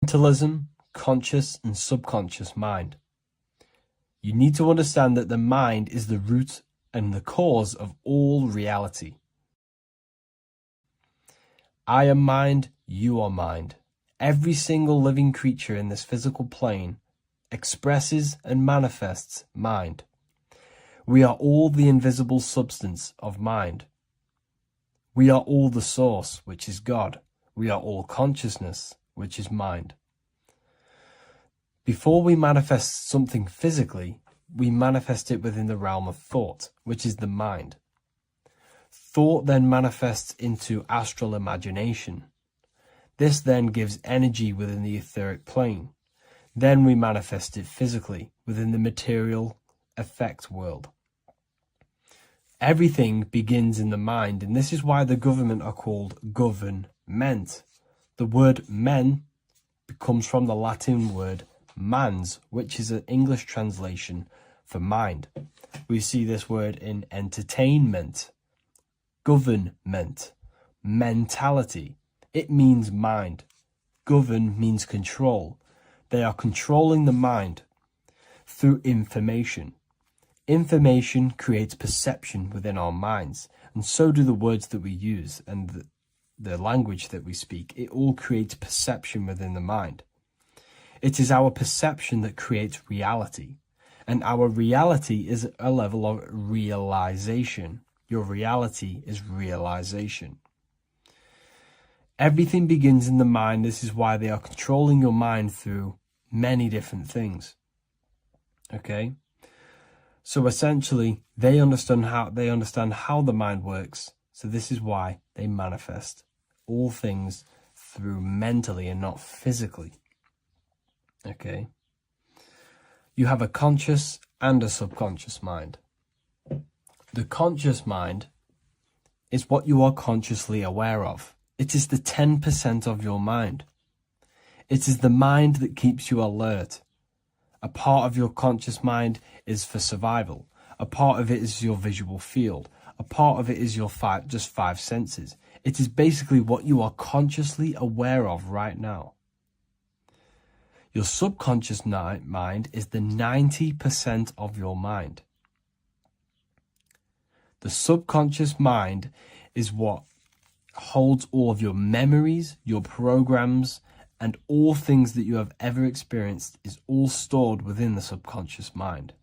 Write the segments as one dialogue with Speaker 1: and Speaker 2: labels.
Speaker 1: mentalism, conscious and subconscious mind. You need to understand that the mind is the root and the cause of all reality. I am mind, you are mind. Every single living creature in this physical plane expresses and manifests mind. We are all the invisible substance of mind. We are all the source, which is God. We are all consciousness, which is mind. Before we manifest something physically, we manifest it within the realm of thought, which is the mind. Thought then manifests into astral imagination. This then gives energy within the etheric plane. Then we manifest it physically within the material effect world. Everything begins in the mind, and this is why the government are called government. The word men comes from the Latin word mans, which is an English translation for mind. We see this word in entertainment, government, mentality. It means mind. Govern means control. They are controlling the mind through information. Information creates perception within our minds, and so do the words that we use and the language that we speak. It all creates perception within the mind. It is our perception that creates reality, and our reality is a level of realization. Your reality is realization. Everything begins in the mind. This is why they are controlling your mind through many different things. Okay? So essentially, they understand how the mind works. So this is why they manifest all things through mentally and not physically. Okay? You have a conscious and a subconscious mind. The conscious mind is what you are consciously aware of. It is the 10% of your mind. It is the mind that keeps you alert. A part of your conscious mind is for survival. A part of it is your visual field. A part of it is your just five senses. It is basically what you are consciously aware of right now. Your subconscious mind is the 90% of your mind. The subconscious mind is what holds all of your memories, your programs, and all things that you have ever experienced is all stored within the subconscious mind.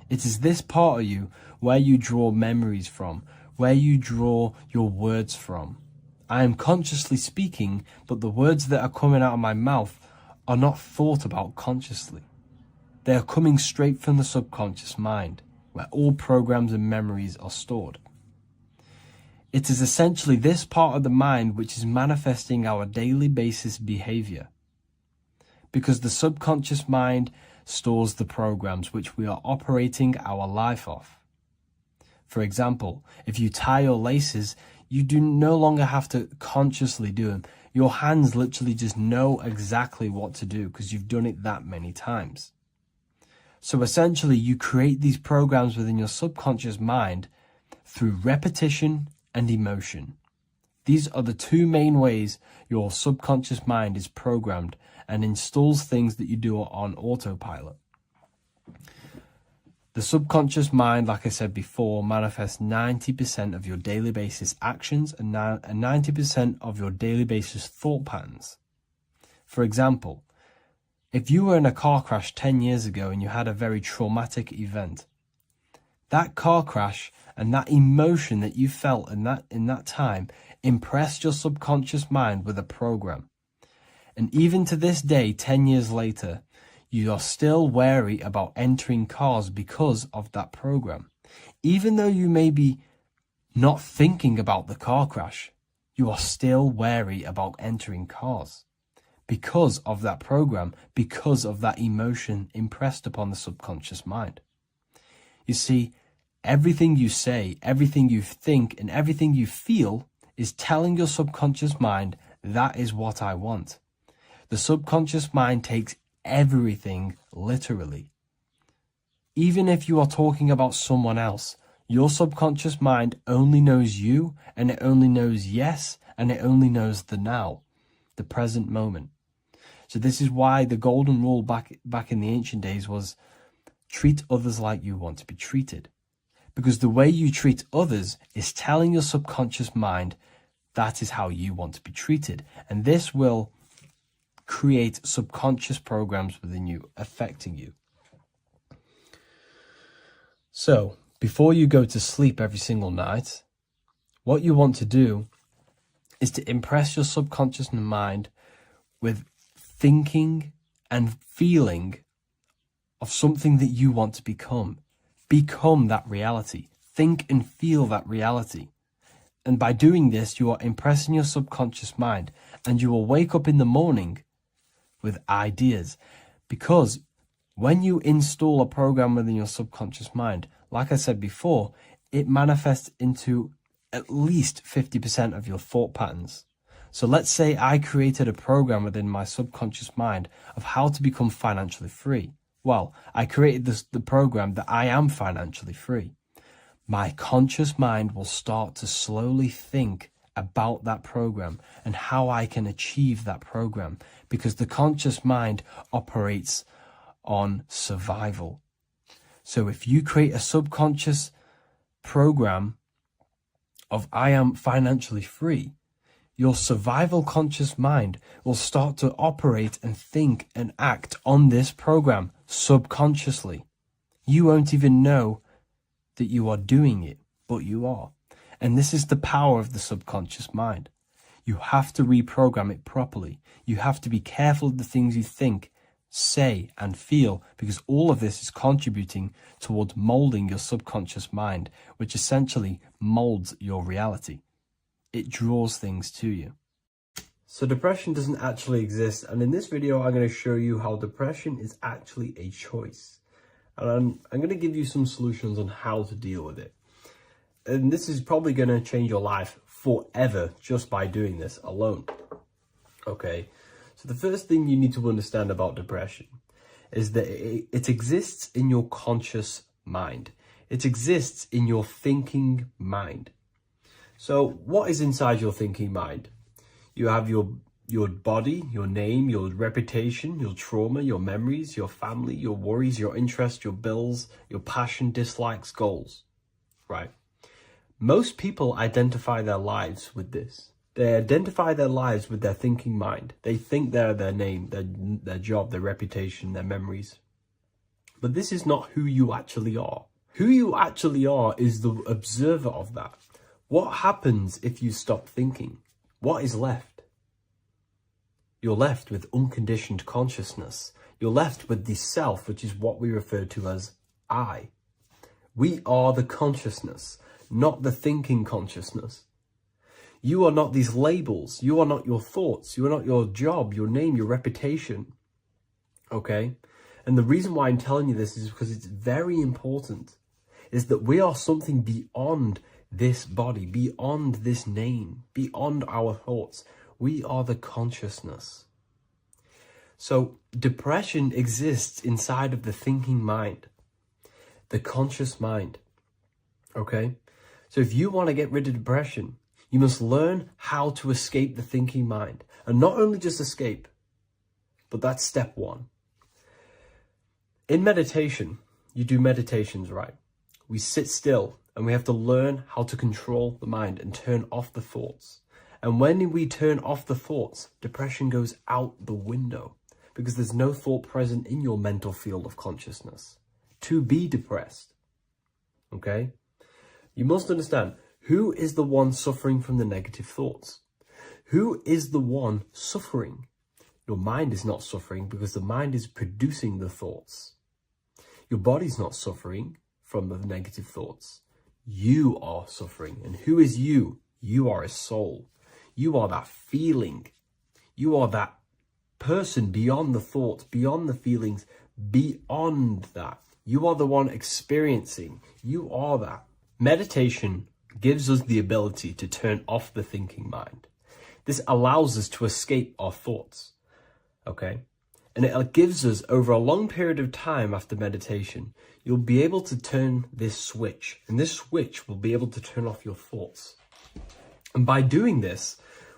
Speaker 1: It is this part of you where you draw memories from, where you draw your words from. I am consciously speaking, but the words that are coming out of my mouth are not thought about consciously. They are coming straight from the subconscious mind, where all programs and memories are stored. It is essentially this part of the mind which is manifesting our daily basis behavior, because the subconscious mind stores the programs which we are operating our life off. For example, if you tie your laces, you do no longer have to consciously do them. Your hands literally just know exactly what to do because you've done it that many times. So essentially, you create these programs within your subconscious mind through repetition and emotion. These are the two main ways your subconscious mind is programmed and installs things that you do on autopilot. The subconscious mind, like I said before, manifests 90% of your daily basis actions and 90% of your daily basis thought patterns. For example, if you were in a car crash 10 years ago and you had a very traumatic event, that car crash and that emotion that you felt in that time impressed your subconscious mind with a program. And even to this day, 10 years later, you are still wary about entering cars because of that program. Even though you may be not thinking about the car crash, you are still wary about entering cars because of that program, because of that emotion impressed upon the subconscious mind. You see, everything you say, everything you think, and everything you feel is telling your subconscious mind, that is what I want. The subconscious mind takes everything literally. Even if you are talking about someone else, your subconscious mind only knows you, and it only knows yes, and it only knows the now, the present moment. So this is why the golden rule back in the ancient days was treat others like you want to be treated. Because the way you treat others is telling your subconscious mind that is how you want to be treated. And this will create subconscious programs within you, affecting you. So, before you go to sleep every single night, what you want to do is to impress your subconscious mind with thinking and feeling of something that you want to become. Become that reality. Think and feel that reality. And by doing this, you are impressing your subconscious mind, and you will wake up in the morning with ideas. Because when you install a program within your subconscious mind, like I said before, it manifests into at least 50% of your thought patterns. So let's say I created a program within my subconscious mind of how to become financially free. Well, I created the program that I am financially free. My conscious mind will start to slowly think about that program and how I can achieve that program, because the conscious mind operates on survival. So if you create a subconscious program of I am financially free, your survival conscious mind will start to operate and think and act on this program subconsciously. You won't even know that you are doing it, but you are. And this is the power of the subconscious mind. You have to reprogram it properly. You have to be careful of the things you think, say, and feel, because all of this is contributing towards molding your subconscious mind, which essentially molds your reality. It draws things to you. So depression doesn't actually exist, and in this video I'm going to show you how depression is actually a choice. And I'm going to give you some solutions on how to deal with it. And this is probably going to change your life forever just by doing this alone. Okay, so the first thing you need to understand about depression is that it exists in your conscious mind. It exists in your thinking mind. So what is inside your thinking mind? You have your body, your name, your reputation, your trauma, your memories, your family, your worries, your interests, your bills, your passion, dislikes, goals, right? Most people identify their lives with this. They identify their lives with their thinking mind. They think they're their name, their job, their reputation, their memories. But this is not who you actually are. Who you actually are is the observer of that. What happens if you stop thinking? What is left? You're left with unconditioned consciousness. You're left with the self, which is what we refer to as I. We are the consciousness, not the thinking consciousness. You are not these labels. You are not your thoughts. You are not your job, your name, your reputation. Okay? And the reason why I'm telling you this is because it's very important, is that we are something beyond this body, beyond this name, beyond our thoughts. We are the consciousness. So depression exists inside of the thinking mind, the conscious mind. Okay? So if you want to get rid of depression, you must learn how to escape the thinking mind. And not only just escape, but that's step one. In meditation, you do meditations, right? We sit still and we have to learn how to control the mind and turn off the thoughts. And when we turn off the thoughts, depression goes out the window, because there's no thought present in your mental field of consciousness to be depressed. Okay? You must understand, who is the one suffering from the negative thoughts? Who is the one suffering? Your mind is not suffering, because the mind is producing the thoughts. Your body's not suffering from the negative thoughts. You are suffering. And who is you? You are a soul. You are that feeling. You are that person beyond the thoughts, beyond the feelings, beyond that. You are the one experiencing. You are that. Meditation gives us the ability to turn off the thinking mind. This allows us to escape our thoughts. Okay? And it gives us, over a long period of time after meditation, you'll be able to turn this switch. And this switch will be able to turn off your thoughts. And by doing this,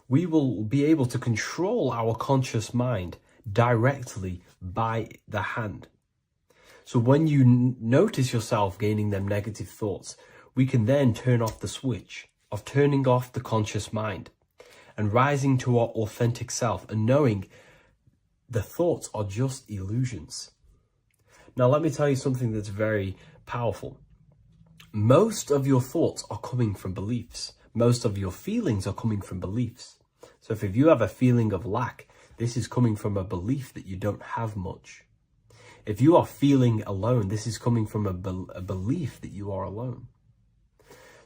Speaker 1: we will be able to control our conscious mind directly by the hand. So when you notice yourself gaining them negative thoughts, we can then turn off the switch of turning off the conscious mind and rising to our authentic self and knowing the thoughts are just illusions. Now, let me tell you something that's very powerful. Most of your thoughts are coming from beliefs. Most of your feelings are coming from beliefs. So if you have a feeling of lack, this is coming from a belief that you don't have much. If you are feeling alone, this is coming from a belief that you are alone.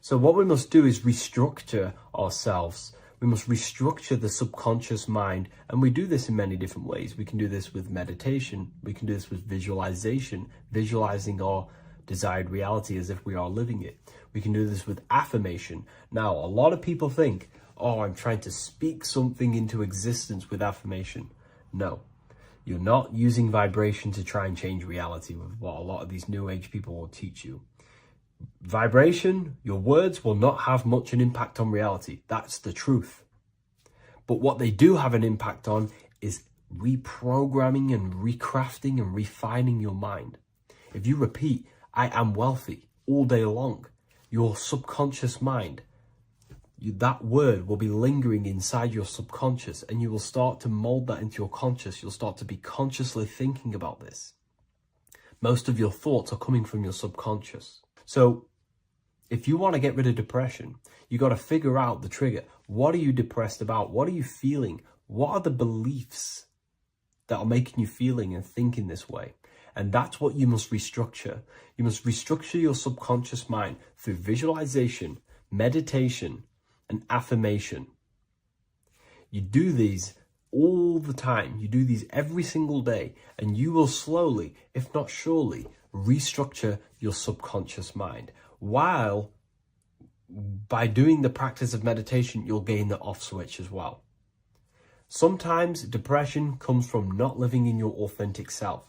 Speaker 1: So what we must do is restructure ourselves. We must restructure the subconscious mind. And we do this in many different ways. We can do this with meditation. We can do this with visualization, visualizing our desired reality as if we are living it. We can do this with affirmation. Now, a lot of people think, oh, I'm trying to speak something into existence with affirmation. No, you're not using vibration to try and change reality with what a lot of these new age people will teach you. Vibration, your words will not have much an impact on reality. That's the truth. But what they do have an impact on is reprogramming and recrafting and refining your mind. If you repeat, I am wealthy all day long, your subconscious mind, that word will be lingering inside your subconscious, and you will start to mold that into your conscious. You'll start to be consciously thinking about this. Most of your thoughts are coming from your subconscious. So if you want to get rid of depression, you got to figure out the trigger. What are you depressed about? What are you feeling? What are the beliefs that are making you feeling and thinking this way? And that's what you must restructure. You must restructure your subconscious mind through visualization, meditation, and affirmation. You do these all the time. You do these every single day, and you will slowly, if not surely, restructure your subconscious mind. While by doing the practice of meditation, you'll gain the off switch as well. Sometimes depression comes from not living in your authentic self.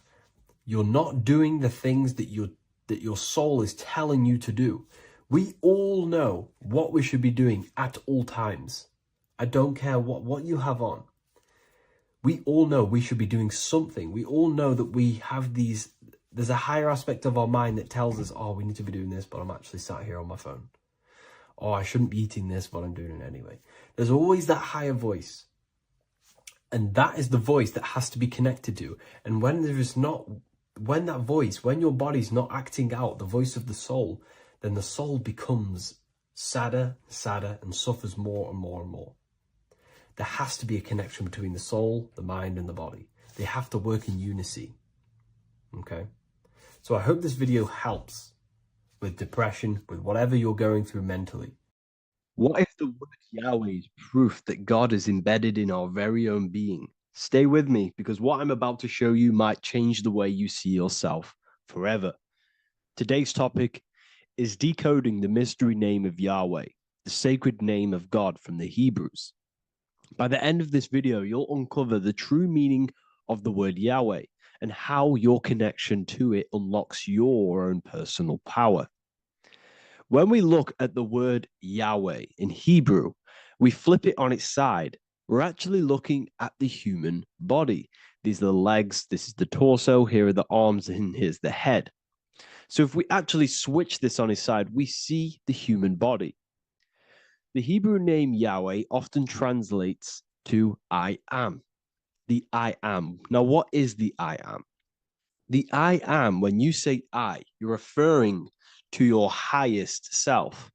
Speaker 1: You're not doing the things that your soul is telling you to do. We all know what we should be doing at all times. I don't care what you have on. We all know we should be doing something. We all know that we have there's a higher aspect of our mind that tells us, oh, we need to be doing this, but I'm actually sat here on my phone. Oh, I shouldn't be eating this, but I'm doing it anyway. There's always that higher voice. And that is the voice that has to be connected to. And when your body's not acting out the voice of the soul, then the soul becomes sadder, and suffers more and more and more. There has to be a connection between the soul, the mind, and the body. They have to work in unity. Okay? So I hope this video helps with depression, with whatever you're going through mentally. What if the word Yahweh is proof that God is embedded in our very own being? Stay with me, because what I'm about to show you might change the way you see yourself forever. Today's topic is decoding the mystery name of Yahweh, the sacred name of God from the Hebrews. By the end of this video, you'll uncover the true meaning of the word Yahweh and how your connection to it unlocks your own personal power. When we look at the word Yahweh in Hebrew, we flip it on its side. We're actually looking at the human body. These are the legs, this is the torso, here are the arms, and here's the head. So if we actually switch this on its side, we see the human body. The Hebrew name Yahweh often translates to I am. The I am. Now, what is the I am? The I am, when you say I, you're referring to your highest self.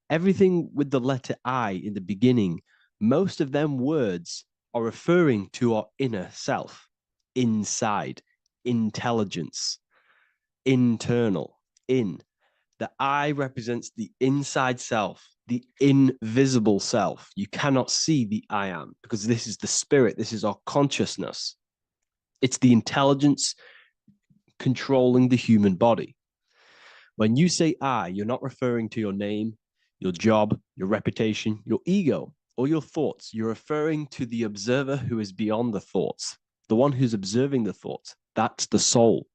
Speaker 1: Everything with the letter I in the beginning, most of them words are referring to our inner self, inside, intelligence, internal, in. The I represents the inside self, the invisible self. You cannot see the I am because this is the spirit. This is our consciousness. It's the intelligence controlling the human body. When you say I, you're not referring to your name, your job, your reputation, your ego, or your thoughts. You're referring to the observer who is beyond the thoughts, the one who's observing the thoughts. That's the soul.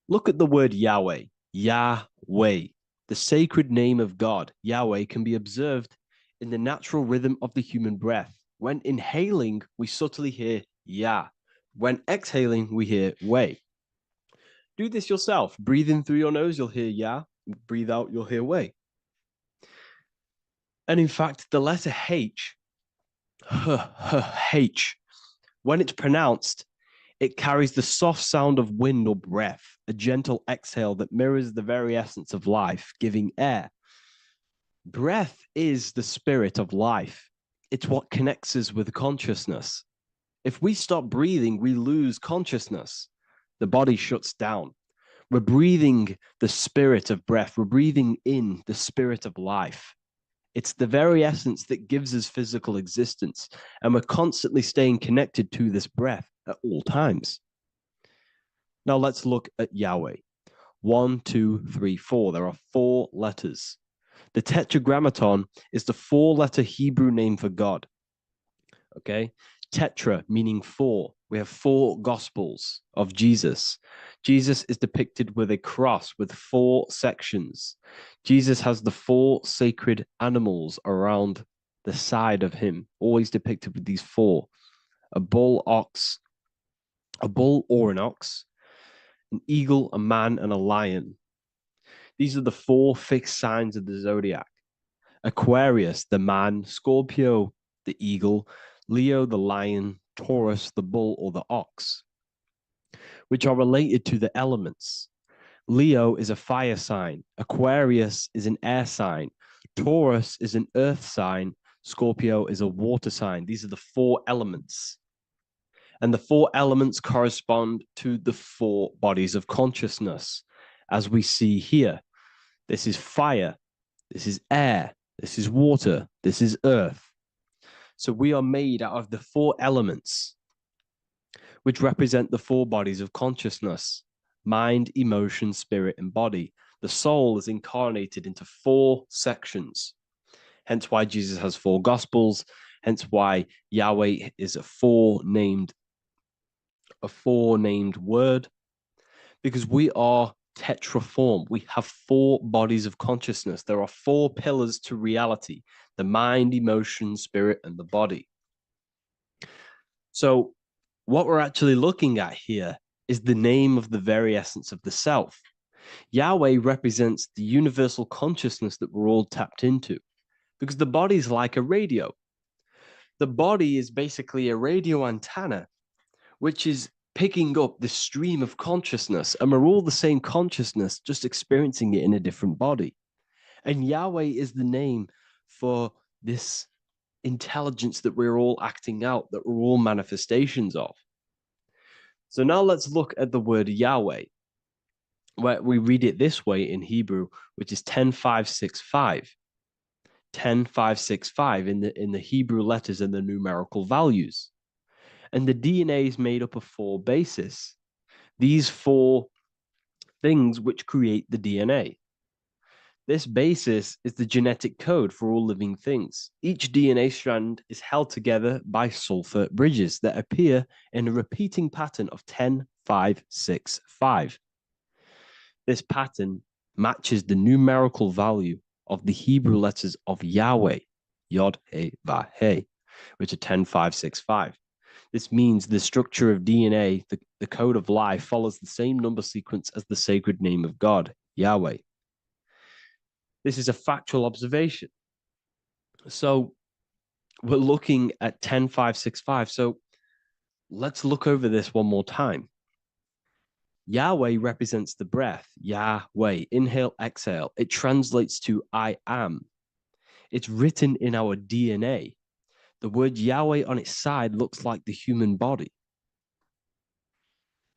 Speaker 1: Look at the word Yahweh, Yahweh, the sacred name of God. Yahweh can be observed in the natural rhythm of the human breath. When inhaling, we subtly hear ya. When exhaling, we hear way. Do this yourself. Breathe in through your nose, you'll hear ya. Breathe out, you'll hear way. And in fact, the letter H, H, when it's pronounced, it carries the soft sound of wind or breath, a gentle exhale that mirrors the very essence of life, giving air. Breath is the spirit of life. It's what connects us with consciousness. If we stop breathing, we lose consciousness. The body shuts down. We're breathing the spirit of breath. We're breathing in the spirit of life. It's the very essence that gives us physical existence, and we're constantly staying connected to this breath at all times. Now let's look at Yahweh. 1, 2, 3, 4. There are 4 letters. The tetragrammaton is the 4-letter Hebrew name for God. Okay? Tetra meaning 4. We have 4 gospels of Jesus. Jesus is depicted with a cross with 4 sections. Jesus has the 4 sacred animals around the side of him, always depicted with these 4. A bull or an ox, an eagle, a man, and a lion. These are the 4 fixed signs of the zodiac. Aquarius, the man, Scorpio, the eagle, Leo, the lion, Taurus, the bull or the ox, which are related to the elements. Leo is a fire sign. Aquarius is an air sign. Taurus is an earth sign. Scorpio is a water sign. These are the 4 elements. And the 4 elements correspond to the 4 bodies of consciousness, as we see here. This is fire. This is air. This is water. This is earth. So we are made out of the 4 elements, which represent the 4 bodies of consciousness: mind, emotion, spirit, and body. The soul is incarnated into 4 sections. Hence why Jesus has 4 gospels. Hence why Yahweh is a 4-named word, because we are tetraform. We have 4 bodies of consciousness. There are 4 pillars to reality: the mind, emotion, spirit, and the body. So what we're actually looking at here is the name of the very essence of the self. Yahweh represents the universal consciousness that we're all tapped into, because the body is like a radio. The body is basically a radio antenna, which is picking up the stream of consciousness, and we're all the same consciousness, just experiencing it in a different body. And Yahweh is the name for this intelligence that we're all acting out, that we're all manifestations of. So now let's look at the word Yahweh, where we read it this way in Hebrew, which is 10565. 10565 in the Hebrew letters and the numerical values. And the DNA is made up of 4 bases. These 4 things which create the DNA. This basis is the genetic code for all living things. Each DNA strand is held together by sulfur bridges that appear in a repeating pattern of 10565. This pattern matches the numerical value of the Hebrew letters of Yahweh, Yod, He, Va, He, which are 10565. This means the structure of DNA, the code of life, follows the same number sequence as the sacred name of God, Yahweh. This is a factual observation. So we're looking at 10565. So let's look over this one more time. Yahweh represents the breath. Yahweh, inhale, exhale. It translates to I am. It's written in our DNA. The word Yahweh on its side looks like the human body.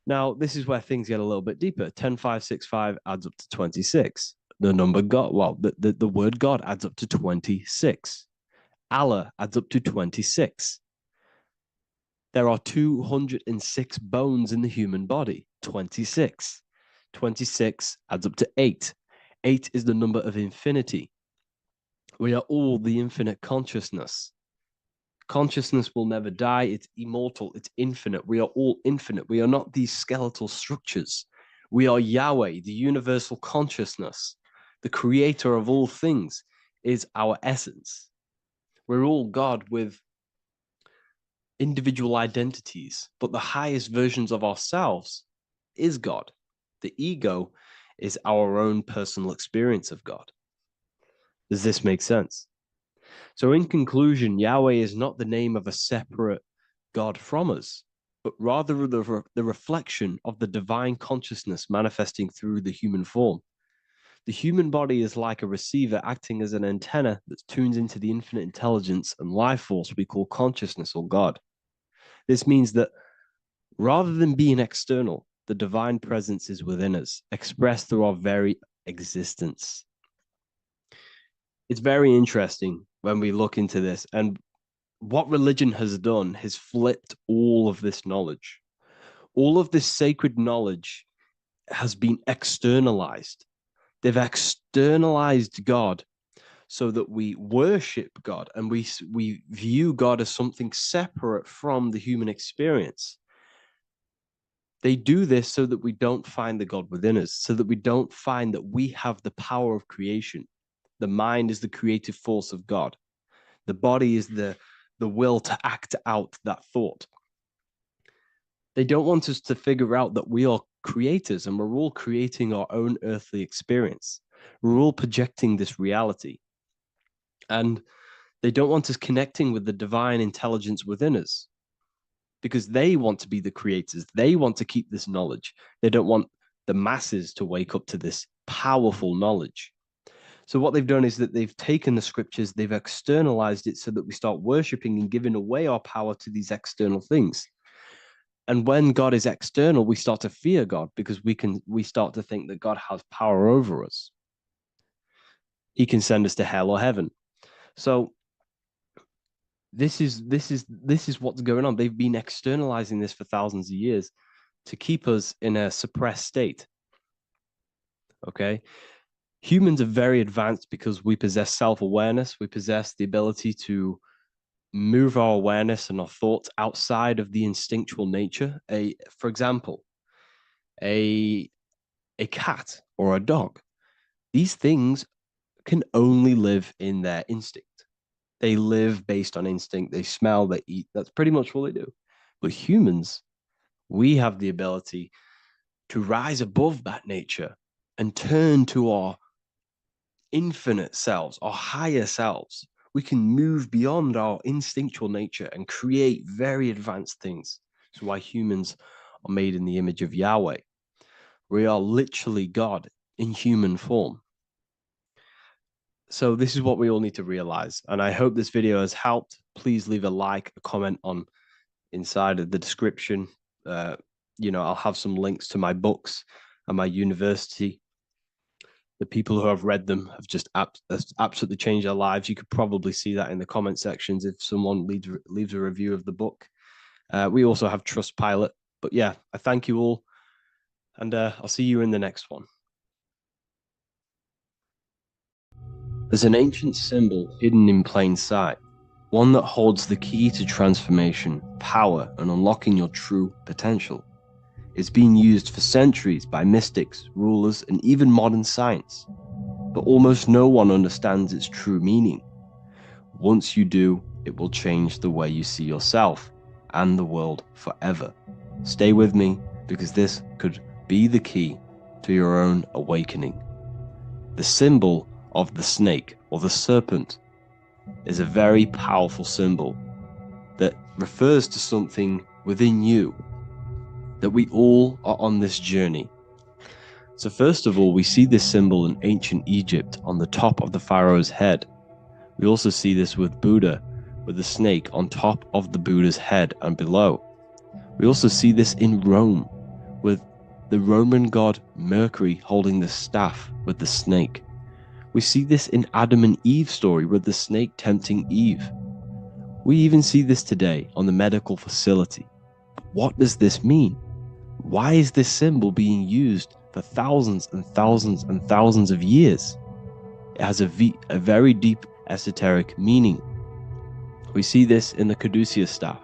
Speaker 1: Now, this is where things get a little bit deeper. 10565 adds up to 26. The number God, well, the word God adds up to 26. Allah adds up to 26. There are 206 bones in the human body, 26. 26 adds up to 8. 8 is the number of infinity. We are all the infinite consciousness. Consciousness will never die. It's immortal. It's infinite. We are all infinite. We are not these skeletal structures. We are Yahweh, the universal consciousness. The creator of all things is our essence. We're all God with
Speaker 2: individual identities, but the highest versions of ourselves is God. The ego is our own personal experience of God. Does this make sense? So, in conclusion, Yahweh is not the name of a separate God from us, but rather the reflection of the divine consciousness manifesting through the human form. The human body is like a receiver acting as an antenna that tunes into the infinite intelligence and life force we call consciousness or God. This means that rather than being external, the divine presence is within us, expressed through our very existence. It's very interesting when we look into this, and what religion has done has flipped all of this knowledge. All of this sacred knowledge has been externalized. They've externalized God so that we worship God and we view God as something separate from the human experience. They do this so that we don't find the God within us, so that we don't find that we have the power of creation. The mind is the creative force of God. The body is the will to act out that thought. They don't want us to figure out that we are creators and we're all creating our own earthly experience. We're all projecting this reality. And they don't want us connecting with the divine intelligence within us because they want to be the creators. They want to keep this knowledge. They don't want the masses to wake up to this powerful knowledge. So what they've done is that they've taken the scriptures, they've externalized it so that we start worshiping and giving away our power to these external things. And when God is external, we start to fear God because we start to think that God has power over us. He can send us to hell or heaven. So this is what's going on. They've been externalizing this for thousands of years to keep us in a suppressed state. Okay. Humans are very advanced because we possess self-awareness. We possess the ability to move our awareness and our thoughts outside of the instinctual nature. For example, a cat or a dog. These things can only live in their instinct. They live based on instinct. They smell, they eat. That's pretty much what they do. But humans, we have the ability to rise above that nature and turn to our infinite selves, our higher selves. We can move beyond our instinctual nature and create very advanced things. That's why humans are made in the image of Yahweh. We are literally God in human form. So this is what we all need to realize. And I hope this video has helped. Please leave a like, a comment on inside of the description. I'll have some links to my books and my university. The people who have read them have just absolutely changed their lives. You could probably see that in the comment sections if someone leaves a review of the book. We also have Trustpilot. But yeah, I thank you all. And I'll see you in the next one. There's an ancient symbol hidden in plain sight, one that holds the key to transformation, power, and unlocking your true potential. It's been used for centuries by mystics, rulers, and even modern science, but almost no one understands its true meaning. Once you do, it will change the way you see yourself and the world forever. Stay with me, because this could be the key to your own awakening. The symbol of the snake or the serpent is a very powerful symbol that refers to something within you, that we all are on this journey. So first of all, we see this symbol in ancient Egypt on the top of the pharaoh's head. We also see this with Buddha, with the snake on top of the Buddha's head and below. We also see this in Rome, with the Roman god Mercury holding the staff with the snake. We see this in Adam and Eve's story with the snake tempting Eve. We even see this today on the medical facility. But what does this mean? Why is this symbol being used for thousands and thousands and thousands of years? It has a very deep esoteric meaning. We see this in the Caduceus staff,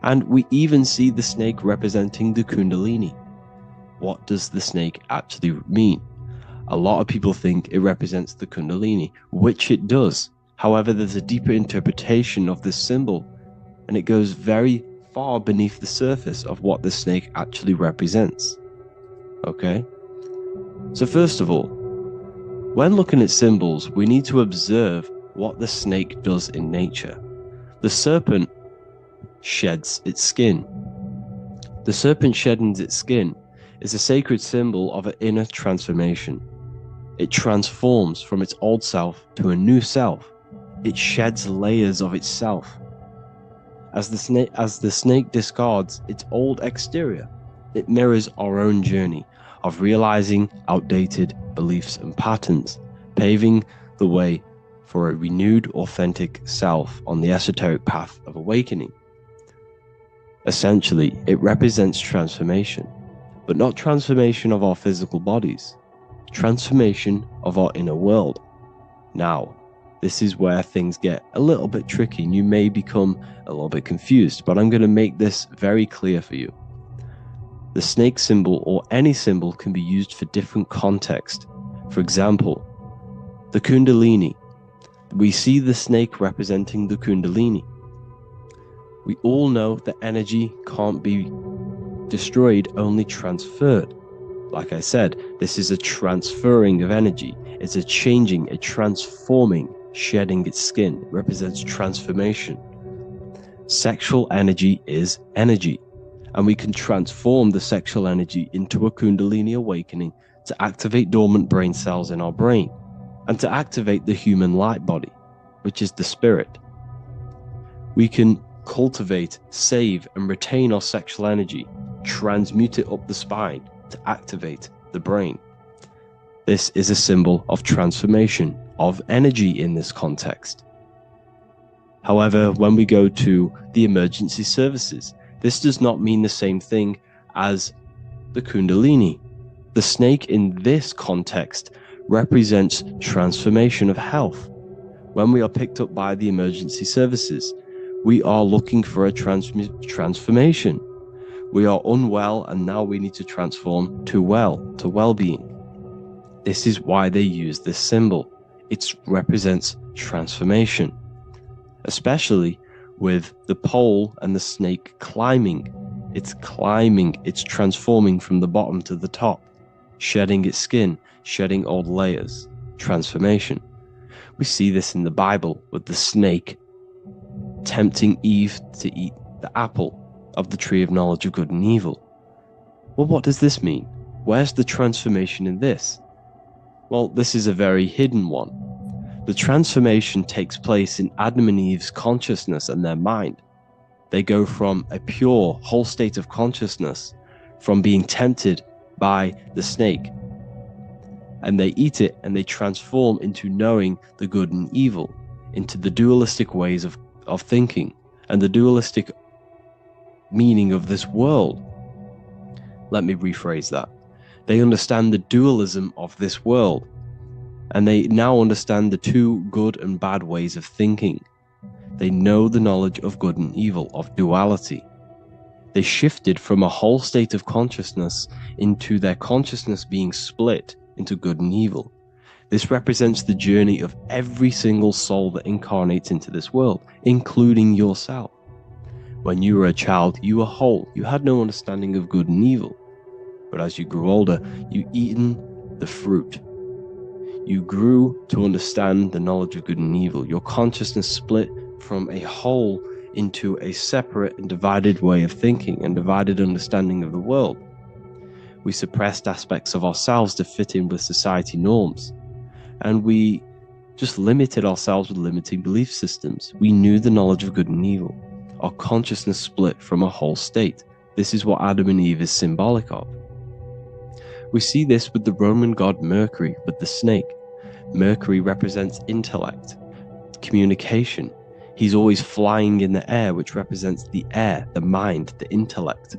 Speaker 2: and we even see the snake representing the Kundalini. What does the snake actually mean? A lot of people think it represents the Kundalini, which it does. However, there's a deeper interpretation of this symbol and it goes very far beneath the surface of what the snake actually represents. Okay? So first of all, when looking at symbols, we need to observe what the snake does in nature. The serpent sheds its skin. The serpent shedding its skin is a sacred symbol of an inner transformation. It transforms from its old self to a new self. It sheds layers of itself. As the snake discards its old exterior, it mirrors our own journey of realizing outdated beliefs and patterns, paving the way for a renewed, authentic self on the esoteric path of awakening. Essentially, it represents transformation, but not transformation of our physical bodies, transformation of our inner world. Now, this is where things get a little bit tricky and you may become a little bit confused, but I'm going to make this very clear for you. The snake symbol or any symbol can be used for different context. For example, the Kundalini. We see the snake representing the Kundalini. We all know that energy can't be destroyed, only transferred. Like I said, this is a transferring of energy. It's a changing, a transforming, shedding its skin. It represents transformation. Sexual energy is energy, and we can transform the sexual energy into a Kundalini awakening to activate dormant brain cells in our brain and to activate the human light body, which is the spirit. We can cultivate, save, and retain our sexual energy, transmute it up the spine to activate the brain. This is a symbol of transformation, of energy in this context. However, when we go to the emergency services, this does not mean the same thing as the Kundalini. The snake in this context represents transformation of health. When we are picked up by the emergency services, we are looking for a transformation. We are unwell and now we need to transform to well-being. This is why they use this symbol. It represents transformation, especially with the pole and the snake climbing. It's climbing, it's transforming from the bottom to the top, shedding its skin, shedding old layers, transformation. We see this in the Bible with the snake tempting Eve to eat the apple of the tree of knowledge of good and evil. Well, what does this mean? Where's the transformation in this? Well, this is a very hidden one. The transformation takes place in Adam and Eve's consciousness and their mind. They go from a pure, whole state of consciousness, from being tempted by the snake, and they eat it and they transform into knowing the good and evil, into the dualistic ways of thinking and the dualistic meaning of this world. Let me rephrase that. They understand the dualism of this world, and they now understand the two good and bad ways of thinking. They know the knowledge of good and evil, of duality. They shifted from a whole state of consciousness into their consciousness being split into good and evil. This represents the journey of every single soul that incarnates into this world, including yourself. When you were a child, you were whole. You had no understanding of good and evil. But as you grew older, you eaten the fruit. You grew to understand the knowledge of good and evil. Your consciousness split from a whole into a separate and divided way of thinking and divided understanding of the world. We suppressed aspects of ourselves to fit in with society norms. And we just limited ourselves with limiting belief systems. We knew the knowledge of good and evil. Our consciousness split from a whole state. This is what Adam and Eve is symbolic of. We see this with the Roman god Mercury, with the snake. Mercury represents intellect, communication. He's always flying in the air, which represents the air, the mind, the intellect.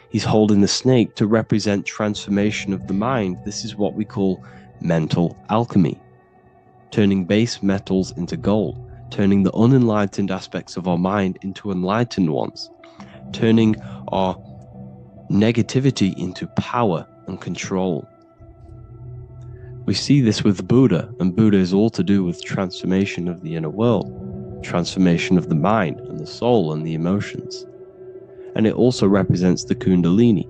Speaker 2: He's holding the snake to represent transformation of the mind. This is what we call mental alchemy, turning base metals into gold, turning the unenlightened aspects of our mind into enlightened ones, turning our negativity into power and control. We see this with Buddha, and Buddha is all to do with transformation of the inner world. transformation of the mind and the soul and the emotions. And it also represents the Kundalini.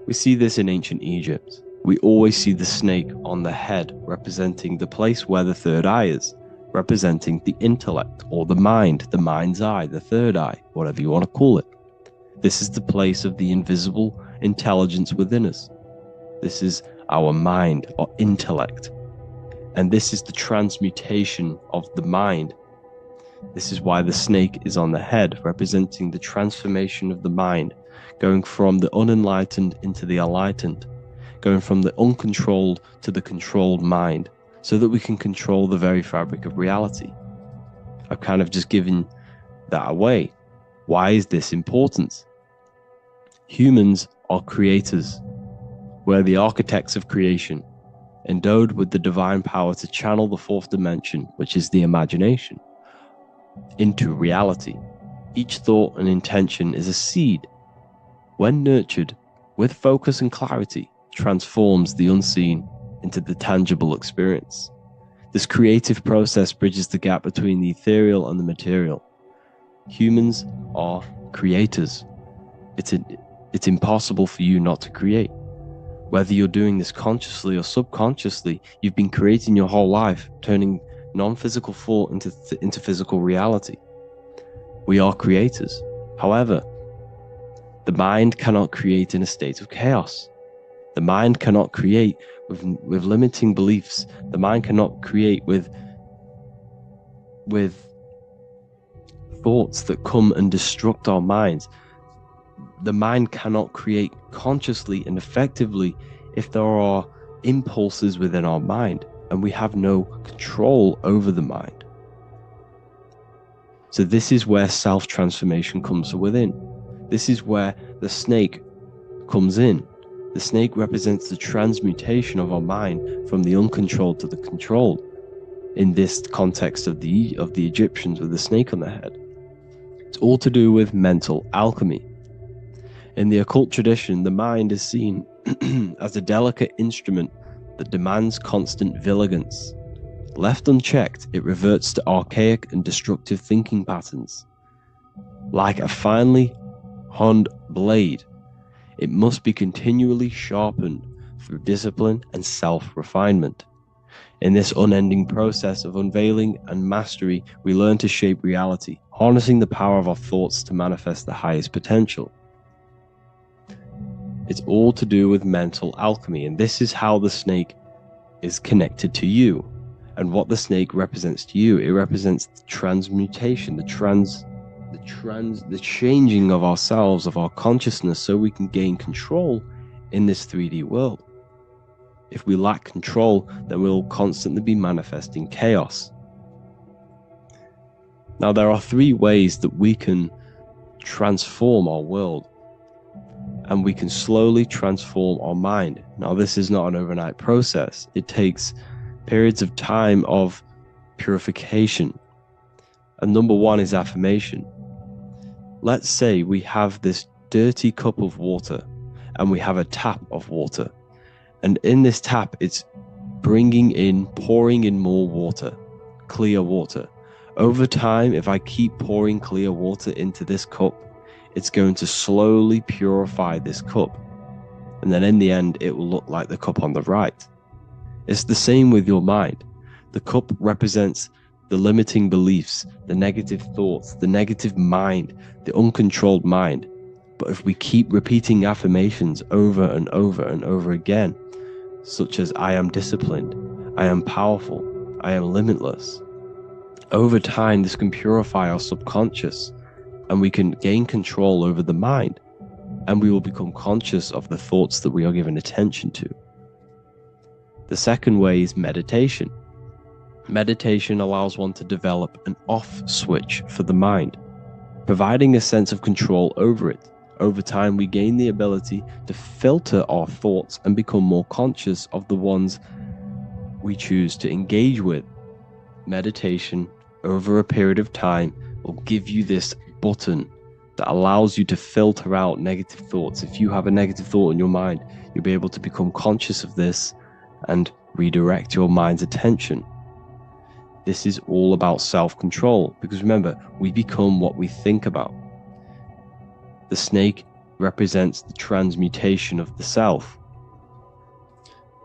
Speaker 2: We see this in ancient Egypt. We always see the snake on the head, representing the place where the third eye is, representing the intellect or the mind's eye, the third eye, whatever you want to call it. This is the place of the invisible intelligence within us. This is our mind or intellect. And this is the transmutation of the mind. This is why the snake is on the head, representing the transformation of the mind, going from the unenlightened into the enlightened, going from the uncontrolled to the controlled mind, so that we can control the very fabric of reality. I've kind of just given that away. Why is this important? Humans are creators. We're the architects of creation, endowed with the divine power to channel the fourth dimension, which is the imagination, into reality. Each thought and intention is a seed. When nurtured with focus and clarity, transforms the unseen into the tangible experience. This creative process bridges the gap between the ethereal and the material. Humans are creators. It's impossible for you not to create. Whether you're doing this consciously or subconsciously, you've been creating your whole life, turning non-physical thought into physical reality. We are creators. However, the mind cannot create in a state of chaos. The mind cannot create with limiting beliefs. The mind cannot create with thoughts that come and destruct our minds. The mind cannot create consciously and effectively if there are impulses within our mind and we have no control over the mind. So this is where self-transformation comes within. This is where the snake comes in. The snake represents the transmutation of our mind from the uncontrolled to the controlled. In this context of the Egyptians with the snake on their head, it's all to do with mental alchemy. In the occult tradition, the mind is seen as a delicate instrument that demands constant vigilance. Left unchecked, it reverts to archaic and destructive thinking patterns. Like a finely honed blade, it must be continually sharpened through discipline and self-refinement. In this unending process of unveiling and mastery, we learn to shape reality, harnessing the power of our thoughts to manifest the highest potential. It's all to do with mental alchemy, and this is how the snake is connected to you. And what the snake represents to you, it represents the transmutation, the changing of ourselves, of our consciousness, so we can gain control in this 3D world. If we lack control, then we'll constantly be manifesting chaos. Now, there are 3 ways that we can transform our world, and we can slowly transform our mind. Now, this is not an overnight process. It takes periods of time of purification. And number 1 is affirmation. Let's say we have this dirty cup of water and we have a tap of water. And in this tap, it's pouring in more water, clear water. Over time, if I keep pouring clear water into this cup, it's going to slowly purify this cup. And then in the end, it will look like the cup on the right. It's the same with your mind. The cup represents the limiting beliefs, the negative thoughts, the negative mind, the uncontrolled mind. But if we keep repeating affirmations over and over and over again, such as I am disciplined, I am powerful, I am limitless, over time this can purify our subconscious and we can gain control over the mind, and we will become conscious of the thoughts that we are giving attention to. The second way is meditation. Meditation allows one to develop an off switch for the mind, providing a sense of control over it. Over time, we gain the ability to filter our thoughts and become more conscious of the ones we choose to engage with. Meditation, over a period of time, will give you this button that allows you to filter out negative thoughts. If you have a negative thought in your mind, you'll be able to become conscious of this and redirect your mind's attention. This is all about self-control, because remember, we become what we think about. The snake represents the transmutation of the self.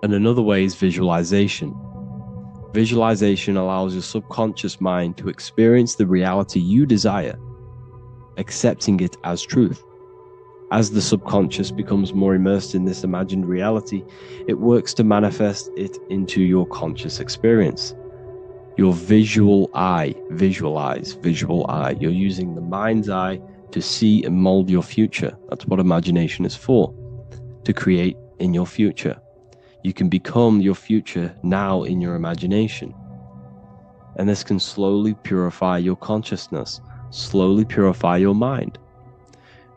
Speaker 2: And another way is visualization. Visualization allows your subconscious mind to experience the reality you desire, accepting it as truth. As the subconscious becomes more immersed in this imagined reality, it works to manifest it into your conscious experience. Your visual eye, visual eye. You're using the mind's eye to see and mold your future. That's what imagination is for, to create in your future. You can become your future now in your imagination. And this can slowly purify your consciousness, slowly purify your mind,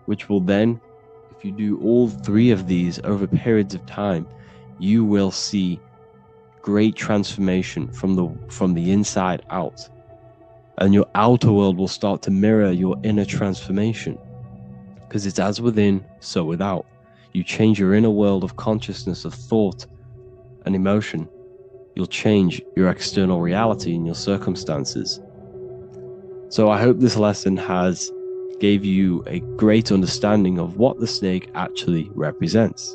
Speaker 2: which will then, if you do all three of these over periods of time, you will see great transformation from the inside out. And your outer world will start to mirror your inner transformation, because it's as within, so without. You change your inner world of consciousness, of thought and emotion, you'll change your external reality and your circumstances. So I hope this lesson has gave you a great understanding of what the snake actually represents.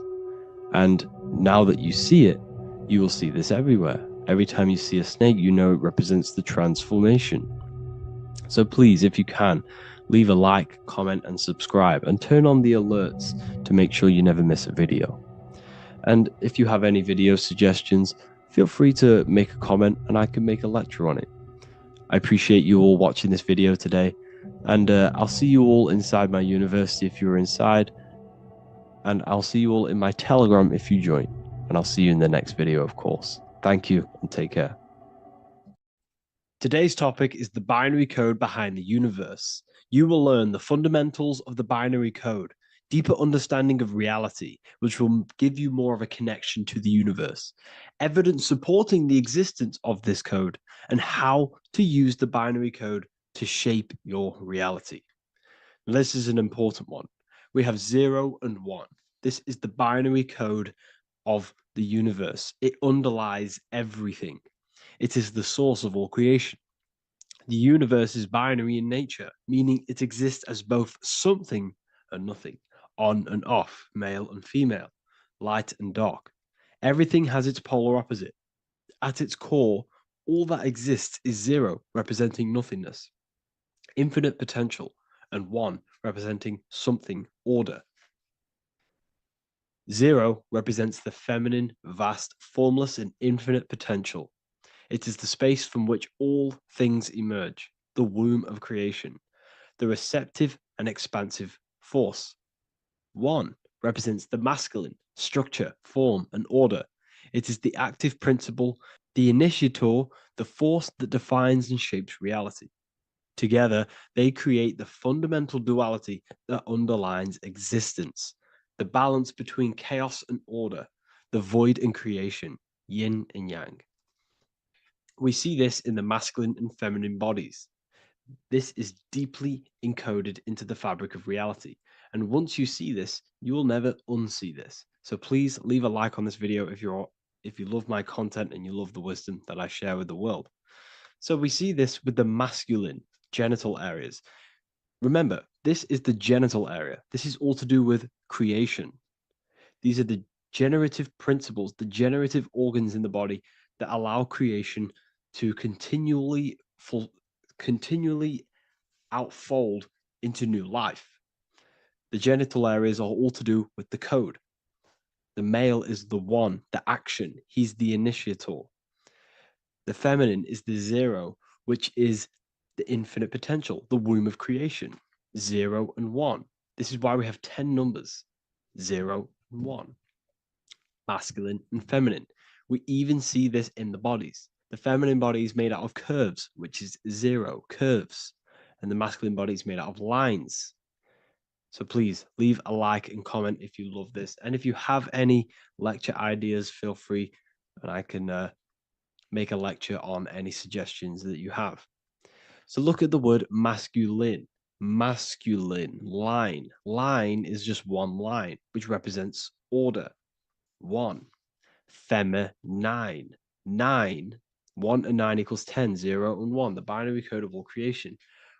Speaker 2: And now that you see it, you will see this everywhere. Every time you see a snake, you know it represents the transformation. So please, if you can, leave a like, comment, and subscribe, and turn on the alerts to make sure you never miss a video. And if you have any video suggestions, feel free to make a comment and I can make a lecture on it. I appreciate you all watching this video today, and I'll see you all inside my university if you're inside, and I'll see you all in my Telegram if you join, and I'll see you in the next video, of course. Thank you and take care. Today's topic is the binary code behind the universe. You will learn the fundamentals of the binary code, deeper understanding of reality, which will give you more of a connection to the universe, evidence supporting the existence of this code, and how to use the binary code to shape your reality. This is an important one. We have 0 and 1. This is the binary code of the universe. It underlies everything. It is the source of all creation. The universe is binary in nature, meaning it exists as both something and nothing, on and off, male and female, light and dark. Everything has its polar opposite. At its core, all that exists is 0, representing nothingness, infinite potential, and 1, representing something, order. 0 represents the feminine, vast, formless, and infinite potential. It is the space from which all things emerge, the womb of creation, the receptive and expansive force. 1 represents the masculine, structure, form, and order. It is the active principle, the initiator, the force that defines and shapes reality. Together, they create the fundamental duality that underlines existence, the balance between chaos and order, the void and creation, yin and yang. We see this in the masculine and feminine bodies. This is deeply encoded into the fabric of reality. And once you see this, you will never unsee this. So please leave a like on this video if you love my content and you love the wisdom that I share with the world. So we see this with the masculine genital areas. Remember, this is the genital area. This is all to do with creation. These are the generative principles, the generative organs in the body that allow creation to continually outfold into new life. The genital areas are all to do with the code. The male is the 1, the action. He's the initiator. The feminine is the 0, which is the infinite potential, the womb of creation. 0 and 1. This is why we have 10 numbers. 0 and 1. Masculine and feminine. We even see this in the bodies. The feminine body is made out of curves, which is 0, curves. And the masculine body is made out of lines. So please leave a like and comment if you love this. And if you have any lecture ideas, feel free and I can make a lecture on any suggestions that you have. So look at the word masculine. Masculine, line. Line is just one line, which represents order. 1. Feminine. 9 1 and 9 equals 10, 0 and 1, the binary code of all creation.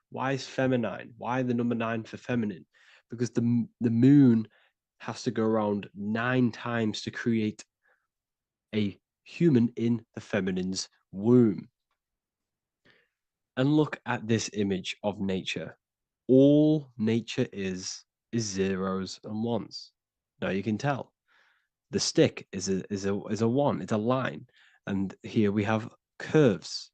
Speaker 2: Why is feminine? Why the number 9 for feminine? Because the moon has to go around 9 times to create a human in the feminine's womb. And look at this image of nature. All nature is zeros and ones. Now you can tell. The stick is a one, it's a line. And here we have curves.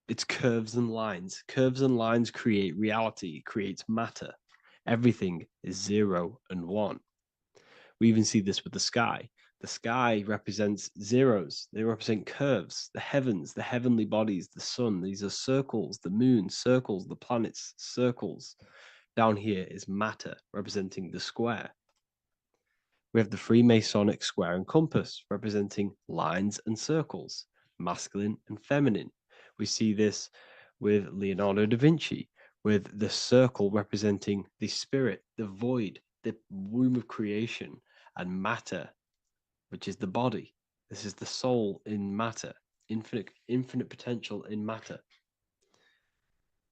Speaker 2: It's curves and lines. Curves and lines create reality, creates matter. Everything is 0 and 1. We even see this with the sky. The sky represents zeros. They represent curves, the heavens, the heavenly bodies, the sun. These are circles, the moon, circles, the planets, circles. Down here is matter, representing the square. We have the Freemasonic square and compass, representing lines and circles, masculine and feminine. We see this with Leonardo da Vinci, with the circle representing the spirit, the void, the womb of creation, and matter, which is the body. This is the soul in matter, infinite potential in matter.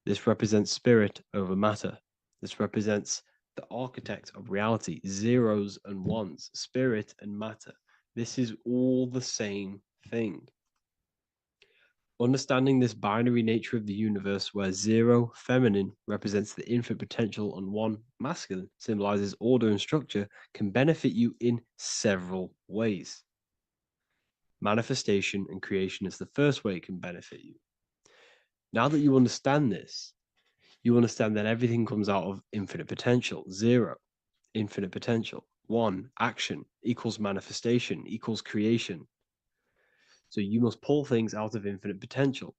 Speaker 2: This represents spirit over matter. This represents the architect of reality, zeros and ones, spirit and matter. This is all the same thing. Understanding this binary nature of the universe, where 0 feminine represents the infinite potential and 1 masculine symbolizes order and structure, can benefit you in several ways. Manifestation and creation is the first way it can benefit you. Now that you understand this, you understand that everything comes out of infinite potential. 0, infinite potential. 1, action equals manifestation equals creation. So you must pull things out of infinite potential.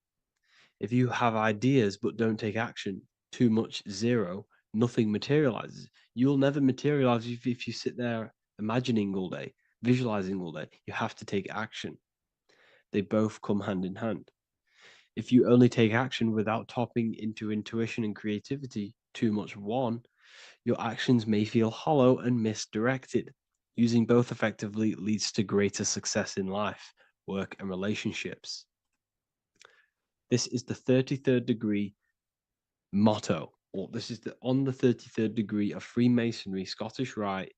Speaker 2: If you have ideas but don't take action, too much 0, nothing materializes. You'll never materialize if you sit there imagining all day, visualizing all day. You have to take action. They both come hand in hand. If you only take action without tapping into intuition and creativity, too much 1, your actions may feel hollow and misdirected. Using both effectively leads to greater success in life, work, and relationships. This is the 33rd degree motto, or this is on the 33rd degree of Freemasonry Scottish Rite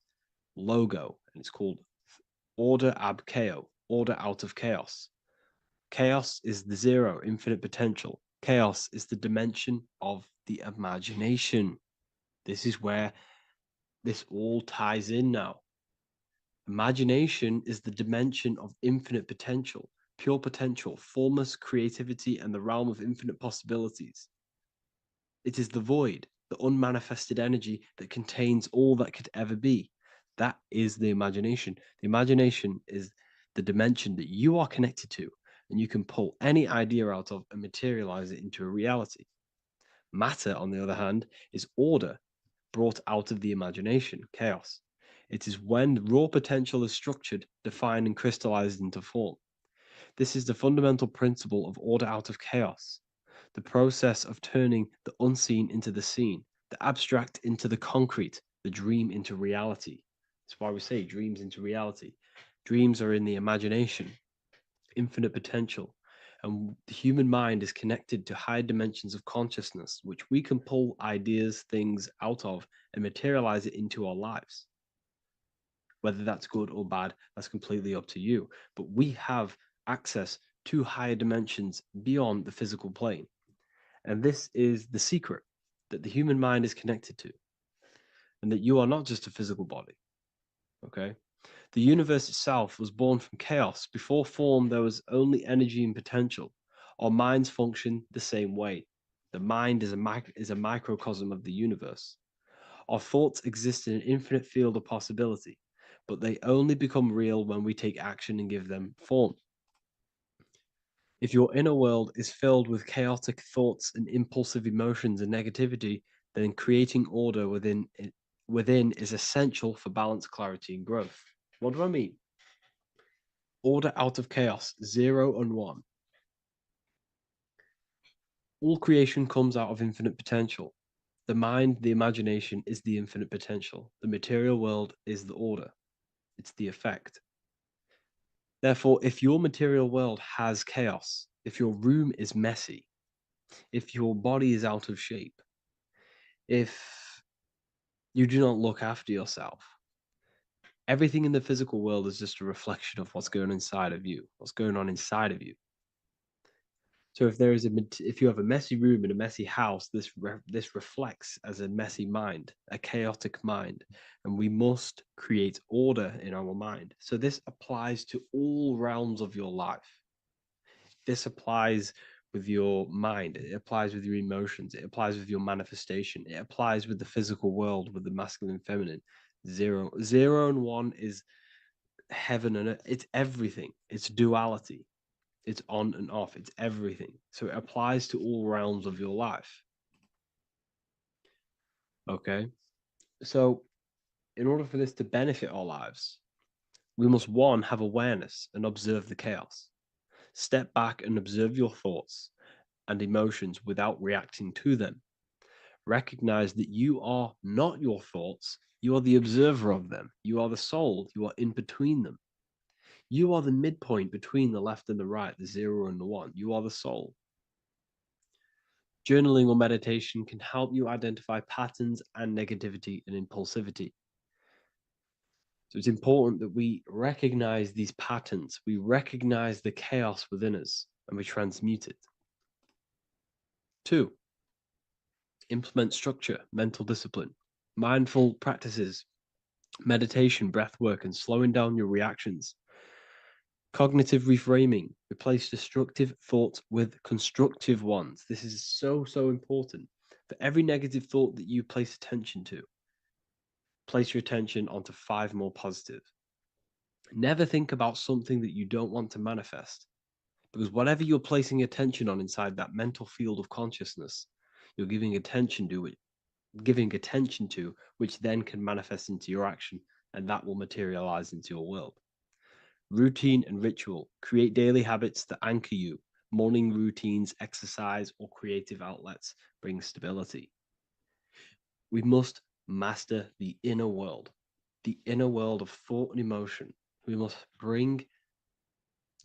Speaker 2: logo, and it's called Order ab Chaos, order out of chaos. Chaos is the 0, infinite potential. Chaos is the dimension of the imagination. This is where this all ties in now. Imagination is the dimension of infinite potential, pure potential, formless creativity, and the realm of infinite possibilities. It is the void, the unmanifested energy that contains all that could ever be. That is the imagination. The imagination is the dimension that you are connected to, and you can pull any idea out of and materialize it into a reality. Matter, on the other hand, is order brought out of the imagination, chaos. It is when raw potential is structured, defined, and crystallized into form. This is the fundamental principle of order out of chaos, the process of turning the unseen into the seen, the abstract into the concrete, the dream into reality. That's why we say dreams into reality. Dreams are in the imagination, infinite potential, and the human mind is connected to high dimensions of consciousness, which we can pull ideas, things out of, and materialize it into our lives. Whether that's good or bad, that's completely up to you. But we have access to higher dimensions beyond the physical plane. And this is the secret that the human mind is connected to, and that you are not just a physical body. Okay? The universe itself was born from chaos. Before form, there was only energy and potential. Our minds function the same way. The mind is a microcosm of the universe. Our thoughts exist in an infinite field of possibility, but they only become real when we take action and give them form. If your inner world is filled with chaotic thoughts and impulsive emotions and negativity, then creating order within is essential for balance, clarity, and growth. What do I mean? Order out of chaos, 0 and 1. All creation comes out of infinite potential. The mind, the imagination, is the infinite potential. The material world is the order. It's the effect. Therefore, if your material world has chaos, if your room is messy, if your body is out of shape, if you do not look after yourself, everything in the physical world is just a reflection of what's going on inside of you, what's going on inside of you. So if you have a messy room in a messy house, this reflects as a messy mind, a chaotic mind, and we must create order in our mind. So this applies to all realms of your life. This applies with your mind, it applies with your emotions, it applies with your manifestation, it applies with the physical world, with the masculine and feminine. Zero and one is heaven and earth. It's everything. It's duality. It's on and off. It's everything. So it applies to all realms of your life. Okay. So in order for this to benefit our lives, we must, one, have awareness and observe the chaos. Step back and observe your thoughts and emotions without reacting to them. Recognize that you are not your thoughts. You are the observer of them. You are the soul. You are in between them. You are the midpoint between the left and the right, the zero and the one. You are the soul. Journaling or meditation can help you identify patterns and negativity and impulsivity. So it's important that we recognize these patterns, we recognize the chaos within us, and we transmute it. 2, implement structure, mental discipline, mindful practices, meditation, breath work, and slowing down your reactions. Cognitive reframing, replace destructive thoughts with constructive ones. This is so important. For every negative thought that you place attention to, place your attention onto 5 more positive. Never think about something that you don't want to manifest, because whatever you're placing attention on inside that mental field of consciousness, you're giving attention to it, which then can manifest into your action, and that will materialize into your world. Routine and ritual. Create daily habits that anchor you. Morning routines, exercise, or creative outlets bring stability. We must master the inner world of thought and emotion. We must bring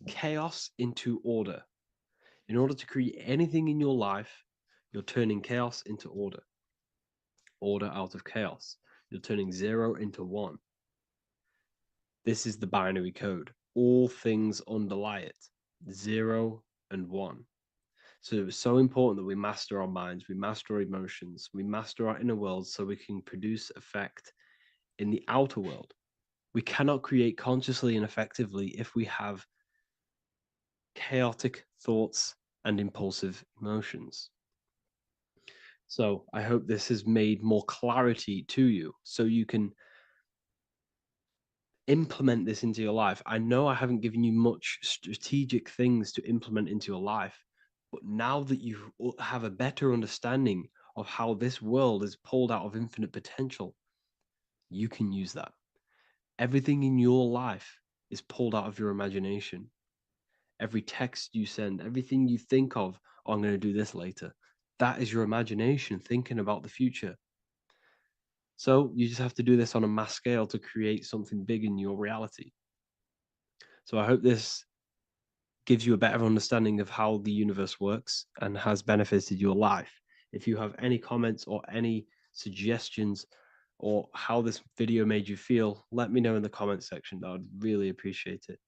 Speaker 2: chaos into order. In order to create anything in your life, you're turning chaos into order. Order out of chaos. You're turning 0 into 1. This is the binary code. All things underlie it. 0 and 1. So it's so important that we master our minds, we master our emotions, we master our inner world so we can produce effect in the outer world. We cannot create consciously and effectively if we have chaotic thoughts and impulsive emotions. So I hope this has made more clarity to you so you can implement this into your life. I know I haven't given you much strategic things to implement into your life, but now that you have a better understanding of how this world is pulled out of infinite potential, you can use that. Everything in your life is pulled out of your imagination. Every text you send, everything you think of, oh, I'm going to do this later, that is your imagination thinking about the future. So you just have to do this on a mass scale to create something big in your reality. So I hope this gives you a better understanding of how the universe works and has benefited your life. If you have any comments or any suggestions or how this video made you feel, let me know in the comments section. I would really appreciate it.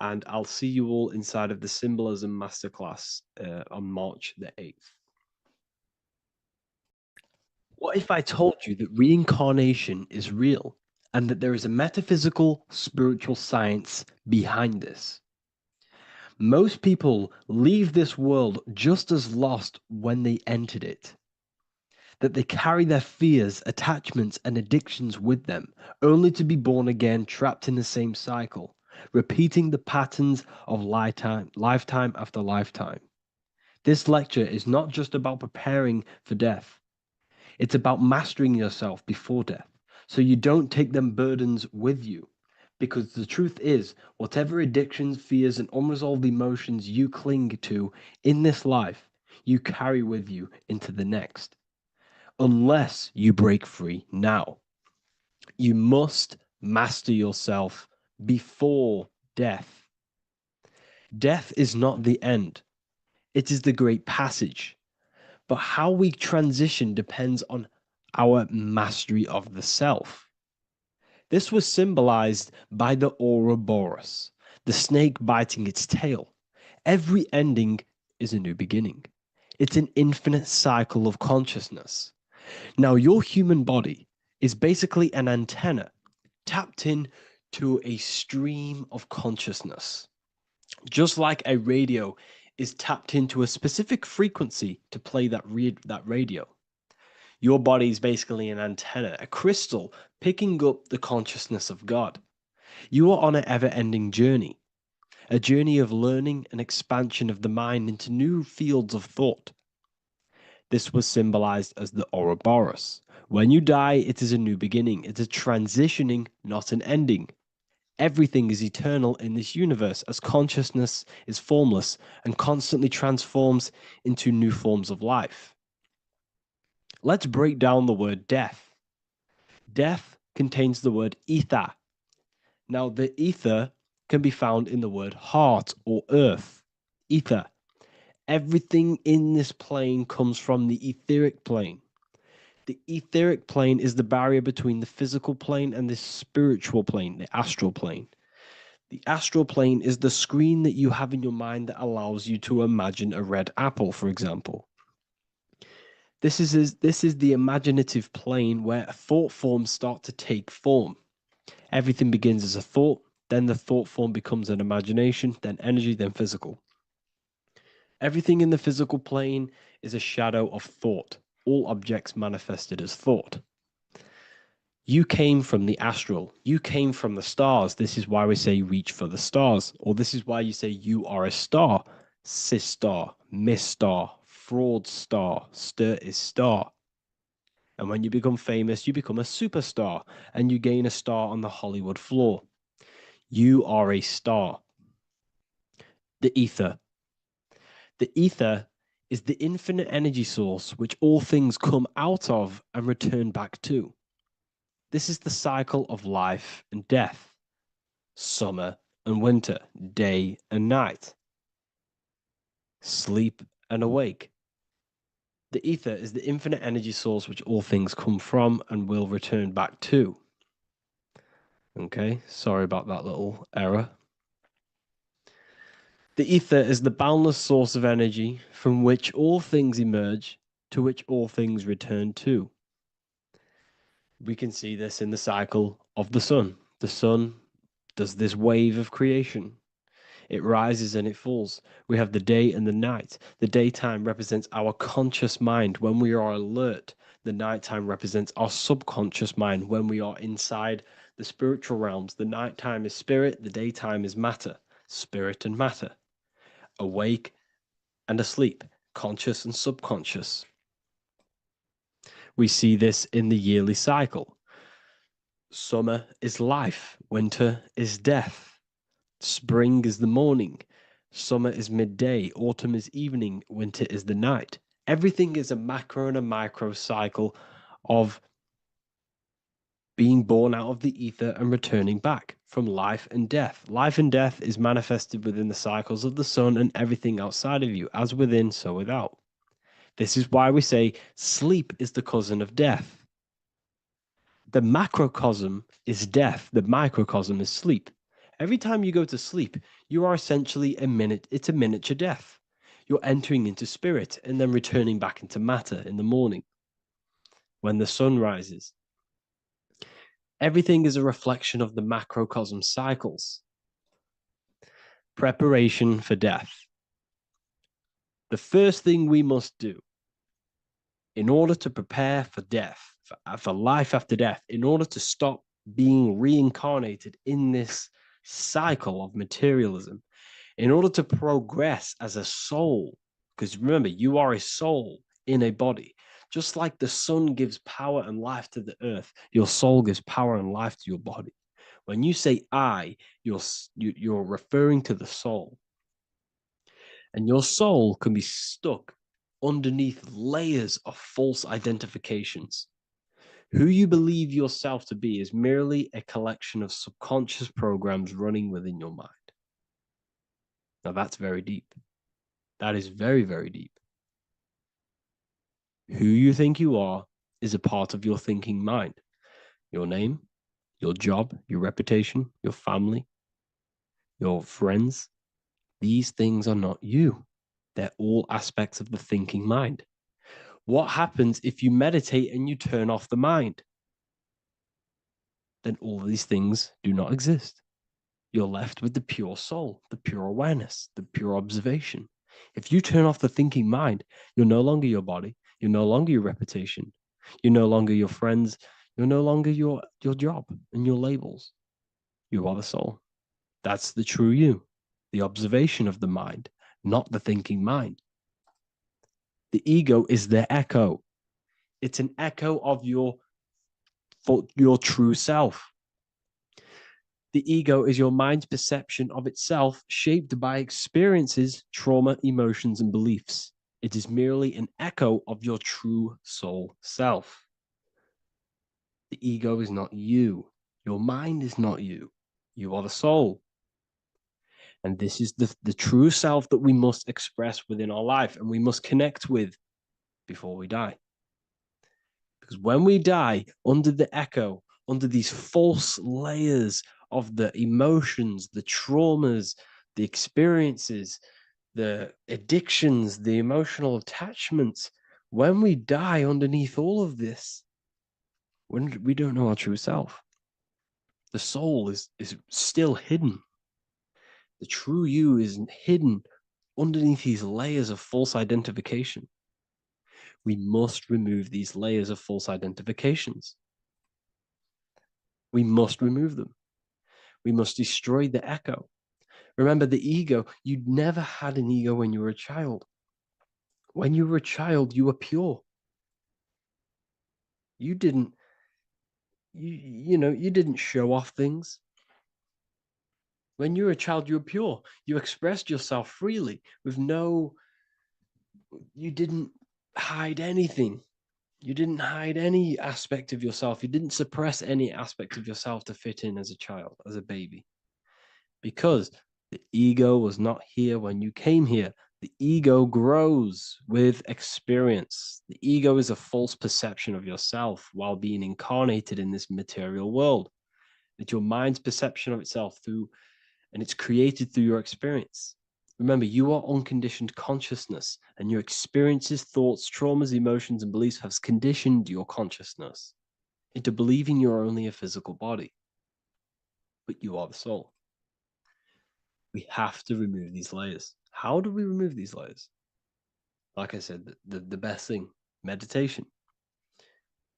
Speaker 2: And I'll see you all inside of the Symbolism Masterclass on March the 8th. What if I told you that reincarnation is real and that there is a metaphysical, spiritual science behind this? Most people leave this world just as lost when they entered it. That they carry their fears, attachments, and addictions with them, only to be born again trapped in the same cycle, repeating the patterns of lifetime after lifetime. This lecture is not just about preparing for death. It's about mastering yourself before death, so you don't take them burdens with you. Because the truth is, whatever addictions, fears, and unresolved emotions you cling to in this life, you carry with you into the next. Unless you break free now. You must master yourself before death. Death is not the end. It is the great passage. But how we transition depends on our mastery of the self. This was symbolized by the Ouroboros, the snake biting its tail. Every ending is a new beginning. It's an infinite cycle of consciousness. Now, your human body is basically an antenna tapped in to a stream of consciousness. Just like a radio is tapped into a specific frequency to play that radio. Your body is basically an antenna, a crystal picking up the consciousness of God. You are on an ever-ending journey, a journey of learning and expansion of the mind into new fields of thought. This was symbolized as the Ouroboros. When you die, it is a new beginning. It's a transitioning, not an ending. Everything is eternal in this universe as consciousness is formless and constantly transforms into new forms of life. Let's break down the word death. Death contains the word ether. Now, the ether can be found in the word heart or earth. Ether. Everything in this plane comes from the etheric plane. The etheric plane is the barrier between the physical plane and the spiritual plane, the astral plane. The astral plane is the screen that you have in your mind that allows you to imagine a red apple, for example. This is the imaginative plane where thought forms start to take form. Everything begins as a thought, then the thought form becomes an imagination, then energy, then physical. Everything in the physical plane is a shadow of thought. All objects manifested as thought. You came from the astral. You came from the stars. This is why we say reach for the stars. Or this is why you say you are a star. Cis star, miss star, fraud star, stir is star. And when you become famous, you become a superstar and you gain a star on the Hollywood floor. You are a star. The ether. The ether is the infinite energy source which all things come out of and return back to. This is the cycle of life and death, summer and winter, day and night, sleep and awake. The ether is the infinite energy source which all things come from and will return back to. Okay, sorry about that little error. The ether is the boundless source of energy from which all things emerge, to which all things return to. We can see this in the cycle of the sun. The sun does this wave of creation. It rises and it falls. We have the day and the night. The daytime represents our conscious mind when we are alert. The nighttime represents our subconscious mind when we are inside the spiritual realms. The nighttime is spirit, the daytime is matter, spirit and matter, awake and asleep, conscious and subconscious. We see this in the yearly cycle. Summer is life, winter is death. Spring is the morning, summer is midday, autumn is evening, winter is the night. Everything is a macro and a micro cycle of being born out of the ether and returning back from life and death. Life and death is manifested within the cycles of the sun and everything outside of you, as within, so without. This is why we say sleep is the cousin of death. The macrocosm is death, the microcosm is sleep. Every time you go to sleep, you are essentially it's a miniature death. You're entering into spirit and then returning back into matter in the morning when the sun rises. Everything is a reflection of the macrocosm cycles. Preparation for death. The first thing we must do in order to prepare for death, for life after death, in order to stop being reincarnated in this cycle of materialism, in order to progress as a soul, because remember, you are a soul in a body. Just like the sun gives power and life to the earth, your soul gives power and life to your body. When you say I, you're referring to the soul. And your soul can be stuck underneath layers of false identifications. Who you believe yourself to be is merely a collection of subconscious programs running within your mind. Now that's very deep. That is very, very deep. Who you think you are is a part of your thinking mind. Your name, your job, your reputation, your family, your friends. These things are not you. They're all aspects of the thinking mind. What happens if you meditate and you turn off the mind? Then all these things do not exist. You're left with the pure soul, the pure awareness, the pure observation. If you turn off the thinking mind, you're no longer your body, you're no longer your reputation, you're no longer your friends, you're no longer your job and your labels. You are the soul. That's the true you, the observation of the mind, not the thinking mind. The ego is the echo. It's an echo of your true self. The ego is your mind's perception of itself, shaped by experiences, trauma, emotions, and beliefs. It is merely an echo of your true soul self. The ego is not you. Your mind is not you. You are the soul. And this is the true self that we must express within our life and we must connect with before we die. Because when we die under the echo, under these false layers of the emotions, the traumas, the experiences, the addictions, the emotional attachments, when we die underneath all of this, when we don't know our true self, the soul is still hidden. The true you is hidden underneath these layers of false identification. We must remove these layers of false identifications. We must remove them. We must destroy the echo. Remember, the ego, you never had an ego when you were a child. When you were a child, you were pure. You didn't, you didn't show off things. When you were a child, you were pure. You expressed yourself freely with you didn't hide anything. You didn't hide any aspect of yourself. You didn't suppress any aspect of yourself to fit in as a child, as a baby. Because the ego was not here when you came here. The ego grows with experience. The ego is a false perception of yourself while being incarnated in this material world. It's your mind's perception of itself and it's created through your experience. Remember, you are unconditioned consciousness, and your experiences, thoughts, traumas, emotions, and beliefs have conditioned your consciousness into believing you're only a physical body, but you are the soul. We have to remove these layers. How do we remove these layers? Like I said, the best thing, meditation.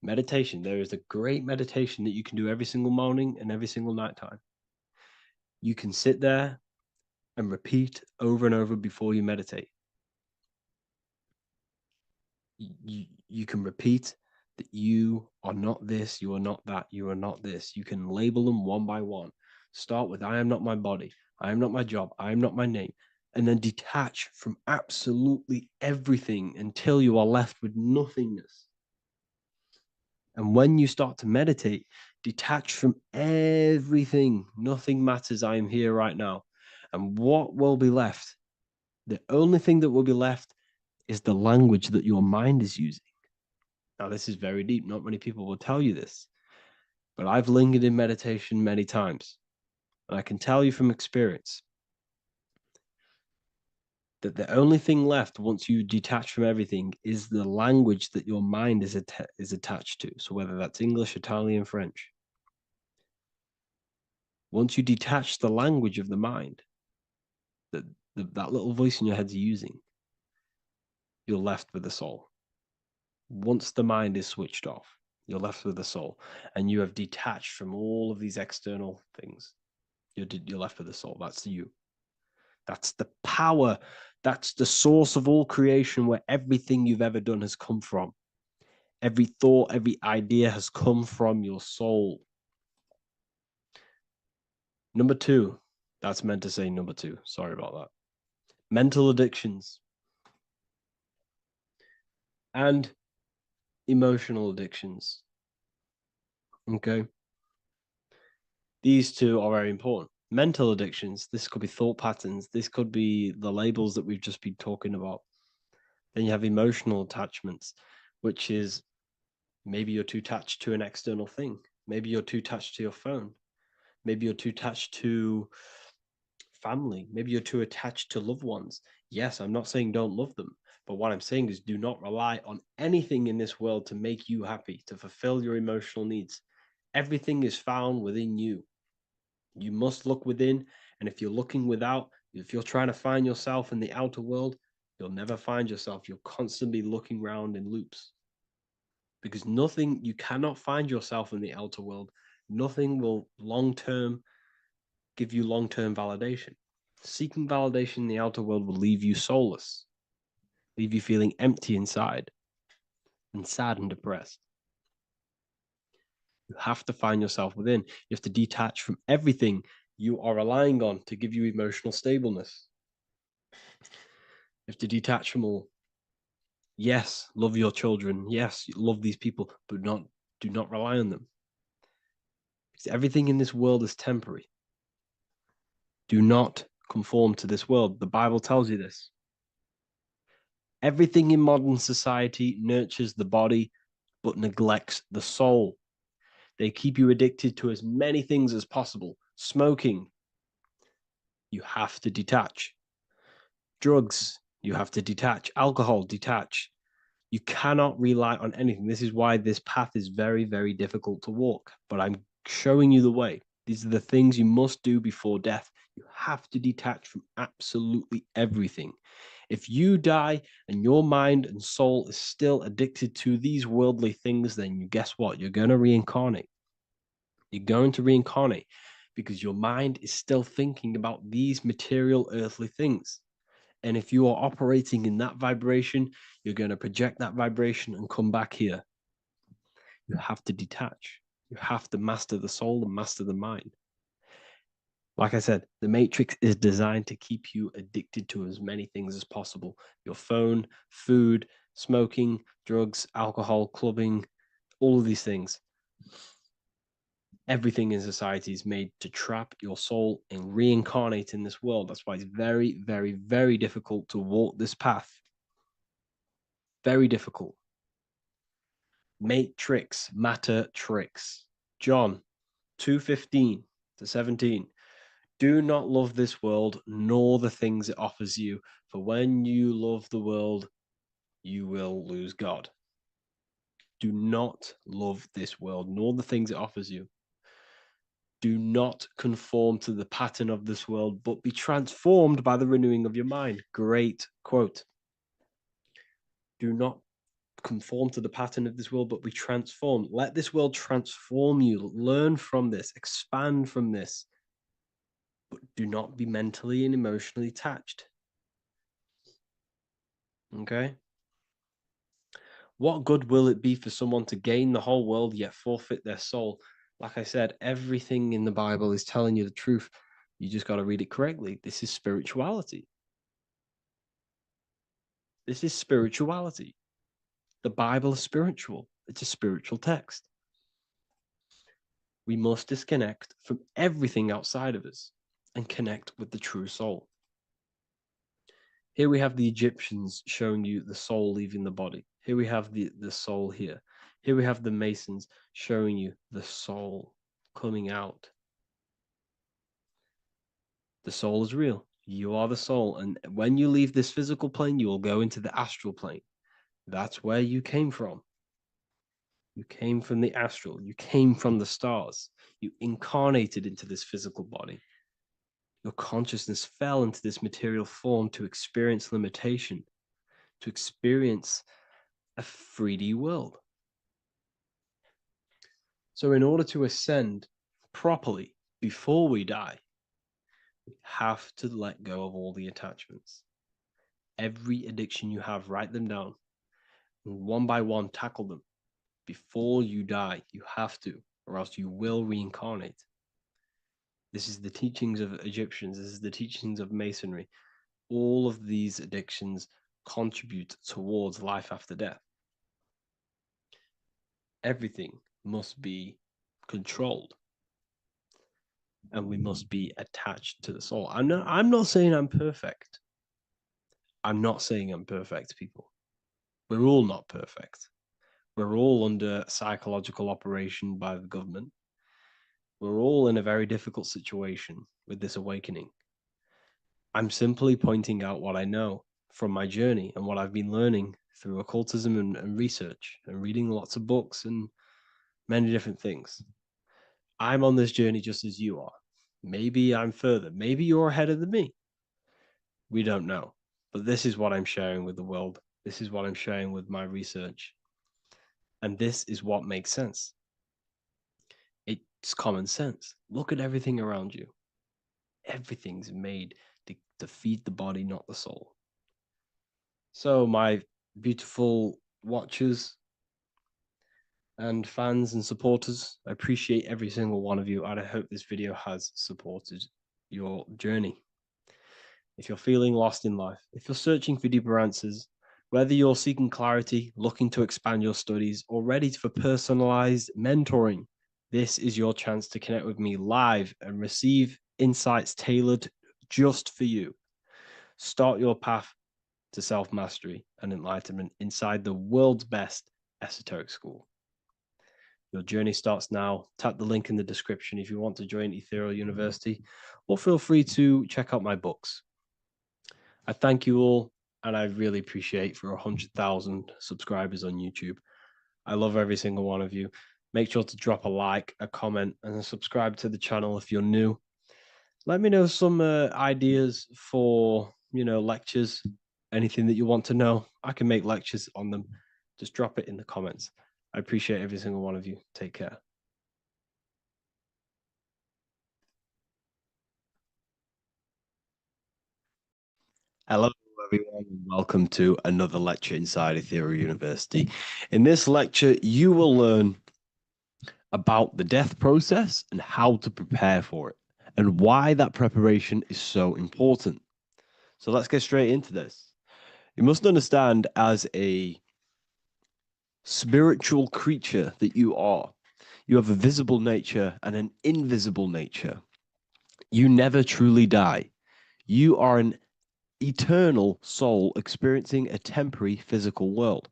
Speaker 2: Meditation. There is a great meditation that you can do every single morning and every single nighttime. You can sit there and repeat over and over before you meditate. You can repeat that you are not this, you are not that, you are not this. You can label them one by one. Start with, I am not my body, I am not my job, I am not my name. And then detach from absolutely everything until you are left with nothingness. And when you start to meditate, detach from everything. Nothing matters. I am here right now. And what will be left? The only thing that will be left is the language that your mind is using. Now, this is very deep. Not many people will tell you this, but I've lingered in meditation many times. And I can tell you from experience that the only thing left once you detach from everything is the language that your mind is attached to. So whether that's English, Italian, French. Once you detach the language of the mind that that little voice in your head's using, you're left with the soul. Once the mind is switched off, you're left with the soul, and you have detached from all of these external things. You're left with the soul. That's you. That's the power. That's the source of all creation, where everything you've ever done has come from. Every thought, every idea has come from your soul. Number two, that's meant to say number two. Sorry about that. Mental addictions and emotional addictions. Okay. These two are very important. mental addictions. This could be thought patterns. This could be the labels that we've just been talking about. Then you have emotional attachments, which is maybe you're too attached to an external thing. Maybe you're too attached to your phone. Maybe you're too attached to family. Maybe you're too attached to loved ones. Yes, I'm not saying don't love them, but what I'm saying is do not rely on anything in this world to make you happy, to fulfill your emotional needs. Everything is found within you. You must look within, and if you're looking without, if you're trying to find yourself in the outer world, you'll never find yourself. You'll constantly be looking around in loops. Because nothing, you cannot find yourself in the outer world. Nothing will give you long-term validation. Seeking validation in the outer world will leave you soulless, leave you feeling empty inside and sad and depressed. You have to find yourself within. You have to detach from everything you are relying on to give you emotional stableness. You have to detach from all. Yes, love your children. Yes, love these people, but do not rely on them. Because everything in this world is temporary. Do not conform to this world. The Bible tells you this. Everything in modern society nurtures the body, but neglects the soul. They keep you addicted to as many things as possible. Smoking, you have to detach. Drugs, you have to detach. Alcohol, detach. You cannot rely on anything. This is why this path is very, very difficult to walk. But I'm showing you the way. These are the things you must do before death. You have to detach from absolutely everything. If you die and your mind and soul is still addicted to these worldly things, then guess what? You're going to reincarnate. You're going to reincarnate because your mind is still thinking about these material earthly things. And if you are operating in that vibration, you're going to project that vibration and come back here. You have to detach. You have to master the soul and master the mind. Like I said, the matrix is designed to keep you addicted to as many things as possible. Your phone, food, smoking, drugs, alcohol, clubbing, all of these things. Everything in society is made to trap your soul and reincarnate in this world. That's why it's very, very, very difficult to walk this path. Very difficult. Matrix, matter tricks. John 2:15-17. Do not love this world, nor the things it offers you. For when you love the world, you will lose God. Do not love this world, nor the things it offers you. Do not conform to the pattern of this world, but be transformed by the renewing of your mind. Great quote. Do not conform to the pattern of this world, but be transformed. Let this world transform you. Learn from this, expand from this, but do not be mentally and emotionally attached. Okay? What good will it be for someone to gain the whole world yet forfeit their soul? Like I said, everything in the Bible is telling you the truth. You just got to read it correctly. This is spirituality. This is spirituality. The Bible is spiritual. It's a spiritual text. We must disconnect from everything outside of us and connect with the true soul. Here we have the Egyptians showing you the soul leaving the body. Here we have the soul here. Here we have the Masons showing you the soul coming out. The soul is real. You are the soul. And when you leave this physical plane, you will go into the astral plane. That's where you came from. You came from the astral. You came from the stars. You incarnated into this physical body. Your consciousness fell into this material form to experience limitation, to experience a 3D world. So in order to ascend properly before we die, we have to let go of all the attachments. Every addiction you have, write them down. And one by one, tackle them. Before you die, you have to, or else you will reincarnate. This is the teachings of Egyptians. This is the teachings of Masonry. All of these addictions contribute towards life after death. Everything must be controlled. and we must be attached to the soul. I'm not saying I'm perfect. I'm not saying I'm perfect, people. We're all not perfect. We're all under psychological operation by the government. We're all in a very difficult situation with this awakening. I'm simply pointing out what I know from my journey and what I've been learning through occultism and research and reading lots of books and many different things. I'm on this journey just as you are. Maybe I'm further. Maybe you're ahead of me. We don't know. But this is what I'm sharing with the world. This is what I'm sharing with my research. And this is what makes sense. It's common sense. Look at everything around you. Everything's made to feed the body, not the soul. So, my beautiful watchers and fans and supporters, I appreciate every single one of you, and I hope this video has supported your journey. If you're feeling lost in life, if you're searching for deeper answers, whether you're seeking clarity, looking to expand your studies, or ready for personalized mentoring, this is your chance to connect with me live and receive insights tailored just for you. Start your path to self-mastery and enlightenment inside the world's best esoteric school. Your journey starts now. Tap the link in the description if you want to join Ethereal University, or feel free to check out my books. I thank you all, and I really appreciate for 100,000 subscribers on YouTube. I love every single one of you. Make sure to drop a like, a comment, and subscribe to the channel if you're new. Let me know some ideas for, lectures, anything that you want to know. I can make lectures on them. Just drop it in the comments. I appreciate every single one of you. Take care. Hello, everyone, and welcome to another lecture inside Ethereal University. In this lecture, you will learn about the death process and how to prepare for it, and why that preparation is so important. So let's get straight into this. You must understand, as a spiritual creature that you are, you have a visible nature and an invisible nature. You never truly die. You are an eternal soul experiencing a temporary physical world.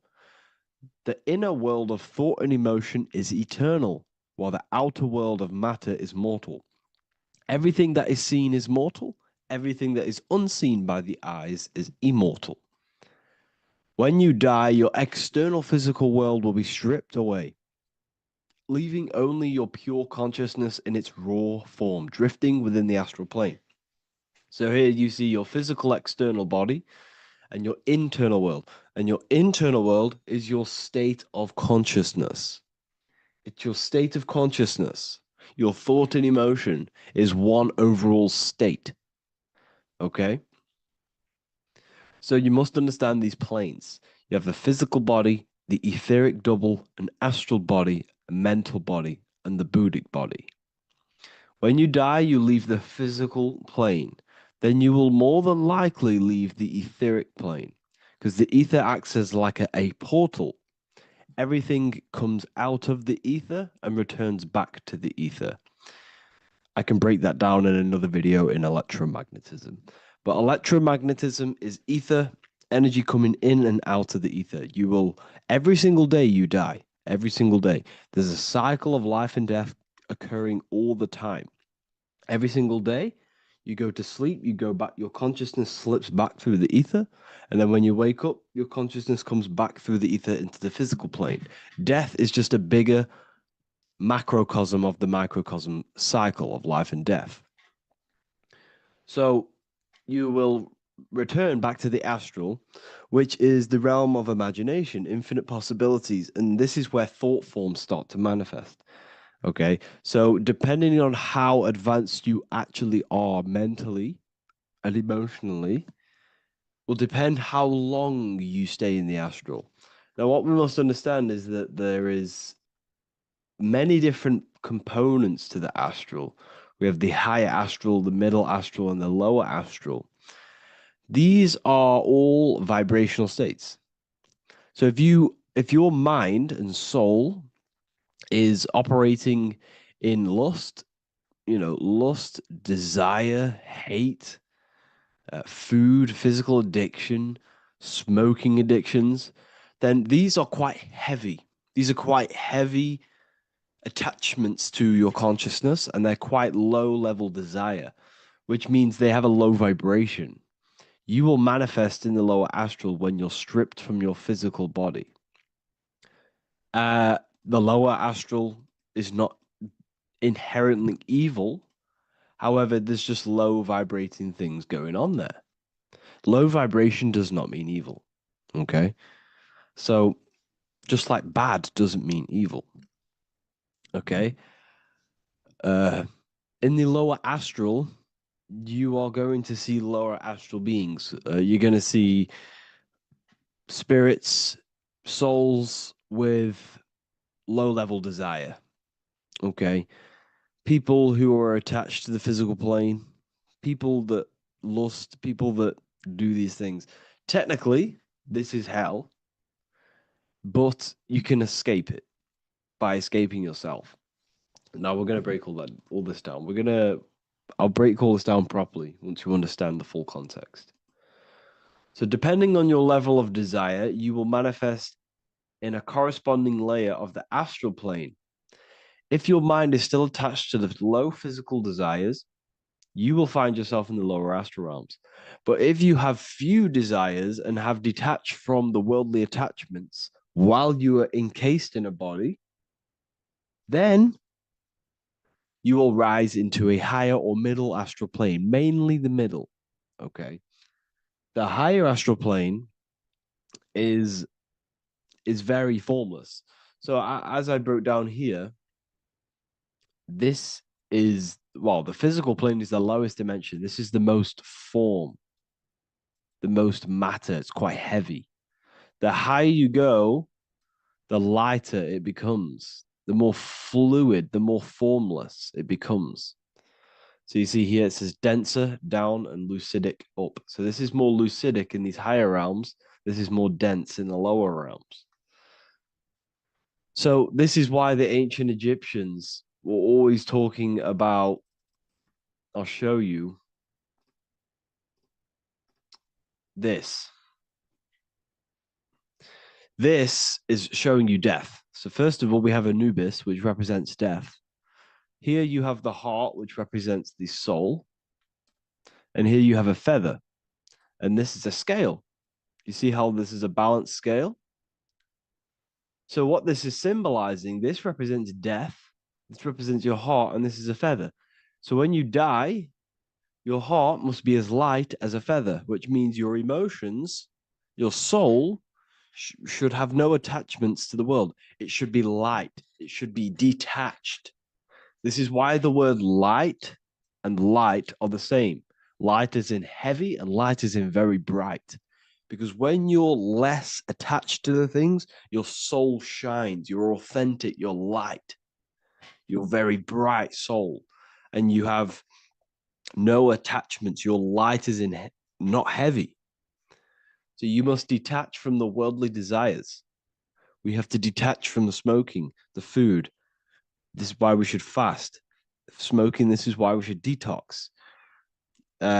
Speaker 2: The inner world of thought and emotion is eternal, while the outer world of matter is mortal. Everything that is seen is mortal, everything that is unseen by the eyes is immortal. When you die, your external physical world will be stripped away, leaving only your pure consciousness in its raw form, drifting within the astral plane. So here you see your physical external body and your internal world. And your internal world is your state of consciousness. It's your state of consciousness. Your thought and emotion is one overall state. Okay? So you must understand these planes. You have the physical body, the etheric double, an astral body, a mental body, and the Buddhic body. When you die, you leave the physical plane. Then you will more than likely leave the etheric plane, because the ether acts as like a portal. Everything comes out of the ether and returns back to the ether. I can break that down in another video in electromagnetism. But electromagnetism is ether, energy coming in and out of the ether. You will, every single day you die, every single day. There's a cycle of life and death occurring all the time. Every single day, you go to sleep, you go back, your consciousness slips back through the ether. And then when you wake up, your consciousness comes back through the ether into the physical plane. Death is just a bigger macrocosm of the microcosm cycle of life and death. So you will return back to the astral, which is the realm of imagination, infinite possibilities. And this is where thought forms start to manifest. Okay, so depending on how advanced you actually are mentally and emotionally, will depend how long you stay in the astral. Now, what we must understand is that there is many different components to the astral. We have the higher astral, the middle astral, and the lower astral. These are all vibrational states. So if your mind and soul is operating in lust, lust, desire, hate, food, physical addiction, smoking addictions, then these are quite heavy. These are quite heavy attachments to your consciousness, and they're quite low level desire, which means they have a low vibration. You will manifest in the lower astral when you're stripped from your physical body. The lower astral is not inherently evil. However, there's just low vibrating things going on there. Low vibration does not mean evil. Okay. So just like bad doesn't mean evil. Okay. In the lower astral, you are going to see lower astral beings. You're going to see spirits, souls with low level desire. Okay. People who are attached to the physical plane, people that lust, people that do these things. Technically, this is hell, but you can escape it by escaping yourself. Now we're going to break all this down. I'll break all this down properly once you understand the full context. So depending on your level of desire, you will manifest in a corresponding layer of the astral plane. If your mind is still attached to the low physical desires, you will find yourself in the lower astral realms. But if you have few desires and have detached from the worldly attachments while you are encased in a body, then you will rise into a higher or middle astral plane, mainly the middle. Okay. The higher astral plane is very formless. So as I broke down here, this is, well, the physical plane is the lowest dimension. This is the most form, the most matter. It's quite heavy. The higher you go, the lighter it becomes, the more fluid, the more formless it becomes. So you see here it says denser down and lucidic up. So this is more lucidic in these higher realms. This is more dense in the lower realms. So this is why the ancient Egyptians were always talking about, I'll show you this. This is showing you death. So first of all, we have Anubis, which represents death. Here you have the heart, which represents the soul. And here you have a feather. And this is a scale. You see how this is a balanced scale? So what this is symbolizing, this represents death. This represents your heart, and this is a feather. So when you die, your heart must be as light as a feather, which means your emotions, your soul, should have no attachments to the world. It should be light. It should be detached. This is why the word light and light are the same. Light is in heavy and light is in very bright. Because when you're less attached to the things, your soul shines. You're authentic. You're light. You're very bright soul. And you have no attachments. Your light is in not heavy. So you must detach from the worldly desires. We have to detach from the smoking, the food. This is why we should fast. Smoking, this is why we should detox.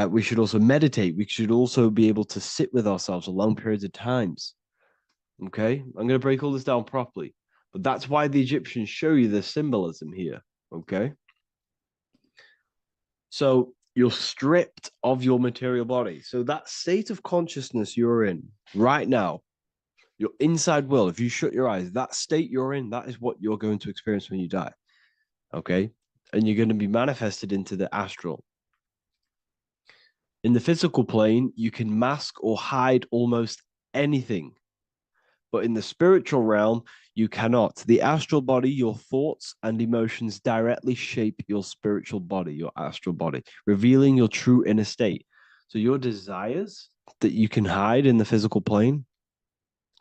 Speaker 2: We should also meditate. We should also be able to sit with ourselves for long periods of times. Okay, I'm going to break all this down properly. But that's why the Egyptians show you the symbolism here. Okay. So you're stripped of your material body. So that state of consciousness you're in right now, your inside world, if you shut your eyes, that state you're in, that is what you're going to experience when you die. Okay. And you're going to be manifested into the astral. In the physical plane, you can mask or hide almost anything. But in the spiritual realm, you cannot. The astral body, your thoughts and emotions directly shape your spiritual body, your astral body, revealing your true inner state. So your desires that you can hide in the physical plane,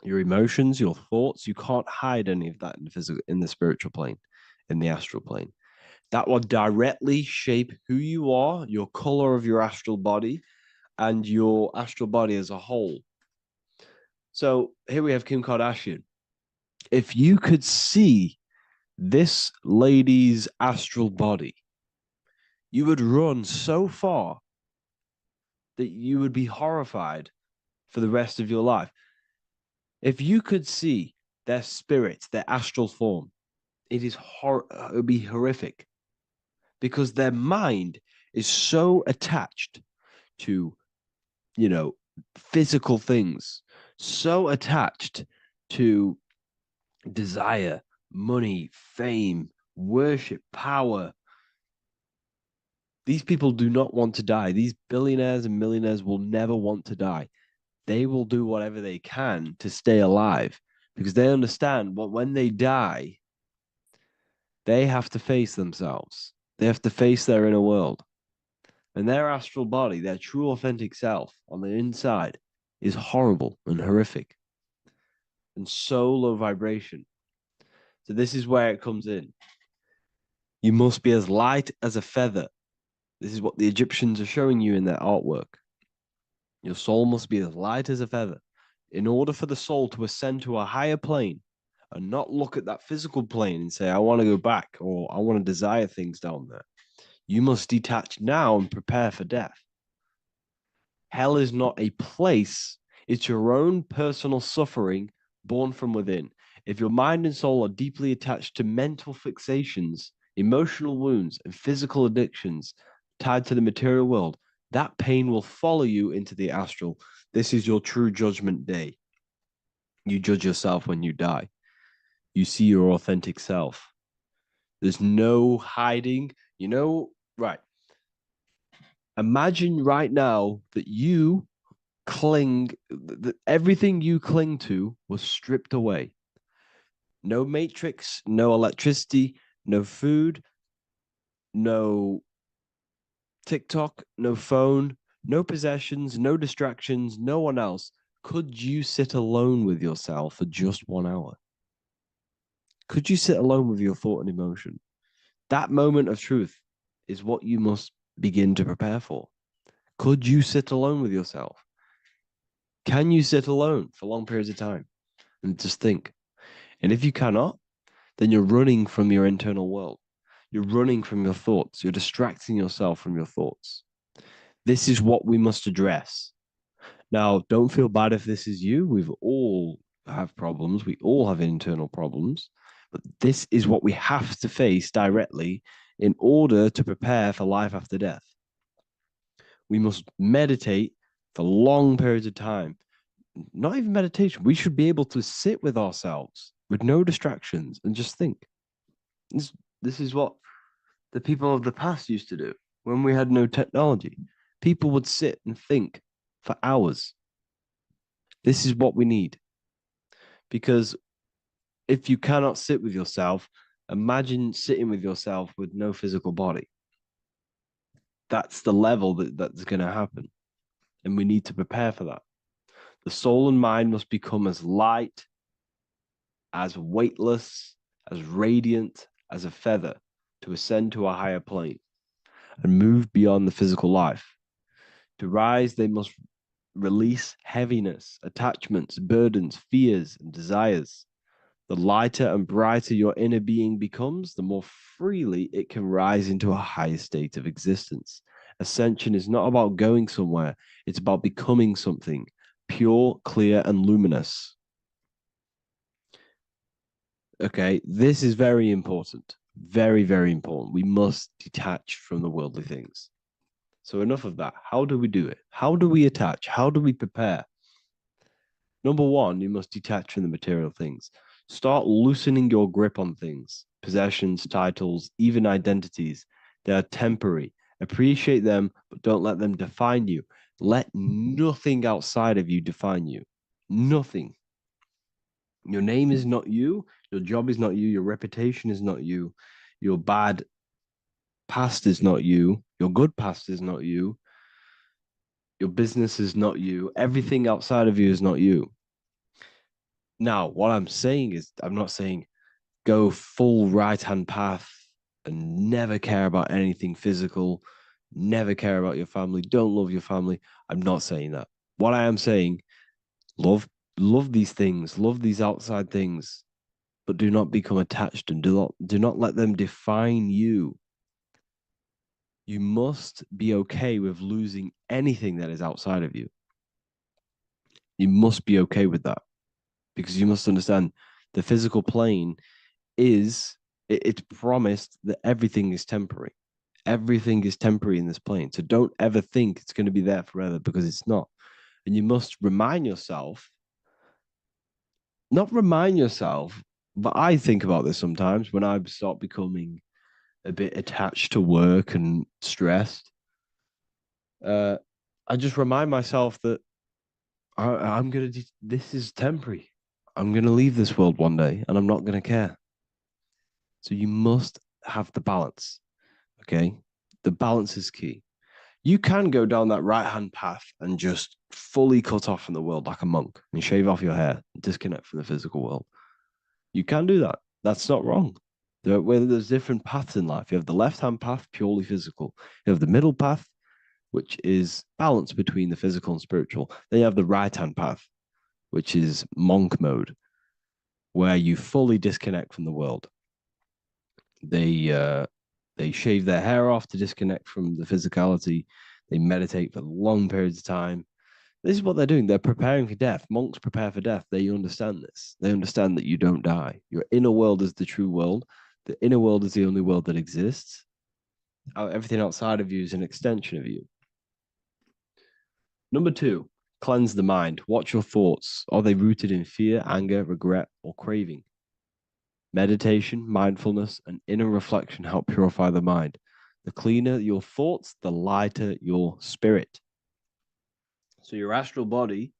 Speaker 2: your emotions, your thoughts, you can't hide any of that in the spiritual plane, in the astral plane. That will directly shape who you are, your color of your astral body, and your astral body as a whole. So here we have Kim Kardashian. If you could see this lady's astral body, You would run so far that you would be horrified for the rest of your life. If you could see their spirit, their astral form, it would be horrific, because their mind is so attached to, physical things, so attached to desire, money, fame, worship, power. These people do not want to die. These billionaires and millionaires will never want to die. They will do whatever they can to stay alive, because they understand what when they die, they have to face themselves. They have to face their inner world. And their astral body, their true authentic self on the inside, is horrible and horrific and so low vibration. So this is where it comes in. You must be as light as a feather. This is what the Egyptians are showing you in their artwork. Your soul must be as light as a feather. In order for the soul to ascend to a higher plane and not look at that physical plane and say, I want to go back, or I want to desire things down there, you must detach now and prepare for death. Hell is not a place, it's your own personal suffering born from within. If your mind and soul are deeply attached to mental fixations, emotional wounds, and physical addictions tied to the material world, that pain will follow you into the astral. This is your true judgment day. You judge yourself when you die. You see your authentic self. There's no hiding. Right. Imagine right now that you that everything you cling to was stripped away. No matrix, no electricity, no food, no TikTok, no phone, no possessions, no distractions, no one else. Could you sit alone with yourself for just 1 hour? Could you sit alone with your thought and emotion? That moment of truth is what you must begin to prepare for. Could you sit alone with yourself? Can you sit alone for long periods of time and just think? And if you cannot, then you're running from your internal world. You're running from your thoughts. You're distracting yourself from your thoughts. This is what we must address. Now, don't feel bad if this is you. We've all have problems. We all have internal problems. But this is what we have to face directly in order to prepare for life after death. We must meditate for long periods of time. Not even meditation. We should be able to sit with ourselves with no distractions and just think. This is what the people of the past used to do when we had no technology. People would sit and think for hours. This is what we need. Because if you cannot sit with yourself, imagine sitting with yourself with no physical body. That's the level that's going to happen. And we need to prepare for that. The soul and mind must become as light, as weightless, as radiant as a feather to ascend to a higher plane and move beyond the physical life. To rise, they must release heaviness, attachments, burdens, fears, and desires. The lighter and brighter your inner being becomes, the more freely it can rise into a higher state of existence. Ascension is not about going somewhere, it's about becoming something pure, clear, and luminous. Okay, this is very important. Very, very important. We must detach from the worldly things. So enough of that. How do we do it? How do we attach? How do we prepare? Number one, you must detach from the material things. Start loosening your grip on things, possessions, titles, even identities. They are temporary. Appreciate them, but don't let them define you. Let nothing outside of you define you. Nothing. Your name is not you. Your job is not you. Your reputation is not you. Your bad past is not you. Your good past is not you. Your business is not you. Everything outside of you is not you. Now, what I'm saying is, I'm not saying go full right-hand path and never care about anything physical, never care about your family, don't love your family. I'm not saying that. What I am saying, love these things, love these outside things, but do not become attached and do not let them define you. You must be okay with losing anything that is outside of you. You must be okay with that, because you must understand the physical plane is, it's promised that everything is temporary. Everything is temporary in this plane. So don't ever think it's going to be there forever, because it's not. And you must remind yourself, not remind yourself, but I think about this sometimes when I start becoming a bit attached to work and stressed. Uh, I just remind myself that I'm going to, this is temporary. I'm going to leave this world one day and I'm not going to care. So you must have the balance. Okay. The balance is key. You can go down that right hand path and just fully cut off from the world like a monk and shave off your hair, disconnect from the physical world. You can do that. That's not wrong. There's different paths in life. You have the left hand path, purely physical. You have the middle path, which is balance between the physical and spiritual. Then you have the right hand path, which is monk mode, where you fully disconnect from the world. They shave their hair off to disconnect from the physicality. They meditate for long periods of time. This is what they're doing. They're preparing for death. Monks prepare for death. They understand this. They understand that you don't die. Your inner world is the true world. The inner world is the only world that exists. Everything outside of you is an extension of you. Number 2, cleanse the mind. Watch your thoughts. Are they rooted in fear, anger, regret, or craving? Meditation, mindfulness, and inner reflection help purify the mind. The cleaner your thoughts, the lighter your spirit. So your astral body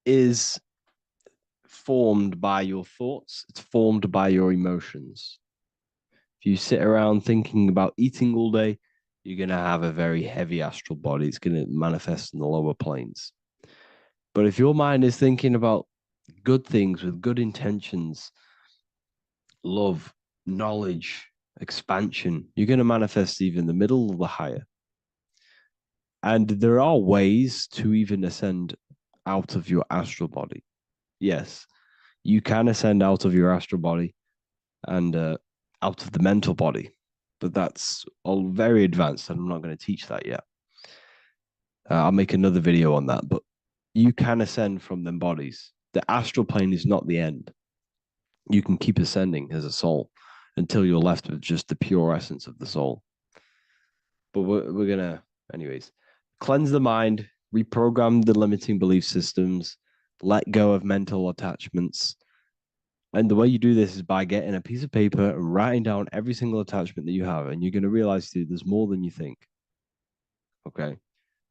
Speaker 2: is formed by your thoughts, it's formed by your emotions. If you sit around thinking about eating all day, you're going to have a very heavy astral body. It's going to manifest in the lower planes. But if your mind is thinking about good things with good intentions, love, knowledge, expansion, you're going to manifest even the middle or the higher. And there are ways to even ascend out of your astral body. Yes, you can ascend out of your astral body and out of the mental body, but that's all very advanced, and I'm not going to teach that yet. I'll make another video on that, but you can ascend from them bodies. The astral plane is not the end. You can keep ascending as a soul until you're left with just the pure essence of the soul. But we're going to, anyways, cleanse the mind, reprogram the limiting belief systems, let go of mental attachments. And the way you do this is by getting a piece of paper and writing down every single attachment that you have. And you're going to realize, dude, there's more than you think. Okay.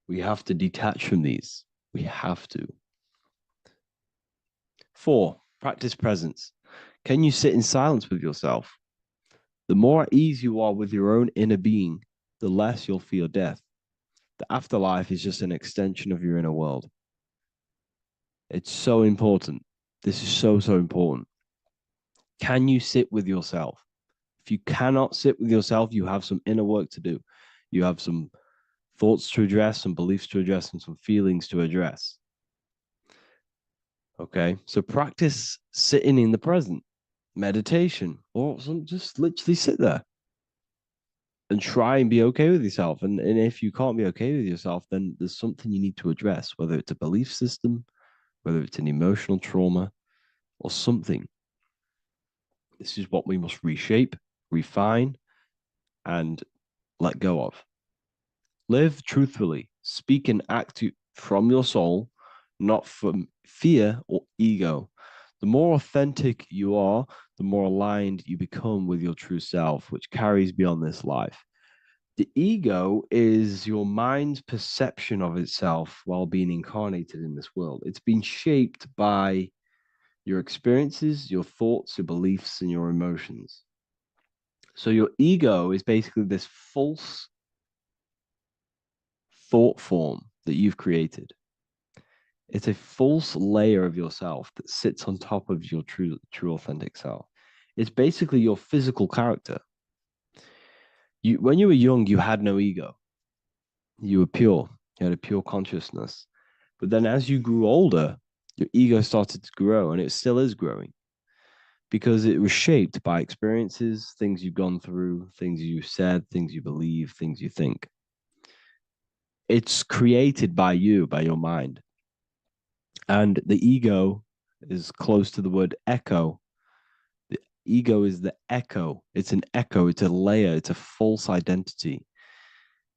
Speaker 2: We have to detach from these. We have to. 4, practice presence. Can you sit in silence with yourself? The more at ease you are with your own inner being, the less you'll fear death. The afterlife is just an extension of your inner world. It's so important. This is so, so important. Can you sit with yourself? If you cannot sit with yourself, you have some inner work to do. You have some thoughts to address, some beliefs to address, and some feelings to address. Okay, so practice sitting in the present, meditation, or just literally sit there and try and be okay with yourself. And if you can't be okay with yourself, then there's something you need to address, whether it's a belief system, whether it's an emotional trauma, or something. This is what we must reshape, refine, and let go of. Live truthfully, speak and act from your soul, not from fear or ego. The more authentic you are, the more aligned you become with your true self, which carries beyond this life. The ego is your mind's perception of itself while being incarnated in this world. It's been shaped by your experiences, your thoughts, your beliefs, and your emotions. So your ego is basically this false thought form that you've created. It's a false layer of yourself that sits on top of your true authentic self. It's basically your physical character. When you were young, you had no ego. You were pure. You had a pure consciousness. But then as you grew older, your ego started to grow, and it still is growing. because it was shaped by experiences, things you've gone through, things you've said, things you believe, things you think. It's created by you, by your mind. And the ego is close to the word echo. The ego is the echo. It's an echo. It's a layer. It's a false identity.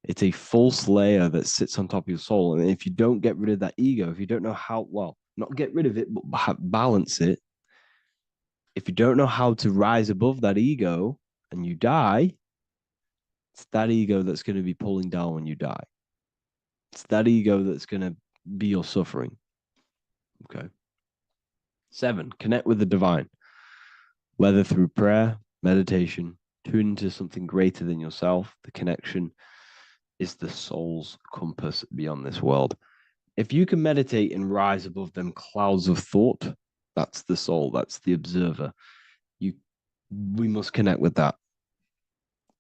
Speaker 2: It's a false layer that sits on top of your soul. And if you don't get rid of that ego, if you don't know how, well, not get rid of it, but balance it, if you don't know how to rise above that ego and you die, it's that ego that's going to be pulling down when you die. It's that ego that's going to be your suffering. Okay. 7, connect with the divine, whether through prayer, meditation, tune into something greater than yourself. The connection is the soul's compass beyond this world. If you can meditate and rise above them clouds of thought, that's the soul, that's the observer. We must connect with that.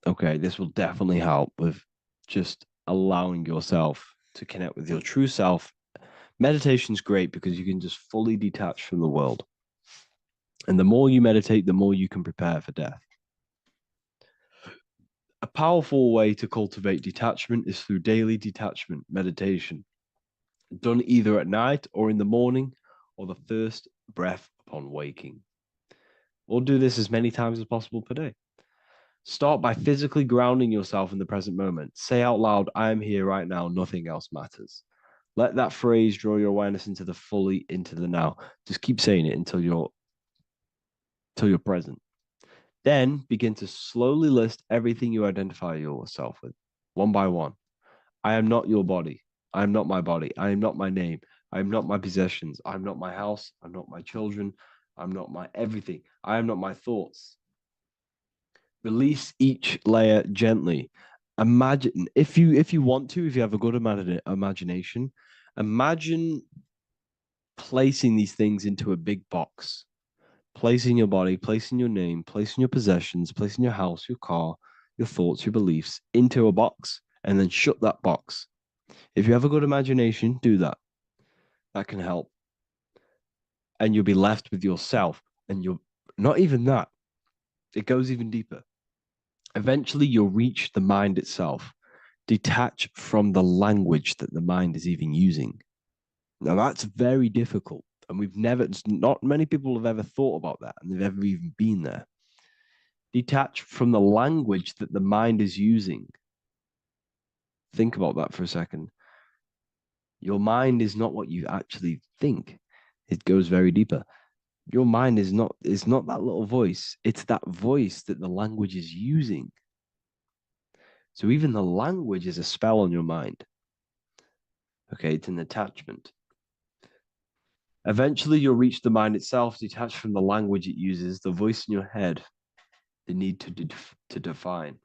Speaker 2: Okay, this will definitely help with just allowing yourself to connect with your true self. Meditation's great because you can just fully detach from the world. And the more you meditate, the more you can prepare for death. A powerful way to cultivate detachment is through daily detachment meditation, done either at night or in the morning or the first breath upon waking. Or do this as many times as possible per day. Start by physically grounding yourself in the present moment. Say out loud, I am here right now, nothing else matters. Let that phrase draw your awareness into the now. Just keep saying it until you're present. Then begin to slowly list everything you identify yourself with, one by one. I am not your body. I am not my body. I am not my name. I am not my possessions. I'm not my house. I'm not my children. I'm not my everything. I am not my thoughts. Release each layer gently. Imagine, if you want to, if you have a good imagination, imagine placing these things into a big box. Placing your body, placing your name, placing your possessions, placing your house, your car, your thoughts, your beliefs into a box, and then shut that box. If you have a good imagination, do that. That can help. And you'll be left with yourself. And you're not even that. It goes even deeper. Eventually, you'll reach the mind itself. Detach from the language that the mind is even using. Now, that's very difficult. And not many people have ever thought about that, and they've ever even been there. Detach from the language that the mind is using. Think about that for a second. Your mind is not what you actually think. It goes very deeper. Your mind is not that little voice. It's that voice that the language is using. So even the language is a spell on your mind. Okay, it's an attachment. Eventually, you'll reach the mind itself, detached from the language it uses, the voice in your head, the need to define.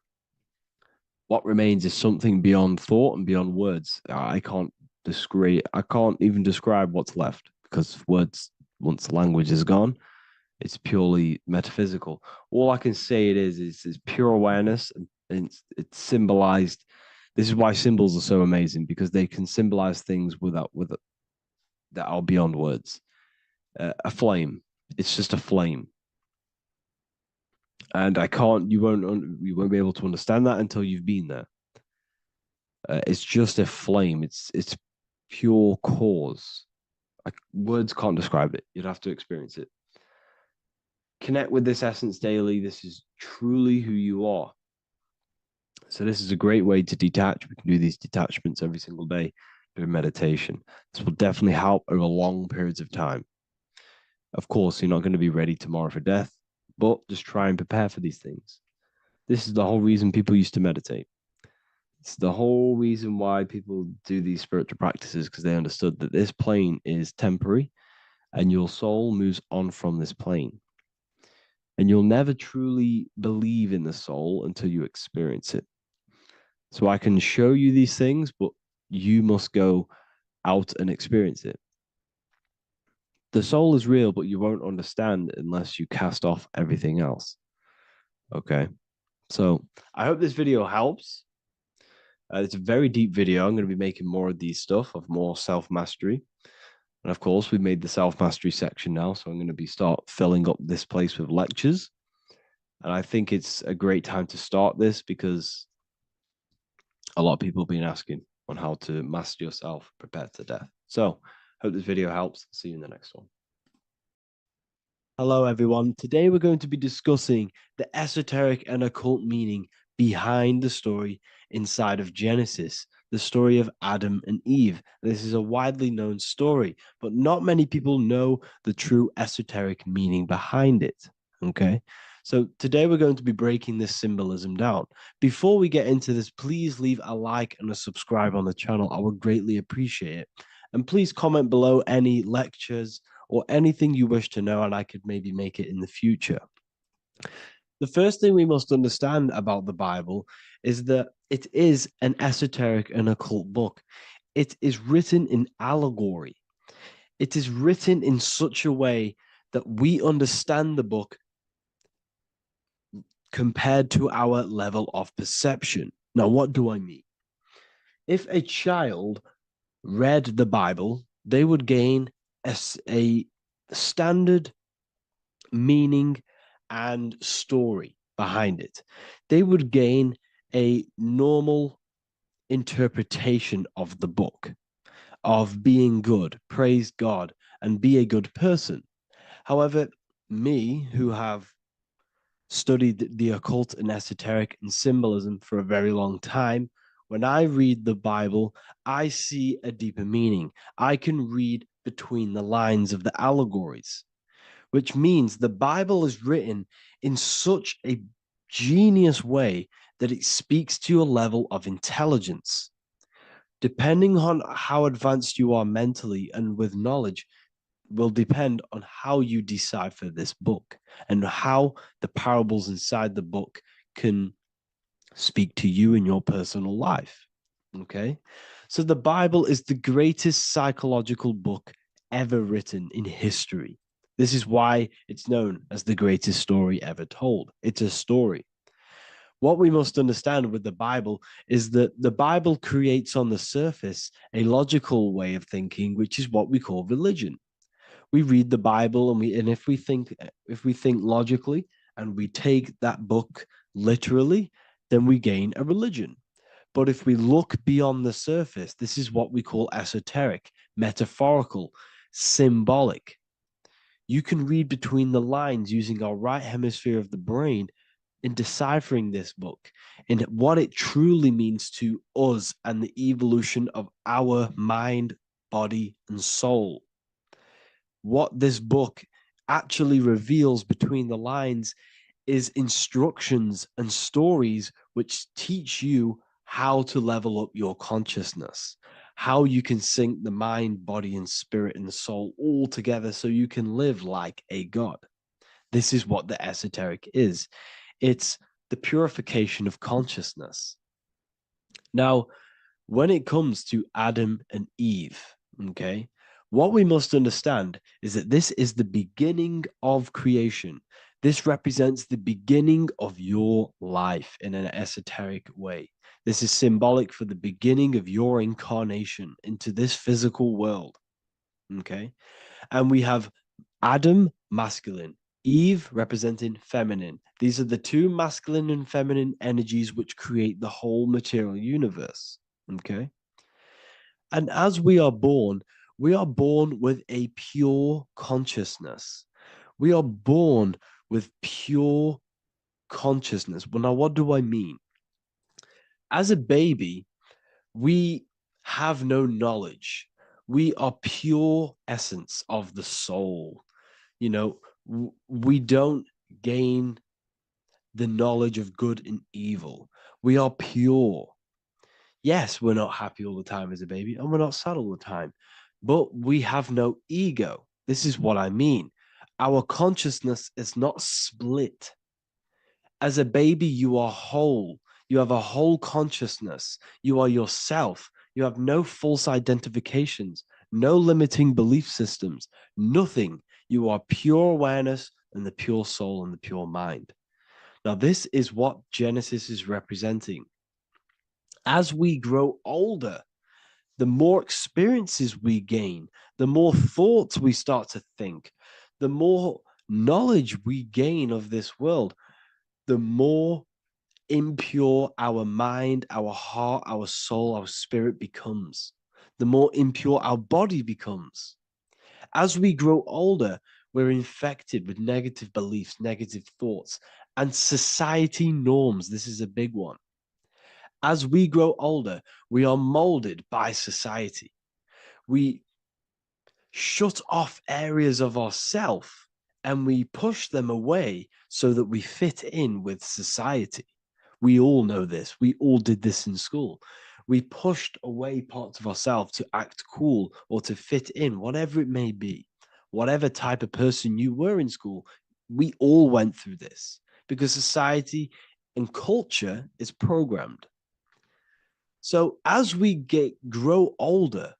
Speaker 2: What remains is something beyond thought and beyond words. I can't even describe what's left, because words, once the language is gone, it's purely metaphysical. All I can say is pure awareness, and it's symbolized. This is why symbols are so amazing, because they can symbolize things that are beyond words. A flame, it's just a flame, and you won't be able to understand that until you've been there. It's just a flame. It's pure cause. Words can't describe it. You'd have to experience it. Connect with this essence daily. This is truly who you are. So this is a great way to detach. We can do these detachments every single day during meditation. This will definitely help over long periods of time. Of course, you're not going to be ready tomorrow for death, but just try and prepare for these things. This is the whole reason people used to meditate. It's the whole reason why people do these spiritual practices, because they understood that this plane is temporary and your soul moves on from this plane. And you'll never truly believe in the soul until you experience it. So I can show you these things, but you must go out and experience it. The soul is real, but you won't understand unless you cast off everything else. Okay. So I hope this video helps. It's a very deep video. I'm going to be making more of these stuff, of more self-mastery. And of course, we've made the self-mastery section now, so I'm going to be start filling up this place with lectures. And I think it's a great time to start this because a lot of people have been asking on how to master yourself, prepare to death. So hope this video helps. See you in the next one. Hello, everyone. Today we're going to be discussing the esoteric and occult meaning behind the story inside of Genesis, the story of Adam and Eve. This is a widely known story, but not many people know the true esoteric meaning behind it. Okay. So today we're going to be breaking this symbolism down. Before we get into this, please leave a like and a subscribe on the channel. I would greatly appreciate it. And please comment below any lectures or anything you wish to know, and I could maybe make it in the future. The first thing we must understand about the Bible is that it is an esoteric and occult book. It is written in allegory. It is written in such a way that we understand the book compared to our level of perception. Now, what do I mean? If a child read the Bible, they would gain a standard meaning and story behind it. They would gain a normal interpretation of the book, of being good, praise God, and be a good person. However, me, who have studied the occult and esoteric and symbolism for a very long time, when I read the Bible, I see a deeper meaning. I can read between the lines of the allegories, which means the Bible is written in such a genius way that it speaks to your level of intelligence. Depending on how advanced you are mentally and with knowledge, will depend on how you decipher this book and how the parables inside the book can speak to you in your personal life. Okay. So the Bible is the greatest psychological book ever written in history. This is why it's known as the greatest story ever told. It's a story. What we must understand with the Bible is that the Bible creates on the surface a logical way of thinking, which is what we call religion. We read the Bible and if we think logically and we take that book literally, then we gain a religion. But if we look beyond the surface, this is what we call esoteric, metaphorical, symbolic. You can read between the lines using our right hemisphere of the brain in deciphering this book and what it truly means to us and the evolution of our mind, body, and soul. What this book actually reveals between the lines is instructions and stories which teach you how to level up your consciousness, how you can sync the mind, body, and spirit and soul all together so you can live like a god. This is what the esoteric is. It's the purification of consciousness. Now, when it comes to Adam and Eve, okay, what we must understand is that this is the beginning of creation. This represents the beginning of your life in an esoteric way. This is symbolic for the beginning of your incarnation into this physical world. Okay. And we have Adam, masculine, Eve representing feminine. These are the two masculine and feminine energies which create the whole material universe. Okay. And as we are born with a pure consciousness. We are born with pure consciousness. Well, now, what do I mean? As a baby, we have no knowledge. We are pure essence of the soul. You know, we don't gain the knowledge of good and evil. We are pure. Yes, we're not happy all the time as a baby, and we're not sad all the time, but we have no ego. This is what I mean. Our consciousness is not split. As a baby, you are whole. You have a whole consciousness. You are yourself. You have no false identifications, no limiting belief systems, nothing. You are pure awareness and the pure soul and the pure mind. Now, this is what Genesis is representing. As we grow older, the more experiences we gain, the more thoughts we start to think, the more knowledge we gain of this world, the more impure our mind, our heart, our soul, our spirit becomes, the more impure our body becomes. As we grow older, we're infected with negative beliefs, negative thoughts, and society norms. This is a big one. As we grow older, we are molded by society. We shut off areas of ourself and we push them away so that we fit in with society. We all know this. We all did this in school. We pushed away parts of ourselves to act cool or to fit in, whatever it may be. Whatever type of person you were in school, we all went through this because society and culture is programmed. So as we grow older,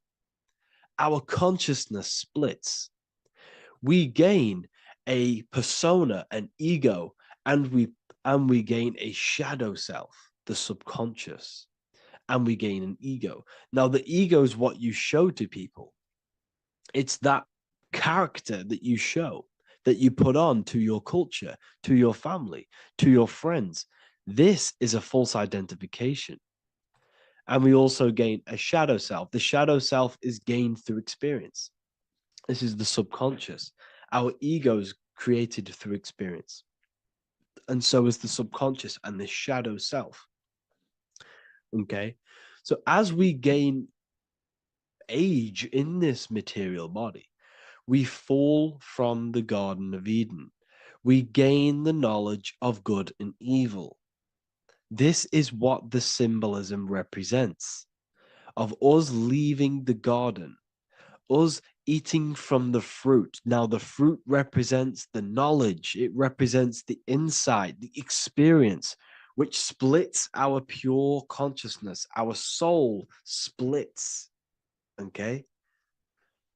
Speaker 2: our consciousness splits. We gain a persona, an ego, and we gain a shadow self, the subconscious, and we gain an ego. Now, the ego is what you show to people. It's that character that you show, that you put on to your culture, to your family, to your friends. This is a false identification. And we also gain a shadow self. The shadow self is gained through experience. This is the subconscious. Our ego is created through experience. And so is the subconscious and the shadow self. Okay. So as we gain age in this material body, we fall from the Garden of Eden. We gain the knowledge of good and evil. This is what the symbolism represents of us leaving the garden, us eating from the fruit. Now, the fruit represents the knowledge, it represents the insight, the experience, which splits our pure consciousness. Our soul splits. Okay?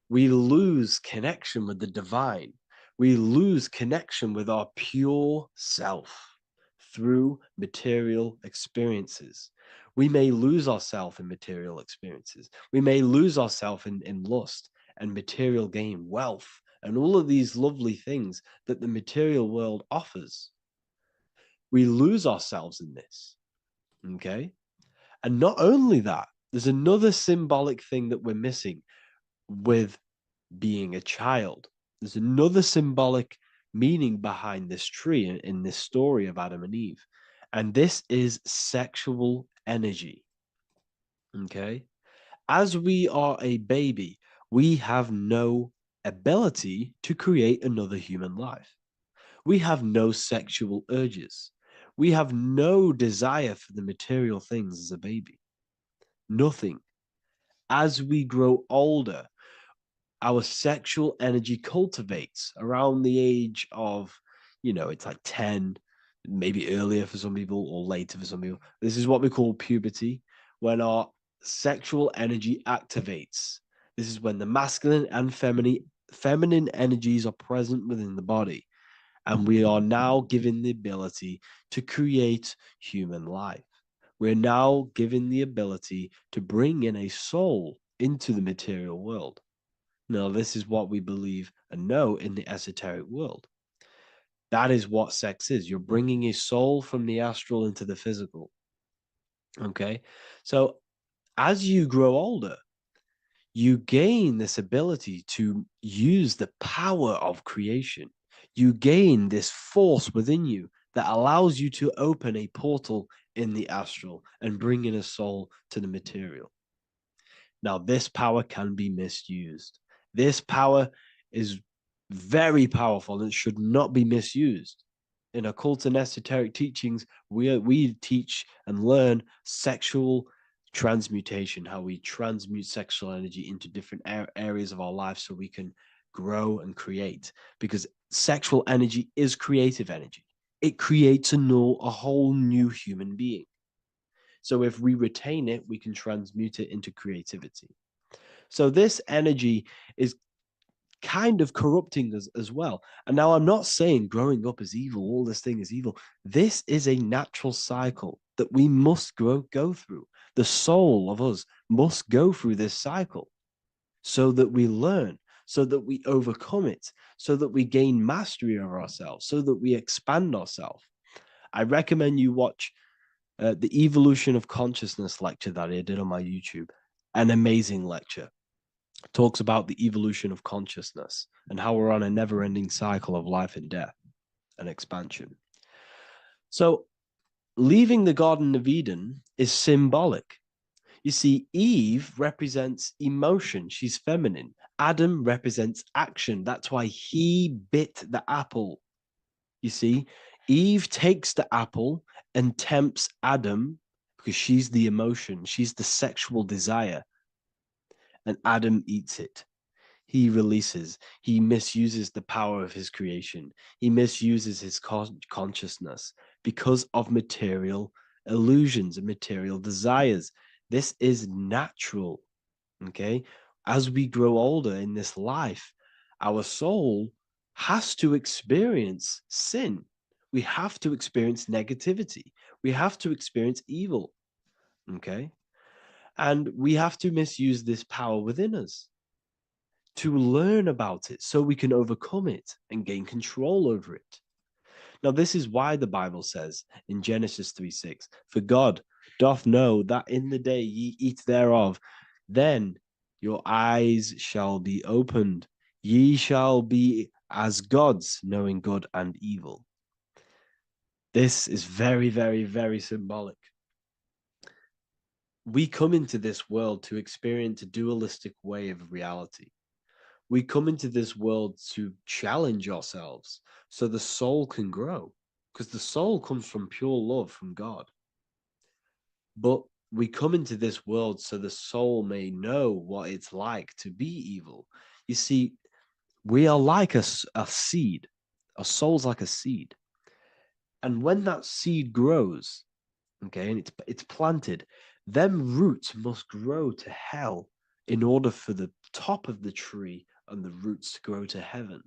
Speaker 2: We lose connection with the divine. We lose connection with our pure self through material experiences. We may lose ourselves in material experiences. We may lose ourselves in lust and material gain, wealth, and all of these lovely things that the material world offers. We lose ourselves in this. Okay? And not only that, there's another symbolic thing that we're missing with being a child. There's another symbolic meaning behind this tree in this story of Adam and Eve. And this is sexual energy. Okay? As we are a baby, we have no ability to create another human life. We have no sexual urges. We have no desire for the material things as a baby. Nothing. As we grow older, our sexual energy cultivates around the age of, it's like 10, maybe earlier for some people or later for some people. This is what we call puberty, when our sexual energy activates. This is when the masculine and feminine energies are present within the body. And we are now given the ability to create human life. We're now given the ability to bring in a soul into the material world. Now, this is what we believe and know in the esoteric world. That is what sex is. You're bringing a soul from the astral into the physical. Okay. So as you grow older, you gain this ability to use the power of creation. You gain this force within you that allows you to open a portal in the astral and bring in a soul to the material. Now, this power can be misused. This power is very powerful and should not be misused. In occult and esoteric teachings, we teach and learn sexual transmutation, how we transmute sexual energy into different areas of our life so we can grow and create. Because sexual energy is creative energy. It creates a whole new human being. So if we retain it, we can transmute it into creativity. So this energy is kind of corrupting us as well. And now I'm not saying growing up is evil, all this thing is evil. This is a natural cycle that we must go through. The soul of us must go through this cycle so that we learn, so that we overcome it, so that we gain mastery over ourselves, so that we expand ourselves. I recommend you watch the Evolution of Consciousness lecture that I did on my YouTube. An amazing lecture. It talks about the evolution of consciousness and how we're on a never-ending cycle of life and death and expansion. So leaving the Garden of Eden is symbolic. You see, Eve represents emotion. She's feminine. Adam represents action. That's why he bit the apple. You see, Eve takes the apple and tempts Adam because she's the emotion. She's the sexual desire. And Adam eats it. He releases. He misuses the power of his creation. He misuses his consciousness because of material illusions and material desires. This is natural. Okay. As we grow older in this life, our soul has to experience sin. We have to experience negativity. We have to experience evil. Okay. And we have to misuse this power within us to learn about it so we can overcome it and gain control over it. Now, this is why the Bible says in Genesis 3:6, for God doth know that in the day ye eat thereof, then your eyes shall be opened. Ye shall be as gods, knowing good and evil. This is very, very, very symbolic. We come into this world to experience a dualistic way of reality. We come into this world to challenge ourselves so the soul can grow, because the soul comes from pure love from God. But we come into this world so the soul may know what it's like to be evil. You see, we are like a seed. Our soul's like a seed. And when that seed grows, okay, and it's planted, them roots must grow to hell in order for the top of the tree and the roots to grow to heaven.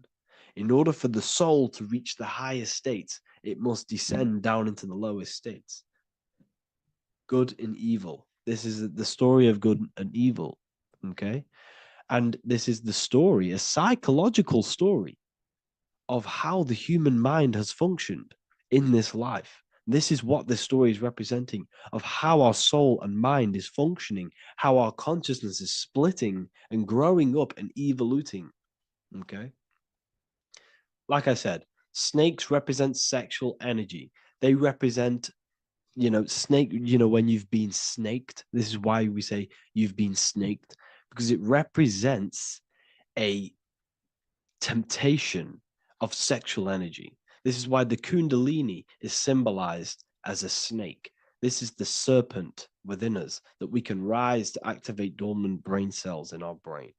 Speaker 2: In order for the soul to reach the highest states, it must descend down into the lowest states. Good and evil. This is the story of good and evil, okay? And this is the story, a psychological story of how the human mind has functioned in this life. This is what this story is representing of how our soul and mind is functioning, how our consciousness is splitting and growing up and evoluting. Okay. Like I said, snakes represent sexual energy. They represent, snake, when you've been snaked. This is why we say you've been snaked, because it represents a temptation of sexual energy. This is why the Kundalini is symbolized as a snake. This is the serpent within us that we can rise to activate dormant brain cells in our brain.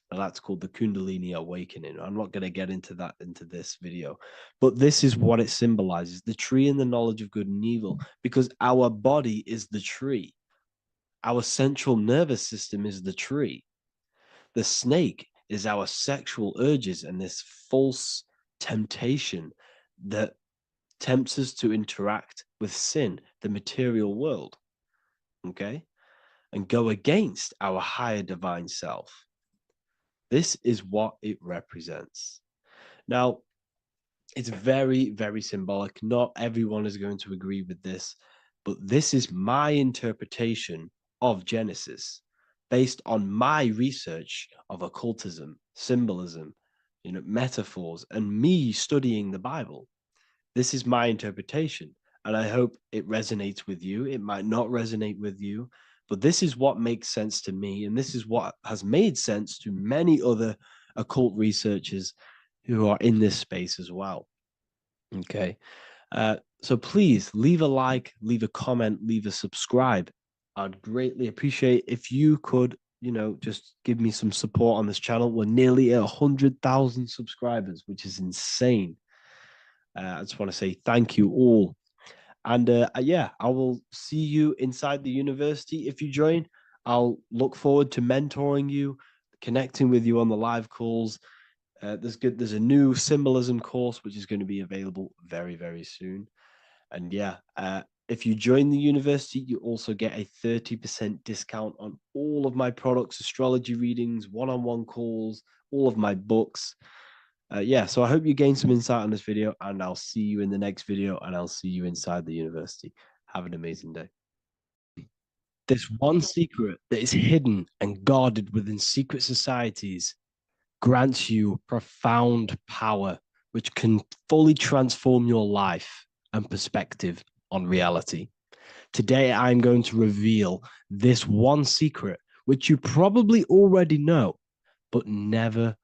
Speaker 2: Now that's called the Kundalini awakening. I'm not going to get into that into this video, but this is what it symbolizes, the tree and the knowledge of good and evil, because our body is the tree. Our central nervous system is the tree. The snake is our sexual urges and this false temptation that tempts us to interact with sin, the material world, okay, and go against our higher divine self. This is what it represents. Now, it's very, very symbolic. Not everyone is going to agree with this, but this is my interpretation of Genesis based on my research of occultism, symbolism, metaphors, and me studying the Bible. This is my interpretation, and I hope it resonates with you. It might not resonate with you, but this is what makes sense to me, and this is what has made sense to many other occult researchers who are in this space as well. Okay. So please leave a like, leave a comment, leave a subscribe. I'd greatly appreciate if you could, just give me some support on this channel. We're nearly at 100,000 subscribers, which is insane. I just want to say thank you all. And yeah, I will see you inside the university if you join. I'll look forward to mentoring you, connecting with you on the live calls. There's a new symbolism course which is going to be available very, very soon. And yeah, If you join the university, you also get a 30% discount on all of my products, astrology readings, one-on-one calls, all of my books. Yeah, so I hope you gained some insight on this video, and I'll see you in the next video, and I'll see you inside the university. Have an amazing day. This one secret that is hidden and guarded within secret societies grants you profound power, which can fully transform your life and perspective on reality. Today, I'm going to reveal this one secret, which you probably already know, but never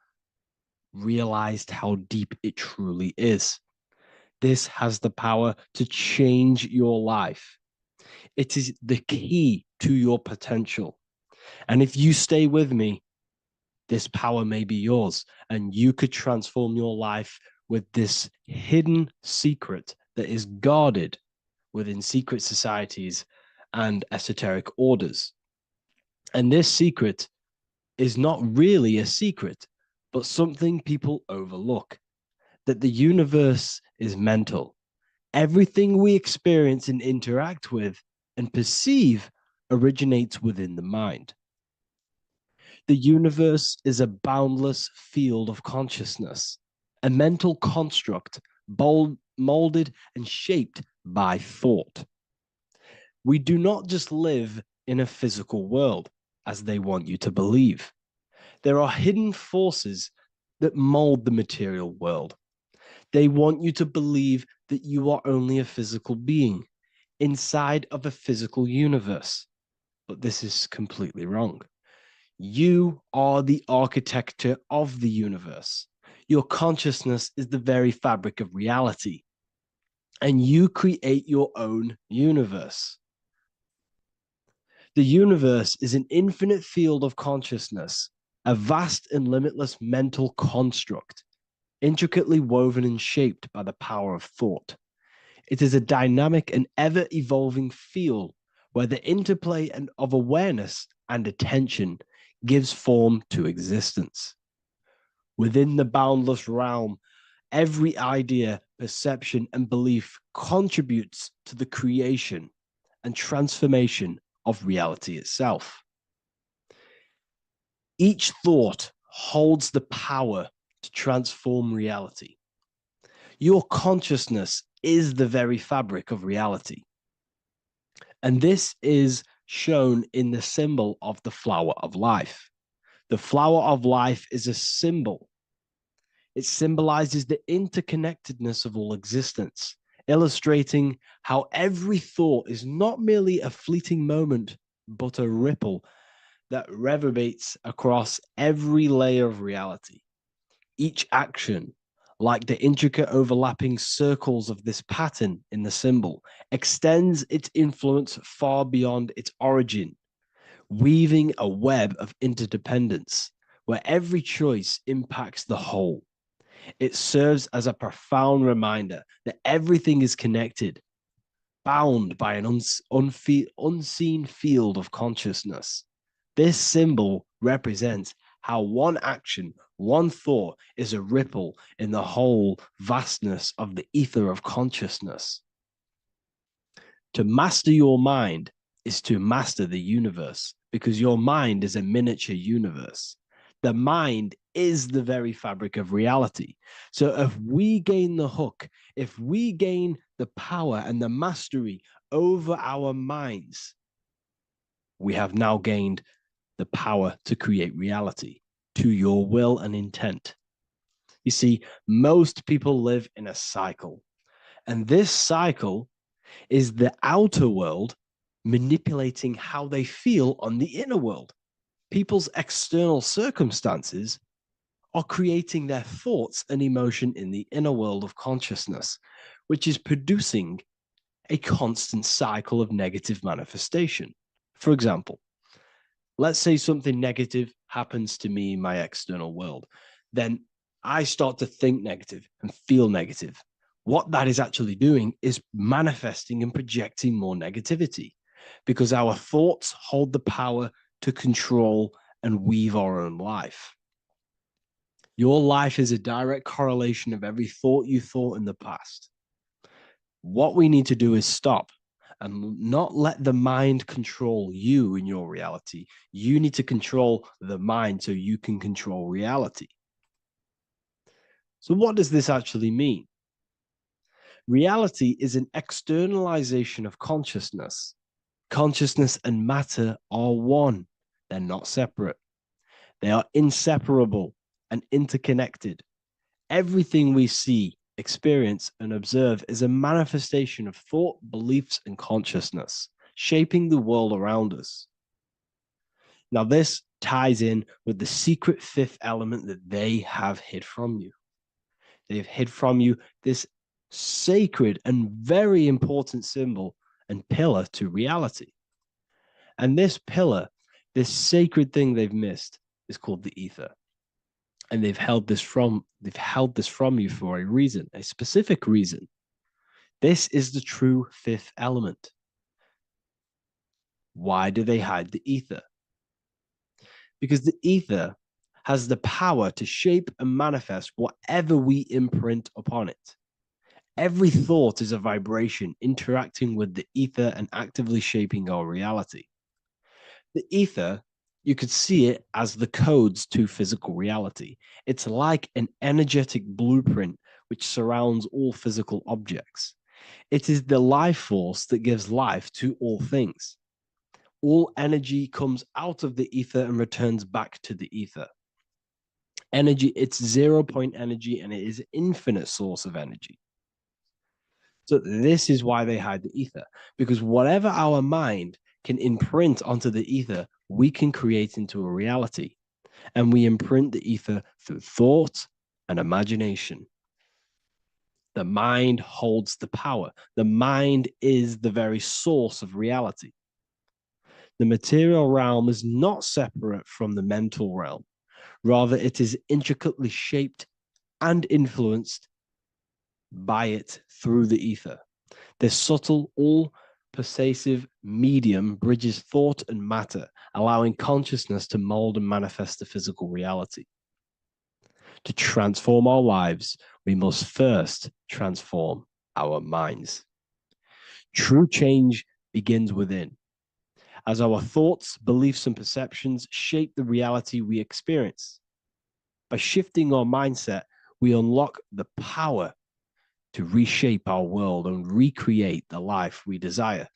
Speaker 2: realized how deep it truly is. This has the power to change your life. It is the key to your potential. And if you stay with me, this power may be yours, and you could transform your life with this hidden secret that is guarded within secret societies and esoteric orders. And this secret is not really a secret, but something people overlook, that the universe is mental. Everything we experience and interact with and perceive originates within the mind. The universe is a boundless field of consciousness, a mental construct molded and shaped by thought. We do not just live in a physical world, as they want you to believe. There are hidden forces that mold the material world. They want you to believe that you are only a physical being inside of a physical universe. But this is completely wrong. You are the architecture of the universe. Your consciousness is the very fabric of reality, and you create your own universe. The universe is an infinite field of consciousness, a vast and limitless mental construct, intricately woven and shaped by the power of thought. It is a dynamic and ever-evolving field where the interplay of awareness and attention gives form to existence. Within the boundless realm, every idea, perception, and belief contributes to the creation and transformation of reality itself. Each thought holds the power to transform reality. Your consciousness is the very fabric of reality. And this is shown in the symbol of the flower of life. The flower of life is a symbol. It symbolizes the interconnectedness of all existence, illustrating how every thought is not merely a fleeting moment, but a ripple that reverberates across every layer of reality. Each action, like the intricate overlapping circles of this pattern in the symbol, extends its influence far beyond its origin, weaving a web of interdependence where every choice impacts the whole. It serves as a profound reminder that everything is connected, bound by an unseen field of consciousness. This symbol represents how one action, one thought is a ripple in the whole vastness of the ether of consciousness. To master your mind is to master the universe, because your mind is a miniature universe. The mind is the very fabric of reality. So if we gain the hook, if we gain the power and the mastery over our minds, we have now gained the power to create reality to your will and intent. You see, most people live in a cycle, and this cycle is the outer world manipulating how they feel on the inner world. People's external circumstances are creating their thoughts and emotion in the inner world of consciousness, which is producing a constant cycle of negative manifestation. For example, let's say something negative happens to me in my external world. Then I start to think negative and feel negative. What that is actually doing is manifesting and projecting more negativity, because our thoughts hold the power to control and weave our own life. Your life is a direct correlation of every thought you thought in the past. What we need to do is stop and not let the mind control you in your reality. You need to control the mind so you can control reality. So, what does this actually mean? Reality is an externalization of consciousness. Consciousness and matter are one, they're not separate. They are inseparable and interconnected. Everything we see, experience, and observe is a manifestation of thought, beliefs, and consciousness, shaping the world around us. Now, this ties in with the secret fifth element that they have hid from you. They've hid from you this sacred and very important symbol and pillar to reality. And this pillar, this sacred thing they've missed, is called the ether. And they've held this from you for a reason, a specific reason. This is the true fifth element. Why do they hide the ether? Because the ether has the power to shape and manifest whatever we imprint upon it. Every thought is a vibration interacting with the ether and actively shaping our reality. The ether, you could see it as the codes to physical reality. It's like an energetic blueprint which surrounds all physical objects. It is the life force that gives life to all things. All energy comes out of the ether and returns back to the ether. Energy, it's 0 point energy, and it is an infinite source of energy. So this is why they hide the ether, because whatever our mind can imprint onto the ether, we can create into a reality. And we imprint the ether through thought and imagination. The mind holds the power. The mind is the very source of reality. The material realm is not separate from the mental realm. Rather, it is intricately shaped and influenced by it through the ether. This subtle, all-pervasive medium bridges thought and matter, allowing consciousness to mold and manifest the physical reality. To transform our lives, we must first transform our minds. True change begins within, as our thoughts, beliefs, and perceptions shape the reality we experience. By shifting our mindset, we unlock the power to reshape our world and recreate the life we desire.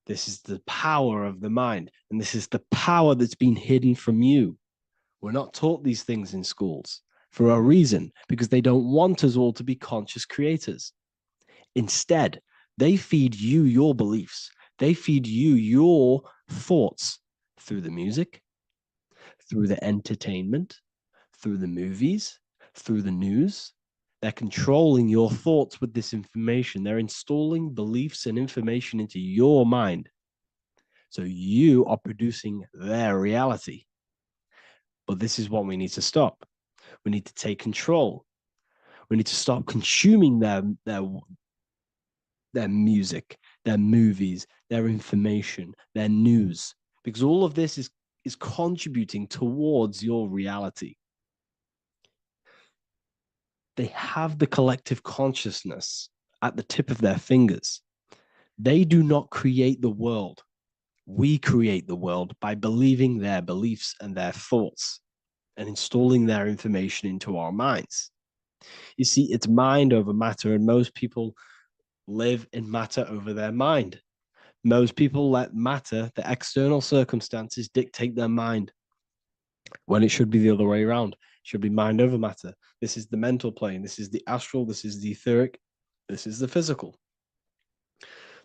Speaker 2: This is the power of the mind, and this is the power that's been hidden from you. We're not taught these things in schools for a reason, because they don't want us all to be conscious creators. Instead, they feed you your beliefs. They feed you your thoughts through the music, through the entertainment, through the movies, through the news. They're controlling your thoughts with this information. They're installing beliefs and information into your mind. So you are producing their reality. But this is what we need to stop. We need to take control. We need to stop consuming their music, their movies, their information, their news, because all of this is contributing towards your reality. They have the collective consciousness at the tip of their fingers. They do not create the world. We create the world by believing their beliefs and their thoughts and installing their information into our minds. You see, it's mind over matter, and most people live in matter over their mind. Most people let matter, the external circumstances, dictate their mind, when it should be the other way around. It should be mind over matter. This is the mental plane. This is the astral. This is the etheric. This is the physical.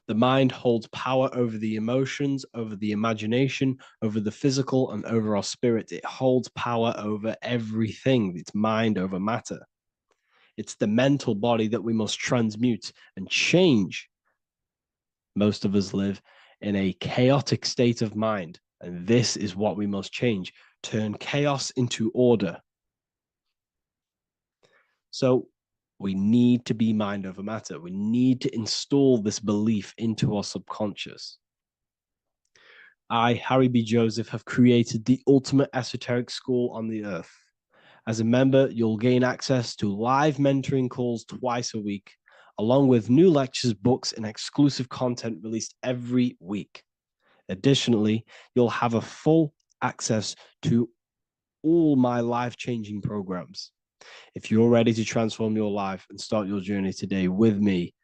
Speaker 2: The mind holds power over the emotions, over the imagination, over the physical, and over our spirit. It holds power over everything. It's mind over matter. It's the mental body that we must transmute and change. Most of us live in a chaotic state of mind, and this is what we must change. Turn chaos into order. So we need to be mind over matter. We need to install this belief into our subconscious. I, Harry B. Joseph, have created the ultimate esoteric school on the earth. As a member, you'll gain access to live mentoring calls twice a week, along with new lectures, books, and exclusive content released every week. Additionally, you'll have a full access to all my life-changing programs. If you're ready to transform your life and start your journey today with me,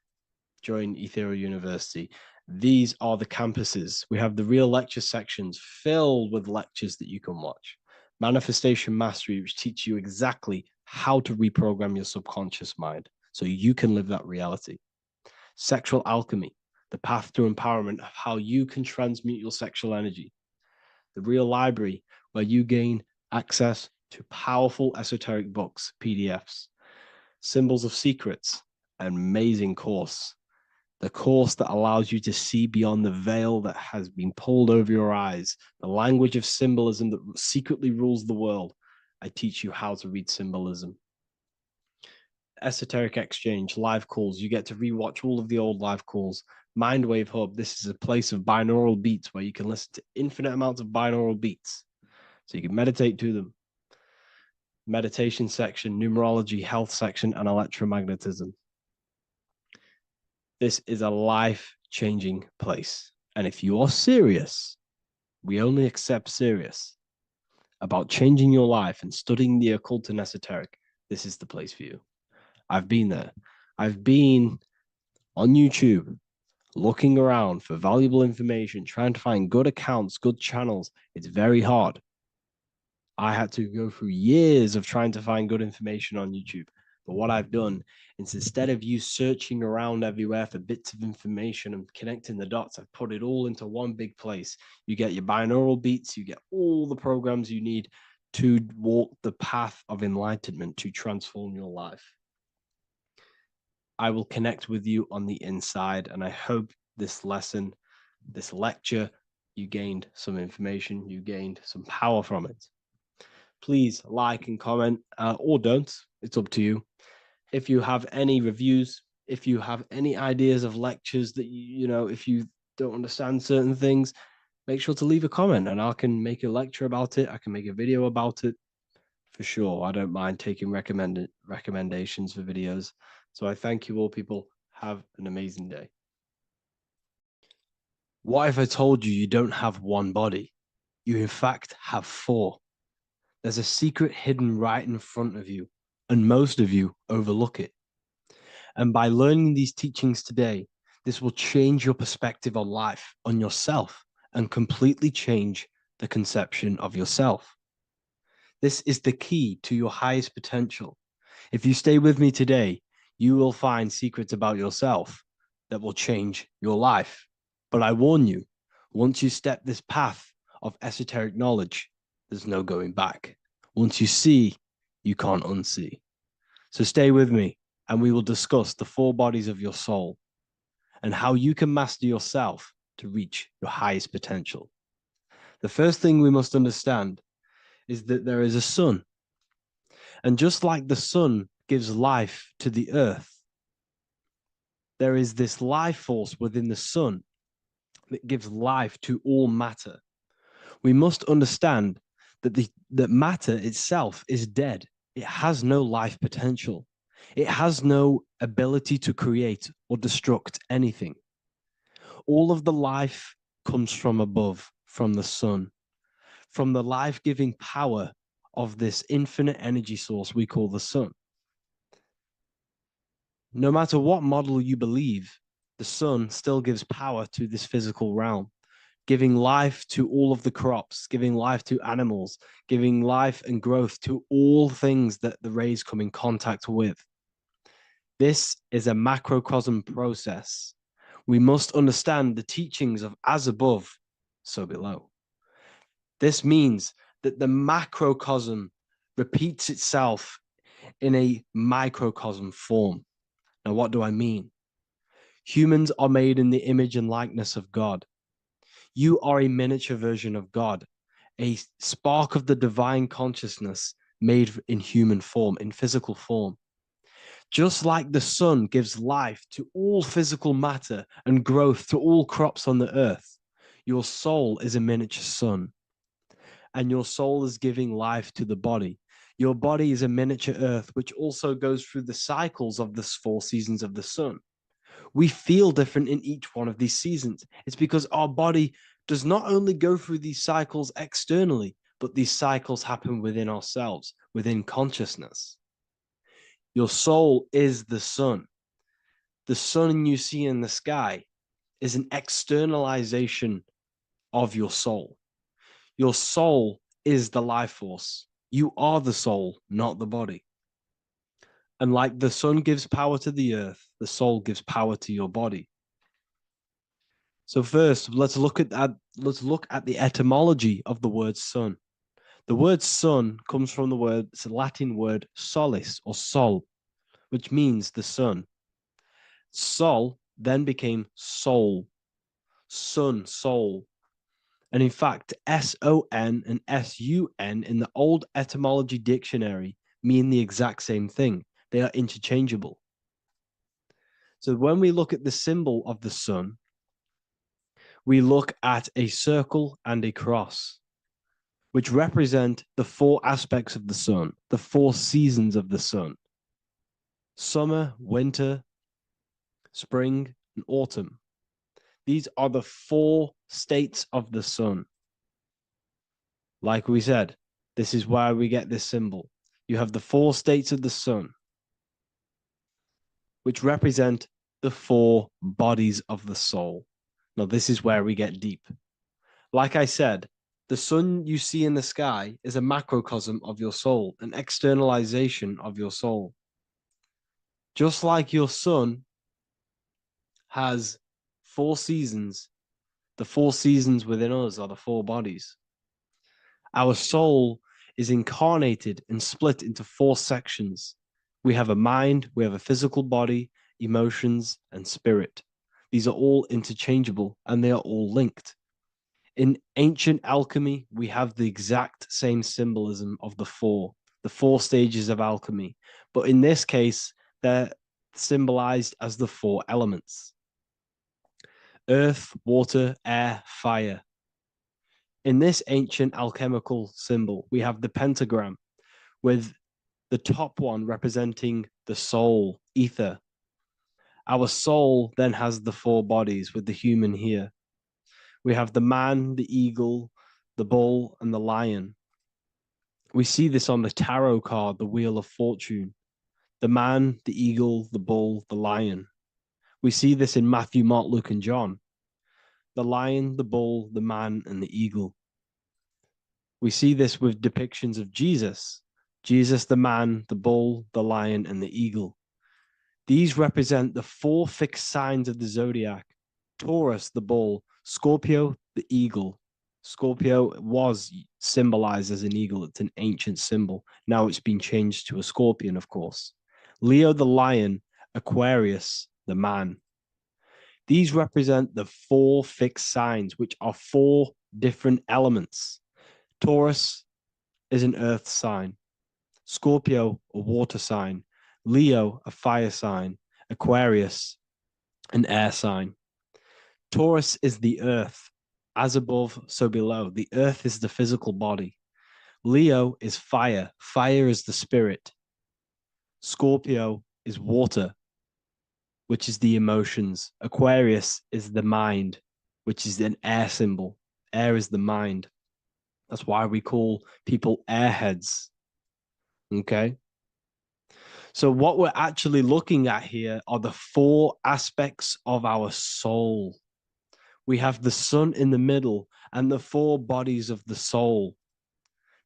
Speaker 2: join Ethereal University. These are the campuses. We have the real lecture sections filled with lectures that you can watch. Manifestation Mastery, which teach you exactly how to reprogram your subconscious mind so you can live that reality. Sexual Alchemy, the path to empowerment of how you can transmute your sexual energy. The Real Library, where you gain access to powerful esoteric books, PDFs. Symbols of Secrets, an amazing course. The course that allows you to see beyond the veil that has been pulled over your eyes, the language of symbolism that secretly rules the world. I teach you how to read symbolism. Esoteric Exchange, live calls. You get to rewatch all of the old live calls. Mindwave Hub, this is a place of binaural beats where you can listen to infinite amounts of binaural beats. So you can meditate to them. Meditation section, numerology, health section, and electromagnetism. This is a life-changing place. And if you are serious, we only accept serious about changing your life and studying the occult and esoteric, this is the place for you. I've been there. I've been on YouTube looking around for valuable information, trying to find good accounts, good channels. It's very hard. I had to go through years of trying to find good information on YouTube. But what I've done is instead of you searching around everywhere for bits of information and connecting the dots, I've put it all into one big place. You get your binaural beats, you get all the programs you need to walk the path of enlightenment to transform your life. I will connect with you on the inside, and I hope this lesson, this lecture, you gained some information, you gained some power from it. Please like and comment, or don't. It's up to you. If you have any reviews, if you have any ideas of lectures that if you don't understand certain things, make sure to leave a comment and I can make a lecture about it. I can make a video about it for sure. I don't mind taking recommendations for videos. So I thank you all, people. Have an amazing day. What if I told you you don't have one body? You in fact have four. There's a secret hidden right in front of you, and most of you overlook it. And by learning these teachings today, this will change your perspective on life, on yourself, and completely change the conception of yourself. This is the key to your highest potential. If you stay with me today, you will find secrets about yourself that will change your life. But I warn you, once you step this path of esoteric knowledge, there's no going back. Once you see, you can't unsee. So stay with me and we will discuss the four bodies of your soul and how you can master yourself to reach your highest potential. The first thing we must understand is that there is a sun. And just like the sun gives life to the earth, there is this life force within the sun that gives life to all matter. We must understand that matter itself is dead. It has no life potential. It has no ability to create or destruct anything. All of the life comes from above, from the sun, from the life-giving power of this infinite energy source we call the sun. No matter what model you believe, the sun still gives power to this physical realm, giving life to all of the crops, giving life to animals, giving life and growth to all things that the rays come in contact with. This is a macrocosm process. We must understand the teachings of as above, so below. This means that the macrocosm repeats itself in a microcosm form. Now, what do I mean? Humans are made in the image and likeness of God. You are a miniature version of God, a spark of the divine consciousness made in human form, in physical form. Just like the sun gives life to all physical matter and growth to all crops on the earth, your soul is a miniature sun. And your soul is giving life to the body. Your body is a miniature earth, which also goes through the cycles of the 4 seasons of the sun. We feel different in each one of these seasons. It's because our body does not only go through these cycles externally, but these cycles happen within ourselves, within consciousness. Your soul is the sun. The sun you see in the sky is an externalization of your soul. Your soul is the life force. You are the soul, not the body. And like the sun gives power to the earth, the soul gives power to your body. So first, let's look at the etymology of the word sun. The word sun comes from it's a Latin word solis or sol, which means the sun. Sol then became soul, sun, soul. And in fact, S-O-N and S-U-N in the old etymology dictionary mean the exact same thing. They are interchangeable. So when we look at the symbol of the sun, we look at a circle and a cross, which represent the 4 aspects of the sun, the 4 seasons of the sun: summer, winter, spring, and autumn. These are the 4 states of the sun. Like we said, this is why we get this symbol. You have the 4 states of the sun, which represent the 4 bodies of the soul. Now, this is where we get deep. Like I said, the sun you see in the sky is a macrocosm of your soul, an externalization of your soul. Just like your sun has 4 seasons, the 4 seasons within us are the 4 bodies. Our soul is incarnated and split into 4 sections. We have a mind, we have a physical body, emotions, and spirit. These are all interchangeable and they are all linked. In ancient alchemy, we have the exact same symbolism of the 4 stages of alchemy. But in this case, they're symbolized as the 4 elements: earth, water, air, fire. In this ancient alchemical symbol, we have the pentagram, with the top one representing the soul, ether. Our soul then has the 4 bodies, with the human here. We have the man, the eagle, the bull, and the lion. We see this on the tarot card, the Wheel of Fortune. The man, the eagle, the bull, the lion. We see this in Matthew, Mark, Luke, and John. The lion, the bull, the man, and the eagle. We see this with depictions of Jesus. Jesus, the man, the bull, the lion, and the eagle. These represent the 4 fixed signs of the zodiac: Taurus, the bull; Scorpio, the eagle. Scorpio was symbolized as an eagle. It's an ancient symbol. Now it's been changed to a scorpion, of course. Leo, the lion; Aquarius, the man. These represent the 4 fixed signs, which are 4 different elements. Taurus is an earth sign. Scorpio, a water sign. Leo, a fire sign. Aquarius, an air sign. Taurus is the earth. As above, so below. The earth is the physical body. Leo is fire. Fire is the spirit. Scorpio is water, which is the emotions. Aquarius is the mind, which is an air symbol. Air is the mind. That's why we call people airheads. Okay? So what we're actually looking at here are the 4 aspects of our soul. We have the sun in the middle and the 4 bodies of the soul.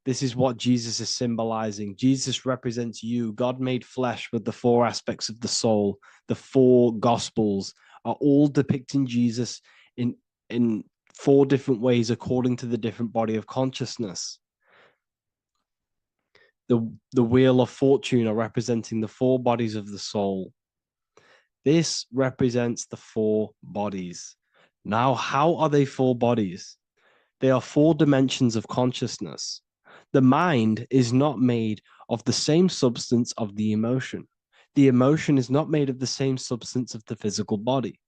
Speaker 2: This is what Jesus is symbolizing. Jesus represents you. God made flesh with the 4 aspects of the soul. The 4 gospels are all depicting Jesus in 4 different ways according to the different body of consciousness. The Wheel of Fortune are representing the 4 bodies of the soul. This represents the 4 bodies. Now, how are they 4 bodies? They are 4 dimensions of consciousness. The mind is not made of the same substance of the emotion. The emotion is not made of the same substance of the physical body.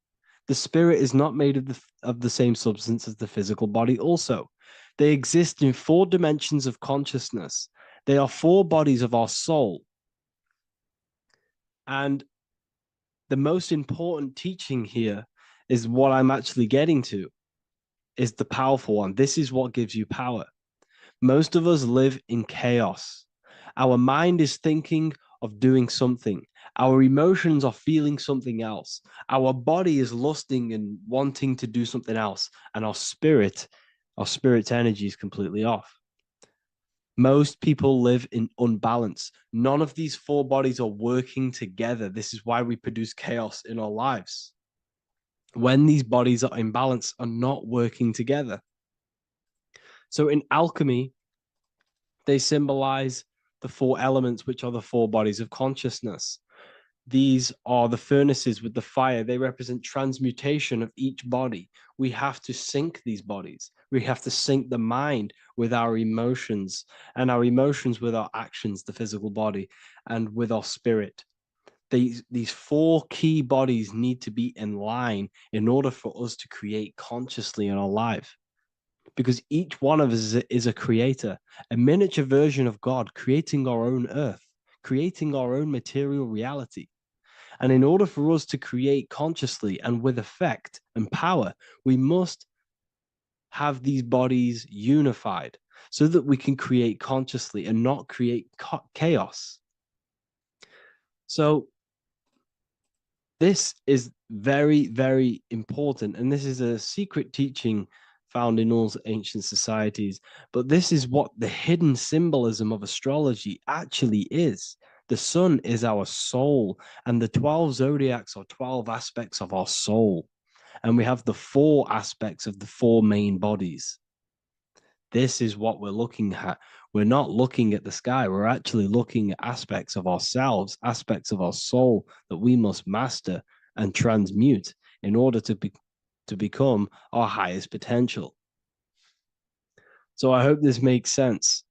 Speaker 2: The spirit is not made of the same substance as the physical body also. They exist in 4 dimensions of consciousness. They are 4 bodies of our soul. And the most important teaching here is what I'm actually getting to, is the powerful one. This is what gives you power. Most of us live in chaos. Our mind is thinking of doing something. Our emotions are feeling something else. Our body is lusting and wanting to do something else. And our spirit's energy is completely off. Most people live in unbalance. None of these 4 bodies are working together. This is why we produce chaos in our lives. When these bodies are in balance, are not working together. So in alchemy, they symbolize the 4 elements, which are the 4 bodies of consciousness. These are the furnaces with the fire. They represent transmutation of each body. We have to sync these bodies. We have to sync the mind with our emotions, and our emotions with our actions, the physical body, and with our spirit. These 4 key bodies need to be in line in order for us to create consciously in our life. Because each one of us is a creator, a miniature version of God, creating our own earth, creating our own material reality. And in order for us to create consciously and with effect and power, we must have these bodies unified so that we can create consciously and not create chaos. So this is very, very important. And this is a secret teaching found in all ancient societies. But this is what the hidden symbolism of astrology actually is. The sun is our soul, and the 12 zodiacs are 12 aspects of our soul. And we have the 4 aspects of the 4 main bodies. This is what we're looking at. We're not looking at the sky. We're actually looking at aspects of ourselves, aspects of our soul that we must master and transmute in order to become our highest potential. So I hope this makes sense.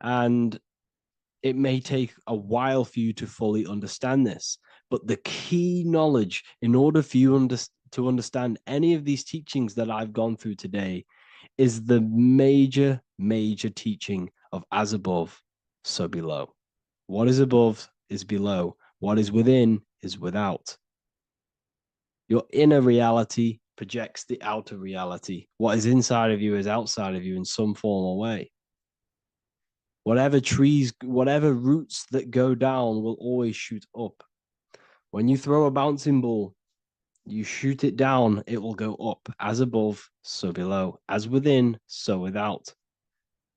Speaker 2: And it may take a while for you to fully understand this, but the key knowledge in order for you to understand any of these teachings that I've gone through today is the major teaching of as above, so below. What is above is below. What is within is without. Your inner reality projects the outer reality. What is inside of you is outside of you in some form or way. Whatever trees, whatever roots that go down will always shoot up. When you throw a bouncing ball, you shoot it down, it will go up. As above, so below. As within, so without.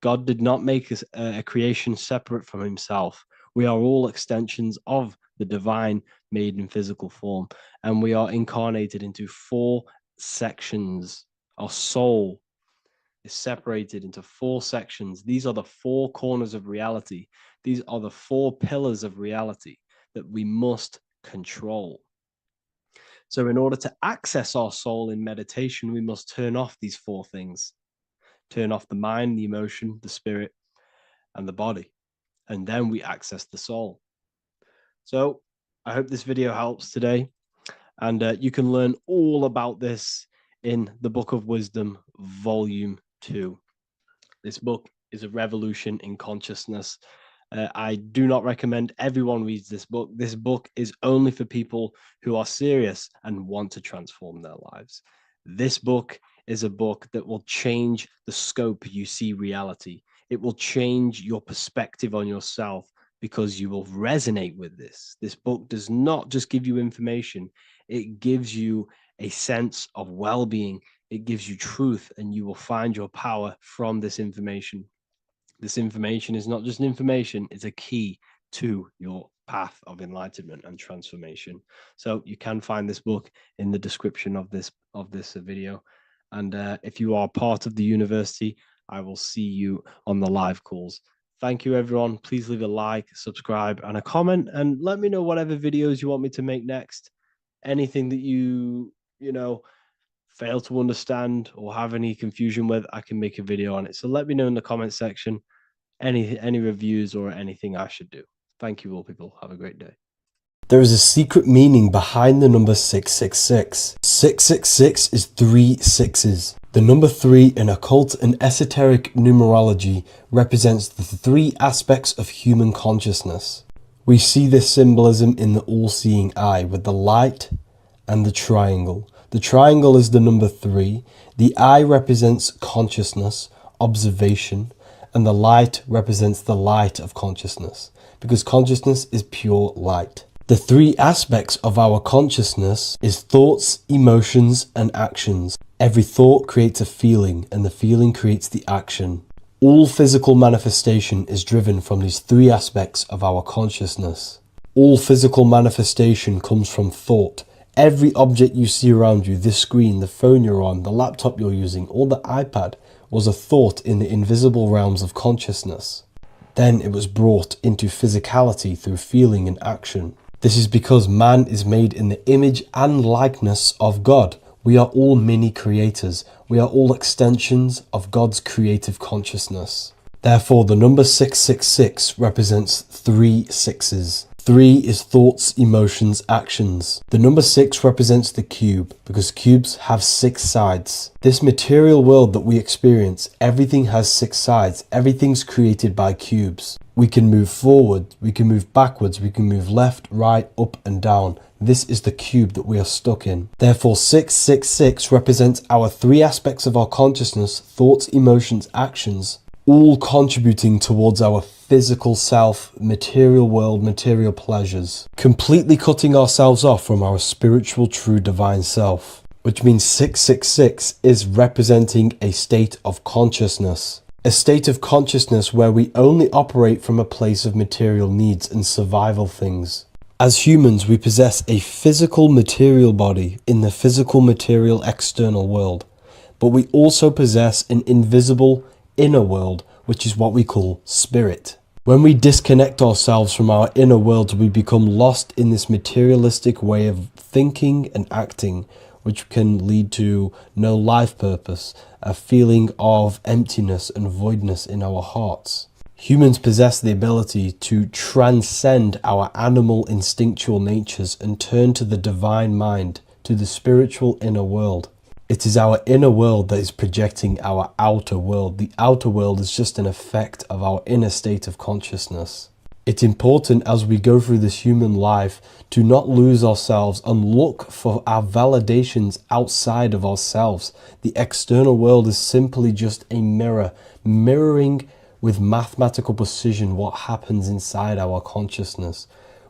Speaker 2: God did not make a creation separate from himself. We are all extensions of the divine made in physical form. And we are incarnated into 4 sections. Our soul is separated into 4 sections. These are the 4 corners of reality. These are the 4 pillars of reality that we must control. So in order to access our soul in meditation, we must turn off these 4 things. Turn off the mind, the emotion, the spirit, and the body. And then we access the soul. So I hope this video helps today. And you can learn all about this in the Book of Wisdom, Volume 2. This book is a revolution in consciousness. I do not recommend everyone reads this book. This book is only for people who are serious and want to transform their lives. This book is a book that will change the scope you see reality. It will change your perspective on yourself because you will resonate with this. This book does not just give you information. It gives you a sense of well-being. It gives you truth, and you will find your power from this information. This information is not just information, it's a key to your path of enlightenment and transformation. So you can find this book in the description of this video. And if you are part of the university, I will see you on the live calls. Thank you, everyone. Please leave a like, subscribe, and a comment, and let me know whatever videos you want me to make next. Anything that you fail to understand or have any confusion with, I can make a video on it. So let me know in the comment section any reviews or anything I should do. Thank you all, people. Have a great day.
Speaker 1: There is a secret meaning behind the number 666. 666 is 3 sixes. The number 3 in occult and esoteric numerology represents the 3 aspects of human consciousness. We see this symbolism in the all-seeing eye with the light and the triangle. The triangle is the number 3, the eye represents consciousness, observation, and the light represents the light of consciousness, because consciousness is pure light. The 3 aspects of our consciousness is thoughts, emotions, and actions. Every thought creates a feeling, and the feeling creates the action. All physical manifestation is driven from these 3 aspects of our consciousness. All physical manifestation comes from thought. Every object you see around you, this screen, the phone you're on, the laptop you're using, or the iPad, was a thought in the invisible realms of consciousness. Then it was brought into physicality through feeling and action. This is because man is made in the image and likeness of God. We are all mini creators. We are all extensions of God's creative consciousness. Therefore, the number 666 represents 3 sixes. 3 is thoughts, emotions, actions. The number 6 represents the cube, because cubes have 6 sides. This material world that we experience, everything has 6 sides. Everything's created by cubes. We can move forward, we can move backwards, we can move left, right, up and down. This is the cube that we are stuck in. Therefore, 666 represents our 3 aspects of our consciousness, thoughts, emotions, actions, all contributing towards our physical self, material world, material pleasures, completely cutting ourselves off from our spiritual, true, divine self, which means 666 is representing a state of consciousness. A state of consciousness where we only operate from a place of material needs and survival things. As humans, we possess a physical material body in the physical material external world, but we also possess an invisible inner world, which is what we call spirit. When we disconnect ourselves from our inner world, we become lost in this materialistic way of thinking and acting, which can lead to no life purpose, a feeling of emptiness and voidness in our hearts. Humans possess the ability to transcend our animal instinctual natures and turn to the divine mind, to the spiritual inner world. It is our inner world that is projecting our outer world. The outer world is just an effect of our inner state of consciousness. It's important as we go through this human life to not lose ourselves and look for our validations outside of ourselves. The external world is simply just a mirror, mirroring with mathematical precision what happens inside our consciousness.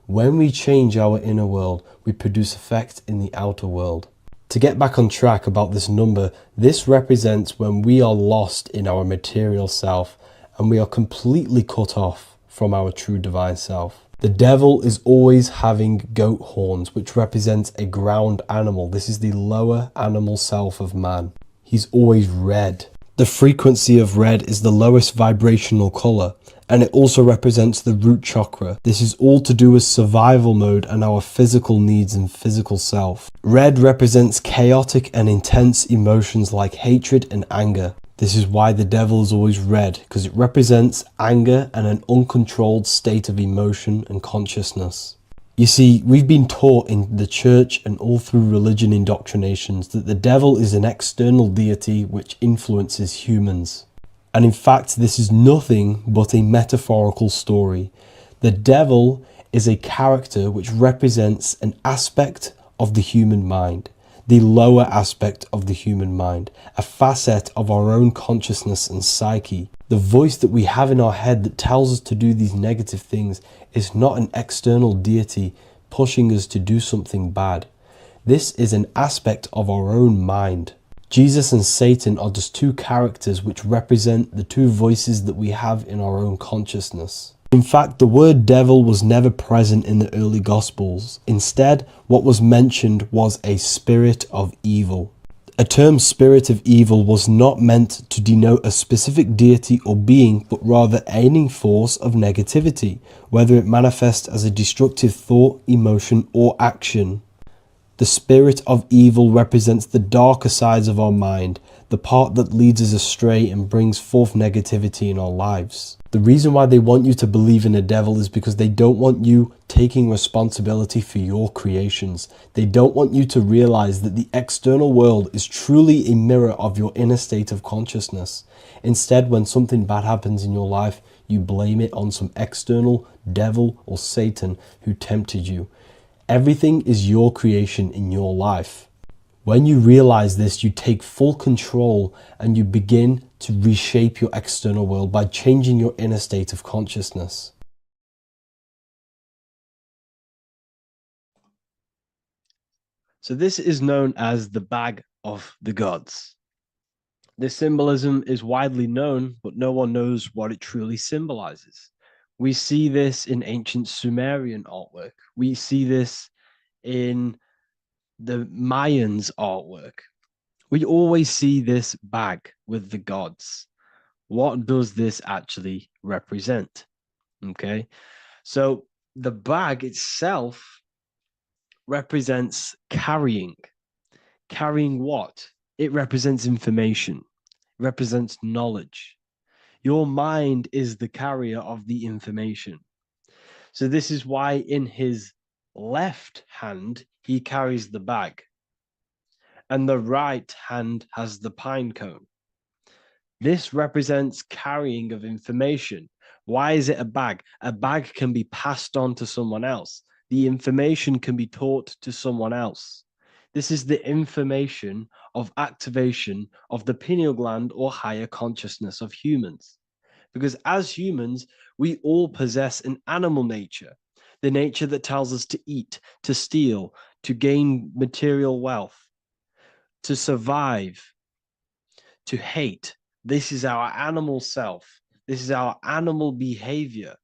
Speaker 1: When we change our inner world, we produce effect in the outer world. To get back on track about this number, this represents when we are lost in our material self and we are completely cut off from our true divine self. The devil is always having goat horns, which represents a ground animal. This is the lower animal self of man. He's always red. The frequency of red is the lowest vibrational color, and it also represents the root chakra. This is all to do with survival mode and our physical needs and physical self. Red represents chaotic and intense emotions like hatred and anger. This is why the devil is always red, because it represents anger and an uncontrolled state of emotion and consciousness. You see, we've been taught in the church and all through religion indoctrinations that the devil is an external deity which influences humans. And in fact, this is nothing but a metaphorical story. The devil is a character which represents an aspect of the human mind, the lower aspect of the human mind, a facet of our own consciousness and psyche. The voice that we have in our head that tells us to do these negative things is not an external deity pushing us to do something bad. This is an aspect of our own mind. Jesus and Satan are just 2 characters which represent the 2 voices that we have in our own consciousness. In fact, the word devil was never present in the early Gospels. Instead, what was mentioned was a spirit of evil. A term spirit of evil was not meant to denote a specific deity or being, but rather any force of negativity, whether it manifests as a destructive thought, emotion, or action. The spirit of evil represents the darker sides of our mind, the part that leads us astray and brings forth negativity in our lives. The reason why they want you to believe in a devil is because they don't want you taking responsibility for your creations. They don't want you to realize that the external world is truly a mirror of your inner state of consciousness. Instead, when something bad happens in your life, you blame it on some external devil or Satan who tempted you. Everything is your creation in your life. When you realize this, you take full control and you begin to reshape your external world by changing your inner state of consciousness.
Speaker 2: So this is known as the bag of the gods. This symbolism is widely known, but no one knows what it truly symbolizes. We see this in ancient Sumerian artwork. We see this in the Mayans' artwork. We always see this bag with the gods. What does this actually represent? Okay, so the bag itself represents carrying. Carrying what? It represents information, represents knowledge. Your mind is the carrier of the information. So this is why in his left hand, he carries the bag, and the right hand has the pine cone. This represents carrying of information. Why is it a bag? A bag can be passed on to someone else. The information can be taught to someone else. This is the information of activation of the pineal gland or higher consciousness of humans. Because as humans, we all possess an animal nature, the nature that tells us to eat, to steal, to gain material wealth, to survive, to hate. This is our animal self. This is our animal behavior.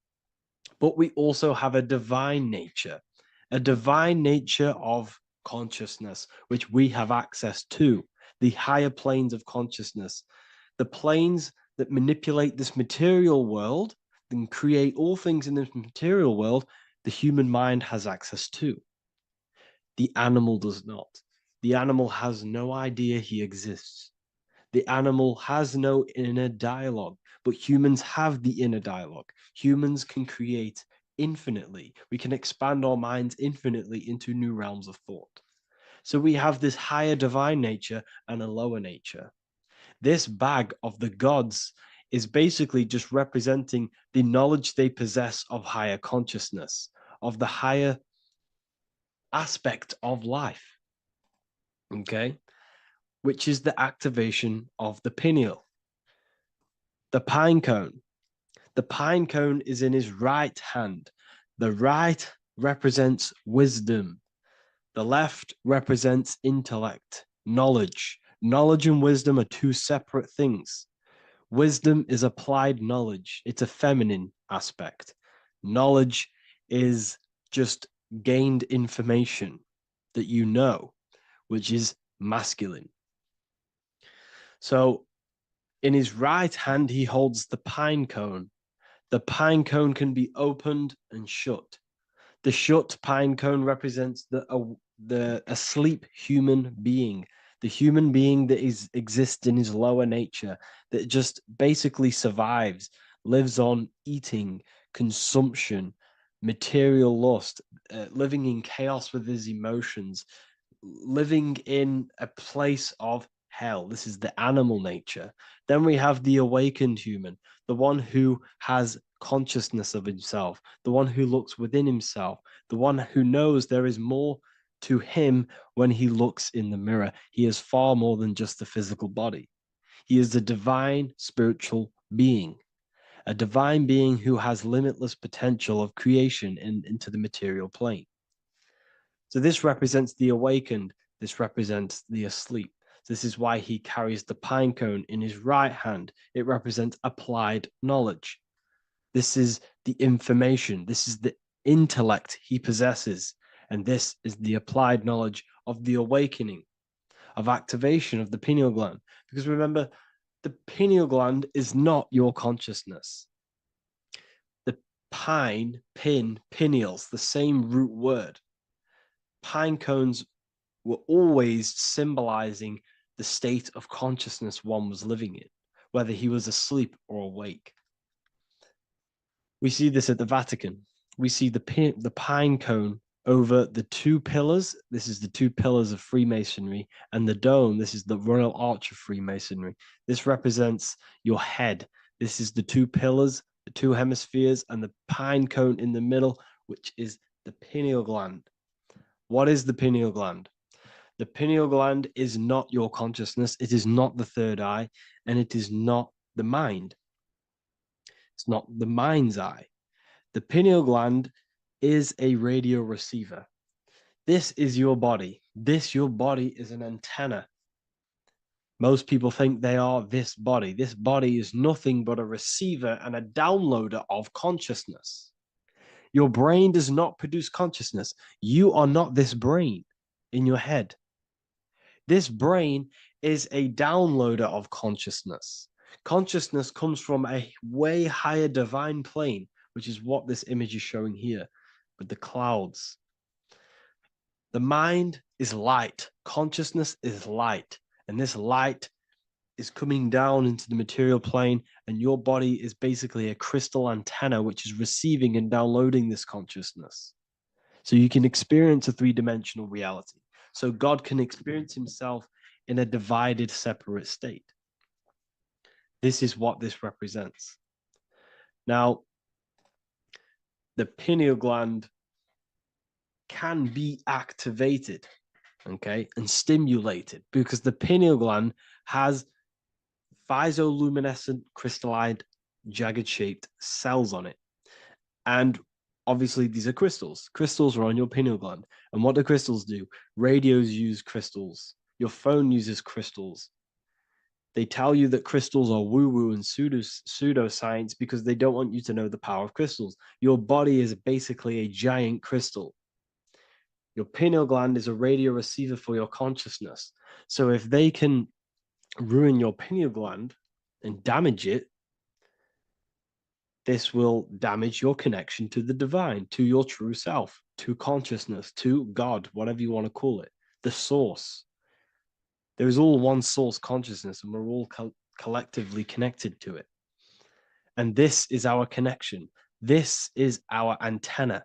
Speaker 2: But we also have a divine nature of consciousness, which we have access to, the higher planes of consciousness, the planes that manipulate this material world and create all things in this material world. The human mind has access to. The animal does not. The animal has no idea he exists. The animal has no inner dialogue, but humans have the inner dialogue. Humans can create infinitely. We can expand our minds infinitely into new realms of thought. So we have this higher divine nature and a lower nature. This bag of the gods is basically just representing the knowledge they possess of higher consciousness, of the higher aspect of life, okay? Which is the activation of the pineal. The pine cone. The pine cone is in his right hand. The right represents wisdom. The left represents intellect, knowledge. Knowledge and wisdom are two separate things. Wisdom is applied knowledge. It's a feminine aspect. Knowledge is just gained information that you know, which is masculine. So in his right hand, he holds the pine cone. The pine cone can be opened and shut. The shut pine cone represents the asleep human being, the human being that exists in his lower nature, that just basically survives, lives on eating, consumption, material lust, living in chaos with his emotions, living in a place of hell. This is the animal nature. Then we have the awakened human, the one who has consciousness of himself, the one who looks within himself, the one who knows there is more to him when he looks in the mirror. He is far more than just the physical body. He is a divine spiritual being, a divine being who has limitless potential of creation into the material plane. So this represents the awakened. This represents the asleep. This is why he carries the pine cone in his right hand. It represents applied knowledge. This is the information. This is the intellect he possesses. And this is the applied knowledge of the awakening, of activation of the pineal gland. Because remember, the pineal gland is not your consciousness. The pine, pin, pineals, the same root word. Pine cones were always symbolizing the state of consciousness one was living in, whether he was asleep or awake. We see this at the Vatican. We see the pine cone over the two pillars. This is the two pillars of Freemasonry, and the dome. This is the Royal Arch of Freemasonry. This represents your head. This is the two pillars, the two hemispheres, and the pine cone in the middle, which is the pineal gland. What is the pineal gland? The pineal gland is not your consciousness. It is not the third eye, and it is not the mind. It's not the mind's eye. The pineal gland is a radio receiver. This is your body. Your body is an antenna. Most people think they are this body. This body is nothing but a receiver and a downloader of consciousness. Your brain does not produce consciousness. You are not this brain in your head. This brain is a downloader of consciousness. Consciousness comes from a way higher divine plane, which is what this image is showing here with the clouds. The mind is light. Consciousness is light. And this light is coming down into the material plane, and your body is basically a crystal antenna which is receiving and downloading this consciousness. So you can experience a three-dimensional reality. So God can experience himself in a divided, separate state. This is what this represents. Now, the pineal gland can be activated, okay, and stimulated, because the pineal gland has phytoluminescent crystalline jagged-shaped cells on it. And obviously, these are crystals. Crystals are on your pineal gland. And what do crystals do? Radios use crystals. Your phone uses crystals. They tell you that crystals are woo-woo and pseudoscience because they don't want you to know the power of crystals. Your body is basically a giant crystal. Your pineal gland is a radio receiver for your consciousness. So if they can ruin your pineal gland and damage it, this will damage your connection to the divine, to your true self, to consciousness, to God, whatever you want to call it, the source. There is all one source consciousness, and we're all collectively connected to it. And this is our connection. This is our antenna.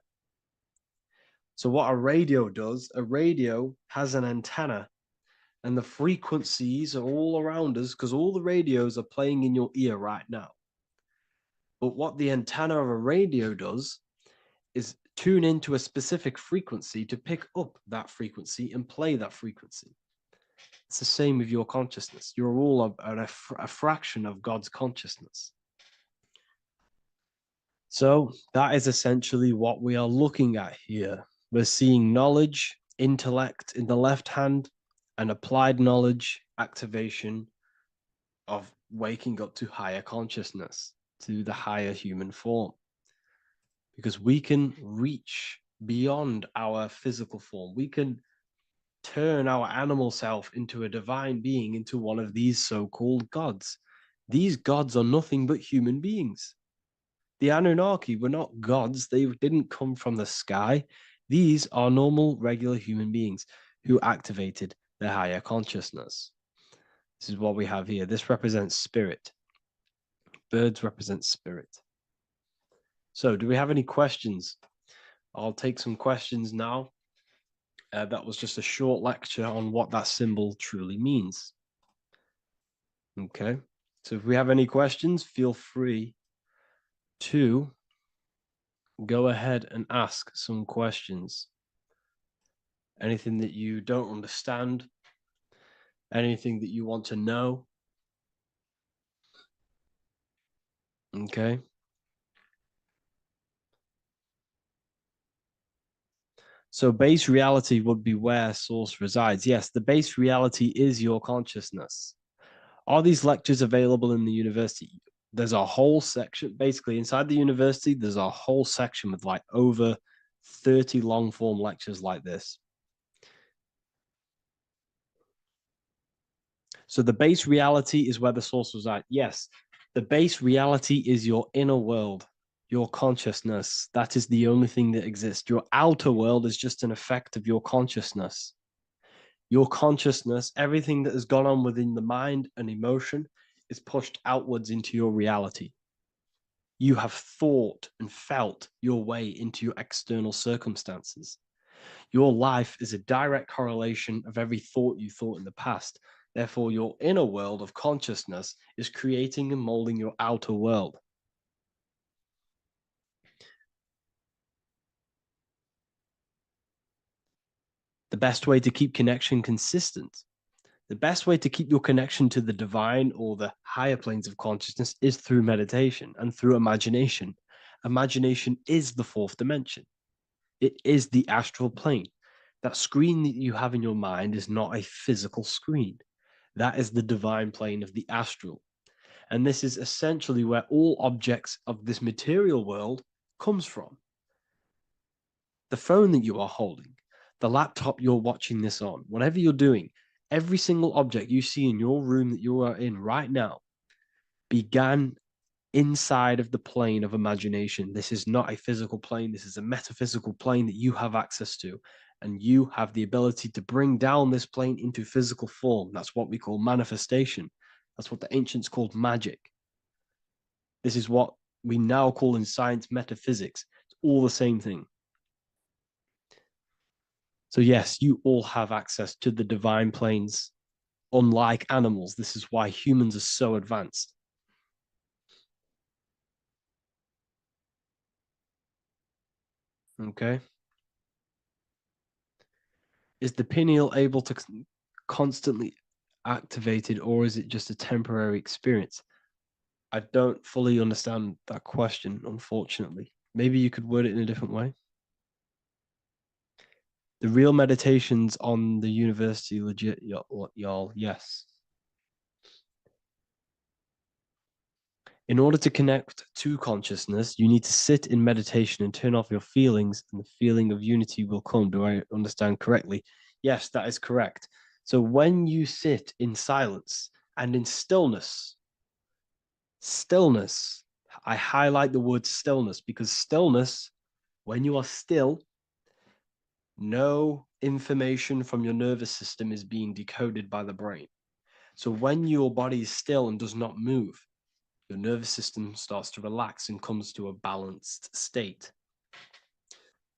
Speaker 2: So what a radio does, a radio has an antenna, and the frequencies are all around us because all the radios are playing in your ear right now. But what the antenna of a radio does is tune into a specific frequency to pick up that frequency and play that frequency. It's the same with your consciousness. You're all a fraction of God's consciousness. So that is essentially what we are looking at here. We're seeing knowledge, intellect in the left hand, and applied knowledge, activation of waking up to higher consciousness, to the higher human form. Because we can reach beyond our physical form. We can turn our animal self into a divine being, into one of these so-called gods. These gods are nothing but human beings. The Anunnaki were not gods. They didn't come from the sky. These are normal, regular human beings who activated their higher consciousness. This is what we have here. This represents spirit. Birds represent spirit. So do we have any questions? I'll take some questions now. That was just a short lecture on what that symbol truly means. Okay, so if we have any questions, feel free to go ahead and ask some questions. Anything that you don't understand, anything that you want to know. Okay. So base reality would be where source resides. Yes, the base reality is your consciousness. Are these lectures available in the university? There's a whole section, basically inside the university, there's a whole section with like over 30 long form lectures like this. So the base reality is where the source resides. Yes, the base reality is your inner world, your consciousness. That is the only thing that exists. Your outer world is just an effect of your consciousness. Your consciousness, everything that has gone on within the mind and emotion, is pushed outwards into your reality. You have thought and felt your way into your external circumstances. Your life is a direct correlation of every thought you thought in the past. Therefore, your inner world of consciousness is creating and molding your outer world. The best way to keep connection consistent, the best way to keep your connection to the divine or the higher planes of consciousness is through meditation and through imagination. Imagination is the fourth dimension. It is the astral plane. That screen that you have in your mind is not a physical screen. That is the divine plane of the astral. And this is essentially where all objects of this material world comes from. The phone that you are holding, the laptop you're watching this on, whatever you're doing, every single object you see in your room that you are in right now began inside of the plane of imagination. This is not a physical plane. This is a metaphysical plane that you have access to. And you have the ability to bring down this plane into physical form. That's what we call manifestation. That's what the ancients called magic. This is what we now call in science metaphysics. It's all the same thing. So yes, you all have access to the divine planes. Unlike animals, this is why humans are so advanced. Okay. Is the pineal able to constantly activated, or is it just a temporary experience? I don't fully understand that question, unfortunately. Maybe you could word it in a different way. The real meditations on the university, legit, y'all, yes. In order to connect to consciousness, you need to sit in meditation and turn off your feelings, and the feeling of unity will come. Do I understand correctly? Yes, that is correct. So when you sit in silence and in stillness, stillness, I highlight the word stillness because stillness, when you are still, no information from your nervous system is being decoded by the brain. So when your body is still and does not move, your nervous system starts to relax and comes to a balanced state.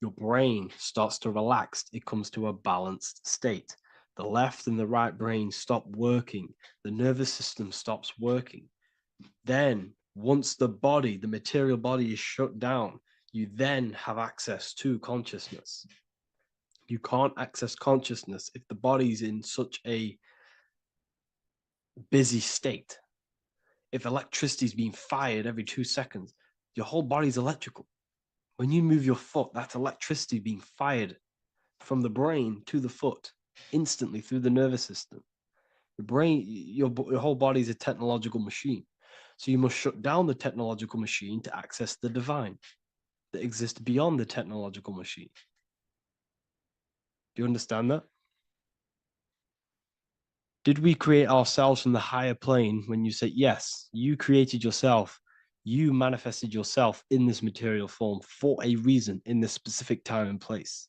Speaker 2: Your brain starts to relax, it comes to a balanced state. The left and the right brain stop working, the nervous system stops working. Then, once the body, the material body is shut down, you then have access to consciousness. You can't access consciousness if the body's in such a busy state. If electricity is being fired every 2 seconds, your whole body's electrical. When you move your foot, that's electricity being fired from the brain to the foot instantly through the nervous system. Your brain, your whole body is a technological machine. So you must shut down the technological machine to access the divine that exists beyond the technological machine. Do you understand that? Did we create ourselves from the higher plane? When you say yes, you created yourself, you manifested yourself in this material form for a reason in this specific time and place.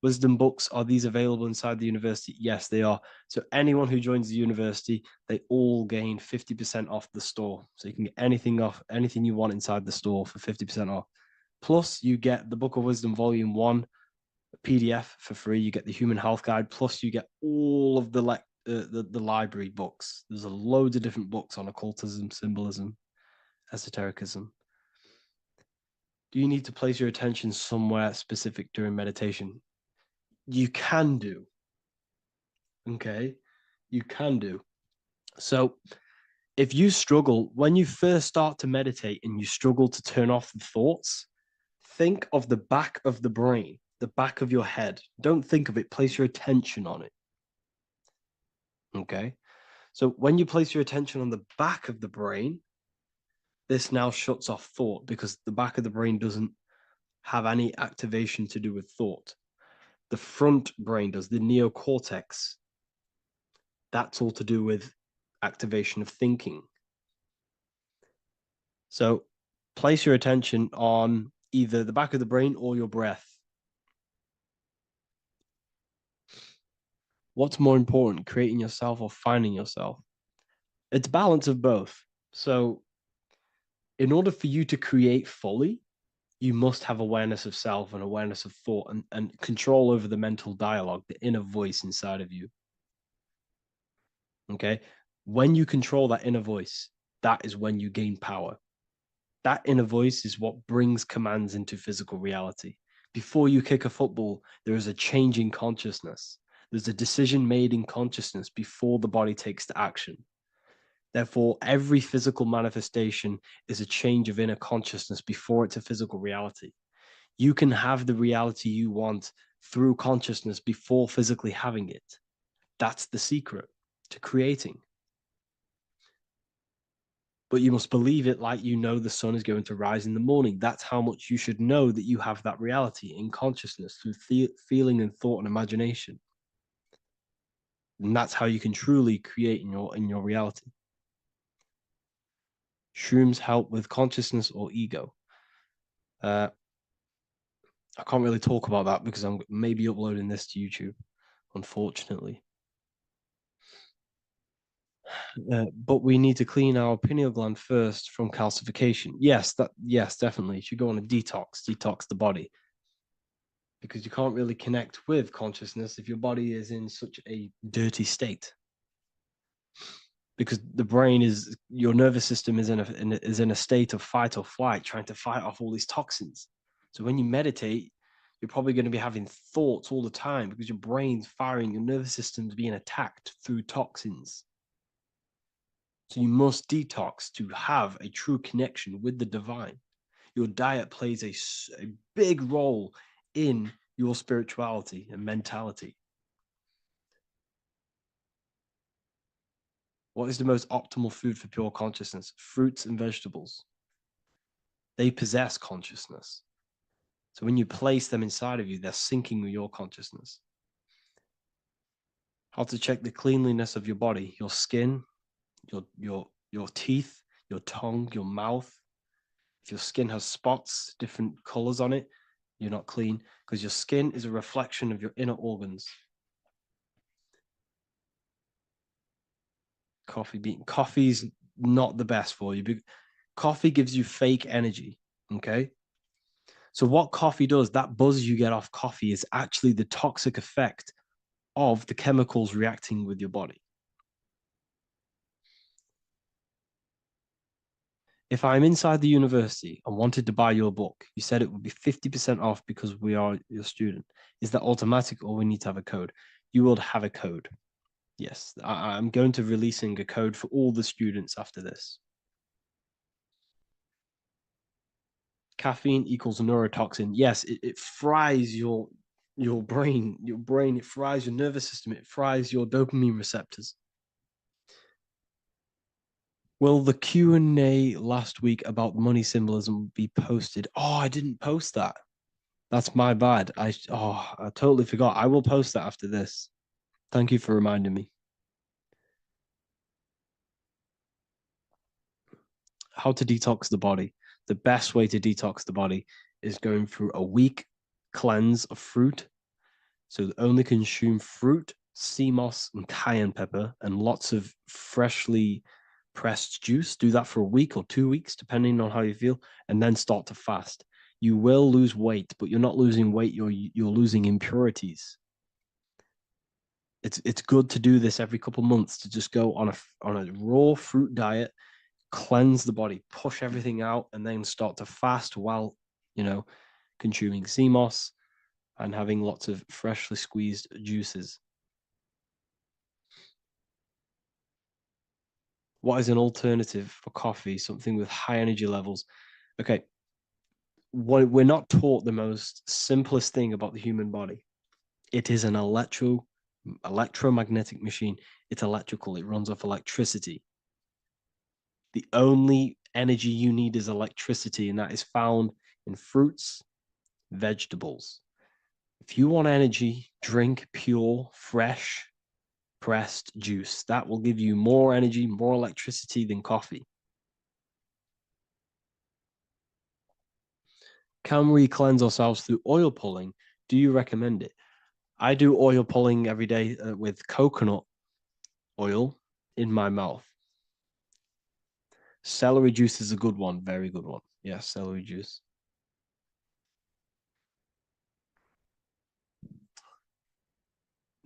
Speaker 2: Wisdom books, are these available inside the university? Yes, they are. So anyone who joins the university, they all gain 50% off the store. So you can get anything off, anything you want inside the store for 50% off. Plus, you get the Book of Wisdom Volume 1 PDF for free. You get the Human Health Guide. Plus, you get all of the library books. There's a load of different books on occultism, symbolism, esotericism. Do you need to place your attention somewhere specific during meditation? You can do. Okay, you can do. So if you struggle, when you first start to meditate and you struggle to turn off the thoughts, think of the back of the brain, the back of your head. Don't think of it, place your attention on it. Okay, so when you place your attention on the back of the brain, this now shuts off thought because the back of the brain doesn't have any activation to do with thought. The front brain does, the neocortex. That's all to do with activation of thinking. So place your attention on either the back of the brain or your breath. What's more important, creating yourself or finding yourself? It's balance of both. So in order for you to create fully, you must have awareness of self and awareness of thought and control over the mental dialogue, the inner voice inside of you. Okay. When you control that inner voice, that is when you gain power. That inner voice is what brings commands into physical reality. Before you kick a football, there is a change in consciousness. There's a decision made in consciousness before the body takes the action. Therefore, every physical manifestation is a change of inner consciousness before it's a physical reality. You can have the reality you want through consciousness before physically having it. That's the secret to creating. But you must believe it like you know the sun is going to rise in the morning. That's how much you should know that you have that reality in consciousness through feeling and thought and imagination. And that's how you can truly create in your reality. Shrooms help with consciousness or ego. I can't really talk about that because I'm maybe uploading this to YouTube, unfortunately. But we need to clean our pineal gland first from calcification. Yes, definitely. You should go on a detox the body, because you can't really connect with consciousness if your body is in such a dirty state. Because the brain is, your nervous system is in a state of fight or flight, trying to fight off all these toxins. So when you meditate, you're probably going to be having thoughts all the time because your brain's firing, your nervous system's being attacked through toxins. So you must detox to have a true connection with the divine. Your diet plays a big role in your spirituality and mentality. What is the most optimal food for pure consciousness? Fruits and vegetables. They possess consciousness. So when you place them inside of you, they're syncing with your consciousness. How to check the cleanliness of your body, your skin, your teeth, your tongue, your mouth. If your skin has spots, different colors on it, you're not clean, because your skin is a reflection of your inner organs. Coffee's not the best for you. Coffee gives you fake energy. Okay. So what coffee does, that buzz you get off coffee, is actually the toxic effect of the chemicals reacting with your body. If I'm inside the university and wanted to buy your book, you said it would be 50% off because we are your student. Is that automatic or we need to have a code? You will have a code. Yes, I'm going to releasing a code for all the students after this. Caffeine equals neurotoxin. Yes, it fries your brain, it fries your nervous system, it fries your dopamine receptors. Will the Q&A last week about money symbolism be posted? Oh, I didn't post that. That's my bad. I totally forgot. I will post that after this. Thank you for reminding me. How to detox the body. The best way to detox the body is going through a week cleanse of fruit. So only consume fruit, sea moss, and cayenne pepper, and lots of freshly pressed juice. Do that for a week or 2 weeks, depending on how you feel, and then start to fast. You will lose weight, but you're not losing weight. You're losing impurities. It's good to do this every couple months, to just go on a raw fruit diet, cleanse the body, push everything out, and then start to fast while consuming sea moss and having lots of freshly squeezed juices. What is an alternative for coffee? Something with high energy levels. Okay, we're not taught the most simplest thing about the human body. It is an electromagnetic machine. It's electrical. It runs off electricity. The only energy you need is electricity, and that is found in fruits, vegetables. If you want energy, drink pure, fresh, pressed juice. That will give you more energy, more electricity than coffee. Can we cleanse ourselves through oil pulling? Do you recommend it? I do oil pulling every day with coconut oil in my mouth. Celery juice is a good one, very good one. Yeah, celery juice.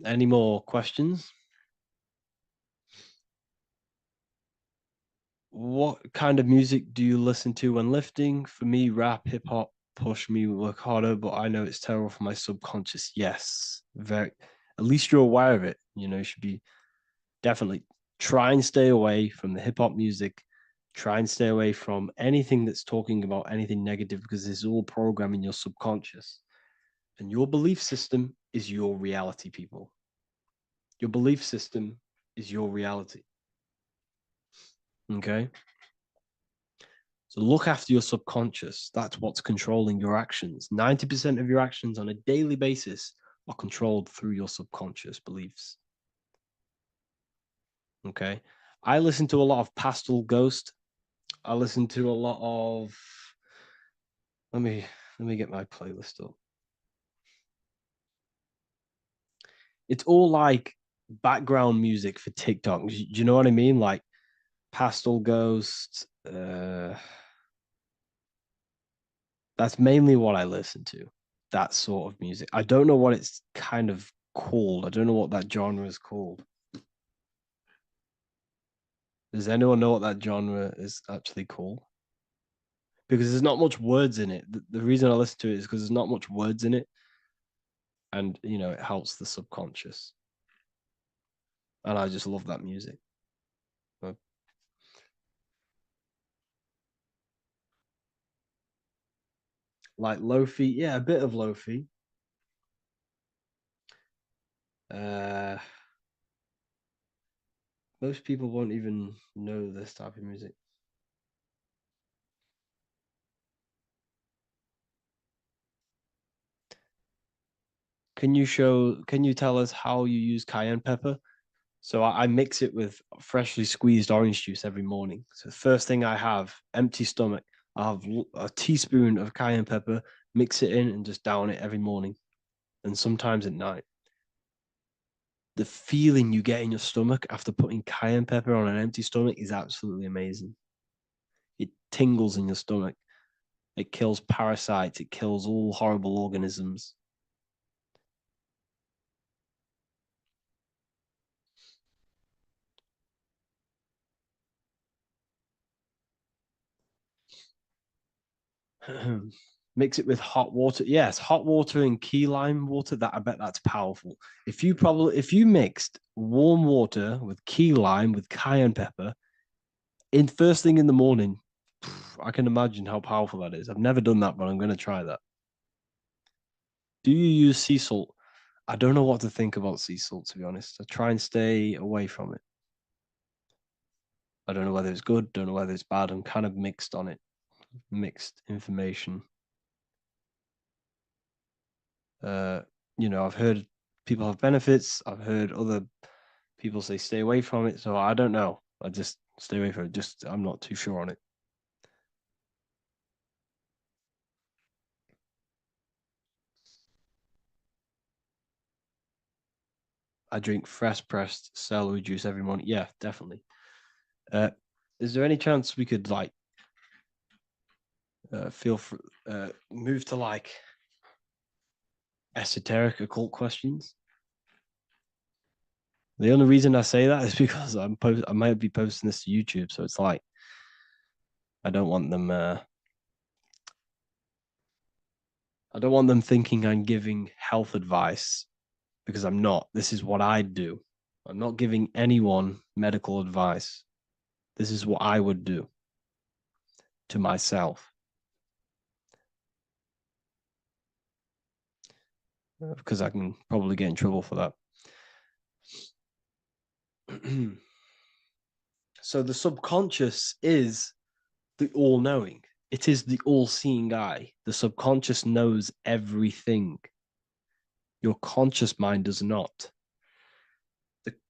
Speaker 2: Any more questions? What kind of music do you listen to when lifting? For me, rap, hip hop push me work harder, but I know it's terrible for my subconscious. Yes, very. At least you're aware of it. You know, you should be definitely try and stay away from the hip hop music. Try and stay away from anything that's talking about anything negative because it's all programming your subconscious. And your belief system is your reality, people. Your belief system is your reality. Okay. So look after your subconscious. That's what's controlling your actions. 90% of your actions on a daily basis are controlled through your subconscious beliefs. Okay. I listen to a lot of Pastel Ghost. I listen to a lot of let me get my playlist up. It's all like background music for TikTok. Do you know what I mean? Like Pastel Ghost. That's mainly what I listen to. That sort of music. I don't know what it's kind of called. I don't know what that genre is called. Does anyone know what that genre is actually called? Because there's not much words in it. The reason I listen to it is because there's not much words in it, and you know it helps the subconscious. And I just love that music. Like lofi, yeah, a bit of lofi. Uh, most people won't even know this type of music. Can you tell us how you use cayenne pepper? So I mix it with freshly squeezed orange juice every morning. So the first thing I have, empty stomach, I have a teaspoon of cayenne pepper, mix it in and just down it every morning and sometimes at night. The feeling you get in your stomach after putting cayenne pepper on an empty stomach is absolutely amazing. It tingles in your stomach. It kills parasites. It kills all horrible organisms. Mix it with hot water. Yes, hot water and key lime water. That I bet that's powerful. If you mixed warm water with key lime with cayenne pepper in first thing in the morning, I can imagine how powerful that is. I've never done that, but I'm going to try that. Do you use sea salt? I don't know what to think about sea salt, to be honest. I try and stay away from it. I don't know whether it's good, don't know whether it's bad. I'm kind of mixed on it, mixed information. Uh, you know, I've heard people have benefits. I've heard other people say stay away from it. So I don't know. I just stay away from it. Just I'm not too sure on it. I drink fresh pressed celery juice every morning. Yeah, definitely. Uh, is there any chance we could like feel for move to like esoteric occult questions? The only reason I say that is because I might be posting this to YouTube, so it's like I don't want them I don't want them thinking I'm giving health advice because I'm not. This is what I do. I'm not giving anyone medical advice. This is what I would do to myself because I can probably get in trouble for that. So the subconscious is the all knowing, it is the all seeing eye. The subconscious knows everything. Your conscious mind does not.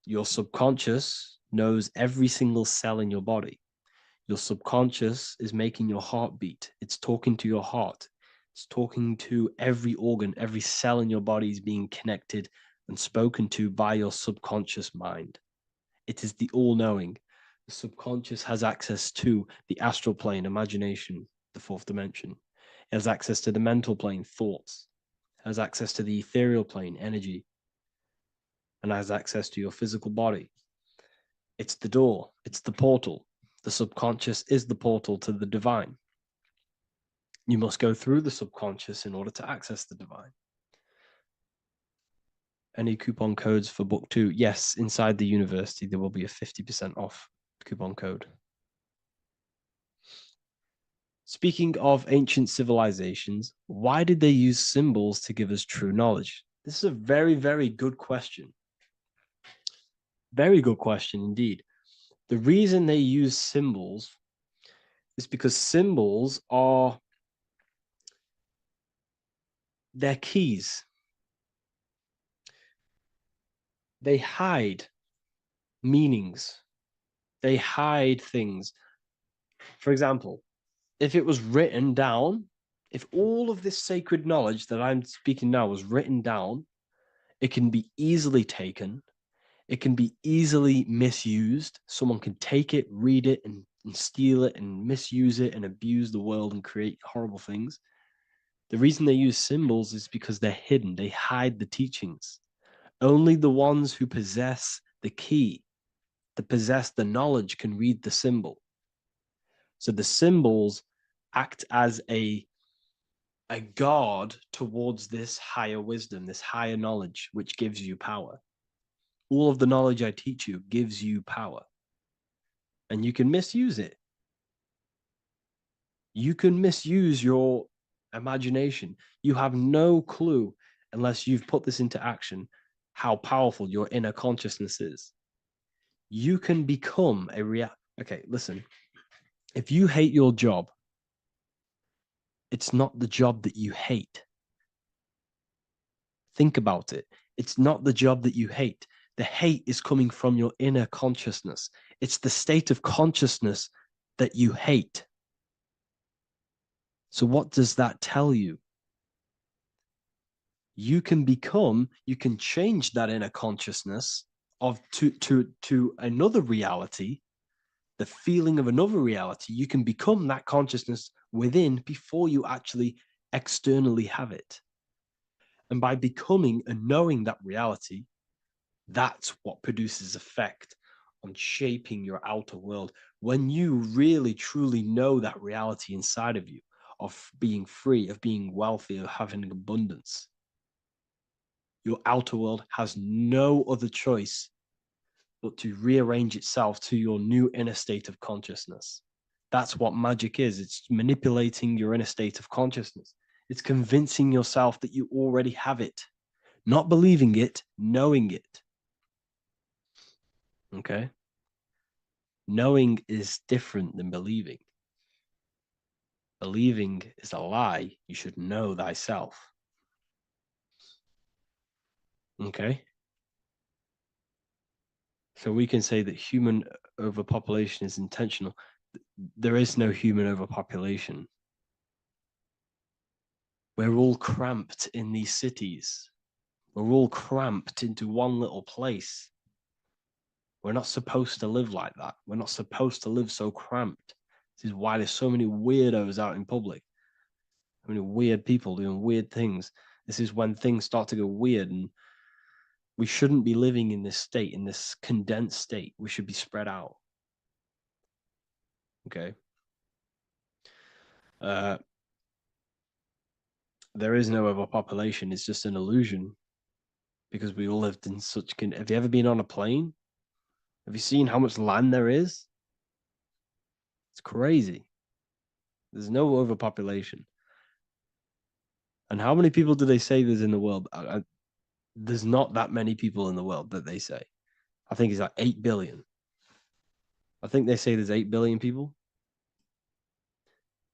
Speaker 2: Your subconscious knows every single cell in your body. Your subconscious is making your heart beat. It's talking to your heart. It's talking to every organ, every cell in your body is being connected and spoken to by your subconscious mind. It is the all-knowing. The subconscious has access to the astral plane, imagination, the fourth dimension. It has access to the mental plane, thoughts. It has access to the ethereal plane, energy. And has access to your physical body. It's the door. It's the portal. The subconscious is the portal to the divine. You must go through the subconscious in order to access the divine. Any coupon codes for book 2? Yes, inside the university, there will be a 50% off coupon code. Speaking of ancient civilizations, why did they use symbols to give us true knowledge? This is a very, very good question. Very good question indeed. The reason they use symbols is because symbols are their keys. They hide meanings. They hide things. For example, if it was written down, if all of this sacred knowledge that I'm speaking now was written down, it can be easily taken. It can be easily misused. Someone can take it, read it, and steal it and misuse it and abuse the world and create horrible things. The reason they use symbols is because they're hidden. They hide the teachings. Only the ones who possess the key, that possess the knowledge, can read the symbol. So the symbols act as a guard towards this higher wisdom, this higher knowledge, which gives you power. All of the knowledge I teach you gives you power. And you can misuse it. You can misuse your imagination. You have no clue, unless you've put this into action, how powerful your inner consciousness is. You can become a Okay, listen. If you hate your job, it's not the job that you hate. Think about it. It's not the job that you hate. The hate is coming from your inner consciousness. It's the state of consciousness that you hate. So what does that tell you? You can change that inner consciousness to another reality, the feeling of another reality. You can become that consciousness within before you actually externally have it. And by becoming and knowing that reality, that's what produces effect on shaping your outer world. When you really, truly know that reality inside of you, of being free, of being wealthy, of having abundance, your outer world has no other choice but to rearrange itself to your new inner state of consciousness. That's what magic is. It's manipulating your inner state of consciousness. It's convincing yourself that you already have it, not believing it, knowing it. Okay? Knowing is different than believing. Believing is a lie. You should know thyself. Okay? So we can say that human overpopulation is intentional. There is no human overpopulation. We're all cramped in these cities. We're all cramped into one little place. We're not supposed to live like that. We're not supposed to live so cramped. This is why there's so many weirdos out in public. So many weird people doing weird things. This is when things start to go weird, and we shouldn't be living in this state, in this condensed state. We should be spread out. Okay. There is no overpopulation. It's just an illusion, because we all lived in such. Have you ever been on a plane? Have you seen how much land there is? It's crazy. There's no overpopulation. And how many people do they say there's in the world? There's not that many people in the world that they say. I think it's like 8 billion. I think they say there's 8 billion people.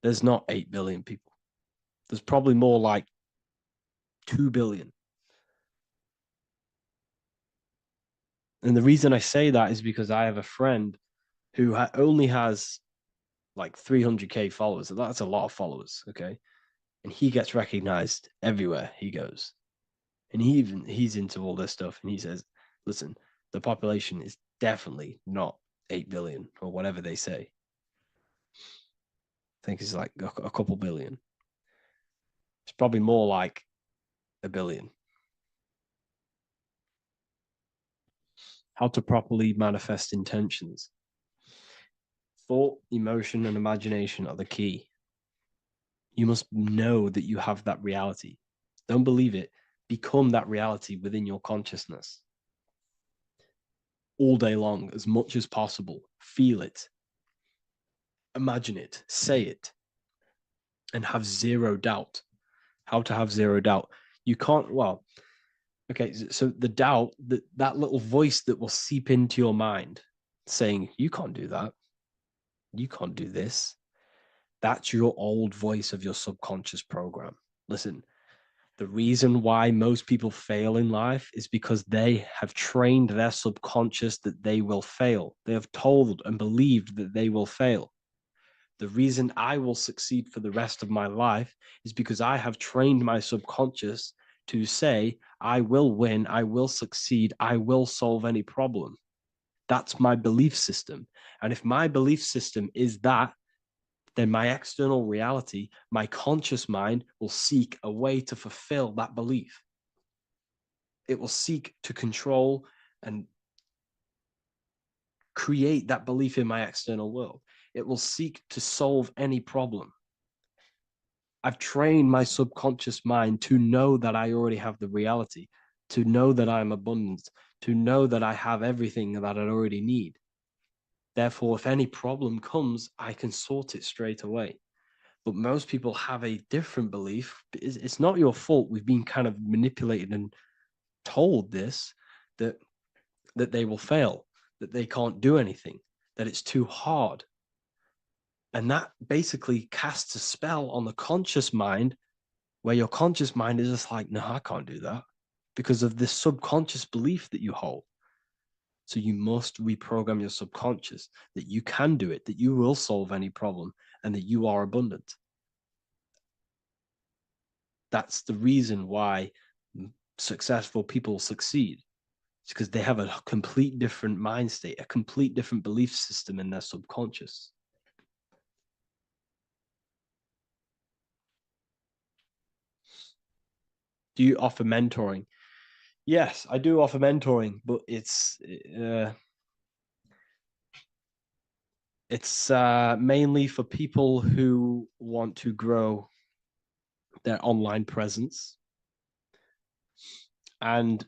Speaker 2: There's not 8 billion people. There's probably more like 2 billion. And the reason I say that is because I have a friend who only has like 300K followers. That's a lot of followers, okay? and he gets recognized everywhere he goes. And he's into all this stuff, and he says, listen, the population is definitely not 8 billion or whatever they say. I think it's like a couple billion. It's probably more like a billion. How to properly manifest intentions. Thought, emotion, and imagination are the key. You must know that you have that reality. Don't believe it. Become that reality within your consciousness. All day long, as much as possible. Feel it. Imagine it. Say it. And have zero doubt. How to have zero doubt. You can't, well, okay, so the doubt, that little voice that will seep into your mind saying, you can't do that. You can't do this. That's your old voice of your subconscious program. Listen, the reason why most people fail in life is because they have trained their subconscious that they will fail. They have told and believed that they will fail. The reason I will succeed for the rest of my life is because I have trained my subconscious to say, I will win, I will succeed, I will solve any problem. That's my belief system. And if my belief system is that, then my external reality, my conscious mind will seek a way to fulfill that belief. It will seek to control and create that belief in my external world. It will seek to solve any problem. I've trained my subconscious mind to know that I already have the reality, to know that I'm abundant, to know that I have everything that I already need. Therefore, if any problem comes, I can sort it straight away. But most people have a different belief. It's not your fault. We've been kind of manipulated and told this, that they will fail, that they can't do anything, that it's too hard. And that basically casts a spell on the conscious mind, where your conscious mind is just like, no, I can't do that, because of this subconscious belief that you hold. So you must reprogram your subconscious that you can do it, that you will solve any problem, and that you are abundant. That's the reason why successful people succeed. It's because they have a complete different mind state, a complete different belief system in their subconscious. Do you offer mentoring? Yes, I do offer mentoring, but it's mainly for people who want to grow their online presence, and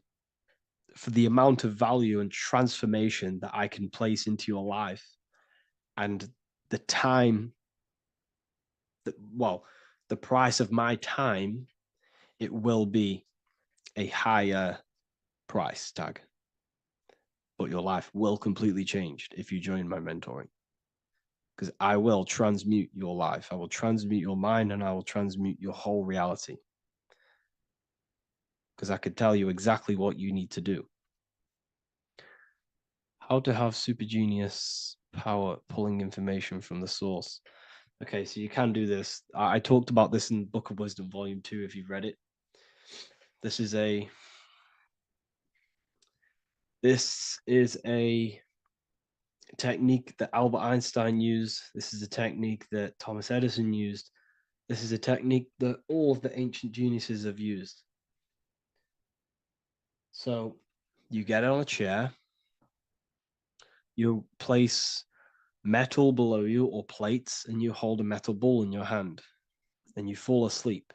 Speaker 2: for the amount of value and transformation that I can place into your life, and the time that, well, the price of my time, it will be a higher price tag. But your life will completely change if you join my mentoring. Because I will transmute your life. I will transmute your mind, and I will transmute your whole reality. Because I could tell you exactly what you need to do. How to have super genius power pulling information from the source. Okay, so you can do this. I talked about this in Book of Wisdom, Volume 2, if you've read it. This is a technique that Albert Einstein used. This is a technique that Thomas Edison used. This is a technique that all of the ancient geniuses have used. So you get on a chair, you place metal below you or plates, and you hold a metal ball in your hand, and you fall asleep.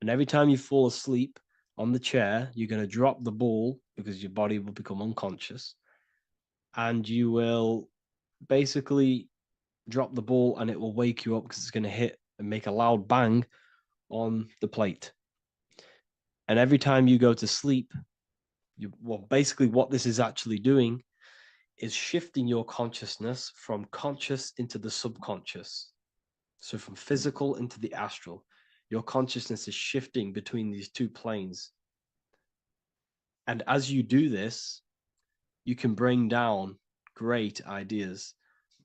Speaker 2: And every time you fall asleep on the chair, you're going to drop the ball because your body will become unconscious, and you will basically drop the ball, and it will wake you up because it's going to hit and make a loud bang on the plate. And every time you go to sleep, basically what this is actually doing is shifting your consciousness from conscious into the subconscious. So from physical into the astral. Your consciousness is shifting between these two planes. And as you do this, you can bring down great ideas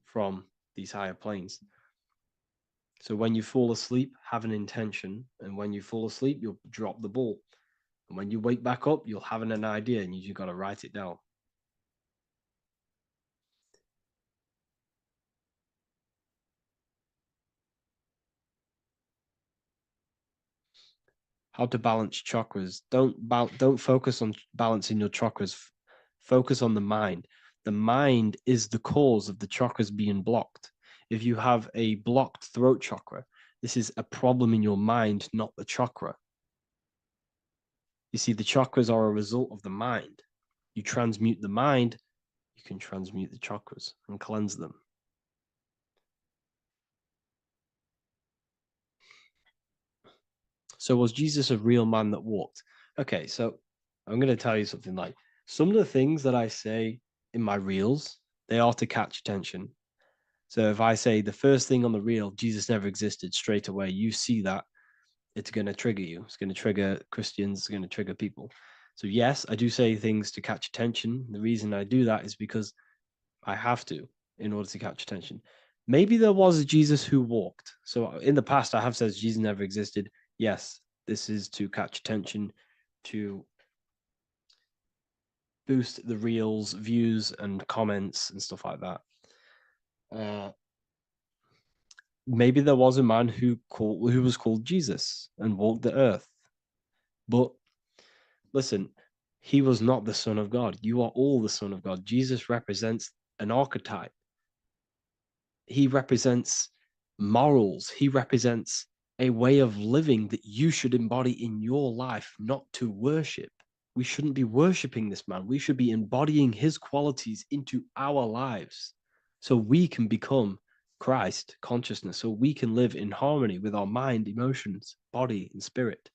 Speaker 2: from these higher planes. So when you fall asleep, have an intention. And when you fall asleep, you'll drop the ball. And when you wake back up, you'll have an idea and you just got to write it down. How to balance chakras. Don't focus on balancing your chakras. Focus on the mind. The mind is the cause of the chakras being blocked. If you have a blocked throat chakra, this is a problem in your mind, not the chakra. You see, the chakras are a result of the mind. You transmute the mind, you can transmute the chakras and cleanse them. So was Jesus a real man that walked? Okay, so I'm going to tell you something. Like, some of the things that I say in my reels, they are to catch attention. So if I say the first thing on the reel, Jesus never existed, straight away, you see that, it's going to trigger you. It's going to trigger Christians. It's going to trigger people. So yes, I do say things to catch attention. The reason I do that is because I have to in order to catch attention. Maybe there was a Jesus who walked. So in the past, I have said Jesus never existed. Yes, this is to catch attention, to boost the reels, views, and comments and stuff like that. Maybe there was a man who was called Jesus and walked the earth. But listen, he was not the Son of God. You are all the Son of God. Jesus represents an archetype. He represents morals. He represents a way of living that you should embody in your life, not to worship. We shouldn't be worshiping this man. We should be embodying his qualities into our lives so we can become Christ consciousness, so we can live in harmony with our mind, emotions, body, and spirit.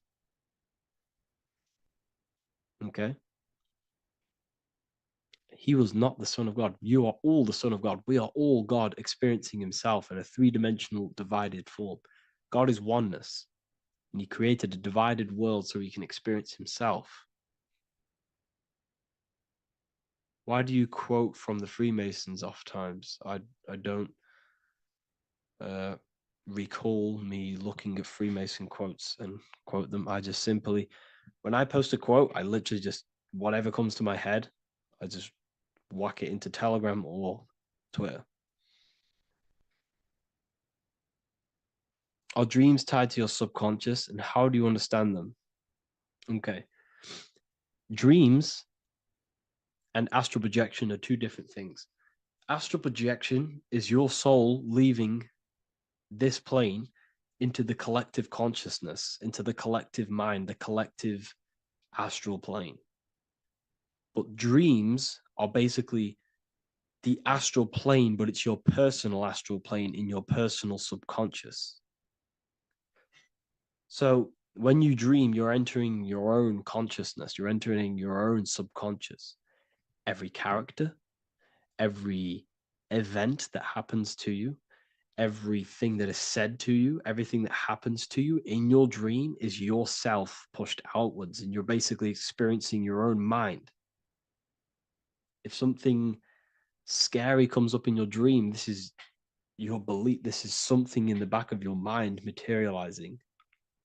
Speaker 2: Okay? He was not the Son of God. You are all the Son of God. We are all God experiencing himself in a three-dimensional divided form. God is oneness, and he created a divided world so he can experience himself. Why do you quote from the Freemasons oft times? I don't recall me looking at Freemason quotes and quote them. I just simply, when I post a quote, I literally just, whatever comes to my head, I just whack it into Telegram or Twitter. Are dreams tied to your subconscious, and how do you understand them? Okay. Dreams and astral projection are two different things. Astral projection is your soul leaving this plane into the collective consciousness, into the collective mind, the collective astral plane. But dreams are basically the astral plane, but it's your personal astral plane in your personal subconscious. So when you dream, you're entering your own consciousness, you're entering your own subconscious. Every character, every event that happens to you, everything that is said to you, everything that happens to you in your dream is yourself pushed outwards, and you're basically experiencing your own mind. If something scary comes up in your dream, this is your belief, this is something in the back of your mind materializing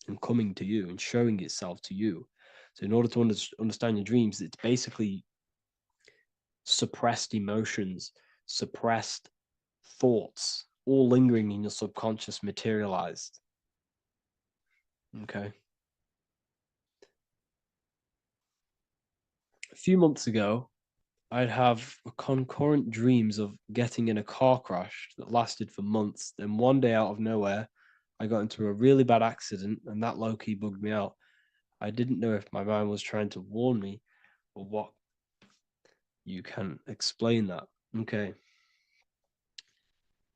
Speaker 2: and coming to you and showing itself to you. So in order to understand your dreams, it's basically suppressed emotions, suppressed thoughts, all lingering in your subconscious materialized. Okay. A few months ago, I'd have concurrent dreams of getting in a car crash that lasted for months. Then one day out of nowhere, I got into a really bad accident, and that low-key bugged me out. I didn't know if my mind was trying to warn me or what. You can explain that. Okay.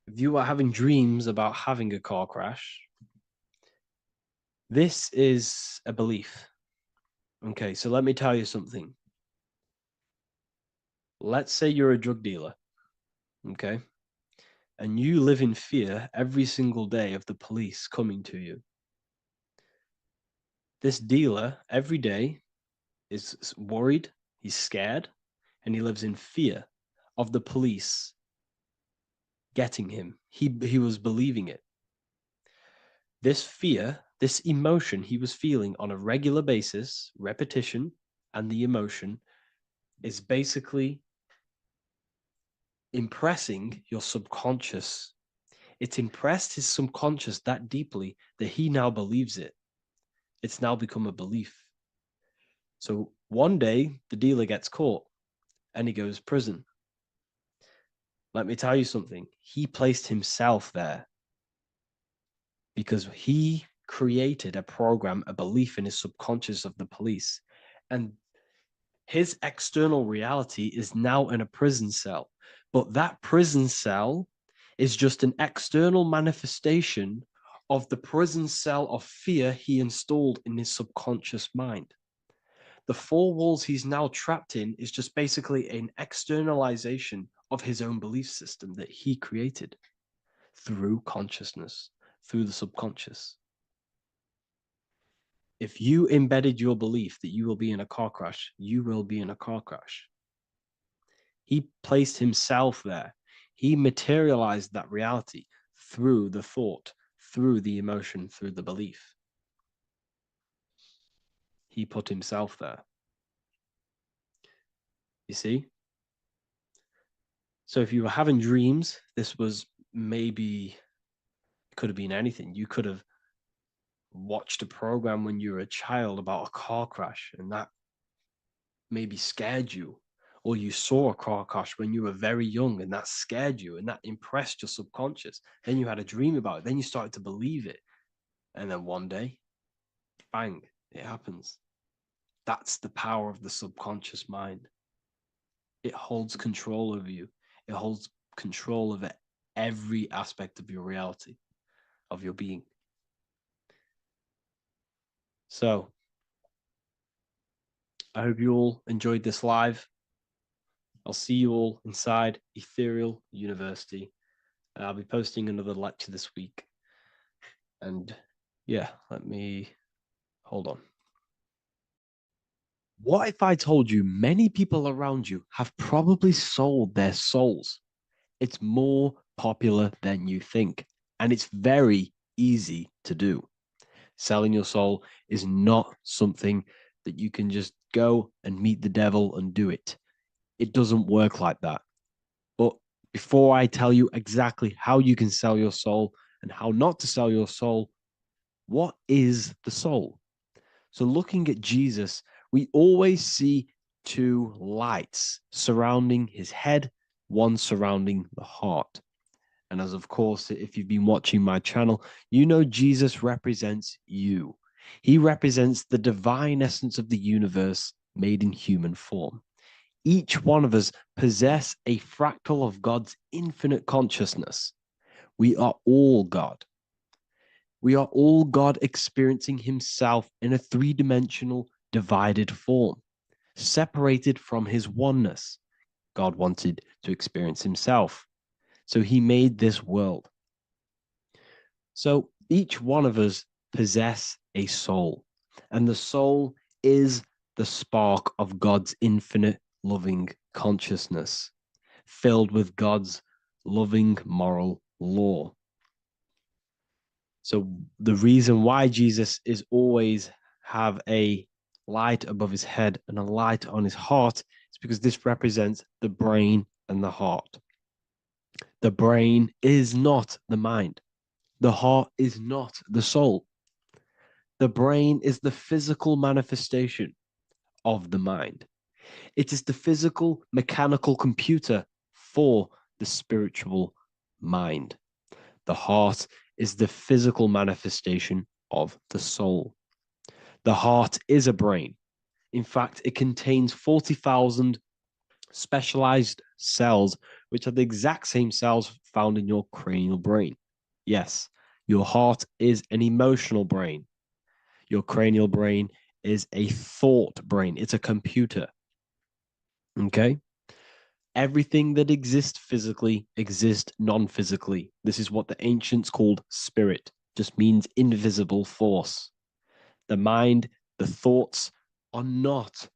Speaker 2: If you are having dreams about having a car crash, this is a belief. Okay, so let me tell you something. Let's say you're a drug dealer, okay? And you live in fear every single day of the police coming to you. This dealer every day is worried, he's scared, and he lives in fear of the police getting him. He was believing it. This fear, this emotion he was feeling on a regular basis, repetition, and the emotion is basically impressing your subconscious. It's impressed his subconscious that deeply that he now believes it. It's now become a belief. So one day the dealer gets caught and he goes to prison. Let me tell you something. He placed himself there because he created a program, a belief in his subconscious of the police. And his external reality is now in a prison cell. But that prison cell is just an external manifestation of the prison cell of fear he installed in his subconscious mind. The four walls he's now trapped in is just basically an externalization of his own belief system that he created through consciousness, through the subconscious. If you embedded your belief that you will be in a car crash, you will be in a car crash. He placed himself there. He materialized that reality through the thought, through the emotion, through the belief. He put himself there. You see? So if you were having dreams, this was maybe, it could have been anything. You could have watched a program when you were a child about a car crash and that maybe scared you. Or you saw a car crash when you were very young and that scared you and that impressed your subconscious. Then you had a dream about it. Then you started to believe it. And then one day, bang, it happens. That's the power of the subconscious mind. It holds control over you. It holds control over every aspect of your reality, of your being. So I hope you all enjoyed this live. I'll see you all inside Ethereal University. I'll be posting another lecture this week. And yeah, let me hold on. What if I told you many people around you have probably sold their souls? It's more popular than you think, and it's very easy to do. Selling your soul is not something that you can just go and meet the devil and do it. It doesn't work like that. But before I tell you exactly how you can sell your soul and how not to sell your soul, what is the soul? So looking at Jesus, we always see two lights surrounding his head, one surrounding the heart. And as of course, if you've been watching my channel, you know Jesus represents you. He represents the divine essence of the universe made in human form. Each one of us possess a fractal of God's infinite consciousness. We are all God. We are all God experiencing himself in a three-dimensional divided form, separated from his oneness. God wanted to experience himself, so he made this world. So each one of us possess a soul, and the soul is the spark of God's infinite loving consciousness, filled with God's loving moral law. So the reason why Jesus is always have a light above his head and a light on his heart is because this represents the brain and the heart. The brain is not the mind. The heart is not the soul. The brain is the physical manifestation of the mind. It is the physical mechanical computer for the spiritual mind. The heart is the physical manifestation of the soul. The heart is a brain. In fact, it contains 40,000 specialized cells, which are the exact same cells found in your cranial brain. Yes, your heart is an emotional brain. Your cranial brain is a thought brain. It's a computer. Okay? Everything that exists physically exists non-physically. This is what the ancients called spirit. Just means invisible force. The mind, the thoughts are not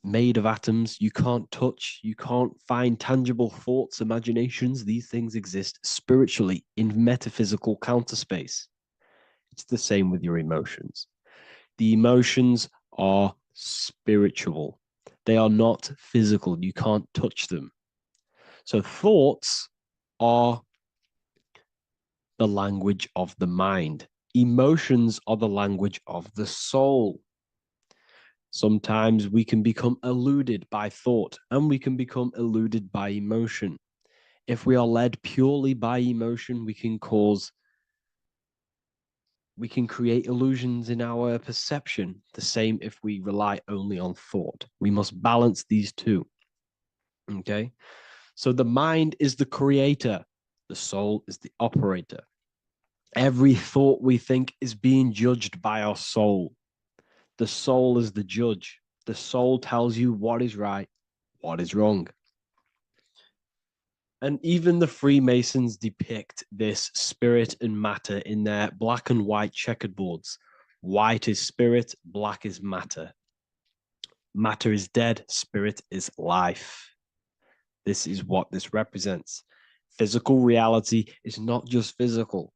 Speaker 2: made of atoms. You can't touch, you can't find tangible thoughts, imaginations. These things exist spiritually in metaphysical counter space. It's the same with your emotions. The emotions are spiritual. They are not physical. You can't touch them. So thoughts are the language of the mind. Emotions are the language of the soul. Sometimes we can become eluded by thought and we can become eluded by emotion. If we are led purely by emotion, we can create illusions in our perception. The same if we rely only on thought. We must balance these two. Okay? So the mind is the creator, the soul is the operator. Every thought we think is being judged by our soul. The soul is the judge. The soul tells you what is right, what is wrong. And even the Freemasons depict this spirit and matter in their black and white checkerboards. White is spirit, black is matter. Matter is dead, spirit is life. This is what this represents. Physical reality is not just physical.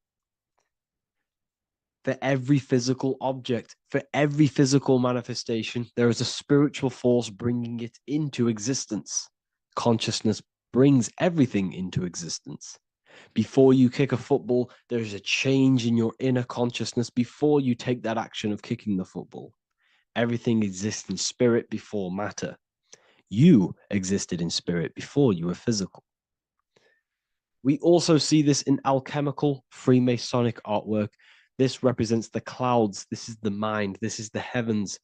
Speaker 2: For every physical object, for every physical manifestation, there is a spiritual force bringing it into existence. Consciousness brings everything into existence. Before you kick a football, there's a change in your inner consciousness before you take that action of kicking the football. Everything exists in spirit before matter. You existed in spirit before you were physical. We also see this in alchemical Freemasonic artwork. This represents the clouds. This is the mind. This is the heavens.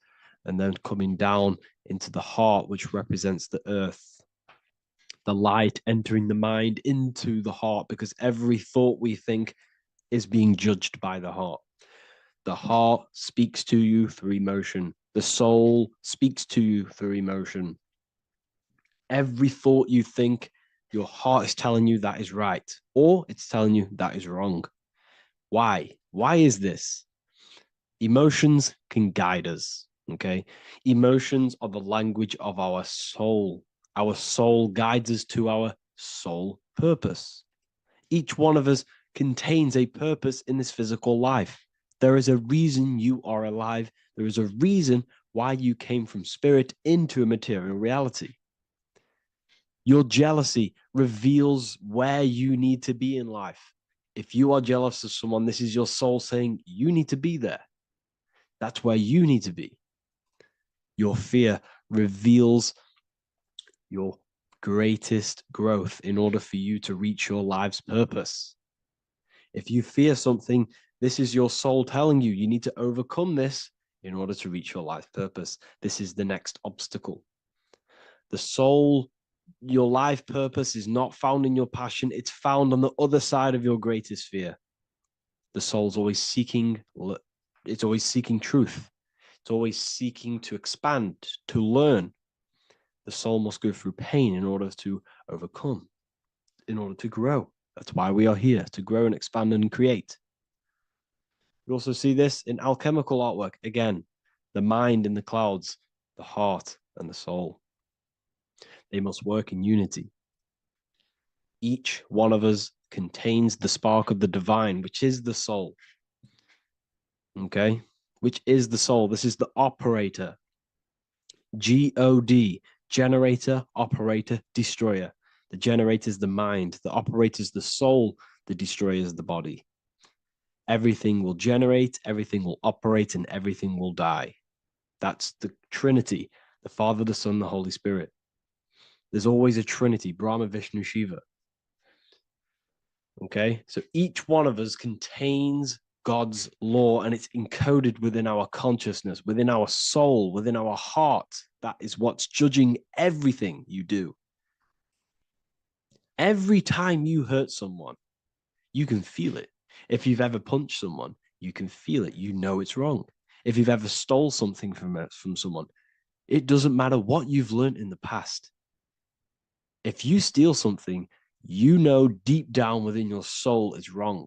Speaker 2: And then coming down into the heart, which represents the earth. The light entering the mind into the heart, because every thought we think is being judged by the heart. The heart speaks to you through emotion. The soul speaks to you through emotion. Every thought you think, your heart is telling you that is right, or it's telling you that is wrong. Why? Why is this? Emotions can guide us, okay? Emotions are the language of our soul. Our soul guides us to our soul purpose. Each one of us contains a purpose in this physical life. There is a reason you are alive. There is a reason why you came from spirit into a material reality. Your jealousy reveals where you need to be in life. If you are jealous of someone, this is your soul saying you need to be there. That's where you need to be. Your fear reveals your greatest growth in order for you to reach your life's purpose. If you fear something, this is your soul telling you you need to overcome this in order to reach your life purpose. This is the next obstacle. The soul, your life purpose is not found in your passion. It's found on the other side of your greatest fear. The soul's always seeking, it's always seeking truth. It's always seeking to expand, to learn. The soul must go through pain in order to overcome, in order to grow. That's why we are here, to grow and expand and create. We also see this in alchemical artwork. Again, the mind in the clouds, the heart and the soul. They must work in unity. Each one of us contains the spark of the divine, which is the soul. Okay? Which is the soul. This is the operator. God, generator, operator, destroyer. The generator is the mind. The operator is the soul. The destroyer is the body. Everything will generate, everything will operate, and everything will die. That's the Trinity, the Father, the Son, the Holy Spirit. There's always a Trinity, Brahma, Vishnu, Shiva. Okay, so each one of us contains God's law, and it's encoded within our consciousness, within our soul, within our heart. That is what's judging everything you do. Every time you hurt someone, you can feel it. If you've ever punched someone, you can feel it. You know it's wrong. If you've ever stole something from someone, it doesn't matter what you've learned in the past. If you steal something, you know deep down within your soul it's wrong.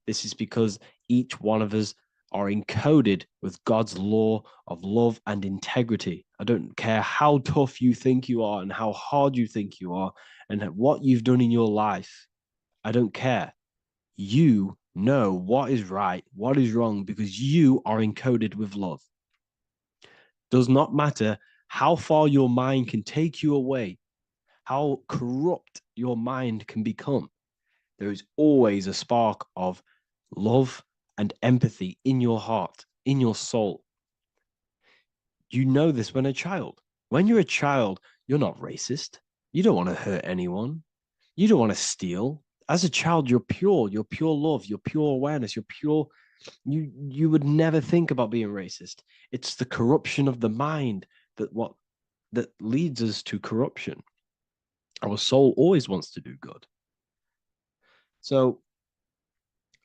Speaker 2: This is because each one of us are encoded with God's law of love and integrity. I don't care how tough you think you are and how hard you think you are and what you've done in your life. I don't care. You know what is right, what is wrong, because you are encoded with love. Does not matter how far your mind can take you away, how corrupt your mind can become. There is always a spark of love and empathy in your heart, in your soul. You know this when a child. When you're a child, you're not racist. You don't want to hurt anyone. You don't want to steal. As a child, you're pure love, you're pure awareness, you're pure. You would never think about being racist. It's the corruption of the mind that leads us to corruption. Our soul always wants to do good. So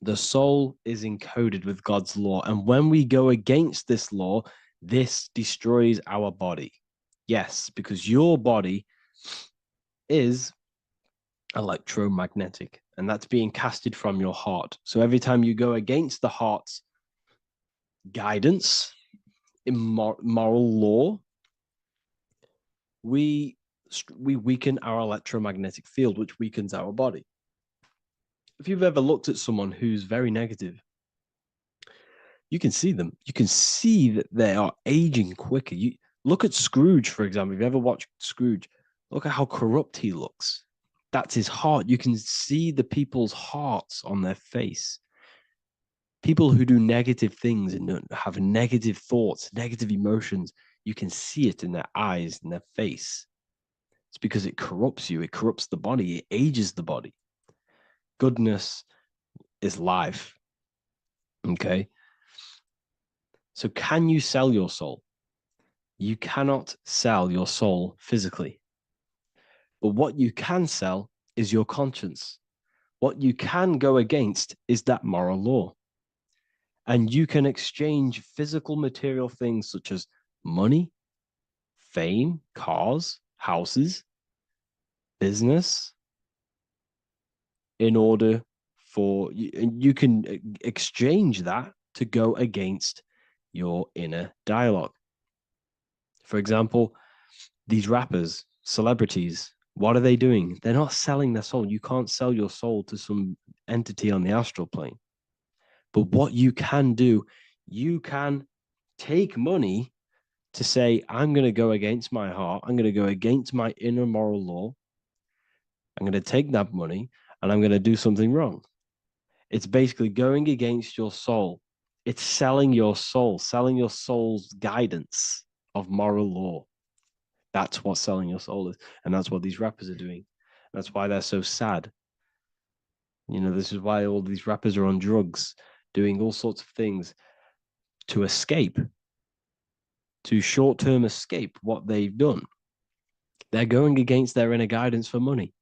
Speaker 2: the soul is encoded with God's law. And when we go against this law, this destroys our body. Yes, because your body is electromagnetic, and that's being casted from your heart. So every time you go against the heart's guidance, moral law, we weaken our electromagnetic field, which weakens our body. If you've ever looked at someone who's very negative, you can see them. You can see that they are aging quicker. You look at Scrooge, for example. If you ever watched Scrooge, look at how corrupt he looks. That's his heart. You can see the people's hearts on their face. People who do negative things and have negative thoughts, negative emotions, you can see it in their eyes and their face. It's because it corrupts you. It corrupts the body. It ages the body. Goodness is life. Okay. So can you sell your soul? You cannot sell your soul physically. But what you can sell is your conscience. What you can go against is that moral law. And you can exchange physical material things such as money, fame, cars, houses, business, in order for you can exchange that to go against your inner dialogue. For example, these rappers, celebrities, what are they doing? They're not selling their soul. You can't sell your soul to some entity on the astral plane. But what you can do, you can take money to say, I'm going to go against my heart. I'm going to go against my inner moral law. I'm going to take that money and I'm going to do something wrong. It's basically going against your soul. It's selling your soul's guidance of moral law. That's what selling your soul is. And that's what these rappers are doing. That's why they're so sad. You know, this is why all these rappers are on drugs, doing all sorts of things to escape, to short-term escape what they've done. They're going against their inner guidance for money.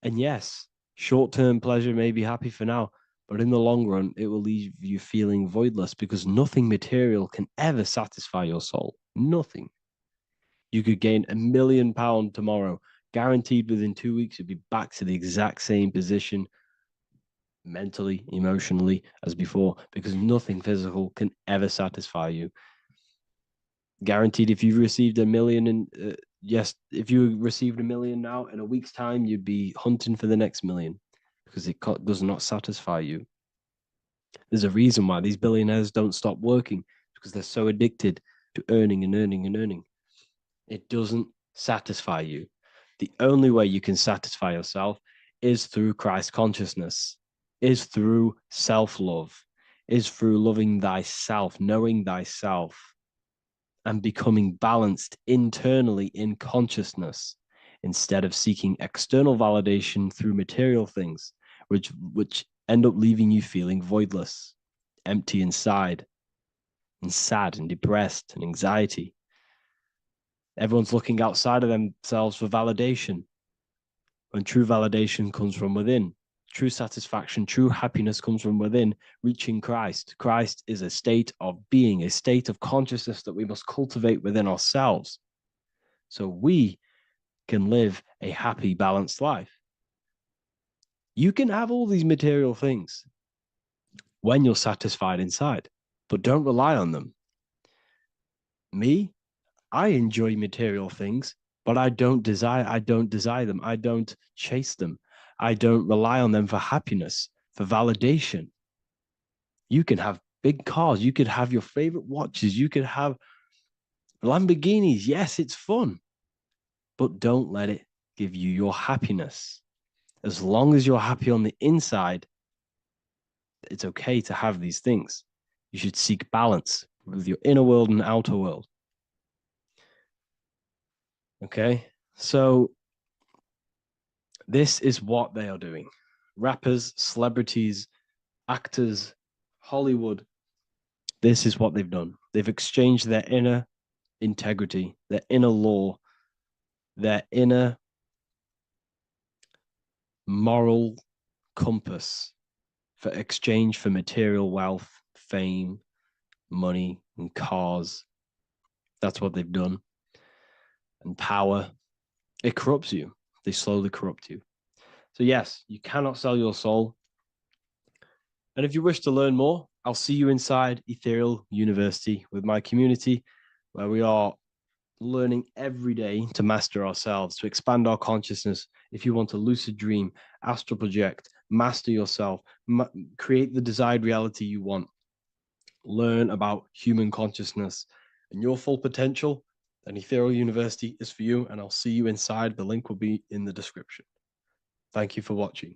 Speaker 2: And yes, short-term pleasure may be happy for now, but in the long run, it will leave you feeling voidless because nothing material can ever satisfy your soul. Nothing. You could gain £1 million tomorrow, guaranteed within 2 weeks, you'll be back to the exact same position mentally, emotionally as before, because nothing physical can ever satisfy you. Guaranteed, if you received $1 million if you received $1 million now, in a week's time, you'd be hunting for the next million because it does not satisfy you. There's a reason why these billionaires don't stop working, because they're so addicted to earning and earning and earning. It doesn't satisfy you. The only way you can satisfy yourself is through Christ consciousness, is through self-love, is through loving thyself, knowing thyself, and becoming balanced internally in consciousness instead of seeking external validation through material things, which end up leaving you feeling voidless, empty inside, and sad and depressed and anxiety. Everyone's looking outside of themselves for validation, when true validation comes from within. True satisfaction, true happiness comes from within, reaching Christ. Christ is a state of being, a state of consciousness that we must cultivate within ourselves so we can live a happy, balanced life. You can have all these material things when you're satisfied inside, but don't rely on them. Me, I enjoy material things, but I don't desire them. I don't chase them. I don't rely on them for happiness. for validation. You can have big cars, you could have your favorite watches, you could have Lamborghinis. Yes, it's fun, but don't let it give you your happiness. As long as you're happy on the inside, it's okay to have these things. You should seek balance with your inner world and outer world. Okay, so this is what they are doing. Rappers, celebrities, actors, Hollywood, this is what they've done. They've exchanged their inner integrity, their inner law, their inner moral compass for exchange for material wealth, fame, money, and cars. That's what they've done. And power. It corrupts you. They slowly corrupt you. So yes, you cannot sell your soul. And if you wish to learn more, I'll see you inside Ethereal University with my community, where we are learning every day to master ourselves, to expand our consciousness. If you want to lucid dream, astral project, master yourself, create the desired reality you want, learn about human consciousness and your full potential, then Ethereal University is for you, and I'll see you inside. The link will be in the description. Thank you for watching.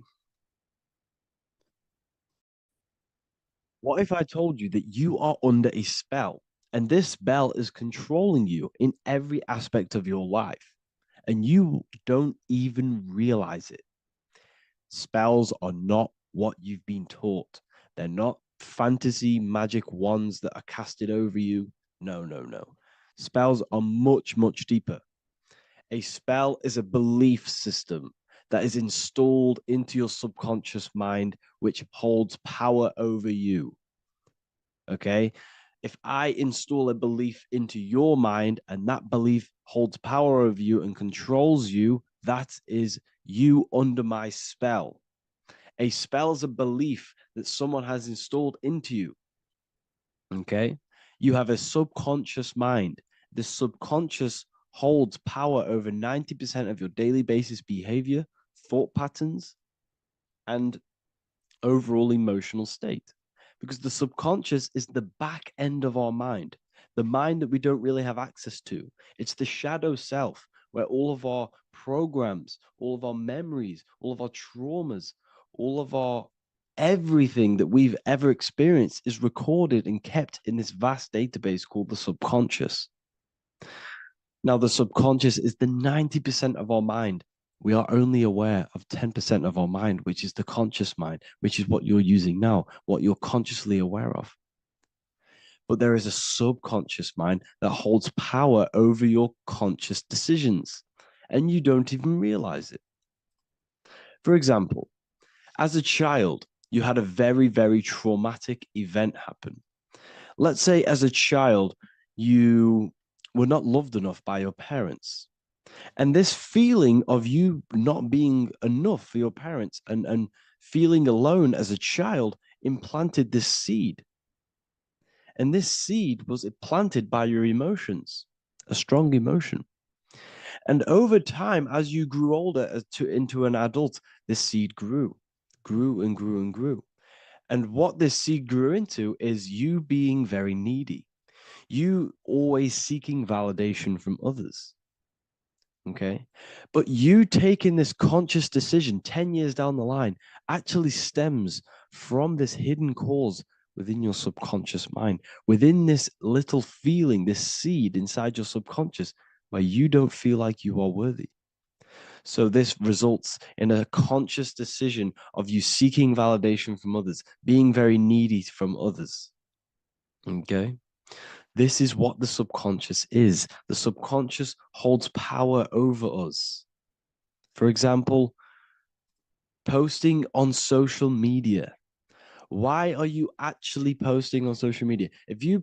Speaker 2: What if I told you that you are under a spell, and this spell is controlling you in every aspect of your life, and you don't even realize it? Spells are not what you've been taught. They're not fantasy magic wands that are casted over you. No, no, no. Spells are much, much deeper. A spell is a belief system that is installed into your subconscious mind, which holds power over you. Okay? If I install a belief into your mind and that belief holds power over you and controls you, that is you under my spell. A spell is a belief that someone has installed into you. Okay? You have a subconscious mind. The subconscious holds power over 90% of your daily basis behavior, thought patterns, and overall emotional state. Because the subconscious is the back end of our mind, the mind that we don't really have access to. It's the shadow self, where all of our programs, all of our memories, all of our traumas, all of our everything that we've ever experienced is recorded and kept in this vast database called the subconscious. Now, the subconscious is the 90% of our mind. We are only aware of 10% of our mind, which is the conscious mind, which is what you're using now, what you're consciously aware of. But there is a subconscious mind that holds power over your conscious decisions, and you don't even realize it. For example, as a child, you had a very, very traumatic event happen. Let's say as a child, you were not loved enough by your parents. And this feeling of you not being enough for your parents and feeling alone as a child implanted this seed. And this seed was planted by your emotions, a strong emotion. And over time, as you grew older into an adult, this seed grew and grew and grew. And what this seed grew into is you being very needy, you always seeking validation from others. Okay. But you taking this conscious decision 10 years down the line actually stems from this hidden cause within your subconscious mind, within this little feeling, this seed inside your subconscious where you don't feel like you are worthy. So this results in a conscious decision of you seeking validation from others, being very needy from others. Okay. This is what the subconscious is. The subconscious holds power over us. For example, posting on social media. Why are you actually posting on social media? If you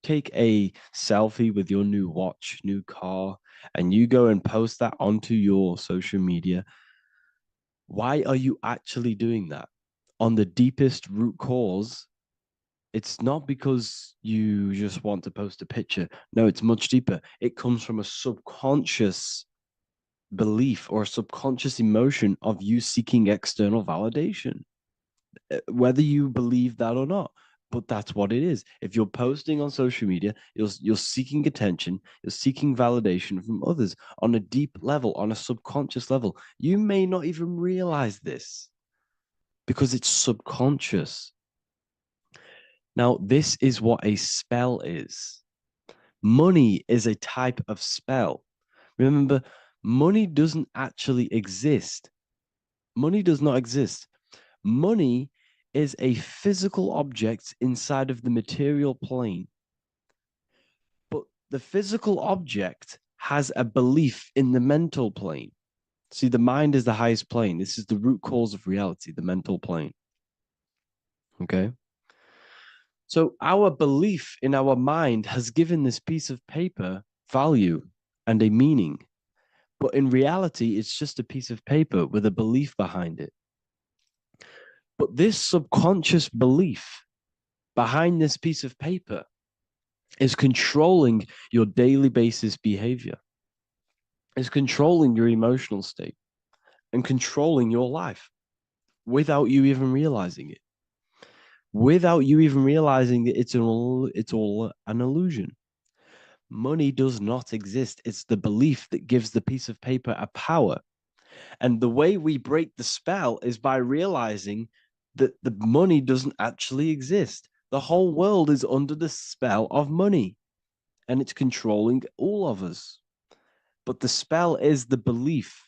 Speaker 2: take a selfie with your new watch, new car, and you go and post that onto your social media, why are you actually doing that? On the deepest root cause, it's not because you just want to post a picture. No, it's much deeper. It comes from a subconscious belief or a subconscious emotion of you seeking external validation. whether you believe that or not. But that's what it is. If you're posting on social media, you're seeking attention, you're seeking validation from others on a deep level, on a subconscious level. You may not even realize this because it's subconscious. Now, this is what a spell is. Money is a type of spell. Remember, money doesn't actually exist. Money does not exist. Money is a physical object inside of the material plane. But the physical object has a belief in the mental plane. See, the mind is the highest plane. This is the root cause of reality, the mental plane. Okay? So our belief in our mind has given this piece of paper value and a meaning. But in reality, it's just a piece of paper with a belief behind it. But this subconscious belief behind this piece of paper is controlling your daily basis behavior, is controlling your emotional state and controlling your life without you even realizing it. Without you even realizing that it's all an illusion. Money does not exist. It's the belief that gives the piece of paper a power. And the way we break the spell is by realizing that the money doesn't actually exist. The whole world is under the spell of money and it's controlling all of us. But the spell is the belief.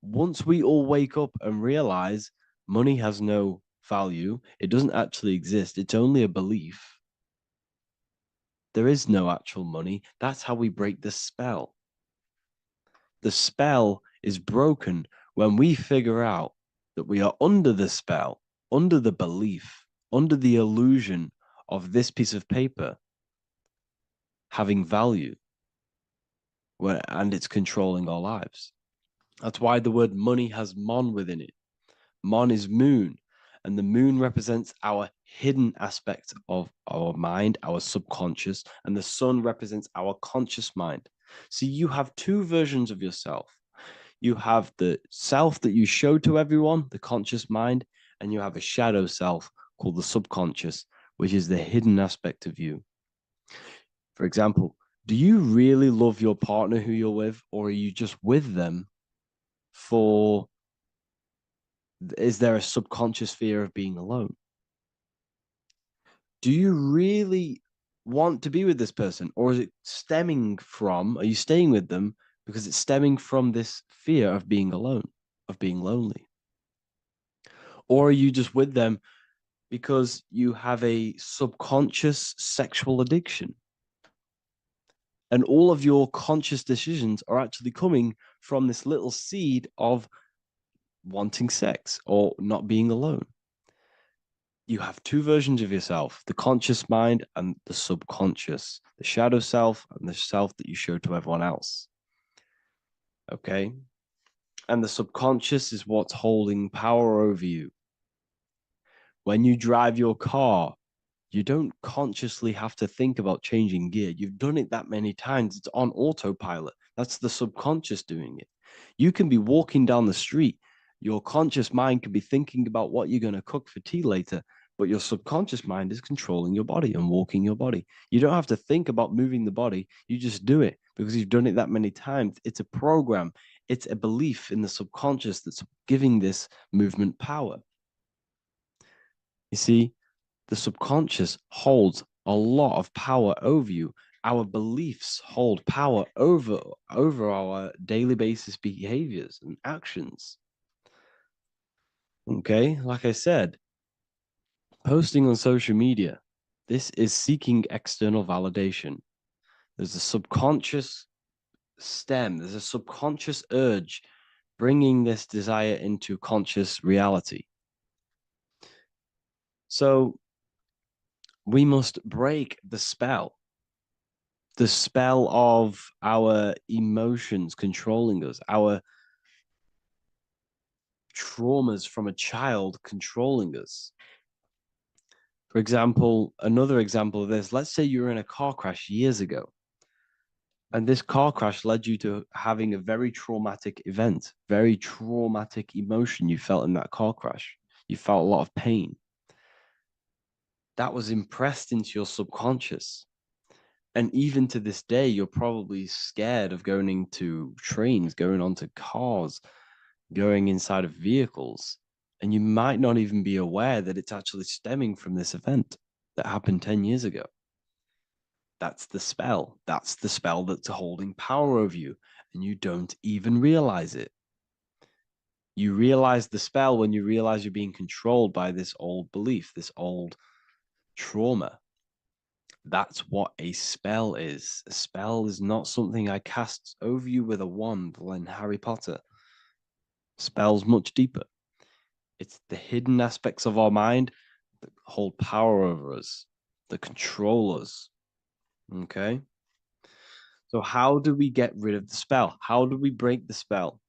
Speaker 2: Once we all wake up and realize money has no value, it doesn't actually exist, it's only a belief. There is no actual money. That's how we break the spell. The spell is broken when we figure out that we are under the spell, under the belief, under the illusion of this piece of paper having value, and it's controlling our lives. That's why the word money has mon within it. Mon is moon, and the moon represents our hidden aspect of our mind, our subconscious, and the sun represents our conscious mind. So you have two versions of yourself. You have the self that you show to everyone, the conscious mind, and you have a shadow self called the subconscious, which is the hidden aspect of you. For example, do you really love your partner who you're with, or are you just with them for, is there a subconscious fear of being alone? Do you really want to be with this person, or is it stemming from, are you staying with them because it's stemming from this fear of being alone, of being lonely? Or are you just with them because you have a subconscious sexual addiction? And all of your conscious decisions are actually coming from this little seed of wanting sex or not being alone. You have two versions of yourself, the conscious mind and the subconscious, the shadow self and the self that you show to everyone else. Okay? And the subconscious is what's holding power over you. When you drive your car, you don't consciously have to think about changing gear. You've done it that many times. It's on autopilot. That's the subconscious doing it. You can be walking down the street. Your conscious mind can be thinking about what you're going to cook for tea later, but your subconscious mind is controlling your body and walking your body. You don't have to think about moving the body. You just do it because you've done it that many times. It's a program. It's a belief in the subconscious that's giving this movement power. You see, the subconscious holds a lot of power over you. Our beliefs hold power over our daily basis behaviors and actions. Okay, like I said, posting on social media, this is seeking external validation. There's a subconscious stem, there's a subconscious urge bringing this desire into conscious reality. So we must break the spell of our emotions controlling us, our traumas from a child controlling us. For example, another example of this, let's say you were in a car crash years ago, and this car crash led you to having a very traumatic event, very traumatic emotion you felt in that car crash. You felt a lot of pain. That was impressed into your subconscious. And even to this day, you're probably scared of going into trains, going onto cars, going inside of vehicles. And you might not even be aware that it's actually stemming from this event that happened 10 years ago. That's the spell. That's the spell that's holding power over you. And you don't even realize it. You realize the spell when you realize you're being controlled by this old belief, this old trauma. That's what a spell is. A spell is not something I cast over you with a wand like Harry Potter. Spell's much deeper. It's the hidden aspects of our mind that hold power over us, that control us. Okay? So, how do we get rid of the spell? How do we break the spell?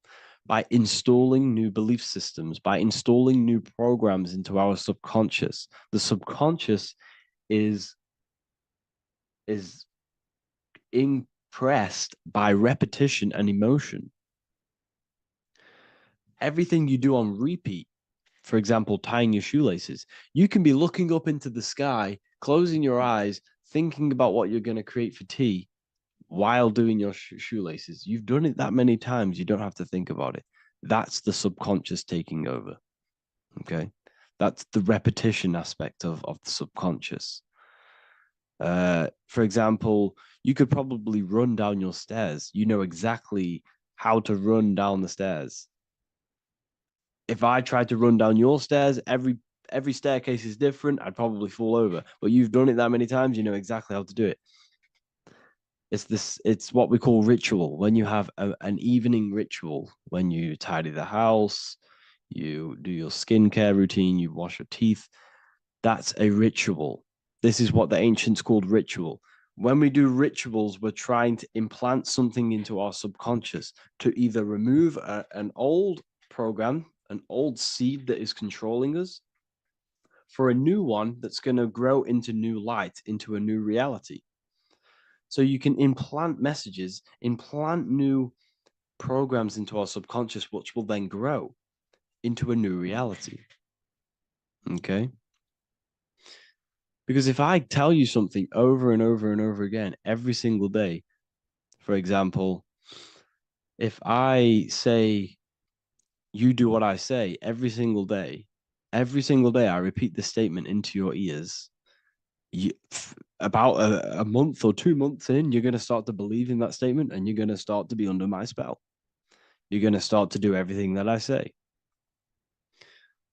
Speaker 2: By installing new belief systems, by installing new programs into our subconscious. The subconscious is impressed by repetition and emotion. Everything you do on repeat, for example, tying your shoelaces, you can be looking up into the sky, closing your eyes, thinking about what you're going to create for tea while doing your shoelaces. You've done it that many times, you don't have to think about it. That's the subconscious taking over. Okay. That's the repetition aspect of the subconscious. For example, you could probably run down your stairs. You know exactly how to run down the stairs. If I tried to run down your stairs, every staircase is different. I'd probably fall over. But you've done it that many times, you know exactly how to do it. It's what we call ritual. When you have an evening ritual, when you tidy the house, you do your skincare routine, you wash your teeth, that's a ritual. This is what the ancients called ritual. When we do rituals, we're trying to implant something into our subconscious to either remove an old program, an old seed that is controlling us, for a new one that's going to grow into new light, into a new reality. So you can implant messages, implant new programs into our subconscious, which will then grow into a new reality. Okay? Because if I tell you something over and over and over again every single day, for example, if I say, you do what I say every single day I repeat this statement into your ears, about a month or 2 months in, you're going to start to believe in that statement and you're going to start to be under my spell. You're going to start to do everything that I say.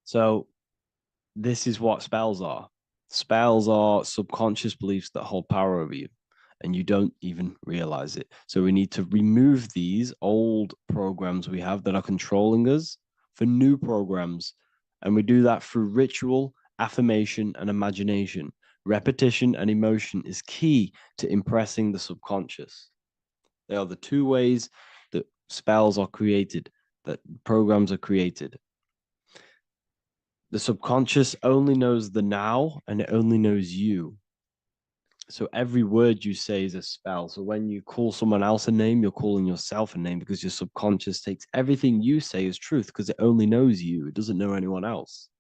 Speaker 2: So this is what spells are. Spells are subconscious beliefs that hold power over you, and you don't even realize it. So we need to remove these old programs we have that are controlling us for new programs. And we do that through ritual, affirmation, and imagination. Repetition and emotion is key to impressing the subconscious. They are the two ways that spells are created, that programs are created. The subconscious only knows the now and it only knows you. So every word you say is a spell. So when you call someone else a name, you're calling yourself a name because your subconscious takes everything you say as truth because it only knows you. It doesn't know anyone else.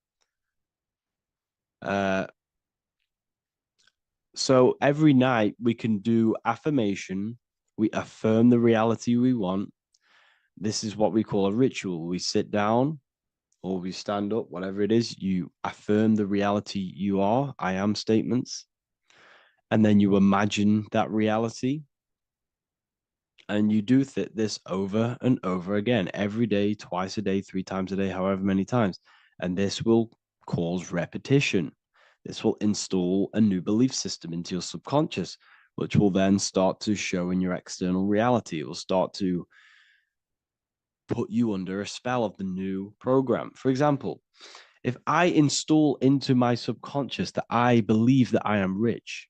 Speaker 2: So every night we can do affirmation. We affirm the reality we want. This is what we call a ritual. We sit down or we stand up, whatever it is, you affirm the reality you are, I am statements, and then you imagine that reality. And you do this over and over again, every day, twice a day, 3 times a day, however many times. And this will cause repetition. This will install a new belief system into your subconscious, which will then start to show in your external reality. It will start to put you under a spell of the new program. For example, if I install into my subconscious that I believe that I am rich,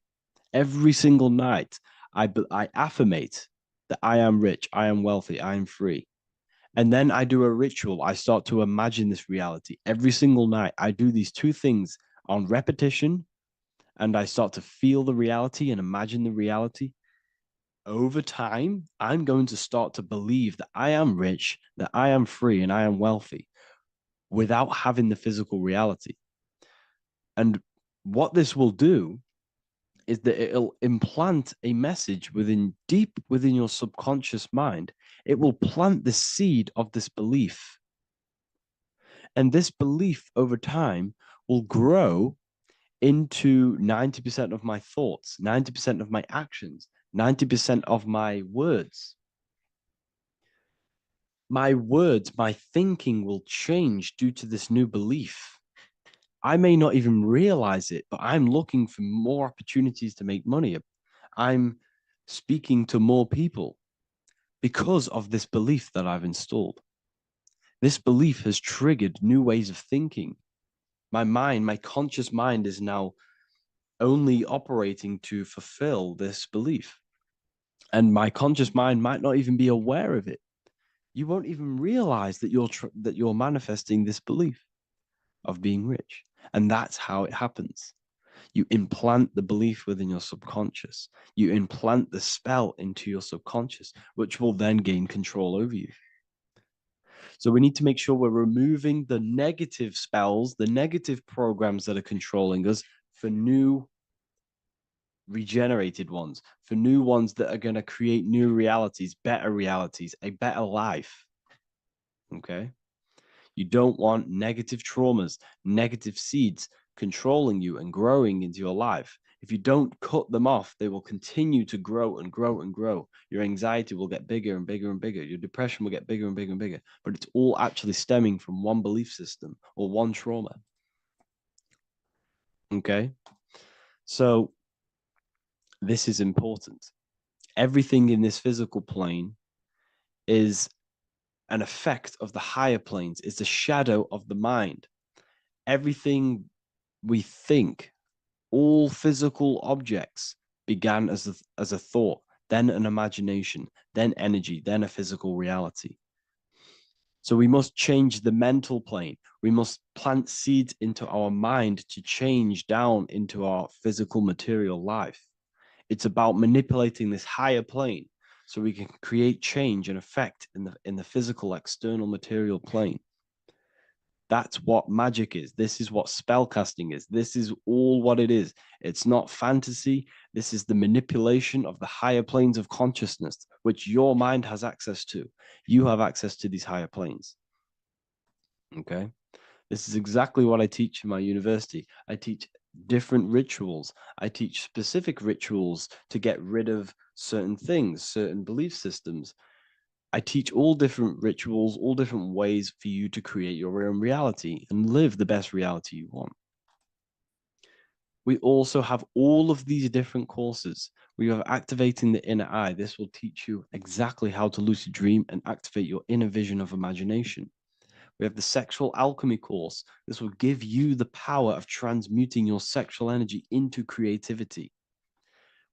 Speaker 2: every single night I affirmate that I am rich, I am wealthy, I am free. And then I do a ritual. I start to imagine this reality every single night. I do these two things on repetition, and I start to feel the reality and imagine the reality. Over time, I'm going to start to believe that I am rich, that I am free, and I am wealthy. without having the physical reality. And what this will do is that it'll implant a message deep within your subconscious mind. It will plant the seed of this belief. And this belief over time will grow into 90% of my thoughts, 90% of my actions, 90% of my words. My words, my thinking will change due to this new belief. I may not even realize it, but I'm looking for more opportunities to make money. I'm speaking to more people because of this belief that I've installed. This belief has triggered new ways of thinking. My mind, my conscious mind is now only operating to fulfill this belief. And my conscious mind might not even be aware of it. You won't even realize that you're manifesting this belief of being rich. And that's how it happens. You implant the belief within your subconscious. You implant the spell into your subconscious, which will then gain control over you. So we need to make sure we're removing the negative spells, the negative programs that are controlling us for new regenerated ones, for new ones that are going to create new realities, a better life. Okay? You don't want negative traumas, negative seeds controlling you and growing into your life. If you don't cut them off, they will continue to grow and grow and grow. Your anxiety will get bigger and bigger and bigger. Your depression will get bigger and bigger and bigger. But it's all actually stemming from one belief system or one trauma. Okay? So this is important. Everything in this physical plane is an effect of the higher planes. It's a shadow of the mind. Everything we think, all physical objects began as a thought, then an imagination, then energy, then a physical reality. So we must change the mental plane. We must plant seeds into our mind to change down into our physical material life. It's about manipulating this higher plane so we can create change and effect in the physical external material plane. That's what magic is. This is what spellcasting is. This is all what it is. It's not fantasy. This is the manipulation of the higher planes of consciousness, which your mind has access to. You have access to these higher planes. Okay? This is exactly what I teach in my university. I teach different rituals. I teach specific rituals to get rid of certain things, certain belief systems. I teach all different rituals, all different ways for you to create your own reality and live the best reality you want. We also have all of these different courses. We have activating the inner eye. This will teach you exactly how to lucid dream and activate your inner vision of imagination. We have the sexual alchemy course. This will give you the power of transmuting your sexual energy into creativity.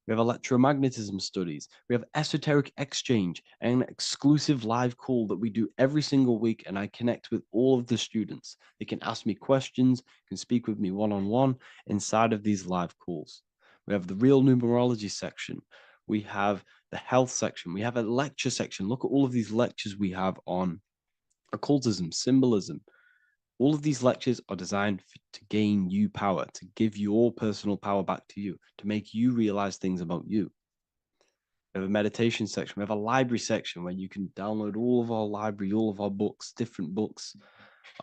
Speaker 2: We have electromagnetism studies. We have esoteric exchange, an exclusive live call that we do every single week. And I connect with all of the students. They can ask me questions, can speak with me one-on-one inside of these live calls. We have the real numerology section. We have the health section. We have a lecture section. Look at all of these lectures we have on occultism, symbolism. All of these lectures are designed to gain you power, to give your personal power back to you, to make you realize things about you. We have a meditation section. We have a library section where you can download all of our library, all of our books, different books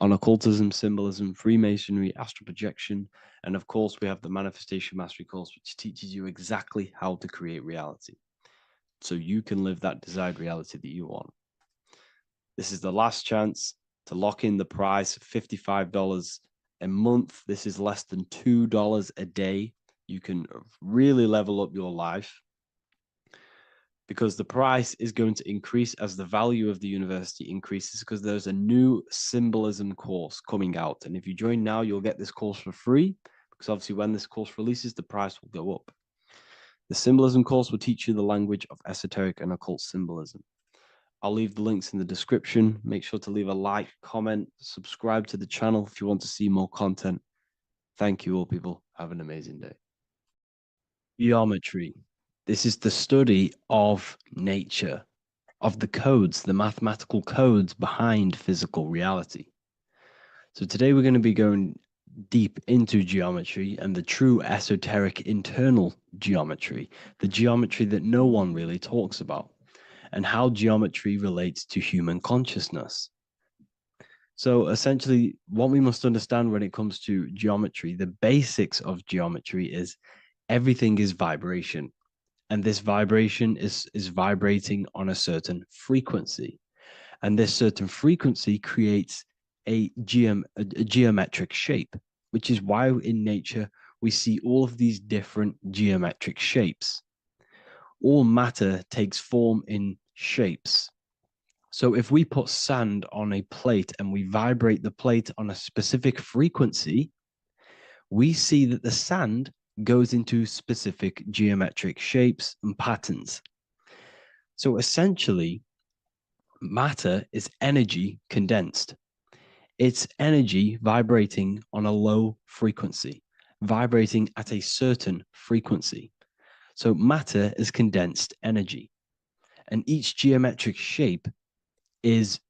Speaker 2: on occultism, symbolism, Freemasonry, astral projection. And of course, we have the Manifestation Mastery course, which teaches you exactly how to create reality so you can live that desired reality that you want. This is the last chance to lock in the price of $55 a month. This is less than $2 a day. You can really level up your life because the price is going to increase as the value of the university increases because there's a new symbolism course coming out. And if you join now, you'll get this course for free because obviously when this course releases, the price will go up. The symbolism course will teach you the language of esoteric and occult symbolism. I'll leave the links in the description. Make sure to leave a like, comment, subscribe to the channel if you want to see more content. Thank you all, people. Have an amazing day. Geometry. This is the study of nature, of the codes, the mathematical codes behind physical reality. So today we're going to be going deep into geometry and the true esoteric internal geometry, the geometry that no one really talks about, and how geometry relates to human consciousness. So essentially, what we must understand when it comes to geometry, the basics of geometry is everything is vibration. And this vibration is vibrating on a certain frequency. And this certain frequency creates a geometric shape, which is why in nature we see all of these different geometric shapes. All matter takes form in shapes. So if we put sand on a plate and we vibrate the plate on a specific frequency, we see that the sand goes into specific geometric shapes and patterns. So essentially, matter is energy condensed. It's energy vibrating on a low frequency, vibrating at a certain frequency. So matter is condensed energy. And each geometric shape is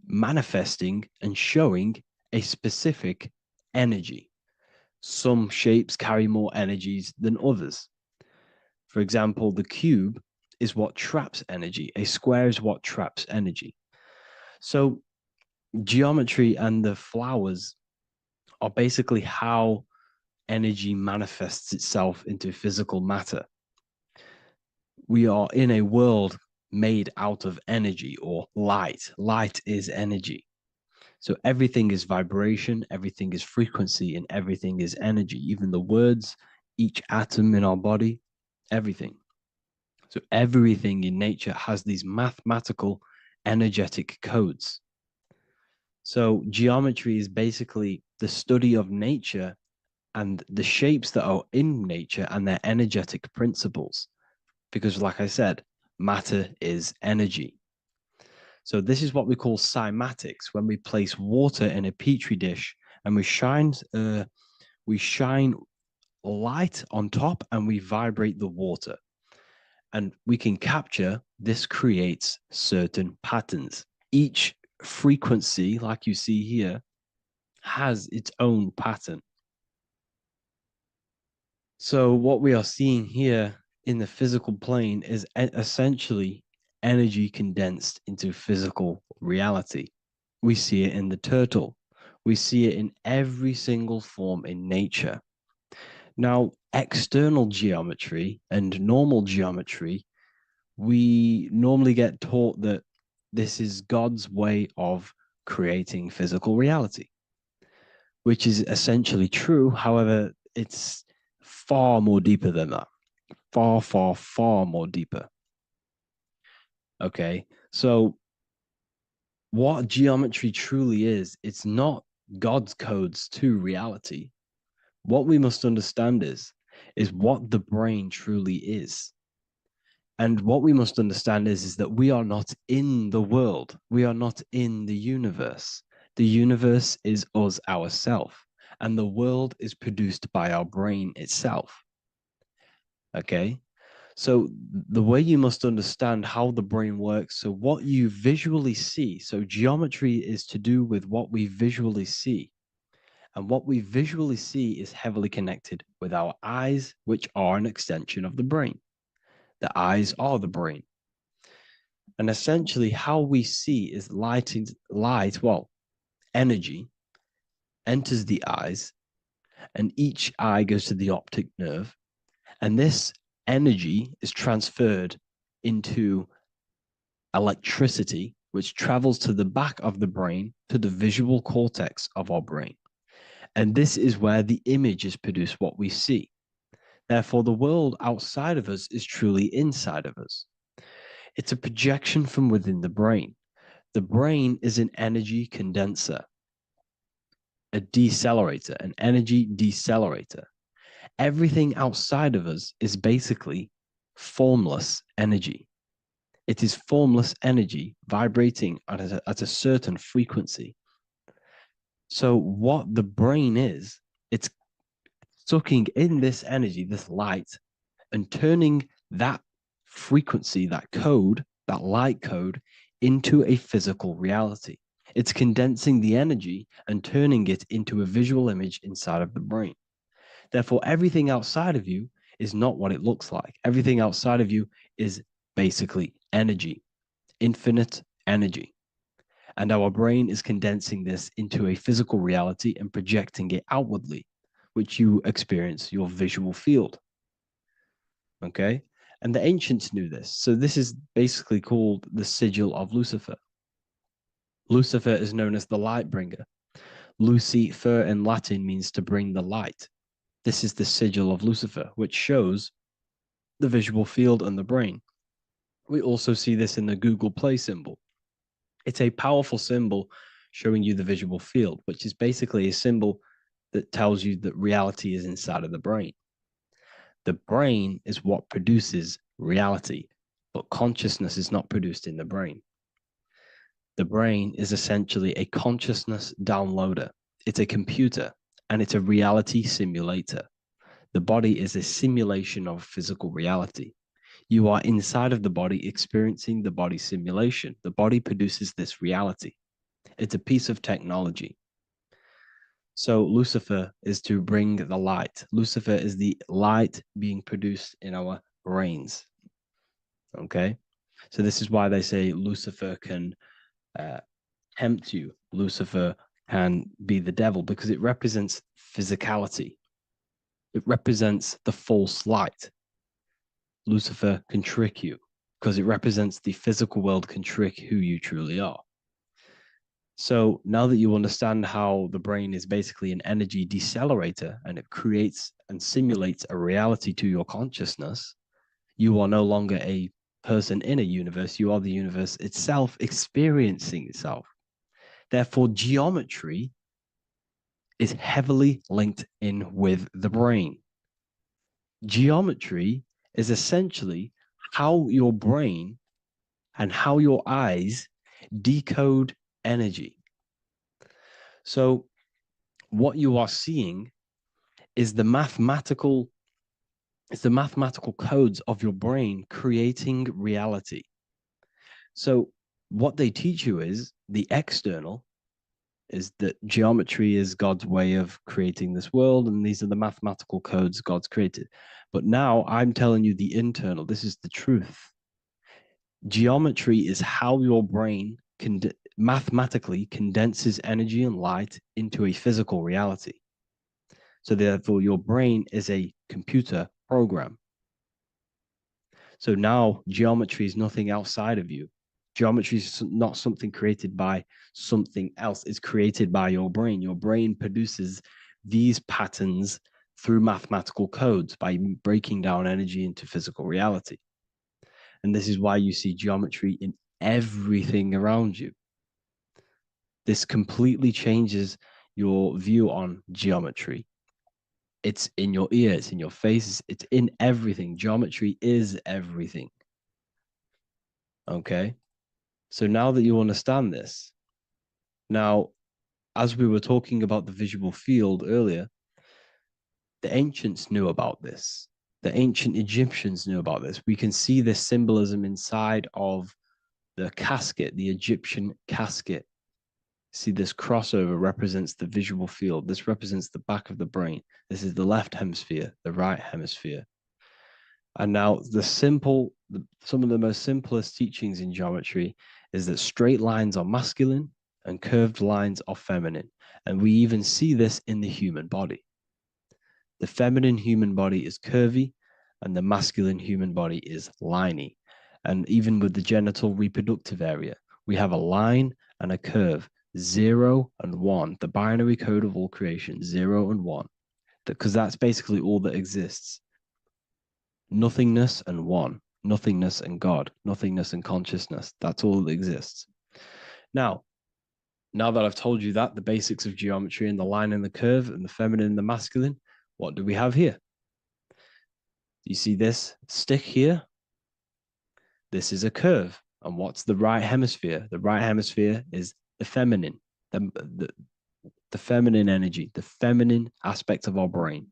Speaker 2: manifesting and showing a specific energy. Some shapes carry more energies than others. For example, the cube is what traps energy. A square is what traps energy. So geometry and the flowers are basically how energy manifests itself into physical matter. We are in a world made out of energy or light. Light is energy. So everything is vibration, everything is frequency, and everything is energy. Even the words, each atom in our body, everything. So everything in nature has these mathematical energetic codes. So geometry is basically the study of nature and the shapes that are in nature and their energetic principles. Because, like I said, matter is energy. So this is what we call cymatics, when we place water in a petri dish and we shine light on top and we vibrate the water. And we can capture, this creates certain patterns. Each frequency, like you see here, has its own pattern. So what we are seeing here in the physical plane is essentially energy condensed into physical reality. We see it in the turtle. We see it in every single form in nature. Now, external geometry and normal geometry, we normally get taught that this is God's way of creating physical reality, which is essentially true. However, it's far more deeper than that. Far, far, far more deeper. Okay, so what geometry truly is, it's not God's codes to reality. What we must understand is what the brain truly is. And what we must understand is that we are not in the world. We are not in the universe. The universe is us ourselves, and the world is produced by our brain itself. Okay? So the way you must understand how the brain works, so what you visually see, so geometry is to do with what we visually see. And what we visually see is heavily connected with our eyes, which are an extension of the brain. The eyes are the brain. And essentially how we see is energy enters the eyes, and each eye goes to the optic nerve. And this energy is transferred into electricity, which travels to the back of the brain, to the visual cortex of our brain. And this is where the image is produced, what we see. Therefore, the world outside of us is truly inside of us. It's a projection from within the brain. The brain is an energy condenser, a decelerator, an energy decelerator. Everything outside of us is basically formless energy. It is formless energy vibrating at a certain frequency. So what the brain is, it's sucking in this energy, this light, and turning that frequency, that code, that light code, into a physical reality. It's condensing the energy and turning it into a visual image inside of the brain. Therefore, everything outside of you is not what it looks like. Everything outside of you is basically energy, infinite energy. And our brain is condensing this into a physical reality and projecting it outwardly, which you experience your visual field. Okay? And the ancients knew this. So this is basically called the sigil of Lucifer. Lucifer is known as the light bringer. Lucifer in Latin means to bring the light. This is the sigil of Lucifer, which shows the visual field and the brain. We also see this in the Google Play symbol. It's a powerful symbol showing you the visual field, which is basically a symbol that tells you that reality is inside of the brain. The brain is what produces reality, but consciousness is not produced in the brain. The brain is essentially a consciousness downloader. It's a computer and it's a reality simulator. The body is a simulation of physical reality. You are inside of the body experiencing the body simulation. The body produces this reality. It's a piece of technology. So Lucifer is to bring the light. Lucifer is the light being produced in our brains. Okay? So this is why they say Lucifer can tempt you. Lucifer can be the devil because it represents physicality. It represents the false light. Lucifer can trick you because it represents the physical world can trick who you truly are. So now that you understand how the brain is basically an energy decelerator and it creates and simulates a reality to your consciousness, you are no longer a person in a universe. You are the universe itself experiencing itself. Therefore, geometry is heavily linked in with the brain. Geometry is essentially how your brain and how your eyes decode energy. So what you are seeing is the mathematical codes of your brain creating reality. So what they teach you is the external is that geometry is God's way of creating this world, and these are the mathematical codes God's created. But now I'm telling you the internal. This is the truth. Geometry is how your brain mathematically condenses energy and light into a physical reality. So therefore, your brain is a computer program. So now geometry is nothing outside of you. Geometry is not something created by something else. It's created by your brain. Your brain produces these patterns through mathematical codes by breaking down energy into physical reality. And this is why you see geometry in everything around you. This completely changes your view on geometry. It's in your ear, it's in your face, it's in everything. Geometry is everything. Okay? So now that you understand this, now, as we were talking about the visual field earlier, the ancients knew about this. The ancient Egyptians knew about this. We can see this symbolism inside of the casket, the Egyptian casket. See, this crossover represents the visual field. This represents the back of the brain. This is the left hemisphere, the right hemisphere. And now some of the most simplest teachings in geometry is that straight lines are masculine and curved lines are feminine. And we even see this in the human body. The feminine human body is curvy and the masculine human body is liney. And even with the genital reproductive area, we have a line and a curve, 0 and 1, the binary code of all creation, 0 and 1, because that's basically all that exists. Nothingness and one, nothingness and God, nothingness and consciousness. That's all that exists. Now that I've told you that, the basics of geometry and the line and the curve and the feminine and the masculine, what do we have here? You see this stick here? This is a curve. And what's the right hemisphere? The right hemisphere is the feminine, the feminine energy, the feminine aspect of our brain.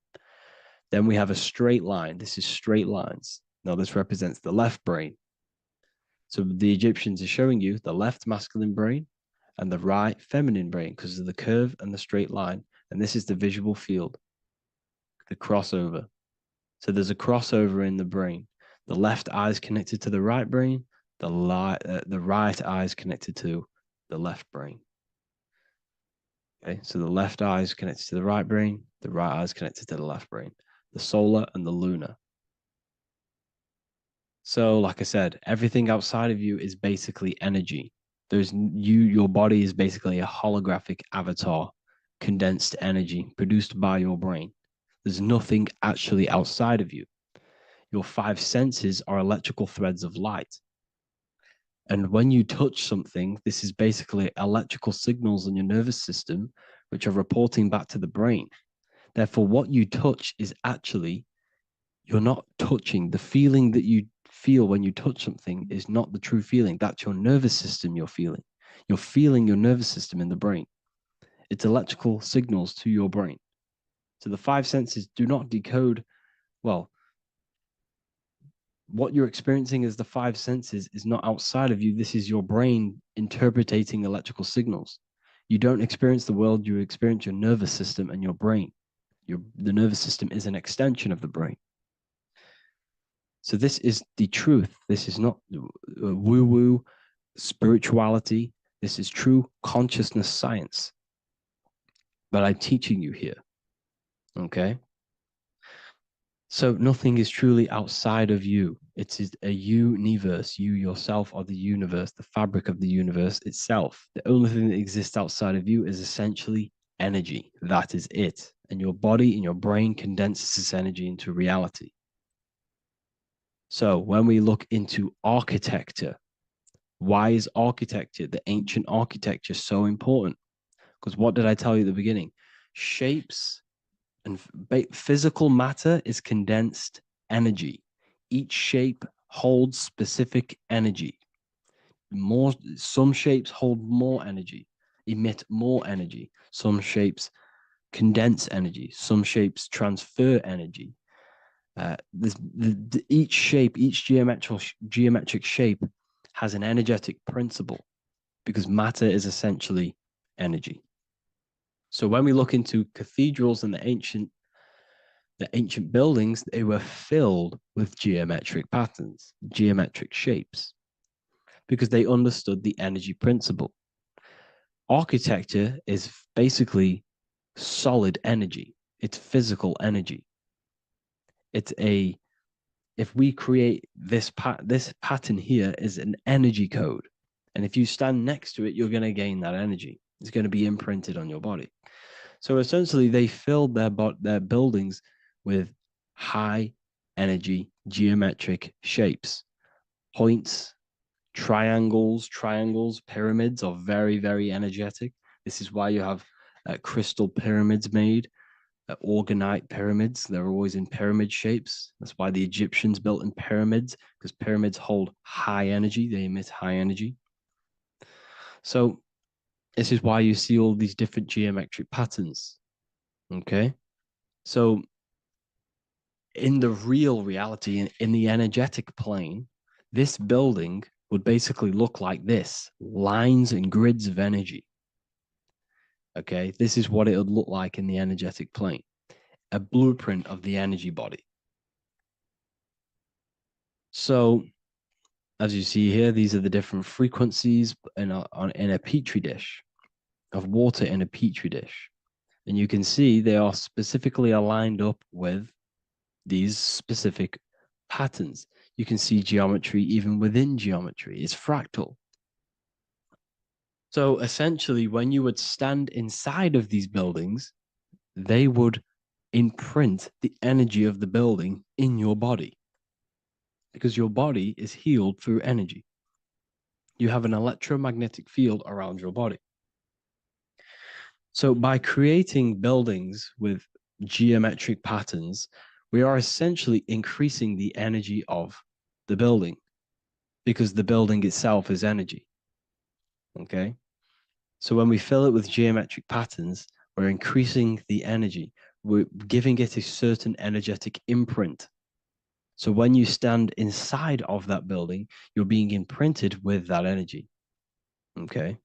Speaker 2: Then we have a straight line. This is straight lines. Now this represents the left brain. So the Egyptians are showing you the left masculine brain and the right feminine brain because of the curve and the straight line. And this is the visual field, the crossover. So there's a crossover in the brain. The left eye is connected to the right brain. The right eye is connected to the left brain. Okay, so the left eye is connected to the right brain. The right eye is connected to the left brain. The solar and the lunar. So, like I said, everything outside of you is basically energy. Your body is basically a holographic avatar, condensed energy produced by your brain. There's nothing actually outside of you. Your five senses are electrical threads of light. And when you touch something, this is basically electrical signals in your nervous system, which are reporting back to the brain. Therefore, what you touch is actually, you're not touching. The feeling that you feel when you touch something is not the true feeling. That's your nervous system you're feeling. You're feeling your nervous system in the brain. It's electrical signals to your brain. So the five senses do not decode, well, what you're experiencing as the five senses is not outside of you. This is your brain interpreting electrical signals. You don't experience the world, you experience your nervous system and your brain. The nervous system is an extension of the brain. So this is the truth. This is not woo-woo spirituality. This is true consciousness science. But I'm teaching you here. Okay? So nothing is truly outside of you. It is a universe. You yourself are the universe, the fabric of the universe itself. The only thing that exists outside of you is essentially energy. That is it. And your body and your brain condenses this energy into reality. So when we look into architecture, why is architecture, the ancient architecture, so important? Because what did I tell you at the beginning? Shapes and physical matter is condensed energy. Each shape holds specific energy. Some shapes hold more energy, emit more energy. Some shapes condense energy. Some shapes transfer energy. Each shape, each geometric shape has an energetic principle because matter is essentially energy. So when we look into cathedrals and the ancient buildings, they were filled with geometric patterns, geometric shapes, because they understood the energy principle. Architecture is basically solid energy. It's physical energy. If we create this pattern here is an energy code. And if you stand next to it, you're going to gain that energy. It's going to be imprinted on your body. So essentially, they filled their buildings with high energy geometric shapes. Points, triangles, pyramids are very, very energetic. This is why you have crystal pyramids made, organite pyramids. They're always in pyramid shapes. That's why the Egyptians built in pyramids, because pyramids hold high energy. They emit high energy. So this is why you see all these different geometric patterns. Okay. So in the real reality, in the energetic plane, this building would basically look like this: lines and grids of energy. Okay. This is what it would look like in the energetic plane, a blueprint of the energy body. So as you see here, these are the different frequencies in a petri dish, of water in a petri dish. And you can see they are specifically aligned up with these specific patterns. You can see geometry even within geometry. It's fractal. So essentially, when you would stand inside of these buildings, they would imprint the energy of the building in your body, because your body is healed through energy. You have an electromagnetic field around your body. So by creating buildings with geometric patterns, we are essentially increasing the energy of the building, because the building itself is energy. Okay. So when we fill it with geometric patterns, we're increasing the energy. We're giving it a certain energetic imprint. So when you stand inside of that building, you're being imprinted with that energy. Okay.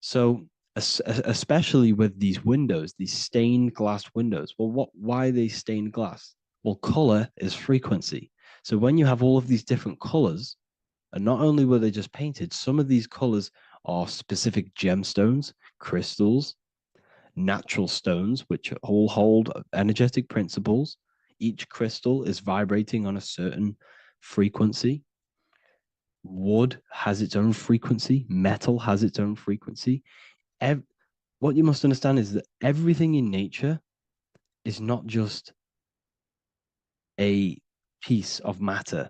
Speaker 2: So especially with these windows, these stained glass windows. Well, why are they stained glass? Well, color is frequency. So when you have all of these different colors, and not only were they just painted, some of these colors are specific gemstones, crystals, natural stones, which all hold energetic principles. Each crystal is vibrating on a certain frequency. Wood has its own frequency, metal has its own frequency. What you must understand is that everything in nature is not just a piece of matter,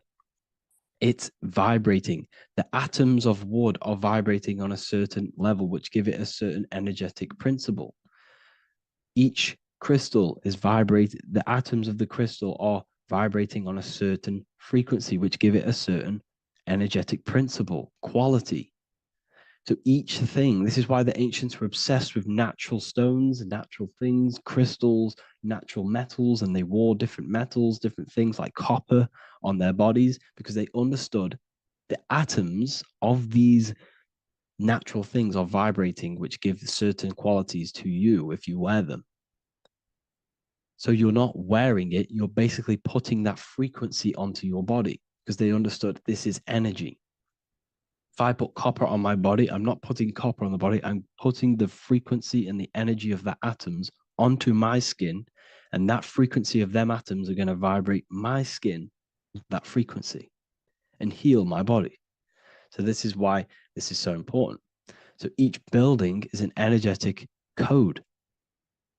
Speaker 2: it's vibrating. The atoms of wood are vibrating on a certain level, which give it a certain energetic principle. Each crystal is vibrating, the atoms of the crystal are vibrating on a certain frequency, which give it a certain energetic principle, quality. So each thing, this is why the ancients were obsessed with natural stones, natural things, crystals, natural metals, and they wore different metals, different things like copper on their bodies because they understood the atoms of these natural things are vibrating, which give certain qualities to you if you wear them. So you're not wearing it, you're basically putting that frequency onto your body because they understood this is energy. If I put copper on my body, I'm not putting copper on the body, I'm putting the frequency and the energy of the atoms onto my skin. And that frequency of them atoms are going to vibrate my skin, that frequency, and heal my body. So this is why this is so important. So each building is an energetic code.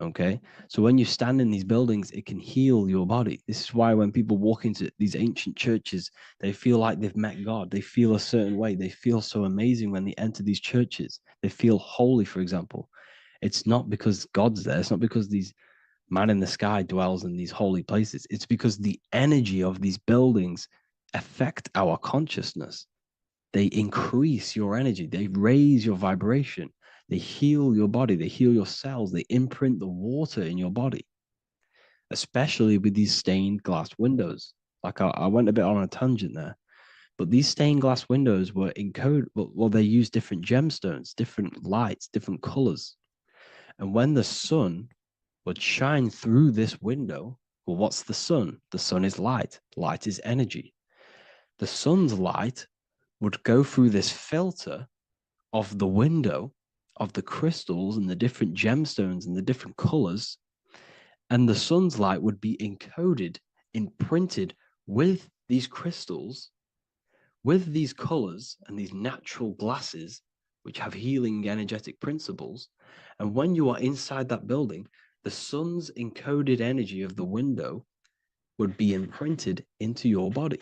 Speaker 2: Okay. So when you stand in these buildings, it can heal your body. This is why when people walk into these ancient churches, they feel like they've met God. They feel a certain way. They feel so amazing when they enter these churches. They feel holy, for example. It's not because God's there. It's not because these man in the sky dwells in these holy places. It's because the energy of these buildings affect our consciousness. They increase your energy. They raise your vibration. They heal your body. They heal your cells. They imprint the water in your body, especially with these stained glass windows. Like I went a bit on a tangent there, but these stained glass windows were encoded. Well, they use different gemstones, different lights, different colors. And when the sun would shine through this window, well, what's the sun? The sun is light. Light is energy. The sun's light would go through this filter of the window of the crystals and the different gemstones and the different colors, and the sun's light would be encoded, imprinted with these crystals, with these colors and these natural glasses, which have healing energetic principles. And when you are inside that building, the sun's encoded energy of the window would be imprinted into your body,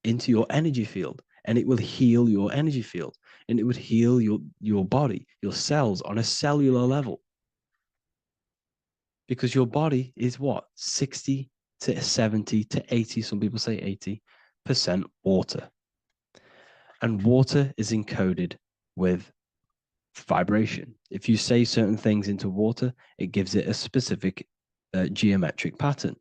Speaker 2: into your energy field, and it will heal your energy field, and it would heal your body, your cells on a cellular level. Because your body is what? 60 to 70 to 80, some people say 80% water. And water is encoded with vibration. If you say certain things into water, it gives it a specific geometric pattern,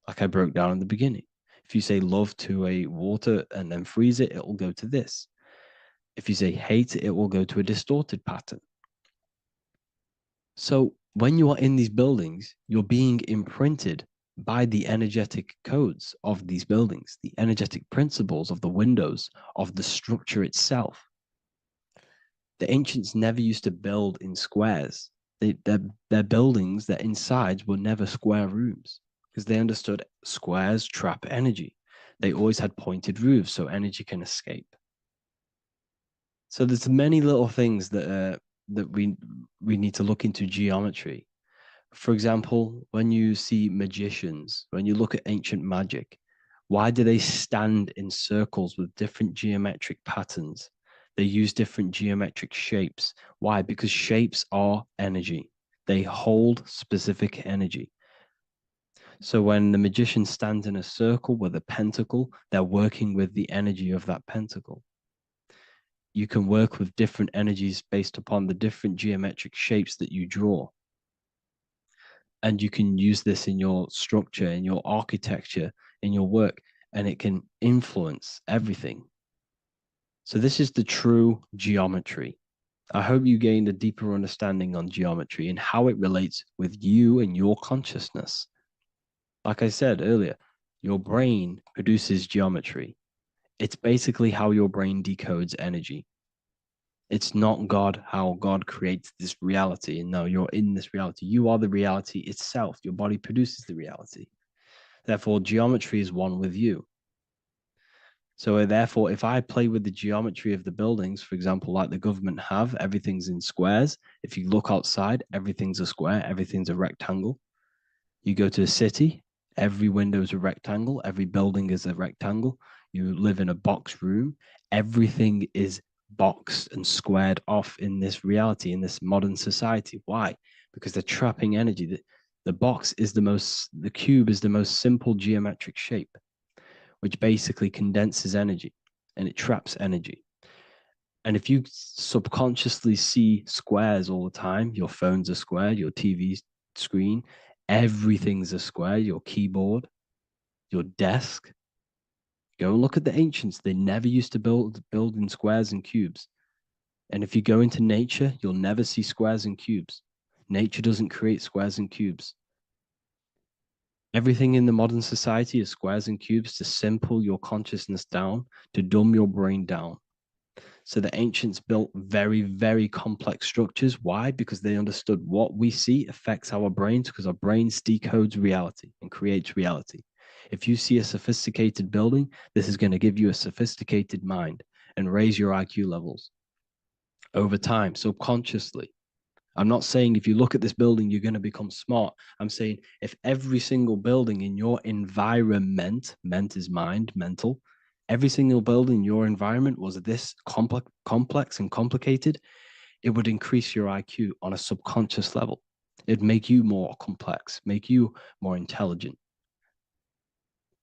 Speaker 2: like I broke down in the beginning. If you say love to a water and then freeze it, it will go to this. If you say hate, it will go to a distorted pattern. So when you are in these buildings, you're being imprinted by the energetic codes of these buildings, the energetic principles of the windows, of the structure itself. The ancients never used to build in squares. Their buildings, their insides were never square rooms because they understood squares trap energy. They always had pointed roofs so energy can escape. So there's many little things that we need to look into geometry. For example, when you see magicians, when you look at ancient magic, why do they stand in circles with different geometric patterns? They use different geometric shapes. Why? Because shapes are energy. They hold specific energy. So when the magician stands in a circle with a pentacle, they're working with the energy of that pentacle. You can work with different energies based upon the different geometric shapes that you draw. And you can use this in your structure, in your architecture, in your work, and it can influence everything. So this is the true geometry. I hope you gained a deeper understanding on geometry and how it relates with you and your consciousness. Like I said earlier, your brain produces geometry. It's basically how your brain decodes energy. It's not God, how God creates this reality. And no, you're in this reality. You are the reality itself. Your body produces the reality. Therefore, geometry is one with you. So therefore, if I play with the geometry of the buildings, for example, like the government have, everything's in squares. If you look outside, everything's a square, everything's a rectangle. You go to a city, every window is a rectangle, every building is a rectangle. You live in a box room, everything is boxed and squared off in this reality, in this modern society. Why? Because they're trapping energy. The cube is the most simple geometric shape, which basically condenses energy and it traps energy. And if you subconsciously see squares all the time, your phone's a square, your TV screen, everything's a square, your keyboard, your desk. Go and look at the ancients. They never used to build in squares and cubes. And if you go into nature, you'll never see squares and cubes. Nature doesn't create squares and cubes. Everything in the modern society is squares and cubes to simple your consciousness down, to dumb your brain down. So the ancients built very, very complex structures. Why? Because they understood what we see affects our brains, because our brains decodes reality and creates reality. If you see a sophisticated building, this is going to give you a sophisticated mind and raise your IQ levels over time, subconsciously. I'm not saying if you look at this building, you're going to become smart. I'm saying if every single building in your environment, ment is mind, mental, every single building in your environment was this complex and complicated, it would increase your IQ on a subconscious level. It'd make you more complex, make you more intelligent.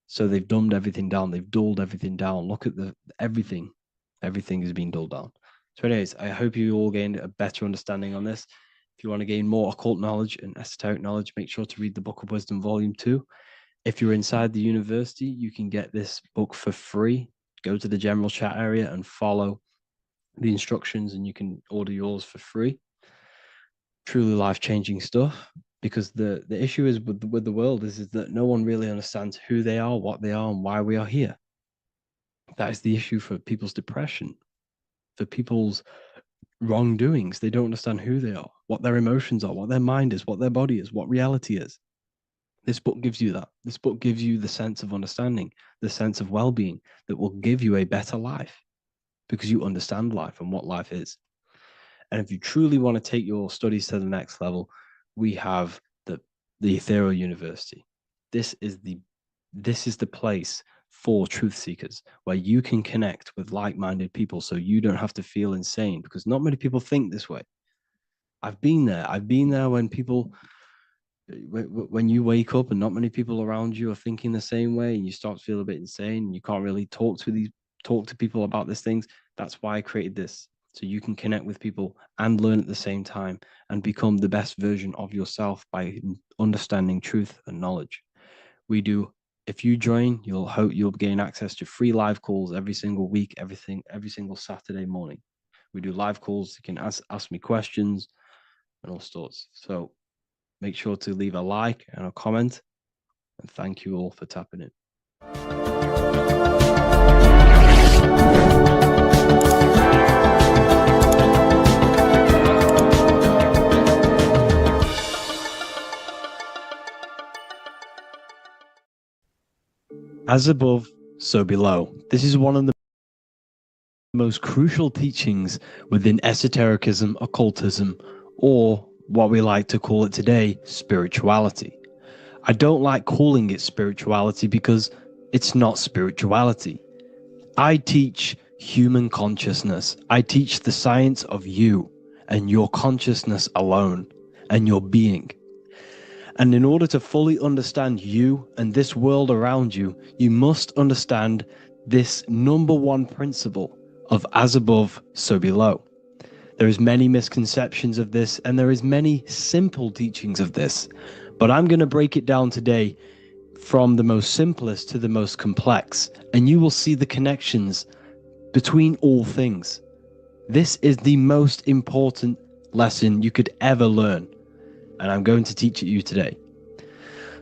Speaker 2: So they've dumbed everything down. They've dulled everything down. Look at everything. Everything is being dulled down. So anyways, I hope you all gained a better understanding on this. If you want to gain more occult knowledge and esoteric knowledge, make sure to read the Book of Wisdom, Volume 2. If you're inside the university, you can get this book for free. Go to the general chat area and follow the instructions and you can order yours for free. Truly life-changing stuff. Because the issue is with the world is that no one really understands who they are, what they are, and why we are here. That is the issue for people's depression, for people's wrongdoings. They don't understand who they are, what their emotions are, what their mind is, what their body is, what reality is. This book gives you that. This book gives you the sense of understanding, the sense of well-being that will give you a better life because you understand life and what life is. And if you truly want to take your studies to the next level, we have the Ethereal University. This is the place for truth seekers where you can connect with like-minded people so you don't have to feel insane, because not many people think this way. I've been there when you wake up and not many people around you are thinking the same way and you start to feel a bit insane and you can't really talk to people about these things. That's why I created this, so you can connect with people and learn at the same time and become the best version of yourself by understanding truth and knowledge. If you join, you'll gain access to free live calls every single week, every single Saturday morning. We do live calls. You can ask me questions and all sorts. So make sure to leave a like and a comment. And thank you all for tapping in. As above, so below. This is one of the most crucial teachings within esotericism, occultism, or what we like to call it today, spirituality. I don't like calling it spirituality because it's not spirituality. I teach human consciousness. I teach the science of you and your consciousness alone and your being. And in order to fully understand you and this world around you, you must understand this number one principle of as above, so below. There is many misconceptions of this, and there is many simple teachings of this, but I'm going to break it down today from the most simplest to the most complex, and you will see the connections between all things. This is the most important lesson you could ever learn, and I'm going to teach it you today.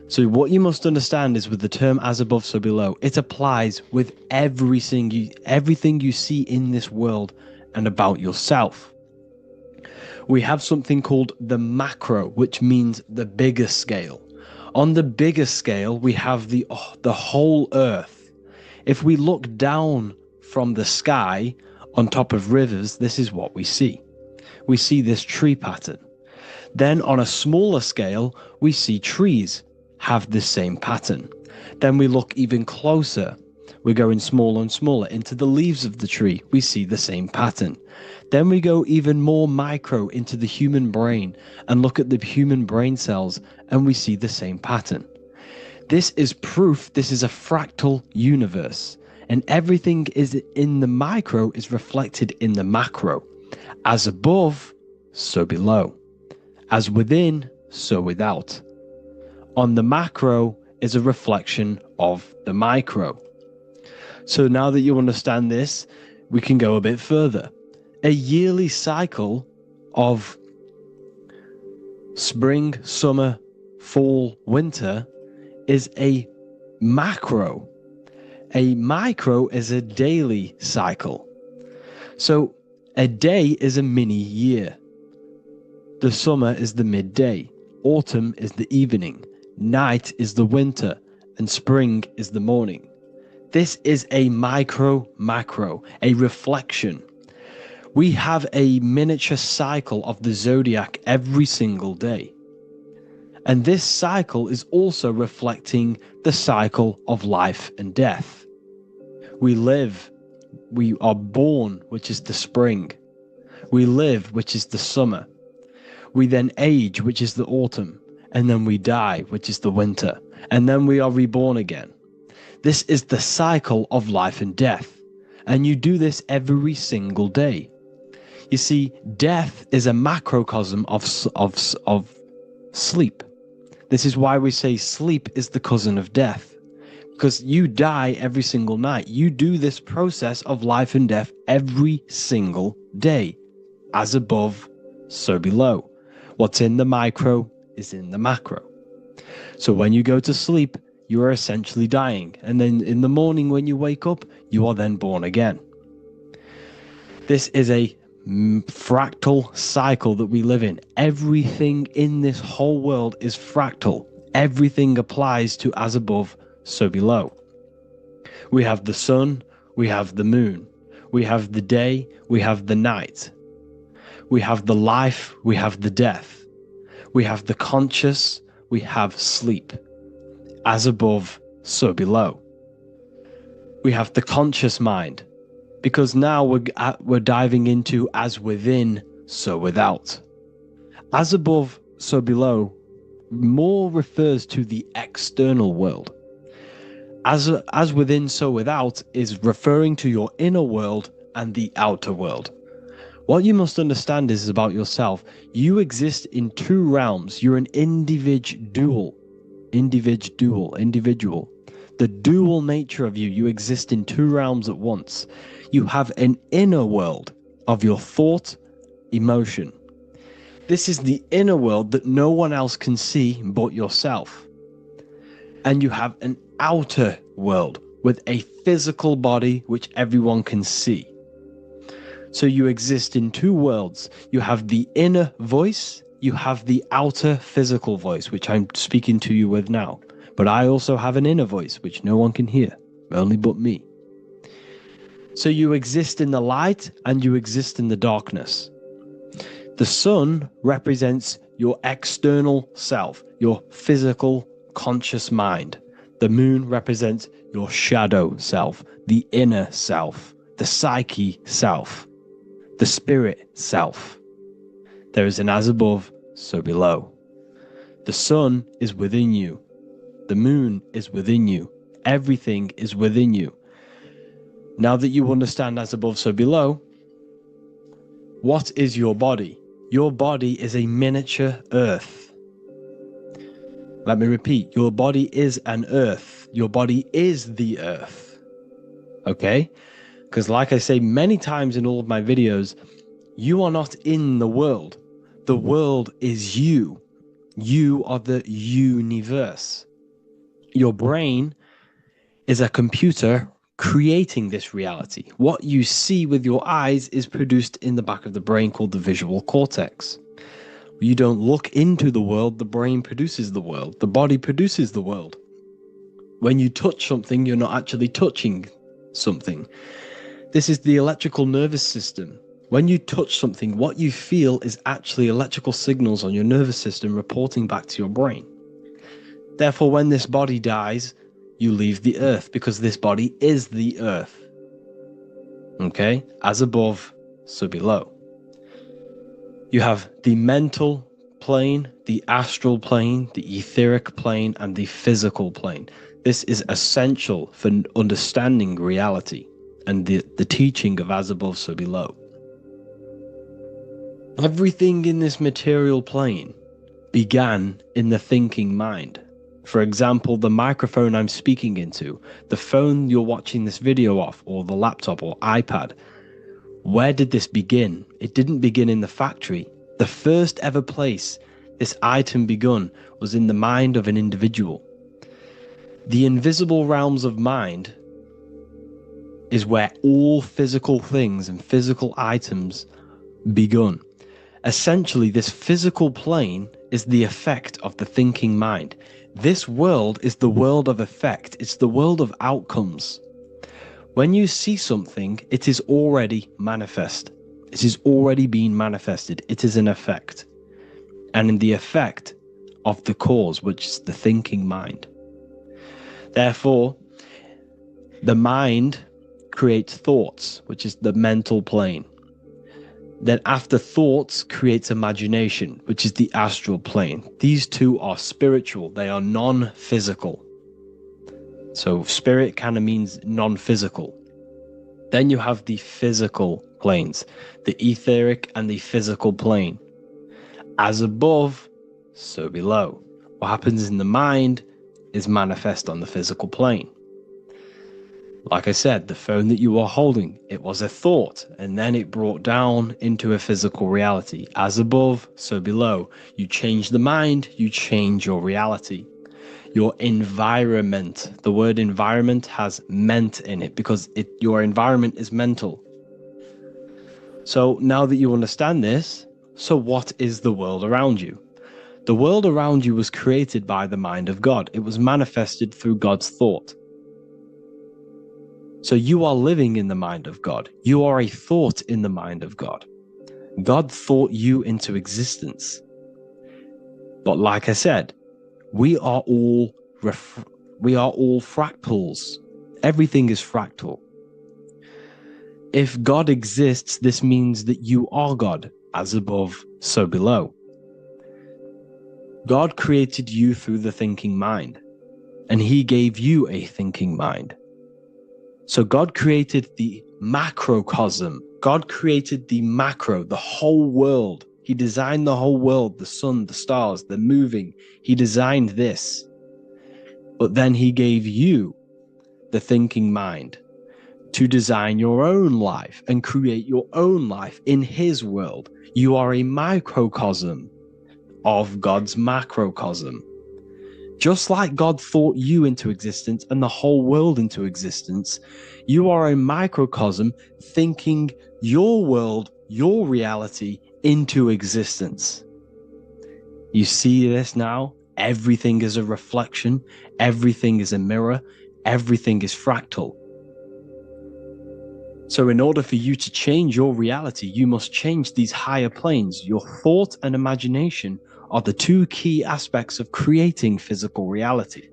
Speaker 2: So what you must understand is with the term as above, so below, it applies with everything you see in this world and about yourself. We have something called the macro, which means the bigger scale. On the bigger scale, we have the whole earth. If we look down from the sky on top of rivers, this is what we see. We see this tree pattern. Then on a smaller scale, we see trees have the same pattern. Then we look even closer. We're going smaller and smaller into the leaves of the tree. We see the same pattern. Then we go even more micro into the human brain and look at the human brain cells, and we see the same pattern. This is proof this is a fractal universe, and everything is in the micro is reflected in the macro. As above, so below. As within, so without. On the macro is a reflection of the micro. So now that you understand this, we can go a bit further. A yearly cycle of spring, summer, fall, winter is a macro. A micro is a daily cycle. So a day is a mini year. The summer is the midday. Autumn is the evening. Night is the winter, and spring is the morning. This is a macro, a reflection. We have a miniature cycle of the zodiac every single day. And this cycle is also reflecting the cycle of life and death. We live, we are born, which is the spring. We live, which is the summer. We then age, which is the autumn. And then we die, which is the winter, and then we are reborn again. This is the cycle of life and death, and you do this every single day. You see, death is a macrocosm of sleep. This is why we say sleep is the cousin of death, because you die every single night. You do this process of life and death every single day. As above, so below. What's in the micro is in the macro. So when you go to sleep, you are essentially dying. And then in the morning when you wake up, you are then born again. This is a fractal cycle that we live in. Everything in this whole world is fractal. Everything applies to as above, so below. We have the sun, we have the moon, we have the day, we have the night. We have the life, we have the death. We have the conscious, we have sleep. As above, so below. We have the conscious mind, because now we're diving into as within, so without. As above, so below more refers to the external world. As within, so without is referring to your inner world and the outer world. What you must understand is about yourself. You exist in two realms. You're an individual. The dual nature of you. You exist in two realms at once. You have an inner world of your thought, emotion. This is the inner world that no one else can see but yourself. And you have an outer world with a physical body which everyone can see. So you exist in two worlds. You have the inner voice, you have the outer physical voice, which I'm speaking to you with now. But I also have an inner voice, which no one can hear, only but me. So you exist in the light and you exist in the darkness. The sun represents your external self, your physical, conscious mind. The moon represents your shadow self, the inner self, the psyche self. The spirit self. There is an as above, so below. The sun is within you. The moon is within you. Everything is within you. Now that you understand as above, so below, what is your body? Your body is a miniature earth. Let me repeat, your body is an earth. Your body is the earth. Okay? Because like I say many times in all of my videos, You are not in the world. The world is you. You are the universe. Your brain is a computer creating this reality. What you see with your eyes is produced in the back of the brain called the visual cortex. You don't look into the world, the brain produces the world. The body produces the world. When you touch something, you're not actually touching something. This is the electrical nervous system. When you touch something, what you feel is actually electrical signals on your nervous system reporting back to your brain. Therefore, when this body dies, you leave the earth because this body is the earth. Okay? As above, so below. You have the mental plane, the astral plane, the etheric plane, and the physical plane. This is essential for understanding reality and the teaching of as above, so below. Everything in this material plane began in the thinking mind. For example, the microphone I'm speaking into, the phone you're watching this video off, or the laptop or iPad. Where did this begin? It didn't begin in the factory. The first ever place this item begun was in the mind of an individual. The invisible realms of mind is where all physical things and physical items begun. Essentially, this physical plane is the effect of the thinking mind. This world is the world of effect. It's the world of outcomes. When you see something, it is already manifest. It is already being manifested. It is an effect. And in the effect of the cause, which is the thinking mind. Therefore, the mind creates thoughts, which is the mental plane. Then after thoughts creates imagination, which is the astral plane. These two are spiritual. They are non-physical. So spirit kind of means non-physical. Then you have the physical planes, the etheric and the physical plane. As above, so below. What happens in the mind is manifest on the physical plane. Like I said, the phone that you are holding, it was a thought, and then it brought down into a physical reality. As above, so below. You change the mind, you change your reality. Your environment, the word environment has ment in it because your environment is mental. So now that you understand this, so what is the world around you? The world around you was created by the mind of God. It was manifested through God's thought. So you are living in the mind of God. You are a thought in the mind of God. God thought you into existence. But like I said, we are all fractals. Everything is fractal. If God exists, this means that you are God, as above, so below. God created you through the thinking mind, and he gave you a thinking mind. So God created the macrocosm. God created the macro, the whole world. He designed the whole world, the sun, the stars, the moving. He designed this. But then he gave you the thinking mind to design your own life and create your own life in his world. You are a microcosm of God's macrocosm. Just like God thought you into existence and the whole world into existence, you are a microcosm thinking your world, your reality into existence. You see this now? Everything is a reflection. Everything is a mirror. Everything is fractal. So in order for you to change your reality, you must change these higher planes. Your thought and imagination are the two key aspects of creating physical reality.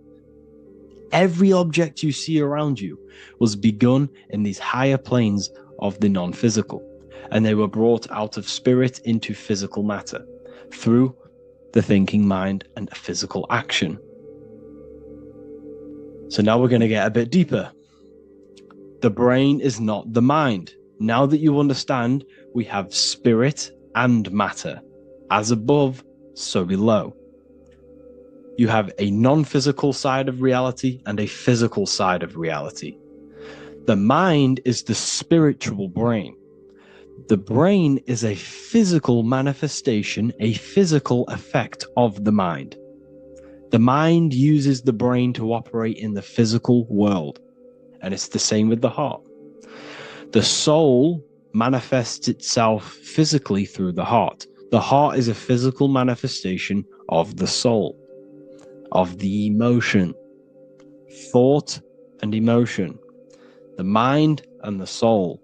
Speaker 2: Every object you see around you was begun in these higher planes of the non-physical, and they were brought out of spirit into physical matter through the thinking mind and physical action. So now we're going to get a bit deeper. The brain is not the mind. Now that you understand, we have spirit and matter. As above, so below. You have a non-physical side of reality and a physical side of reality. The mind is the spiritual brain. The brain is a physical manifestation, a physical effect of the mind. The mind uses the brain to operate in the physical world, and it's the same with the heart. The soul manifests itself physically through the heart. The heart is a physical manifestation of the soul, of the emotion, thought and emotion, the mind and the soul,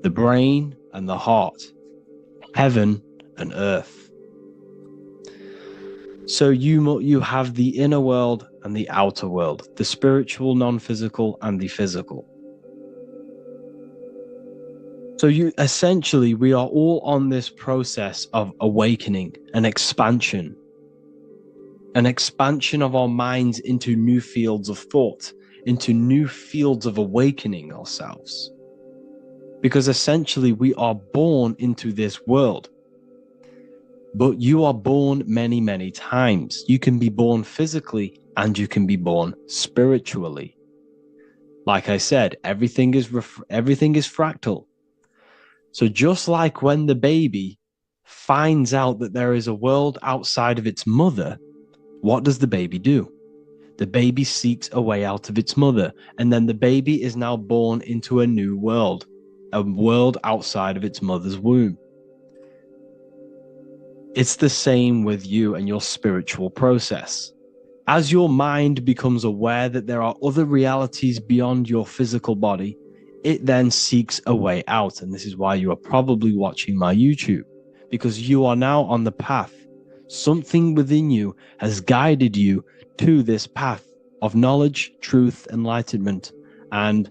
Speaker 2: the brain and the heart, heaven and earth. So you have the inner world and the outer world, the spiritual, non-physical, and the physical. So we are all on this process of awakening and expansion of our minds into new fields of thought, into new fields of awakening ourselves. Because essentially we are born into this world, but you are born many, many times. You can be born physically and you can be born spiritually. Like I said, everything is fractal. So just like when the baby finds out that there is a world outside of its mother, what does the baby do? The baby seeks a way out of its mother, and then the baby is now born into a new world, a world outside of its mother's womb. It's the same with you and your spiritual process. As your mind becomes aware that there are other realities beyond your physical body, it then seeks a way out. And this is why you are probably watching my YouTube, because you are now on the path. Something within you has guided you to this path of knowledge, truth, enlightenment, and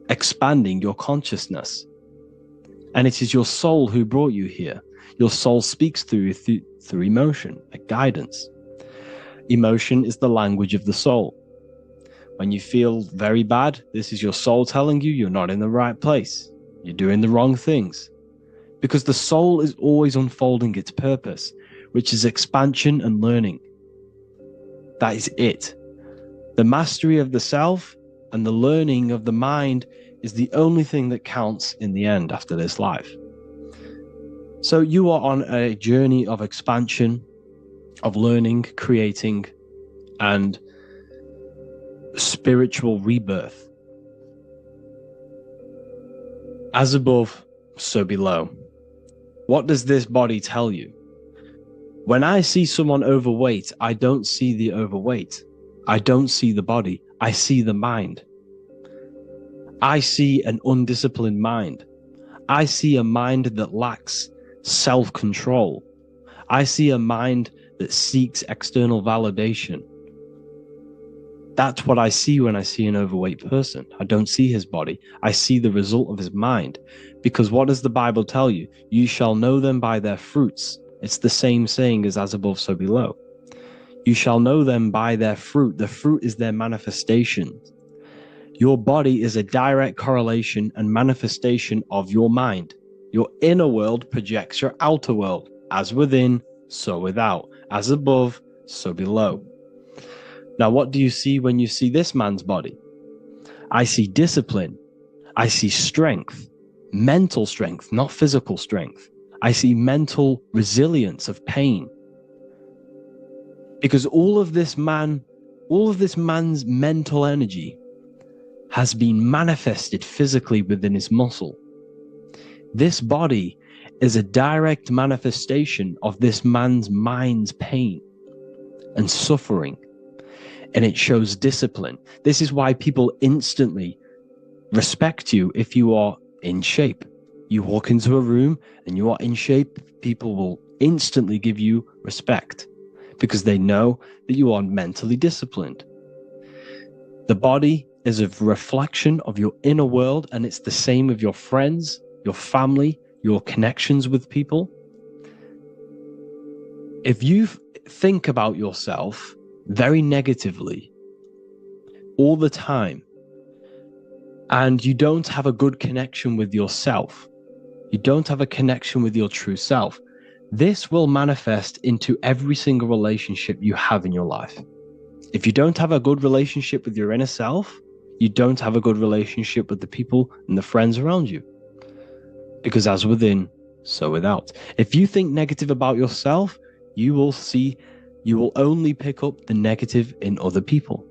Speaker 2: expanding your consciousness. And it is your soul who brought you here. Your soul speaks through emotion, a guidance. Emotion is the language of the soul. When you feel very bad, this is your soul telling you you're not in the right place. You're doing the wrong things. Because the soul is always unfolding its purpose, which is expansion and learning. That is it. The mastery of the self and the learning of the mind is the only thing that counts in the end after this life. So you are on a journey of expansion, of learning, creating, and spiritual rebirth. As above, so below. What does this body tell you? When I see someone overweight, I don't see the overweight. I don't see the body. I see the mind. I see an undisciplined mind. I see a mind that lacks self-control. I see a mind that seeks external validation. That's what I see when I see an overweight person. I don't see his body. I see the result of his mind. Because what does the Bible tell you? You shall know them by their fruits. It's the same saying as above, so below. You shall know them by their fruit. The fruit is their manifestation. Your body is a direct correlation and manifestation of your mind. Your inner world projects your outer world. As within, so without. As above, so below. Now, what do you see when you see this man's body? I see discipline. I see strength, mental strength, not physical strength. I see mental resilience of pain. Because all of this man's mental energy has been manifested physically within his muscle. This body is a direct manifestation of this man's mind's pain and suffering. And it shows discipline. This is why people instantly respect you if you are in shape. You walk into a room and you are in shape, people will instantly give you respect because they know that you are mentally disciplined. The body is a reflection of your inner world, and it's the same with your friends, your family, your connections with people. If you think about yourself very negatively all the time, and you don't have a good connection with yourself, you don't have a connection with your true self, this will manifest into every single relationship you have in your life. If you don't have a good relationship with your inner self, you don't have a good relationship with the people and the friends around you. Because as within, so without. If you think negative about yourself, you will only pick up the negative in other people.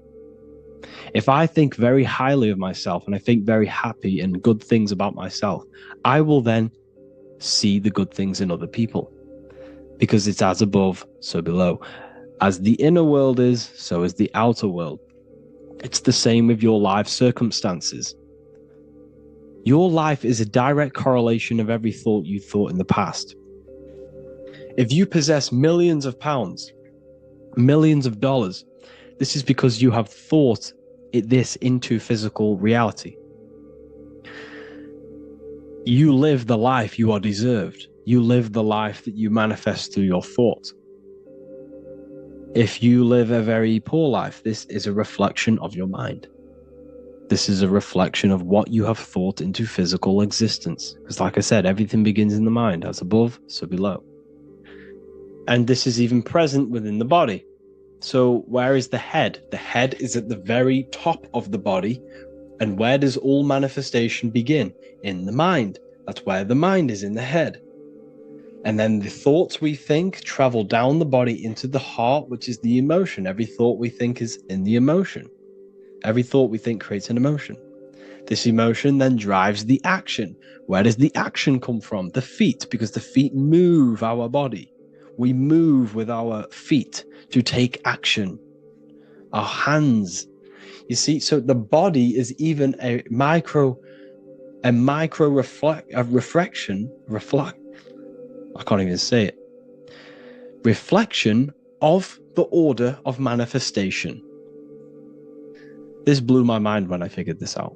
Speaker 2: If I think very highly of myself and I think very happy and good things about myself, I will then see the good things in other people. Because it's as above, so below. As the inner world is, so is the outer world. It's the same with your life circumstances. Your life is a direct correlation of every thought you thought in the past. If you possess millions of pounds, millions of dollars, this is because you have thought this into physical reality. You live the life you are deserved. You live the life that you manifest through your thought. If you live a very poor life, this is a reflection of your mind. This is a reflection of what you have thought into physical existence. Because like I said, everything begins in the mind, as above, so below. And this is even present within the body. So where is the head? The head is at the very top of the body. And where does all manifestation begin? In the mind. That's where the mind is, in the head. And then the thoughts we think travel down the body into the heart, which is the emotion. Every thought we think is in the emotion. Every thought we think creates an emotion. This emotion then drives the action. Where does the action come from? The feet, because the feet move our body. We move with our feet to take action. Our hands. You see, so the body is even a micro reflection. I can't even say it. Reflection of the order of manifestation. This blew my mind when I figured this out.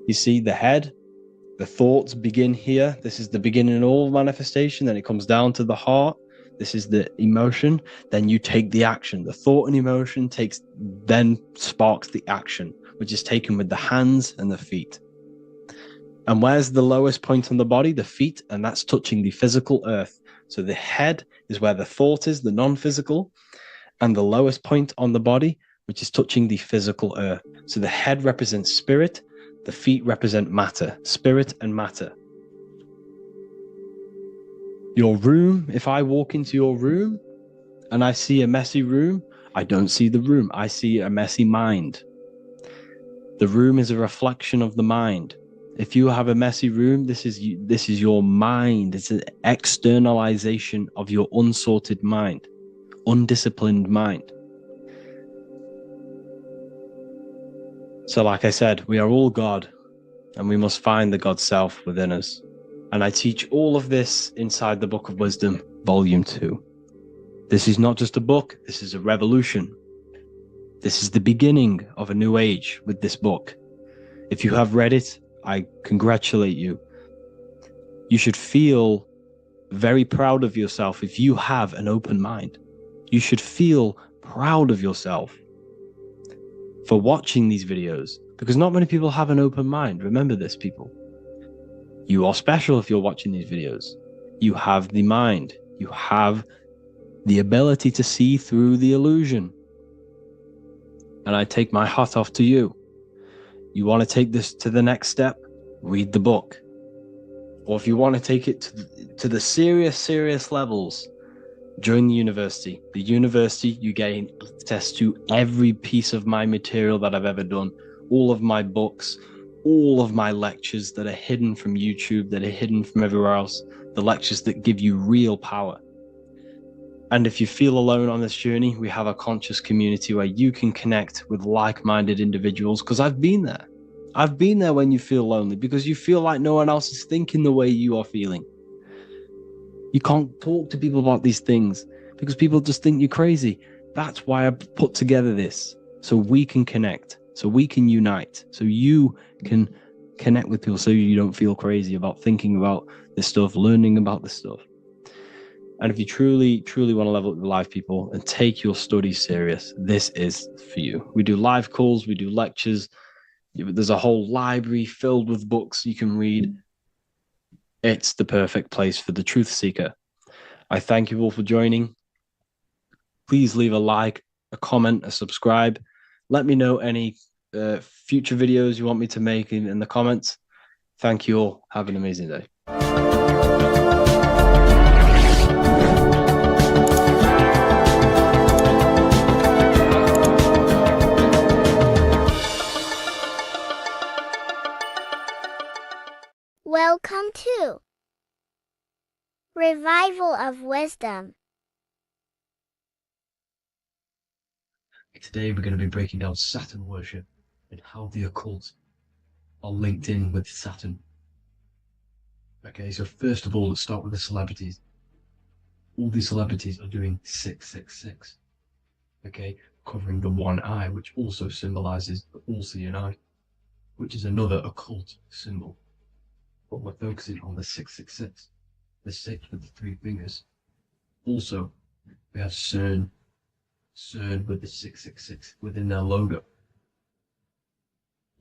Speaker 2: You see, the head, the thoughts begin here. This is the beginning of all manifestation. Then it comes down to the heart. This is the emotion. Then you take the action. The thought and emotion then sparks the action, which is taken with the hands and the feet. And where's the lowest point on the body? The feet, and that's touching the physical earth. So the head is where the thought is, the non-physical, and the lowest point on the body, which is touching the physical earth. So the head represents spirit, the feet represent matter, spirit and matter. Your room, if I walk into your room and I see a messy room, I don't see the room, I see a messy mind. The room is a reflection of the mind. If you have a messy room, this is your mind. It's an externalization of your unsorted mind, undisciplined mind. So like I said, we are all God, and we must find the God self within us. And I teach all of this inside the Book of Wisdom, Volume 2. This is not just a book, this is a revolution. This is the beginning of a new age with this book. If you have read it, I congratulate you. You should feel very proud of yourself if you have an open mind. You should feel proud of yourself for watching these videos, because not many people have an open mind. Remember this, people. You are special if you're watching these videos. You have the mind. You have the ability to see through the illusion. And I take my hat off to you. You want to take this to the next step? Read the book. Or if you want to take it to the serious levels, join the university. The university, you gain access to every piece of my material that I've ever done, all of my books, all of my lectures that are hidden from YouTube, that are hidden from everywhere else, the lectures that give you real power. And if you feel alone on this journey, we have a conscious community where you can connect with like-minded individuals, because I've been there. I've been there when you feel lonely, because you feel like no one else is thinking the way you are feeling. You can't talk to people about these things because people just think you're crazy. That's why I put together this, so we can connect, so we can unite, so you can connect with people, so you don't feel crazy about thinking about this stuff, learning about this stuff. And if you truly want to level up your life, people, and take your studies serious, this is for you. We do live calls, we do lectures. There's a whole library filled with books you can read. It's the perfect place for the truth seeker. I thank you all for joining. Please leave a like, a comment, a subscribe. Let me know any future videos you want me to make in the comments. Thank you all. Have an amazing day.
Speaker 3: revival of wisdom.
Speaker 1: Today we're going to be breaking down Saturn worship and how the occult are linked in with Saturn. Okay, so first of all, let's start with the celebrities. All these celebrities are doing 666. Okay, covering the one eye, which also symbolizes the all-seeing eye, which is another occult symbol. But we're focusing on the 666, the 6 with the 3 fingers. Also, we have CERN with the 666 within their logo.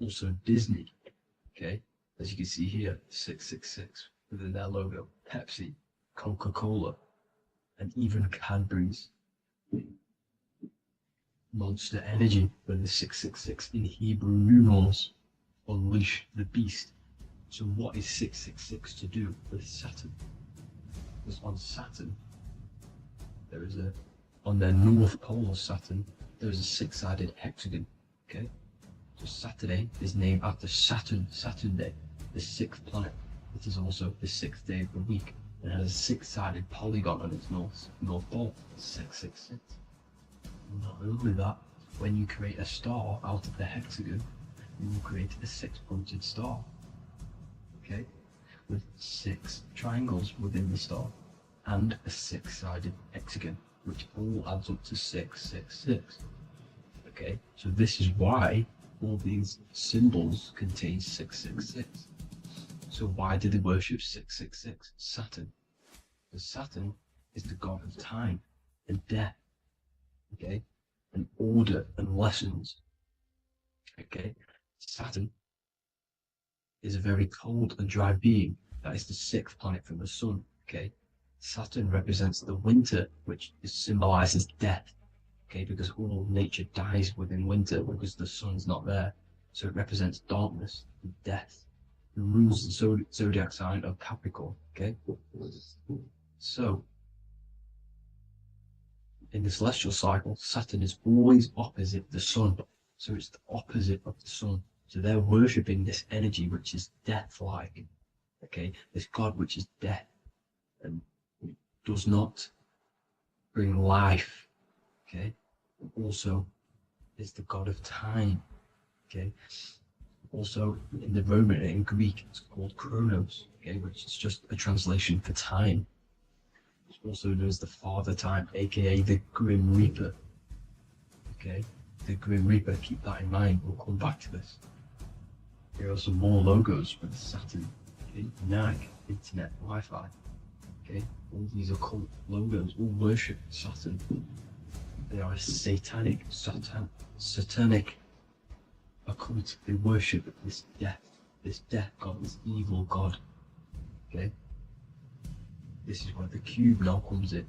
Speaker 1: Also Disney, okay, as you can see here, 666 within their logo. Pepsi, Coca-Cola, and even Cadbury's. Monster Energy with the 666 in Hebrew numerals. Unleash the beast. So what is 666 to do with Saturn? Because on Saturn, there is on their north pole of Saturn, there is a 6-sided hexagon, okay? So Saturday is named after Saturn Day, the 6th planet. It is also the 6th day of the week and has a 6-sided polygon on its north pole, 666. Not only that, when you create a star out of the hexagon, you will create a 6-pointed star, okay? With 6 triangles within the star and a 6-sided hexagon, which all adds up to 666. Okay, so this is why all these symbols contain 666. So why do they worship 666? Saturn. Because Saturn is the god of time and death, okay, and order and lessons. Okay, Saturn is a very cold and dry being. That is the 6th planet from the sun. Okay, Saturn represents the winter, which symbolizes death. Okay, because all nature dies within winter because the sun's not there. So it represents darkness and death. It rules the zodiac sign of Capricorn. Okay, so in the celestial cycle, Saturn is always opposite the sun. So it's the opposite of the sun. So they're worshipping this energy which is death-like. Okay, this god which is death and does not bring life. Okay, also is the god of time. Okay, also in the Roman and in Greek it's called Chronos. Okay, which is just a translation for time. It's also known as the Father Time, aka the Grim Reaper. Okay, the Grim Reaper. Keep that in mind. We'll come back to this. Here are some more logos for the Saturn. Okay, NAG, Internet, Wi-Fi. Okay, all these occult logos all worship Saturn. They are a satanic occult. They worship this death god, this evil god. Okay, this is where the cube now comes in.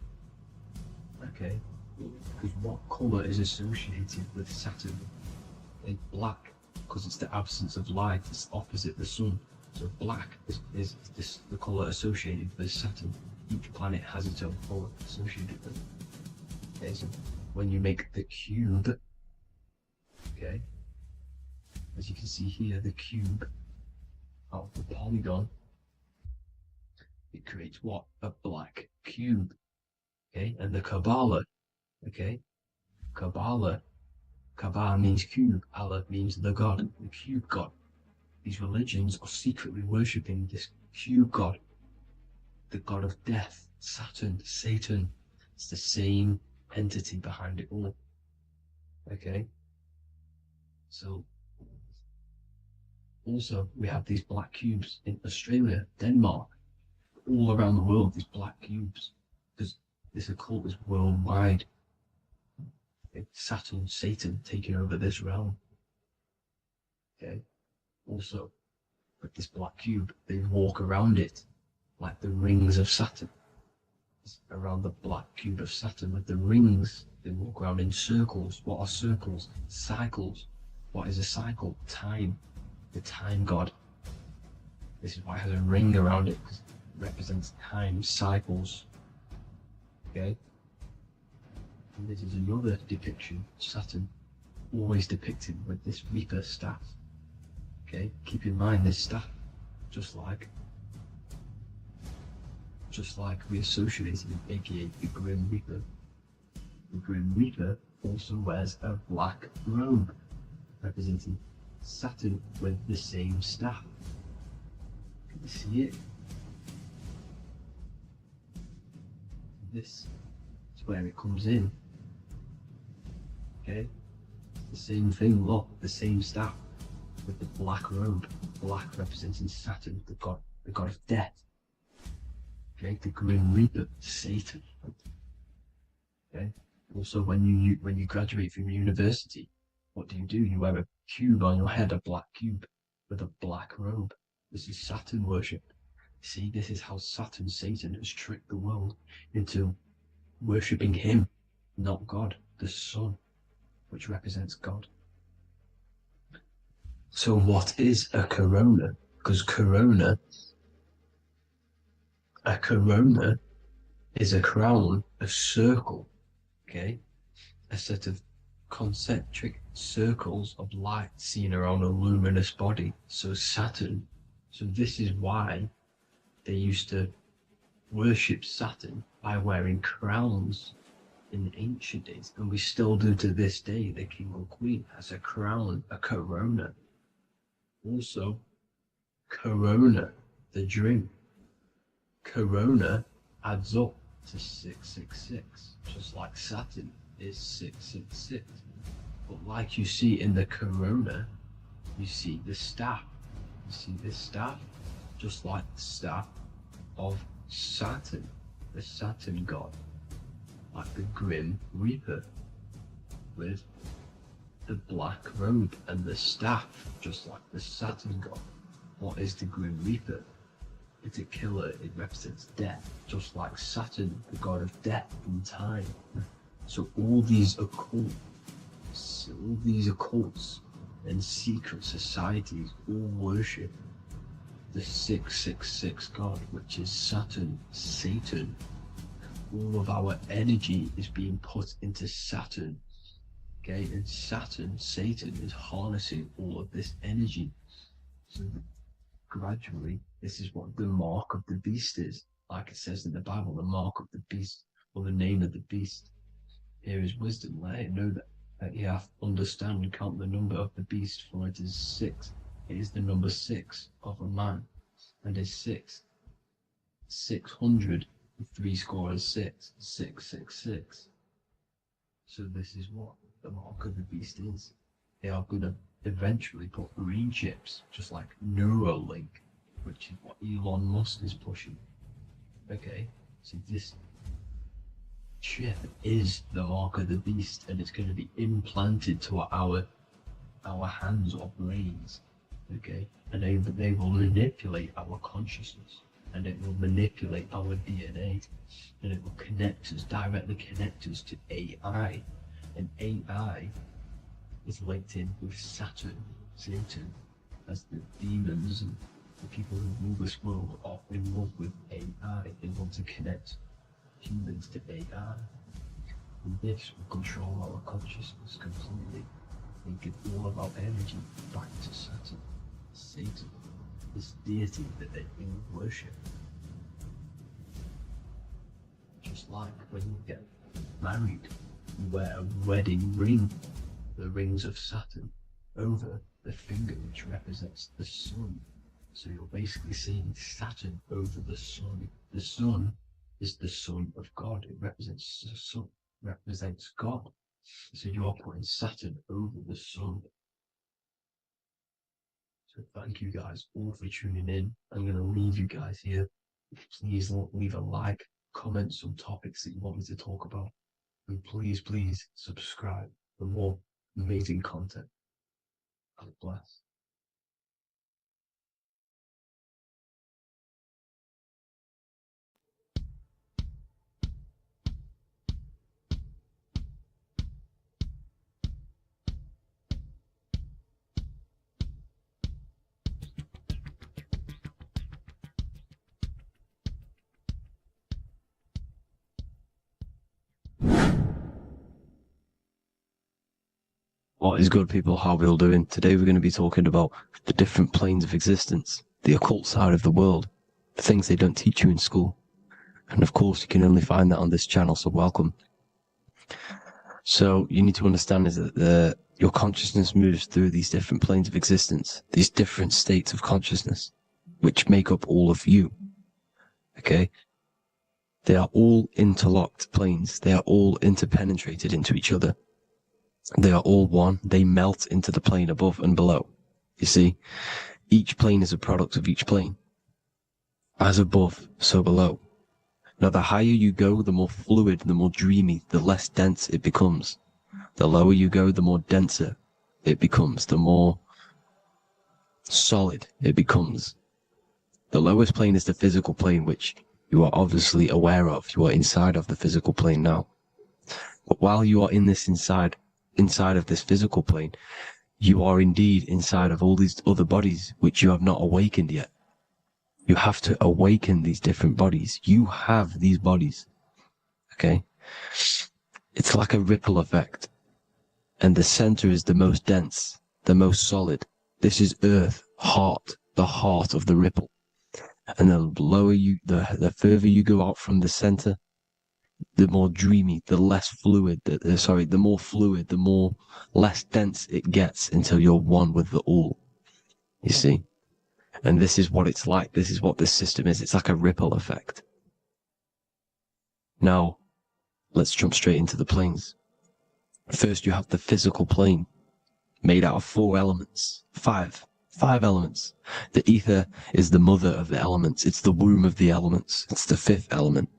Speaker 1: Okay, because what color is associated with Saturn? It's black, because it's the absence of light. It's opposite the sun. So black is the color associated with Saturn. Each planet has its own color associated with it. Okay, so when you make the cube, okay, as you can see here, the cube out of the polygon, it creates what? A black cube. Okay, and the Kabbalah, okay, Kabbalah means cube, Allah means the god, the cube god. These religions are secretly worshipping this cube god, the god of death, Saturn, Satan. It's the same entity behind it all. Okay, so also we have these black cubes in Australia, Denmark, all around the world, these black cubes, because this occult is worldwide. It's Saturn, Satan taking over this realm. Okay, also with this black cube, they walk around it like the rings of Saturn. Around the black cube of Saturn with the rings, they walk around in circles. What are circles? Cycles. What is a cycle? Time. The time god. This is why it has a ring around it, because it represents time, cycles. Okay, and this is another depiction. Saturn always depicted with this Reaper staff. Okay, keep in mind this staff, just like just like we associated him, aka the Grim Reaper. The Grim Reaper also wears a black robe, representing Saturn with the same staff. Can you see it? This is where it comes in. Okay? The same thing, look, the same staff with the black robe. Black representing Saturn, the god of death. Okay, the Grim Reaper, Satan. Okay. Also, when you graduate from university, what do? You wear a cube on your head, a black cube with a black robe. This is Saturn worship. See, this is how Satan has tricked the world into worshipping him, not God, the sun, which represents God. So what is a corona? Because a corona is a crown, a circle, okay? A set of concentric circles of light seen around a luminous body. So Saturn. So this is why they used to worship Saturn by wearing crowns in ancient days. And we still do to this day. The king or queen has a crown, a corona. Also, corona, the drink. Corona adds up to 666, just like Saturn is 666. But like you see in the corona, you see the staff. You see this staff, just like the staff of Saturn, the Saturn god, like the Grim Reaper, with the black robe and the staff, just like the Saturn god. What is the Grim Reaper? It's a killer. It represents death, just like Saturn, the god of death and time. So all these occults and secret societies all worship the 666 god, which is Saturn, Satan. All of our energy is being put into Saturn. Okay, and Saturn, Satan, is harnessing all of this energy. So gradually, this is what the mark of the beast is. Like it says in the Bible, the mark of the beast, or the name of the beast. Here is wisdom. Let him know that you have to understand and count the number of the beast, for it is 6. It is the number 6 of a man, and is 600, 6, 666. So this is what the mark of the beast is. They are going to eventually put green chips, just like Neuralink, which is what Elon Musk is pushing. Okay, so this chip is the mark of the beast, and it's going to be implanted to our hands or brains. Okay, and they will manipulate our consciousness, and it will manipulate our DNA, and it will directly connect us to AI, and AI is linked in with Satan, as the demons and the people who rule this world are in love with AI. They want to connect humans to AI. And this will control our consciousness completely and give all of our energy back to Satan, this deity that they all worship. Just like when you get married, you wear a wedding ring, the rings of Saturn, over the finger, which represents the sun. So you're basically seeing Saturn over the sun. The sun is the son of God. It represents the sun, represents God. So you are putting Saturn over the sun. So thank you guys all for tuning in. I'm going to leave you guys here. Please leave a like, comment some topics that you want me to talk about. And please subscribe for more amazing content. God bless.
Speaker 2: What is good, people? How are we all doing? Today we're going to be talking about the different planes of existence, the occult side of the world, the things they don't teach you in school. And of course, you can only find that on this channel, so welcome. So you need to understand is that your consciousness moves through these different planes of existence, these different states of consciousness, which make up all of you. Okay? They are all interlocked planes. They are all interpenetrated into each other. They are all one. They melt into the plane above and below. You see? Each plane is a product of each plane. As above, so below. Now, the higher you go, the more fluid, the more dreamy, the less dense it becomes. The lower you go, the more denser it becomes, the more solid it becomes. The lowest plane is the physical plane, which you are obviously aware of. You are inside of the physical plane now. But while you are in this inside of this physical plane, you are indeed inside of all these other bodies, which you have not awakened yet. You have to awaken these different bodies. You have these bodies. Okay? It's like a ripple effect. And the center is the most dense, the most solid. This is earth, heart, the heart of the ripple. And the lower you, the further you go out from the center, the more dreamy, the less fluid, the more fluid, the more less dense it gets until you're one with the all. You see? And this is what it's like. This is what this system is. It's like a ripple effect. Now, let's jump straight into the planes. First, you have the physical plane, made out of 4 elements. 5 elements. The ether is the mother of the elements. It's the womb of the elements. It's the 5th element.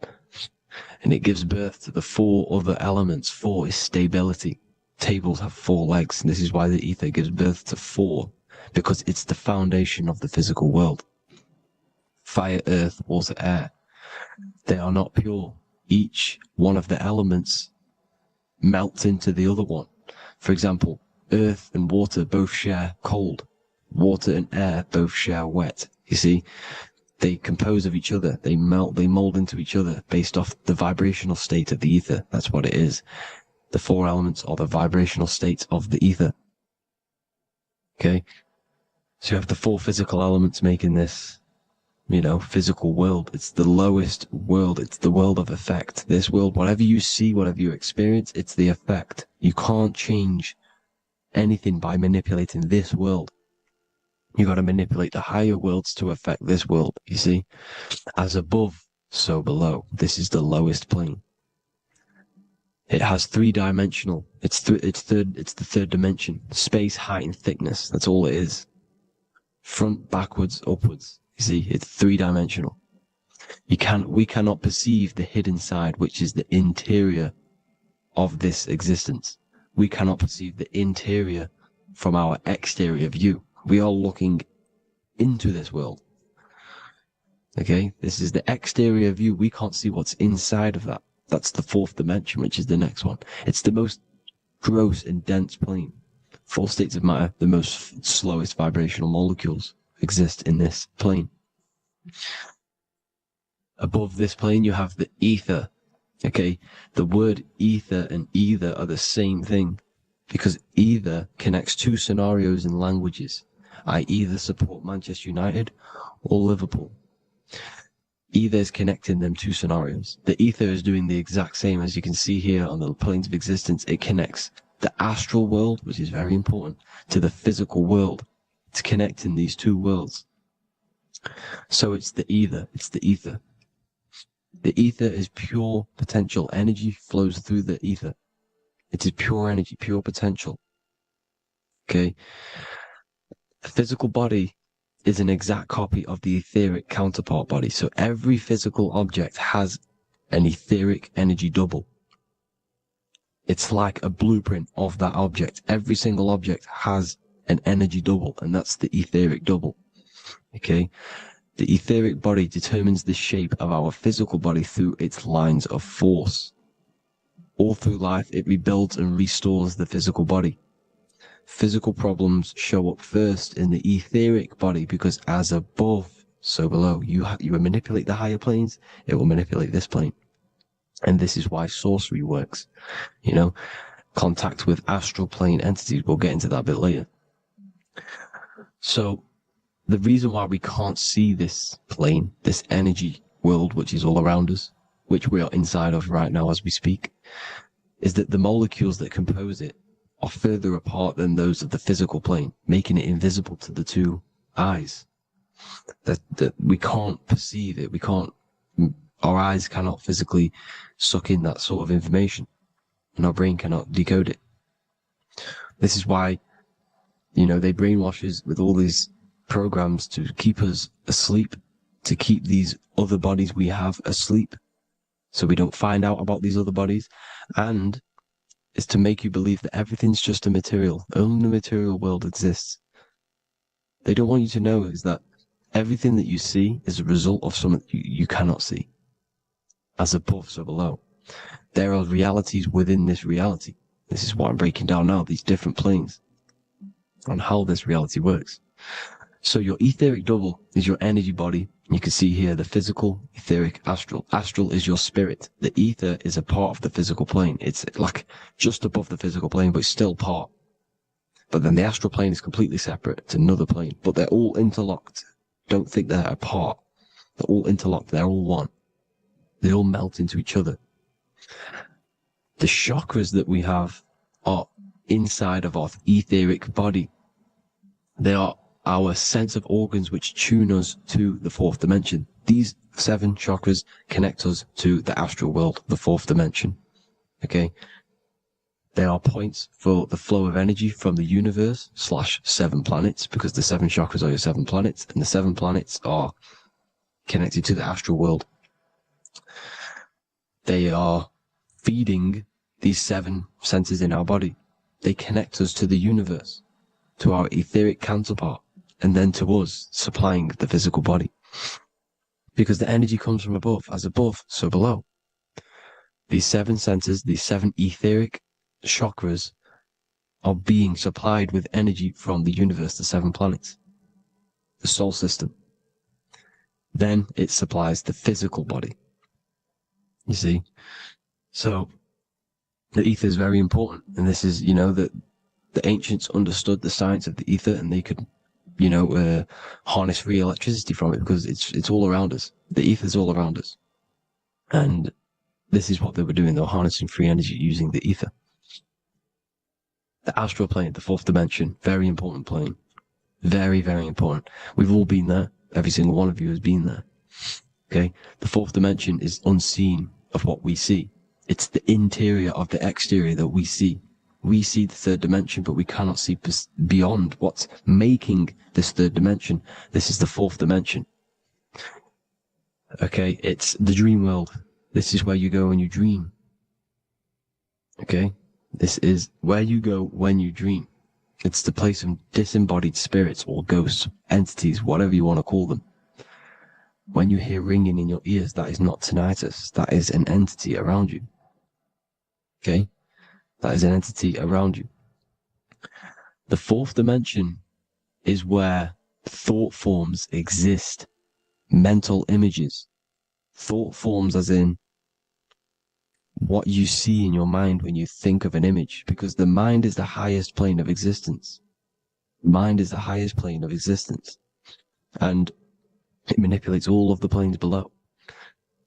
Speaker 2: And it gives birth to the 4 other elements. 4 is stability. Tables have 4 legs, and this is why the ether gives birth to 4. Because it's the foundation of the physical world. Fire, earth, water, air. They are not pure. Each one of the elements melts into the other one. For example, earth and water both share cold. Water and air both share wet. You see, they compose of each other. They melt, they mold into each other based off the vibrational state of the ether. That's what it is. The 4 elements are the vibrational states of the ether. Okay? So you have the 4 physical elements making this, physical world. It's the lowest world. It's the world of effect. This world, whatever you see, whatever you experience, it's the effect. You can't change anything by manipulating this world. You got to manipulate the higher worlds to affect this world, you see? As above, so below. This is the lowest plane. It has 3-dimensional. It's the 3rd dimension. Space, height, and thickness. That's all it is. Front, backwards, upwards. You see, it's 3-dimensional. We cannot perceive the hidden side, which is the interior of this existence. We cannot perceive the interior from our exterior view. We are looking into this world. Okay, this is the exterior view. We can't see what's inside of that. That's the 4th dimension, which is the next one. It's the most gross and dense plane. 4 states of matter, the most slowest vibrational molecules exist in this plane. Above this plane, you have the ether. Okay, the word ether and either are the same thing because either connects 2 scenarios in languages. I either support Manchester United or Liverpool. Either is connecting them 2 scenarios. The ether is doing the exact same as you can see here on the planes of existence. It connects the astral world, which is very important, to the physical world. It's connecting these 2 worlds. So it's the ether. It's the ether. The ether is pure potential. Energy flows through the ether. It is pure energy, pure potential. Okay? The physical body is an exact copy of the etheric counterpart body. So every physical object has an etheric energy double. It's like a blueprint of that object. Every single object has an energy double, and that's the etheric double. Okay? The etheric body determines the shape of our physical body through its lines of force. All through life, it rebuilds and restores the physical body. Physical problems show up first in the etheric body because as above, so below. You manipulate the higher planes, it will manipulate this plane. And this is why sorcery works. Contact with astral plane entities. We'll get into that a bit later. So the reason why we can't see this plane, this energy world, which is all around us, which we are inside of right now as we speak, is that the molecules that compose it are further apart than those of the physical plane, making it invisible to the two eyes. That we can't perceive it. Our eyes cannot physically suck in that sort of information, and our brain cannot decode it. This is why, they brainwash us with all these programs to keep us asleep, to keep these other bodies we have asleep, so we don't find out about these other bodies, and is to make you believe that everything's just a material. Only the material world exists. They don't want you to know is that everything that you see is a result of something you cannot see. As above, so below. There are realities within this reality. This is what I'm breaking down now, these different planes, on how this reality works. So your etheric double is your energy body. You can see here the physical, etheric, astral. Astral is your spirit. The ether is a part of the physical plane. It's like just above the physical plane, but it's still part. But then the astral plane is completely separate. It's another plane, but they're all interlocked. Don't think they're apart. They're all interlocked. They're all one. They all melt into each other. The chakras that we have are inside of our etheric body. They are our sense of organs which tune us to the fourth dimension. These 7 chakras connect us to the astral world, the fourth dimension. Okay? They are points for the flow of energy from the universe / 7 planets, because the 7 chakras are your 7 planets, and the 7 planets are connected to the astral world. They are feeding these 7 senses in our body. They connect us to the universe, to our etheric counterpart, and then to us, supplying the physical body. Because the energy comes from above. As above, so below. These 7 senses, these 7 etheric chakras, are being supplied with energy from the universe, the 7 planets, the solar system. Then it supplies the physical body. You see? So, the ether is very important. And this is, that the ancients understood the science of the ether, and they could, harness free electricity from it, because it's all around us. The ether is all around us. And this is what they were doing. They were harnessing free energy using the ether. The astral plane, the fourth dimension, very important plane. Very, very important. We've all been there. Every single one of you has been there. Okay? The fourth dimension is unseen of what we see. It's the interior of the exterior that we see. We see the third dimension, but we cannot see beyond what's making this third dimension. This is the fourth dimension. Okay? It's the dream world. This is where you go when you dream. Okay? This is where you go when you dream. It's the place of disembodied spirits or ghosts, entities, whatever you want to call them. When you hear ringing in your ears, that is not tinnitus. That is an entity around you. Okay? That is an entity around you. The fourth dimension is where thought forms exist. Mental images. Thought forms as in what you see in your mind when you think of an image, because the mind is the highest plane of existence. Mind is the highest plane of existence. And it manipulates all of the planes below.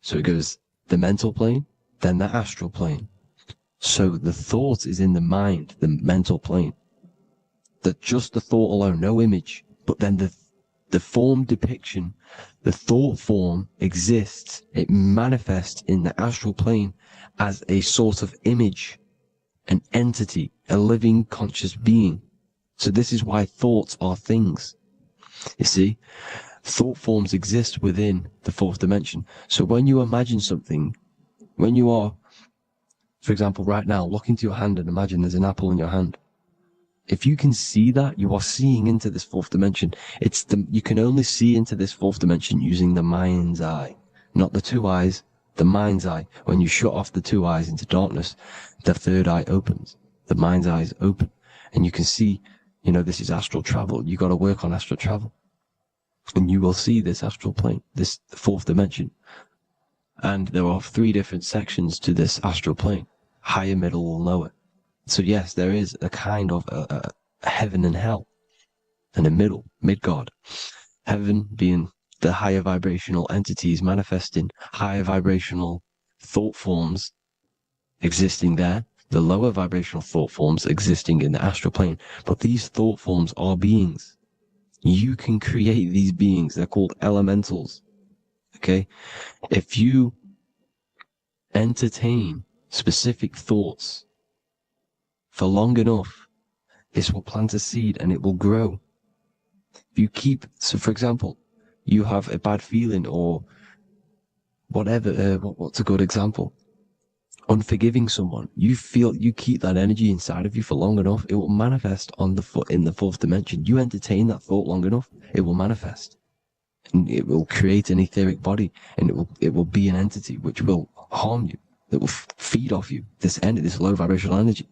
Speaker 2: So it goes the mental plane, then the astral plane. So the thought is in the mind, the mental plane. That just the thought alone, no image, but then the form depiction, the thought form exists. It manifests in the astral plane as a sort of image, an entity, a living conscious being. So this is why thoughts are things. You see, thought forms exist within the fourth dimension. So when you imagine something, when you are, for example, right now, look into your hand and imagine there's an apple in your hand. If you can see that, you are seeing into this fourth dimension. You can only see into this fourth dimension using the mind's eye, not the 2 eyes, the mind's eye. When you shut off the 2 eyes into darkness, the third eye opens. The mind's eye is open. And you can see, this is astral travel. You got to work on astral travel. And you will see this astral plane, this fourth dimension. And there are 3 different sections to this astral plane. Higher, middle, or lower. So yes, there is a kind of a heaven and hell. And a mid-God. Heaven being the higher vibrational entities manifesting higher vibrational
Speaker 4: thought forms existing there, the lower vibrational thought forms existing in the astral plane. But these thought forms are beings. You can create these beings. They're called elementals. Okay? If you entertain specific thoughts for long enough, this will plant a seed and it will grow. If you keep, so for example, you have a bad feeling or whatever, what's a good example? Unforgiving someone. You keep that energy inside of you for long enough, it will manifest in the fourth dimension. You entertain that thought long enough, it will manifest. And it will create an etheric body, and it will be an entity which will harm you, that will feed off you, this low vibrational energy.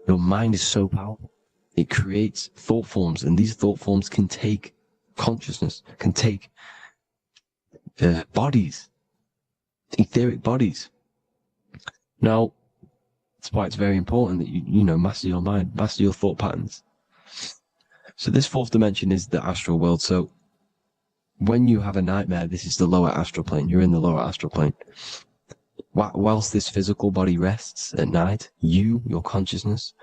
Speaker 4: Your mind is so powerful. It creates thought forms, and these thought forms can take consciousness, can take bodies, etheric bodies. Now, that's why it's very important that you master your mind, master your thought patterns. So this fourth dimension is the astral world. So when you have a nightmare, this is the lower astral plane. You're in the lower astral plane. Whilst this physical body rests at night, your consciousness,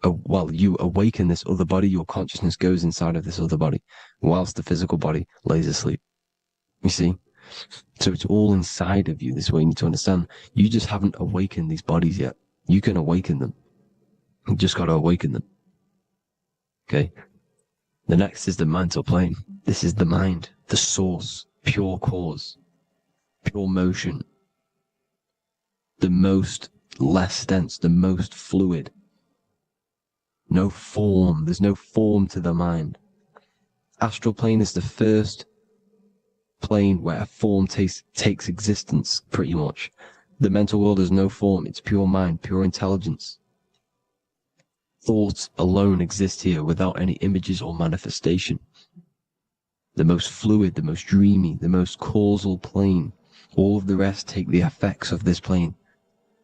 Speaker 4: you awaken this other body, your consciousness goes inside of this other body, whilst the physical body lays asleep. You see? So it's all inside of you. This is what you need to understand. You just haven't awakened these bodies yet. You can awaken them. You just got to awaken them. Okay? The next is the mental plane. This is the mind, the source, pure cause, pure motion, the most less dense, the most fluid. No form. There's no form to the mind. Astral plane is the first plane where a form takes existence, pretty much. The mental world has no form. It's pure mind, pure intelligence. Thoughts alone exist here without any images or manifestation. The most fluid, the most dreamy, the most causal plane. All of the rest take the effects of this plane.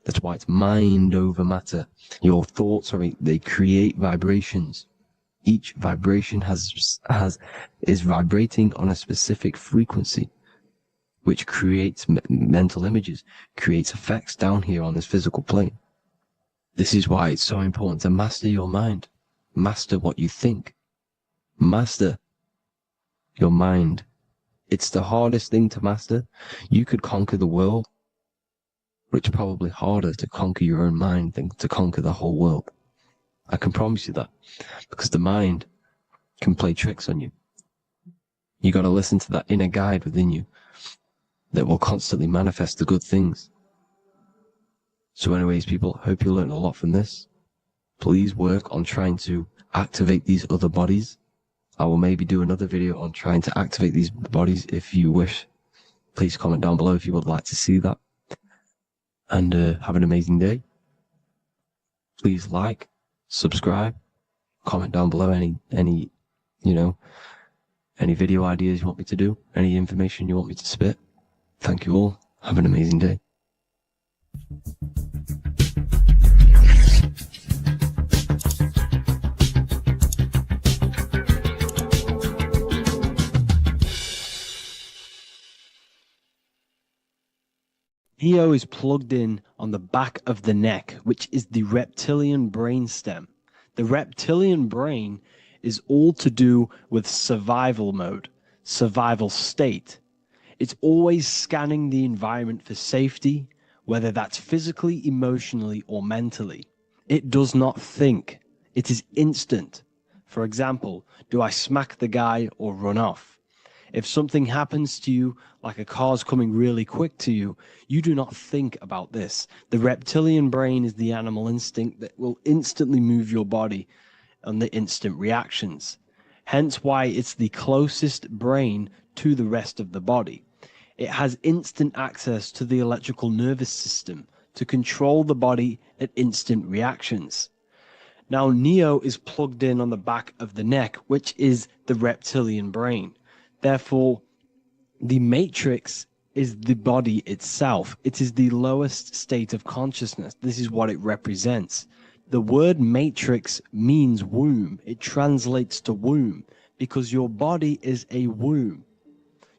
Speaker 4: That's why it's mind over matter. Your thoughts they create vibrations. Each vibration is vibrating on a specific frequency, which creates mental images, creates effects down here on this physical plane. This is why it's so important to master your mind. Master what you think. Master your mind. It's the hardest thing to master. You could conquer the world, but it's probably harder to conquer your own mind than to conquer the whole world. I can promise you that, because the mind can play tricks on you. You got to listen to that inner guide within you that will constantly manifest the good things. So anyways, people, hope you learned a lot from this. Please work on trying to activate these other bodies. I will maybe do another video on trying to activate these bodies if you wish. Please comment down below if you would like to see that. And have an amazing day. Please like, subscribe, comment down below any video ideas you want me to do, any information you want me to spit. Thank you all. Have an amazing day.
Speaker 2: Neo is plugged in on the back of the neck, which is the reptilian brain stem. The reptilian brain is all to do with survival mode, survival state. It's always scanning the environment for safety, whether that's physically, emotionally, or mentally. It does not think. It is instant. For example, do I smack the guy or run off? If something happens to you, like a car's coming really quick to you, you do not think about this. The reptilian brain is the animal instinct that will instantly move your body on the instant reactions. Hence why it's the closest brain to the rest of the body. It has instant access to the electrical nervous system to control the body at instant reactions. Now, Neo is plugged in on the back of the neck, which is the reptilian brain. Therefore, the matrix is the body itself. It is the lowest state of consciousness. This is what it represents. The word matrix means womb. It translates to womb because your body is a womb.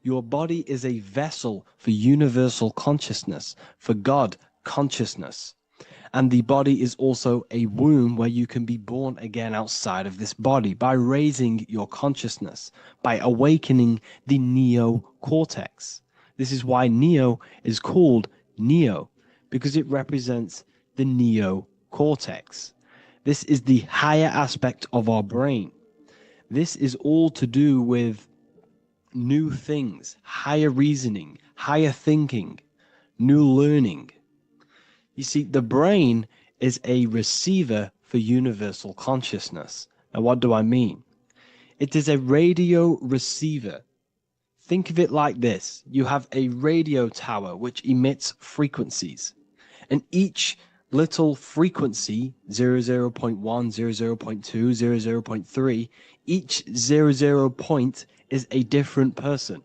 Speaker 2: Your body is a vessel for universal consciousness, for God consciousness. And the body is also a womb where you can be born again outside of this body by raising your consciousness, by awakening the neocortex. This is why neo is called neo, because it represents the neocortex. This is the higher aspect of our brain. This is all to do with new things, higher reasoning, higher thinking, new learning. You see, the brain is a receiver for universal consciousness. Now, what do I mean? It is a radio receiver. Think of it like this. You have a radio tower which emits frequencies, and each little frequency, 00.1, 00.2, 00.3, each 00 point is a different person.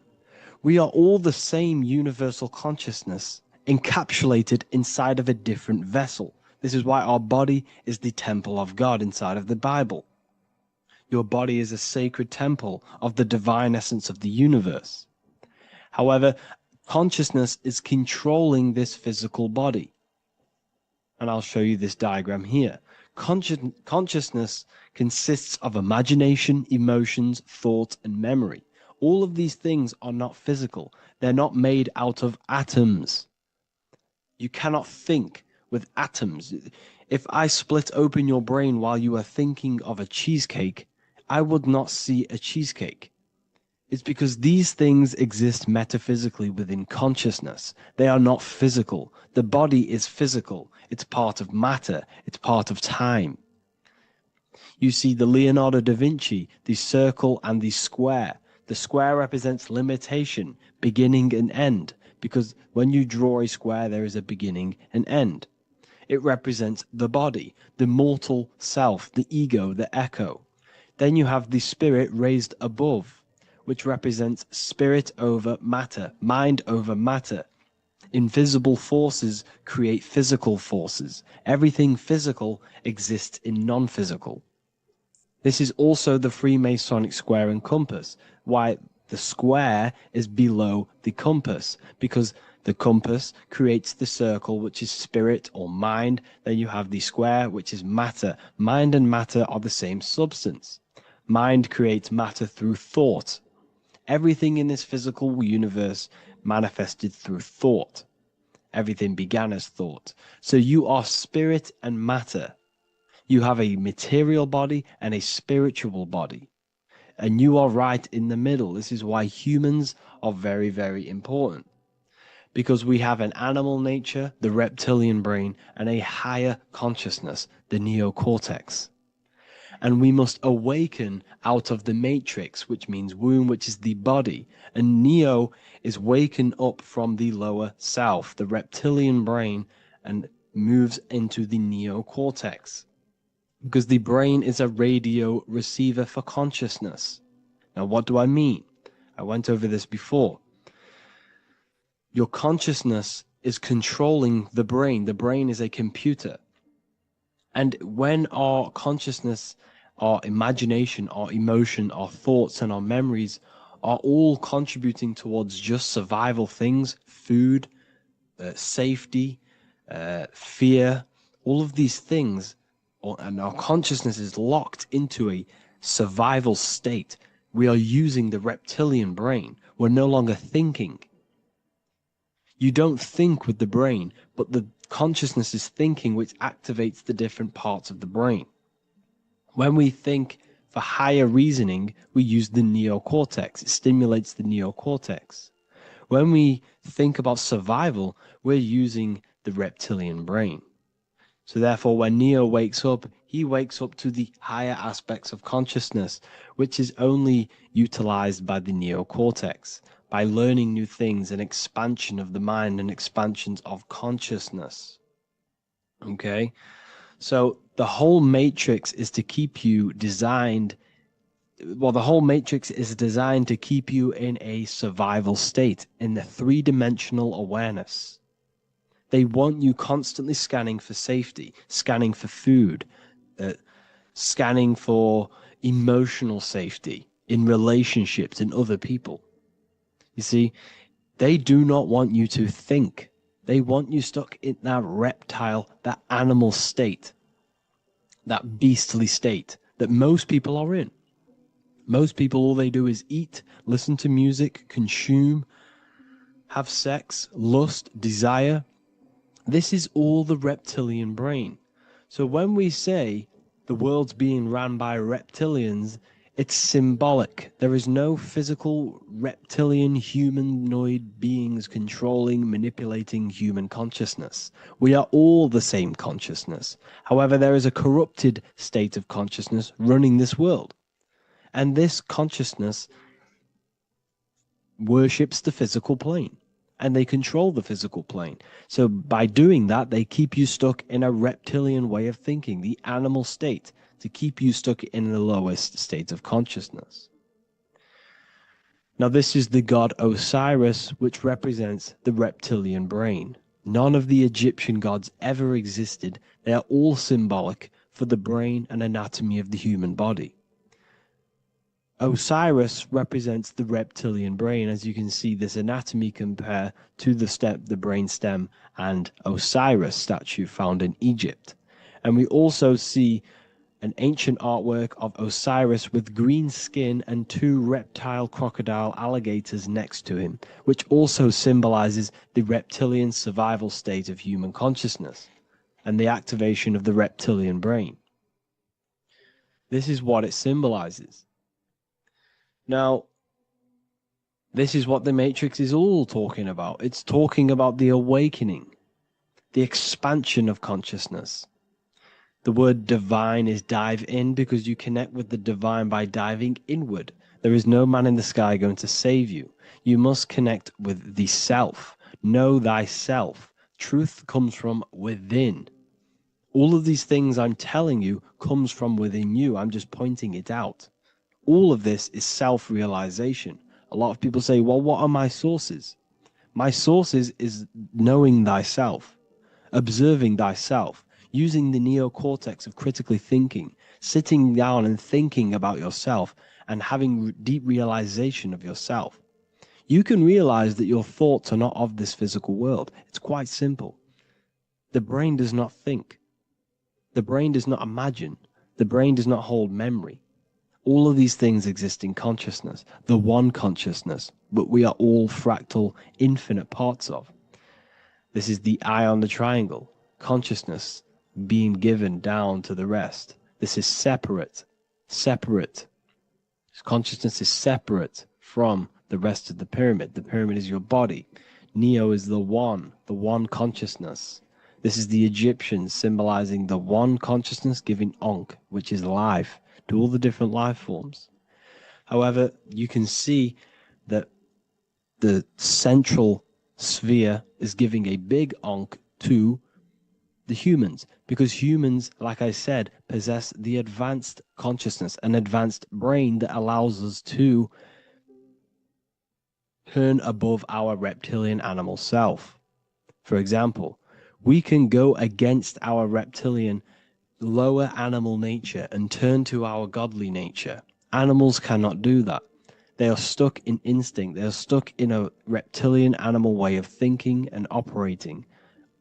Speaker 2: We are all the same universal consciousness encapsulated inside of a different vessel. This is why our body is the temple of God inside of the Bible. Your body is a sacred temple of the divine essence of the universe. However, consciousness is controlling this physical body. And I'll show you this diagram here. Consciousness consists of imagination, emotions, thought, and memory. All of these things are not physical. They're not made out of atoms. You cannot think with atoms. If I split open your brain while you are thinking of a cheesecake, I would not see a cheesecake. It's because these things exist metaphysically within consciousness. They are not physical. The body is physical. It's part of matter. It's part of time. You see the Leonardo da Vinci, the circle and the square. The square represents limitation, beginning and end, because when you draw a square, there is a beginning and end. It represents the body, the mortal self, the ego, the echo. Then you have the spirit raised above, which represents spirit over matter, mind over matter. Invisible forces create physical forces. Everything physical exists in non-physical. This is also the Freemasonic square and compass, why the square is below the compass, because the compass creates the circle, which is spirit or mind. Then you have the square, which is matter. Mind and matter are the same substance. Mind creates matter through thought. Everything in this physical universe manifested through thought. Everything began as thought. So you are spirit and matter. You have a material body and a spiritual body. And you are right in the middle. This is why humans are very, very important. Because we have an animal nature, the reptilian brain, and a higher consciousness, the neocortex. And we must awaken out of the matrix, which means womb, which is the body. And neo is waken up from the lower self, the reptilian brain, and moves into the neocortex. Because the brain is a radio receiver for consciousness. Now, what do I mean? I went over this before. Your consciousness is controlling the brain. The brain is a computer. And when our consciousness, our imagination, our emotion, our thoughts, and our memories are all contributing towards just survival things, food, safety, fear, all of these things, and our consciousness is locked into a survival state, we are using the reptilian brain. We're no longer thinking. You don't think with the brain, but the consciousness is thinking, which activates the different parts of the brain. When we think for higher reasoning, we use the neocortex. It stimulates the neocortex. When we think about survival, we're using the reptilian brain. So therefore, when Neo wakes up, he wakes up to the higher aspects of consciousness, which is only utilized by the neocortex, by learning new things and expansion of the mind and expansions of consciousness. Okay? So the whole matrix is to keep you designed, well, the whole matrix is designed to keep you in a survival state, in the three-dimensional awareness. They want you constantly scanning for safety, scanning for food, scanning for emotional safety in relationships, in other people. You see, they do not want you to think. They want you stuck in that reptile, that animal state, that beastly state that most people are in. Most people, all they do is eat, listen to music, consume, have sex, lust, desire. This is all the reptilian brain. So when we say the world's being ran by reptilians, it's symbolic. There is no physical reptilian humanoid beings controlling, manipulating human consciousness. We are all the same consciousness. However, there is a corrupted state of consciousness running this world. And this consciousness worships the physical plane. And they control the physical plane. So by doing that, they keep you stuck in a reptilian way of thinking, the animal state, to keep you stuck in the lowest state of consciousness. Now, this is the god Osiris, which represents the reptilian brain. None of the Egyptian gods ever existed. They are all symbolic for the brain and anatomy of the human body. Osiris represents the reptilian brain, as you can see this anatomy compare to the brain stem and Osiris statue found in Egypt. And we also see an ancient artwork of Osiris with green skin and two reptile crocodile alligators next to him, which also symbolizes the reptilian survival state of human consciousness and the activation of the reptilian brain. This is what it symbolizes. Now, this is what the Matrix is all talking about. It's talking about the awakening, the expansion of consciousness. The word divine is dive in because you connect with the divine by diving inward. There is no man in the sky going to save you. You must connect with the self. Know thyself. Truth comes from within. All of these things I'm telling you comes from within you. I'm just pointing it out. All of this is self-realization. A lot of people say, well, what are my sources? My sources is knowing thyself, observing thyself, using the neocortex of critically thinking, sitting down and thinking about yourself and having deep realization of yourself. You can realize that your thoughts are not of this physical world. It's quite simple. The brain does not think. The brain does not imagine. The brain does not hold memory. All of these things exist in consciousness, the one consciousness, but we are all fractal, infinite parts of. This is the eye on the triangle, consciousness being given down to the rest. This is separate. Consciousness is separate from the rest of the pyramid. The pyramid is your body. Neo is the one consciousness. This is the Egyptians symbolizing the one consciousness giving Ankh, which is life, to all the different life forms. However, you can see that the central sphere is giving a big Ankh to the humans, because humans, like I said, possess the advanced consciousness, an advanced brain that allows us to turn above our reptilian animal self. For example, we can go against our reptilian lower animal nature and turn to our godly nature. Animals cannot do that. They are stuck in instinct. They are stuck in a reptilian animal way of thinking and operating.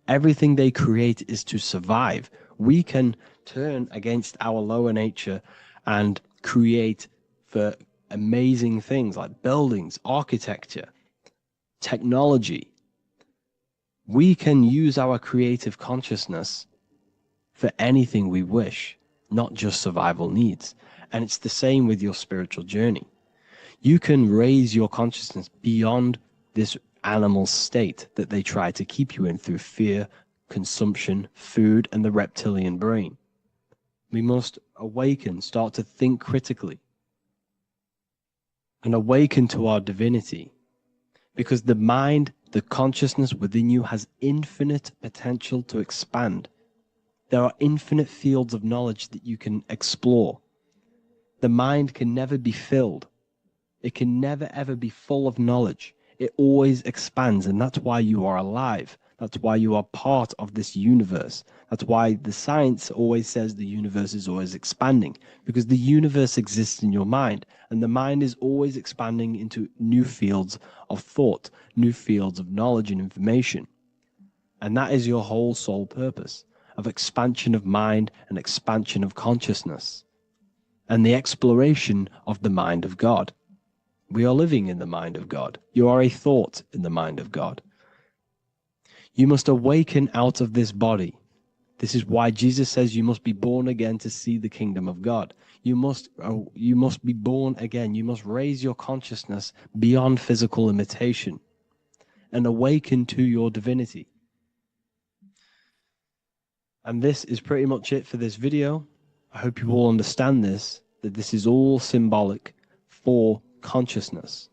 Speaker 2: Everything they create is to survive. We can turn against our lower nature and create for amazing things like buildings, architecture, technology. We can use our creative consciousness for anything we wish, not just survival needs. And it's the same with your spiritual journey. You can raise your consciousness beyond this animal state that they try to keep you in through fear, consumption, food, and the reptilian brain. We must awaken, start to think critically, and awaken to our divinity. Because the mind, the consciousness within you has infinite potential to expand. There are infinite fields of knowledge that you can explore. The mind can never be filled. It can never ever be full of knowledge. It always expands, and that's why you are alive. That's why you are part of this universe. That's why the science always says the universe is always expanding, because the universe exists in your mind, and the mind is always expanding into new fields of thought, new fields of knowledge and information. And that is your whole sole purpose of expansion of mind and expansion of consciousness and the exploration of the mind of God. We are living in the mind of God. You are a thought in the mind of God. You must awaken out of this body. This is why Jesus says you must be born again to see the kingdom of God. You must be born again. You must raise your consciousness beyond physical limitation and awaken to your divinity. And this is pretty much it for this video. I hope you all understand this, that this is all symbolic for consciousness.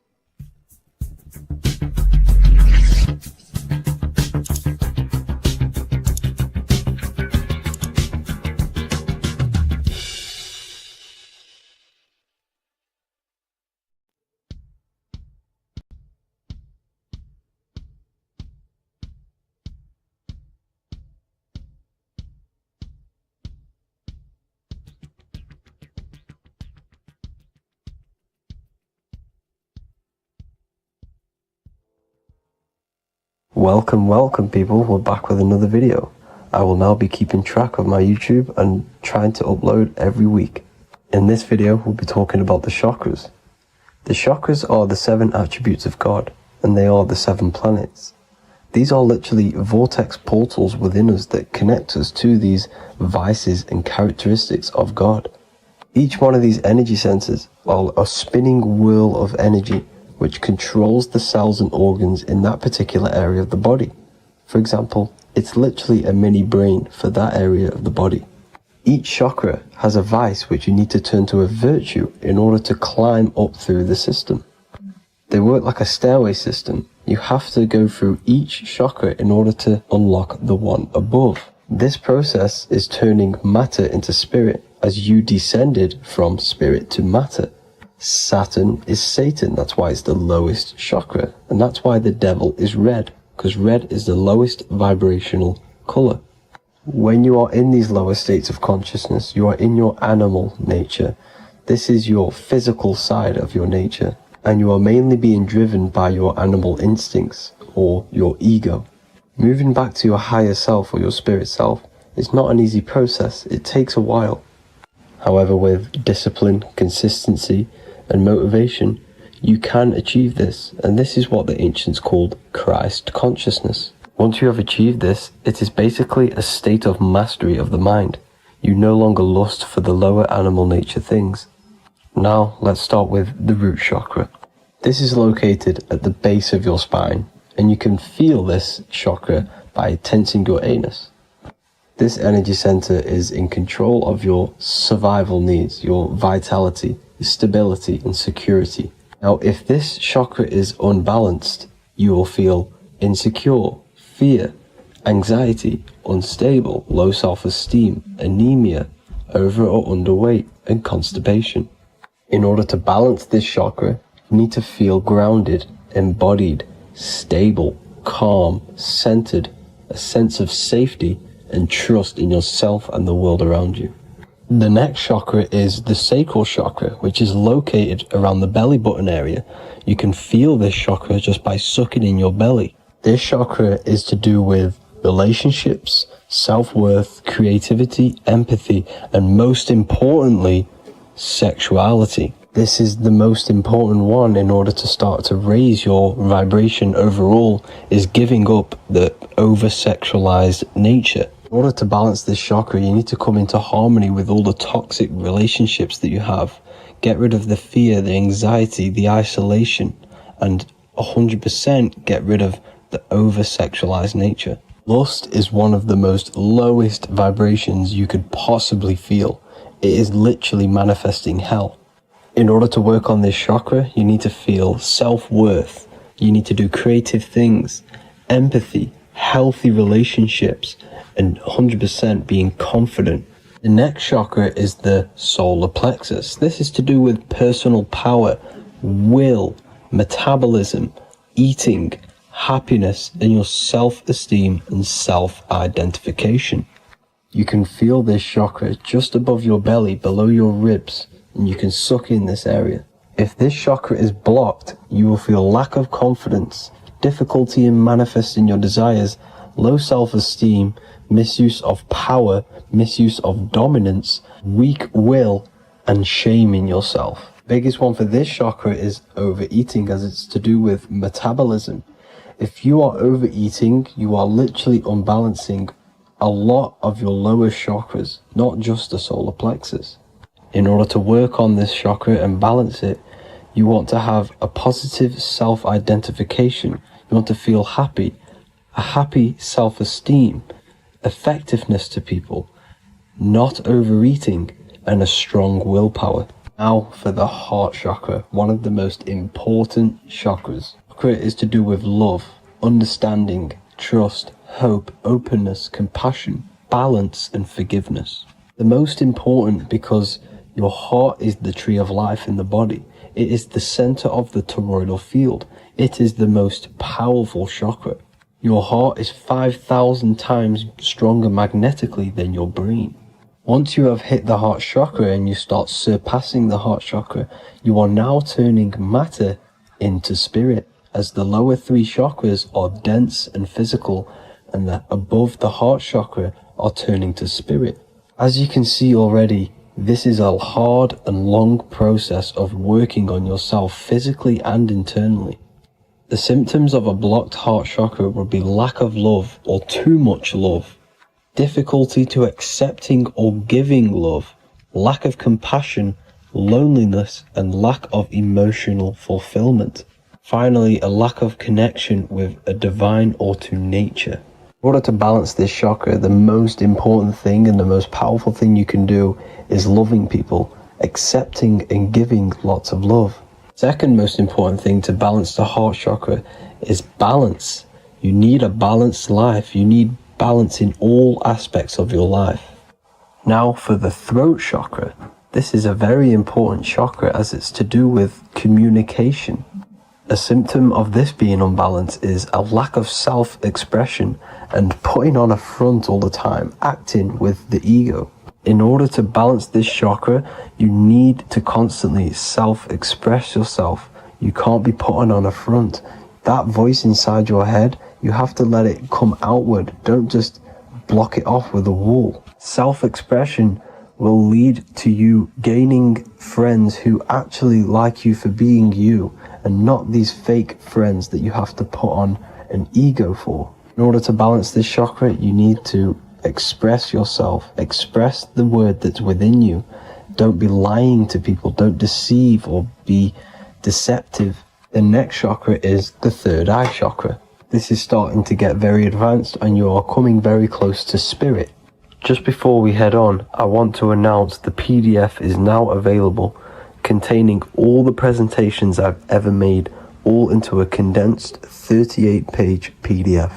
Speaker 4: Welcome people, we're back with another video. I will now be keeping track of my YouTube and trying to upload every week. In this video we'll be talking about the chakras. The chakras are the 7 attributes of God, and they are the 7 planets. These are literally vortex portals within us that connect us to these vices and characteristics of God. Each one of these energy centers are a spinning wheel of energy which controls the cells and organs in that particular area of the body. For example, it's literally a mini brain for that area of the body. Each chakra has a vice which you need to turn to a virtue in order to climb up through the system. They work like a stairway system. You have to go through each chakra in order to unlock the one above. This process is turning matter into spirit, as you descended from spirit to matter. Saturn is Satan, that's why it's the lowest chakra, and that's why the devil is red, because red is the lowest vibrational color. When you are in these lower states of consciousness, you are in your animal nature. This is your physical side of your nature, and you are mainly being driven by your animal instincts, or your ego. Moving back to your higher self or your spirit self is not an easy process, it takes a while. However, with discipline, consistency, and motivation, you can achieve this, and this is what the ancients called Christ consciousness. Once you have achieved this, it is basically a state of mastery of the mind. You no longer lust for the lower animal nature things. Now let's start with the root chakra. This is located at the base of your spine, and you can feel this chakra by tensing your anus. This energy center is in control of your survival needs, your vitality, stability and security. Now, if this chakra is unbalanced, you will feel insecure, fear, anxiety, unstable, low self-esteem, anemia, over or underweight, and constipation. In order to balance this chakra, you need to feel grounded, embodied, stable, calm, centered, a sense of safety and trust in yourself and the world around you. The next chakra is the sacral chakra, which is located around the belly button area. You can feel this chakra just by sucking in your belly. This chakra is to do with relationships, self-worth, creativity, empathy, and most importantly, sexuality. This is the most important one in order to start to raise your vibration overall, is giving up the over-sexualized nature. In order to balance this chakra, you need to come into harmony with all the toxic relationships that you have. Get rid of the fear, the anxiety, the isolation, and 100% get rid of the over-sexualized nature. Lust is one of the most lowest vibrations you could possibly feel. It is literally manifesting hell. In order to work on this chakra, you need to feel self-worth. You need to do creative things, empathy, healthy relationships, and 100% being confident. The next chakra is the solar plexus. This is to do with personal power, will, metabolism, eating,
Speaker 1: happiness, and your self-esteem and self-identification. You can feel this chakra just above your belly, below your ribs, and you can suck in this area. If this chakra is blocked, you will feel lack of confidence, difficulty in manifesting your desires, low self-esteem, misuse of power, misuse of dominance, weak will, and shame in yourself. Biggest one for this chakra is overeating, as it's to do with metabolism. If you are overeating, you are literally unbalancing a lot of your lower chakras, not just the solar plexus. In order to work on this chakra and balance it, you want to have a positive self-identification. You want to feel happy, a happy self-esteem, effectiveness to people, not overeating, and a strong willpower. Now for the heart chakra, one of the most important chakras. Chakra is to do with love, understanding, trust, hope, openness, compassion, balance, and forgiveness. The most important because your heart is the tree of life in the body. It is the center of the toroidal field. It is the most powerful chakra. Your heart is 5,000 times stronger magnetically than your brain. Once you have hit the heart chakra and you start surpassing the heart chakra, you are now turning matter into spirit, as the lower three chakras are dense and physical, and the above the heart chakra are turning to spirit. As you can see already, this is a hard and long process of working on yourself physically and internally. The symptoms of a blocked heart chakra would be lack of love or too much love, difficulty to accepting or giving love, lack of compassion, loneliness, and lack of emotional fulfillment. Finally, a lack of connection with a divine or to nature. In order to balance this chakra, the most important thing and the most powerful thing you can do is loving people, accepting and giving lots of love. Second most important thing to balance the heart chakra is balance. You need a balanced life. You need balance in all aspects of your life. Now for the throat chakra. This is a very important chakra as it's to do with communication. A symptom of this being unbalanced is a lack of self-expression and putting on a front all the time, acting with the ego. In order to balance this chakra, you need to constantly self-express yourself. You can't be putting on a front. That voice inside your head, you have to let it come outward. Don't just block it off with a wall. Self-expression will lead to you gaining friends who actually like you for being you, and not these fake friends that you have to put on an ego for. In order to balance this chakra, you need to express yourself, express the word that's within you. Don't be lying to people, don't deceive or be deceptive. The next chakra is the third eye chakra. This is starting to get very advanced and you are coming very close to spirit. Just before we head on, I want to announce the PDF is now available, containing all the presentations I've ever made, all into a condensed 38-page PDF.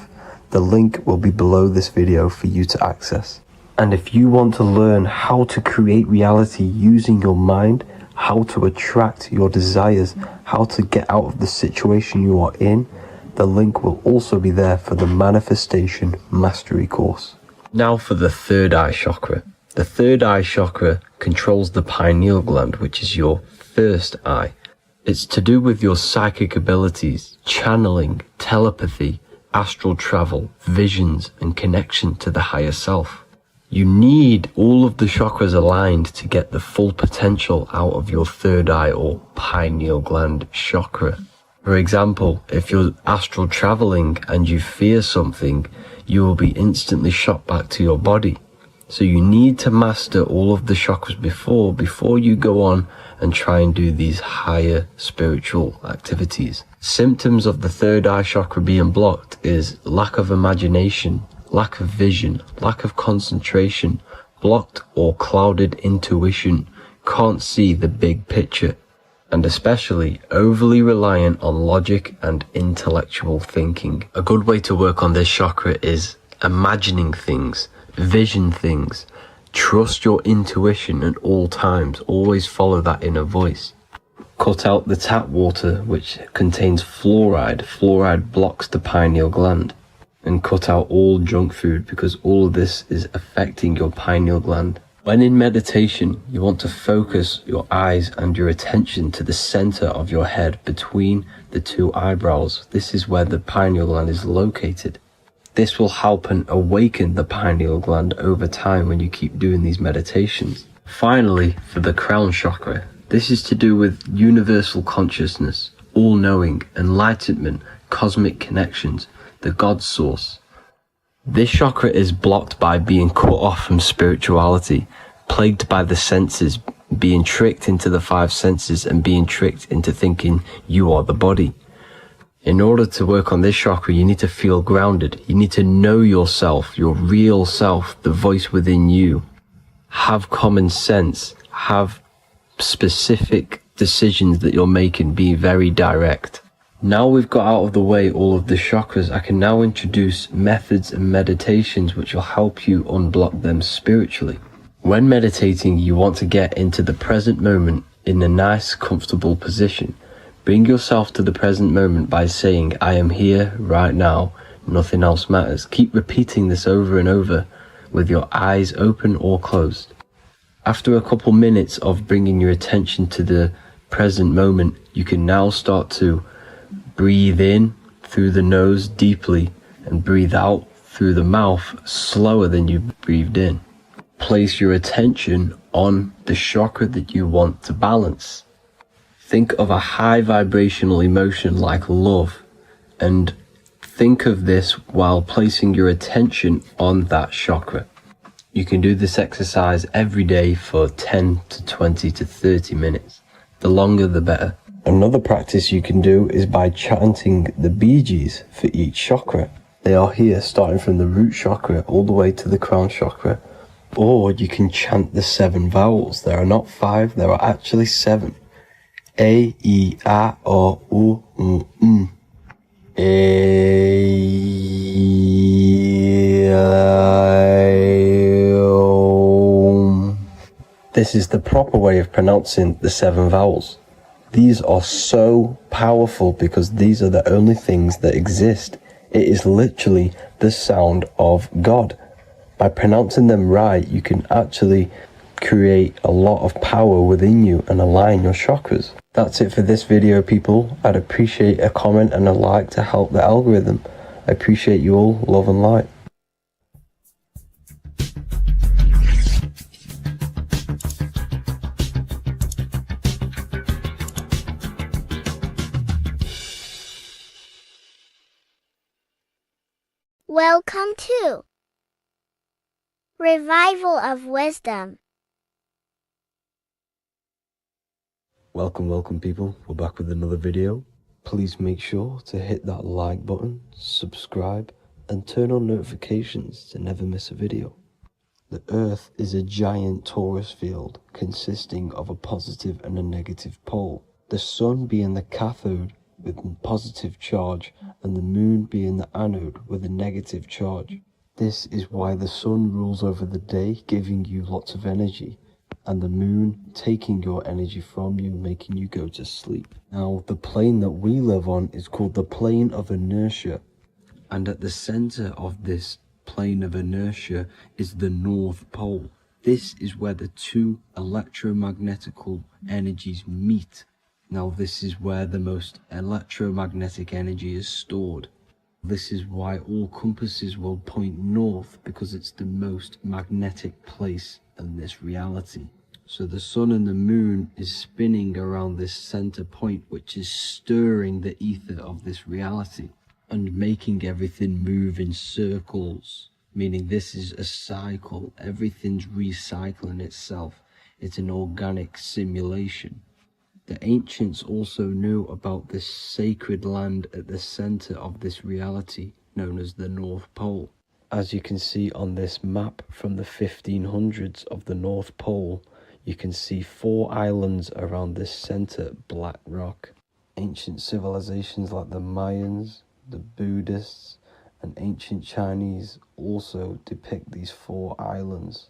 Speaker 1: The link will be below this video for you to access. And if you want to learn how to create reality using your mind, how to attract your desires, how to get out of the situation you are in, the link will also be there for the Manifestation Mastery course. Now for the third eye chakra. The third eye chakra controls the pineal gland, which is your first eye. It's to do with your psychic abilities, channeling, telepathy, astral travel, visions, and connection to the higher self. You need all of the chakras aligned to get the full potential out of your third eye or pineal gland chakra. For example, if you're astral traveling and you fear something, you will be instantly shot back to your body. So you need to master all of the chakras before you go on and try and do these higher spiritual activities. Symptoms of the third eye chakra being blocked is lack of imagination, lack of vision, lack of concentration, blocked or clouded intuition, can't see the big picture, and especially overly reliant on logic and intellectual thinking. A good way to work on this chakra is imagining things, vision things, trust your intuition at all times, always follow that inner voice.
Speaker 4: Cut out the tap water which contains fluoride. Fluoride blocks the pineal gland. And cut out all junk food because all of this is affecting your pineal gland. When in meditation, you want to focus your eyes and your attention to the center of your head between the two eyebrows. This is where the pineal gland is located. This will help and awaken the pineal gland over time when you keep doing these meditations. Finally, for the crown chakra, this is to do with universal consciousness, all-knowing, enlightenment, cosmic connections, the God source. This chakra is blocked by being cut off from spirituality, plagued by the senses, being tricked into the five senses and being tricked into thinking you are the body. In order to work on this chakra, you need to feel grounded. You need to know yourself, your real self, the voice within you. Have common sense, have specific decisions that you're making, be very direct. Now we've got out of the way all of the chakras, I can now introduce methods and meditations which will help you unblock them spiritually. When meditating, you want to get into the present moment in a nice, comfortable position. Bring yourself to the present moment by saying, I am here right now, nothing else matters. Keep repeating this over and over with your eyes open or closed. After a couple minutes of bringing your attention to the present moment, you can now start to breathe in through the nose deeply and breathe out through the mouth slower than you breathed in. Place your attention on the chakra that you want to balance. Think of a high vibrational emotion like love, and think of this while placing your attention on that chakra. You can do this exercise every day for 10 to 20 to 30 minutes. The longer the better. Another practice you can do is by chanting the Bijis for each chakra. They are here starting from the root chakra all the way to the crown chakra. Or you can chant the 7 vowels. There are not 5, there are actually 7. A, I, A, O, U, M. A, I, O. This is the proper way of pronouncing the 7 vowels. These are so powerful because these are the only things that exist. It is literally the sound of God. By pronouncing them right, you can actually create a lot of power within you and align your chakras. That's it for this video, people. I'd appreciate a comment and a like to help the algorithm. I appreciate you all. Love and light.
Speaker 3: Welcome to Revival of Wisdom.
Speaker 4: Welcome people. We're back with another video. Please make sure to hit that like button, subscribe, and turn on notifications to never miss a video. The Earth is a giant torus field consisting of a positive and a negative pole. The sun being the cathode with a positive charge and the moon being the anode with a negative charge. This is why the sun rules over the day, giving you lots of energy, and the moon taking your energy from you, making you go to sleep. Now, the plane that we live on is called the plane of inertia, and at the center of this plane of inertia is the North Pole. This is where the two electromagnetical energies meet. Now, this is where the most electromagnetic energy is stored. This is why all compasses will point north, because it's the most magnetic place in this reality. So the sun and the moon is spinning around this center point, which is stirring the ether of this reality and making everything move in circles, meaning this is a cycle. Everything's recycling itself. It's an organic simulation. The ancients also knew about this sacred land at the center of this reality, known as the North Pole. As you can see on this map from the 1500s of the North Pole, you can see 4 islands around this center black rock. Ancient civilizations like the Mayans, the Buddhists, and ancient Chinese also depict these 4 islands.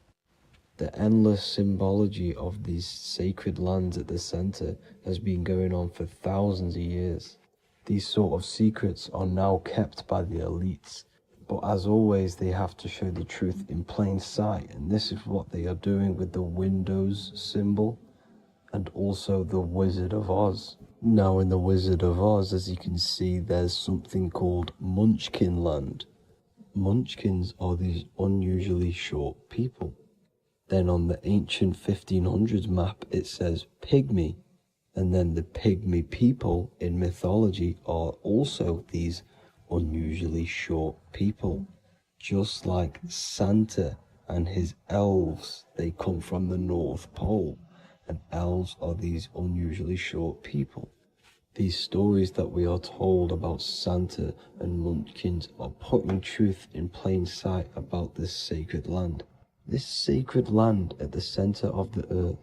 Speaker 4: The endless symbology of these sacred lands at the center has been going on for thousands of years. These sort of secrets are now kept by the elites, but as always they have to show the truth in plain sight, and this is what they are doing with the Windows symbol and also the Wizard of Oz. Now in the Wizard of Oz, as you can see, there's something called Munchkin Land. Munchkins are these unusually short people. Then on the ancient 1500s map it says Pygmy, and then the Pygmy people in mythology are also these unusually short people. Just like Santa and his elves, they come from the North Pole, and elves are these unusually short people. These stories that we are told about Santa and Munchkins are putting truth in plain sight about this sacred land. This sacred land at the center of the earth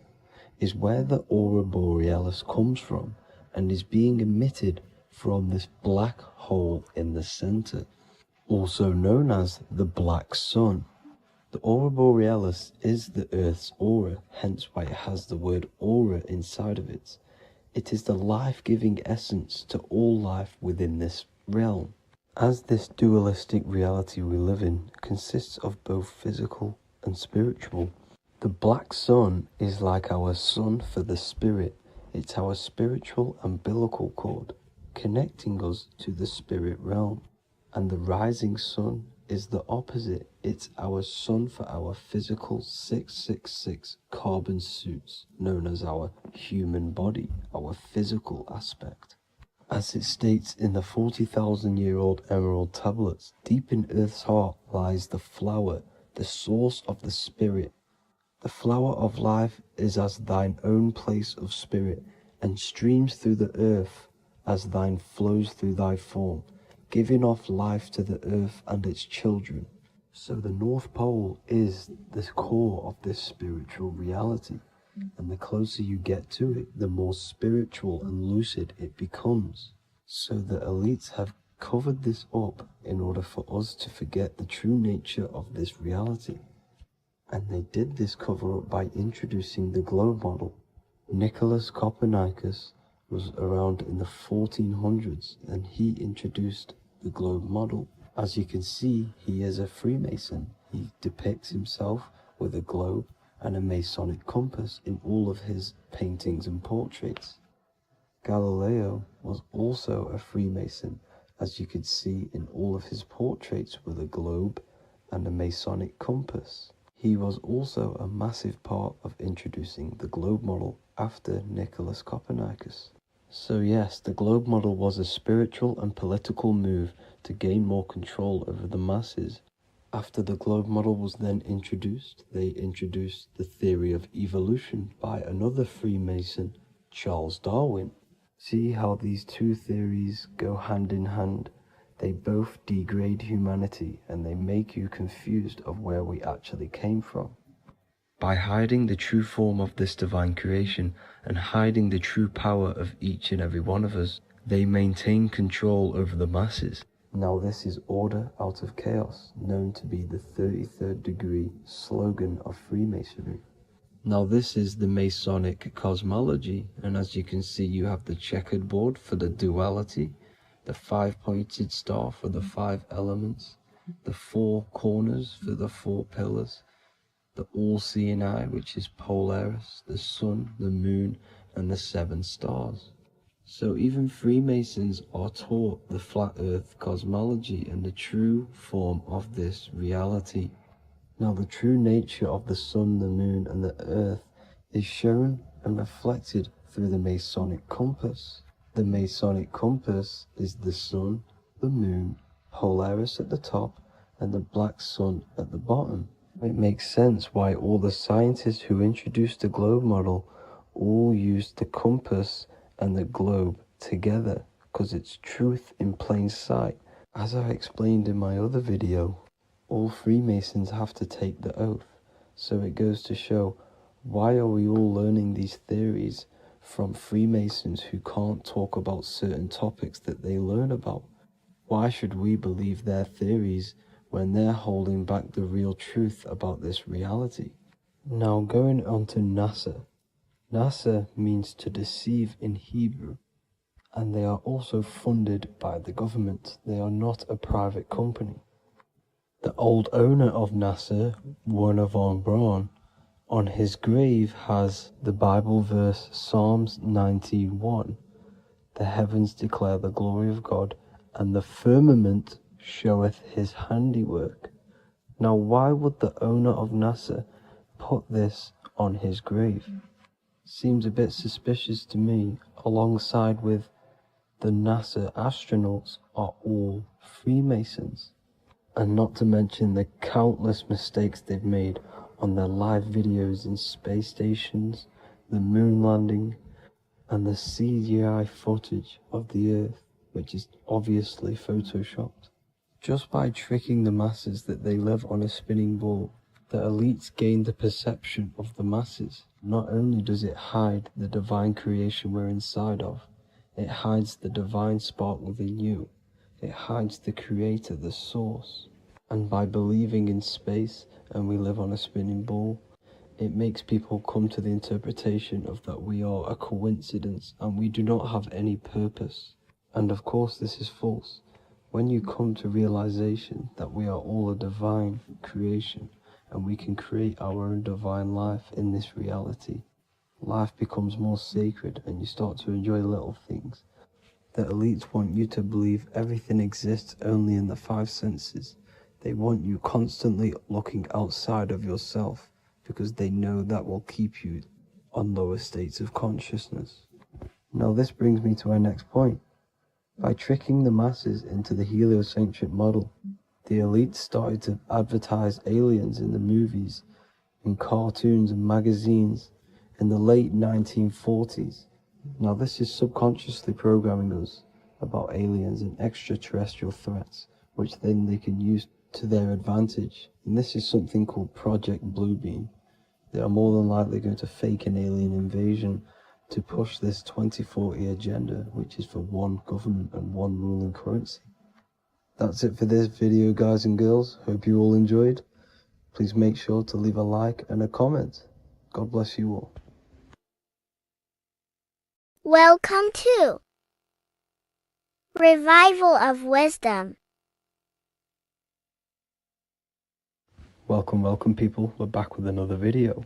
Speaker 4: is where the aurora borealis comes from and is being emitted from this black hole in the center, also known as the black sun. The aurora borealis is the earth's aura, hence why it has the word aura inside of it. It is the life-giving essence to all life within this realm. As this dualistic reality we live in consists of both physical and spiritual, the black sun is like our sun for the spirit. It's our spiritual umbilical cord, connecting us to the spirit realm. And the rising sun is the opposite. It's our sun for our physical 666 carbon suits, known as our human body, our physical aspect. As it states in the 40,000-year-old emerald tablets, deep in Earth's heart lies the flower, the source of the spirit. The flower of life is as thine own place of spirit, and streams through the earth as thine flows through thy form, giving off life to the earth and its children. So the North Pole is the core of this spiritual reality, and the closer you get to it, the more spiritual and lucid it becomes. So the elites have covered this up in order for us to forget the true nature of this reality. And they did this cover up by introducing the globe model. Nicholas Copernicus was around in the 1400s, and he introduced the globe model. As you can see, he is a Freemason. He depicts himself with a globe and a Masonic compass in all of his paintings and portraits. Galileo was also a Freemason, as you could see in all of his portraits with a globe and a Masonic compass. He was also a massive part of introducing the globe model after Nicholas Copernicus. So yes, the globe model was a spiritual and political move to gain more control over the masses. After the globe model was then introduced, they introduced the theory of evolution by another Freemason, Charles Darwin. See how these two theories go hand in hand? They both degrade humanity, and they make you confused of where we actually came from. By hiding the true form of this divine creation and hiding the true power of each and every one of us, they maintain control over the masses. Now this is order out of chaos, known to be the 33rd degree slogan of Freemasonry. Now this is the Masonic cosmology, and as you can see, you have the checkered board for the duality, the 5-pointed star for the 5 elements, the 4 corners for the 4 pillars, the all-seeing eye, which is Polaris, the sun, the moon, and the 7 stars. So even Freemasons are taught the flat earth cosmology and the true form of this reality. Now the true nature of the sun, the moon, and the earth is shown and reflected through the Masonic compass. The Masonic compass is the sun, the moon, Polaris at the top, and the black sun at the bottom. It makes sense why all the scientists who introduced the globe model all used the compass and the globe together, because it's truth in plain sight. As I explained in my other video, all Freemasons have to take the oath, so it goes to show, why are we all learning these theories from Freemasons who can't talk about certain topics that they learn about? Why should we believe their theories when they're holding back the real truth about this reality?
Speaker 1: Now going on to NASA. NASA means to deceive in Hebrew, and they are also funded by the government. They are not a private company. The old owner of NASA, Werner von Braun, on his grave has the Bible verse Psalms 91. The heavens declare the glory of God, and the firmament showeth his handiwork. Now why would the owner of NASA put this on his grave? Seems a bit suspicious to me, alongside with the NASA astronauts are all Freemasons. And not to mention the countless mistakes they've made on their live videos in space stations, the moon landing, and the CGI footage of the Earth, which is obviously photoshopped. Just by tricking the masses that they live on a spinning ball, the elites gain the perception of the masses. Not only does it hide the divine creation we're inside of, it hides the divine spark within you. It hides the creator, the source. And by believing in space and we live on a spinning ball, it makes people come to the interpretation of that we are a coincidence and we do not have any purpose. And of course this is false. When you come to realization that we are all a divine creation and we can create our own divine life in this reality, life becomes more sacred and you start to enjoy little things. The elites want you to believe everything exists only in the five senses. They want you constantly looking outside of yourself because they know that will keep you on lower states of consciousness. Now this brings me to our next point. By tricking the masses into the heliocentric model, the elites started to advertise aliens in the movies, in cartoons and magazines in the late 1940s. Now this is subconsciously programming us about aliens and extraterrestrial threats, which then they can use to their advantage. And this is something called Project Bluebeam. They are more than likely going to fake an alien invasion to push this 2040 agenda, which is for one government and one ruling currency. That's it for this video, guys and girls. Hope you all enjoyed. Please make sure to leave a like and a comment. God bless you all.
Speaker 3: Welcome to Revival of Wisdom.
Speaker 1: Welcome people, we're back with another video.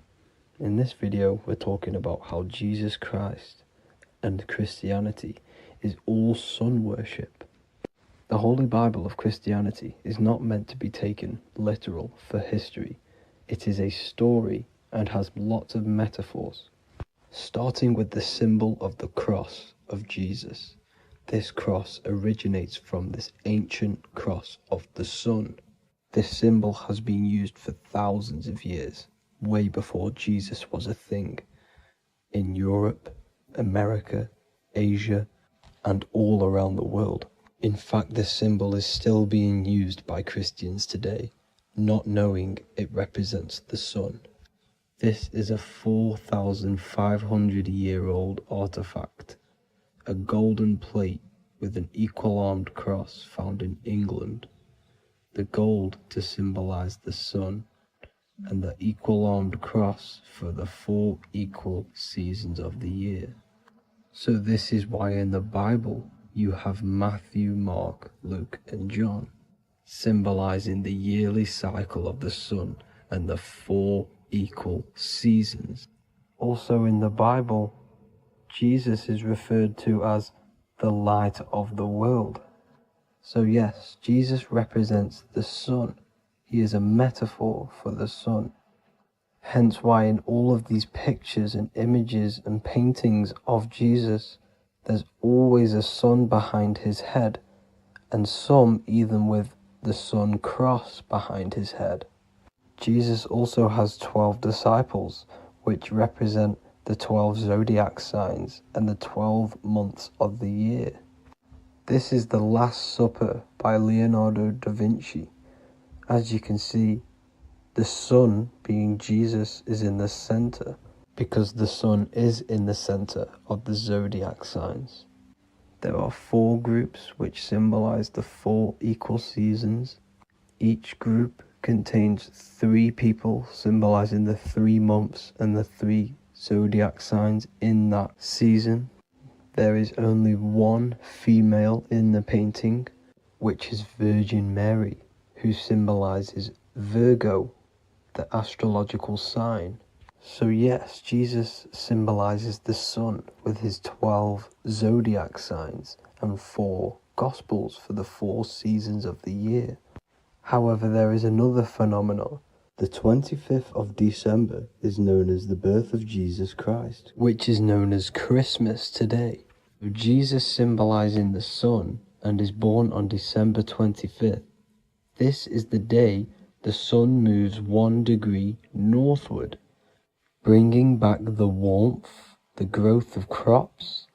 Speaker 1: In this video we're talking about how Jesus Christ and Christianity is all sun worship. The Holy Bible of Christianity is not meant to be taken literal for history. It is a story and has lots of metaphors. Starting with the symbol of the cross of Jesus. This cross originates from this ancient cross of the sun. This symbol has been used for thousands of years, way before Jesus was a thing, in Europe, America, Asia, and all around the world. In fact, this symbol is still being used by Christians today, not knowing it represents the sun. This is a 4,500-year-old artifact, a golden plate with an equal-armed cross found in England. The gold to symbolize the sun, and the equal-armed cross for the 4 equal seasons of the year. So this is why in the Bible you have Matthew, Mark, Luke, and John, symbolizing the yearly cycle of the sun and the 4 equal seasons. Also in the Bible, Jesus is referred to as the light of the world. So yes, Jesus represents the sun. He is a metaphor for the sun. Hence why in all of these pictures and images and paintings of Jesus, there's always a sun behind his head, and some even with the sun cross behind his head. Jesus also has 12 disciples, which represent the 12 zodiac signs and the 12 months of the year. This is the Last Supper by Leonardo da Vinci. As you can see, the sun, being Jesus, is in the center, because the sun is in the center of the zodiac signs. There are 4 groups which symbolize the 4 equal seasons. Each group contains 3 people, symbolizing the 3 months and the 3 zodiac signs in that season. There is only one female in the painting, which is Virgin Mary, who symbolizes Virgo, the astrological sign. So yes, Jesus symbolizes the sun with his 12 zodiac signs and 4 gospels for the 4 seasons of the year. However, there is another phenomenon. The 25th of December is known as the birth of Jesus Christ, which is known as Christmas today. Jesus symbolizing the sun and is born on December 25th. This is the day the sun moves 1 degree northward, bringing back the warmth, the growth of crops,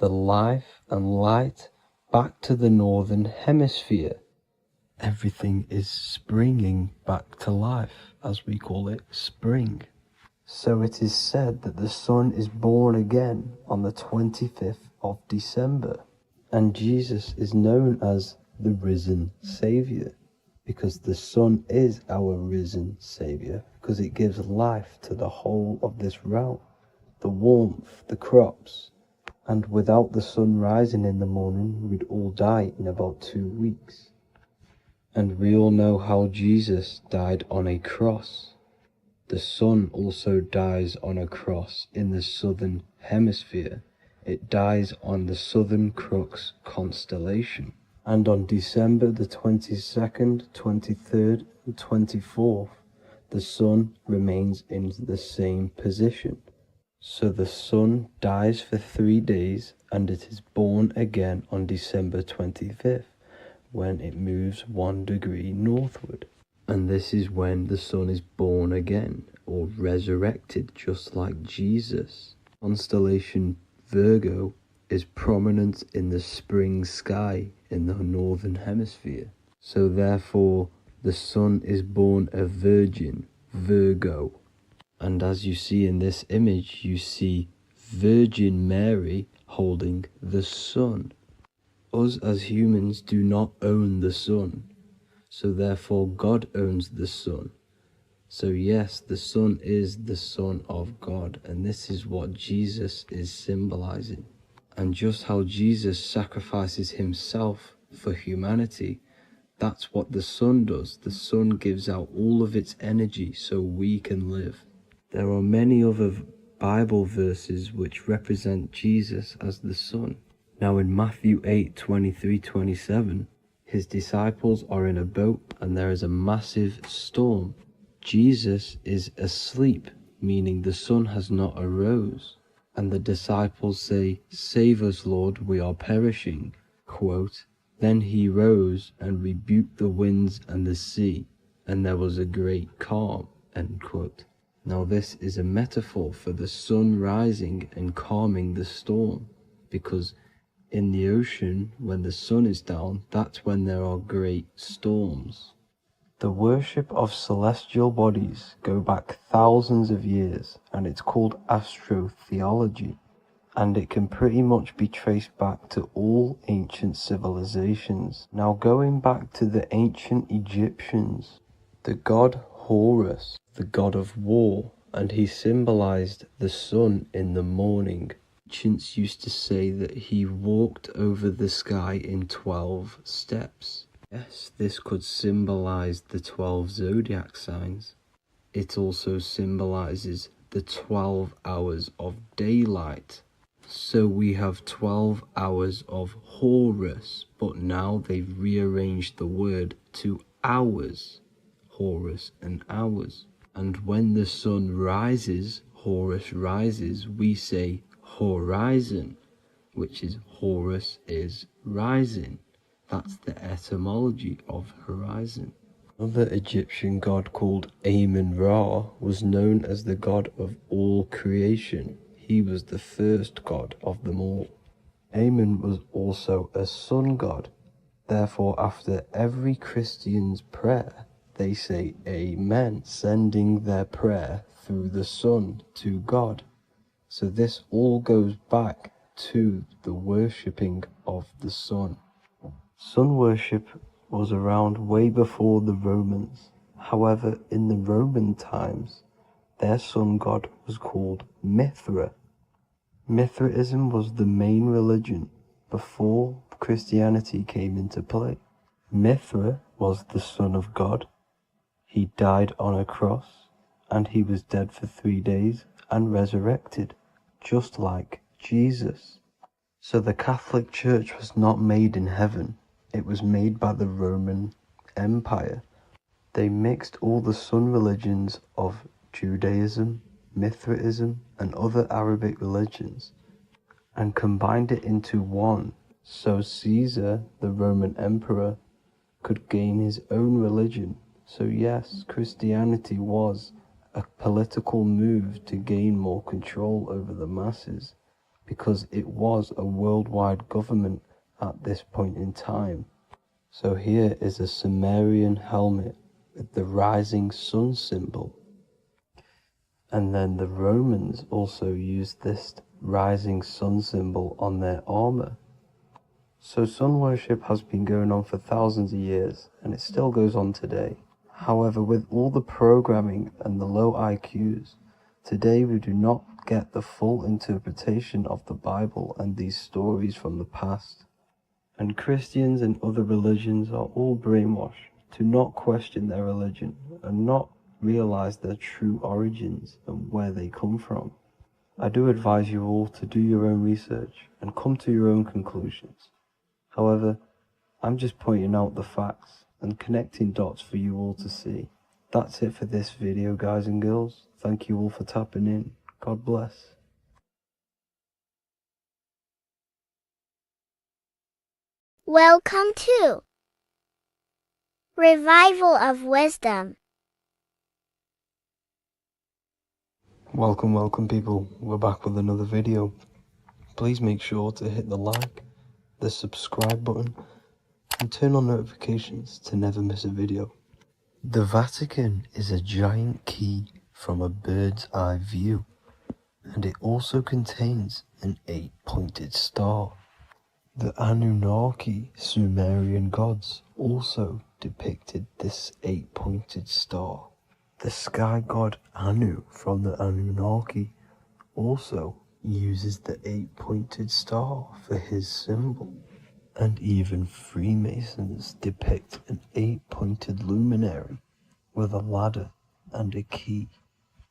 Speaker 1: the life and light back to the northern hemisphere. Everything is springing back to life, as we call it, spring. So it is said that the sun is born again on the 25th of December, and Jesus is known as the risen Saviour, because the sun is our risen Saviour, because it gives life to the whole of this realm, the warmth, the crops, and without the sun rising in the morning, we'd all die in about 2 weeks. And we all know how Jesus died on a cross. The sun also dies on a cross in the southern hemisphere. It dies on the Southern Crux constellation. And on December the 22nd, 23rd, and 24th, the sun remains in the same position. So the sun dies for 3 days, and it is born again on December 25th, when it moves 1 degree northward. And this is when the sun is born again, or resurrected, just like Jesus. Constellation Virgo is prominent in the spring sky in the northern hemisphere. So therefore, the sun is born a virgin, Virgo. And as you see in this image, you see Virgin Mary holding the sun. Us as humans do not own the sun, so therefore God owns the sun. So yes, the sun is the Son of God, and this is what Jesus is symbolizing. And just how Jesus sacrifices himself for humanity, that's what the sun does. The sun gives out all of its energy so we can live. There are many other Bible verses which represent Jesus as the sun. Now in Matthew 8:23-27, his disciples are in a boat and there is a massive storm. Jesus is asleep, meaning the sun has not arose. And the disciples say, "Save us, Lord, we are perishing." Quote, "Then he rose and rebuked the winds and the sea, and there was a great calm." End quote. Now this is a metaphor for the sun rising and calming the storm, because in the ocean, when the sun is down, that's when there are great storms. The worship of celestial bodies go back thousands of years, and it's called astrotheology, and it can pretty much be traced back to all ancient civilizations. Now going back to the ancient Egyptians, the god Horus, the god of war, and he symbolized the sun in the morning. Ancients used to say that he walked over the sky in 12 steps. Yes, this could symbolize the 12 zodiac signs. It also symbolizes the 12 hours of daylight. So we have 12 hours of Horus, but now they've rearranged the word to hours. Horus and hours. And when the sun rises, Horus rises, we say horizon, which is Horus is rising. That's the etymology of horizon. Another Egyptian god called Amun-Ra was known as the god of all creation. He was the first god of them all. Amun was also a sun god. Therefore, after every Christian's prayer, they say Amen, sending their prayer through the sun to God. So this all goes back to the worshipping of the sun. Sun worship was around way before the Romans,
Speaker 5: However, in the Roman times, their sun god was called Mithra. Mithraism was the main religion before Christianity came into play. Mithra was the son of God. He died on a cross, and he was dead for 3 days and resurrected, just like Jesus. So the Catholic Church was not made in heaven, it was made by the Roman Empire. They mixed all the sun religions of Judaism, Mithraism, and other Arabic religions, and combined it into one, so Caesar, the Roman emperor, could gain his own religion. So yes, Christianity was a political move to gain more control over the masses, because it was a worldwide government at this point in time. So here is a Sumerian helmet with the rising sun symbol. And then the Romans also used this rising sun symbol on their armor. So sun worship has been going on for thousands of years, and it still goes on today. However, with all the programming and the low IQs, today we do not get the full interpretation of the Bible and these stories from the past. And Christians and other religions are all brainwashed to not question their religion and not realize their true origins and where they come from. I do advise you all to do your own research and come to your own conclusions. However, I'm just pointing out the facts and connecting dots for you all to see. That's it for this video, guys and girls. Thank you all for tapping in. God bless.
Speaker 3: Welcome to Revival of Wisdom.
Speaker 5: Welcome people. We're back with another video. Please make sure to hit the like, the subscribe button, and turn on notifications to never miss a video. The Vatican is a giant key from a bird's eye view, and it also contains an 8-pointed star. The Anunnaki Sumerian gods also depicted this 8-pointed star. The sky god Anu from the Anunnaki also uses the 8-pointed star for his symbol. And even Freemasons depict an 8-pointed luminary with a ladder and a key.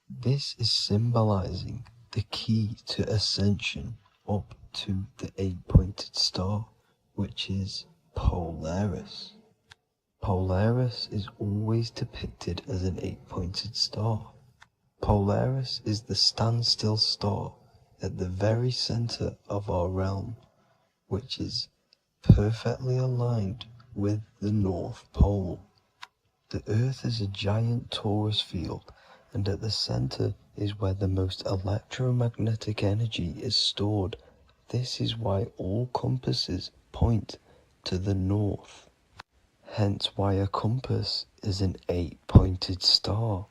Speaker 5: This is symbolizing the key to ascension up to the 8-pointed star, which is Polaris. Polaris is always depicted as an 8-pointed star. Polaris is the standstill star at the very center of our realm, which is perfectly aligned with the North Pole. The Earth is a giant torus field, and at the center is where the most electromagnetic energy is stored. This is why all compasses point to the north. Hence why a compass is an 8-pointed star,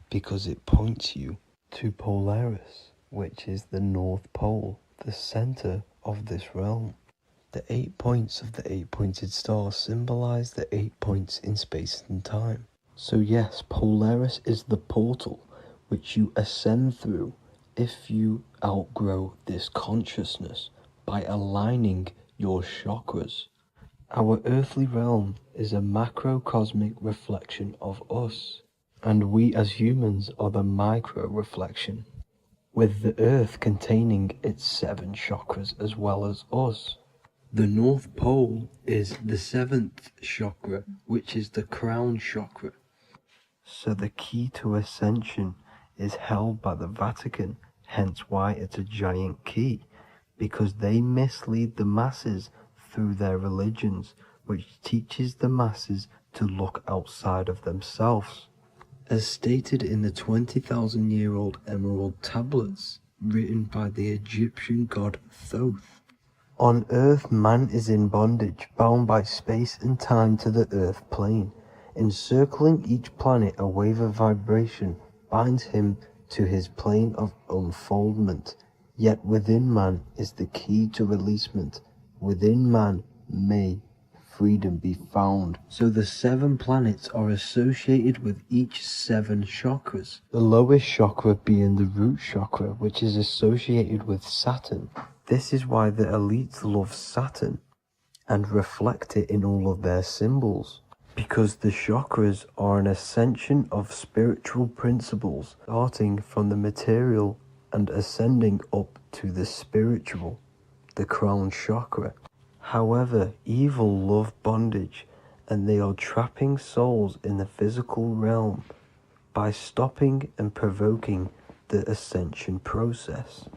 Speaker 5: because it points you to Polaris, which is the North Pole, the center of this realm. The 8 points of the 8-pointed star symbolize the 8 points in space and time. So yes, Polaris is the portal which you ascend through if you outgrow this consciousness by aligning your chakras. Our earthly realm is a macrocosmic reflection of us, and we as humans are the micro reflection, with the earth containing its 7 chakras as well as us. The North Pole is the 7th chakra, which is the crown chakra. So the key to ascension is held by the Vatican, hence why it's a giant key, because they mislead the masses through their religions, which teaches the masses to look outside of themselves. As stated in the 20,000-year-old emerald tablets, written by the Egyptian god Thoth. On Earth, man is in bondage, bound by space and time to the Earth plane. Encircling each planet, a wave of vibration binds him to his plane of unfoldment. Yet within man is the key to releasement. Within man may freedom be found. So the 7 planets are associated with each 7 chakras. The lowest chakra being the root chakra, which is associated with Saturn. This is why the elites love Saturn and reflect it in all of their symbols. Because the chakras are an ascension of spiritual principles, starting from the material and ascending up to the spiritual, the crown chakra. However, evil love bondage, and they are trapping souls in the physical realm by stopping and provoking the ascension process.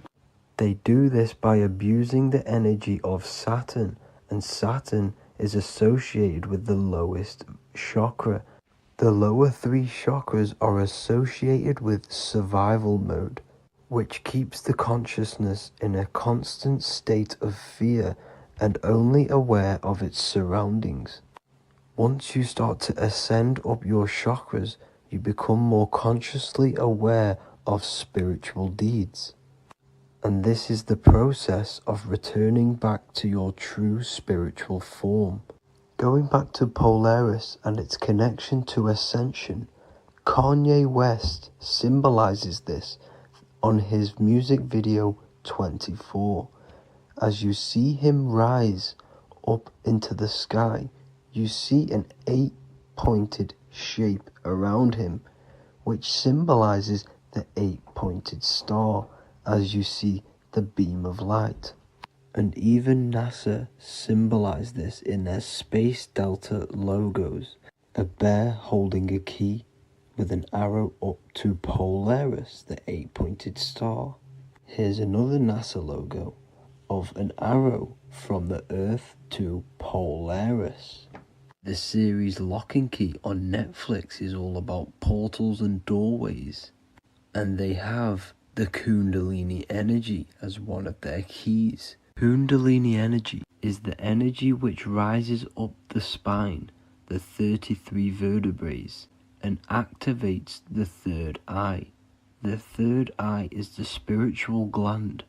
Speaker 5: They do this by abusing the energy of Saturn, and Saturn is associated with the lowest chakra. The lower 3 chakras are associated with survival mode, which keeps the consciousness in a constant state of fear and only aware of its surroundings. Once you start to ascend up your chakras, you become more consciously aware of spiritual deeds. And this is the process of returning back to your true spiritual form. Going back to Polaris and its connection to ascension, Kanye West symbolizes this on his music video 24. As you see him rise up into the sky, you see an 8-pointed shape around him, which symbolizes the 8-pointed star, as you see the beam of light. And even NASA symbolize this in their Space Delta logos, a bear holding a key with an arrow up to Polaris, the 8-pointed star. Here's another NASA logo of an arrow from the Earth to Polaris. The series Lock and Key on Netflix is all about portals and doorways, and they have the Kundalini energy as one of their keys. Kundalini energy is the energy which rises up the spine, the 33 vertebrae, and activates the third eye. The third eye is the spiritual gland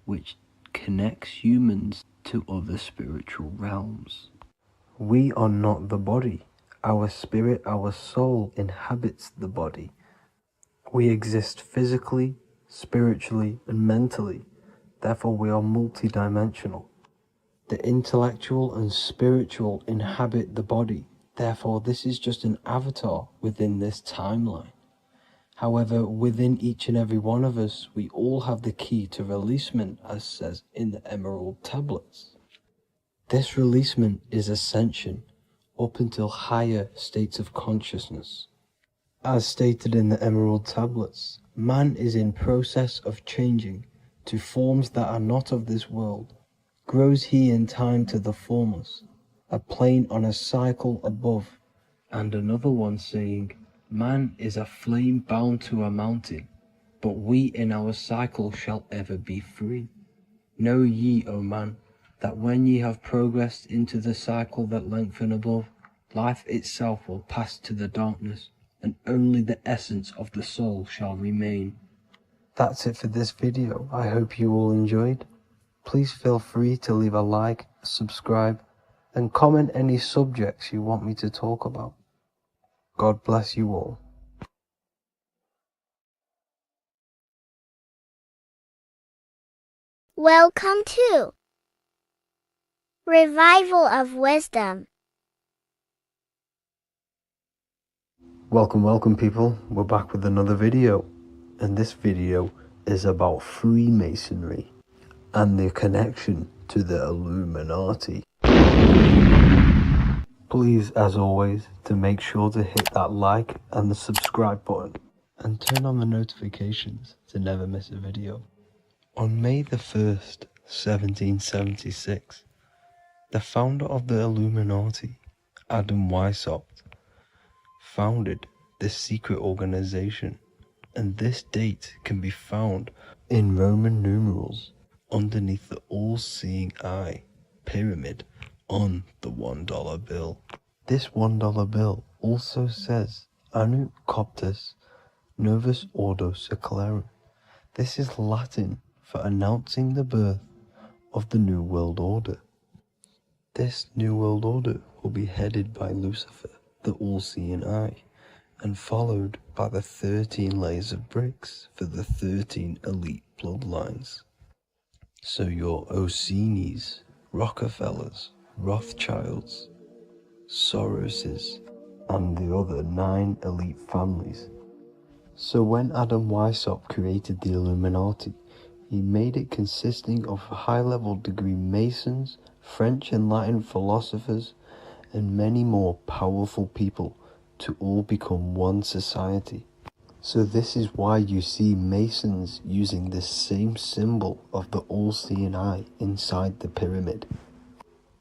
Speaker 5: which connects humans to other spiritual realms. We are not the body. Our spirit, our soul inhabits the body. We exist physically, spiritually, and mentally. Therefore, we are multidimensional. The intellectual and spiritual inhabit the body. Therefore, this is just an avatar within this timeline. However, within each and every one of us, we all have the key to releasement, as says in the Emerald Tablets. This releasement is ascension, up until higher states of consciousness. As stated in the Emerald Tablets, man is in process of changing to forms that are not of this world. Grows he in time to the formless, a plane on a cycle above, and another one saying, man is a flame bound to a mountain, but we in our cycle shall ever be free. Know ye, O man, that when ye have progressed into the cycle that lengthen above, life itself will pass to the darkness, and only the essence of the soul shall remain. That's it for this video. I hope you all enjoyed. Please feel free to leave a like, subscribe, and comment any subjects you want me to talk about. God bless you all.
Speaker 3: Welcome to Revival of Wisdom.
Speaker 5: Welcome people. We're back with another video. And this video is about Freemasonry and the connection to the Illuminati. Please, as always, to make sure to hit that like and the subscribe button and turn on the notifications to never miss a video. On May the 1st, 1776, the founder of the Illuminati, Adam Weishaupt, founded this secret organization, and this date can be found in Roman numerals underneath the all-seeing eye pyramid on the $1 bill. This $1 bill also says Anu Coptus Novus Ordo Secularum. This is Latin for announcing the birth of the New World Order. This New World Order will be headed by Lucifer, the all-seeing eye, and followed by the 13 layers of bricks for the 13 elite bloodlines. So your Orsini's, Rockefellers, Rothschilds, Soroses, and the other 9 elite families. So when Adam Weishaupt created the Illuminati, he made it consisting of high-level degree Masons, French and Latin philosophers, and many more powerful people to all become one society. So this is why you see Masons using this same symbol of the all-seeing eye inside the pyramid.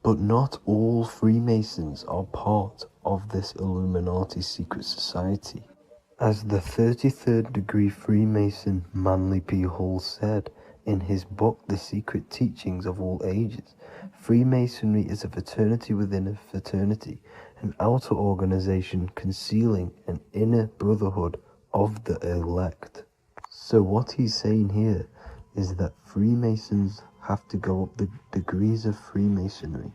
Speaker 5: But not all Freemasons are part of this Illuminati secret society. As the 33rd degree Freemason Manly P. Hall said in his book The Secret Teachings of All Ages, Freemasonry is a fraternity within a fraternity, an outer organization concealing an inner brotherhood of the elect. So what he's saying here is that Freemasons have to go up the degrees of Freemasonry,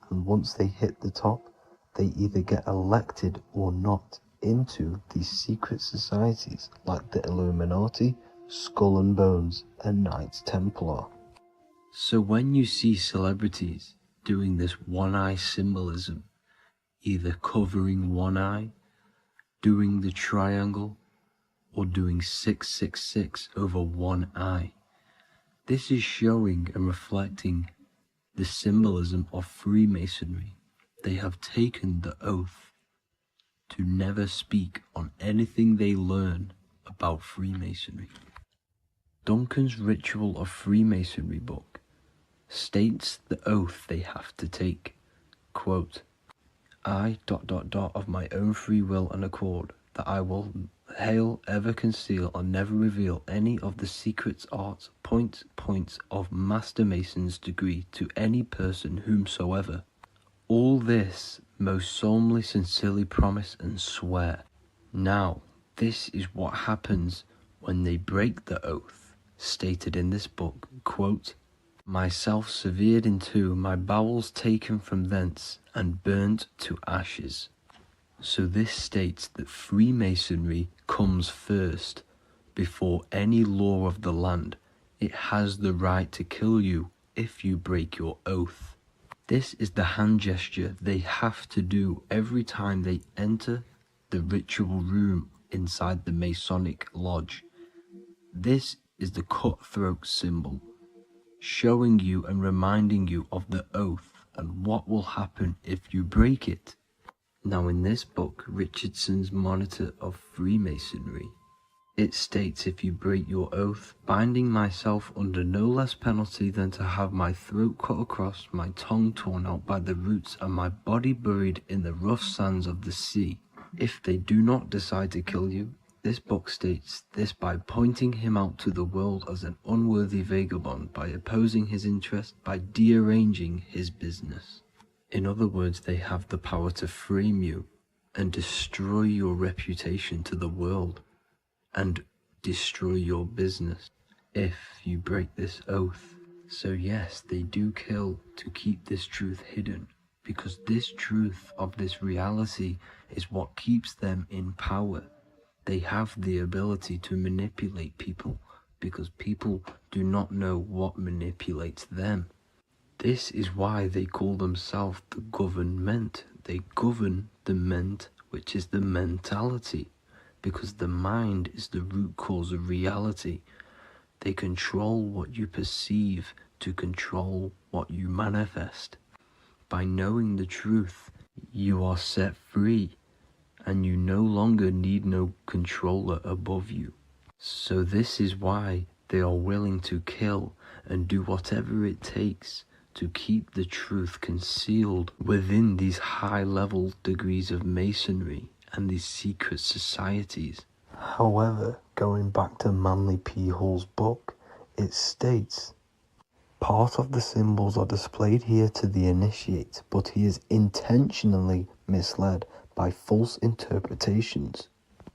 Speaker 5: and once they hit the top, they either get elected or not into these secret societies like the Illuminati, Skull and Bones, and Knights Templar.
Speaker 4: So when you see celebrities doing this one-eye symbolism, either covering one eye, doing the triangle, or doing 666 over one eye, this is showing and reflecting the symbolism of Freemasonry. They have taken the oath to never speak on anything they learn about Freemasonry. Duncan's Ritual of Freemasonry book states the oath they have to take. Quote, I ... of my own free will and accord, that I will hail, ever conceal, and never reveal any of the secrets, arts, points of Master Mason's degree to any person whomsoever. All this most solemnly, sincerely promise and swear. Now, this is what happens when they break the oath, stated in this book, quote, myself severed in two, my bowels taken from thence, and burnt to ashes. So this states that Freemasonry comes first, before any law of the land. It has the right to kill you if you break your oath. This is the hand gesture they have to do every time they enter the ritual room inside the Masonic lodge. This is the cutthroat symbol, showing you and reminding you of the oath and what will happen if you break it. Now in this book, Richardson's Monitor of Freemasonry, it states, if you break your oath, binding myself under no less penalty than to have my throat cut across, my tongue torn out by the roots, and my body buried in the rough sands of the sea. If they do not decide to kill you, this book states this by pointing him out to the world as an unworthy vagabond, by opposing his interest, by dearranging his business. In other words, they have the power to frame you and destroy your reputation to the world, and destroy your business if you break this oath. So yes, they do kill to keep this truth hidden, because this truth of this reality is what keeps them in power. They have the ability to manipulate people, because people do not know what manipulates them. This is why they call themselves the government. They govern the ment, which is the mentality, because the mind is the root cause of reality. They control what you perceive to control what you manifest. By knowing the truth, you are set free, and you no longer need no controller above you. So this is why they are willing to kill and do whatever it takes to keep the truth concealed within these high-level degrees of masonry and these secret societies.
Speaker 5: However, going back to Manly P. Hall's book, it states, part of the symbols are displayed here to the initiate, but he is intentionally misled by false interpretations.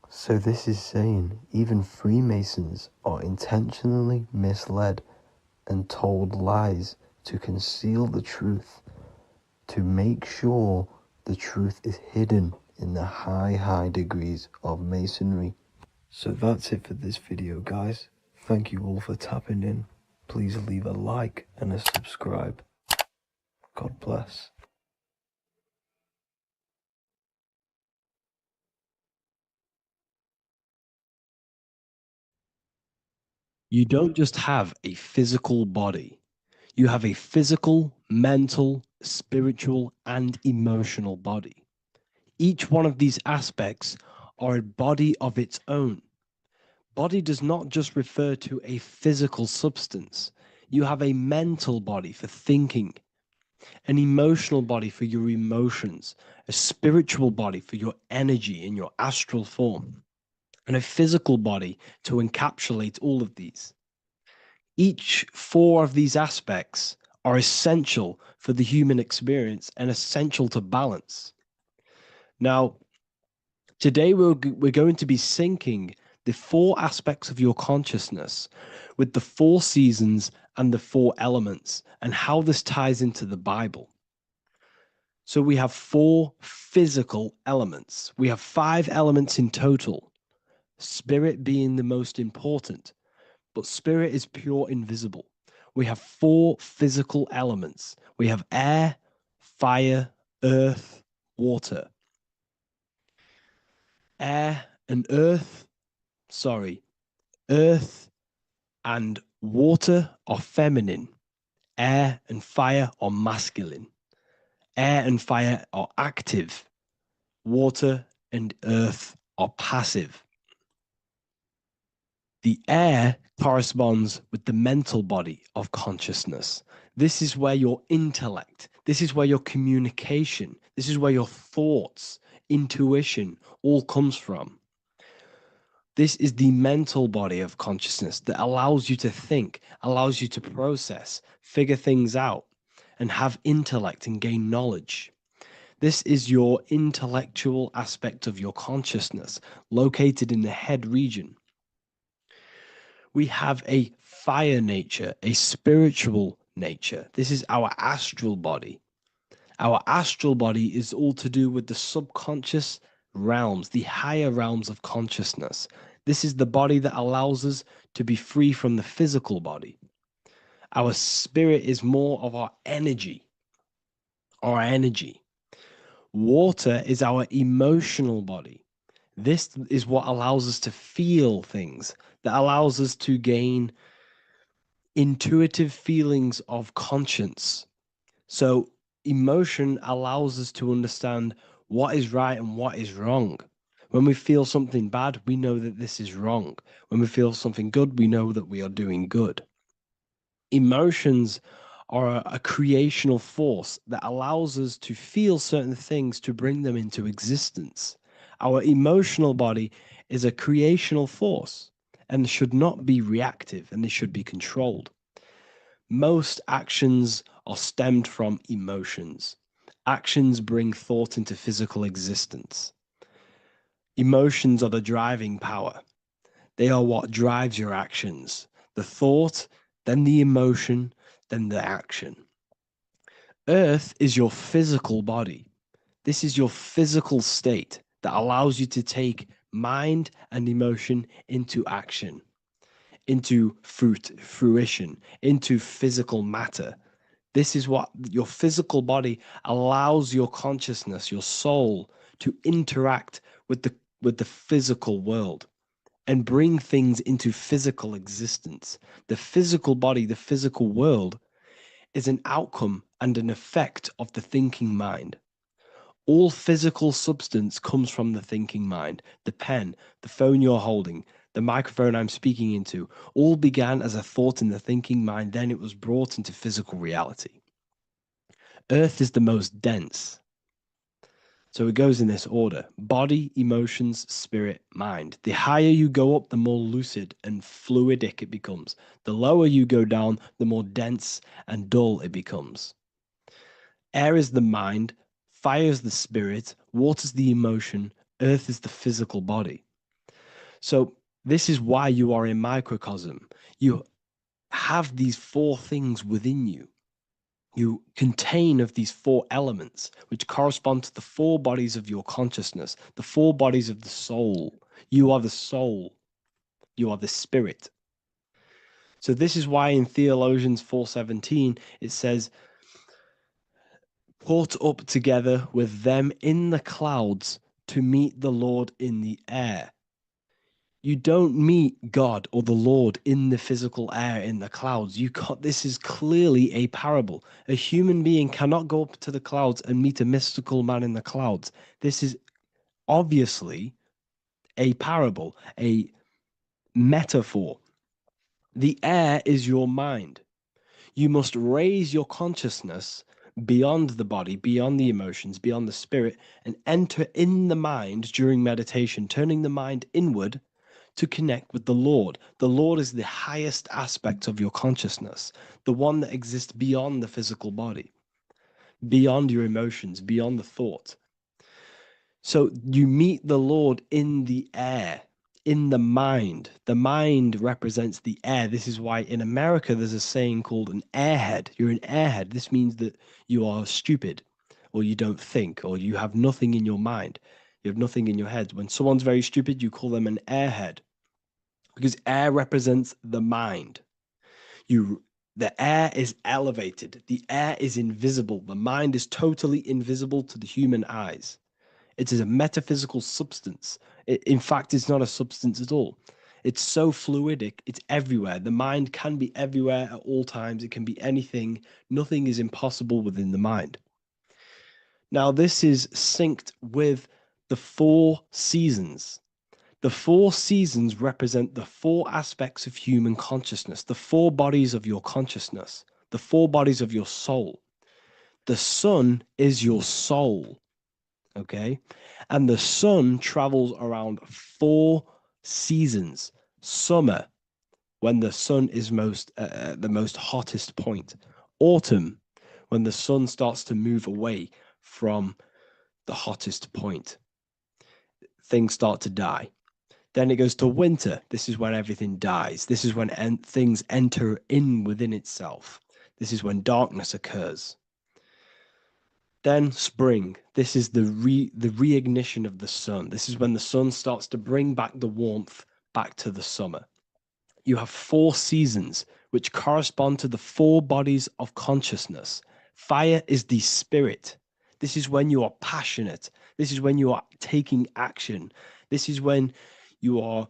Speaker 5: So this is saying even Freemasons are intentionally misled and told lies to conceal the truth, to make sure the truth is hidden in the high degrees of masonry. So that's it for this video, guys. Thank you all for tapping in. Please leave a like and a subscribe. God bless.
Speaker 2: You don't just have a physical body. You have a physical, mental, spiritual, and emotional body. Each one of these aspects are a body of its own. Body does not just refer to a physical substance. You have a mental body for thinking, an emotional body for your emotions, a spiritual body for your energy in your astral form, and a physical body to encapsulate all of these. Each four of these aspects are essential for the human experience and essential to balance. Now, today we're going to be syncing the four aspects of your consciousness with the four seasons and the four elements and how this ties into the Bible. So we have four physical elements. We have 5 elements in total, spirit being the most important, but spirit is pure invisible. We have 4 physical elements. We have air, fire, earth, water. Air and earth, earth and water are feminine. Air and fire are masculine. Air and fire are active. Water and earth are passive. The air corresponds with the mental body of consciousness. This is where your intellect, this is where your communication, this is where your thoughts, intuition all comes from. This is the mental body of consciousness that allows you to think, allows you to process, figure things out, and have intellect and gain knowledge. This is your intellectual aspect of your consciousness, located in the head region. We have a fire nature, a spiritual nature. This is our astral body. Our astral body is all to do with the subconscious realms, the higher realms of consciousness. This is the body that allows us to be free from the physical body. Our spirit is more of our energy. Water is our emotional body. This is what allows us to feel things, that allows us to gain intuitive feelings of conscience. So emotion allows us to understand what is right and what is wrong. When we feel something bad, we know that this is wrong. When we feel something good, we know that we are doing good. Emotions are a creational force that allows us to feel certain things to bring them into existence. Our emotional body is a creational force and should not be reactive, and they should be controlled. Most actions are stemmed from emotions. Actions bring thought into physical existence. Emotions are the driving power. They are what drives your actions. The thought, then the emotion, then the action. Earth is your physical body. This is your physical state that allows you to take mind and emotion into action, into fruition, into physical matter. This is what your physical body allows your consciousness, your soul, to interact with the physical world and bring things into physical existence. The physical body, the physical world, is an outcome and an effect of the thinking mind. All physical substance comes from the thinking mind. The pen, the phone you're holding, the microphone I'm speaking into, all began as a thought in the thinking mind, then it was brought into physical reality. Earth is the most dense. So it goes in this order: body, emotions, spirit, mind. The higher you go up, the more lucid and fluidic it becomes. The lower you go down, the more dense and dull it becomes. Air is the mind, fire is the spirit, water is the emotion, earth is the physical body. So this is why you are a microcosm. You have these 4 things within you. You contain of these four elements, which correspond to the four bodies of your consciousness, the four bodies of the soul. You are the soul. You are the spirit. So this is why in Theologians 4:17 it says, caught up together with them in the clouds to meet the Lord in the air. You don't meet God or the Lord in the physical air, in the clouds. This is clearly a parable. A human being cannot go up to the clouds and meet a mystical man in the clouds. This is obviously a parable, a metaphor. The air is your mind. You must raise your consciousness beyond the body, beyond the emotions, beyond the spirit, and enter in the mind during meditation, turning the mind inward to connect with the Lord. The Lord is the highest aspect of your consciousness, the one that exists beyond the physical body, beyond your emotions, beyond the thought. So you meet the Lord in the air, in the mind. The mind represents the air. This is why in America there's a saying called an airhead. You're an airhead. This means that you are stupid, or you don't think, or you have nothing in your mind. You have nothing in your head. When someone's very stupid, you call them an airhead, because air represents the mind. The air is elevated. The air is invisible. The mind is totally invisible to the human eyes. It is a metaphysical substance. In fact, it's not a substance at all. It's so fluidic. It's everywhere. The mind can be everywhere at all times. It can be anything. Nothing is impossible within the mind. Now, this is synced with the four seasons. The four seasons represent the four aspects of human consciousness, the four bodies of your consciousness, the four bodies of your soul. The sun is your soul, okay? And the sun travels around four seasons. Summer, when the sun is the most hottest point. Autumn, when the sun starts to move away from the hottest point. Things start to die. Then it goes to winter. This is when everything dies. This is when things enter in within itself. This is when darkness occurs. Then spring. This is the reignition of the sun. This is when the sun starts to bring back the warmth back to the summer. You have four seasons which correspond to the four bodies of consciousness. Fire is the spirit. This is when you are passionate. This is when you are taking action. This is when you are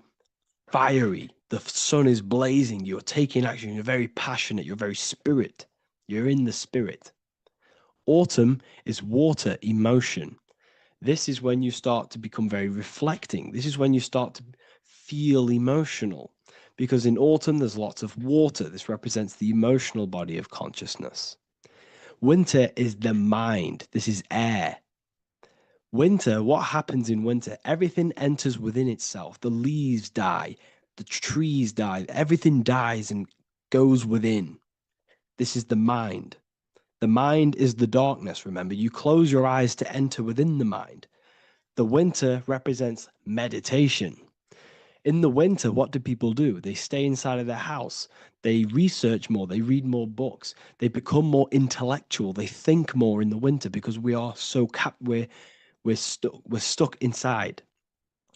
Speaker 2: fiery. The sun is blazing. You're taking action. You're very passionate. You're very spirit. You're in the spirit. Autumn is water, emotion. This is when you start to become very reflecting. This is when you start to feel emotional. Because in autumn, there's lots of water. This represents the emotional body of consciousness. Winter is the mind. This is air. Winter, what happens in winter? Everything enters within itself. The leaves die, the trees die, everything dies and goes within. This is the mind. The mind is the darkness, remember. You close your eyes to enter within the mind. The winter represents meditation. In the winter, what do people do? They stay inside of their house. They research more. They read more books. They become more intellectual. They think more in the winter because we are so we're stuck inside.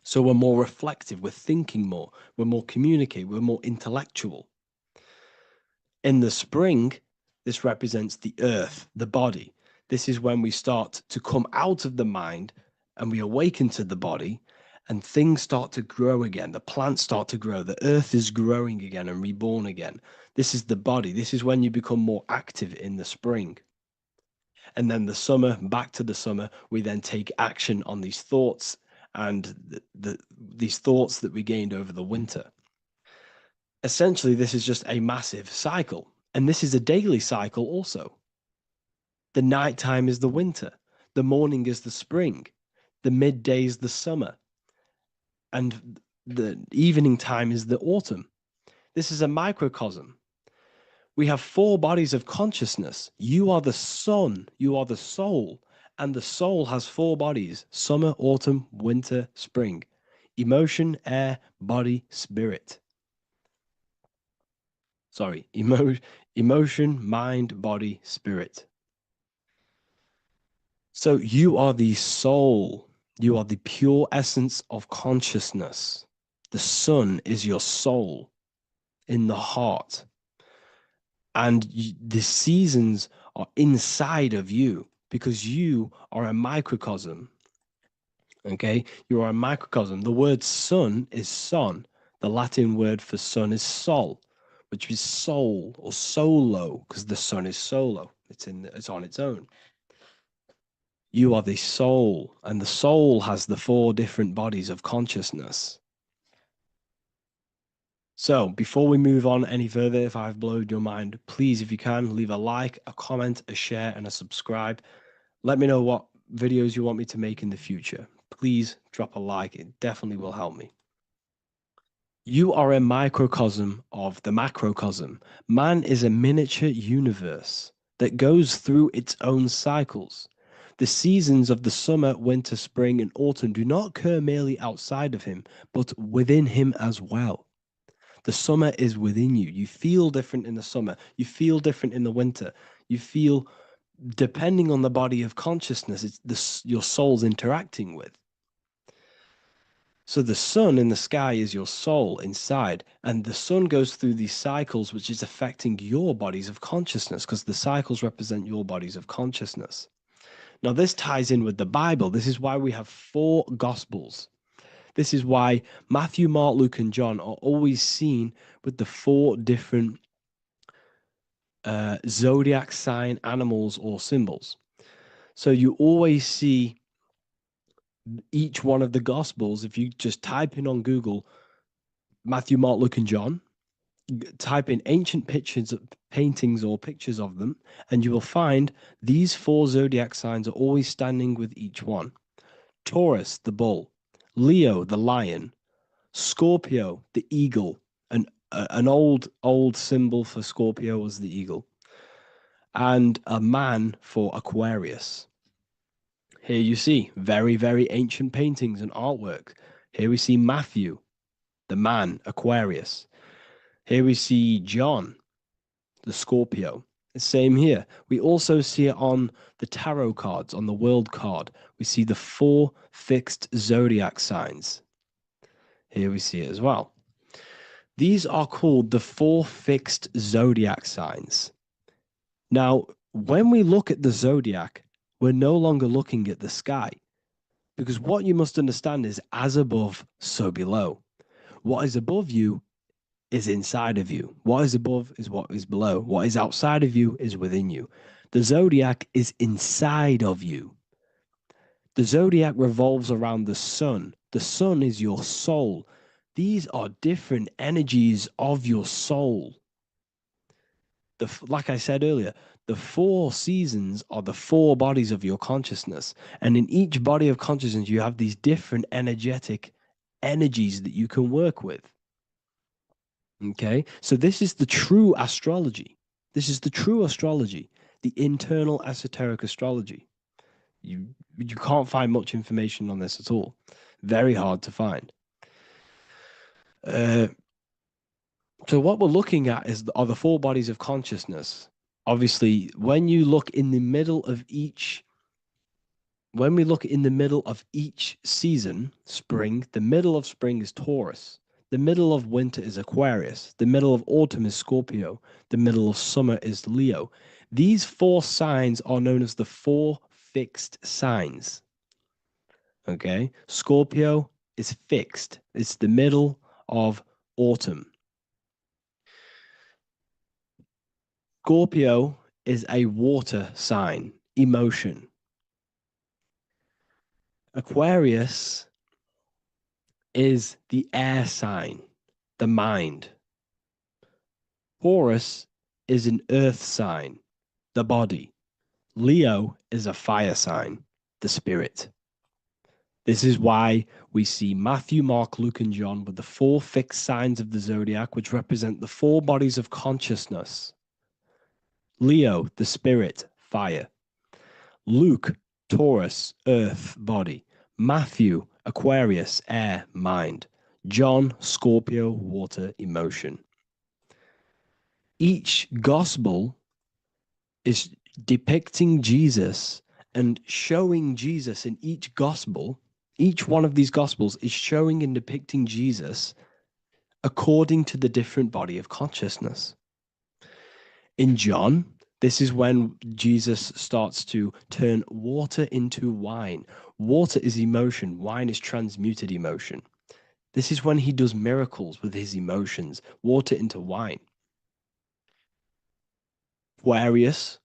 Speaker 2: So we're more reflective, we're thinking more, we're more communicative, we're more intellectual. In the spring, this represents the earth, the body. This is when we start to come out of the mind and we awaken to the body and things start to grow again. The plants start to grow. The earth is growing again and reborn again. This is the body. This is when you become more active in the spring. And then the summer, back to the summer, we then take action on these thoughts and these thoughts that we gained over the winter. Essentially, this is just a massive cycle. And this is a daily cycle also. The nighttime is the winter. The morning is the spring. The midday is the summer. And the evening time is the autumn. This is a microcosm. We have four bodies of consciousness. You are the sun, you are the soul, and the soul has four bodies: summer, autumn, winter, spring. Emotion, air, body, spirit. Sorry, emotion, mind, body, spirit. So you are the soul. You are the pure essence of consciousness. The sun is your soul in the heart. And the seasons are inside of you because you are a microcosm. Okay? You are a microcosm. The word sun is son. The Latin word for sun is sol, which is soul or solo, because the sun is solo. It's on its own. You are the soul, and the soul has the 4 different bodies of consciousness. So before we move on any further, if I've blown your mind, please, if you can, leave a like, a comment, a share, and a subscribe. Let me know what videos you want me to make in the future. Please drop a like. It definitely will help me. You are a microcosm of the macrocosm. Man is a miniature universe that goes through its own cycles. The seasons of the summer, winter, spring, and autumn do not occur merely outside of him, but within him as well. The summer is within you. You feel different in the summer. You feel different in the winter. You feel, depending on the body of consciousness, it's your soul's interacting with. So the sun in the sky is your soul inside, and the sun goes through these cycles, which is affecting your bodies of consciousness, because the cycles represent your bodies of consciousness. Now, this ties in with the Bible. This is why we have 4 Gospels. This is why Matthew, Mark, Luke, and John are always seen with the 4 different zodiac sign animals or symbols. So you always see each one of the Gospels. If you just type in on Google Matthew, Mark, Luke, and John, type in ancient pictures, paintings, or pictures of them, and you will find these 4 zodiac signs are always standing with each one. Taurus, the bull; Leo, the lion; Scorpio, the eagle. An old symbol for Scorpio was the eagle, and a man for Aquarius. Here you see very, very ancient paintings and artwork. Here we see Matthew, the man, Aquarius. Here we see John, the Scorpio. The same here. We also see it on the tarot cards, on the world card. We see the 4 fixed zodiac signs. Here we see it as well. These are called the 4 fixed zodiac signs. Now, when we look at the zodiac, we're no longer looking at the sky, because what you must understand is as above, so below. What is above you is inside of you. What is above is what is below. What is outside of you is within you. The zodiac is inside of you. The zodiac revolves around the sun. The sun is your soul. These are different energies of your soul. Like I said earlier, the 4 seasons are the 4 bodies of your consciousness. And in each body of consciousness, you have these different energetic energies that you can work with. Okay, so this is the true astrology. This is the true astrology, the internal esoteric astrology. You can't find much information on this at all. Very hard to find. So what we're looking at are the 4 bodies of consciousness. Obviously, when you look in the middle of each, when we look in the middle of each season, spring, the middle of spring is Taurus. The middle of winter is Aquarius. The middle of autumn is Scorpio. The middle of summer is Leo. These 4 signs are known as the 4 fixed signs. Okay, Scorpio is fixed. It's the middle of autumn. Scorpio is a water sign, emotion. Aquarius is the air sign, the mind. Taurus is an earth sign, the body. Leo is a fire sign, the spirit. This is why we see Matthew, Mark, Luke, and John with the 4 fixed signs of the zodiac, which represent the 4 bodies of consciousness. Leo, the spirit, fire. Luke, Taurus, earth, body. Matthew, Aquarius, air, mind. John, Scorpio, water, emotion. Each gospel is depicting Jesus and showing Jesus in each gospel. Each one of these gospels is showing and depicting Jesus according to the different body of consciousness. In John, this is when Jesus starts to turn water into wine. Water is emotion, wine is transmuted emotion. This is when he does miracles with his emotions, water into wine. Aquarius,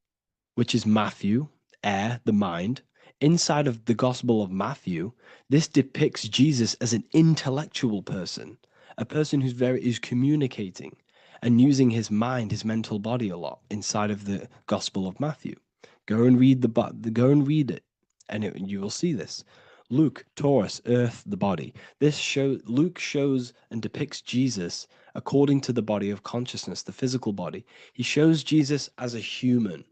Speaker 2: which is Matthew, air, the mind. Inside of the Gospel of Matthew, this depicts Jesus as an intellectual person, a person who's communicating and using his mind, his mental body a lot inside of the Gospel of Matthew. Go and read it, and you will see this. Luke, Taurus, earth, the body. Luke shows and depicts Jesus according to the body of consciousness, the physical body. He shows Jesus as a human,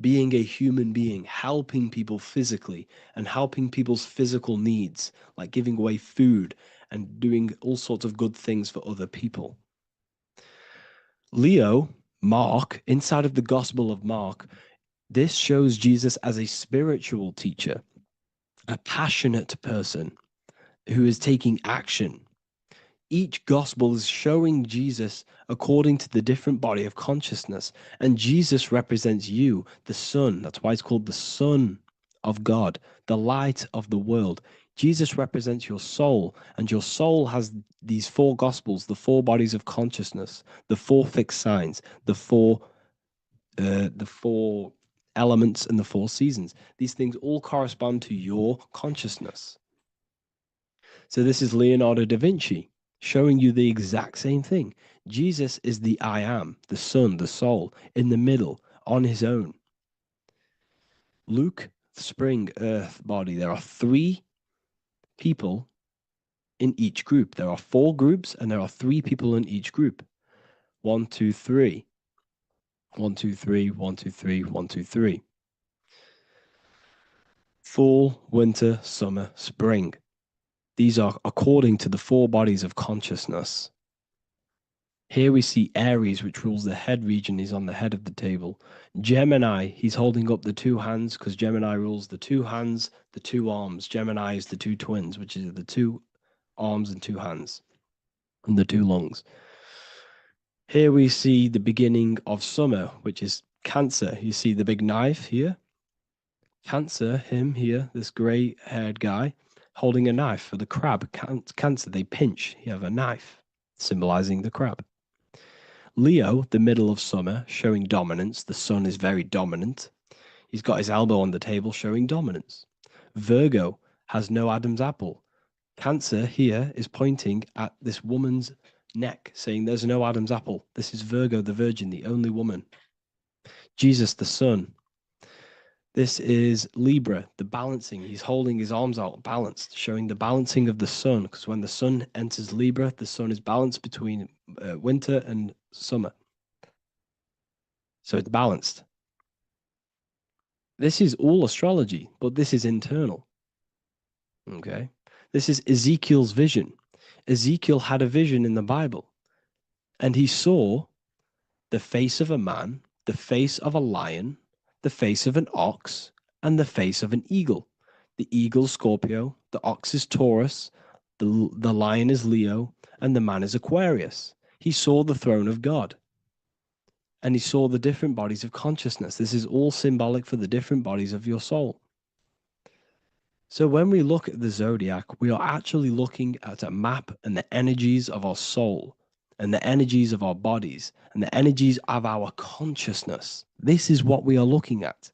Speaker 2: being a human being, helping people physically and helping people's physical needs, like giving away food and doing all sorts of good things for other people. Leo, Mark, inside of the Gospel of Mark, this shows Jesus as a spiritual teacher, a passionate person who is taking action. Each gospel is showing Jesus according to the different body of consciousness. And Jesus represents you, the Son. That's why it's called the Son of God, the light of the world. Jesus represents your soul, and your soul has these four gospels, the four bodies of consciousness, the four fixed signs, the four elements, and the four seasons. These things all correspond to your consciousness. So this is Leonardo da Vinci, showing you the exact same thing. Jesus is the I am, the Son, the soul, in the middle, on his own. Luke, spring, earth, body. There are three people in each group. There are four groups, and there are three people in each group. 1, 2, 3. 1, 2, 3, 1, 2, 3, 1, 2, 3. Fall, winter, summer, spring. These are according to the four bodies of consciousness. Here we see Aries, which rules the head region. He's on the head of the table. Gemini, he's holding up the two hands because Gemini rules the two hands, the two arms. Gemini is the two twins, which is the two arms and two hands, and the two lungs. Here we see the beginning of summer, which is Cancer. You see the big knife here. Cancer, him here, this gray-haired guy, holding a knife for the crab. Cancer, they pinch. You have a knife, symbolizing the crab. Leo, the middle of summer, showing dominance. The sun is very dominant. He's got his elbow on the table, showing dominance. Virgo has no Adam's apple. Cancer here is pointing at this woman's neck, saying there's no Adam's apple. This is Virgo, the virgin, the only woman. Jesus, the sun. This is Libra, the balancing. He's holding his arms out, balanced, showing the balancing of the sun, because when the sun enters Libra, the sun is balanced between winter and summer. So it's balanced. This is all astrology, but this is internal. Okay? This is Ezekiel's vision. Ezekiel had a vision in the Bible, and he saw the face of a man, the face of a lion, the face of an ox, and the face of an eagle. The eagle is Scorpio, the ox is Taurus, the lion is Leo, and the man is Aquarius. He saw the throne of God, and he saw the different bodies of consciousness. This is all symbolic for the different bodies of your soul. So when we look at the zodiac, we are actually looking at a map and the energies of our soul, and the energies of our bodies, and the energies of our consciousness. This is what we are looking at.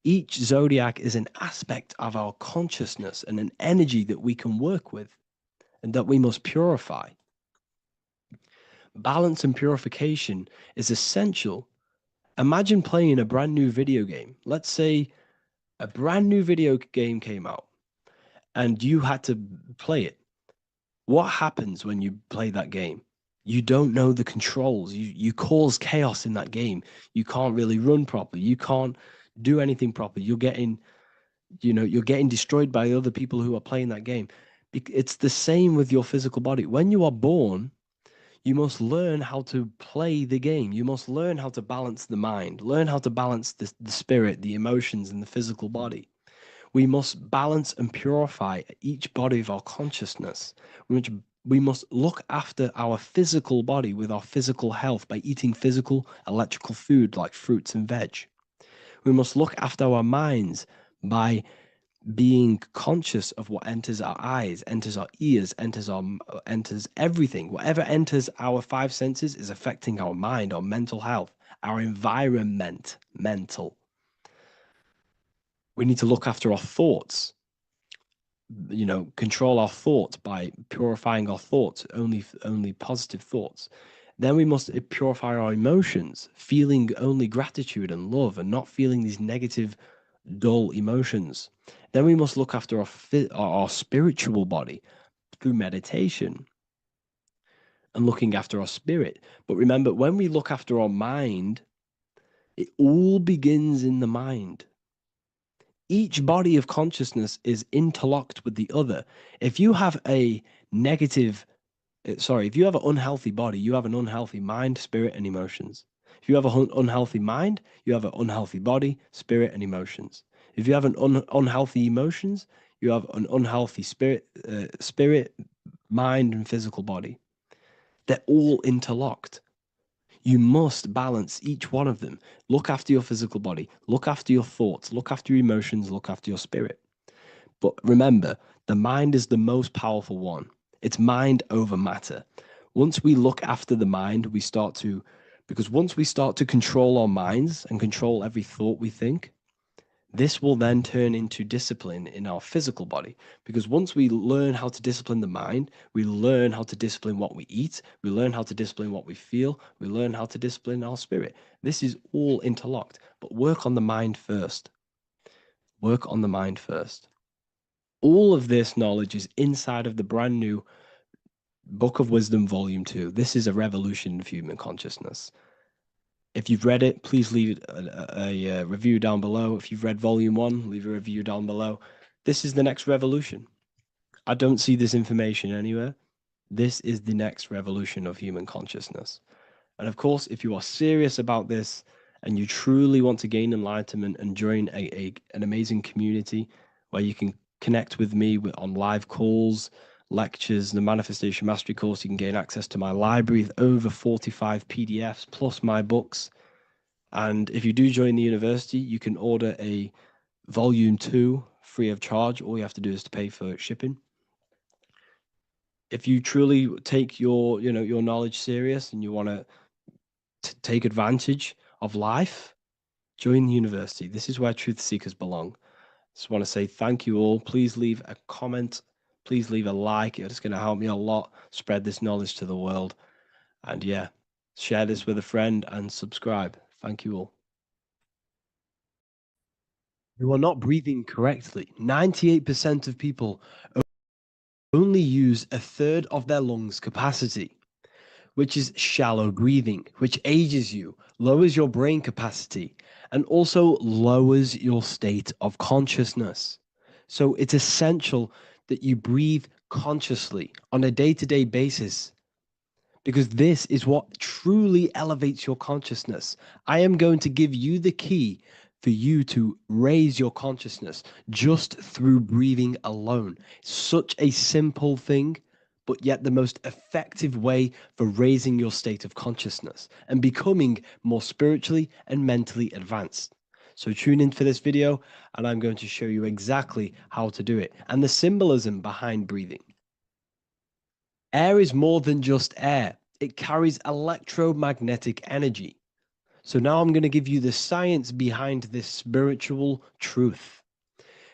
Speaker 2: Each zodiac is an aspect of our consciousness and an energy that we can work with and that we must purify. Balance and purification is essential. Imagine playing a brand new video game. Let's say a brand new video game came out and you had to play it. What happens when you play that game? You don't know the controls. You cause chaos in that game. You can't really run properly. You can't do anything properly. You're getting destroyed by other people who are playing that game. It's the same with your physical body. When you are born, You must learn how to play the game. You must learn how to balance the mind, learn how to balance the spirit, the emotions, and the physical body. We must balance and purify each body of our consciousness. We must look after our physical body with our physical health by eating physical, electrical food like fruits and veg. We must look after our minds by being conscious of what enters our eyes, enters our ears, enters everything. Whatever enters our five senses is affecting our mind, our mental health, our environment, mental. We need to look after our thoughts, control our thoughts by purifying our thoughts, only positive thoughts. Then we must purify our emotions, feeling only gratitude and love and not feeling these negative, dull emotions. Then we must look after our spiritual body through meditation and looking after our spirit. But remember, when we look after our mind, it all begins in the mind. Each body of consciousness is interlocked with the other. If you have if you have an unhealthy body, you have an unhealthy mind, spirit, and emotions. If you have an unhealthy mind, you have an unhealthy body, spirit, and emotions. If you have an unhealthy emotions, you have an unhealthy spirit, mind, and physical body. They're all interlocked. You must balance each one of them. Look after your physical body, look after your thoughts, look after your emotions, look after your spirit. But remember, the mind is the most powerful one. It's mind over matter. Once we look after the mind, because once we start to control our minds and control every thought we think, this will then turn into discipline in our physical body. Because once we learn how to discipline the mind, we learn how to discipline what we eat, we learn how to discipline what we feel, we learn how to discipline our spirit. This is all interlocked, but work on the mind first. Work on the mind first. All of this knowledge is inside of the brand new Book of Wisdom, Volume 2. This is a revolution of human consciousness. If you've read it, please leave a review down below. If you've read Volume 1, leave a review down below. This is the next revolution. I don't see this information anywhere. This is the next revolution of human consciousness. And of course, if you are serious about this and you truly want to gain enlightenment and join an amazing community where you can connect with me on live calls, lectures, the Manifestation Mastery course, you can gain access to my library of over 45 PDFs plus my books. And if you do join the university, you can order a Volume 2 free of charge. All you have to do is to pay for shipping. If you truly take your knowledge serious and you want to take advantage of life, join the university. This is where truth seekers belong. Just want to say thank you all. Please leave a comment. Please leave a like. It's going to help me a lot spread this knowledge to the world. And yeah, share this with a friend and subscribe. Thank you all. You are not breathing correctly. 98% of people only use a third of their lungs capacity, which is shallow breathing, which ages you, lowers your brain capacity, and also lowers your state of consciousness. So it's essential that you breathe consciously on a day-to-day basis, because this is what truly elevates your consciousness. I am going to give you the key for you to raise your consciousness just through breathing alone. Such a simple thing, but yet the most effective way for raising your state of consciousness and becoming more spiritually and mentally advanced. So tune in for this video and I'm going to show you exactly how to do it and the symbolism behind breathing. Air is more than just air. It carries electromagnetic energy. So now I'm going to give you the science behind this spiritual truth.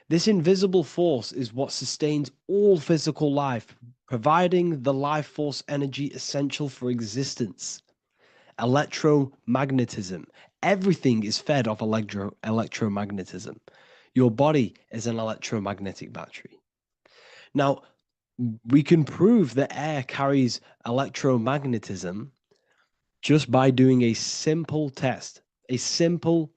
Speaker 2: This invisible force is what sustains all physical life, providing the life force energy essential for existence. Electromagnetism. Everything is fed off electromagnetism. Your body is an electromagnetic battery. Now, we can prove that air carries electromagnetism just by doing a simple test, a simple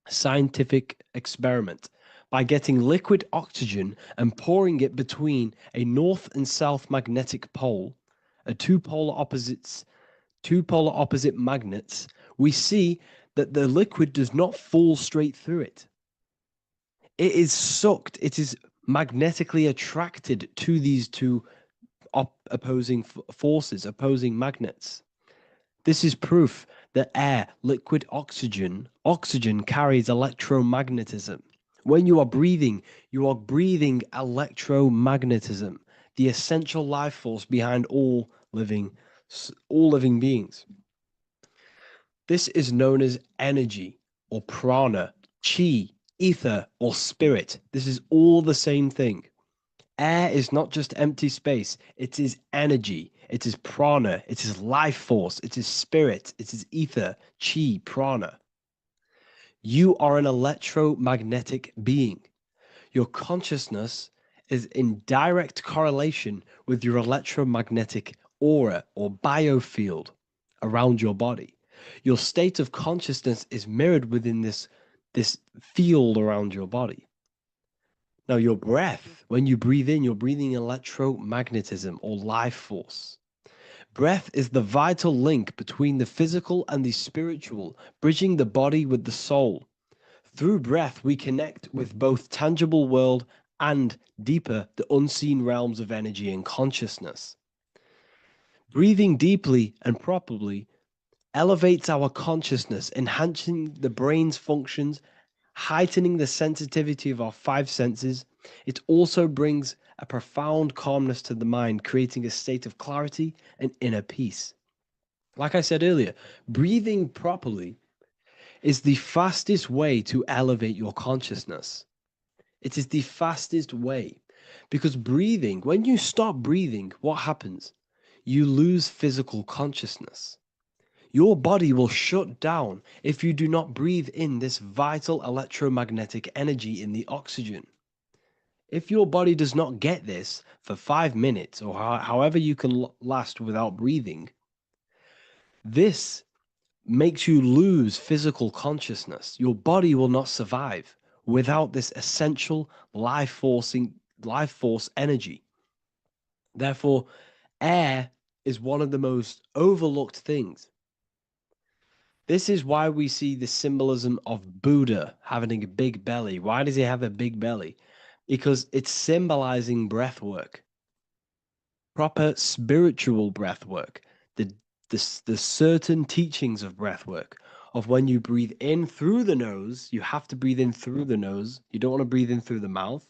Speaker 2: scientific experiment, by getting liquid oxygen and pouring it between a north and south magnetic pole are two polar opposite magnets, we see that the liquid does not fall straight through it. It is sucked, it is magnetically attracted to these two opposing forces, opposing magnets. This is proof that air, liquid oxygen carries electromagnetism. When you are breathing electromagnetism, the essential life force behind all living beings. This is known as energy or prana, chi, ether, or spirit. This is all the same thing. Air is not just empty space, it is energy, it is prana, it is life force, it is spirit, it is ether, chi, prana. You are an electromagnetic being. Your consciousness is in direct correlation with your electromagnetic aura or biofield around your body. Your state of consciousness is mirrored within this field around your body. Now, your breath, when you breathe in, you're breathing electromagnetism or life force. Breath is the vital link between the physical and the spiritual, bridging the body with the soul. Through breath, we connect with both tangible world and deeper, the unseen realms of energy and consciousness. Breathing deeply and properly elevates our consciousness, enhancing the brain's functions, heightening the sensitivity of our five senses. It also brings a profound calmness to the mind, creating a state of clarity and inner peace. Like I said earlier, breathing properly is the fastest way to elevate your consciousness. It is the fastest way because breathing, when you stop breathing, what happens? You lose physical consciousness. Your body will shut down if you do not breathe in this vital electromagnetic energy in the oxygen. If your body does not get this for 5 minutes or however you can last without breathing, this makes you lose physical consciousness. Your body will not survive without this essential life force energy. Therefore, air is one of the most overlooked things. This is why we see the symbolism of Buddha having a big belly. Why does he have a big belly? Because it's symbolizing breath work, proper spiritual breath work, the certain teachings of breath work, of when you breathe in through the nose, you have to breathe in through the nose. You don't want to breathe in through the mouth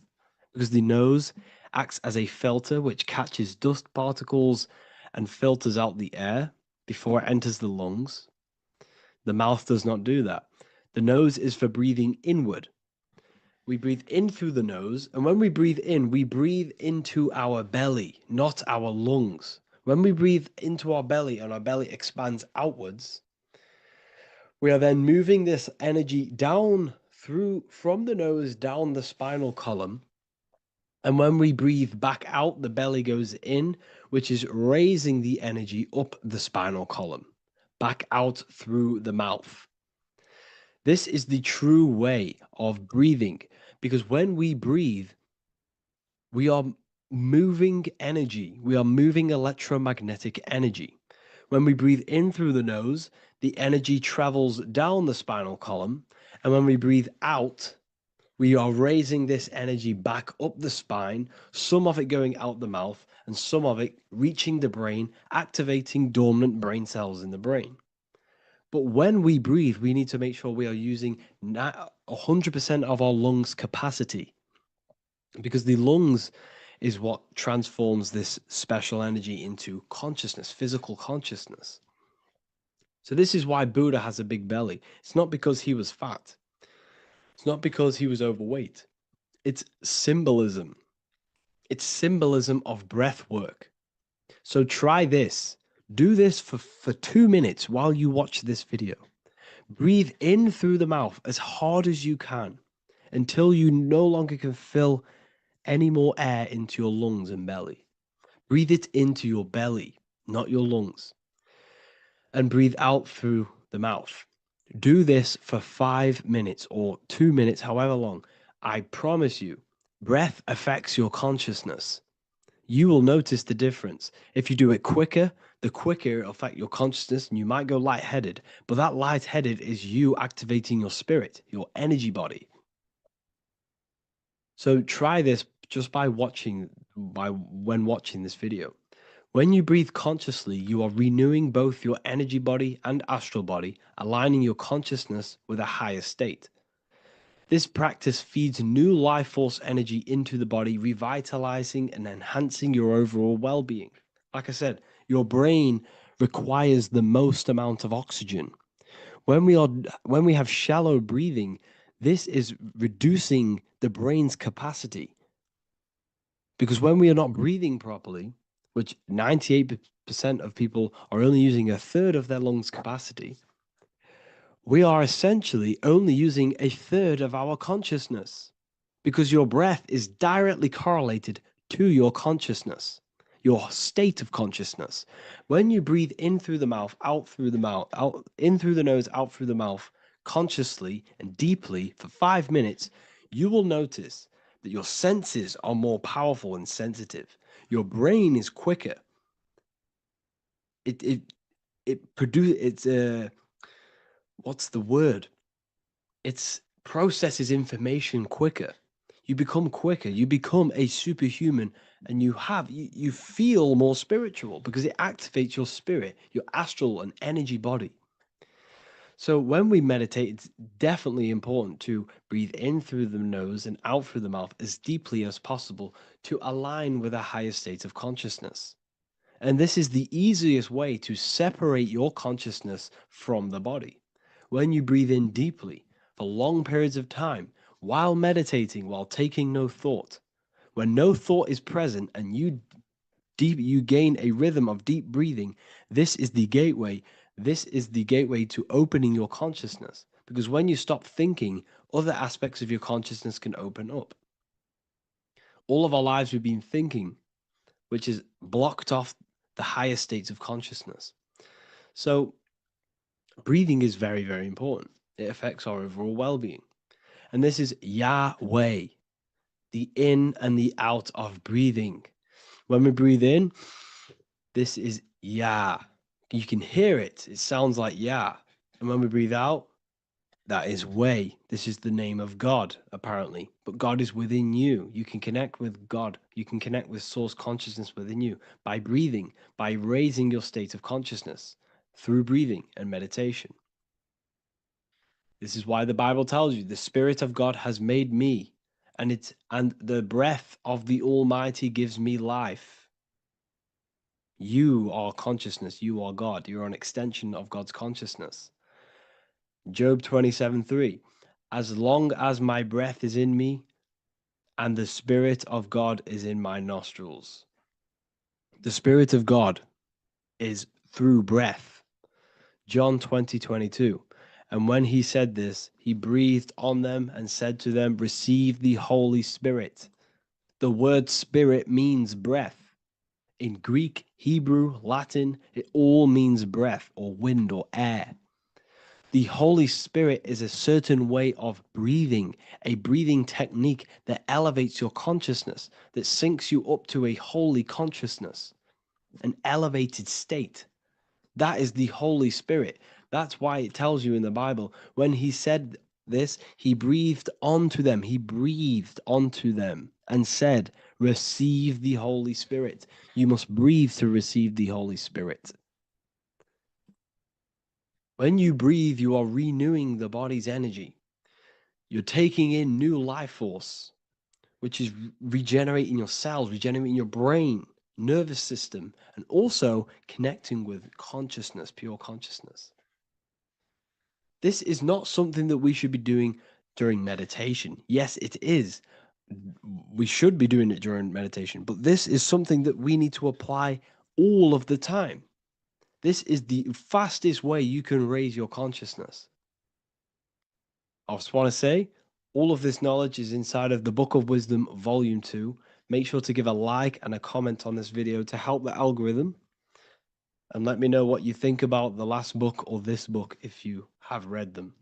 Speaker 2: because the nose acts as a filter which catches dust particles and filters out the air before it enters the lungs. The mouth does not do that. The nose is for breathing inward. We breathe in through the nose, and when we breathe in, we breathe into our belly, not our lungs. When we breathe into our belly and our belly expands outwards, we are then moving this energy down from the nose down the spinal column. And when we breathe back out, the belly goes in, which is raising the energy up the spinal column, back out through the mouth. This is the true way of breathing, because when we breathe, we are moving energy. We are moving electromagnetic energy. When we breathe in through the nose, the energy travels down the spinal column. And when we breathe out, we are raising this energy back up the spine, some of it going out the mouth, and some of it reaching the brain, activating dormant brain cells in the brain. But when we breathe, we need to make sure we are using 100% of our lungs' capacity, because the lungs is what transforms this special energy into consciousness, physical consciousness. So this is why Buddha has a big belly. It's not because he was fat. It's not because he was overweight. It's symbolism. It's symbolism of breath work. So try this. Do this for 2 minutes while you watch this video. Breathe in through the mouth as hard as you can until you no longer can fill any more air into your lungs and belly. Breathe it into your belly, not your lungs. And breathe out through the mouth. Do this for 5 minutes or 2 minutes, however long. I promise you, breath affects your consciousness. you will notice the difference. If you do it quicker, the quicker it'll affect your consciousness, and you might go lightheaded. But that lightheaded is you activating your spirit, your energy body. So try this just by when watching this video. When you breathe consciously, you are renewing both your energy body and astral body, aligning your consciousness with a higher state. This practice feeds new life force energy into the body, revitalizing and enhancing your overall well-being. Like I said, your brain requires the most amount of oxygen. When we have shallow breathing, this is reducing the brain's capacity. Because when we are not breathing properly, which 98% of people are only using a third of their lungs capacity, we are essentially only using a third of our consciousness, because your breath is directly correlated to your consciousness, your state of consciousness. When you breathe in through the mouth, out through the mouth, out in through the nose, out through the mouth, consciously and deeply for 5 minutes, you will notice that your senses are more powerful and sensitive. Your brain is quicker. What's the word? It processes information quicker. You become quicker. You become a superhuman, and you feel more spiritual because it activates your spirit, your astral and energy body. So when we meditate, it's definitely important to breathe in through the nose and out through the mouth as deeply as possible to align with a higher state of consciousness. And this is the easiest way to separate your consciousness from the body. When you breathe in deeply for long periods of time, while meditating, while taking no thought, when no thought is present and you gain a rhythm of deep breathing, this is the gateway. This is the gateway to opening your consciousness. Because when you stop thinking, other aspects of your consciousness can open up. All of our lives we've been thinking, which is blocked off the higher states of consciousness. So breathing is very, very important. It affects our overall well-being. And this is Yahweh, the in and the out of breathing. When we breathe in, this is Yah. You can hear it. It sounds like Yah. And when we breathe out, that is Way. This is the name of God, apparently. But God is within you. You can connect with God. You can connect with source consciousness within you by breathing, by raising your state of consciousness through breathing and meditation. This is why the Bible tells you the Spirit of God has made me, and the breath of the Almighty gives me life. You are consciousness. You are God. You're an extension of God's consciousness. Job 27:3. As long as my breath is in me and the Spirit of God is in my nostrils. The Spirit of God is through breath. John 20:22. And when he said this, he breathed on them and said to them, receive the Holy Spirit. The word spirit means breath. In Greek, Hebrew, Latin, it all means breath or wind or air. The Holy Spirit is a certain way of breathing, a breathing technique that elevates your consciousness, that syncs you up to a holy consciousness, an elevated state. That is the Holy Spirit. That's why it tells you in the Bible, when he said this, he breathed onto them. He breathed onto them and said, receive the Holy Spirit. You must breathe to receive the Holy Spirit. When you breathe, you are renewing the body's energy. You're taking in new life force, which is regenerating your cells, regenerating your brain, nervous system, and also connecting with consciousness, pure consciousness. This is not something that we should be doing during meditation. Yes, it is. We should be doing it during meditation, but this is something that we need to apply all of the time. This is the fastest way you can raise your consciousness. I just want to say, all of this knowledge is inside of the Book of Wisdom, Volume 2. Make sure to give a like and a comment on this video to help the algorithm. And let me know what you think about the last book or this book if you have read them,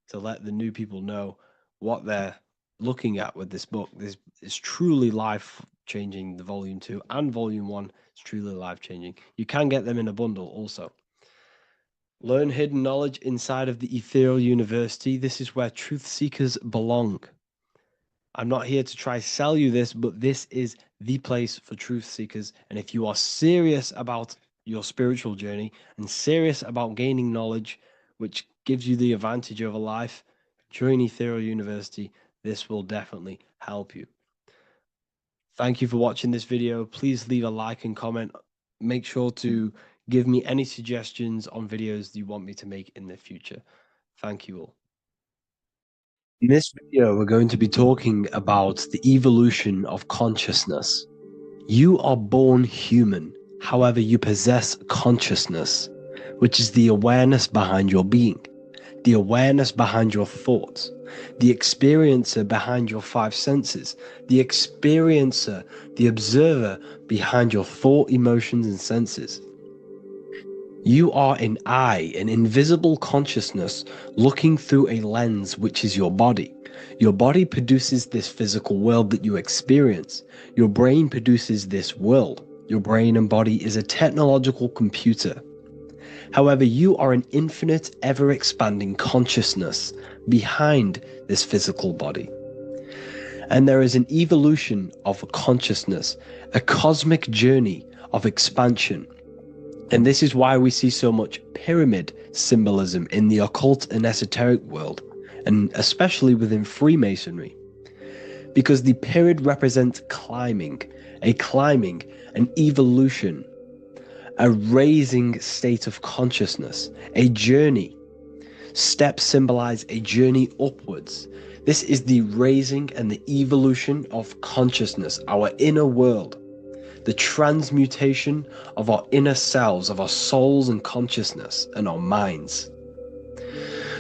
Speaker 2: to let the new people know what they're looking at with this book. This is truly life changing, the volume 2 and volume 1 is truly life changing. You can get them in a bundle also. Learn hidden knowledge inside of the Ethereal University. This is where truth seekers belong. I'm not here to try sell you this, but this is the place for truth seekers. And if you are serious about your spiritual journey and serious about gaining knowledge, which gives you the advantage over life, join Ethereal University. This will definitely help you. Thank you for watching this video. Please leave a like and comment. Make sure to give me any suggestions on videos you want me to make in the future. Thank you all. In this video, we're going to be talking about the evolution of consciousness. You are born human, however, you possess consciousness, which is the awareness behind your being, the awareness behind your thoughts, the experiencer behind your five senses, the experiencer, the observer behind your thought, emotions, and senses. You are an eye, an invisible consciousness looking through a lens, which is your body. Your body produces this physical world that you experience. Your brain produces this world. Your brain and body is a technological computer. However, you are an infinite, ever-expanding consciousness behind this physical body. And there is an evolution of consciousness, a cosmic journey of expansion. And this is why we see so much pyramid symbolism in the occult and esoteric world, and especially within Freemasonry. Because the pyramid represents climbing, an evolution, a raising state of consciousness, a journey. Steps symbolize a journey upwards. This is the raising and the evolution of consciousness, our inner world. The transmutation of our inner selves, of our souls and consciousness and our minds.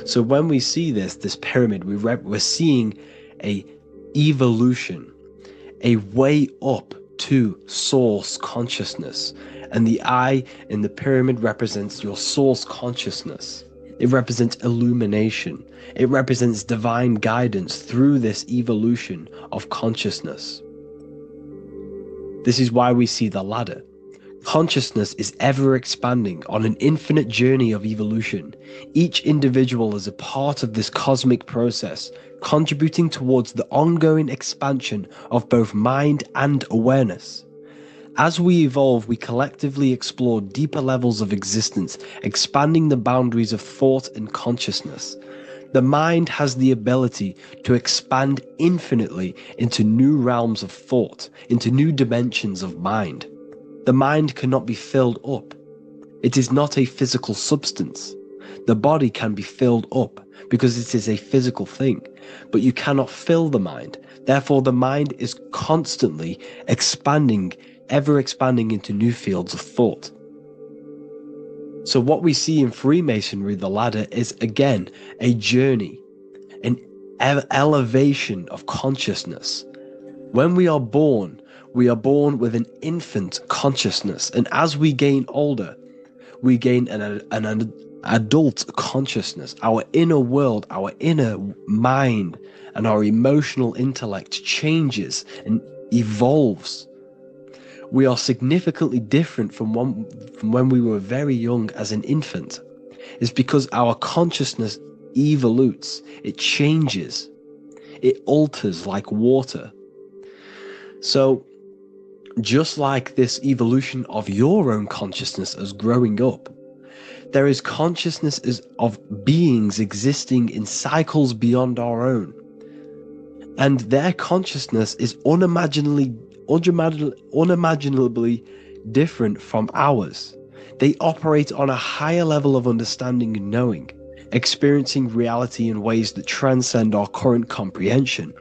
Speaker 2: So when we see this pyramid, we're seeing a evolution, a way up to source consciousness. And the eye in the pyramid represents your source consciousness. It represents illumination. It represents divine guidance through this evolution of consciousness. This is why we see the ladder. Consciousness is ever expanding on an infinite journey of evolution. Each individual is a part of this cosmic process, contributing towards the ongoing expansion of both mind and awareness. As we evolve, we collectively explore deeper levels of existence, expanding the boundaries of thought and consciousness. The mind has the ability to expand infinitely into new realms of thought, into new dimensions of mind. The mind cannot be filled up. It is not a physical substance. The body can be filled up because it is a physical thing, but you cannot fill the mind. Therefore, the mind is constantly expanding, ever expanding into new fields of thought. So what we see in Freemasonry, the ladder, is again a journey, an elevation of consciousness. When we are born with an infant consciousness, and as we gain older, we gain an adult consciousness. Our inner world, our inner mind, and our emotional intellect changes and evolves. We are significantly different from when we were very young as an infant. It's because our consciousness evolutes, it changes, it alters like water. So just like this evolution of your own consciousness as growing up, there is consciousness of beings existing in cycles beyond our own. And their consciousness is unimaginably different from ours. They operate on a higher level of understanding and knowing, experiencing reality in ways that transcend our current comprehension.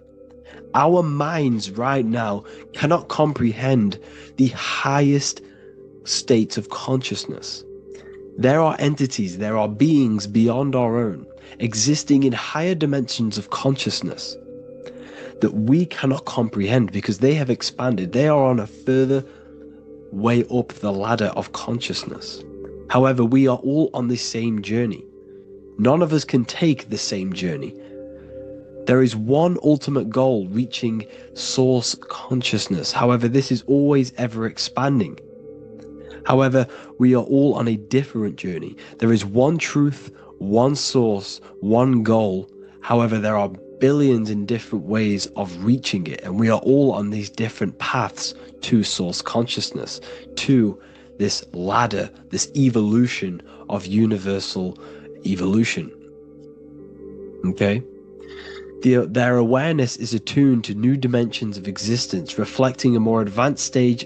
Speaker 2: Our minds right now cannot comprehend the highest states of consciousness. There are entities, there are beings beyond our own, existing in higher dimensions of consciousness that we cannot comprehend because they have expanded. They are on a further way up the ladder of consciousness. However, we are all on the same journey. None of us can take the same journey. There is one ultimate goal, reaching source consciousness. However, this is always ever expanding. However, we are all on a different journey. There is one truth, one source, one goal. However, there are billions in different ways of reaching it, and we are all on these different paths to source consciousness, to this ladder, this evolution of universal evolution. Okay? Their awareness is attuned to new dimensions of existence, reflecting a more advanced stage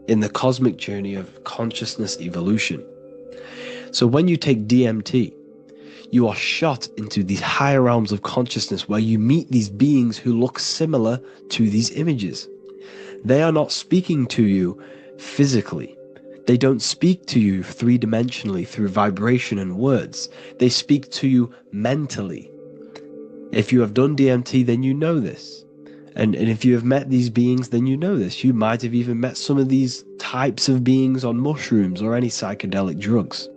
Speaker 2: in the cosmic journey of consciousness evolution. So when you take DMT, you are shot into these higher realms of consciousness where you meet these beings who look similar to these images. They are not speaking to you physically. They don't speak to you three-dimensionally through vibration and words. They speak to you mentally. If you have done DMT, then you know this. And if you have met these beings, then you know this. You might have even met some of these types of beings on mushrooms or any psychedelic drugs.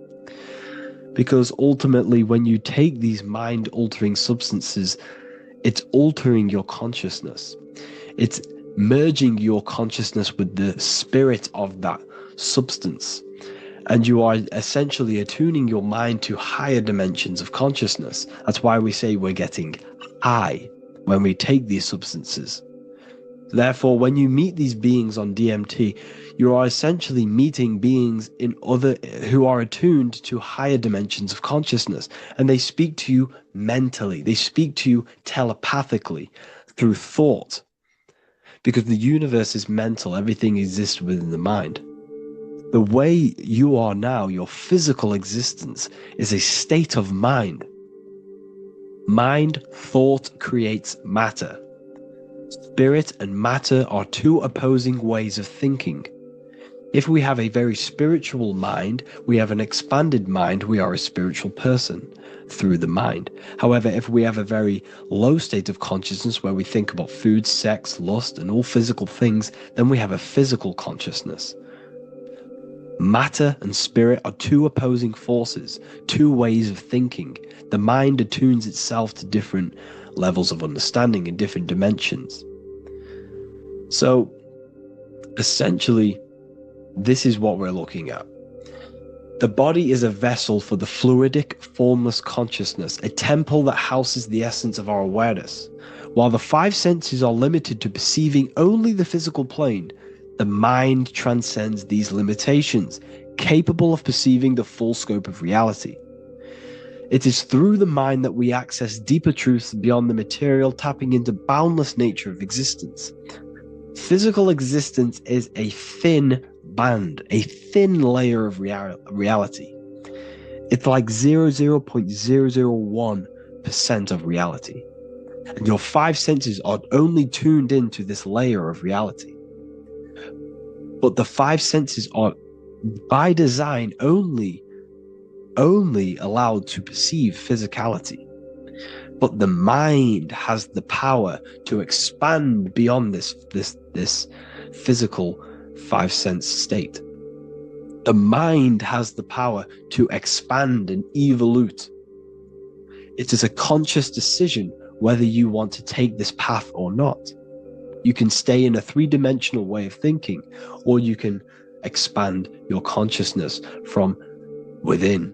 Speaker 2: Because ultimately, when you take these mind-altering substances, it's altering your consciousness. It's merging your consciousness with the spirit of that substance. And you are essentially attuning your mind to higher dimensions of consciousness. That's why we say we're getting high when we take these substances. Therefore, when you meet these beings on DMT, you are essentially meeting beings who are attuned to higher dimensions of consciousness, and they speak to you mentally. They speak to you telepathically through thought, because the universe is mental. Everything exists within the mind. The way you are now, your physical existence, is a state of mind. Mind, thought creates matter. Spirit and matter are two opposing ways of thinking. If we have a very spiritual mind, we have an expanded mind, we are a spiritual person through the mind. However, if we have a very low state of consciousness where we think about food, sex, lust, and all physical things, then we have a physical consciousness. Matter and spirit are two opposing forces, two ways of thinking. The mind attunes itself to different levels of understanding in different dimensions. So, essentially, this is what we're looking at. The body is a vessel for the fluidic, formless consciousness, a temple that houses the essence of our awareness. While the five senses are limited to perceiving only the physical plane, the mind transcends these limitations, capable of perceiving the full scope of reality. It is through the mind that we access deeper truths beyond the material, tapping into boundless nature of existence. Physical existence is a thin band, a thin layer of reality. It's like 0.001% of reality. And your five senses are only tuned into this layer of reality. But the five senses are, by design, only allowed to perceive physicality. But the mind has the power to expand beyond this physical five sense state. The mind has the power to expand and evolute. It is a conscious decision whether you want to take this path or not. You can stay in a three-dimensional way of thinking, or you can expand your consciousness from within.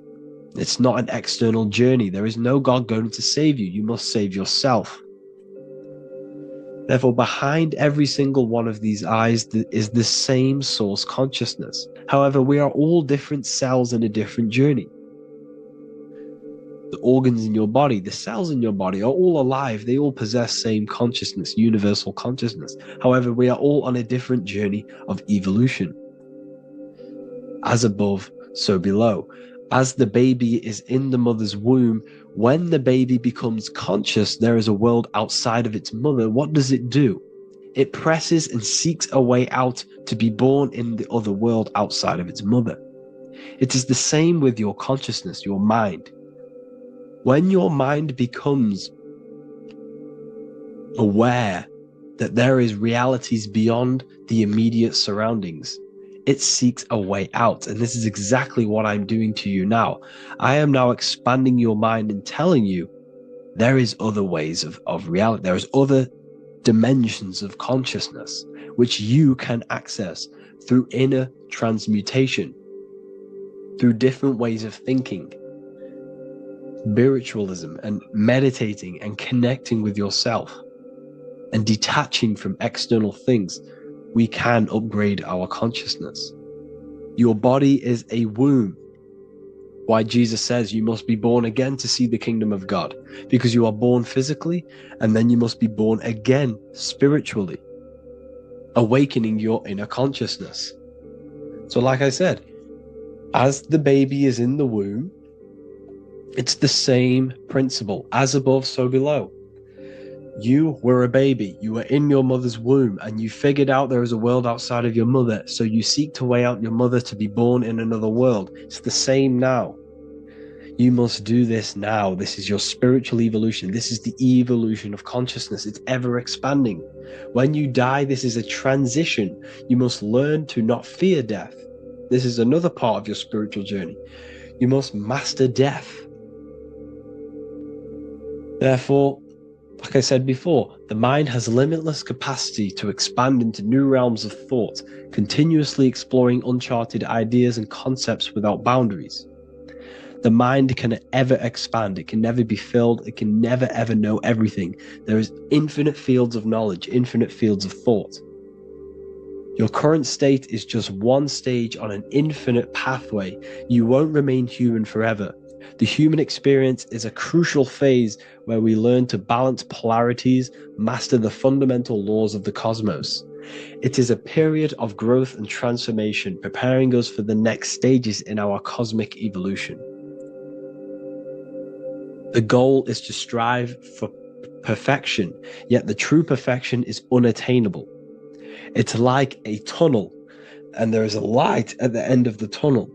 Speaker 2: It's not an external journey. There is no God going to save you. You must save yourself. Therefore, behind every single one of these eyes is the same source consciousness. However, we are all different cells in a different journey. The organs in your body, the cells in your body are all alive. They all possess same consciousness, universal consciousness. However, we are all on a different journey of evolution. As above, so below. As the baby is in the mother's womb, when the baby becomes conscious, there is a world outside of its mother. What does it do? It presses and seeks a way out to be born in the other world outside of its mother. It is the same with your consciousness, your mind. When your mind becomes aware that there is realities beyond the immediate surroundings, it seeks a way out. And this is exactly what I'm doing to you now. I am now expanding your mind and telling you There is other ways of reality. There is other dimensions of consciousness which you can access through inner transmutation, through different ways of thinking, spiritualism, and meditating and connecting with yourself and detaching from external things. We can upgrade our consciousness. Your body is a womb. Why Jesus says you must be born again to see the kingdom of God, because you are born physically and then you must be born again spiritually, awakening your inner consciousness. So like I said, as the baby is in the womb, it's the same principle. As above, so below. You were a baby, you were in your mother's womb, and you figured out there is a world outside of your mother, so you seek to weigh out your mother to be born in another world. It's the same now. You must do this now. This is your spiritual evolution. This is the evolution of consciousness. It's ever expanding. When you die, this is a transition. You must learn to not fear death. This is another part of your spiritual journey. You must master death. Therefore, like I said before, the mind has limitless capacity to expand into new realms of thought, continuously exploring uncharted ideas and concepts without boundaries. The mind can ever expand. It can never be filled. It can never ever know everything. There is infinite fields of knowledge, infinite fields of thought. Your current state is just one stage on an infinite pathway. You won't remain human forever. The human experience is a crucial phase where we learn to balance polarities, master the fundamental laws of the cosmos. It is a period of growth and transformation, preparing us for the next stages in our cosmic evolution. The goal is to strive for perfection, yet the true perfection is unattainable. It's like a tunnel, and there is a light at the end of the tunnel.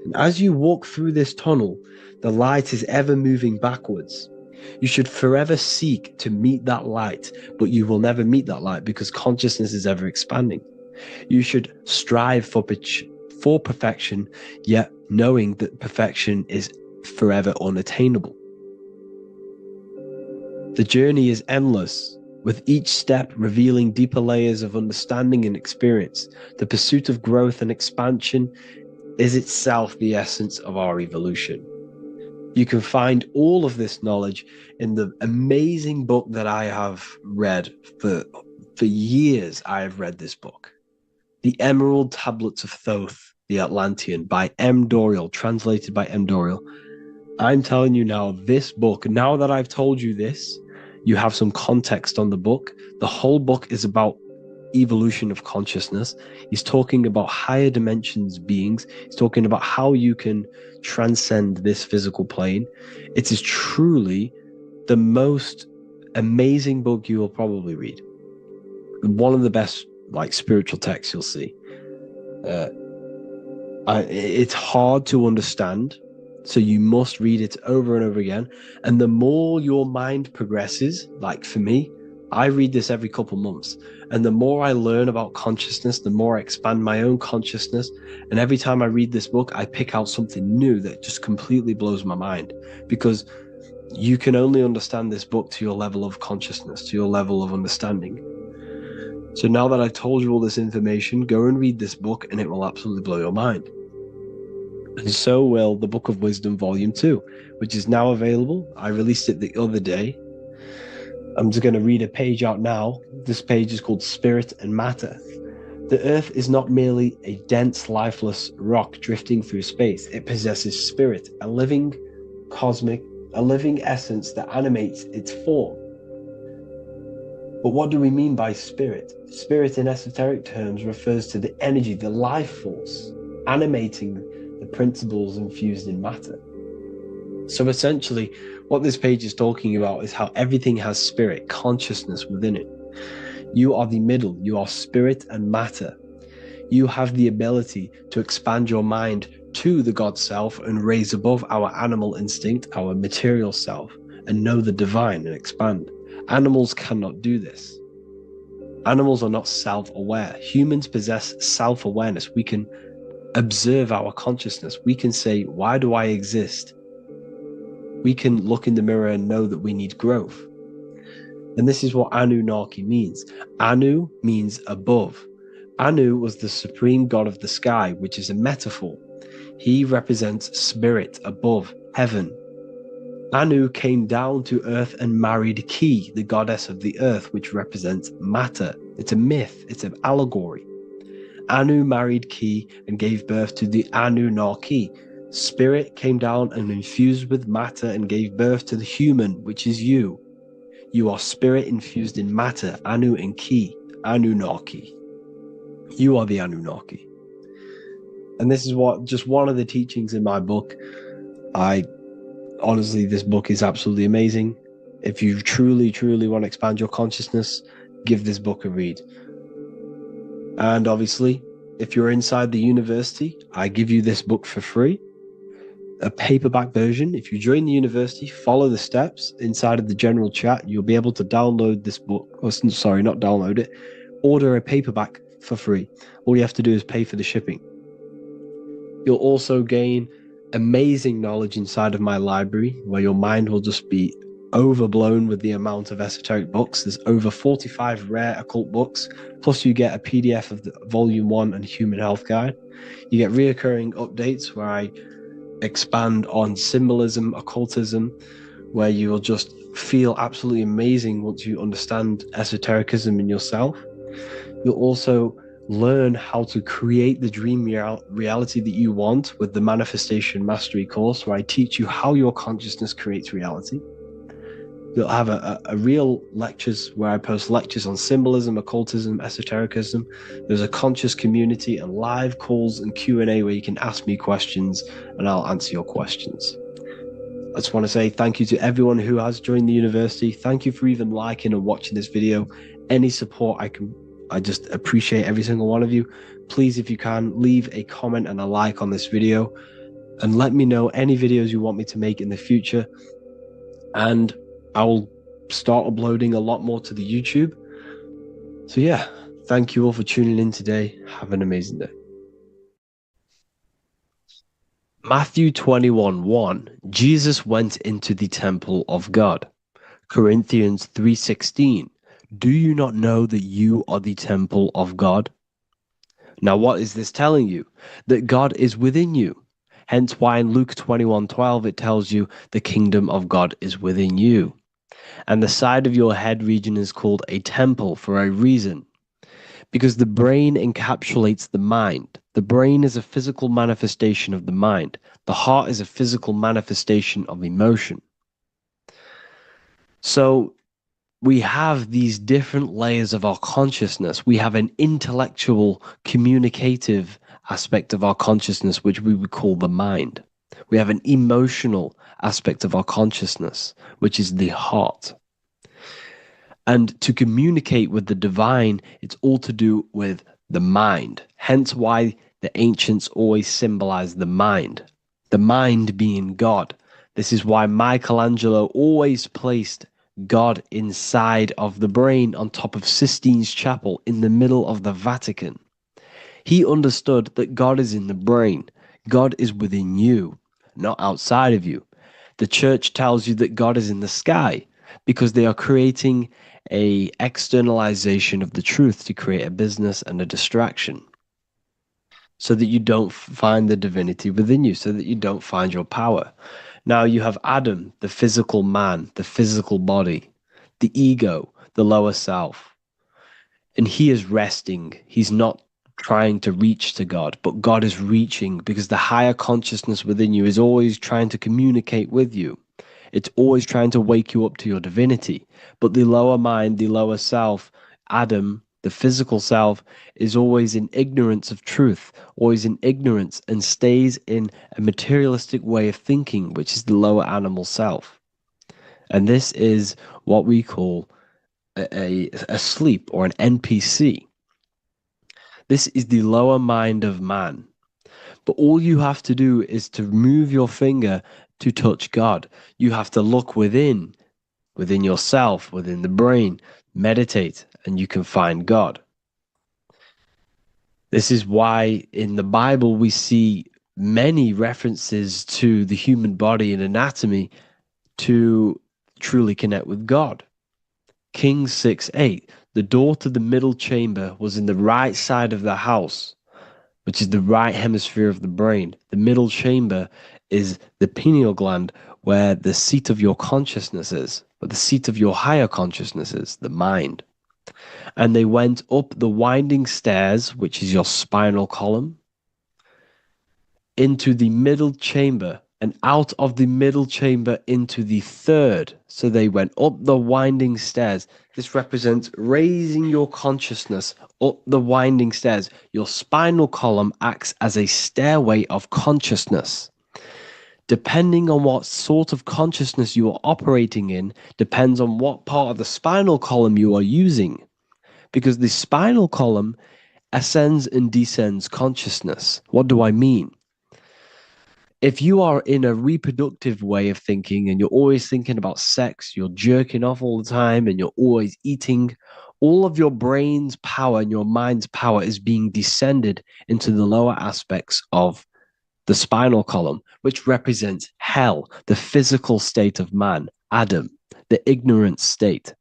Speaker 2: And as you walk through this tunnel, the light is ever moving backwards. You should forever seek to meet that light, but you will never meet that light because consciousness is ever expanding. You should strive for perfection, yet knowing that perfection is forever unattainable. The journey is endless, with each step revealing deeper layers of understanding and experience. The pursuit of growth and expansion is itself the essence of our evolution. You can find all of this knowledge in the amazing book that I have read for years. I have read this book, The Emerald Tablets of Thoth, the Atlantean, by M. Dorial, translated by M. Dorial. I'm telling you now, this book, now that I've told you this, you have some context on the book. The whole book is about evolution of consciousness. He's talking about higher dimensions beings. He's talking about how you can transcend this physical plane. It is truly the most amazing book you will probably read. One of the best spiritual texts you'll see. It's hard to understand, so you must read it over and over again. And the more your mind progresses, like for me, I read this every couple months. And the more I learn about consciousness, the more I expand my own consciousness. And every time I read this book, I pick out something new that just completely blows my mind. Because you can only understand this book to your level of consciousness, to your level of understanding. So now that I've told you all this information, go and read this book and it will absolutely blow your mind. And so will the Book of Wisdom Volume 2, which is now available. I released it the other day. I'm just going to read a page out now. This page is called Spirit and Matter. The Earth is not merely a dense, lifeless rock drifting through space. It possesses spirit, a living essence that animates its form. But what do we mean by spirit? Spirit in esoteric terms refers to the energy, the life force, animating the principles infused in matter. So essentially, what this page is talking about is how everything has spirit, consciousness within it. You are the middle, you are spirit and matter. You have the ability to expand your mind to the God self and raise above our animal instinct, our material self, and know the divine and expand. Animals cannot do this. Animals are not self-aware. Humans possess self-awareness. We can observe our consciousness. We can say, why do I exist? We can look in the mirror and know that we need growth. And this is what Anunnaki means. Anu means above. Anu was the supreme god of the sky, which is a metaphor. He represents spirit above, heaven. Anu came down to earth and married Ki, the goddess of the earth, which represents matter. It's a myth, it's an allegory. Anu married Ki and gave birth to the Anunnaki. Spirit came down and infused with matter and gave birth to the human, which is you. You are spirit infused in matter, Anu and Ki, Anunnaki. You are the Anunnaki. And this is just one of the teachings in my book. Honestly, this book is absolutely amazing. If you truly, truly want to expand your consciousness, give this book a read. And obviously, if you're inside the university, I give you this book for free. A paperback version. If you join the university, follow the steps inside of the general chat, you'll be able to download this book. Or, sorry, not download it. Order a paperback for free. All you have to do is pay for the shipping. You'll also gain amazing knowledge inside of my library, where your mind will just be overblown with the amount of esoteric books. There's over 45 rare occult books, plus you get a PDF of the Volume 1 and Human Health Guide. You get reoccurring updates where I expand on symbolism, occultism, where you will just feel absolutely amazing once you understand esotericism in yourself. You'll also learn how to create the dream reality that you want with the Manifestation Mastery course, where I teach you how your consciousness creates reality. You'll have a real lectures where I post lectures on symbolism, occultism, esotericism. There's a conscious community and live calls and Q&A where you can ask me questions and I'll answer your questions. I just want to say thank you to everyone who has joined the university. Thank you for even liking and watching this video. Any support I just appreciate every single one of you. Please, if you can, leave a comment and a like on this video and let me know any videos you want me to make in the future. And I will start uploading a lot more to the YouTube. So yeah, thank you all for tuning in today. Have an amazing day. Matthew 21:1, Jesus went into the temple of God. Corinthians 3:16, do you not know that you are the temple of God? Now what is this telling you? That God is within you. Hence why in Luke 21:12 it tells you the kingdom of God is within you. And the side of your head region is called a temple for a reason. Because the brain encapsulates the mind. The brain is a physical manifestation of the mind. The heart is a physical manifestation of emotion. So we have these different layers of our consciousness. We have an intellectual, communicative aspect of our consciousness, which we would call the mind. We have an emotional aspect of our consciousness, which is the heart. And to communicate with the divine, it's all to do with the mind. Hence why the ancients always symbolize the mind being God. This is why Michelangelo always placed God inside of the brain on top of Sistine Chapel in the middle of the Vatican. He understood that God is in the brain. God is within you, not outside of you. The church tells you that God is in the sky because they are creating a externalization of the truth to create a business and a distraction so that you don't find the divinity within you, so that you don't find your power. Now you have Adam, the physical man, the physical body, the ego, the lower self, and he is resting. He's not trying to reach to God, but God is reaching because the higher consciousness within you is always trying to communicate with you. It's always trying to wake you up to your divinity. But the lower mind, the lower self, Adam, the physical self, is always in ignorance of truth, always in ignorance, and stays in a materialistic way of thinking, which is the lower animal self. And this is what we call a sleep or an NPC. This is the lower mind of man. But all you have to do is to move your finger to touch God. You have to look within yourself, within the brain, meditate, and you can find God. This is why in the Bible we see many references to the human body and anatomy to truly connect with God. Kings 6:8, the door to the middle chamber was in the right side of the house, which is the right hemisphere of the brain. The middle chamber is the pineal gland, where the seat of your consciousness is, but the seat of your higher consciousness is, the mind. And they went up the winding stairs, which is your spinal column, into the middle chamber, and out of the middle chamber into the third. So they went up the winding stairs. This represents raising your consciousness up the winding stairs. Your spinal column acts as a stairway of consciousness. Depending on what sort of consciousness you are operating in, depends on what part of the spinal column you are using. Because the spinal column ascends and descends consciousness. What do I mean? If you are in a reproductive way of thinking and you're always thinking about sex, you're jerking off all the time and you're always eating, all of your brain's power and your mind's power is being descended into the lower aspects of the spinal column, which represents hell, the physical state of man, Adam, the ignorant state.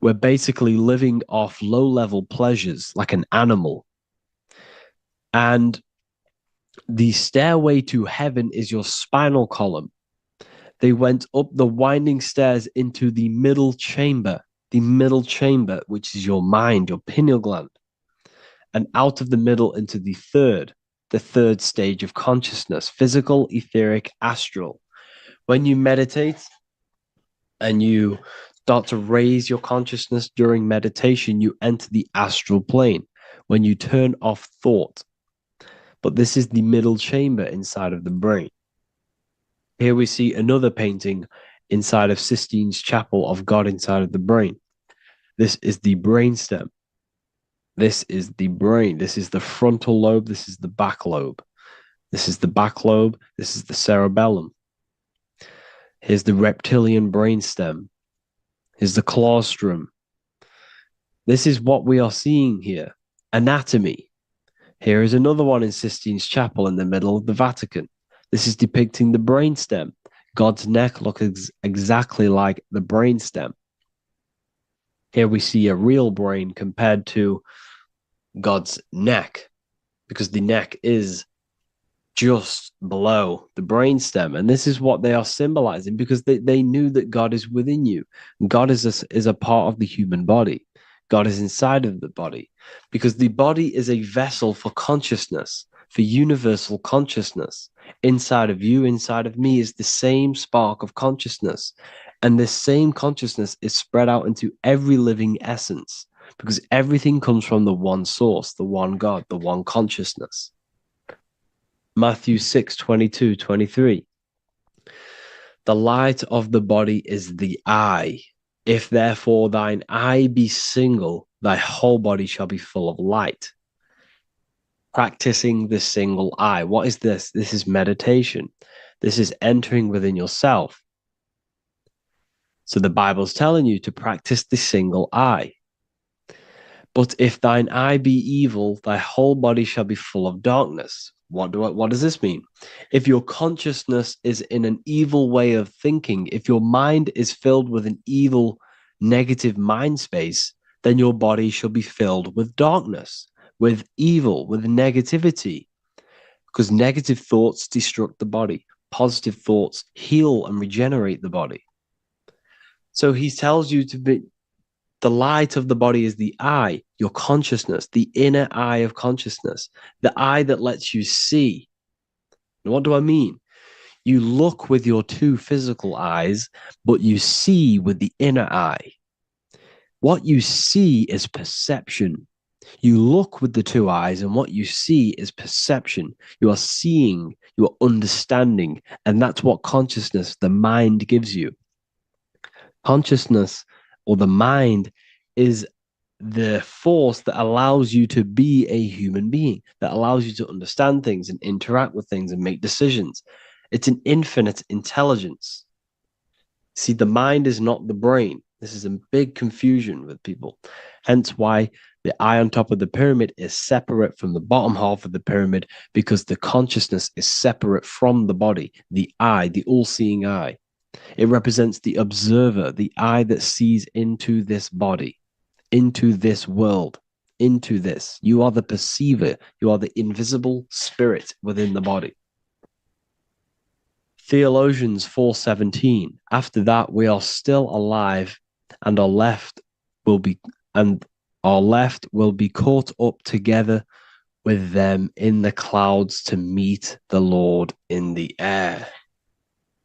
Speaker 2: We're basically living off low-level pleasures like an animal. And the stairway to heaven is your spinal column. They went up the winding stairs into the middle chamber, which is your mind, your pineal gland, and out of the middle into the third stage of consciousness, physical, etheric, astral. When you meditate and you start to raise your consciousness during meditation, you enter the astral plane when you turn off thought. But this is the middle chamber inside of the brain. Here we see another painting inside of Sistine's chapel of God inside of the brain. This is the brainstem. This is the brain. This is the frontal lobe. This is the back lobe. This is the back lobe. This is the cerebellum. Here's the reptilian brainstem. Here's the claustrum. This is what we are seeing here. Anatomy. Here is another one in Sistine's chapel in the middle of the Vatican. This is depicting the brainstem. God's neck looks exactly like the brainstem. Here we see a real brain compared to God's neck, because the neck is just below the brainstem. And this is what they are symbolizing, because they knew that God is within you. God is a part of the human body. God is inside of the body, because the body is a vessel for consciousness, for universal consciousness. Inside of you, inside of me is the same spark of consciousness. And this same consciousness is spread out into every living essence, because everything comes from the one source, the one God, the one consciousness. Matthew 6:22-23. The light of the body is the eye. If therefore thine eye be single, thy whole body shall be full of light. Practicing the single eye. What is this? This is meditation. This is entering within yourself. So the Bible's telling you to practice the single eye. But if thine eye be evil, thy whole body shall be full of darkness. What does this mean? If your consciousness is in an evil way of thinking, if your mind is filled with an evil, negative mind space, then your body shall be filled with darkness, with evil, with negativity. Because negative thoughts destruct the body. Positive thoughts heal and regenerate the body. So he tells you to be, the light of the body is the eye, your consciousness, the inner eye of consciousness, the eye that lets you see. And what do I mean? You look with your two physical eyes, but you see with the inner eye. What you see is perception. You look with the two eyes, and what you see is perception. You are seeing, you are understanding, and that's what consciousness, the mind, gives you. Consciousness, or the mind, is the force that allows you to be a human being, that allows you to understand things and interact with things and make decisions. It's an infinite intelligence. See, the mind is not the brain. This is a big confusion with people. Hence why The eye on top of the pyramid is separate from the bottom half of the pyramid because the consciousness is separate from the body, the eye, the all-seeing eye. It represents the observer, the eye that sees into this body, into this world, into this. You are the perceiver. You are the invisible spirit within the body. Theologians 4:17. After that, we are still alive, and our left will be caught up together with them in the clouds to meet the Lord in the air.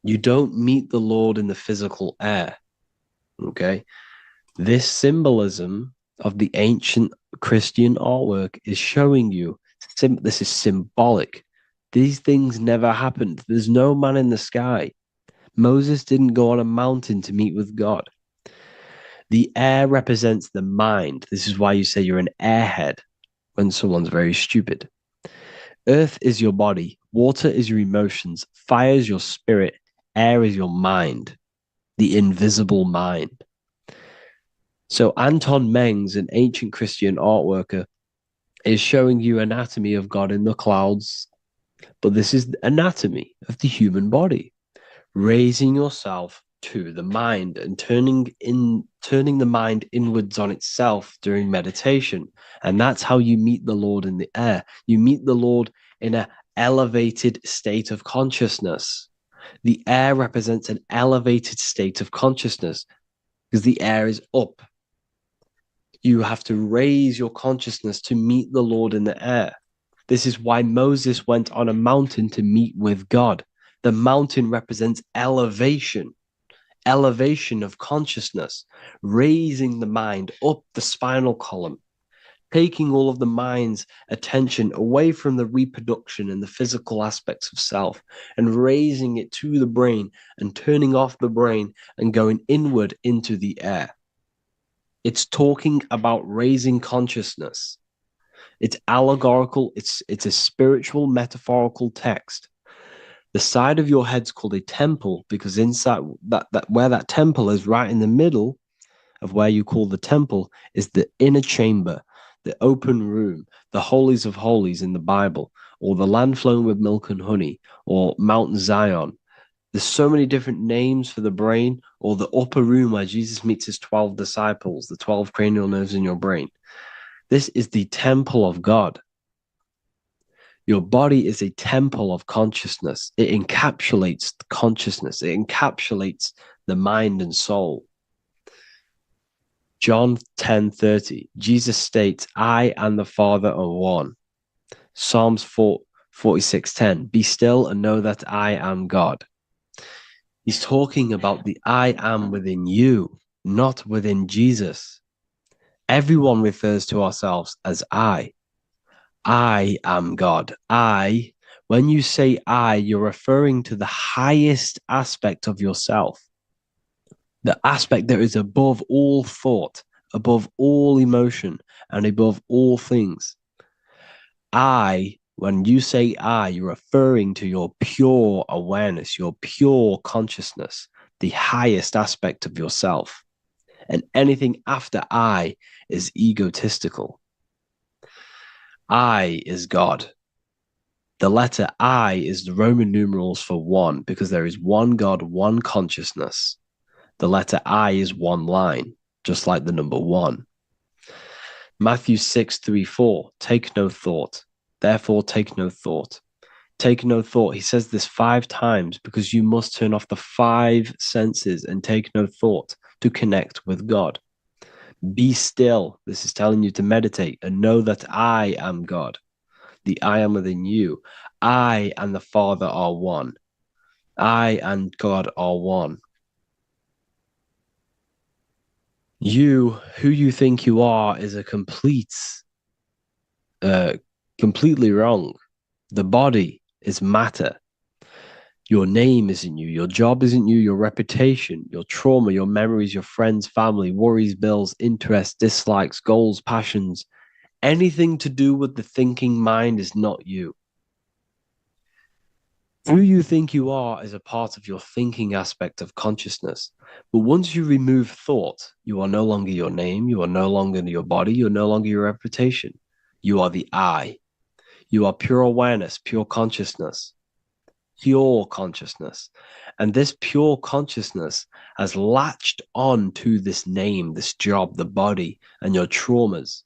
Speaker 2: You don't meet the Lord in the physical air. Okay? This symbolism of the ancient Christian artwork is showing you this is symbolic. These things never happened. There's no man in the sky. Moses didn't go on a mountain to meet with God. The air represents the mind. This is why you say you're an airhead when someone's very stupid. Earth is your body. Water is your emotions. Fire is your spirit. Air is your mind, the invisible mind. So Anton Mengs, an ancient Christian art worker, is showing you anatomy of God in the clouds. But this is the anatomy of the human body. Raising yourself to the mind and turning the mind inwards on itself during meditation. And that's how you meet the Lord in the air. You meet the Lord in an elevated state of consciousness. The air represents an elevated state of consciousness because the air is up. You have to raise your consciousness to meet the Lord in the air. This is why Moses went on a mountain to meet with God. The mountain represents elevation of consciousness, raising the mind up the spinal column, taking all of the mind's attention away from the reproduction and the physical aspects of self and raising it to the brain and turning off the brain and going inward into the air. It's talking about raising consciousness. It's allegorical. It's a spiritual, metaphorical text. The side of your head's called a temple because inside that where that temple is, right in the middle of where you call the temple, is the inner chamber, the open room, the holies of holies in the Bible, or the land flowing with milk and honey, or Mount Zion. There's so many different names for the brain, or the upper room where Jesus meets his 12 disciples, the 12 cranial nerves in your brain. This is the temple of God. Your body is a temple of consciousness. It encapsulates the consciousness. It encapsulates the mind and soul. John 10:30, Jesus states, I and the Father are one. Psalms 46:10, be still and know that I am God. He's talking about the I am within you, not within Jesus. Everyone refers to ourselves as I. I am God. When you say I, you're referring to the highest aspect of yourself. The aspect that is above all thought, above all emotion, and above all things. When you say I, you're referring to your pure awareness, your pure consciousness, the highest aspect of yourself. And anything after I is egotistical. I is God. The letter I is the Roman numerals for one, because there is one God, one consciousness. The letter I is one line, just like the number one. Matthew 6:3-4, take no thought. Therefore, take no thought. Take no thought. He says this 5 times because you must turn off the 5 senses and take no thought to connect with God. Be still. This is telling you to meditate and know that I am God. The I am within you. I and the Father are one. I and God are one. You, who you think you are, is a completely wrong. The body is matter. Your name isn't you. Your job isn't you. Your reputation, your trauma, your memories, your friends, family, worries, bills, interests, dislikes, goals, passions. Anything to do with the thinking mind is not you. Who you think you are is a part of your thinking aspect of consciousness. But once you remove thought, you are no longer your name, you are no longer your body, you're no longer your reputation. You are the I. You are pure awareness, pure consciousness, pure consciousness. And this pure consciousness has latched on to this name, this job, the body, and your traumas.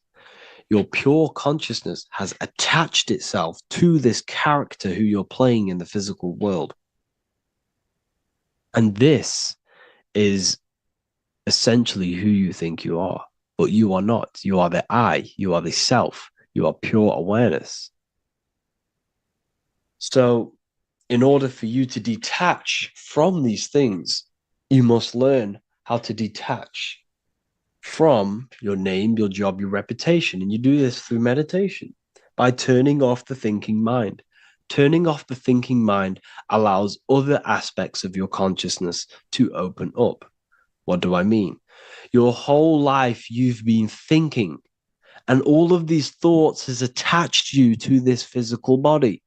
Speaker 2: Your pure consciousness has attached itself to this character who you're playing in the physical world. And this is essentially who you think you are, but you are not. You are the I, you are the self, you are pure awareness. So, in order for you to detach from these things, you must learn how to detach from your name, your job, your reputation. And you do this through meditation by turning off the thinking mind. Turning off the thinking mind allows other aspects of your consciousness to open up. What do I mean? Your whole life you've been thinking, and all of these thoughts has attached you to this physical body.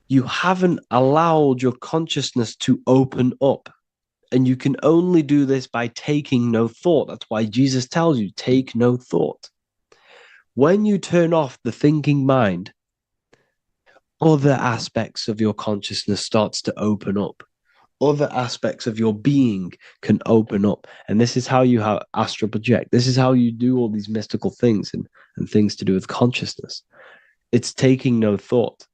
Speaker 2: You haven't allowed your consciousness to open up. And you can only do this by taking no thought. That's why Jesus tells you, take no thought. When you turn off the thinking mind, other aspects of your consciousness starts to open up. Other aspects of your being can open up. And this is how you have astral project. This is how you do all these mystical things and things to do with consciousness. It's taking no thought.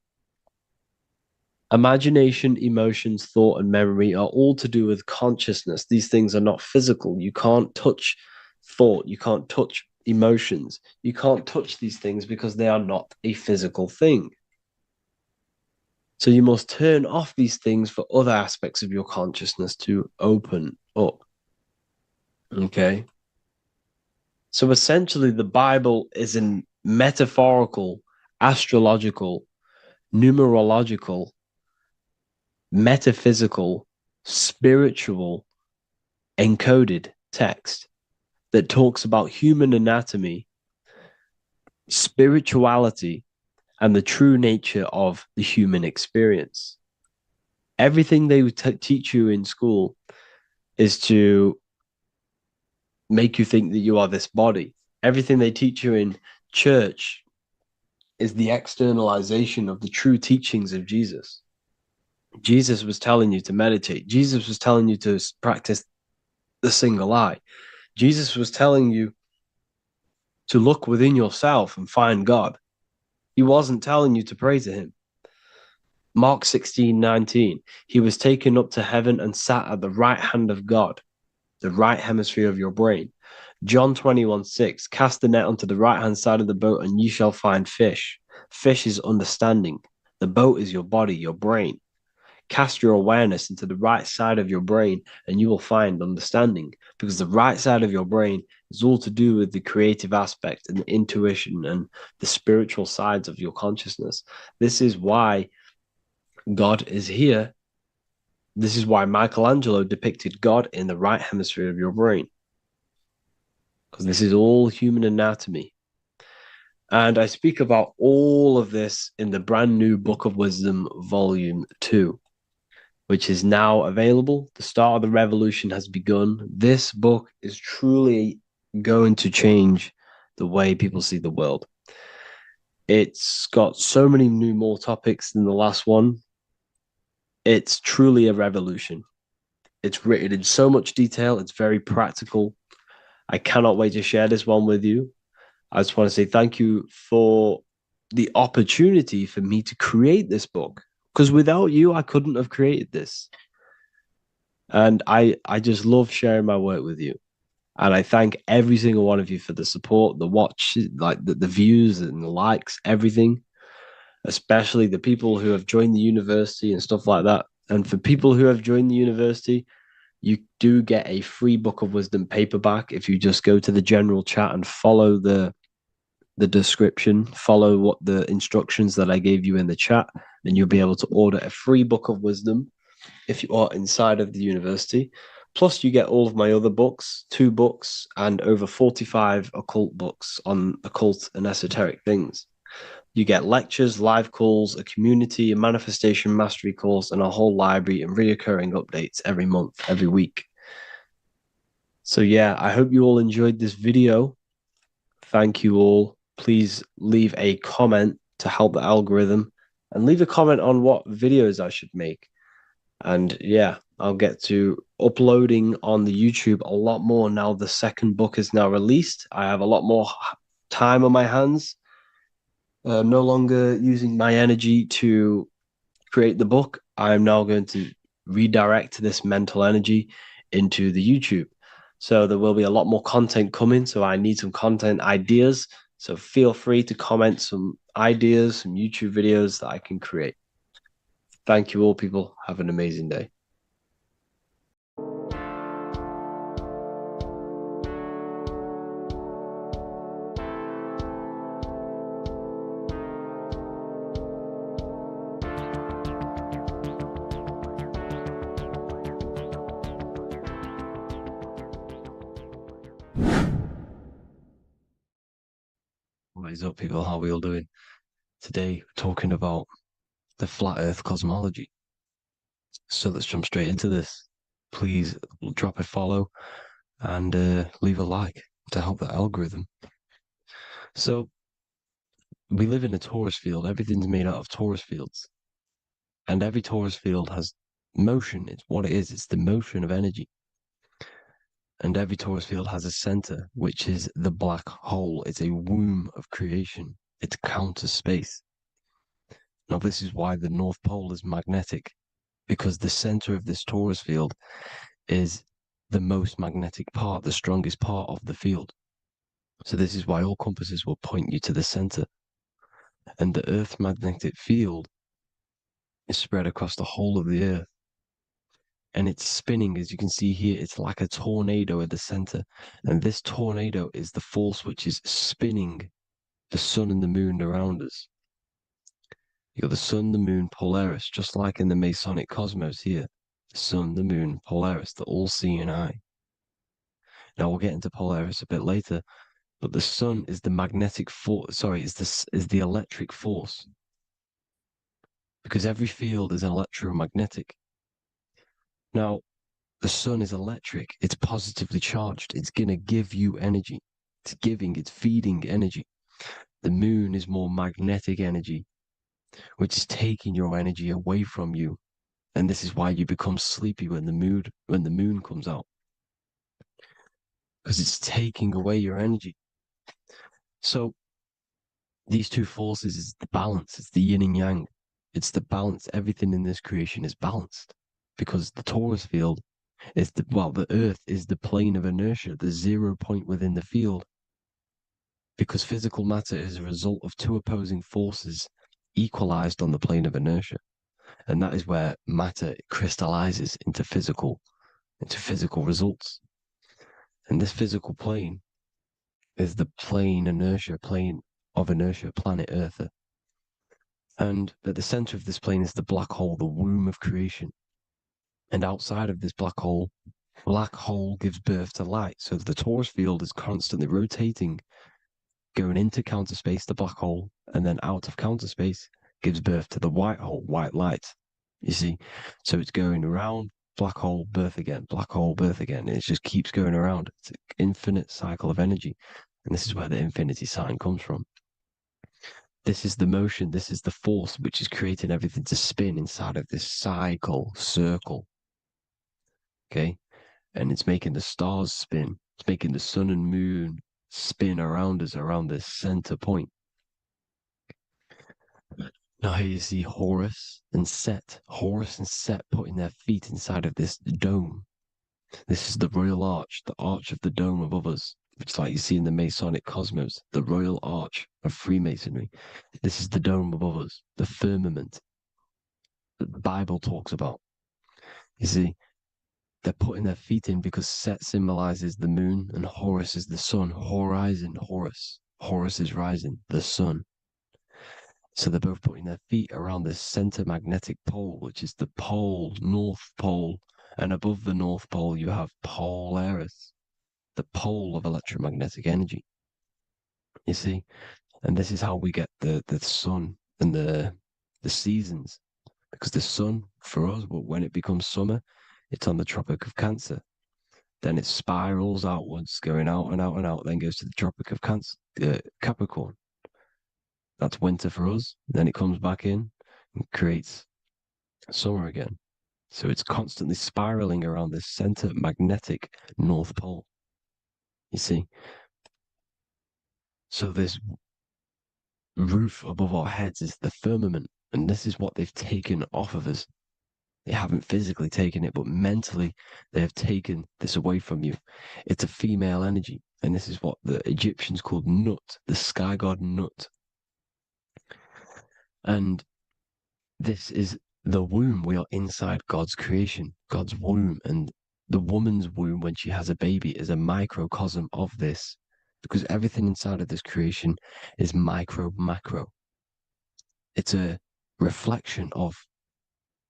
Speaker 2: Imagination, emotions, thought, and memory are all to do with consciousness. These things are not physical. You can't touch thought. You can't touch emotions. You can't touch these things because they are not a physical thing. So you must turn off these things for other aspects of your consciousness to open up. Okay? So essentially, the Bible is a metaphorical, astrological, numerological, metaphysical, spiritual, encoded text that talks about human anatomy, spirituality, and the true nature of the human experience. Everything they teach you in school is to make you think that you are this body. Everything they teach you in church is the externalization of the true teachings of Jesus. Jesus was telling you to meditate. Jesus was telling you to practice the single eye. Jesus was telling you to look within yourself and find God. He wasn't telling you to pray to him. Mark 16:19, he was taken up to heaven and sat at the right hand of God, the right hemisphere of your brain. John 21:6, cast the net onto the right hand side of the boat and ye shall find fish. Fish is understanding. The boat is your body, your brain. Cast your awareness into the right side of your brain and you will find understanding, because the right side of your brain is all to do with the creative aspect and the intuition and the spiritual sides of your consciousness. This is why God is here. This is why Michelangelo depicted God in the right hemisphere of your brain, because this is all human anatomy. And I speak about all of this in the brand new Book of Wisdom, Volume 2. Which is now available. The start of the revolution has begun. This book is truly going to change the way people see the world. It's got so many more topics than the last one. It's truly a revolution. It's written in so much detail. It's very practical. I cannot wait to share this one with you. I just want to say thank you for the opportunity for me to create this book. Because without you, I couldn't have created this. And I just love sharing my work with you. And I thank every single one of you for the support, the watch, like the views and the likes, everything. Especially the people who have joined the university and stuff like that. And for people who have joined the university, you do get a free Book of Wisdom paperback if you just go to the general chat and follow the description, follow what the instructions that I gave you in the chat, and you'll be able to order a free Book of Wisdom if you are inside of the university. Plus, you get all of my other books, 2 books, and over 45 occult books on occult and esoteric things. You get lectures, live calls, a community, a manifestation mastery course, and a whole library and reoccurring updates every month, every week. So yeah, I hope you all enjoyed this video. Thank you all. Please leave a comment to help the algorithm and leave a comment on what videos I should make. And yeah, I'll get to uploading on the YouTube a lot more now. The second book is now released. I have a lot more time on my hands. No longer using my energy to create the book. I am now going to redirect this mental energy into the YouTube. So there will be a lot more content coming. So I need some content ideas. So feel free to comment some ideas, some YouTube videos that I can create. Thank you all, people. Have an amazing day.
Speaker 4: What is up, people? How are we all doing? Today, we're talking about the flat earth cosmology. So let's jump straight into this. Please drop a follow and leave a like to help the algorithm. So we live in a torus field. Everything's made out of torus fields. And every torus field has motion. It's what it is. It's the motion of energy. And every torus field has a center, which is the black hole. It's a womb of creation. It's counter space. Now, this is why the North Pole is magnetic, because the center of this torus field is the most magnetic part, the strongest part of the field. So this is why all compasses will point you to the center. And the Earth's magnetic field is spread across the whole of the Earth. And it's spinning, as you can see here, it's like a tornado at the center. And this tornado is the force which is spinning the sun and the moon around us. You got the sun, the moon, Polaris, just like in the Masonic cosmos here. The sun, the moon, Polaris, the all-seeing eye. Now we'll get into Polaris a bit later, but the sun is the magnetic force, is the electric force. Because every field is electromagnetic. Now, the sun is electric. It's positively charged. It's going to give you energy. It's feeding energy. The moon is more magnetic energy, which is taking your energy away from you. And this is why you become sleepy when the moon comes out. Because it's taking away your energy. So these two forces is the balance. It's the yin and yang. It's the balance. Everything in this creation is balanced. Because the torus field is the Earth is the plane of inertia, the 0 point within the field. Because physical matter is a result of two opposing forces equalized on the plane of inertia. And that is where matter crystallizes into physical results. And this physical plane is the plane of inertia, planet Earth. And at the center of this plane is the black hole, the womb of creation. And outside of this black hole gives birth to light. So the torus field is constantly rotating, going into counter space, the black hole, and then out of counter space gives birth to the white hole, white light. You see? So it's going around, black hole, birth again, black hole, birth again. And it just keeps going around. It's an infinite cycle of energy. And this is where the infinity sign comes from. This is the motion, this is the force which is creating everything to spin inside of this circle. Okay? And it's making the stars spin. It's making the sun and moon spin around us, around this center point. Now here you see Horus and Set putting their feet inside of this dome. This is the royal arch, the arch of the dome above us, which like you see in the Masonic cosmos, the royal arch of Freemasonry. This is the dome above us, the firmament that the Bible talks about. You see, they're putting their feet in because Set symbolizes the moon and Horus is the sun. Horizon, Horus. Horus is rising, the sun. So they're both putting their feet around this center magnetic pole, which is the pole, North Pole. And above the North Pole, you have Polaris, the pole of electromagnetic energy. You see? And this is how we get the sun and the seasons. Because the sun, for us, when it becomes summer, it's on the Tropic of Cancer. Then it spirals outwards, going out and out and out, then goes to the Tropic of Capricorn. That's winter for us. Then it comes back in and creates summer again. So it's constantly spiraling around this center magnetic North Pole. You see? So this roof above our heads is the firmament, and this is what they've taken off of us. They haven't physically taken it, but mentally they have taken this away from you. It's a female energy, and this is what the Egyptians called Nut, the sky god Nut. And this is the womb. We are inside God's creation, God's womb, and the woman's womb when she has a baby is a microcosm of this, because everything inside of this creation is micro, macro. It's a reflection of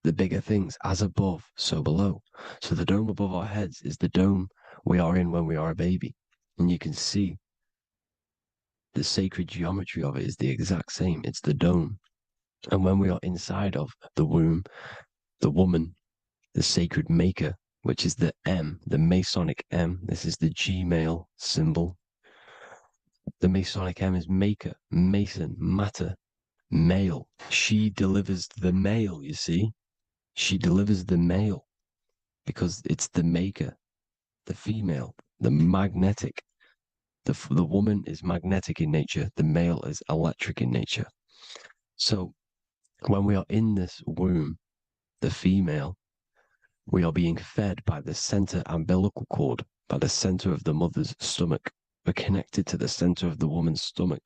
Speaker 4: the bigger things, as above, so below. So the dome above our heads is the dome we are in when we are a baby. And you can see the sacred geometry of it is the exact same. It's the dome. And when we are inside of the womb, the woman, the sacred maker, which is the M, the Masonic M, this is the G male symbol. The Masonic M is maker, mason, matter, male. She delivers the male, you see. She delivers the male because it's the maker, the female, the magnetic. The woman is magnetic in nature. The male is electric in nature. So when we are in this womb, the female, we are being fed by the center umbilical cord, by the center of the mother's stomach. We're connected to the center of the woman's stomach,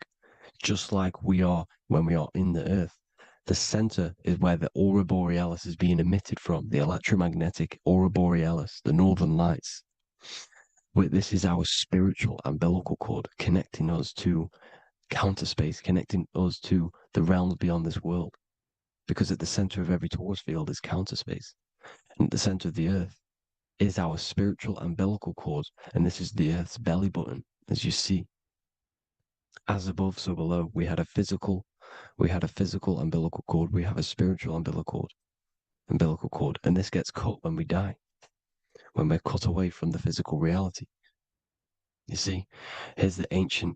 Speaker 4: just like we are when we are in the earth. The center is where the aurora borealis is being emitted from, the electromagnetic aurora borealis, the northern lights. This is our spiritual umbilical cord, connecting us to counter space, connecting us to the realms beyond this world. Because at the center of every torus field is counter space. And at the center of the earth is our spiritual umbilical cord. And this is the earth's belly button, as you see. As above, so below. We had a physical umbilical cord. We have a spiritual umbilical cord. And this gets cut when we die, when we're cut away from the physical reality. You see, here's the ancient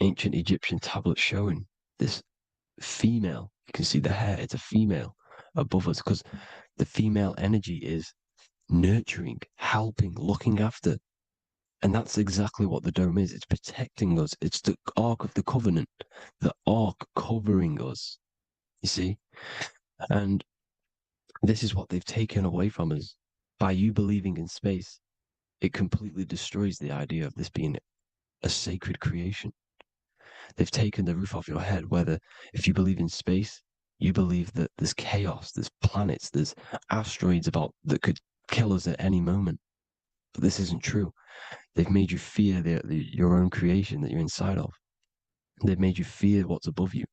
Speaker 4: Egyptian tablet showing this female. You can see the hair, it's a female above us, because the female energy is nurturing, helping, looking after. And that's exactly what the dome is. It's protecting us. It's the Ark of the Covenant, the Ark covering us, you see? And this is what they've taken away from us. By you believing in space, it completely destroys the idea of this being a sacred creation. They've taken the roof off your head, whether if you believe in space, you believe that there's chaos, there's planets, there's asteroids that could kill us at any moment. But this isn't true. They've made you fear your own creation that you're inside of. They've made you fear what's above you.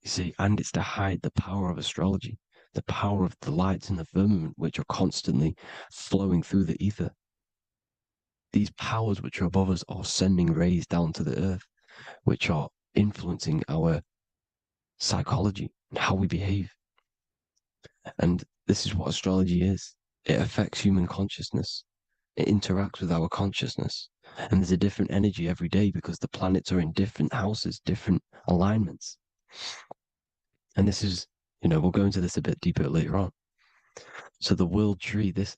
Speaker 4: You see, and it's to hide the power of astrology, the power of the lights in the firmament, which are constantly flowing through the ether. These powers which are above us are sending rays down to the earth, which are influencing our psychology and how we behave. And this is what astrology is. It affects human consciousness. It interacts with our consciousness. And there's a different energy every day because the planets are in different houses, different alignments. And this is, we'll go into this a bit deeper later on. So the world tree, this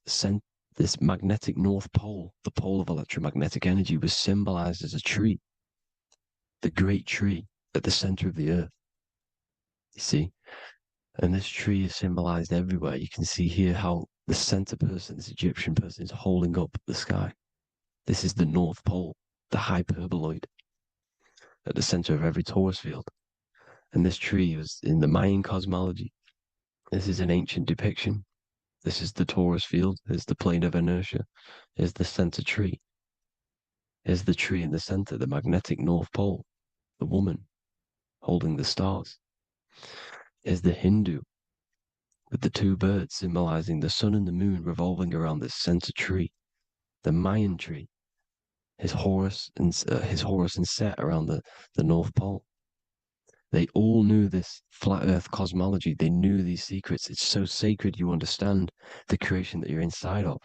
Speaker 4: magnetic North Pole, the pole of electromagnetic energy, was symbolized as a tree, the great tree at the center of the earth. You see? And this tree is symbolized everywhere. You can see here how the center person, this Egyptian person, is holding up the sky. This is the North Pole, the hyperboloid, at the center of every torus field. And this tree was in the Mayan cosmology. This is an ancient depiction. This is the torus field. There's the plane of inertia. Here's the center tree. Here's the tree in the center, the magnetic North Pole, the woman holding the stars. Here's the Hindu with the two birds symbolizing the sun and the moon revolving around this center tree, the Mayan tree. his Horus and Set around the North Pole. They all knew this flat Earth cosmology. They knew these secrets. It's so sacred you understand the creation that you're inside of.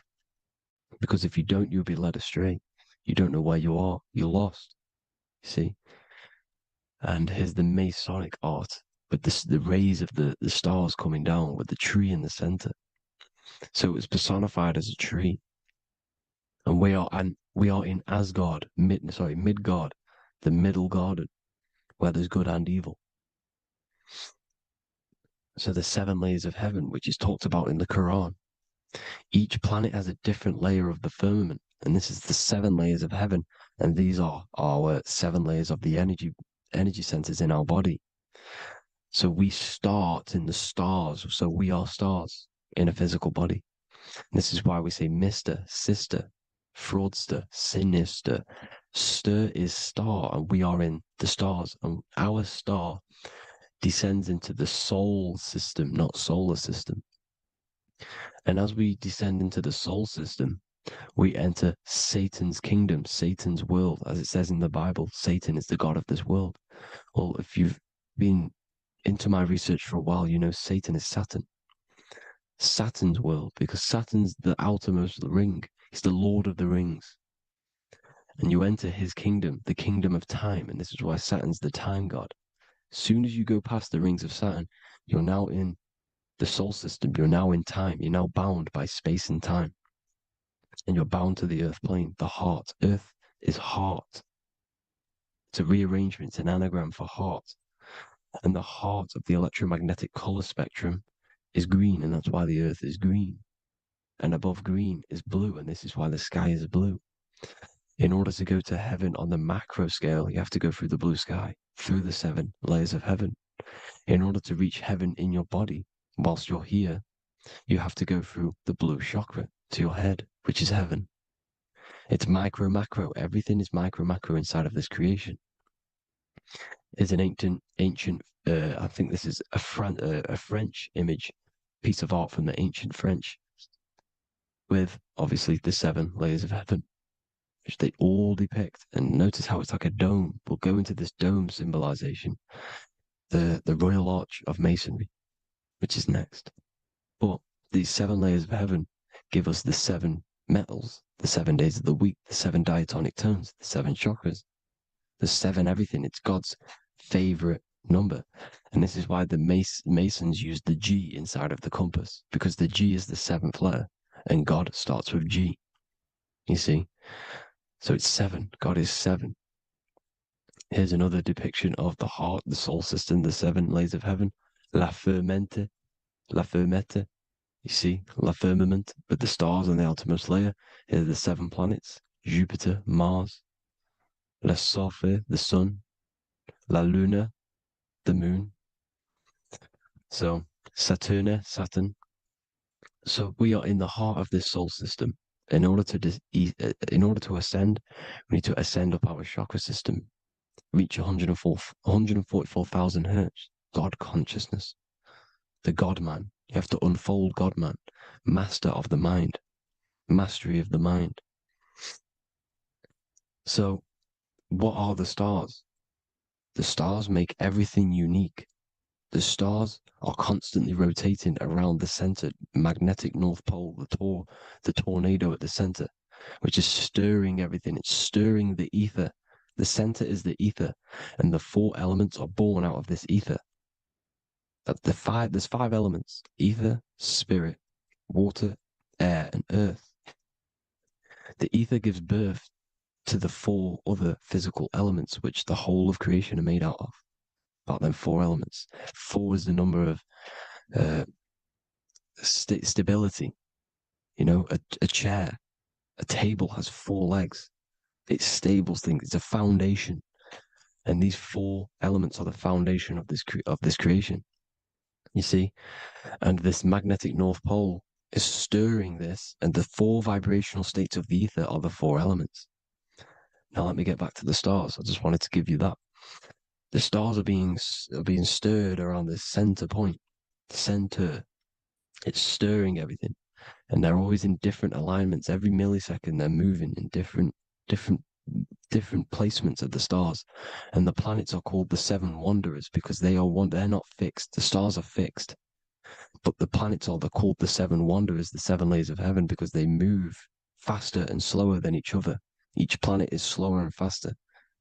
Speaker 4: Because if you don't, you'll be led astray. You don't know where you are. You're lost. You see? And here's the Masonic art, with the rays of the stars coming down with the tree in the center. So it was personified as a tree. And we are in Asgard, Midgard, the middle garden, where there's good and evil. So the 7 layers of heaven, which is talked about in the Quran. Each planet has a different layer of the firmament, and this is the 7 layers of heaven, and these are our 7 layers of the energy centers in our body. So we start in the stars, so we are stars in a physical body. And this is why we say Mr., Sister, Fraudster, Sinister. Stir is star, and we are in the stars, and our star descends into the soul system, not solar system. And as we descend into the soul system, we enter Satan's kingdom, Satan's world. As it says in the Bible, Satan is the god of this world. Well, if you've been into my research for a while, you know Satan is Saturn. Saturn's world, because Saturn's the outermost ring. He's the Lord of the Rings. And you enter his kingdom, the kingdom of time, and this is why Saturn's the time god. As soon as you go past the rings of Saturn, you're now in the soul system. You're now in time. You're now bound by space and time. And you're bound to the earth plane, the heart. Earth is heart. It's a rearrangement, it's an anagram for heart. And the heart of the electromagnetic color spectrum is green, and that's why the earth is green. And above green is blue, and this is why the sky is blue. In order to go to heaven on the macro scale, you have to go through the blue sky, through the 7 layers of heaven. In order to reach heaven in your body, whilst you're here, you have to go through the blue chakra to your head, which is heaven. It's micro, macro. Everything is micro, macro inside of this creation. It's an ancient. I think this is a French image, piece of art from the ancient French, with obviously the 7 layers of heaven, which they all depict. And notice how it's like a dome. We'll go into this dome symbolization, the Royal Arch of Masonry, which is next. But these 7 layers of heaven give us the 7 metals, the 7 days of the week, the 7 diatonic tones, the 7 chakras, the 7 everything. It's God's favorite number. And this is why the Masons use the G inside of the compass, because the G is the 7th letter, and God starts with G. You see? So it's 7. God is 7. Here's another depiction of the heart, the soul system, the 7 layers of heaven. La Fermete. You see, La Firmament, with the stars on the outermost layer. Here are the 7 planets. Jupiter, Mars. La Sophie, the sun. La Luna, the moon. So, Saturn. So we are in the heart of this soul system. In order to ascend, we need to ascend up our chakra system, reach 144,000 hertz, God consciousness, the God man. You have to unfold God man, master of the mind, mastery of the mind. So, what are the stars? The stars make everything unique. The stars are constantly rotating around the center, magnetic North Pole, the tornado at the center, which is stirring everything. It's stirring the ether. The center is the ether, and the 4 elements are born out of this ether. There's 5 elements: ether, spirit, water, air, and earth. The ether gives birth to the 4 other physical elements, which the whole of creation are made out of. About them 4 elements. 4 is the number of stability. You know, a chair, a table has 4 legs. It stables things. It's a foundation, and these 4 elements are the foundation of this creation. You see, and this magnetic North Pole is stirring this, and the 4 vibrational states of the ether are the 4 elements. Now let me get back to the stars. I just wanted to give you that. The stars are being stirred around this center point. Center. It's stirring everything. And they're always in different alignments. Every millisecond they're moving in different different placements of the stars. And the planets are called the seven wanderers because they're not fixed. The stars are fixed. But the planets are called the seven wanderers, the seven layers of heaven, because they move faster and slower than each other. Each planet is slower and faster,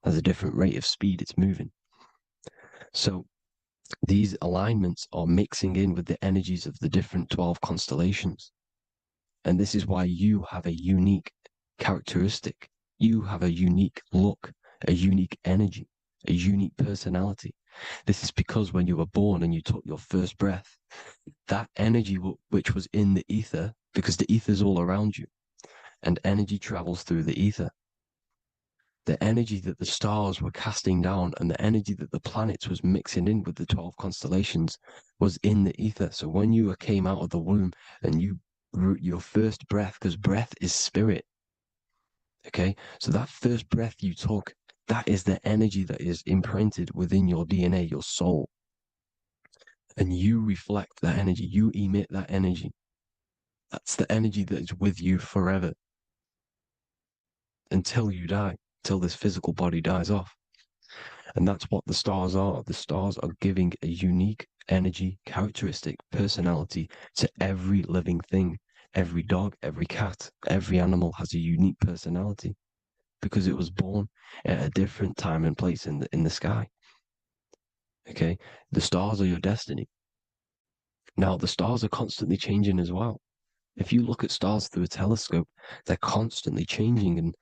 Speaker 4: has a different rate of speed it's moving. So these alignments are mixing in with the energies of the different 12 constellations. And this is why you have a unique characteristic. You have a unique look, a unique energy, a unique personality. This is because when you were born and you took your first breath, that energy which was in the ether, because the ether is all around you, and energy travels through the ether. The energy that the stars were casting down and the energy that the planets was mixing in with the 12 constellations was in the ether. So when you came out of the womb and your first breath, because breath is spirit, okay? So that first breath you took, that is the energy that is imprinted within your DNA, your soul. And you reflect that energy, you emit that energy. That's the energy that is with you forever until you die, till this physical body dies off. And that's what the stars are. The stars are giving a unique energy, characteristic, personality to every living thing. Every dog, every cat, every animal has a unique personality because it was born at a different time and place in the sky. Okay? The stars are your destiny. Now, the stars are constantly changing as well. If you look at stars through a telescope, they're constantly changing and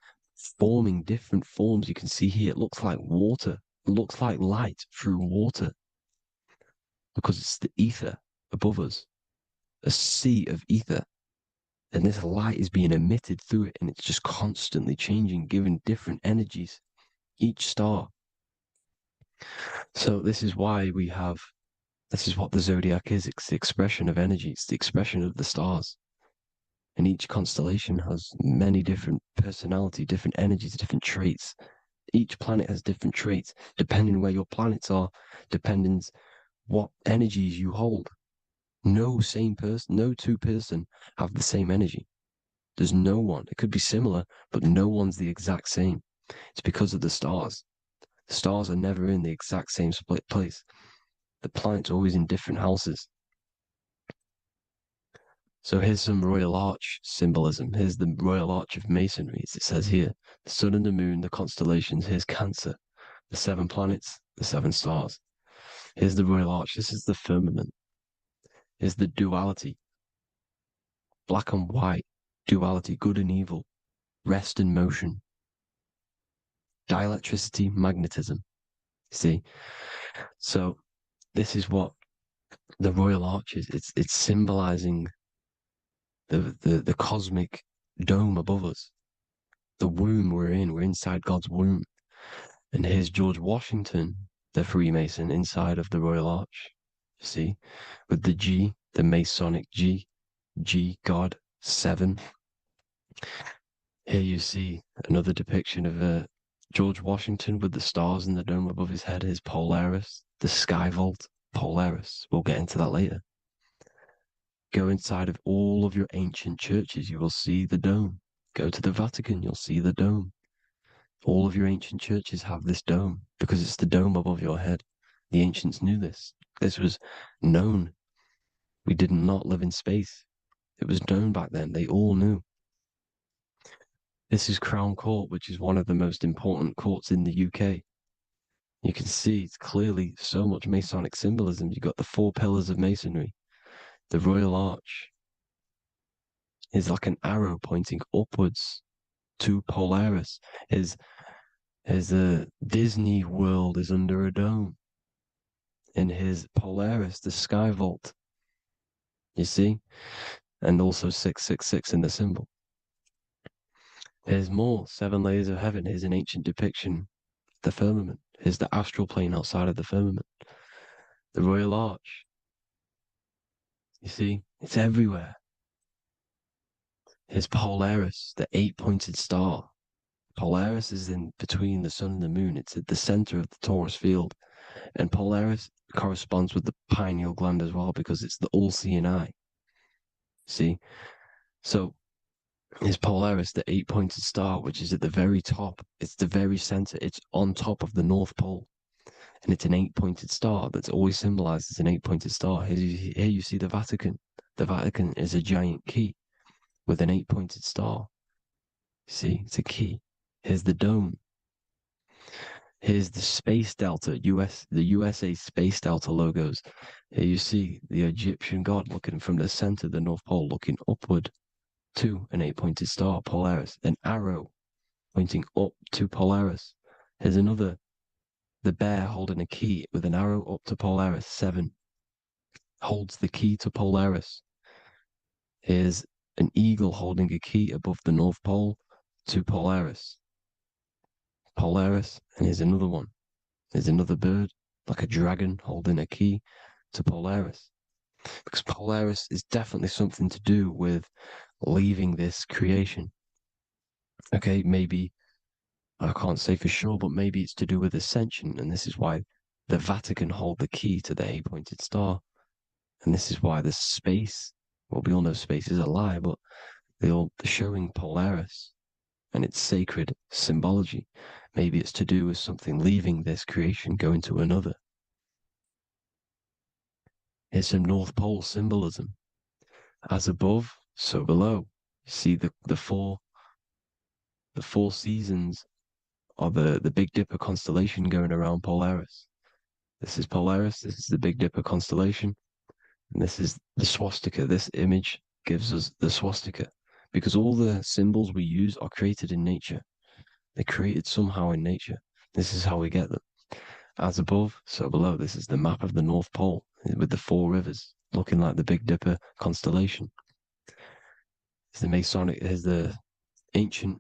Speaker 4: forming different forms. You can see here, it looks like water. It looks like light through water because it's the ether above us, a sea of ether. And this light is being emitted through it, and it's just constantly changing, giving different energies, each star. So this is why this is what the zodiac is. It's the expression of energy. It's the expression of the stars. And each constellation has many different personality, different energies, different traits. Each planet has different traits, depending where your planets are, depending what energies you hold. No two person have the same energy. There's no one. It could be similar, but no one's the exact same. It's because of the stars. The stars are never in the exact same split place. The planet's always in different houses. So here's some royal arch symbolism. Here's the royal arch of masonry, as it says here. The sun and the moon, the constellations. Here's Cancer, the 7 planets, the 7 stars. Here's the royal arch. This is the firmament. Here's the duality. Black and white, duality, good and evil, rest and motion, dielectricity, magnetism. See? So this is what the royal arch is. It's symbolizing the cosmic dome above us. The womb we're in. We're inside God's womb. And here's George Washington, the Freemason, inside of the royal arch. You see? With the G, the Masonic G, God, 7. Here you see another depiction of George Washington with the stars in the dome above his head, his Polaris, the sky vault, Polaris. We'll get into that later. Go inside of all of your ancient churches, you will see the dome. Go to the Vatican, you'll see the dome. All of your ancient churches have this dome because it's the dome above your head. The ancients knew this. This was known. We did not live in space. It was known back then. They all knew. This is Crown Court, which is one of the most important courts in the UK. You can see it's clearly so much Masonic symbolism. You've got the 4 pillars of Masonry. The Royal Arch is like an arrow pointing upwards to Polaris. As the Disney World is under a dome. In his Polaris, the sky vault. You see? And also 666 in the symbol. Here's more 7 layers of heaven. Here's an ancient depiction. The firmament. Here's the astral plane outside of the firmament. The Royal Arch. You see? It's everywhere. Here's Polaris, the 8-pointed star. Polaris is in between the sun and the moon. It's at the center of the Taurus field. And Polaris corresponds with the pineal gland as well because it's the all-seeing eye. See? So is Polaris, the 8-pointed star, which is at the very top. It's the very center. It's on top of the North Pole. And it's an 8-pointed star that's always symbolized as an 8-pointed star. Here you see the Vatican. The Vatican is a giant key with an 8-pointed star. See, it's a key. Here's the dome. Here's the space delta, the USA space delta logos. Here you see the Egyptian god looking from the center of the North Pole, looking upward to an 8-pointed star, Polaris. An arrow pointing up to Polaris. Here's another, the bear holding a key with an arrow up to Polaris. 7 holds the key to Polaris. Here's an eagle holding a key above the North Pole to Polaris. Polaris, and here's another one. There's another bird, like a dragon, holding a key to Polaris. Because Polaris is definitely something to do with leaving this creation. Okay, maybe, I can't say for sure, but maybe it's to do with ascension, and this is why the Vatican hold the key to the 8-pointed star. And this is why the space, well, we all know space is a lie, but they're showing Polaris and its sacred symbology. Maybe it's to do with something leaving this creation, going to another. Here's some North Pole symbolism. As above, so below. See the four seasons of the Big Dipper constellation going around Polaris. This is Polaris, this is the Big Dipper constellation, and this is the swastika. This image gives us the swastika, because all the symbols we use are created in nature. They're created somehow in nature. This is how we get them. As above, so below. This is the map of the North Pole with the 4 rivers looking like the Big Dipper constellation. It's the Masonic, here's the ancient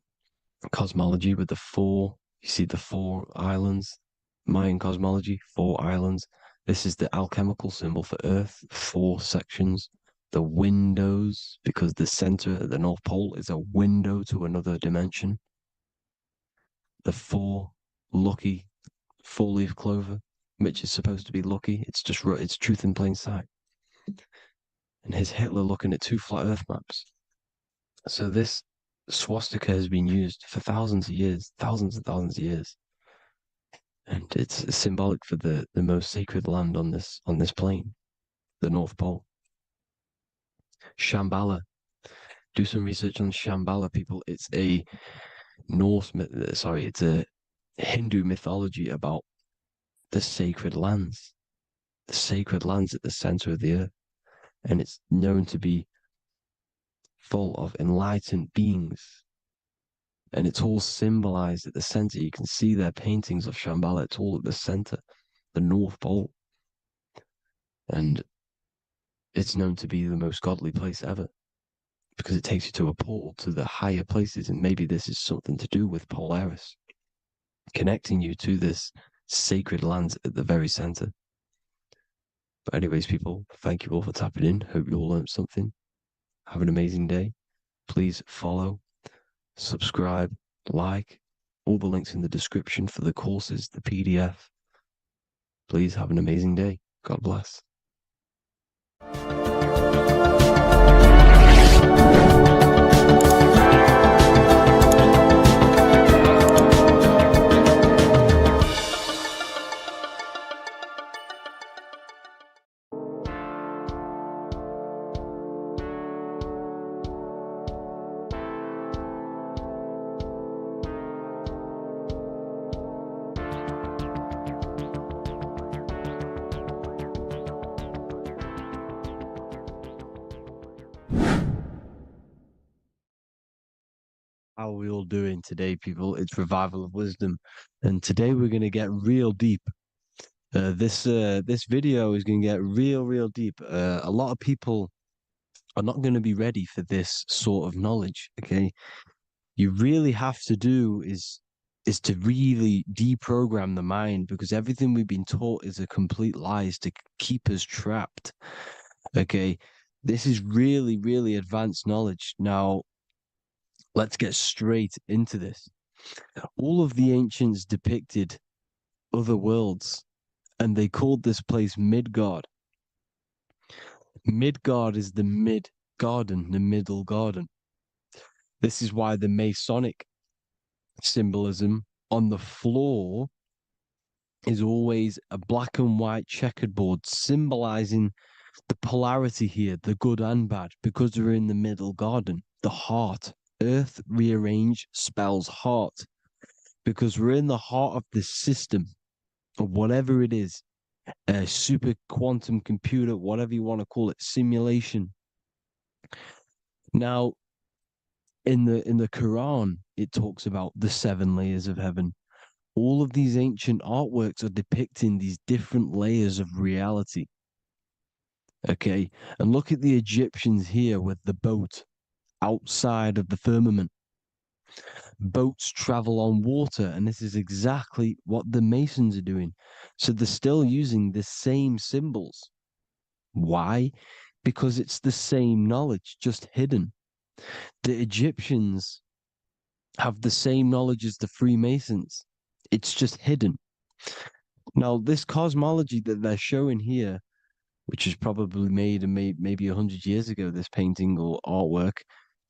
Speaker 4: cosmology with the 4, you see the 4 islands, Mayan cosmology, 4 islands. This is the alchemical symbol for Earth, 4 sections. The windows, because the center of the North Pole is a window to another dimension. The 4 lucky 4-leaf clover, which is supposed to be lucky. It's just, it's truth in plain sight. And here's Hitler looking at 2 flat Earth maps. So this swastika has been used for thousands of years, thousands and thousands of years. And it's symbolic for the most sacred land on this plane, the North Pole. Shambhala. Do some research on Shambhala, people. It's a it's a Hindu mythology about the sacred lands at the center of the earth. And it's known to be full of enlightened beings. And it's all symbolized at the center. You can see their paintings of Shambhala. It's all at the center, the North Pole. And it's known to be the most godly place ever, because it takes you to a portal to the higher places. And maybe this is something to do with Polaris, connecting you to this sacred land at the very center. But anyways, people, thank you all for tapping in. Hope you all learned something. Have an amazing day. Please follow, subscribe, like, all the links in the description for the courses, the PDF. Please have an amazing day. God bless.
Speaker 2: How are we all doing today, people? It's Revival of Wisdom, and today we're going to get real deep. This video is going to get real deep. A lot of people are not going to be ready for this sort of knowledge. Okay, you really have to do is to really deprogram the mind, because everything we've been taught is a complete lies to keep us trapped. Okay, this is really advanced knowledge. Now, let's get straight into this. All of the ancients depicted other worlds, and they called this place Midgard. Midgard is the mid garden, the middle garden.
Speaker 4: This is why the Masonic symbolism on the floor is always a black and white checkered board symbolizing the polarity here, the good and bad, because we're in the middle garden, the heart. Earth rearranged spells heart, because we're in the heart of this system, or whatever it is, a super quantum computer, whatever you want to call it, simulation. Now, in the Quran, it talks about the 7 layers of heaven. All of these ancient artworks are depicting these different layers of reality. Okay, and look at the Egyptians here with the boat outside of the firmament. Boats travel on water, and this is exactly what the Masons are doing. So they're still using the same symbols. Why? Because it's the same knowledge, just hidden. The Egyptians have the same knowledge as the Freemasons. It's just hidden. Now, this cosmology that they're showing here, which is probably made maybe 100 years ago, this painting or artwork,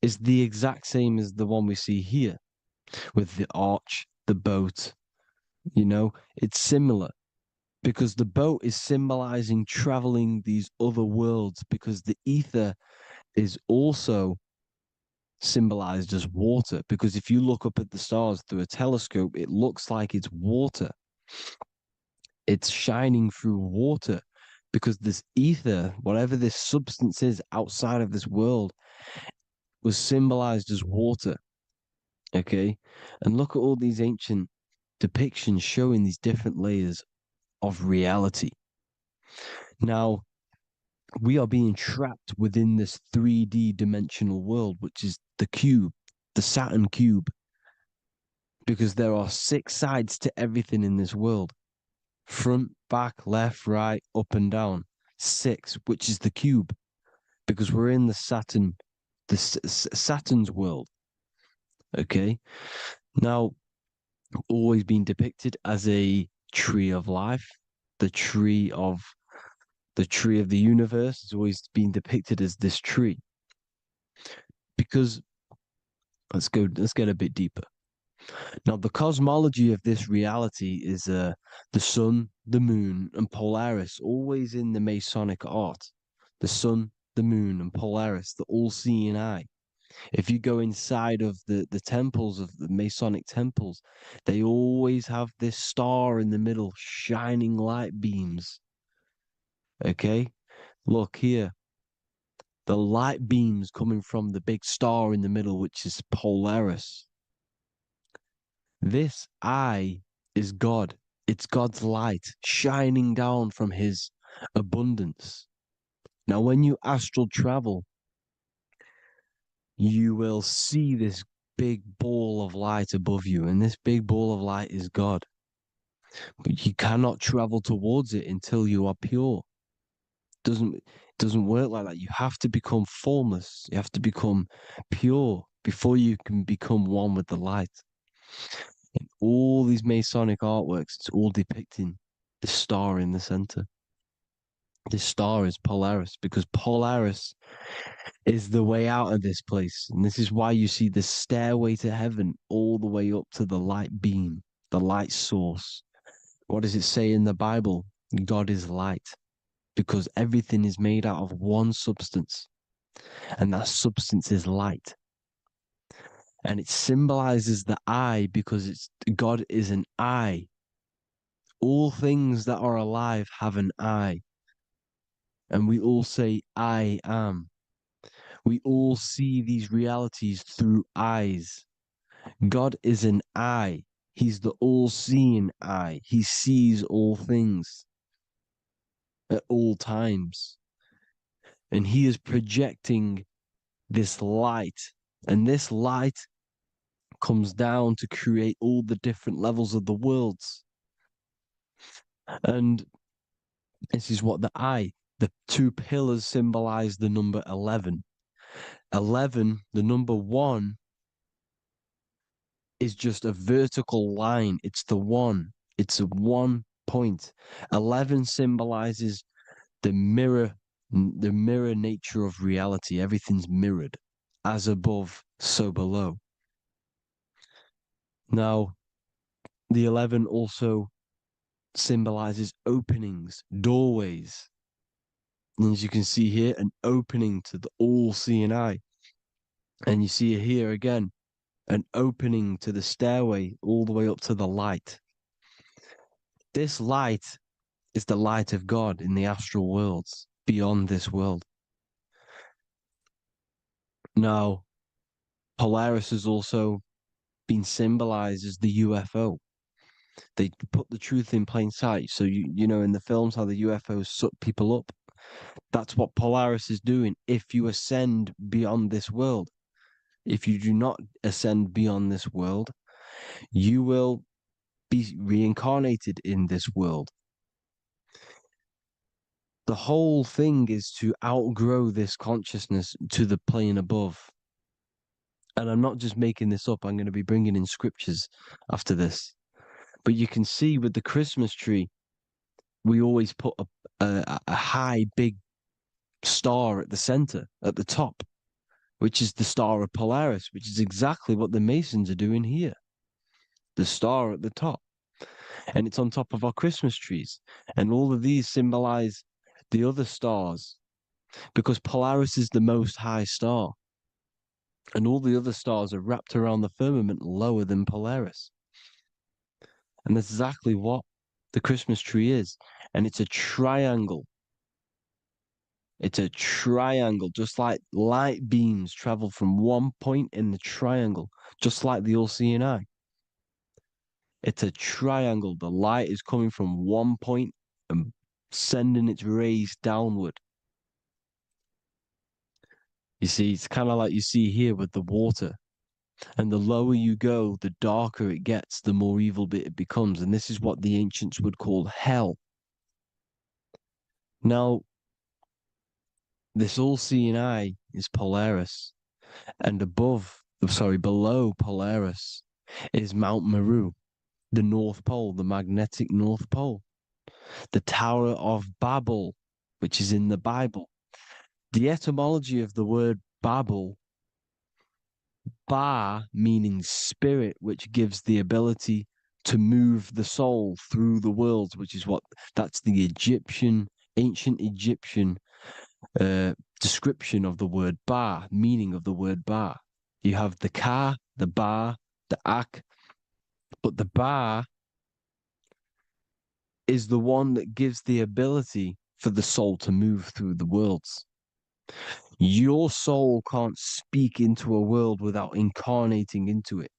Speaker 4: is the exact same as the one we see here with the arch, the boat. You know, it's similar because the boat is symbolizing traveling these other worlds, because the ether is also symbolized as water, because if you look up at the stars through a telescope, it looks like it's water. It's shining through water, because this ether, whatever this substance is outside of this world, was symbolized as water. Okay, and look at all these ancient depictions showing these different layers of reality. Now, we are being trapped within this 3D dimensional world, which is the cube, the Saturn cube, because there are 6 sides to everything in this world: front, back, left, right, up and down. 6, which is the cube, because we're in the Saturn, Saturn's world. Okay, now, always been depicted as a tree of life, the tree of the universe has always been depicted as this tree. Because let's get a bit deeper. Now, the cosmology of this reality is the sun, the moon, and Polaris, always in the Masonic art. The sun, the moon, and Polaris, the all-seeing eye. If you go inside of the temples, of the Masonic temples, they always have this star in the middle, shining light beams. Okay? Look here. The light beams coming from the big star in the middle, which is Polaris. This eye is God. It's God's light shining down from his abundance. Now, when you astral travel, you will see this big ball of light above you, and this big ball of light is God. But you cannot travel towards it until you are pure. It doesn't work like that. You have to become formless. You have to become pure before you can become one with the light. In all these Masonic artworks, it's all depicting the star in the center. This star is Polaris, because Polaris is the way out of this place. And this is why you see the stairway to heaven all the way up to the light beam, the light source. What does it say in the Bible? God is light, because everything is made out of one substance, and that substance is light. And it symbolizes the eye, because God is an eye. All things that are alive have an eye. And we all say, I am. We all see these realities through eyes. God is an eye. He's the all-seeing eye. He sees all things at all times. And he is projecting this light. And this light comes down to create all the different levels of the worlds. And this is what the 2 pillars symbolize the number 11. 11, the number 1, is just a vertical line. It's the 1. It's a 1 point. 11 symbolizes the mirror nature of reality. Everything's mirrored.
Speaker 2: as above, so below. Now, the 11 also symbolizes openings, doorways. And as you can see here, an opening to the all-seeing eye. And you see here again, an opening to the stairway all the way up to the light. This light is the light of God in the astral worlds, beyond this world. Now, Polaris has also been symbolized as the UFO. They put the truth in plain sight. So, you know, in the films, how the UFOs suck people up. That's what Polaris is doing. If you ascend beyond this world, if you do not ascend beyond this world, you will be reincarnated in this world. The whole thing is to outgrow this consciousness to the plane above. And I'm not just making this up, I'm going to be bringing in scriptures after this. But you can see with the Christmas tree, we always put a high, big star at the center, at the top, which is the star of Polaris, which is exactly what the Masons are doing here. The star at the top. And it's on top of our Christmas trees. And all of these symbolize the other stars, because Polaris is the most high star. And all the other stars are wrapped around the firmament lower than Polaris. And that's exactly what the Christmas tree is. And it's a triangle. It's a triangle, just like light beams travel from one point in the triangle, just like the all-seeing eye. It's a triangle. The light is coming from one point and sending its rays downward. You see, it's kind of like you see here with the water. And the lower you go, the darker it gets, the more evil it becomes. And this is what the ancients would call hell. Now, this all-seeing eye is Polaris. And below Polaris is Mount Meru, the North Pole, the magnetic North Pole. The Tower of Babel, which is in the Bible. The etymology of the word Babel, Ba meaning spirit, which gives the ability to move the soul through the worlds, which is that's the ancient Egyptian description of the word Ba, meaning of the word Ba. You have the Ka, the Ba, the Ak, but the Ba is the one that gives the ability for the soul to move through the worlds. Your soul can't speak into a world without incarnating into it.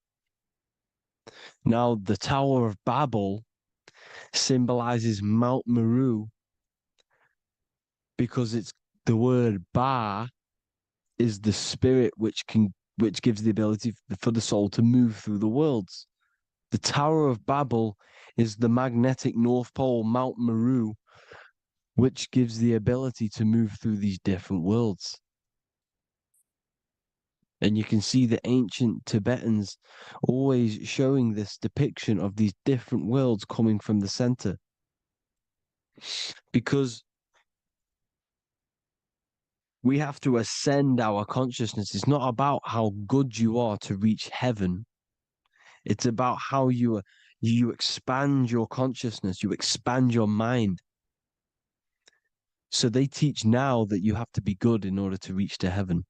Speaker 2: Now, the Tower of Babel symbolizes Mount Meru because it's the word Ba is the spirit which gives the ability for the soul to move through the worlds. The Tower of Babel is the magnetic North Pole, Mount Meru, which gives the ability to move through these different worlds. And you can see the ancient Tibetans always showing this depiction of these different worlds coming from the center. Because we have to ascend our consciousness. It's not about how good you are to reach heaven. It's about how you expand your consciousness, you expand your mind. So they teach now that you have to be good in order to reach to heaven.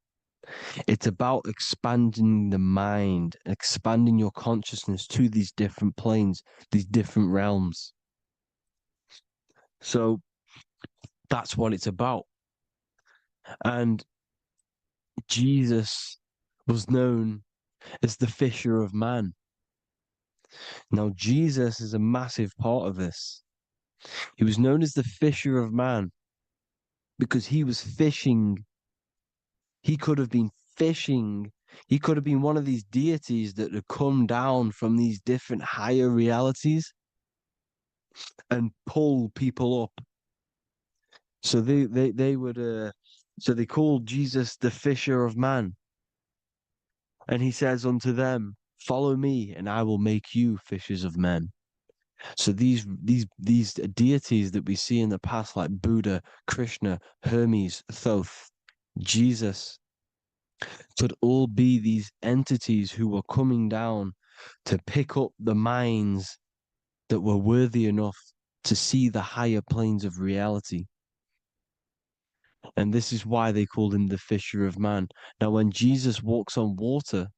Speaker 2: It's about expanding the mind, expanding your consciousness to these different planes, these different realms. So that's what it's about. And Jesus was known as the fisher of man. Now, Jesus is a massive part of this. He was known as the fisher of man because he was fishing. He could have been fishing. He could have been one of these deities that had come down from these different higher realities and pull people up. So they would so they called Jesus the fisher of man. And he says unto them, follow me and I will make you fishers of men. So these deities that we see in the past, like Buddha, Krishna, Hermes, Thoth, Jesus,
Speaker 4: could all be these entities who were coming down to pick up the minds that were worthy enough to see the higher planes of reality. And this is why they called him the fisher of man. Now, when Jesus walks on water,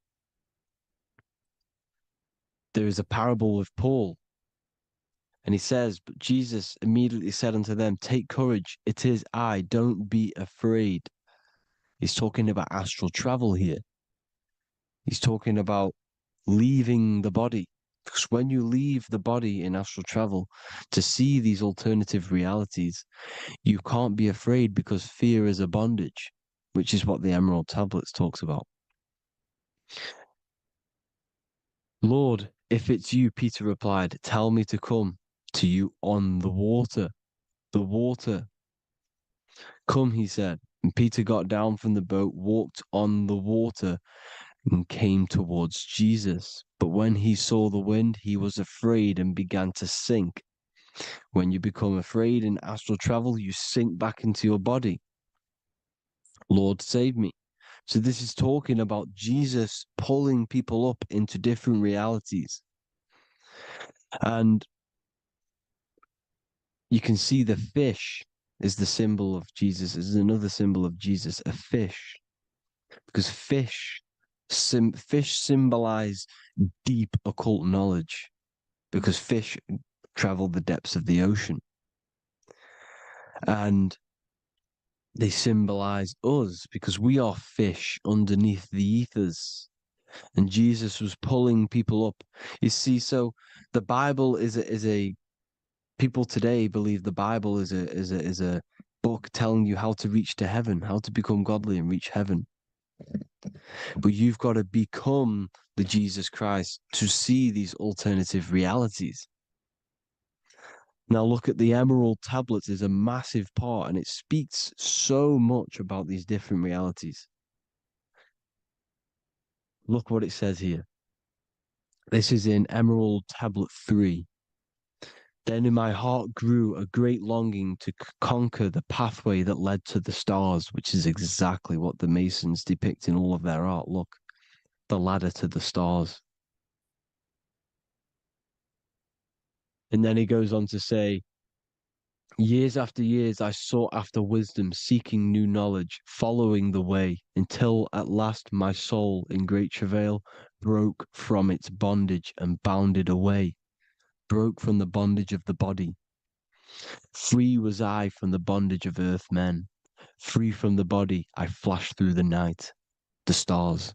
Speaker 4: there is a parable with Paul. And he says, but Jesus immediately said unto them, take courage, it is I, don't be afraid. He's talking about astral travel here. He's talking about leaving the body. Because when you leave the body in astral travel to see these alternative realities, you can't be afraid because fear is a bondage, which is what the Emerald Tablets talks about. Lord, if it's you, Peter replied, tell me to come to you on the water. The water. Come, he said. And Peter got down from the boat, walked on the water, and came towards Jesus. But when he saw the wind, he was afraid and began to sink. When you become afraid in astral travel, you sink back into your body. Lord, save me. So this is talking about Jesus pulling people up into different realities. And you can see the fish is the symbol of Jesus, is another symbol of Jesus, a fish. Because fish symbolize deep occult knowledge, because fish travel the depths of the ocean. And they symbolize us because we are fish underneath the ethers. And Jesus was pulling people up. You see, so the Bible is a people today believe the Bible is a book telling you how to reach to heaven, how to become godly and reach heaven. But you've got to become the Jesus Christ to see these alternative realities. Now look at the Emerald Tablets is a massive part, and it speaks so much about these different realities. Look what it says here. This is in Emerald Tablet 3. Then in my heart grew a great longing to conquer the pathway that led to the stars, which is exactly what the Masons depict in all of their art. Look, the ladder to the stars. And then he goes on to say, years after years, I sought after wisdom, seeking new knowledge, following the way, until at last my soul, in great travail, broke from its bondage and bounded away, broke from the bondage of the body. Free was I from the bondage of earth men. Free from the body, I flashed through the night. The stars.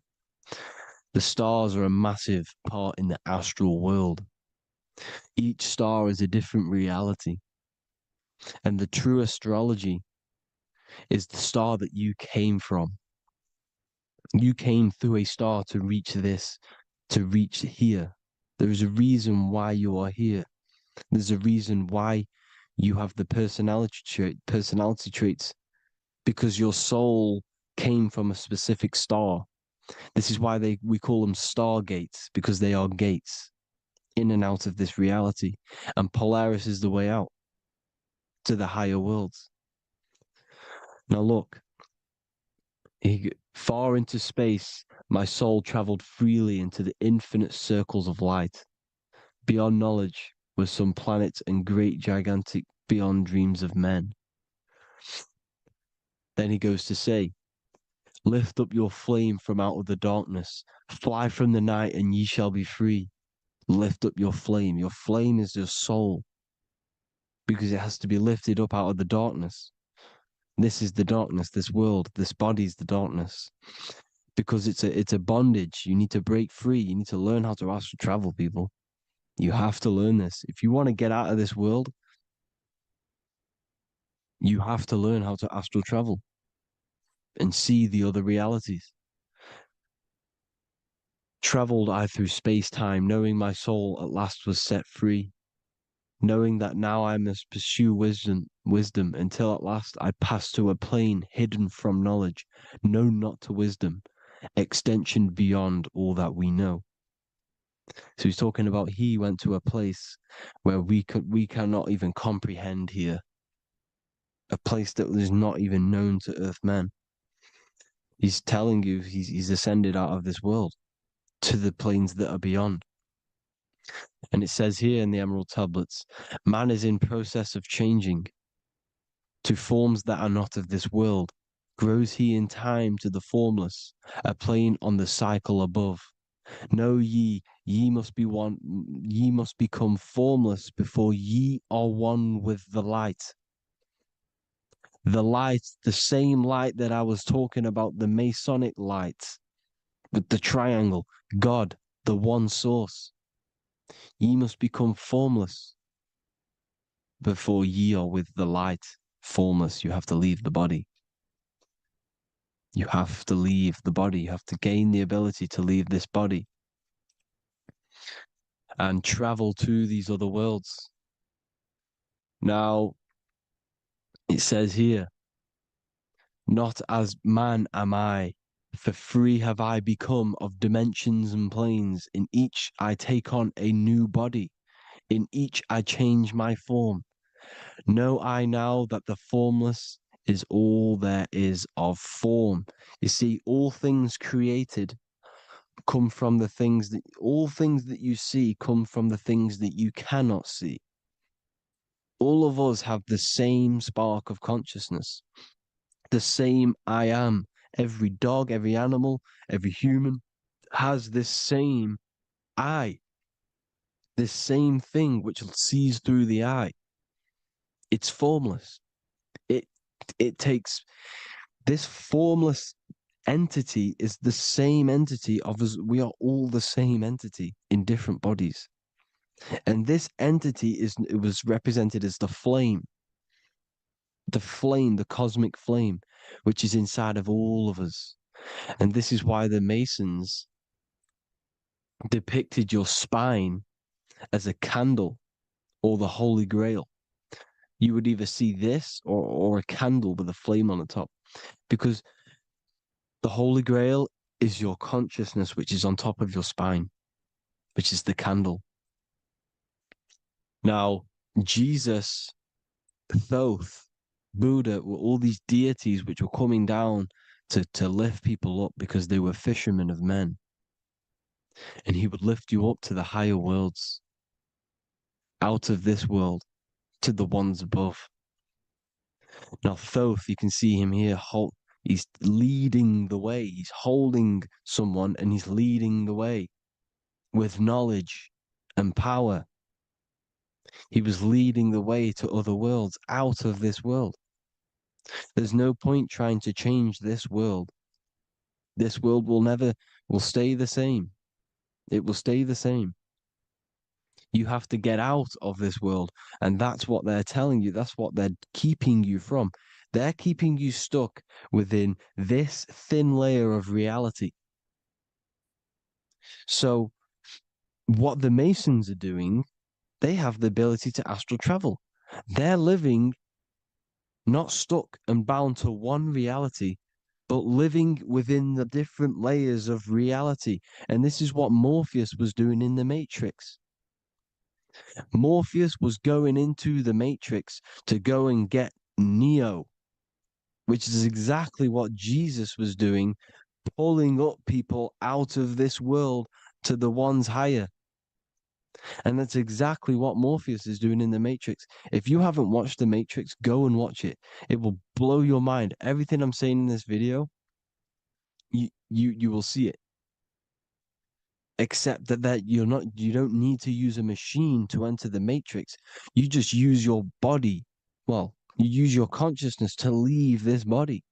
Speaker 4: The stars are a massive part in the astral world. Each star is a different reality. And the true astrology is the star that you came from. You came through a star to reach this, to reach here. There is a reason why you are here. There's a reason why you have the personality traits, because your soul came from a specific star. This is why we call them stargates, because they are gates in and out of this reality. And Polaris is the way out to the higher worlds. Now look, far into space, my soul traveled freely into the infinite circles of light. Beyond knowledge were some planets and great gigantic beyond dreams of men. Then he goes to say, lift up your flame from out of the darkness, fly from the night and ye shall be free. Lift up your flame. Your flame is your soul, because it has to be lifted up out of the darkness. This is the darkness, this world, this body is the darkness. Because it's a bondage. You need to break free. You need to learn how to astral travel, people. You have to learn this. If you want to get out of this world, you have to learn how to astral travel and see the other realities. Traveled I through space-time, knowing my soul at last was set free, knowing that now I must pursue wisdom until at last I pass to a plane hidden from knowledge, known not to wisdom, extension beyond all that we know. So he's talking about he went to a place where we cannot even comprehend here, a place that is not even known to earth men.
Speaker 2: He's telling you he's ascended out of this world to the planes that are beyond. And it says here in the Emerald Tablets, man is in process of changing to forms that are not of this world. Grows he in time to the formless, a plane on the cycle above. Know ye, ye must be one, ye must become formless before ye are one with the light. The light, the same light that I was talking about, the Masonic light, with the triangle, God, the one source. Ye must become formless before ye are with the light. Formless, you have to leave the body. You have to leave the body. You have to gain the ability to leave this body and travel to these other worlds. Now, it says here, not as man am I, for free have I become of dimensions and planes. In each I take on a new body. In each I change my form. Know I now that the formless is all there is of form. You see, all things created come from the things that, all things that you see come from the things that you cannot see. All of us have the same spark of consciousness, the same I am. Every dog, every animal, every human has this same I, this same thing which sees through the eye. It's formless. It takes this formless entity is the same entity of us. We are all the same entity in different bodies. And this entity it was represented as the flame, the cosmic flame, which is inside of all of us. And this is why the Masons depicted your spine as a candle or the Holy Grail. You would either see this or a candle with a flame on the top, because the Holy Grail is your consciousness, which is on top of your spine, which is the candle. Now, Jesus, Thoth, Buddha were all these deities which were coming down to lift people up because they were fishermen of men. And he would lift you up to the higher worlds, out of this world, to the ones above. Now, Thoth, you can see him here, he's leading the way. He's holding someone and he's leading the way with knowledge and power. He was leading the way to other worlds, out of this world. There's no point trying to change this world. This world will stay the same. It will stay the same. You have to get out of this world. And that's what they're telling you. That's what they're keeping you from. They're keeping you stuck within this thin layer of reality. So what the Masons are doing, they have the ability to astral travel. They're living not stuck and bound to one reality, but living within the different layers of reality. And this is what Morpheus was doing in the Matrix. Morpheus was going into the Matrix to go and get Neo, which is exactly what Jesus was doing, pulling up people out of this world to the ones higher. And that's exactly what Morpheus is doing in the Matrix. If you haven't watched the Matrix, go and watch it. It will blow your mind. Everything I'm saying in this video, you will see it. Except that you don't need to use a machine to enter the Matrix. You just use your body. Well, you use your consciousness to leave this body.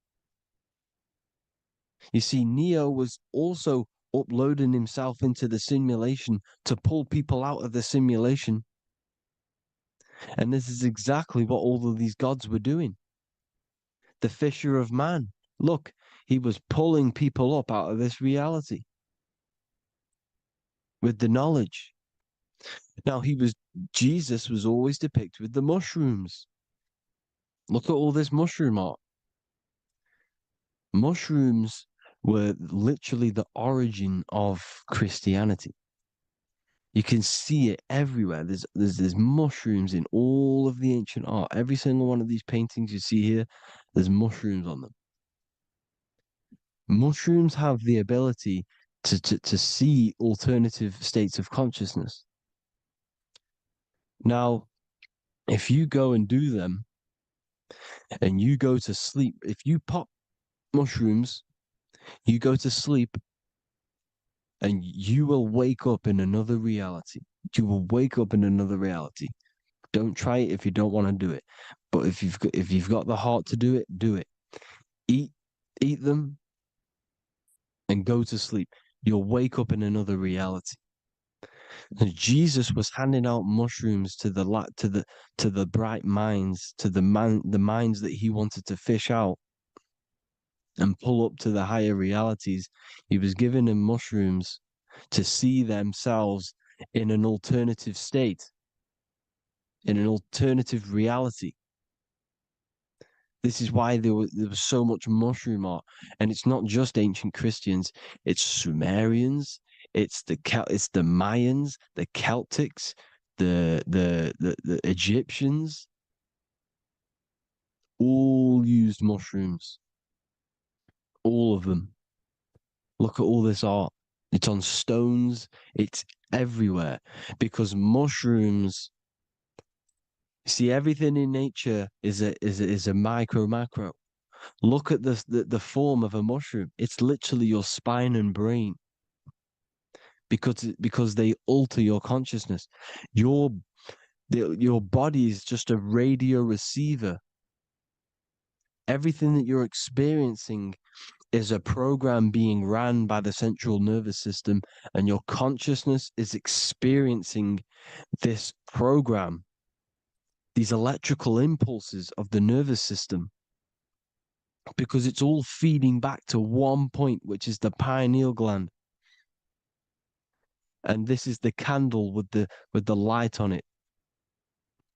Speaker 2: You see, Neo was also uploading himself into the simulation to pull people out of the simulation. And this is exactly what all of these gods were doing. The fisher of man. Look, he was pulling people up out of this reality with the knowledge. Now, Jesus was always depicted with the mushrooms. Look at all this mushroom art. Mushrooms were literally the origin of Christianity. You can see it everywhere. There's mushrooms in all of the ancient art. Every single one of these paintings you see here, there's mushrooms on them.
Speaker 4: Mushrooms have the ability to see alternative states of consciousness. Now, if you go and do them and you go to sleep, if you pop mushrooms, you go to sleep and you will wake up in another reality. You will wake up in another reality. Don't try it if you don't want to do it. But if you've got the heart to do it, do it. Eat them and go to sleep. You'll wake up in another reality. And Jesus was handing out mushrooms to the bright minds, to the minds that he wanted to fish out and pull up to the higher realities. He was giving them mushrooms to see themselves in an alternative state, in an alternative reality. This is why there was so much mushroom art, and it's not just ancient Christians. It's Sumerians, it's the Mayans, the Celtics, the Egyptians. All used mushrooms. All of them. Look at all this art. It's on stones. It's everywhere because mushrooms. See, everything in nature is a micro macro. Look at the form of a mushroom. It's literally your spine and brain. Because they alter your consciousness. Your body is just a radio receiver. Everything that you're experiencing is a program being ran by the central nervous system, and your consciousness is experiencing this program, these electrical impulses of the nervous system, because it's all feeding back to one point, which is the pineal gland. And this is the candle with the light on it.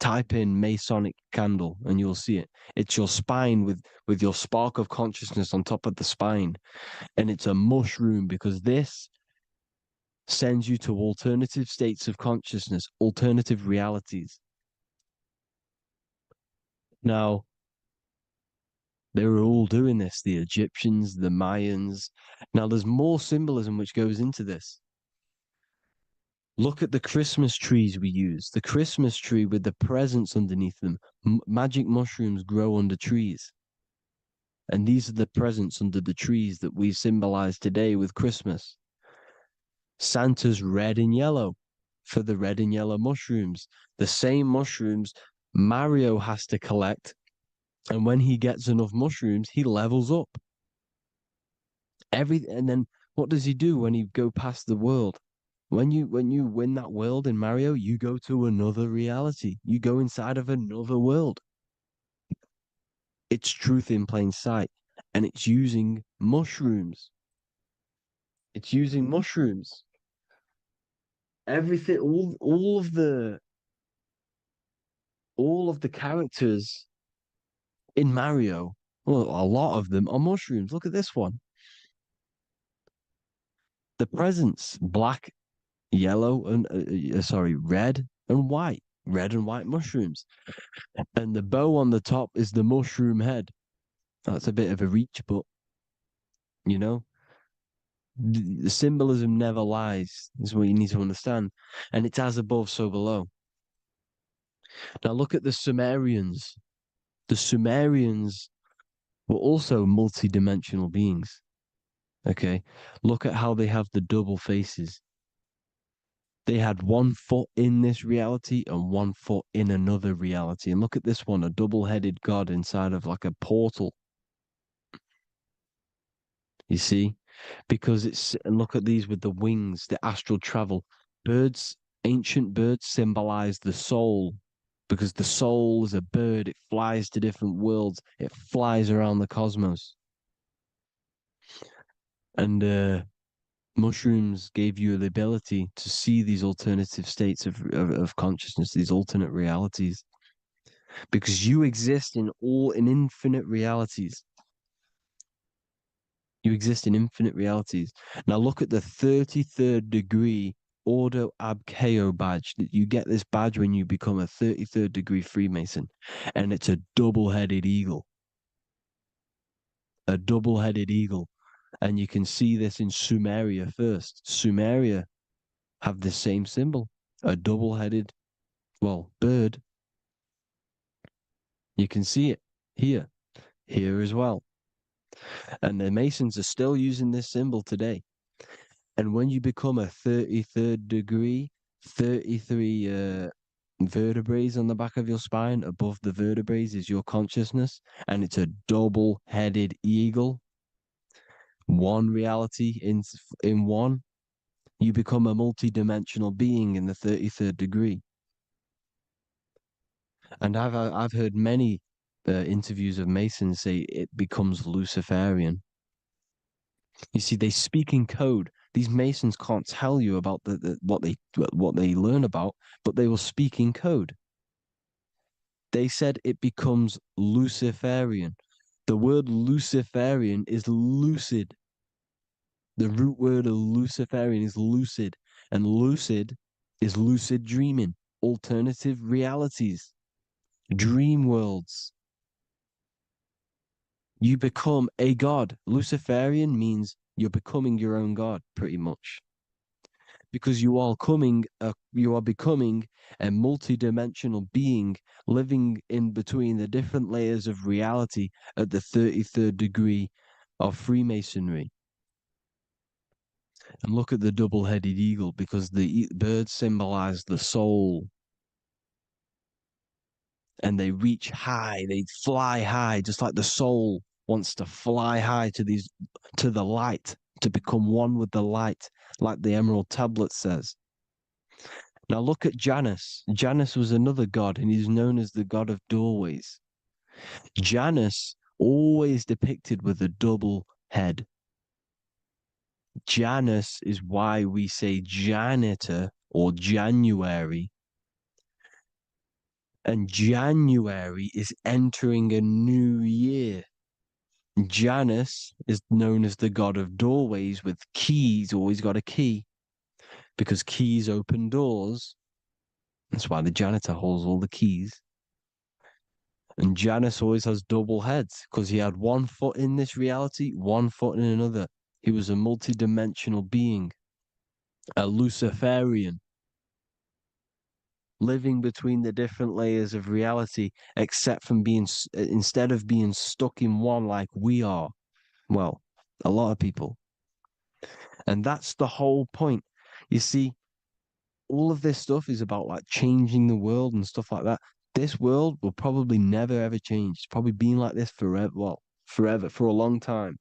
Speaker 4: Type in Masonic candle and you'll see it. It's your spine with your spark of consciousness on top of the spine. And it's a mushroom because this sends you to alternative states of consciousness, alternative realities. Now, they were all doing this, the Egyptians, the Mayans. Now, there's more symbolism which goes into this. Look at the Christmas trees we use. The Christmas tree with the presents underneath them. Magic mushrooms grow under trees. And these are the presents under the trees that we symbolize today with Christmas. Santa's red and yellow for the red and yellow mushrooms. The same mushrooms Mario has to collect. And when he gets enough mushrooms, he levels up. And then what does he do when he go past the world? When you win that world in Mario, you go to another reality. You go inside of another world. It's truth in plain sight. And it's using mushrooms. It's using mushrooms. Everything, all of the characters in Mario, well, a lot of them are mushrooms. Look at this one. The presents, black, yellow, and red and white. Red and white mushrooms. And the bow on the top is the mushroom head. That's a bit of a reach, but you know, the symbolism never lies. Is what you need to understand. And it's as above, so below. Now look at the Sumerians. The Sumerians were also multi-dimensional beings. Okay, look at how they have the double faces. They had 1 foot in this reality and 1 foot in another reality. And look at this one, a double-headed god inside of like a portal. You see? Because and look at these with the wings, the astral travel. Birds, ancient birds symbolize the soul. Because the soul is a bird, it flies to different worlds. It flies around the cosmos. And mushrooms gave you the ability to see these alternative states of consciousness, these alternate realities, because you exist in infinite realities. You exist in infinite realities. Now look at the 33rd degree Ordo Ab Chao badge. You get this badge when you become a 33rd degree Freemason, and it's a double-headed eagle. A double-headed eagle. And you can see this in Sumeria first. Sumeria have the same symbol, a double-headed, well, bird. You can see it here as well. And the Masons are still using this symbol today. And when you become a 33rd degree, 33 vertebrae on the back of your spine, above the vertebrae is your consciousness, and it's a double-headed eagle. One reality in one. You become a multi-dimensional being in the 33rd degree. And I've heard many interviews of Masons say it becomes Luciferian. You see, they speak in code. These Masons can't tell you about what they learn about, but they will speak in code. They said it becomes Luciferian. The word Luciferian is lucid. The root word of Luciferian is lucid, and lucid is lucid dreaming, alternative realities, dream worlds. You become a god. Luciferian means you're becoming your own god, pretty much. Because you are becoming a multi-dimensional being living in between the different layers of reality at the 33rd degree of Freemasonry. And look at the double-headed eagle, because the birds symbolize the soul. And they reach high, they fly high, just like the soul wants to fly high to the light, to become one with the light, like the Emerald Tablet says. Now look at Janus. Janus was another god, and he's known as the god of doorways. Janus always depicted with a double head. Janus is why we say janitor or January. And January is entering a new year. Janus is known as the god of doorways with keys, always got a key, because keys open doors. That's why the janitor holds all the keys. And Janus always has double heads, because he had one foot in this reality, one foot in another. He was a multi-dimensional being, a Luciferian, living between the different layers of reality, instead of being stuck in one like we are. Well, a lot of people. And that's the whole point. You see, all of this stuff is about like changing the world and stuff like that. This world will probably never ever change. It's probably been like this forever. Well, forever, for a long time.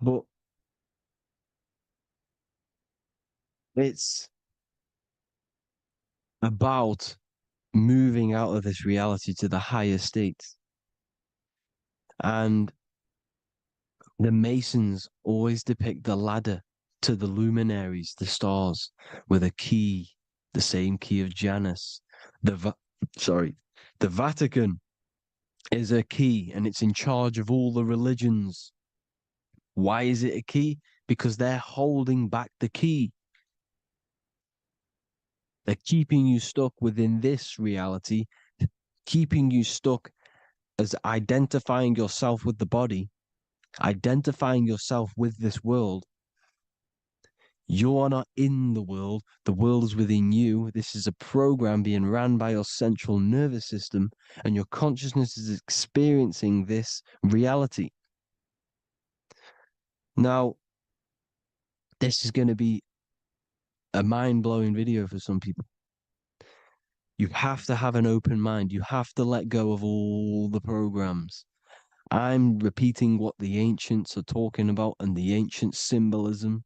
Speaker 4: But it's about moving out of this reality to the higher states. And the Masons always depict the ladder to the luminaries, the stars, with a key, the same key of Janus. The Vatican is a key, and it's in charge of all the religions. Why is it a key? Because they're holding back the key. They're keeping you stuck within this reality, keeping you stuck as identifying yourself with the body, identifying yourself with this world. You are not in the world is within you. This is a program being ran by your central nervous system, and your consciousness is experiencing this reality. Now, this is going to be a mind-blowing video for some people. You have to have an open mind. You have to let go of all the programs. I'm repeating what the ancients are talking about and the ancient symbolism.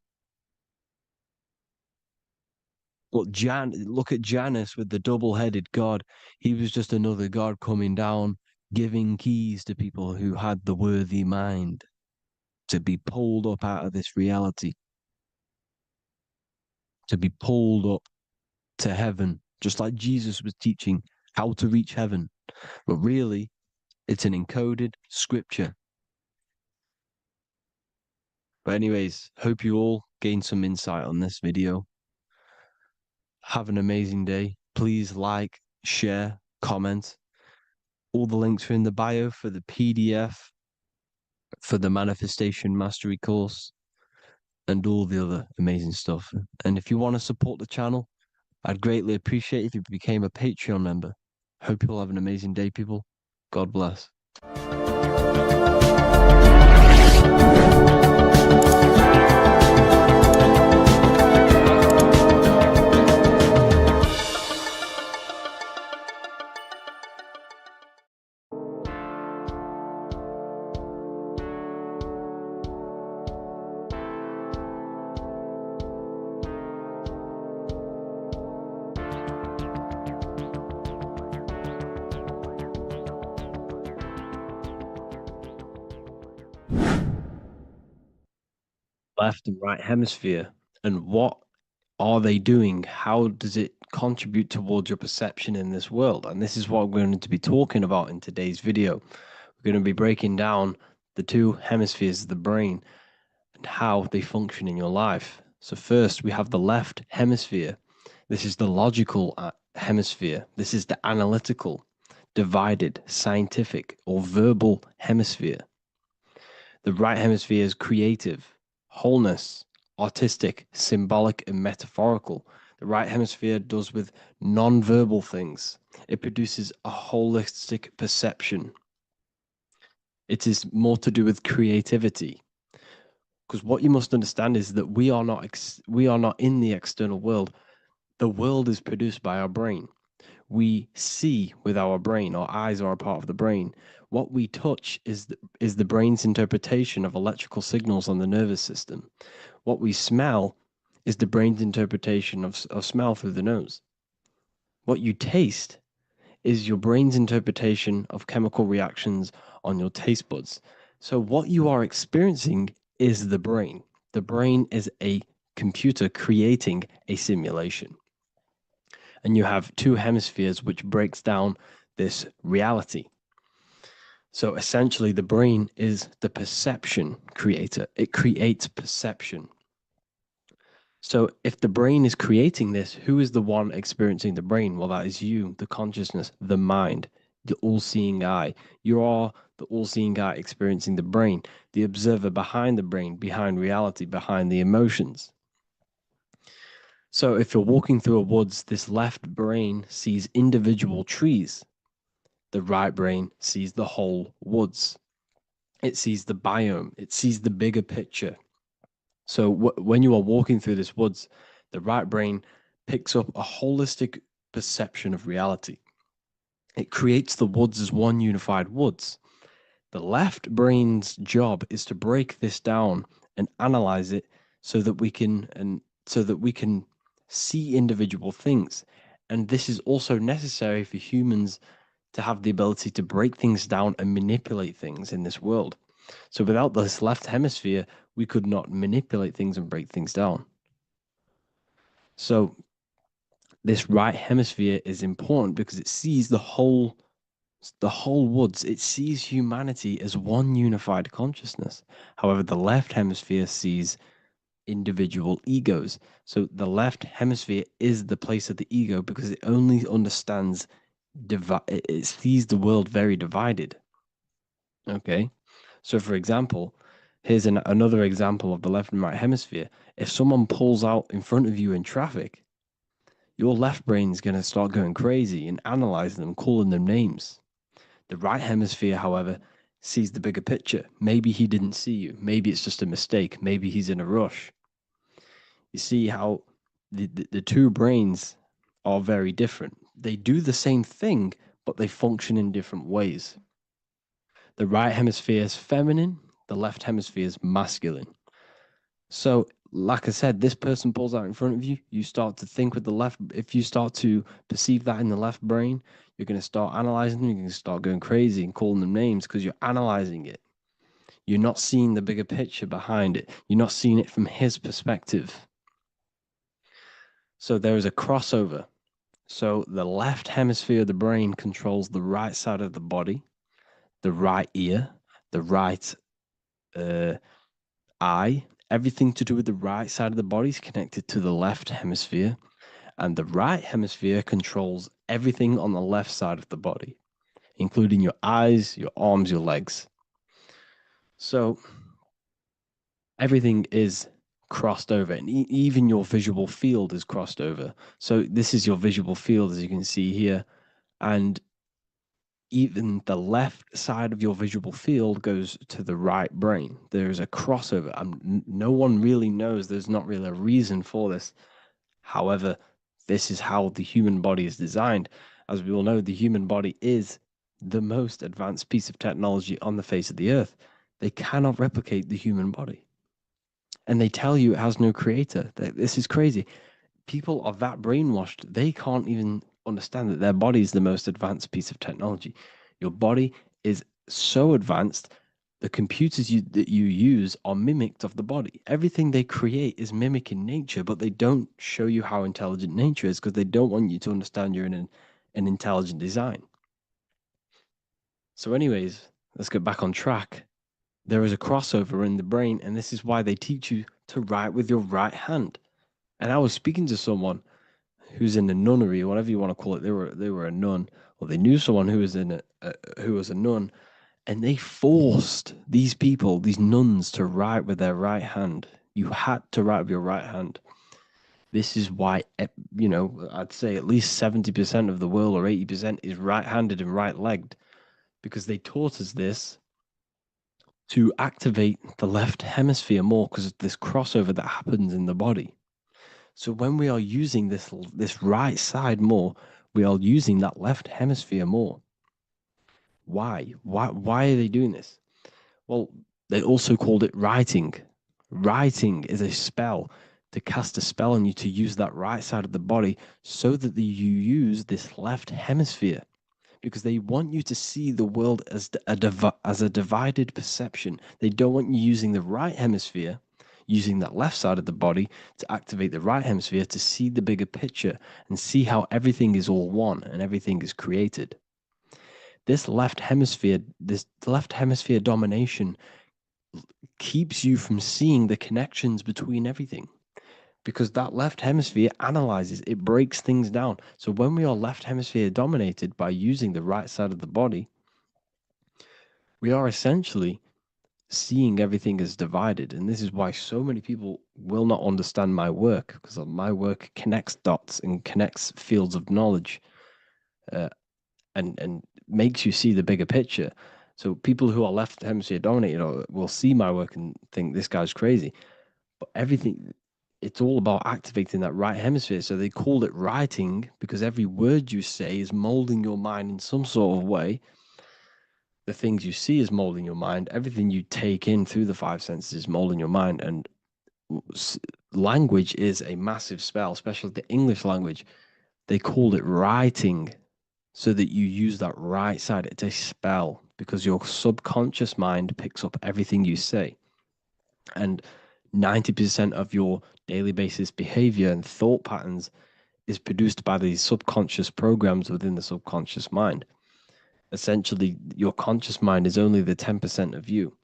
Speaker 4: Look at Janus with the double-headed god. He was just another god coming down, giving keys to people who had the worthy mind to be pulled up out of this reality, to be pulled up to heaven, just like Jesus was teaching how to reach heaven. But really, it's an encoded scripture. But anyways, hope you all gained some insight on this video. Have an amazing day. Please like, share, comment. All the links are in the bio for the PDF for the Manifestation Mastery course, and all the other amazing stuff. And if you want to support the channel, I'd greatly appreciate if you became a Patreon member. Hope you all have an amazing day, people. God bless.
Speaker 2: Left and right hemisphere, and what are they doing? How does it contribute towards your perception in this world? And this is what we're going to be talking about in today's video. We're going to be breaking down the two hemispheres of the brain and how they function in your life. So first, we have the left hemisphere. This is the logical hemisphere. This is the analytical, divided, scientific, or verbal hemisphere. The right hemisphere is creative, wholeness, artistic, symbolic, and metaphorical. The right hemisphere does with non-verbal things. It produces a holistic perception. It is more to do with creativity. Because what you must understand is that we are not in the external world. The world is produced by our brain. We see with our brain. Our eyes are a part of the brain. What we touch is the brain's interpretation of electrical signals on the nervous system. What we smell is the brain's interpretation of smell through the nose. What you taste is your brain's interpretation of chemical reactions on your taste buds. So what you are experiencing is the brain. The brain is a computer creating a simulation. And you have two hemispheres which breaks down this reality. So essentially, the brain is the perception creator. It creates perception. So if the brain is creating this, who is the one experiencing the brain? Well, that is you, the consciousness, the mind, the all-seeing eye. You are the all-seeing eye experiencing the brain, the observer behind the brain, behind reality, behind the emotions. So if you're walking through a woods, this left brain sees individual trees. The right brain sees the whole woods. It sees the biome. It sees the bigger picture. So when you are walking through this woods, the right brain picks up a holistic perception of reality. It creates the woods as one unified woods. The left brain's job is to break this down and analyze it so that we can see individual things. And this is also necessary for humans to have the ability to break things down and manipulate things in this world. So without this left hemisphere, we could not manipulate things and break things down. So this right hemisphere is important because it sees the whole woods. It sees humanity as one unified consciousness. However, the left hemisphere sees individual egos. So the left hemisphere is the place of the ego because it only understands it sees the world very divided. Okay, so for example, here's another example of the left and right hemisphere. If someone pulls out in front of you in traffic, your left brain's going to start going crazy and analyzing them, calling them names. The right hemisphere, however, sees the bigger picture. Maybe he didn't see you. Maybe it's just a mistake. Maybe he's in a rush. You see how the two brains are very different. They do the same thing, but they function in different ways. The right hemisphere is feminine, the left hemisphere is masculine. So, like I said, this person pulls out in front of you, you start to think with the left. If you start to perceive that in the left brain, you're going to start analyzing them, you're going to start going crazy and calling them names because you're analyzing it. You're not seeing the bigger picture behind it. You're not seeing it from his perspective. So there is a crossover. So the left hemisphere of the brain controls the right side of the body, the right ear, the right eye. Everything to do with the right side of the body is connected to the left hemisphere, and the right hemisphere controls everything on the left side of the body, including your eyes, your arms, your legs. So everything is crossed over, and even your visual field is crossed over. So this is your visual field, as you can see here, and even the left side of your visual field goes to the right brain. There's a crossover. No one really knows. There's not really a reason for this. However, this is how the human body is designed. As we all know, the human body is the most advanced piece of technology on the face of the earth. They cannot replicate the human body. And they tell you it has no creator. This is crazy. People are that brainwashed, they can't even understand that their body is the most advanced piece of technology. Your body is so advanced, the computers that you use are mimicked of the body. Everything they create is mimicking nature, but they don't show you how intelligent nature is because they don't want you to understand you're in an intelligent design. So anyways, let's get back on track. There is a crossover in the brain, and this is why they teach you to write with your right hand. And I was speaking to someone who's in a nunnery, or whatever you want to call it. They were a nun, or they knew someone who was who was a nun, and they forced these people, these nuns, to write with their right hand. You had to write with your right hand. This is why, I'd say at least 70% of the world, or 80%, is right-handed and right-legged, because they taught us this to activate the left hemisphere more because of this crossover that happens in the body. So when we are using this right side more, we are using that left hemisphere more. Why? Why are they doing this? Well, they also called it writing. Writing is a spell, to cast a spell on you to use that right side of the body so that you use this left hemisphere, because they want you to see the world as a divided perception. They don't want you using the right hemisphere, using that left side of the body to activate the right hemisphere to see the bigger picture and see how everything is all one and everything is created. This left hemisphere domination keeps you from seeing the connections between everything, because that left hemisphere analyzes, it breaks things down. So when we are left hemisphere dominated by using the right side of the body, we are essentially seeing everything as divided. And this is why so many people will not understand my work, because my work connects dots and connects fields of knowledge, and makes you see the bigger picture. So people who are left hemisphere dominated will see my work and think this guy's crazy. But everything, it's all about activating that right hemisphere. So they called it writing because every word you say is molding your mind in some sort of way. The things you see is molding your mind. Everything you take in through the five senses is molding your mind. And language is a massive spell, especially the English language. They called it writing so that you use that right side. It's a spell because your subconscious mind picks up everything you say. And 90% of your daily basis behavior and thought patterns is produced by these subconscious programs within the subconscious mind. Essentially, your conscious mind is only the 10% of you.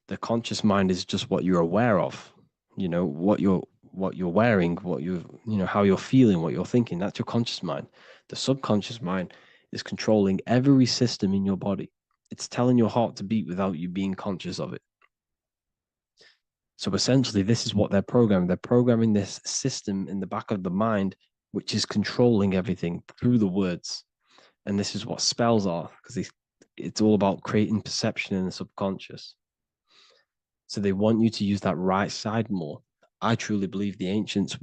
Speaker 2: The conscious mind is just what you're aware of, what you're wearing, how you're feeling, what you're thinking. That's your conscious mind. The subconscious mind is controlling every system in your body. It's telling your heart to beat without you being conscious of it. So essentially, this is what they're programming. They're programming this system in the back of the mind, which is controlling everything through the words. And this is what spells are, because it's all about creating perception in the subconscious. So they want you to use that right side more. I truly believe the ancients,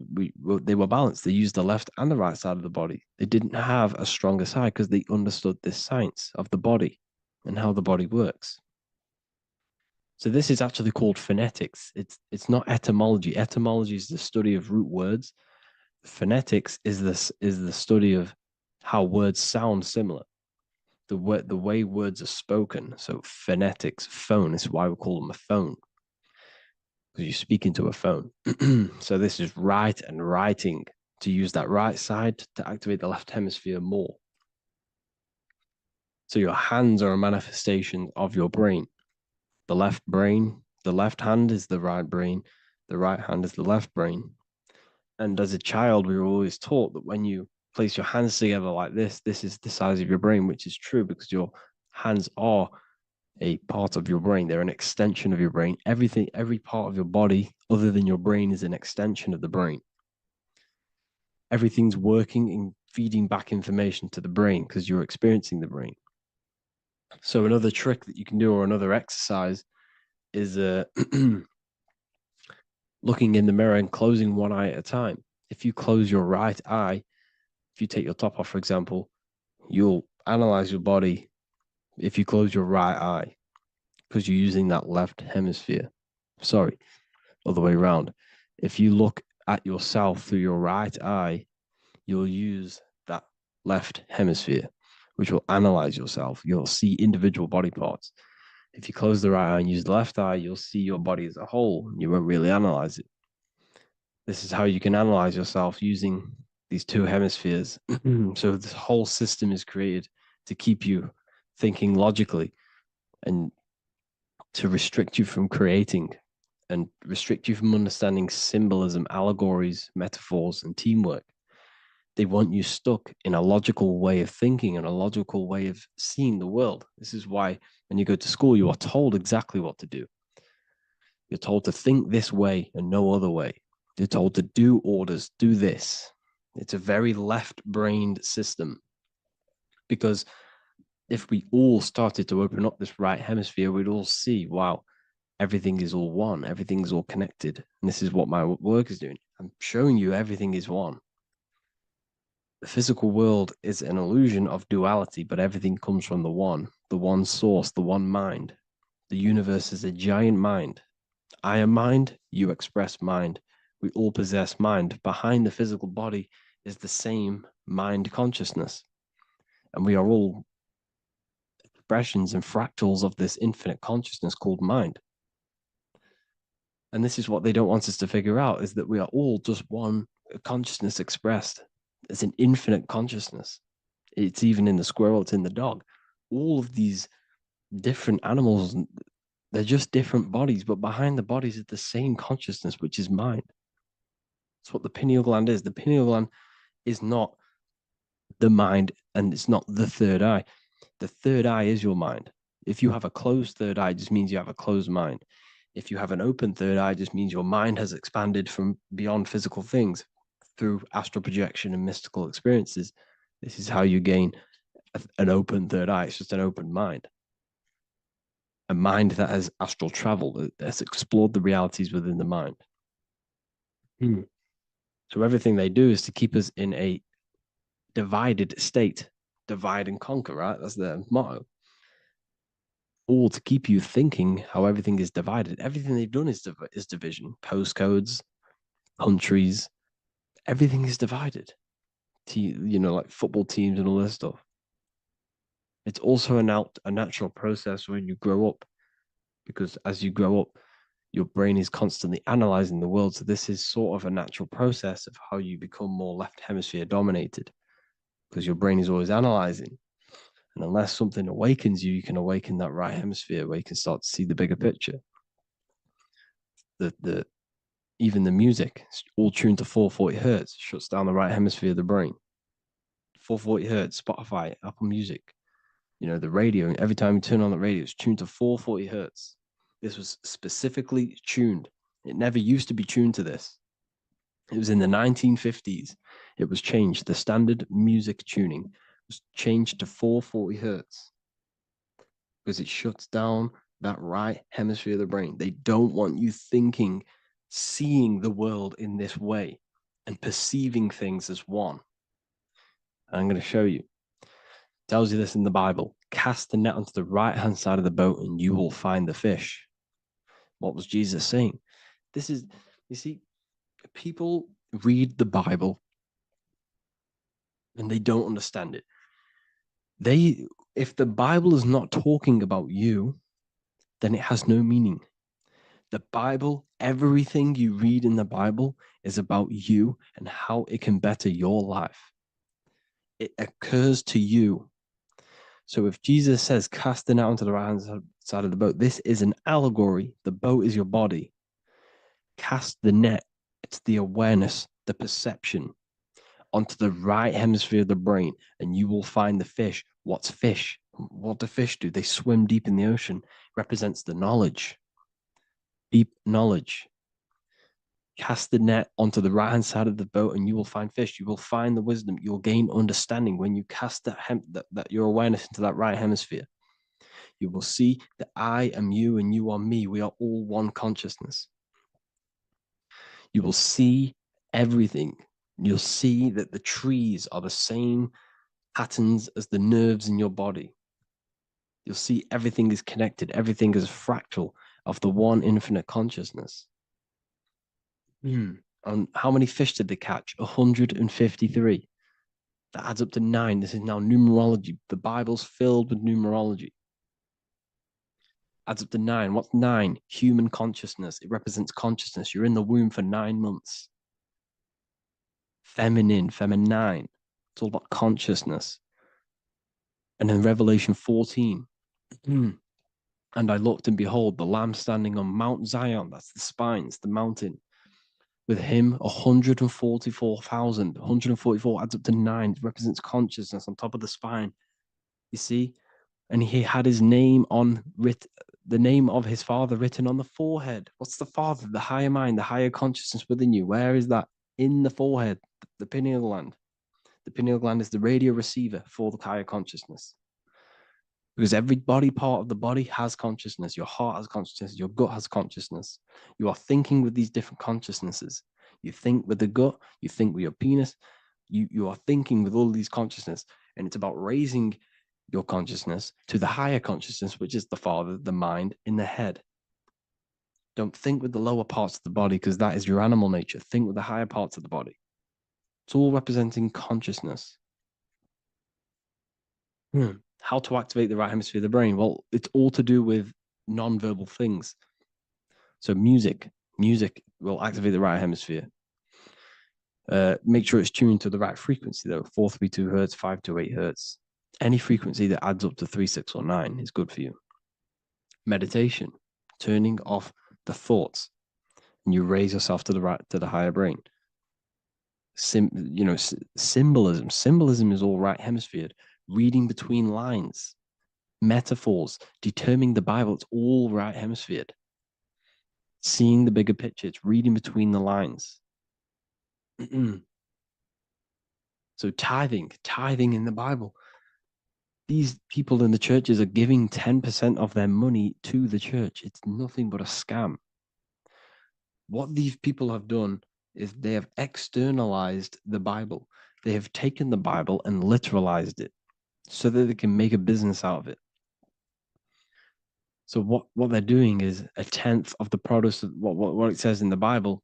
Speaker 2: they were balanced. They used the left and the right side of the body. They didn't have a stronger side because they understood this science of the body and how the body works. So this is actually called phonetics. It's not etymology. Etymology is the study of root words. Phonetics is the study of how words sound similar. The way words are spoken. So phonetics, phone, is why we call them a phone, because you speak into a phone. So this is write and writing, to use that right side to activate the left hemisphere more. So your hands are a manifestation of your brain. The left hand is the right brain, the right hand is the left brain. And as a child, we were always taught that when you place your hands together like this is the size of your brain, which is true because your hands are a part of your brain. They're an extension of your brain. Everything, every part of your body other than your brain is an extension of the brain. Everything's working and feeding back information to the brain because you're experiencing the brain. So another trick that you can do, or another exercise, is looking in the mirror and closing one eye at a time. If you close your right eye, if you take your top off, for example, you'll analyze your body if you close your right eye because you're using that left hemisphere. Sorry, other way around. If you look at yourself through your right eye, you'll use that left hemisphere, which will analyze yourself. You'll see individual body parts. If you close the right eye and use the left eye, you'll see your body as a whole. You won't really analyze it. This is how you can analyze yourself using these two hemispheres. So this whole system is created to keep you thinking logically and to restrict you from creating and restrict you from understanding symbolism, allegories, metaphors, and teamwork. They want you stuck in a logical way of thinking and a logical way of seeing the world. This is why when you go to school, you are told exactly what to do. You're told to think this way and no other way. You're told to do orders, do this. It's a very left-brained system because if we all started to open up this right hemisphere, we'd all see, wow, everything is all one, everything's all connected. And this is what my work is doing. I'm showing you everything is one. The physical world is an illusion of duality, but everything comes from the one source, the one mind. The universe is a giant mind. I am mind, you express mind. We all possess mind. Behind the physical body is the same mind consciousness. And we are all expressions and fractals of this infinite consciousness called mind. And this is what they don't want us to figure out, is that we are all just one consciousness expressed. It's an infinite consciousness. It's even in the squirrel, it's in the dog. All of these different animals, they're just different bodies, but behind the bodies is the same consciousness, which is mind. That's what the pineal gland is. The pineal gland is not the mind, and it's not the third eye. The third eye is your mind. If you have a closed third eye, it just means you have a closed mind. If you have an open third eye, it just means your mind has expanded from beyond physical things through astral projection and mystical experiences. This is how you gain an open third eye. It's just an open mind. A mind that has astral traveled, that has explored the realities within the mind. So everything they do is to keep us in a divided state. Divide and conquer, right? That's their motto. All to keep you thinking how everything is divided. Everything they've done is division. Postcodes, countries, everything is divided. Like football teams and all this stuff. It's also a natural process when you grow up, because as you grow up, your brain is constantly analyzing the world. So this is sort of a natural process of how you become more left hemisphere dominated, because your brain is always analyzing. And unless something awakens you, you can awaken that right hemisphere where you can start to see the bigger picture. Even the music, all tuned to 440 hertz, shuts down the right hemisphere of the brain. 440 hertz, Spotify, Apple Music, the radio. Every time you turn on the radio, it's tuned to 440 hertz. This was specifically tuned. It never used to be tuned to this. It was in the 1950s. It was changed. The standard music tuning was changed to 440 hertz because it shuts down that right hemisphere of the brain. They don't want you thinking, seeing the world in this way and perceiving things as one. I'm going to show you. It tells you this in the Bible. Cast the net onto the right-hand side of the boat and you will find the fish. What was Jesus saying? You see, people read the Bible and they don't understand it. If the Bible is not talking about you, then it has no meaning. The Bible, everything you read in the Bible is about you and how it can better your life. It occurs to you. So if Jesus says, cast the net onto the right-hand side of the boat, this is an allegory. The boat is your body. Cast the net. It's the awareness, the perception onto the right hemisphere of the brain, and you will find the fish. What's fish? What do fish do? They swim deep in the ocean. Represents the knowledge, deep knowledge. Cast the net onto the right-hand side of the boat and you will find fish. You will find the wisdom. You will gain understanding when you cast that your awareness into that right hemisphere. You will see that I am you and you are me. We are all one consciousness. You will see everything. You'll see that the trees are the same patterns as the nerves in your body. You'll see everything is connected. Everything is a fractal of the one infinite consciousness. And how many fish did they catch? 153. That adds up to 9. This is now numerology. The Bible's filled with numerology. Adds up to 9. What's 9? Human consciousness. It represents consciousness. You're in the womb for 9 months. Feminine. It's all about consciousness. And then Revelation 14. And I looked, and behold, the Lamb standing on Mount Zion. That's the spines, the mountain. With him, 144,000. 144 adds up to 9. It represents consciousness on top of the spine. You see? And he had his name the name of his Father written on the forehead. What's the Father? The higher mind, the higher consciousness within you. Where is that? In the forehead, the pineal gland. The pineal gland is the radio receiver for the higher consciousness. Because every body part of the body has consciousness. Your heart has consciousness. Your gut has consciousness. You are thinking with these different consciousnesses. You think with the gut. You think with your penis. You are thinking with all these consciousness. And it's about raising your consciousness to the higher consciousness, which is the Father, the mind in the head. Don't think with the lower parts of the body, because that is your animal nature. Think with the higher parts of the body. It's all representing consciousness. How to activate the right hemisphere of the brain? Well, it's all to do with non-verbal things. So music will activate the right hemisphere. Make sure it's tuned to the right frequency though. 432 hertz, 528 hertz. Any frequency that adds up to 3, 6, or 9 is good for you. Meditation, turning off the thoughts, and you raise yourself to the higher brain. Symbolism. Symbolism is all right hemisphered. Reading between lines, metaphors, determining the Bible, it's all right hemisphered. Seeing the bigger picture, it's reading between the lines. So tithing in the Bible. These people in the churches are giving 10% of their money to the church. It's nothing but a scam. What these people have done is they have externalized the Bible. They have taken the Bible and literalized it, so that they can make a business out of it. So what they're doing is 1/10 of the produce of what it says in the Bible,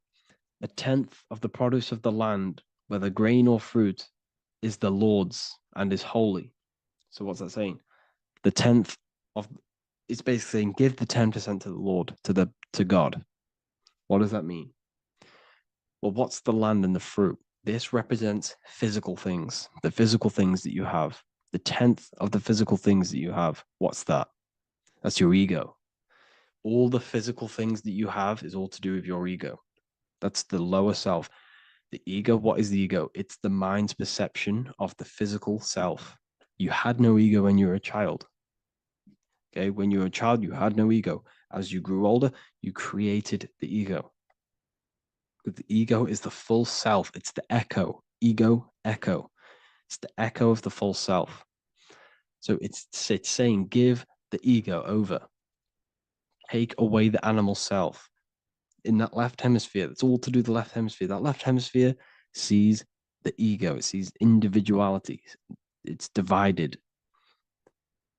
Speaker 2: 1/10 of the produce of the land, whether grain or fruit, is the Lord's and is holy. So what's that saying? The 10th of it's basically saying give the 10% to the Lord, to God. What does that mean? Well, what's the land and the fruit? This represents physical things, the physical things that you have. The 10th of the physical things that you have. What's that? That's your ego. All the physical things that you have is all to do with your ego. That's the lower self. The ego, what is the ego? It's the mind's perception of the physical self. You had no ego when you were a child. Okay, when you were a child, you had no ego. As you grew older, you created the ego. But the ego is the full self. It's the echo. Ego, echo. It's the echo of the full self. So it's saying, give the ego over. Take away the animal self. In that left hemisphere, that's all to do with the left hemisphere. That left hemisphere sees the ego. It sees individuality. It's divided.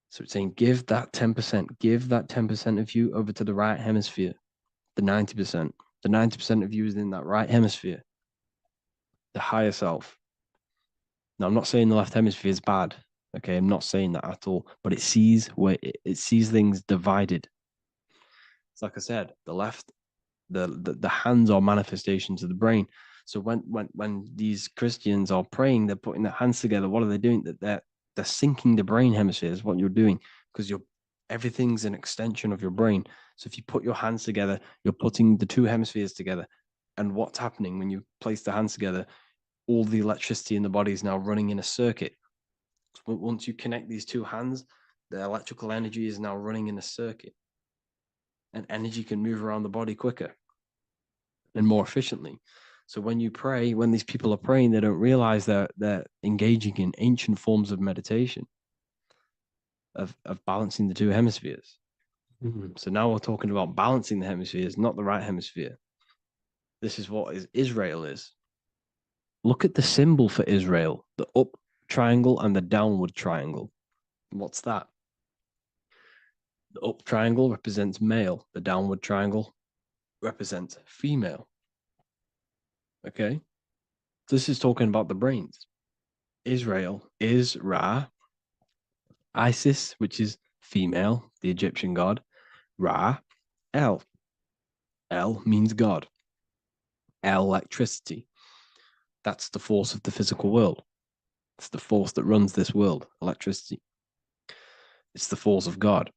Speaker 2: So it's saying, give that 10%. Give that 10% of you over to the right hemisphere. The 90%. The 90% of you is in that right hemisphere. The higher self. Now, I'm not saying the left hemisphere is bad. Okay, I'm not saying that at all. But it sees it sees things divided. It's like I said, the left, the hands are manifestations of the brain. So when these Christians are praying, they're putting their hands together. What are they doing? They're syncing the brain hemisphere is what you're doing, because everything's an extension of your brain. So if you put your hands together, you're putting the two hemispheres together. And what's happening when you place the hands together? All the electricity in the body is now running in a circuit. Once you connect these two hands, The electrical energy is now running in a circuit, and energy can move around the body quicker and more efficiently. So when you pray, when these people are praying, they don't realize that they're engaging in ancient forms of meditation, of balancing the two hemispheres. So now we're talking about balancing the hemispheres, not the right hemisphere. This is what Israel is. Look at the symbol for Israel, the up triangle and the downward triangle. What's that? The up triangle represents male. The downward triangle represents female. Okay? This is talking about the brains. Israel is Ra. Isis, which is female, the Egyptian god. Ra, El. El means God. Electricity. That's the force of the physical world. It's the force that runs this world, electricity. It's the force of God.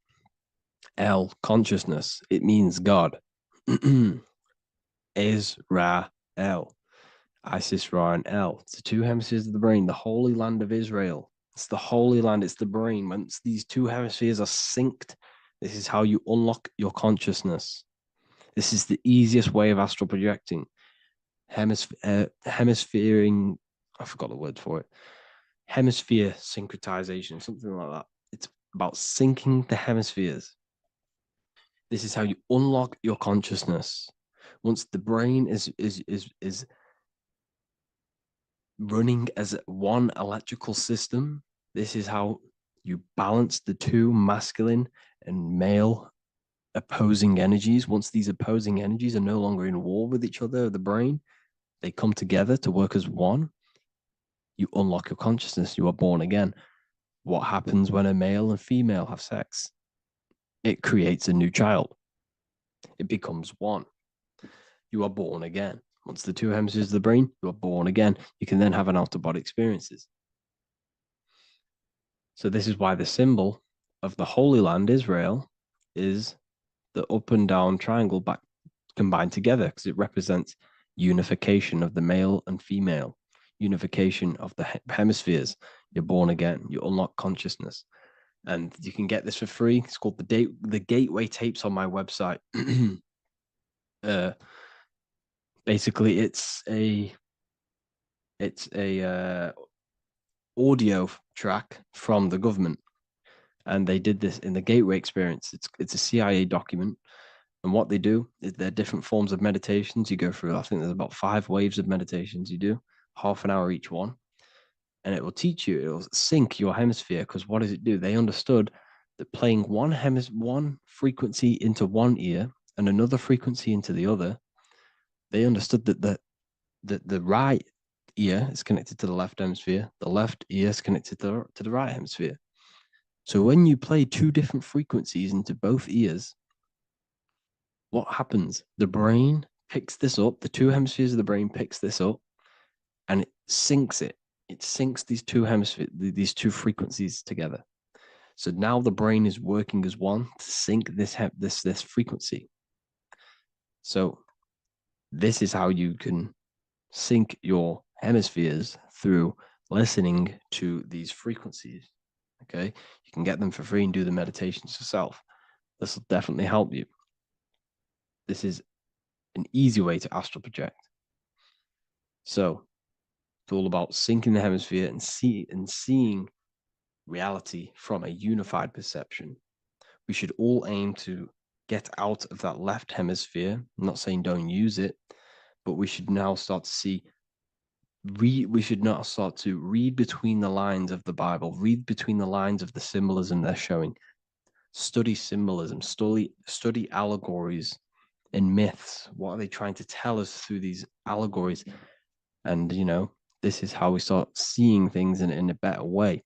Speaker 2: El, consciousness. It means God. Is Ra, El. Isis, Ra, and El. It's the two hemispheres of the brain, the holy land of Israel. It's the holy land, it's the brain. Once these two hemispheres are synced, this is how you unlock your consciousness. This is the easiest way of astral projecting. Hemisphering, I forgot the word for it. Hemisphere syncretization, something like that. It's about syncing the hemispheres. This is how you unlock your consciousness. Once the brain is running as one electrical system, this is how you balance the two masculine and male opposing energies. Once these opposing energies are no longer in war with each other, the brain, they come together to work as one. You unlock your consciousness. You are born again. What happens when a male and female have sex? It creates a new child. It becomes one. You are born again. Once the two hemispheres of the brain, you are born again. You can then have an out-of-body experiences. So this is why the symbol of the Holy Land, Israel, is the up and down triangle back combined together, because it represents unification of the male and female, unification of the hemispheres. You're born again. You unlock consciousness. And you can get this for free. It's called the Gateway Tapes on my website. Basically, it's a audio track from the government, and they did this in the Gateway Experience. It's a CIA document, and what they do is there are different forms of meditations you go through. I think there's about 5 waves of meditations you do, half an hour each one, and it will teach you. It will sync your hemisphere, because what does it do? They understood that playing one frequency into one ear and another frequency into the other, they understood that the right ear is connected to the left hemisphere, the left ear is connected to the right hemisphere. So when you play 2 different frequencies into both ears, what happens? The brain picks this up, the 2 hemispheres of the brain picks this up, and it syncs it. It syncs these 2 hemispheres, these 2 frequencies together. So now the brain is working as one to sync this frequency. So this is how you can sync your hemispheres, through listening to these frequencies. Okay, you can get them for free and do the meditations yourself. This will definitely help you. This is an easy way to astral project. So it's all about syncing the hemisphere and seeing reality from a unified perception. We should all aim to get out of that left hemisphere. I'm not saying don't use it, but we should now start to see. We should now start to read between the lines of the Bible, read between the lines of the symbolism they're showing. Study symbolism, study allegories and myths. What are they trying to tell us through these allegories? And, this is how we start seeing things in a better way.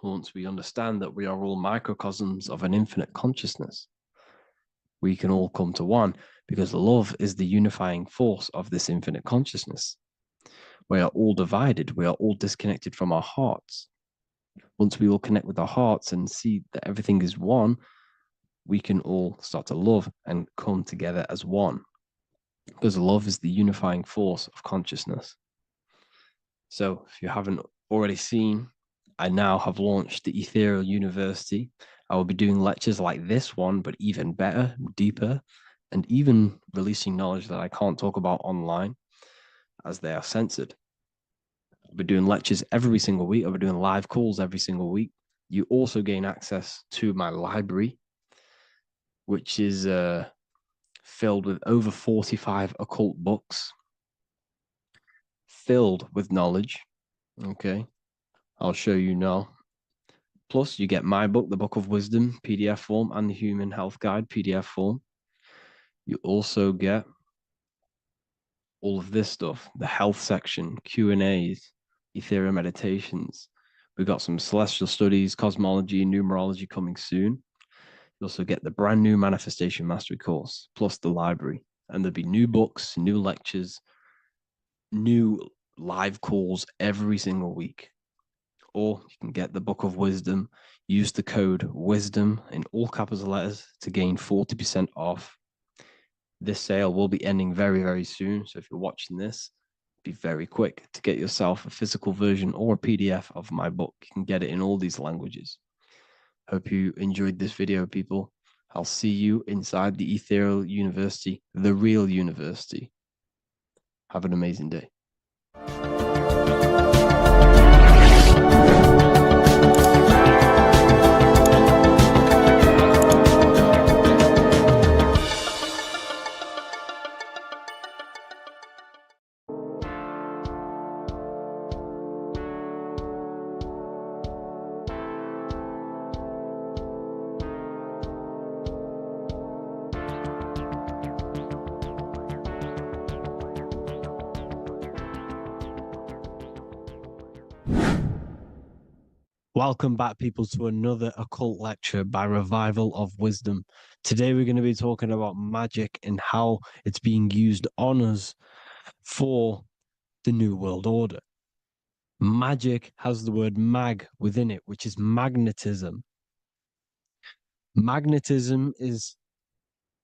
Speaker 2: Once we understand that we are all microcosms of an infinite consciousness, we can all come to one, because love is the unifying force of this infinite consciousness. We are all divided. We are all disconnected from our hearts. Once we all connect with our hearts and see that everything is one, we can all start to love and come together as one, because love is the unifying force of consciousness. So if you haven't already seen I now have launched the Ethereal University. I will be doing lectures like this one, but even better, deeper, and even releasing knowledge that I can't talk about online as they are censored. I'll be doing lectures every single week. I'll be doing live calls every single week. You also gain access to my library, which is filled with over 45 occult books, filled with knowledge. Okay, I'll show you now. Plus, you get my book, The Book of Wisdom, PDF form, and the Human Health Guide, PDF form. You also get all of this stuff, the health section, Q&As, Ethereum meditations. We've got some celestial studies, cosmology, numerology coming soon. You also get the brand new Manifestation Mastery course, plus the library. And there'll be new books, new lectures, new live calls every single week. Or you can get the Book of Wisdom, use the code WISDOM in all capital letters to gain 40% off. This sale will be ending very, very soon. So if you're watching this, be very quick to get yourself a physical version or a PDF of my book. You can get it in all these languages. Hope you enjoyed this video, people. I'll see you inside the Ethereal University, the real university. Have an amazing day.
Speaker 1: Welcome back, people, to another occult lecture by Revival of Wisdom. Today, we're going to be talking about magic and how it's being used on us for the New World Order. Magic has the word mag within it, which is magnetism. Magnetism is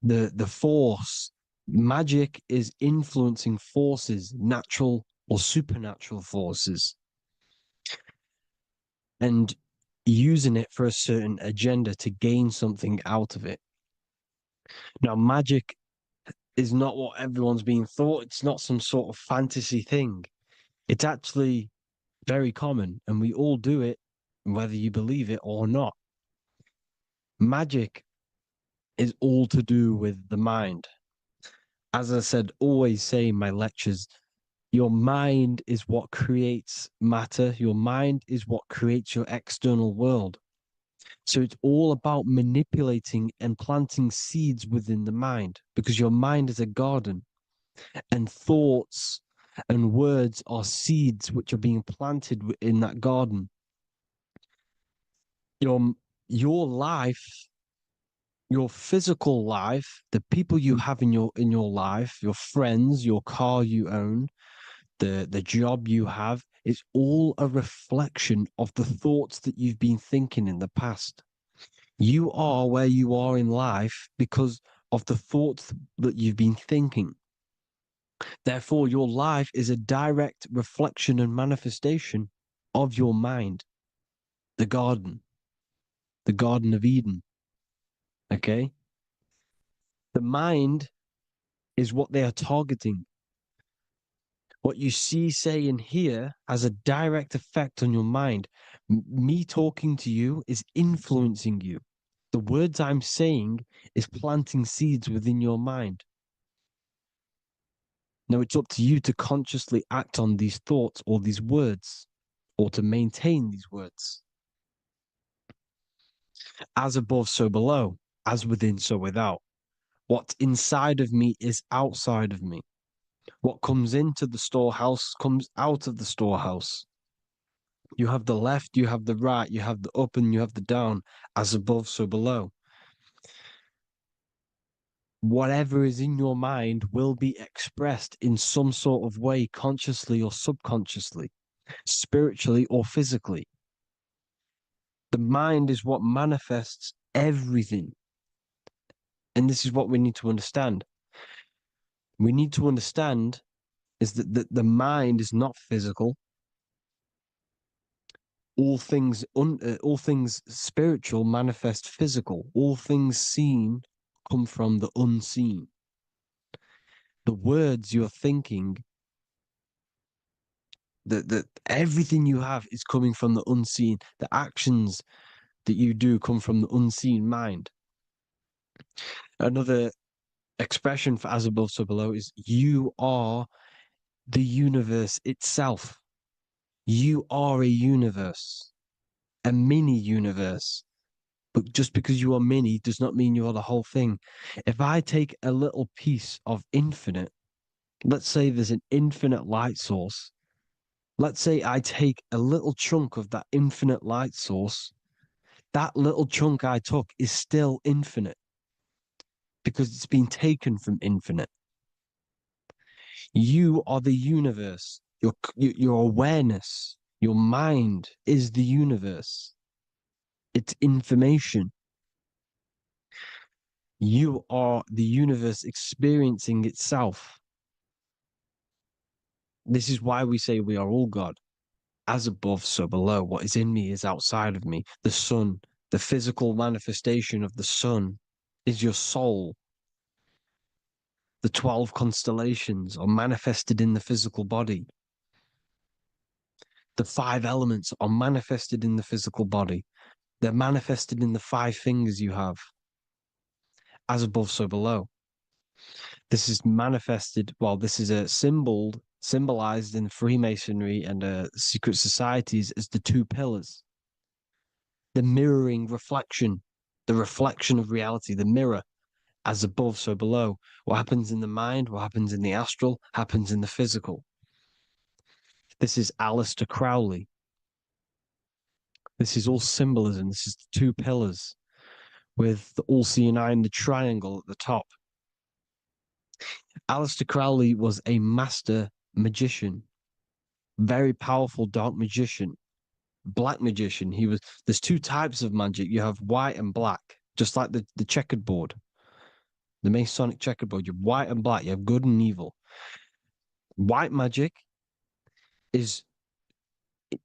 Speaker 1: the force. Magic is influencing forces, natural or supernatural forces, and using it for a certain agenda to gain something out of it. Now, magic is not what everyone's being thought. It's not some sort of fantasy thing. It's actually very common, and we all do it, whether you believe it or not. Magic is all to do with the mind. As I said, always say in my lectures, your mind is what creates matter. Your mind is what creates your external world. So it's all about manipulating and planting seeds within the mind, because your mind is a garden, and thoughts and words are seeds which are being planted in that garden. Your life, your physical life, the people you have in your life, your friends, your car you own, the job you have, is all a reflection of the thoughts that you've been thinking in the past. You are where you are in life because of the thoughts that you've been thinking. Therefore, your life is a direct reflection and manifestation of your mind, the Garden of Eden. Okay? The mind is what they are targeting. What you see, say, and hear has a direct effect on your mind. Me talking to you is influencing you. The words I'm saying is planting seeds within your mind. Now it's up to you to consciously act on these thoughts or these words, or to maintain these words. As above, so below. As within, so without. What's inside of me is outside of me. What comes into the storehouse comes out of the storehouse. You have the left, you have the right, you have the up and you have the down. As above, so below. Whatever is in your mind will be expressed in some sort of way, consciously or subconsciously, spiritually or physically. The mind is what manifests everything. And this is what we need to understand. We need to understand is that the mind is not physical.
Speaker 4: all things spiritual manifest physical. All things seen come from the unseen. The words you're thinking, that everything you have is coming from the unseen. The actions that you do come from the unseen mind. Another expression for as above, so below is you are the universe itself. You are a universe, a mini universe. But just because you are mini does not mean you are the whole thing. If I take a little piece of infinite, let's say there's an infinite light source. Let's say I take a little chunk of that infinite light source. That little chunk I took is still infinite because it's been taken from infinite. You are the universe. Your awareness, your mind is the universe. It's information. You are the universe experiencing itself. This is why we say we are all God. As above, so below. What is in me is outside of me. The sun, the physical manifestation of the sun, is your soul. The 12 constellations are manifested in the physical body. The 5 elements are manifested in the physical body. They're manifested in the 5 fingers you have. As above, so below. This is manifested, well, this is a symbolized in Freemasonry and secret societies as the 2 pillars. The mirroring reflection, the reflection of reality, the mirror, as above, so below. What happens in the mind, what happens in the astral, happens in the physical. This is Aleister Crowley. This is all symbolism. This is the 2 pillars with the all-seeing eye and the triangle at the top. Aleister Crowley was a master magician, very powerful dark magician, black magician. There's 2 types of magic. You have white and black, just like the checkered board, the Masonic checkerboard. You have white and black. You have good and evil. White magic is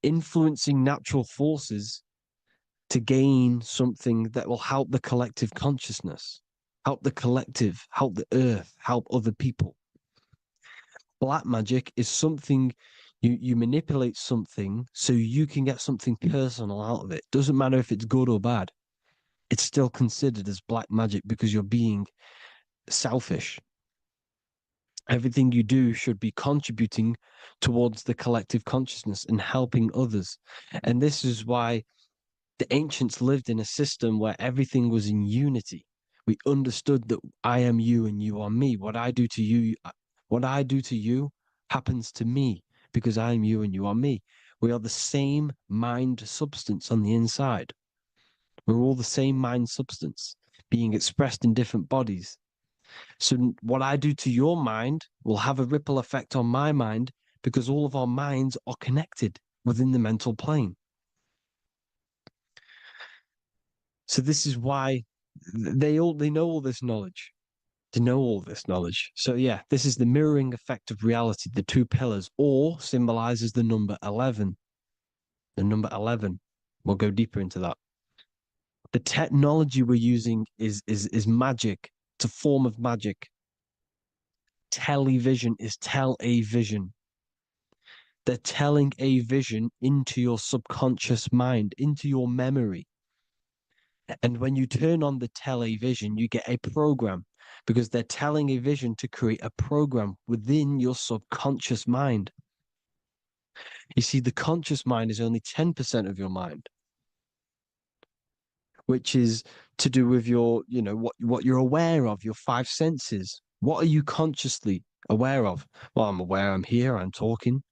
Speaker 4: influencing natural forces to gain something that will help the collective consciousness, help the collective, help the earth, help other people. Black magic is something you manipulate something so you can get something personal out of it. Doesn't matter if it's good or bad. It's still considered as black magic because you're being selfish. Everything you do should be contributing towards the collective consciousness and helping others. And this is why the ancients lived in a system where everything was in unity. We understood that I am you and you are me. What I do to you happens to me because I am you and you are me. We are the same mind substance on the inside. We're all the same mind substance being expressed in different bodies. So what I do to your mind will have a ripple effect on my mind because all of our minds are connected within the mental plane. So this is why they know all this knowledge. They know all this knowledge. So yeah, this is the mirroring effect of reality, the 2 pillars, or symbolizes the number 11. The number 11. We'll go deeper into that. The technology we're using is magic. It's a form of magic. Television is tell a vision. They're telling a vision into your subconscious mind, into your memory. And when you turn on the television, you get a program because they're telling a vision to create a program within your subconscious mind. You see, the conscious mind is only 10% of your mind, which is to do with your, what you're aware of, your 5 senses. What are you consciously aware of? Well, I'm aware I'm here, I'm talking.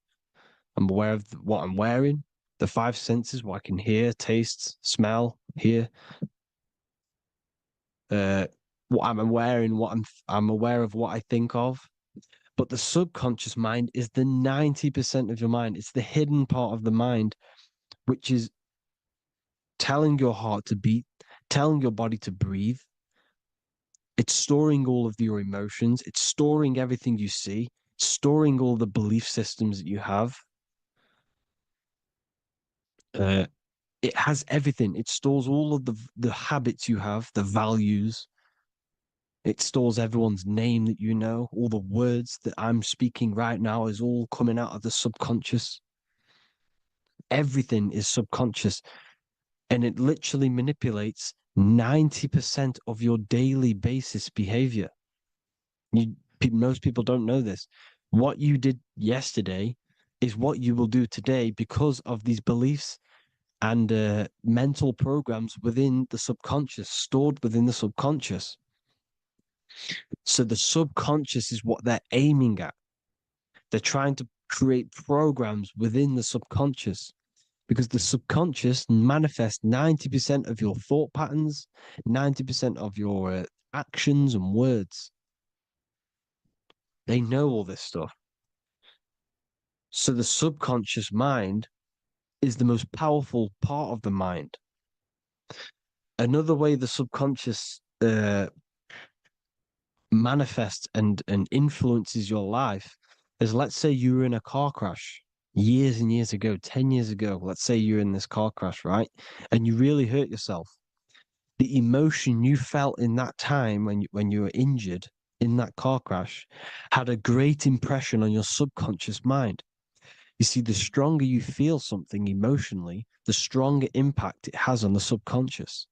Speaker 4: I'm aware of what I'm wearing, the 5 senses, what I can hear, taste, smell, hear. What I'm wearing, I'm aware of what I think of. But the subconscious mind is the 90% of your mind. It's the hidden part of the mind, which is telling your heart to beat, telling your body to breathe. It's storing all of your emotions. It's storing everything you see, storing all the belief systems that you have. Uh, it has everything. It stores all of the habits you have, the values. It stores everyone's name that you know. All the words that I'm speaking right now is all coming out of the subconscious. Everything is subconscious, and it literally manipulates 90% of your daily basis behavior. Most people don't know this. What you did yesterday is what you will do today because of these beliefs and mental programs within the subconscious, stored within the subconscious. So the subconscious is what they're aiming at. They're trying to create programs within the subconscious because the subconscious manifests 90% of your thought patterns, 90% of your actions and words. They know all this stuff. So the subconscious mind is the most powerful part of the mind. Another way the subconscious manifests and influences your life is, let's say you were in a car crash years and years ago, 10 years ago. Let's say you're in this car crash, right? And you really hurt yourself. The emotion you felt in that time when you were injured in that car crash had a great impression on your subconscious mind. You see, the stronger you feel something emotionally, the stronger impact it has on the subconscious.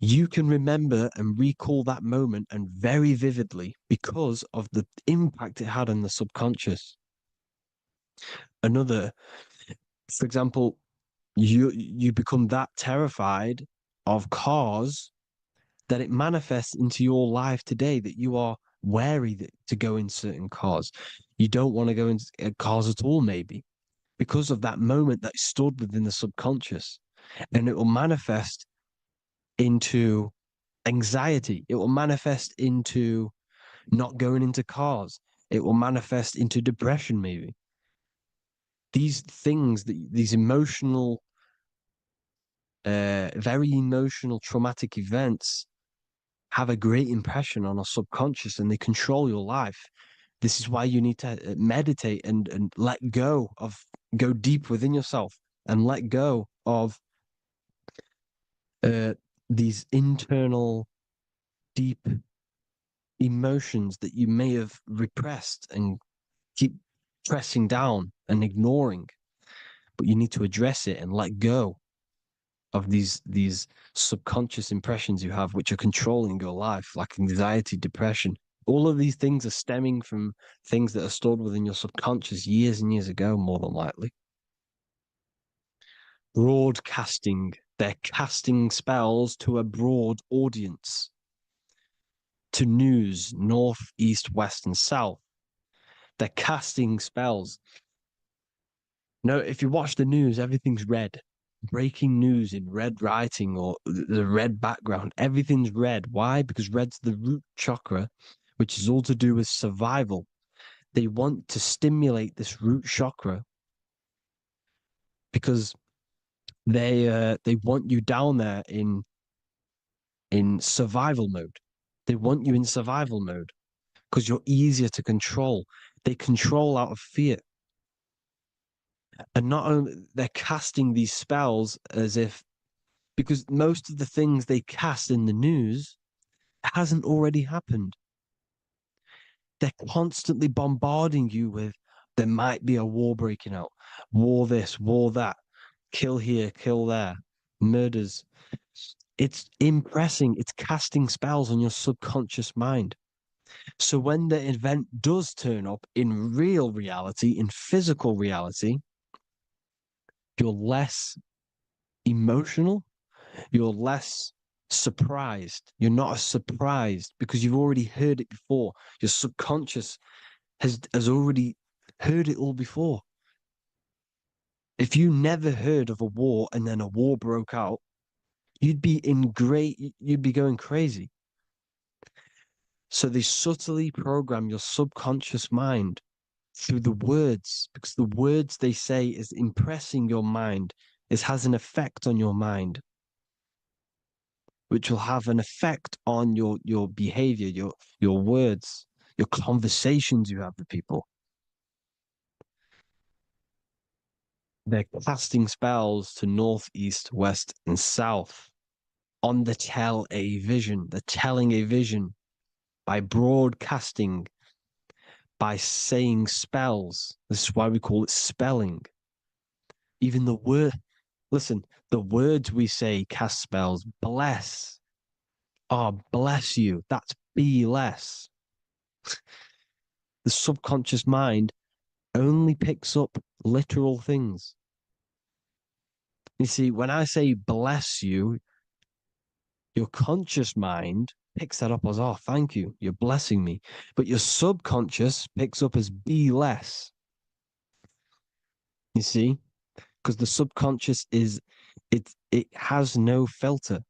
Speaker 4: You can remember and recall that moment and very vividly because of the impact it had on the subconscious. Another, for example, you become that terrified of cars that it manifests into your life today, that you are wary to go in certain cars. You don't want to go in cars at all, maybe, because of that moment that stood within the subconscious. And it will manifest into anxiety. It will manifest into not going into cars. It will manifest into depression, maybe. These things, these emotional, very emotional, traumatic events have a great impression on our subconscious and they control your life. This is why you need to meditate and let go go deep within yourself and let go of these internal, deep emotions that you may have repressed and keep pressing down and ignoring. But you need to address it and let go of these subconscious impressions you have, which are controlling your life, like anxiety, depression. All of these things are stemming from things that are stored within your subconscious years and years ago, more than likely. Broadcasting. They're casting spells to a broad audience, to news, north, east, west, and south. They're casting spells. No, if you watch the news, everything's red. Breaking news in red writing or the red background, everything's red. Why? Because red's the root chakra, which is all to do with survival. They want to stimulate this root chakra because they want you down there in survival mode. They want you in survival mode because you're easier to control. They control out of fear. And not only they're casting these spells as if, because most of the things they cast in the news hasn't already happened. They're constantly bombarding you with, there might be a war breaking out, war this, war that, kill here, kill there, murders. It's impressing, it's casting spells on your subconscious mind. So when the event does turn up in real reality, in physical reality, you're less emotional, you're less surprised. You're not as surprised because you've already heard it before. Your subconscious has already heard it all before. If you never heard of a war and then a war broke out, you'd be going crazy. So they subtly program your subconscious mind through the words, because the words they say is impressing your mind, has an effect on your mind, which will have an effect on your behavior, your words, your conversations you have with people.
Speaker 2: They're casting spells to north, east, west, and south on the tell a vision. They're telling a vision by broadcasting, by saying spells. This is why we call it spelling. Even the word, listen, the words we say cast spells. Bless. Oh, bless you. That's be less. The subconscious mind only picks up literal things. You see, when I say bless you, your conscious mind picks that up as, oh, thank you, you're blessing me. But your subconscious picks up as be less. You see? Because the subconscious it has no filter.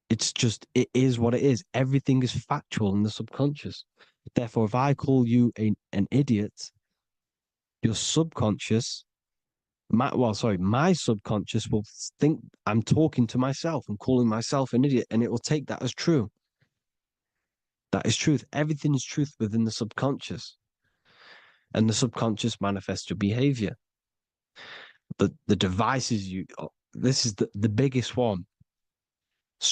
Speaker 2: It's just, it is what it is. Everything is factual in the subconscious. Therefore, if I call you an idiot, your subconscious, my subconscious will think I'm talking to myself and calling myself an idiot, and it will take that as true. That is truth. Everything is truth within the subconscious. And the subconscious manifests your behavior. The devices this is the biggest one.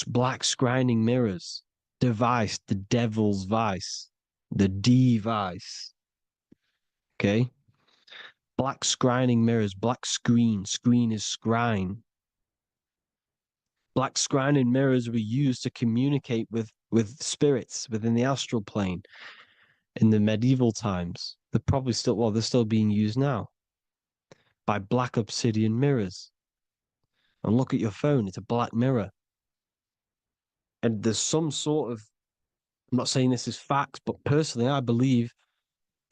Speaker 2: Black scrying mirrors, device, the devil's vice, the device. Okay? Black scrying mirrors, black screen is scrying. Black scrying mirrors were used to communicate with spirits within the astral plane in the medieval times. They're probably still, well, they're still being used now by black obsidian mirrors. And look at your phone, it's a black mirror. And there's some sort of, I'm not saying this is facts, but personally, I believe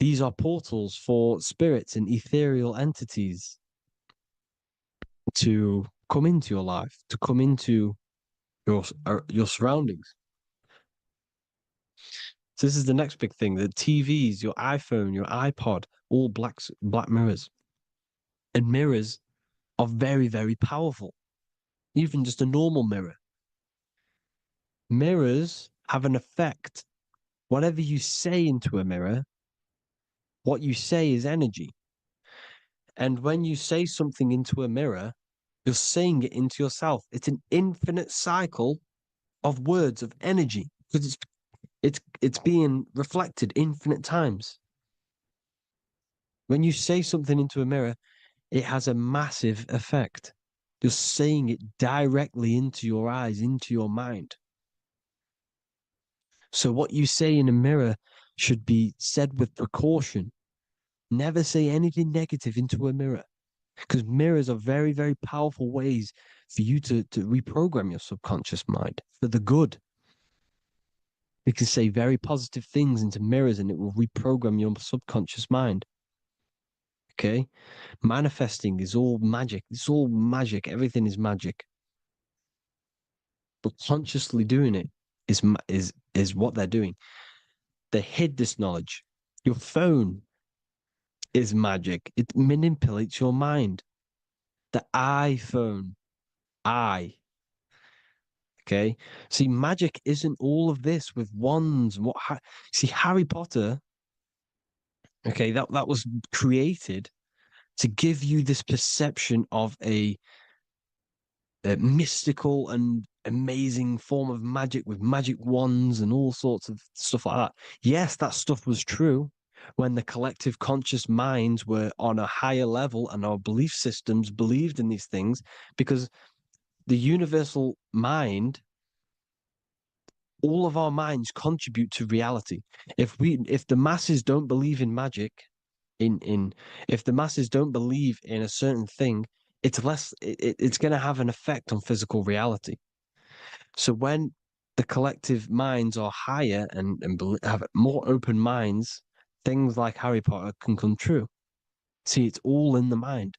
Speaker 2: these are portals for spirits and ethereal entities to come into your life, to come into your surroundings. So this is the next big thing: the TVs, your iPhone, your iPod, all black mirrors. And mirrors are very, very powerful. Even just a normal mirror. Mirrors have an effect. Whatever you say into a mirror, what you say is energy. And when you say something into a mirror, you're saying it into yourself. It's an infinite cycle of words, of energy, because it's being reflected infinite times. When you say something into a mirror, it has a massive effect. You're saying it directly into your eyes, into your mind. So what you say in a mirror should be said with precaution. Never say anything negative into a mirror, because mirrors are very, very powerful ways for you to reprogram your subconscious mind for the good. You can say very positive things into mirrors and it will reprogram your subconscious mind. Okay? Manifesting is all magic. It's all magic. Everything is magic. But consciously doing it is what they're doing. They hid this knowledge. Your phone is magic. It manipulates your mind. The iPhone, okay. See, magic isn't all of this with wands. See, Harry Potter, okay, that was created to give you this perception of a mystical and amazing form of magic with magic wands and all sorts of stuff like that. Yes, that stuff was true when the collective conscious minds were on a higher level and our belief systems believed in these things, because the universal mind, all of our minds contribute to reality. If the masses don't believe in magic, if the masses don't believe in a certain thing, it's going to have an effect on physical reality. So when the collective minds are higher and have more open minds, things like Harry Potter can come true. See, it's all in the mind.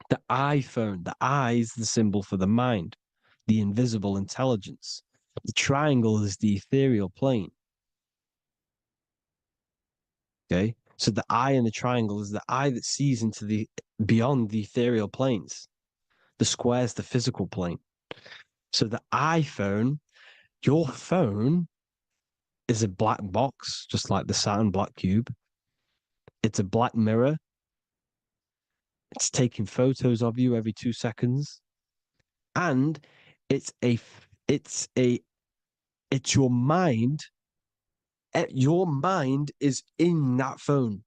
Speaker 2: The iPhone, the I is the symbol for the mind, the invisible intelligence. The triangle is the ethereal plane. Okay, so the eye in the triangle is the eye that sees into the beyond the ethereal planes. The square is the physical plane. So the iPhone, your phone, is a black box, just like the Saturn black cube. It's a black mirror. It's taking photos of you every 2 seconds. And it's your mind. Your mind is in that phone.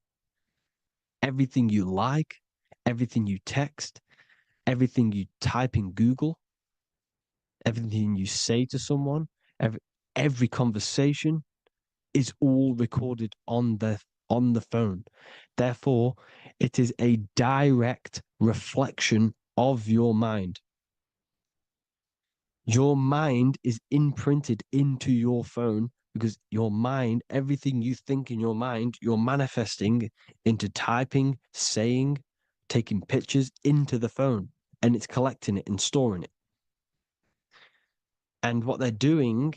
Speaker 2: Everything you like, everything you text, everything you type in Google, everything you say to someone, every conversation is all recorded on the phone. Therefore, it is a direct reflection of your mind. Your mind is imprinted into your phone because your mind, everything you think in your mind, you're manifesting into typing, saying, taking pictures into the phone, and it's collecting it and storing it. And what they're doing,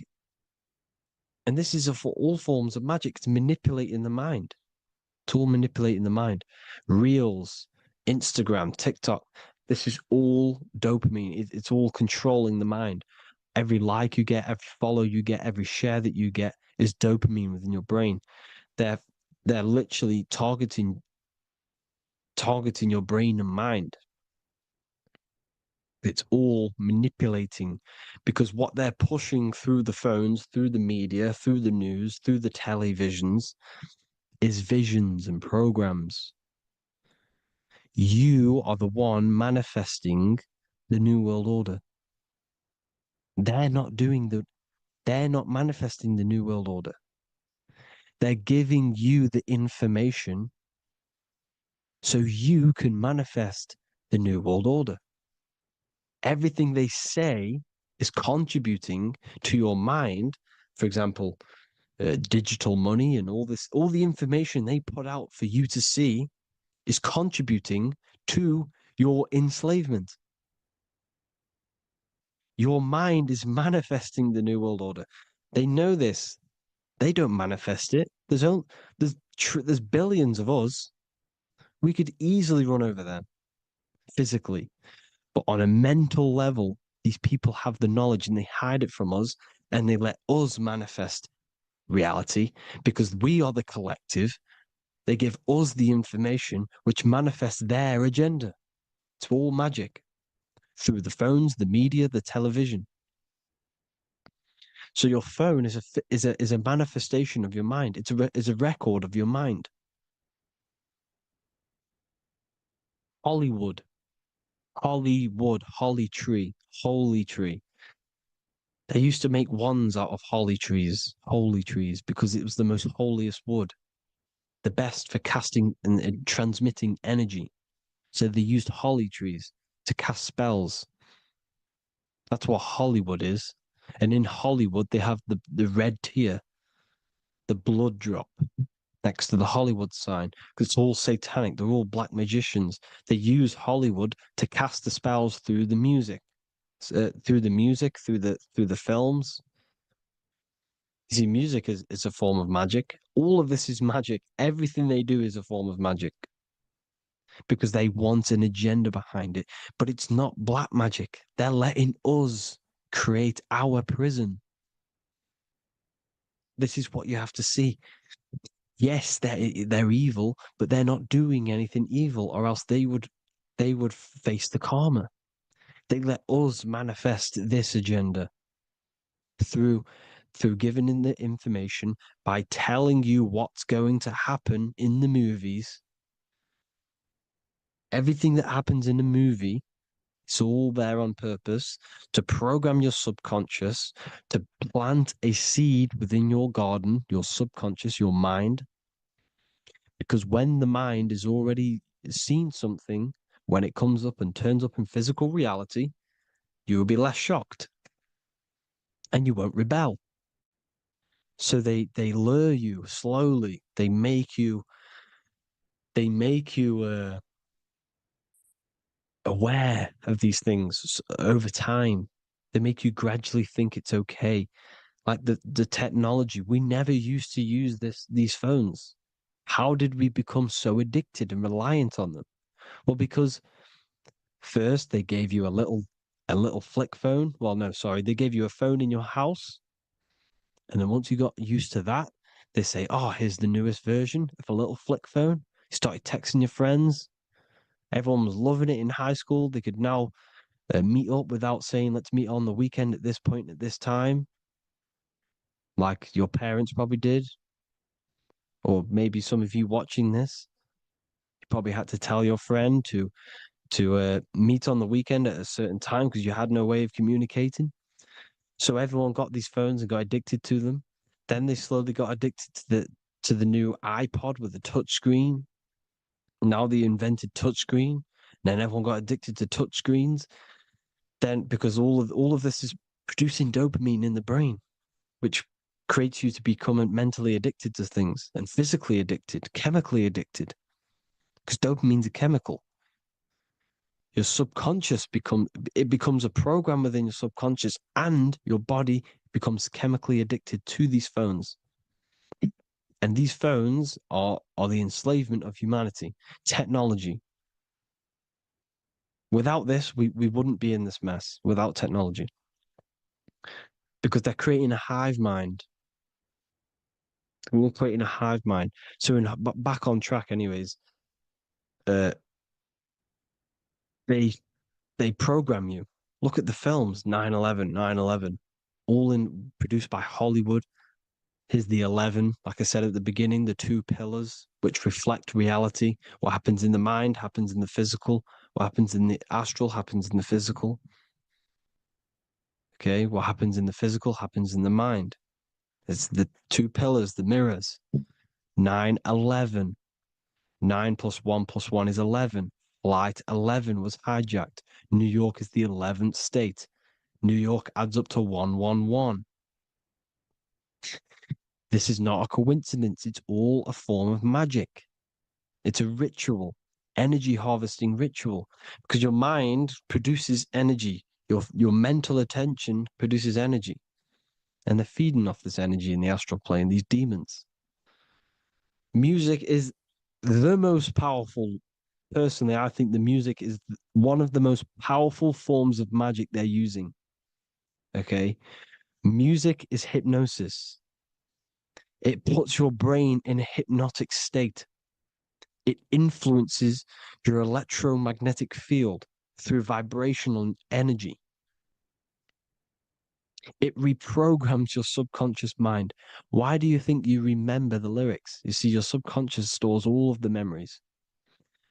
Speaker 2: and this is for all forms of magic, it's manipulating the mind. It's all manipulating the mind. Reels, Instagram, TikTok, this is all dopamine. It's all controlling the mind. Every like you get, every follow you get, every share that you get is dopamine within your brain. They're literally targeting your brain and mind. It's all manipulating because what they're pushing through the phones, through the media, through the news, through the televisions is visions and programs. You are the one manifesting the New World Order. They're not manifesting the New World Order. They're giving you the information so you can manifest the New World Order. Everything they say is contributing to your mind. For example, digital money and all the information they put out for you to see is contributing to your enslavement. Your mind is manifesting the New World Order. They know this. They don't manifest it. There's billions of us. We could easily run over them physically. But on a mental level, these people have the knowledge and they hide it from us and they let us manifest reality because we are the collective. They give us the information which manifests their agenda. It's all magic through the phones, the media, the television. So your phone is a manifestation of your mind. It's a record of your mind. Hollywood, holly tree, holy tree. They used to make wands out of holy trees, because it was the most holiest wood, the best for casting and transmitting energy. So they used holly trees to cast spells. That's what Hollywood is. And in Hollywood, they have the red tear, the blood drop next to the Hollywood sign, because it's all satanic. They're all black magicians. They use Hollywood to cast the spells through the music, through the films. You see, music is a form of magic. All of this is magic. Everything they do is a form of magic because they want an agenda behind it. But it's not black magic. They're letting us create our prison. This is what you have to see. Yes, they're evil, but they're not doing anything evil, or else they would face the karma. They let us manifest this agenda through giving in the information, by telling you what's going to happen in the movies. Everything that happens in a movie, it's all there on purpose to program your subconscious, to plant a seed within your garden, your subconscious, your mind. Because when the mind is already seen something, when it comes up and turns up in physical reality, you will be less shocked and you won't rebel. So they lure you slowly. They make you aware of these things over time. They make you gradually think it's okay. Like the technology, we never used to use these phones. How did we become so addicted and reliant on them? Well, because first they gave you a little flick phone. Well, no, sorry, they gave you a phone in your house. And then once you got used to that, they say, oh, here's the newest version of a little flick phone. You started texting your friends. Everyone was loving it in high school. They could now meet up without saying, let's meet on the weekend at this point at this time, like your parents probably did. Or maybe some of you watching this, you probably had to tell your friend to meet on the weekend at a certain time because you had no way of communicating. So everyone got these phones and got addicted to them. Then they slowly got addicted to the new iPod with the touch screen. Now they invented touch screen. Then everyone got addicted to touch screens. Then because all of this is producing dopamine in the brain, which creates you to become mentally addicted to things and physically addicted, chemically addicted. Because dopamine's a chemical. Your subconscious becomes a program within your subconscious, and your body becomes chemically addicted to these phones. And these phones are the enslavement of humanity, technology. Without this, we wouldn't be in this mess without technology. Because they're creating a hive mind. We're creating a hive mind. So back on track anyways, they program you. Look at the films, 9/11, 9/11, all produced by Hollywood. Here's the 11, like I said at the beginning, the two pillars which reflect reality. What happens in the mind happens in the physical. What happens in the astral happens in the physical. Okay, what happens in the physical happens in the mind. It's the two pillars, the mirrors. 9/11. 9 plus 1 plus 1 is 11. Flight 11 was hijacked. New York is the 11th state. New York adds up to 111. This is not a coincidence. It's all a form of magic. It's a ritual, energy harvesting ritual, because your mind produces energy. Your mental attention produces energy. And they're feeding off this energy in the astral plane, these demons. Music is the most powerful. Personally, I think the music is one of the most powerful forms of magic they're using. Okay? Music is hypnosis. It puts your brain in a hypnotic state. It influences your electromagnetic field through vibrational energy. It reprograms your subconscious mind. Why do you think you remember the lyrics? You see, your subconscious stores all of the memories.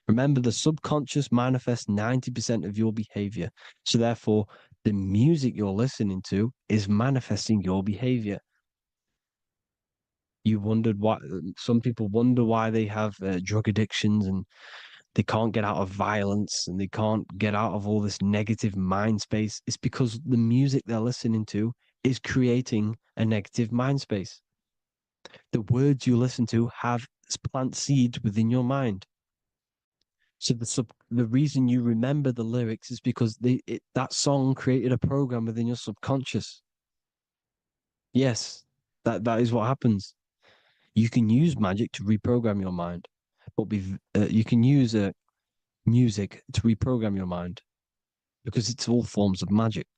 Speaker 2: Remember, the subconscious manifests 90% of your behavior. So therefore, the music you're listening to is manifesting your behavior. You wondered why some people wonder why they have drug addictions and they can't get out of violence and they can't get out of all this negative mind space. It's because the music they're listening to is creating a negative mind space. The words you listen to have plant seeds within your mind. So the reason you remember the lyrics is because that song created a program within your subconscious. Yes, that is what happens. You can use magic to reprogram your mind, but you can use music to reprogram your mind because it's all forms of magic.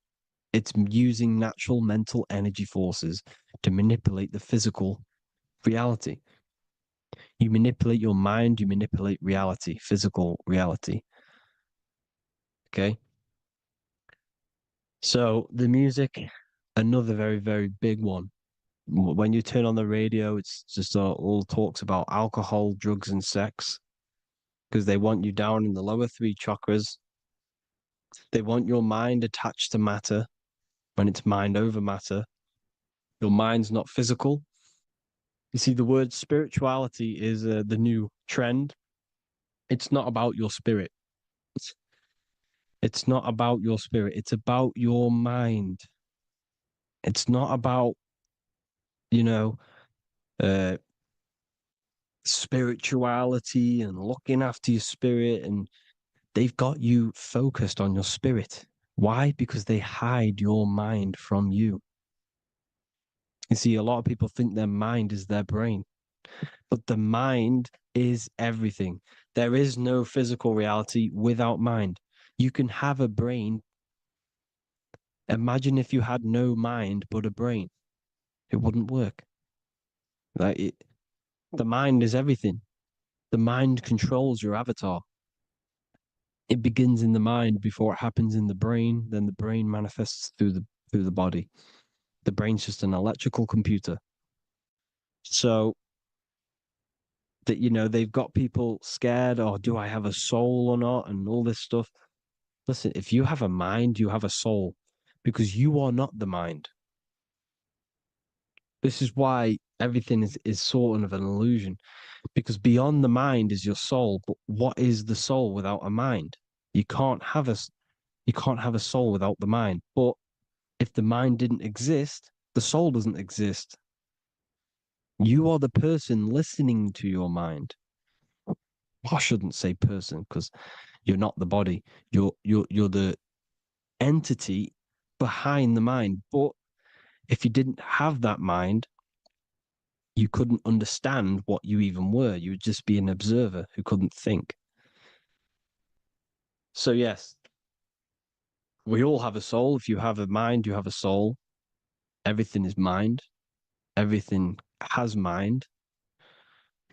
Speaker 2: It's using natural mental energy forces to manipulate the physical reality. You manipulate your mind, you manipulate reality, physical reality. Okay? So the music, another very, very big one. When you turn on the radio, it's just all talks about alcohol, drugs, and sex because they want you down in the lower three chakras. They want your mind attached to matter when it's mind over matter. Your mind's not physical. You see, the word spirituality is the new trend. It's not about your spirit. It's not about your spirit. It's about your mind. It's not about, you know, uh, spirituality and looking after your spirit. And they've got you focused on your spirit. Why? Because they hide your mind from you. You see, a lot of people think their mind is their brain, but the mind is everything. There is no physical reality without mind. You can have a brain. Imagine if you had no mind but a brain. It wouldn't work. The mind is everything. The mind controls your avatar. It begins in the mind before it happens in the brain. Then the brain manifests through the body. The brain's just an electrical computer. So that, you know, they've got people scared, or do I have a soul or not, and all this stuff. Listen, if you have a mind, you have a soul, because you are not the mind. This is why everything is sort of an illusion, because beyond the mind is your soul. But what is the soul without a mind? You can't have a soul without the mind. But if the mind didn't exist, the soul doesn't exist. You are the person listening to your mind. I shouldn't say person, because you're not the body. You're the entity behind the mind. But if you didn't have that mind, you couldn't understand what you even were. You would just be an observer who couldn't think. So yes, we all have a soul. If you have a mind, you have a soul. Everything is mind. Everything has mind.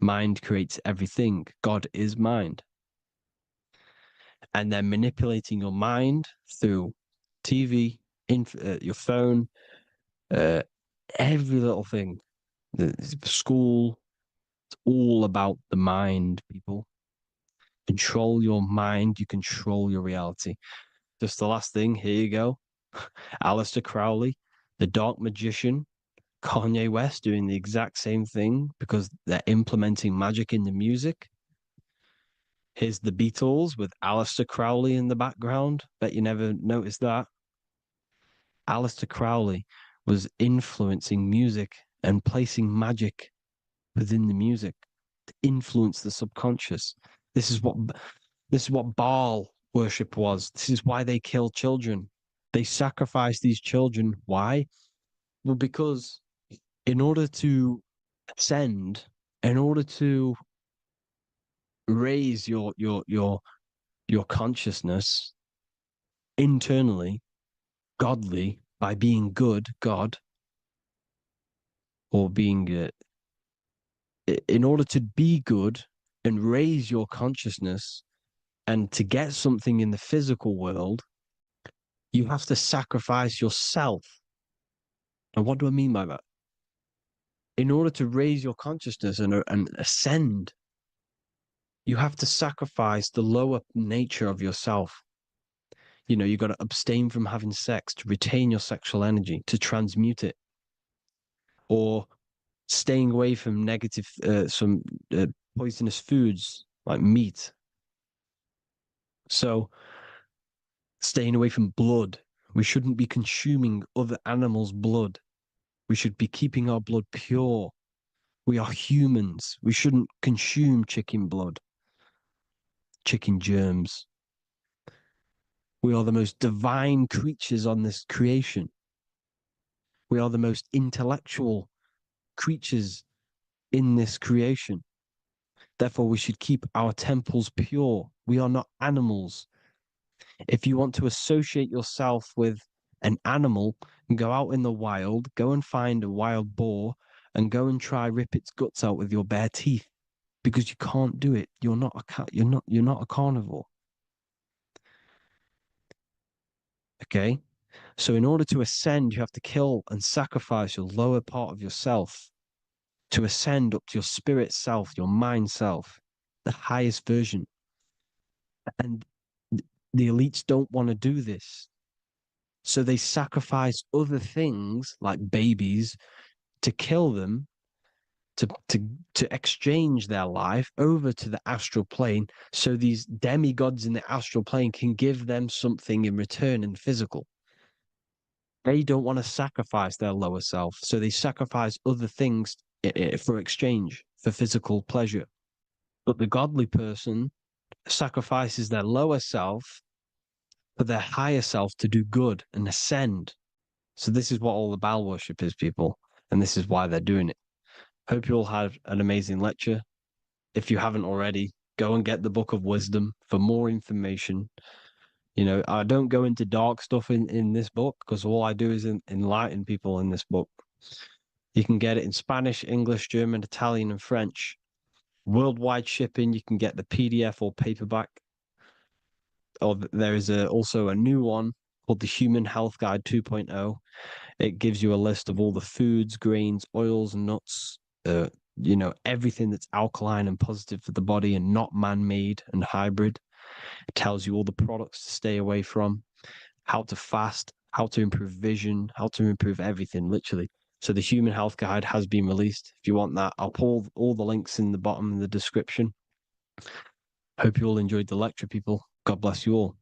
Speaker 2: Mind creates everything. God is mind. And then manipulating your mind through TV, your phone, every little thing, the school, it's all about the mind, people. Control your mind, you control your reality. Just the last thing, here you go. Aleister Crowley, the dark magician, Kanye West doing the exact same thing because they're implementing magic in the music. Here's the Beatles with Aleister Crowley in the background. Bet you never noticed that. Aleister Crowley was influencing music and placing magic within the music to influence the subconscious. This is what Baal worship was. This is why they kill children. They sacrifice these children. Why? Well, because in order to ascend, in order to raise your consciousness internally, godly, by being good, God, or being in order to be good and raise your consciousness and to get something in the physical world, you have to sacrifice yourself. And what do I mean by that? In order to raise your consciousness and ascend, you have to sacrifice the lower nature of yourself. You know, you got to abstain from having sex to retain your sexual energy, to transmute it, or staying away from some poisonous foods like meat. So, staying away from blood. We shouldn't be consuming other animals' blood. We should be keeping our blood pure. We are humans. We shouldn't consume chicken blood, chicken germs. We are the most divine creatures on this creation. We are the most intellectual creatures in this creation. Therefore, we should keep our temples pure. We are not animals. If you want to associate yourself with an animal, go out in the wild, go and find a wild boar and go and try rip its guts out with your bare teeth, because you can't do it. You're not a cat. You're not a carnivore. Okay? So in order to ascend, you have to kill and sacrifice your lower part of yourself to ascend up to your spirit self, your mind self, the highest version. And the elites don't want to do this. So they sacrifice other things like babies to kill them, to exchange their life over to the astral plane, so these demigods in the astral plane can give them something in return in physical. They don't want to sacrifice their lower self, so they sacrifice other things for exchange, for physical pleasure. But the godly person sacrifices their lower self for their higher self to do good and ascend. So this is what all the Baal worship is, people, and this is why they're doing it. Hope you all had an amazing lecture. If you haven't already, go and get the Book of Wisdom for more information. You know, I don't go into dark stuff in this book, because all I do is enlighten people in this book. You can get it in Spanish, English, German, Italian, and French. Worldwide shipping, you can get the PDF or paperback. there is also a new one called the Human Health Guide 2.0. It gives you a list of all the foods, grains, oils, nuts, everything that's alkaline and positive for the body and not man-made and hybrid. It tells you all the products to stay away from, how to fast, how to improve vision, how to improve everything, literally. So the Human Health Guide has been released. If you want that, I'll put all the links in the bottom of the description. Hope you all enjoyed the lecture, people. God bless you all.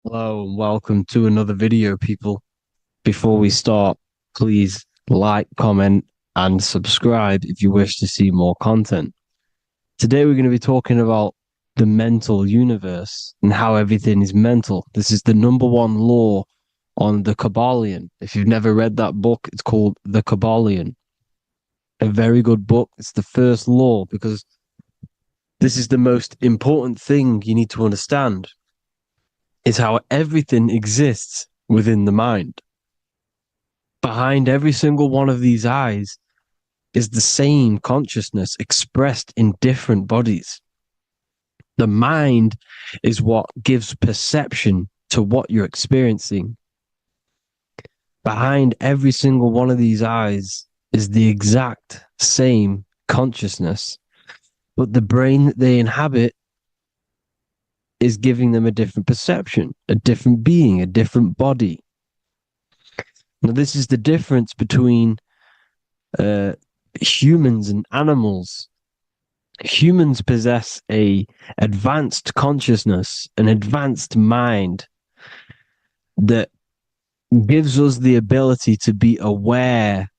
Speaker 2: Hello and welcome to another video, people. Before we start, please like, comment, and subscribe if you wish to see more content. Today we're going to be talking about the mental universe and how everything is mental. This is the number one law on the Kabbalion. If you've never read that book, it's called The Kabbalion. A very good book. It's the first law because this is the most important thing you need to understand. Is how everything exists within the mind. Behind every single one of these eyes is the same consciousness expressed in different bodies. The mind is what gives perception to what you're experiencing. Behind every single one of these eyes is the exact same consciousness, but the brain that they inhabit is giving them a different perception, a different being, a different body. Now, this is the difference between humans and animals. Humans possess a advanced consciousness, an advanced mind that gives us the ability to be aware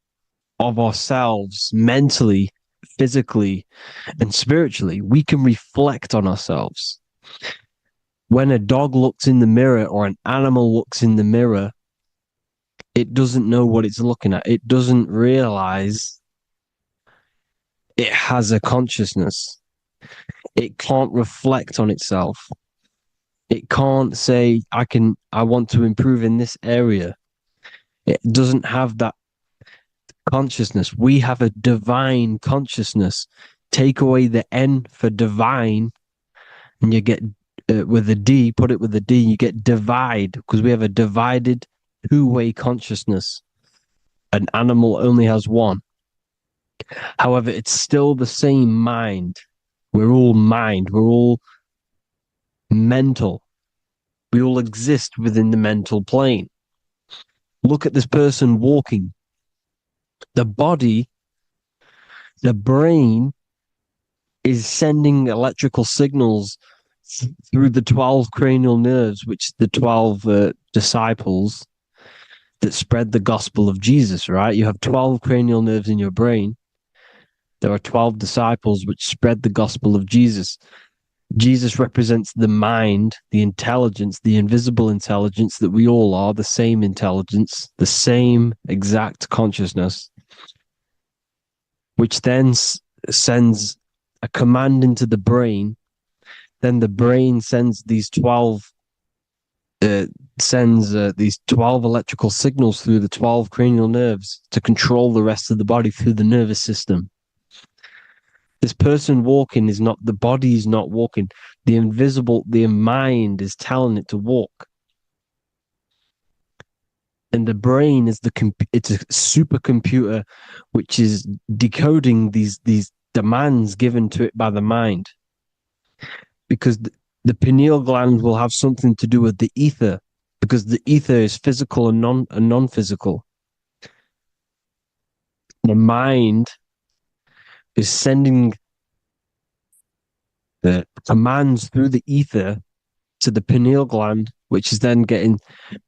Speaker 2: of ourselves mentally, physically, and spiritually. We can reflect on ourselves. When a dog looks in the mirror or an animal looks in the mirror, it doesn't know what it's looking at. It doesn't realize it has a consciousness. It can't reflect on itself. It can't say, I want to improve in this area. It doesn't have that consciousness. We have a divine consciousness. Take away the N for divine, and you get with a D, put it with a D, you get divide, because we have a divided two-way consciousness. An animal only has one. However, it's still the same mind. We're all mind. We're all mental. We all exist within the mental plane. Look at this person walking. The body, the brain is sending electrical signals through the 12 cranial nerves, which the 12 disciples that spread the gospel of Jesus, right? You have 12 cranial nerves in your brain. There are 12 disciples which spread the gospel of Jesus. Jesus represents the mind, the intelligence, the invisible intelligence that we all are, the same intelligence, the same exact consciousness, which then sends a command into the brain. Then the brain sends these 12 electrical signals through the 12 cranial nerves to control the rest of the body through the nervous system. This person walking is not, the body is not walking. The mind is telling it to walk. And the brain is it's a supercomputer which is decoding these demands given to it by the mind. Because the pineal gland will have something to do with the ether, because the ether is physical and non-physical. The mind is sending the commands through the ether to the pineal gland, which is then getting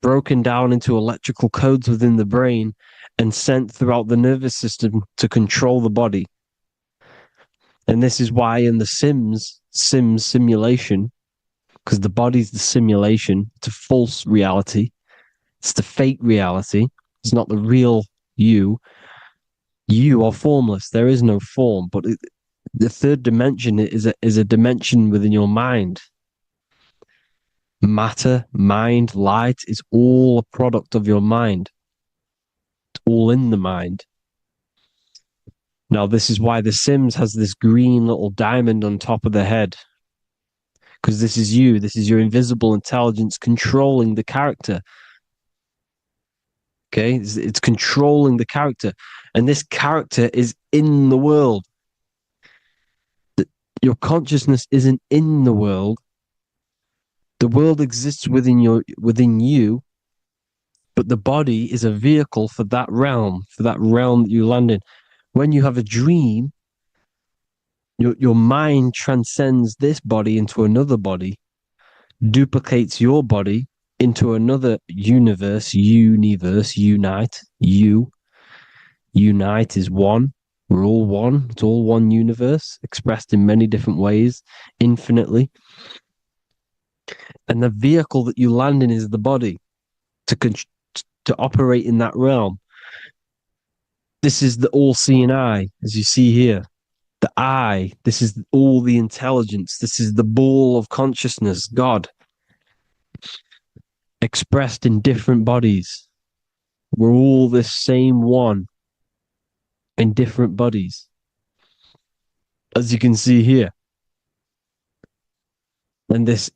Speaker 2: broken down into electrical codes within the brain and sent throughout the nervous system to control the body. And this is why in the Sims simulation, because the body's the simulation, it's a false reality. It's the fake reality. It's not the real you. You are formless. There is no form. But the third dimension is a dimension within your mind. Matter, mind, light is all a product of your mind. It's all in the mind. Now, this is why The Sims has this green little diamond on top of the head. Because this is you. This is your invisible intelligence controlling the character. Okay? It's controlling the character. And this character is in the world. Your consciousness isn't in the world. The world exists within you, but the body is a vehicle for that realm that you land in. When you have a dream, your mind transcends this body into another body, duplicates your body into another universe, unite, unite is one. We're all one. It's all one universe, expressed in many different ways, infinitely. And the vehicle that you land in is the body to operate in that realm. This is the all-seeing eye, as you see here. The eye, this is all the intelligence. This is the ball of consciousness, God, expressed in different bodies. We're all this same one in different bodies, as you can see here. And this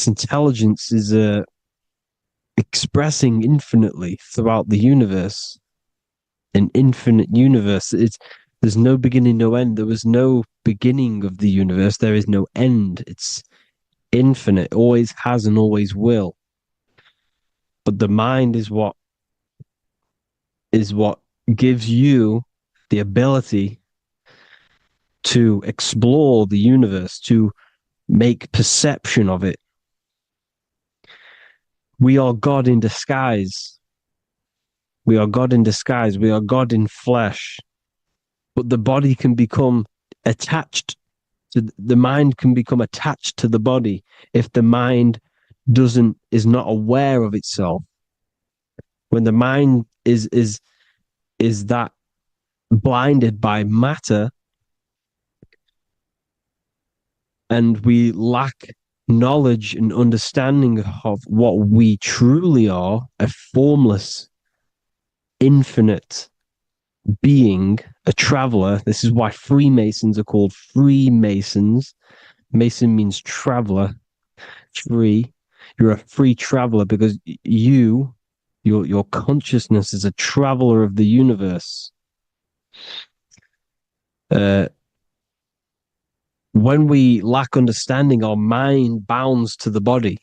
Speaker 2: intelligence is expressing infinitely throughout the universe. An infinite universe. There's no beginning, no end. There was no beginning of the universe. There is no end. It's infinite. Always has and always will. But the mind is what gives you the ability to explore the universe, to make perception of it. We are God in disguise. We are God in disguise. We are God in flesh. But the body can become attached to the mind can become attached to the body if the mind is not aware of itself. When the mind is that blinded by matter, and we lack knowledge and understanding of what we truly are, a formless, infinite being, a traveler. This is why Freemasons are called Freemasons. Mason means traveler, free. You're a free traveler because your consciousness is a traveler of the universe. When we lack understanding, our mind bounds to the body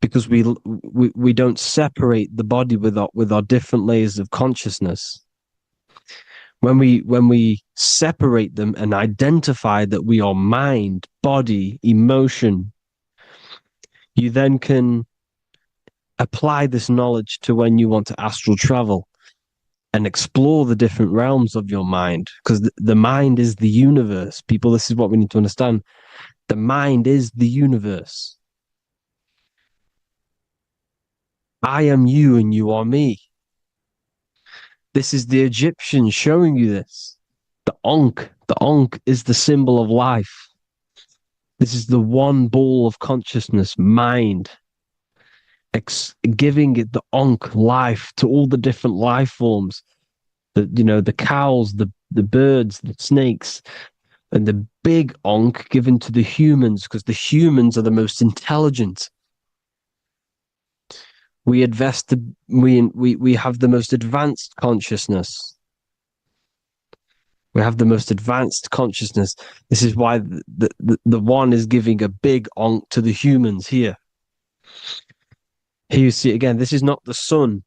Speaker 2: because we don't separate the body with our different layers of consciousness. When we separate them and identify that we are mind, body, emotion, you then can apply this knowledge to when you want to astral travel and explore the different realms of your mind, because the mind is the universe. People, this is what we need to understand. The mind is the universe. I am you and you are me. This is the Egyptians showing you this. The Ankh is the symbol of life. This is the one ball of consciousness, mind, giving it the Ankh life to all the different life forms. The cows, the birds, the snakes, and the big Ankh given to the humans, because the humans are the most intelligent. We have the most advanced consciousness. We have the most advanced consciousness. This is why the one is giving a big Ankh to the humans here. Here you see again, this is not the sun.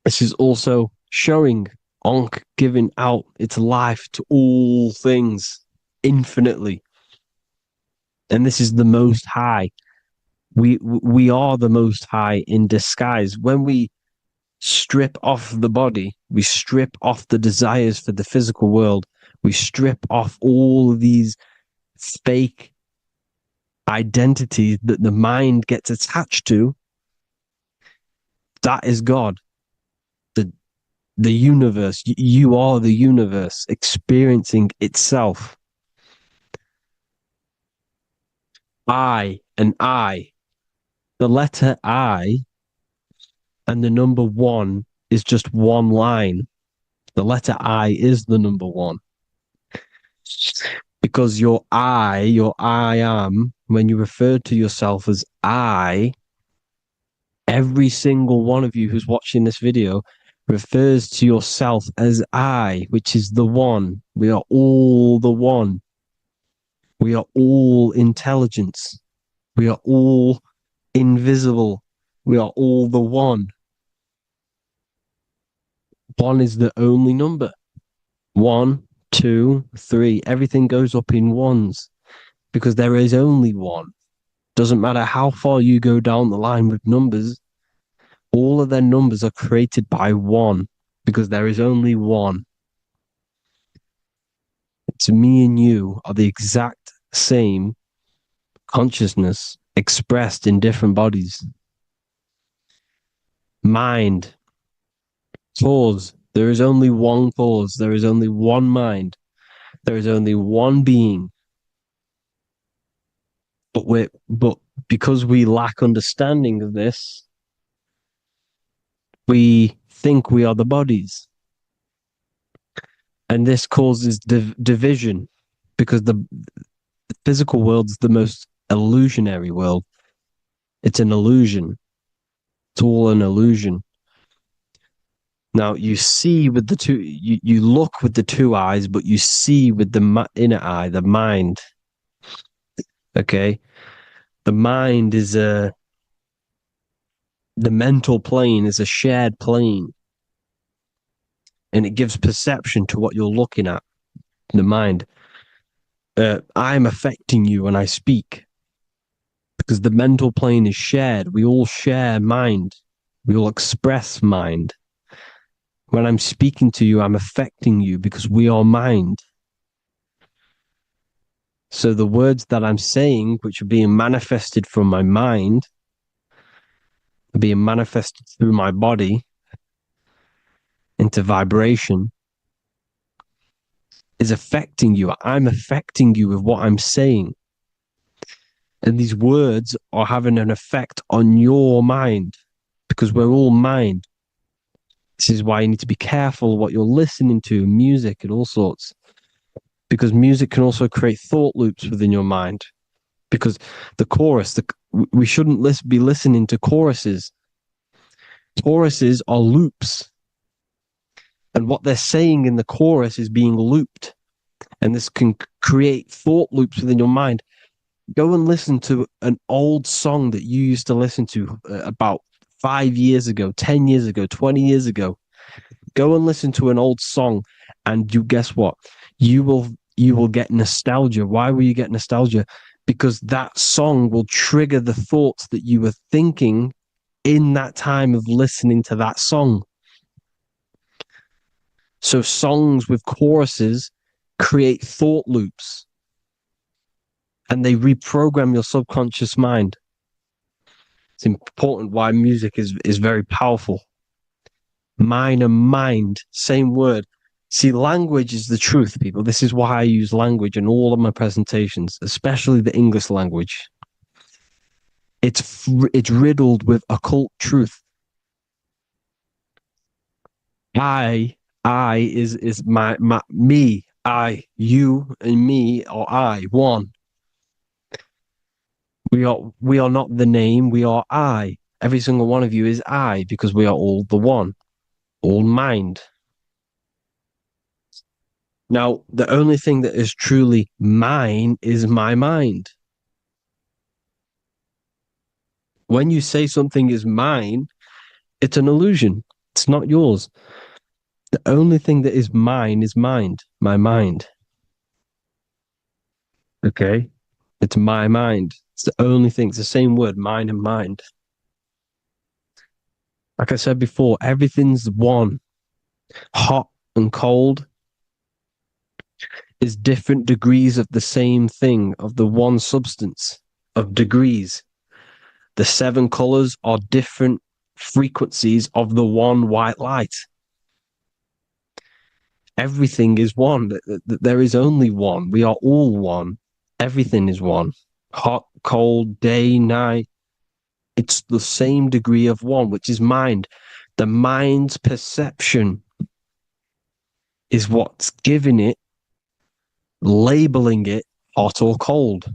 Speaker 2: This is also showing Ankh giving out its life to all things infinitely. And this is the Most High. We are the Most High in disguise. When we strip off the body, we strip off the desires for the physical world, We strip off all of these fake identities that the mind gets attached to. That is God. The universe. You are the universe experiencing itself. I and I. The letter I and the number 1 is just one line. The letter I is the number 1. Because your I am, when you refer to yourself as I, every single one of you who's watching this video refers to yourself as I, which is the one. We are all the one. We are all intelligence. We are all invisible. We are all the one. 1 is the only number. 1, 2, 3. Everything goes up in ones because there is only one. Doesn't matter how far you go down the line with numbers, all of their numbers are created by 1 because there is only one. It's me and you are the exact same consciousness expressed in different bodies. Mind, cause. There is only one cause. There is only one mind. There is only one being. But because we lack understanding of this, we think we are the bodies. And this causes division because the physical world is the most illusionary world. It's an illusion. It's all an illusion. Now you see with the two, you look with the 2 eyes, but you see with the inner eye, the mind. Okay? The mind is the mental plane is a shared plane. And it gives perception to what you're looking at, the mind. I'm affecting you when I speak because the mental plane is shared. We all share mind. We all express mind. When I'm speaking to you, I'm affecting you because we are mind. So the words that I'm saying, which are being manifested from my mind, are being manifested through my body into vibration, is affecting you. I'm affecting you with what I'm saying. And these words are having an effect on your mind because we're all mind. This is why you need to be careful what you're listening to, music and all sorts. Because music can also create thought loops within your mind. Because the chorus, we shouldn't be listening to choruses. Choruses are loops. And what they're saying in the chorus is being looped. And this can create thought loops within your mind. Go and listen to an old song that you used to listen to about 5 years ago, 10 years ago, 20 years ago. Go and listen to an old song and you guess what? You will get nostalgia. Why will you get nostalgia? Because that song will trigger the thoughts that you were thinking in that time of listening to that song. So songs with choruses create thought loops and they reprogram your subconscious mind. It's important why music is very powerful. Mine and mind, same word. See, language is the truth, people. This is why I use language in all of my presentations, especially the English language. It's riddled with occult truth. I is my me. I, you, and me are I, one. We are not the name. We are I. Every single one of you is I because we are all the one, all mind. Now, the only thing that is truly mine is my mind. When you say something is mine, it's an illusion. It's not yours. The only thing that is mine is mind, my mind. Okay? It's my mind. It's the only thing. It's the same word, mine and mind. Like I said before, everything's one. Hot and cold. is different degrees of the same thing, of the one substance, of degrees. The 7 colors are different frequencies of the one white light. Everything is one. There is only one. We are all one. Everything is one. Hot, cold, day, night. It's the same degree of one, which is mind. The mind's perception is what's giving it, labeling it hot or cold.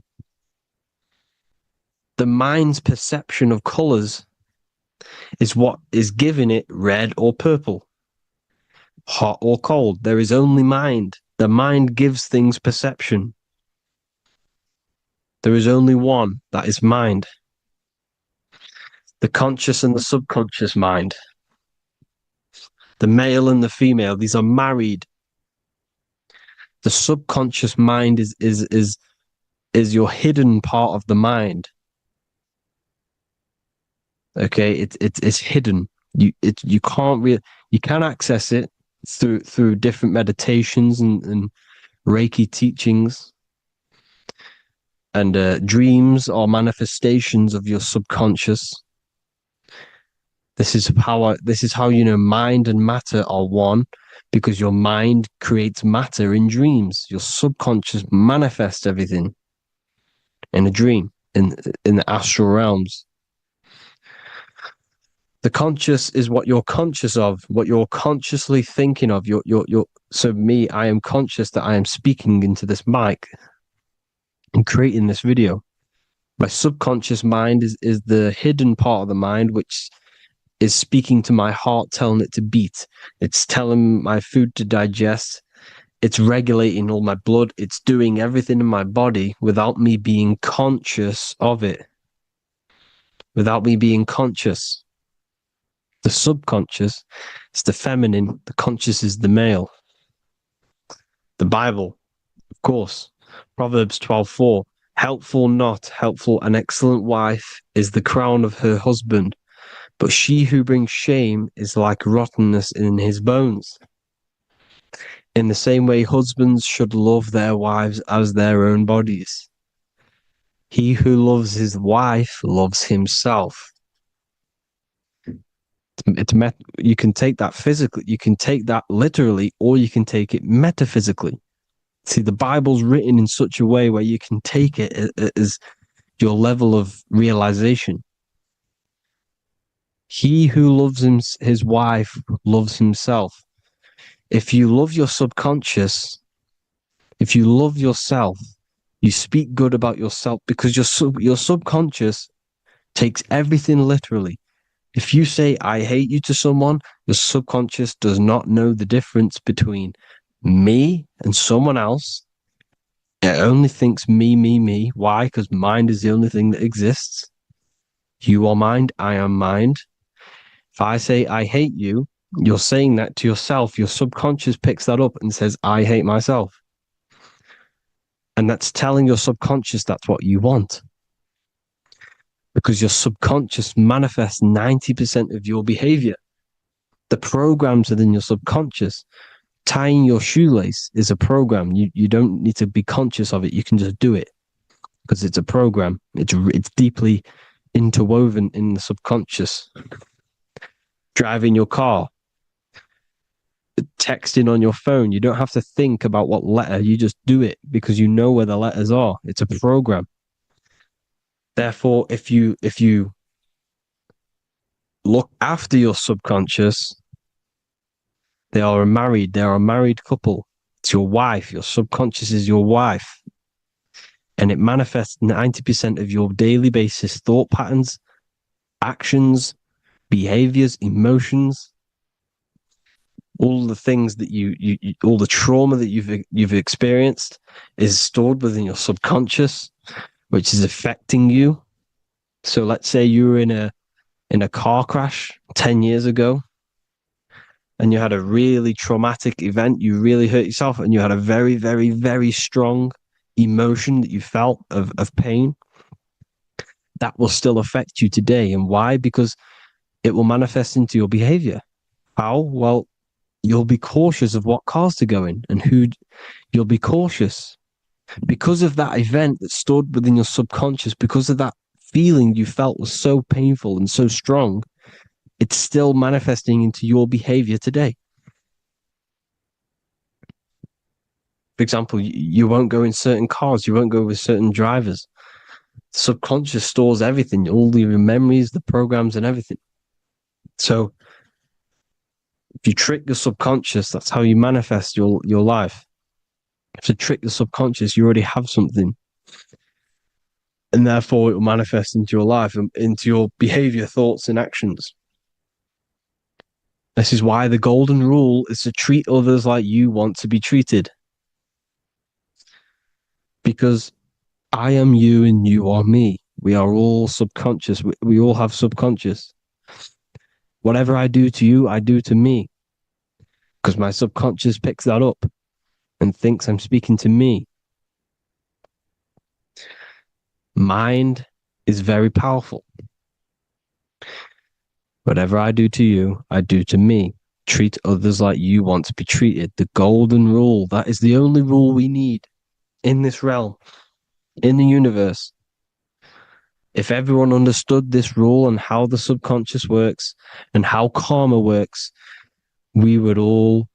Speaker 2: The mind's perception of colors is what is giving it red or purple, hot or cold. There is only mind. The mind gives things perception. There is only one, that is mind. The conscious and the subconscious mind. The male and the female, these are married. The subconscious mind is your hidden part of the mind. Okay, it's hidden. You can access it through different meditations and Reiki teachings, and dreams or manifestations of your subconscious. This is how you know mind and matter are one, because your mind creates matter in dreams. Your subconscious manifests everything in a dream, in the astral realms. The conscious is what you're conscious of, what you're consciously thinking of. So me, I am conscious that I am speaking into this mic and creating this video. My subconscious mind is the hidden part of the mind, which is speaking to my heart, telling it to beat. It's telling my food to digest. It's regulating all my blood. It's doing everything in my body without me being conscious of it. Without me being conscious. The subconscious is the feminine. The conscious is the male. The Bible, of course. Proverbs 12:4. Helpful, not helpful, an excellent wife is the crown of her husband, but she who brings shame is like rottenness in his bones. In the same way, husbands should love their wives as their own bodies. He who loves his wife loves himself. You can take that physically, you can take that literally, or you can take it metaphysically. See, the Bible's written in such a way where you can take it as your level of realization. He who loves his wife loves himself. If you love your subconscious, if you love yourself, you speak good about yourself, because your subconscious takes everything literally. If you say, I hate you to someone, your subconscious does not know the difference between me and someone else. It only thinks me, me, me. Why? Because mind is the only thing that exists. You are mind, I am mind. If I say, I hate you, you're saying that to yourself. Your subconscious picks that up and says, I hate myself. And that's telling your subconscious that's what you want. Because your subconscious manifests 90% of your behavior. The programs within your subconscious. Tying your shoelace is a program. You don't need to be conscious of it. You can just do it because it's a program. It's deeply interwoven in the subconscious. Driving your car, texting on your phone. You don't have to think about what letter. You just do it because you know where the letters are. It's a program. Therefore, if you look after your subconscious, they are a married couple. It's your wife. Your subconscious is your wife. And it manifests 90% of your daily basis thought patterns, actions, behaviors, emotions, all the things that you all the trauma that you've experienced is stored within your subconscious, which is affecting you. So let's say you were in a car crash 10 years ago and you had a really traumatic event, you really hurt yourself, and you had a very, very, very strong emotion that you felt of pain. That will still affect you today. And why? Because it will manifest into your behavior. How? Well, you'll be cautious of what cars to go in and who. You'll be cautious because of that event that stood within your subconscious, because of that feeling you felt was so painful and so strong. It's still manifesting into your behavior today. For example, you won't go in certain cars, you won't go with certain drivers. The subconscious stores everything, all your memories, the programs, and everything. So if you trick the subconscious, that's how you manifest your life. If you trick the subconscious, you already have something. And therefore it will manifest into your life and into your behavior, thoughts, and actions. This is why the golden rule is to treat others like you want to be treated. Because I am you and you are me. We are all subconscious. We all have subconscious. Whatever I do to you, I do to me. Because my subconscious picks that up and thinks I'm speaking to me. Mind is very powerful. Whatever I do to you, I do to me. Treat others like you want to be treated. The golden rule. That is the only rule we need in this realm, in the universe. If everyone understood this rule and how the subconscious works and how karma works, we'd live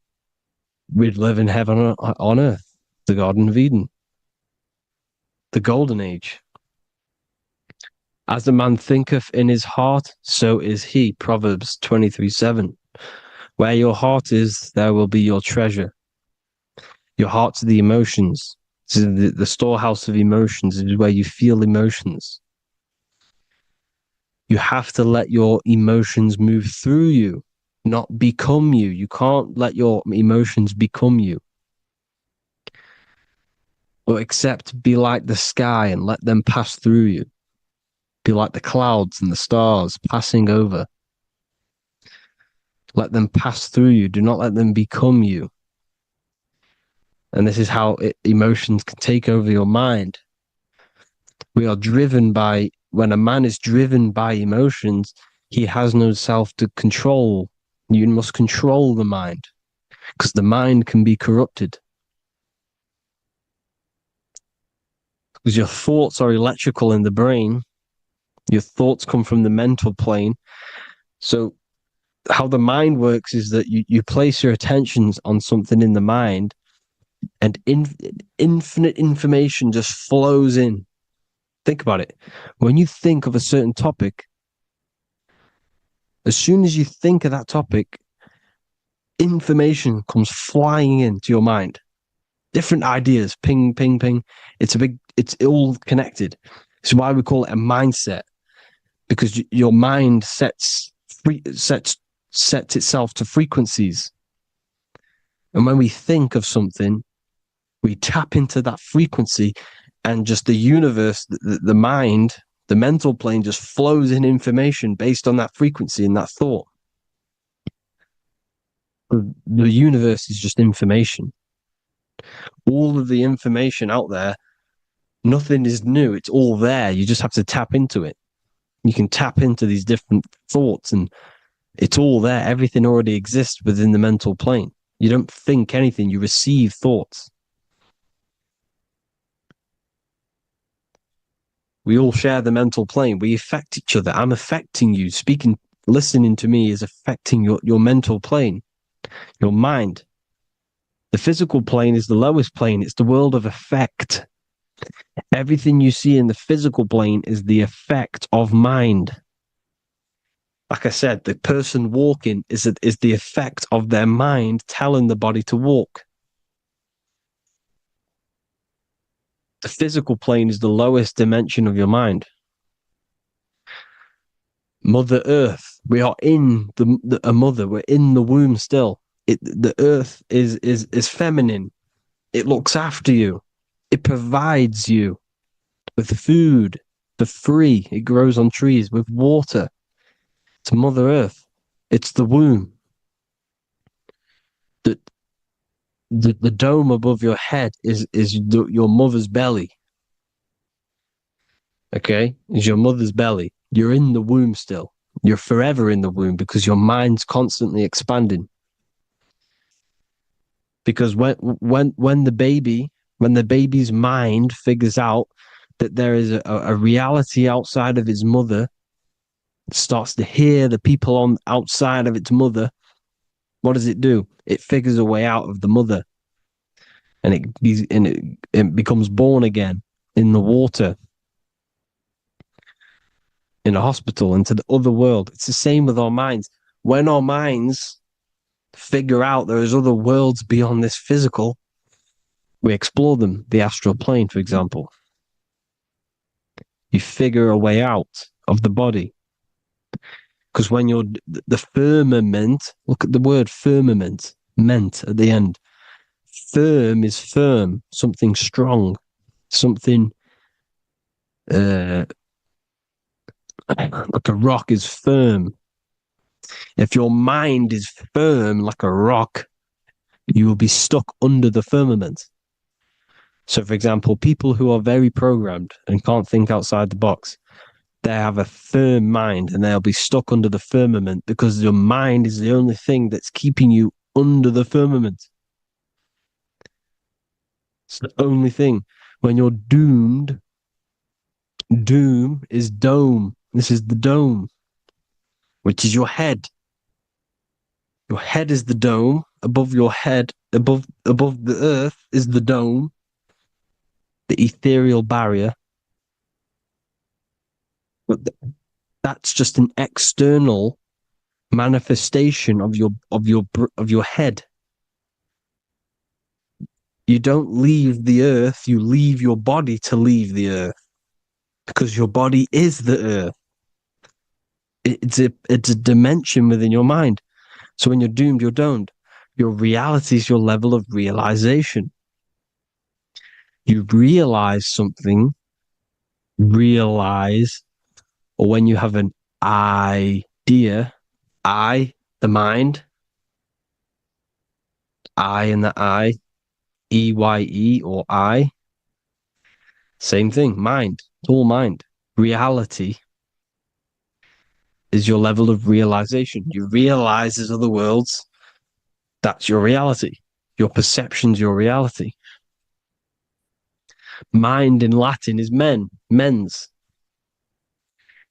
Speaker 2: in heaven on earth, the Garden of Eden, the golden age. As a man thinketh in his heart, so is he. Proverbs 23:7. Where your heart is, there will be your treasure. Your heart's the emotions. This is the storehouse of emotions. It is where you feel emotions. You have to let your emotions move through you, not become you. You can't let your emotions become you. Or except be like the sky and let them pass through you. Be like the clouds and the stars passing over. Let them pass through you. Do not let them become you. And this is how emotions can take over your mind. We are driven by, when a man is driven by emotions, he has no self to control. You must control the mind, because the mind can be corrupted. Because your thoughts are electrical in the brain. Your thoughts come from the mental plane. So how the mind works is that you place your attentions on something in the mind, and infinite information just flows in. Think about it. When you think of a certain topic, as soon as you think of that topic, information comes flying into your mind. Different ideas, ping, ping, ping. It's all connected. It's why we call it a mindset, because your mind sets itself to frequencies. And when we think of something, we tap into that frequency, and just the universe, the mind, the mental plane just flows in information based on that frequency and that thought. The universe is just information. All of the information out there, nothing is new. It's all there. You just have to tap into it. You can tap into these different thoughts, and it's all there. Everything already exists within the mental plane. You don't think anything. You receive thoughts. We all share the mental plane. We affect each other. I'm affecting you. Listening to me is affecting your mental plane, your mind. The physical plane is the lowest plane. It's the world of effect. Everything you see in the physical plane is the effect of mind. Like I said, the person walking is the effect of their mind telling the body to walk. The physical plane is the lowest dimension of your mind. Mother Earth, we are in a mother. We're in the womb still. The Earth is feminine. It looks after you. It provides you with food for free. It grows on trees, with water. It's Mother Earth. It's the womb. The dome above your head is your mother's belly. Okay? Is your mother's belly. You're in the womb still. You're forever in the womb because your mind's constantly expanding. Because when the baby's mind figures out that there is a reality outside of its mother, starts to hear the people on outside of its mother, what does it do? It figures a way out of the mother, and it becomes born again in the water, in a hospital, into the other world. It's the same with our minds. When our minds figure out there is other worlds beyond this physical, we explore them. The astral plane, for example. You figure a way out of the body. Because when you're the firmament, look at the word firmament, meant at the end. Firm is firm, something strong, something like a rock is firm. If your mind is firm like a rock, you will be stuck under the firmament. So, for example, people who are very programmed and can't think outside the box, they have a firm mind and they'll be stuck under the firmament because your mind is the only thing that's keeping you under the firmament. It's the only thing. When you're doomed, doom is dome. This is the dome, which is your head. Your head is the dome. Above your head, above the earth is the dome, the ethereal barrier. But that's just an external manifestation of your head. You don't leave the earth, you leave your body to leave the earth, because your body is the earth. It's a dimension within your mind. So when you're doomed, you're domed. Your reality is your level of realization. You realize something, or when you have an idea, the mind, and the EYE or I, same thing, mind, it's all mind. Reality is your level of realization. You realize there's other worlds. That's your reality. Your perception's your reality. Mind in Latin is mens.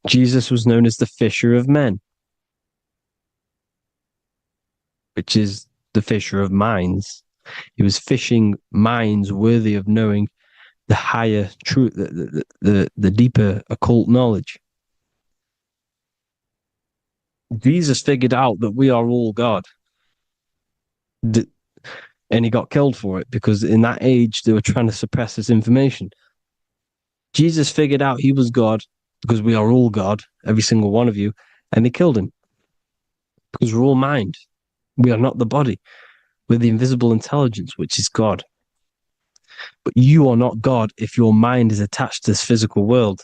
Speaker 2: Jesus was known as the fisher of men, which is the fisher of minds. He was fishing minds worthy of knowing the higher truth, the deeper occult knowledge. Jesus figured out that we are all God. And he got killed for it because in that age they were trying to suppress this information. Jesus figured out he was God because we are all God, every single one of you, and they killed him because we're all mind. We are not the body. We're the invisible intelligence, which is God. But you are not God if your mind is attached to this physical world,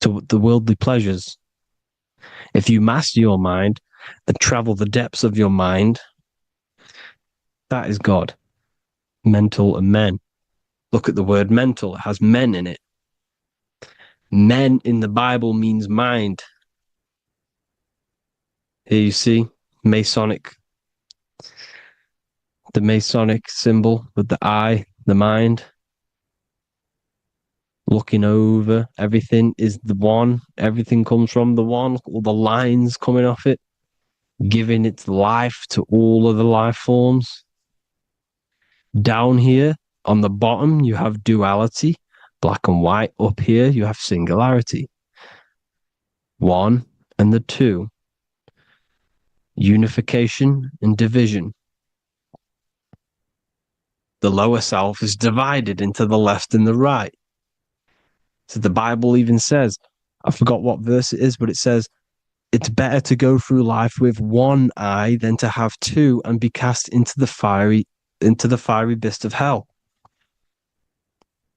Speaker 2: to the worldly pleasures. If you master your mind and travel the depths of your mind, that is God. Mental and men. Look at the word mental. It has men in it. Men in the Bible means mind. Here you see Masonic. The Masonic symbol with the eye, the mind. Looking over, everything is the one. Everything comes from the one. All the lines coming off it, giving its life to all of the life forms. Down here on the bottom, you have duality, black and white. Up here, you have singularity. One and the two. Unification and division. The lower self is divided into the left and the right. So the Bible even says, I forgot what verse it is, but it says, it's better to go through life with one eye than to have two and be cast into the fiery abyss of hell.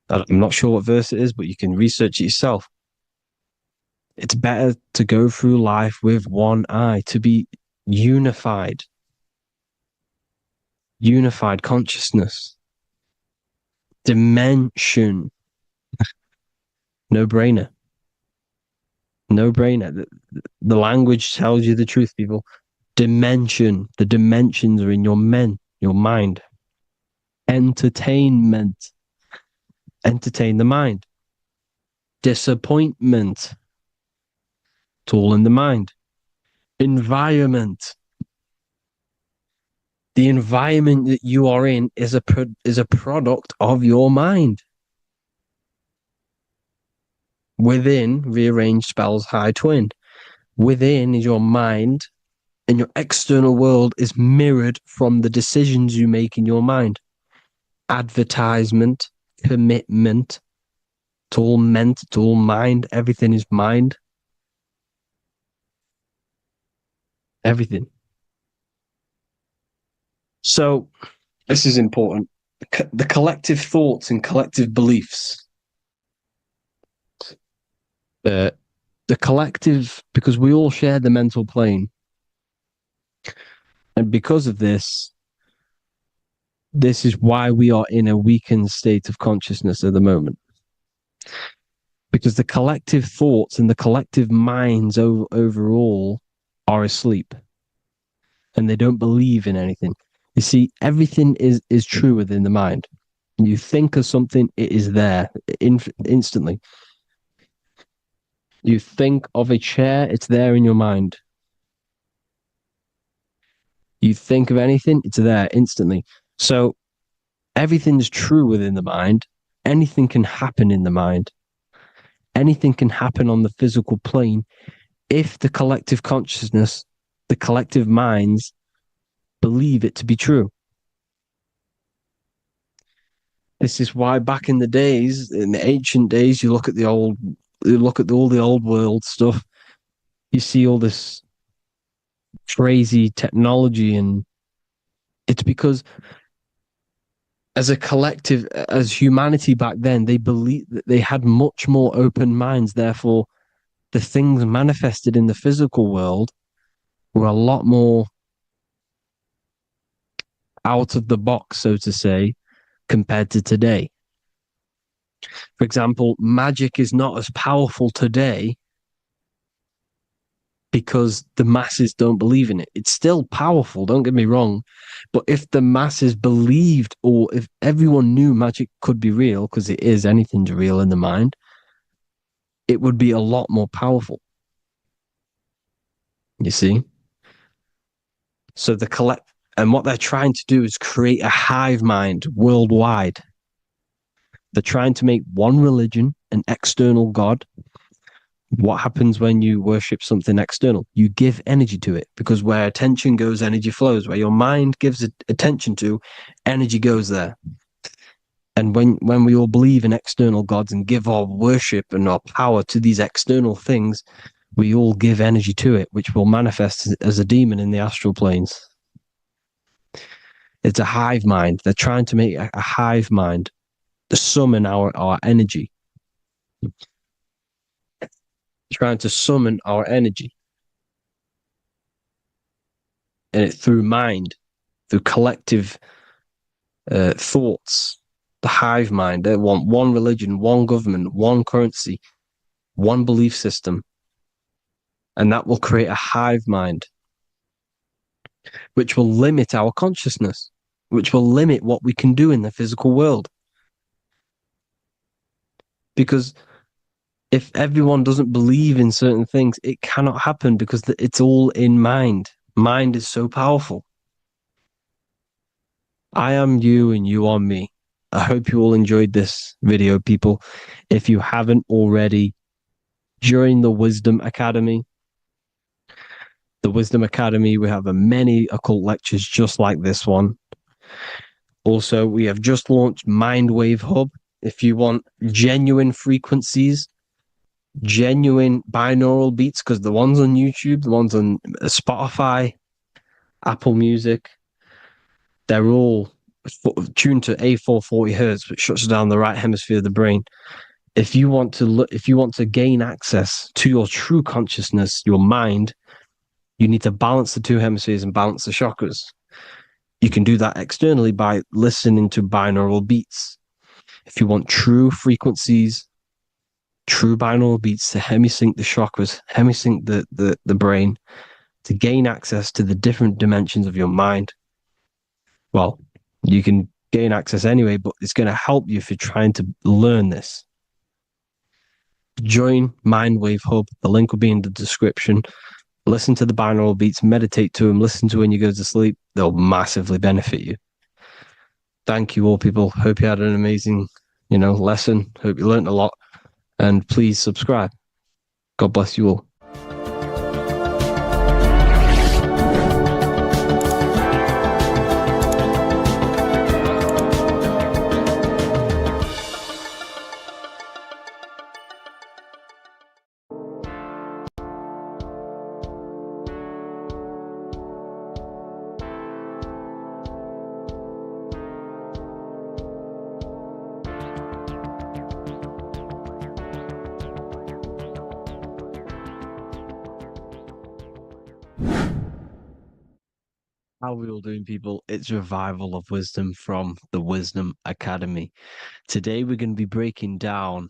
Speaker 2: I'm not sure what verse it is, but you can research it yourself. It's better to go through life with one eye, to be unified. Unified consciousness. Dimension. No brainer. No brainer. The language tells you the truth, people. Dimension. The dimensions are in your your mind. Entertainment, entertain the mind. Disappointment, it's all in the mind. Environment, the environment that you are in is a product of your mind. Within, rearrange spells high twin. Within is your mind, and your external world is mirrored from the decisions you make in your mind. Advertisement, commitment, it's all meant, it's all mind. Everything is mind. Everything. So, this is important. The collective thoughts and collective beliefs. The collective, because we all share the mental plane. And because of this is why we are in a weakened state of consciousness at the moment. Because the collective thoughts and the collective minds overall are asleep. And they don't believe in anything. You see, everything is true within the mind. You think of something, it is there instantly. You think of a chair, it's there in your mind. You think of anything, it's there instantly. So everything's true within the mind. Anything can happen in the mind. Anything can happen on the physical plane if the collective consciousness, the collective minds, believe it to be true. This is why back in the days, in the ancient days, you look at all the old world stuff, you see all this crazy technology, and it's because as a collective, as humanity back then, they believed that they had much more open minds. Therefore, the things manifested in the physical world were a lot more out of the box, so to say, compared to today. For example, magic is not as powerful today because the masses don't believe in it. It's still powerful, don't get me wrong. But if the masses believed, or if everyone knew magic could be real, because it is, anything's real in the mind, it would be a lot more powerful. You see? So and what they're trying to do is create a hive mind worldwide. They're trying to make one religion, an external God. What happens when you worship something external? You give energy to it, because where attention goes, energy flows. Where your mind gives attention to, energy goes there. And when we all believe in external gods and give our worship and our power to these external things, we all give energy to it, which will manifest as a demon in the astral planes. It's a hive mind. They're trying to make a hive mind to summon our energy. Trying to summon our energy. And it through mind, through collective thoughts, the hive mind. They want one religion, one government, one currency, one belief system. And that will create a hive mind, which will limit our consciousness, which will limit what we can do in the physical world. Because if everyone doesn't believe in certain things, it cannot happen, because it's all in mind. Mind is so powerful. I am you and you are me. I hope you all enjoyed this video, people. If you haven't already, join the Wisdom Academy. The Wisdom Academy, we have many occult lectures just like this one. Also, we have just launched Mindwave Hub. If you want genuine frequencies, genuine binaural beats, because the ones on YouTube, the ones on Spotify, Apple Music, they're all tuned to A440 hertz, which shuts down the right hemisphere of the brain. If you want to gain access to your true consciousness, your mind, you need to balance the two hemispheres and balance the chakras. You can do that externally by listening to binaural beats. If you want true frequencies, true binaural beats to hemisync the chakras, hemisync the brain, to gain access to the different dimensions of your mind, well, you can gain access anyway, but it's going to help you if you're trying to learn this. Join Mindwave Hub. The link will be in the description. Listen to the binaural beats, meditate to them, listen to when you go to sleep. They'll massively benefit you. Thank you all, people. Hope you had an amazing, lesson. Hope you learned a lot. And please subscribe. God bless you all. How are we all doing, people? It's Revival of Wisdom from the Wisdom Academy. Today we're going to be breaking down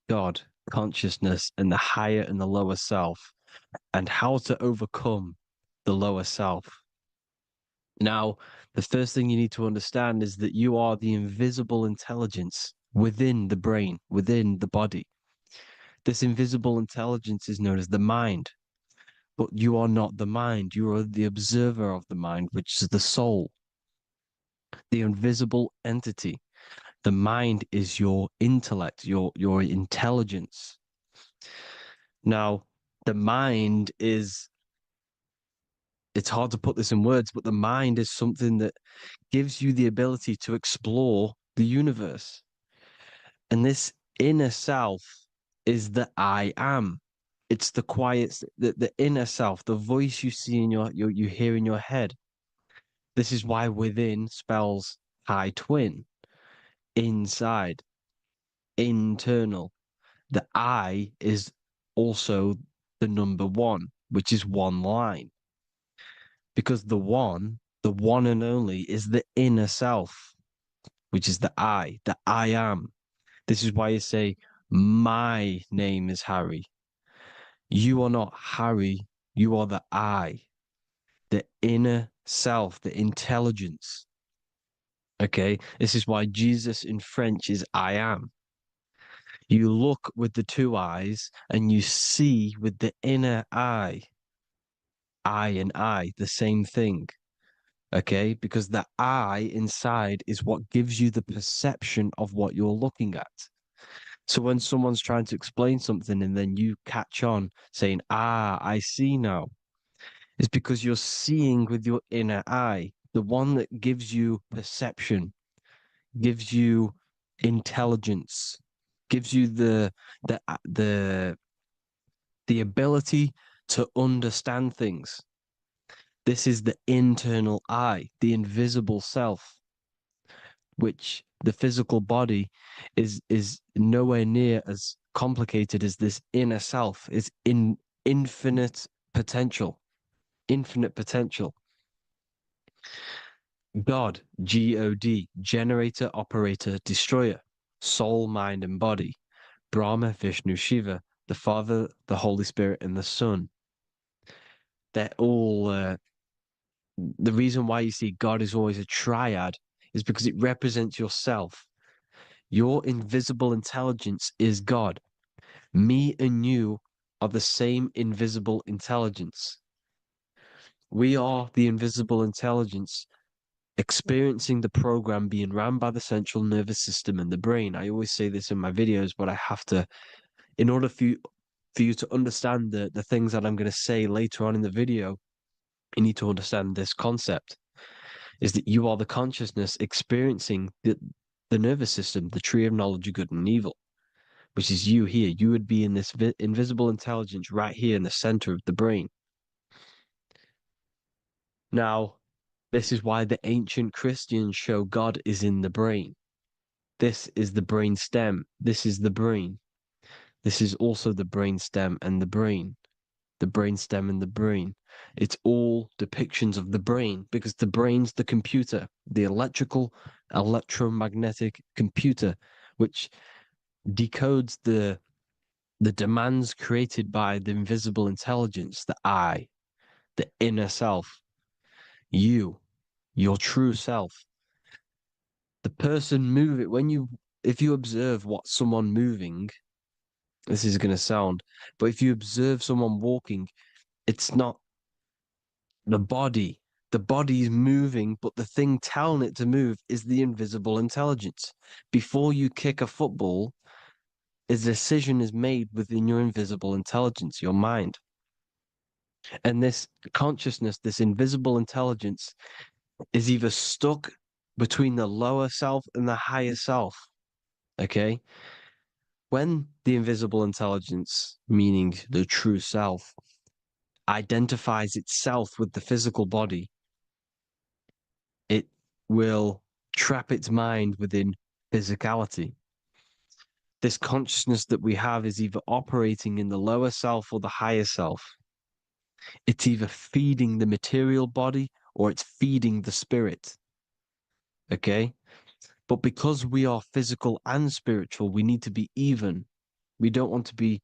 Speaker 2: God, consciousness, and the higher and the lower self, and how to overcome the lower self. Now, the first thing you need to understand is that you are the invisible intelligence within the brain, within the body. This invisible intelligence is known as the mind. But you are not the mind. You are the observer of the mind, which is the soul, the invisible entity. The mind is your intellect, your intelligence. Now, the mind is, it's hard to put this in words, but the mind is something that gives you the ability to explore the universe. And this inner self is the I am. It's the quiet, the inner self, the voice you see in you hear in your head. This is why within spells high twin, inside, internal. The I is also the number one, which is one line. Because the one and only, is the inner self, which is the I am. This is why you say, my name is Harry. You are not Harry, you are the I, the inner self, the intelligence. Okay, this is why Jesus in French is I am. You look with the two eyes and you see with the inner eye. I and I, the same thing. Okay, because the I inside is what gives you the perception of what you're looking at. So when someone's trying to explain something and then you catch on saying, I see now, it's because you're seeing with your inner eye, the one that gives you perception, gives you intelligence, gives you the ability to understand things. This is the internal I, the invisible self, which the physical body is nowhere near as complicated as this inner self. It's in infinite potential. God, G-O-D, generator, operator, destroyer, soul, mind, and body. Brahma, Vishnu, Shiva, the Father, the Holy Spirit, and the Son. They're all, the reason why you see God is always a triad is because it represents yourself. Your invisible intelligence is God. Me and you are the same invisible intelligence. We are the invisible intelligence experiencing the program being run by the central nervous system and the brain. I always say this in my videos, but I have to, in order for you to understand the things that I'm going to say later on in the video, you need to understand this concept, is that you are the consciousness experiencing the nervous system, the tree of knowledge of good and evil, which is you here. You would be in this invisible intelligence right here in the center of the brain. Now, this is why the ancient Christians show God is in the brain. This is the brain stem. This is the brain. This is also the brain stem and the brain. The brain stem and the brain. It's all depictions of the brain because the brain's the computer, the electromagnetic computer, which decodes the demands created by the invisible intelligence, the I, the inner self, you, your true self. The person moving, if you observe what someone moving, this is going to sound, but if you observe someone walking, it's not the body. The body is moving, but the thing telling it to move is the invisible intelligence. Before you kick a football, a decision is made within your invisible intelligence, your mind. And this consciousness, this invisible intelligence, is either stuck between the lower self and the higher self. Okay? When the invisible intelligence, meaning the true self, identifies itself with the physical body, it will trap its mind within physicality. This consciousness that we have is either operating in the lower self or the higher self. It's either feeding the material body or it's feeding the spirit. Okay? But because we are physical and spiritual, we need to be even. We don't want to be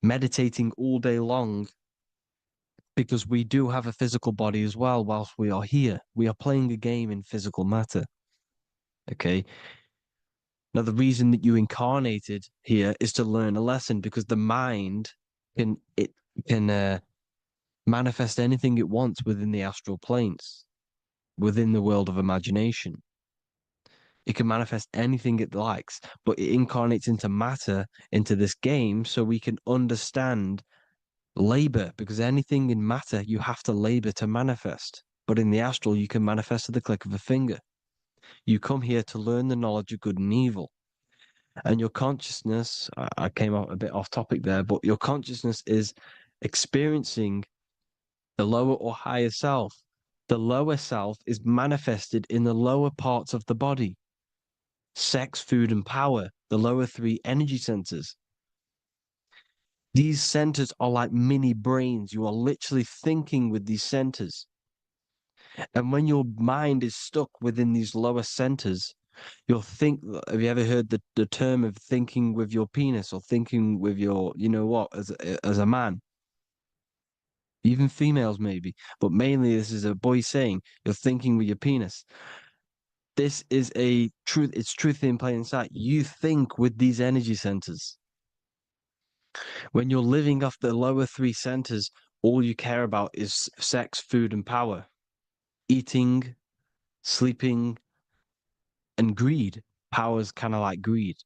Speaker 2: meditating all day long because we do have a physical body as well whilst we are here. We are playing a game in physical matter. Okay? Now, the reason that you incarnated here is to learn a lesson because the mind can manifest anything it wants within the astral planes, within the world of imagination. It can manifest anything it likes, but it incarnates into matter, into this game, so we can understand labor, because anything in matter you have to labor to manifest. But in the astral, you can manifest at the click of a finger. You come here to learn the knowledge of good and evil. And your consciousness, I came out a bit off topic there, but your consciousness is experiencing the lower or higher self. The lower self is manifested in the lower parts of the body. Sex, food, and power, the lower three energy centers. These centers are like mini brains. You are literally thinking with these centers. And when your mind is stuck within these lower centers, you'll think. Have you ever heard the term of thinking with your penis or thinking with your, you know what, as a man? Even females maybe, but mainly this is a boy saying you're thinking with your penis. This is a truth. It's truth in plain sight. You think with these energy centers. When you're living off the lower three centers, all you care about is sex, food, and power. Eating, sleeping, and greed. Power's kind of like greed.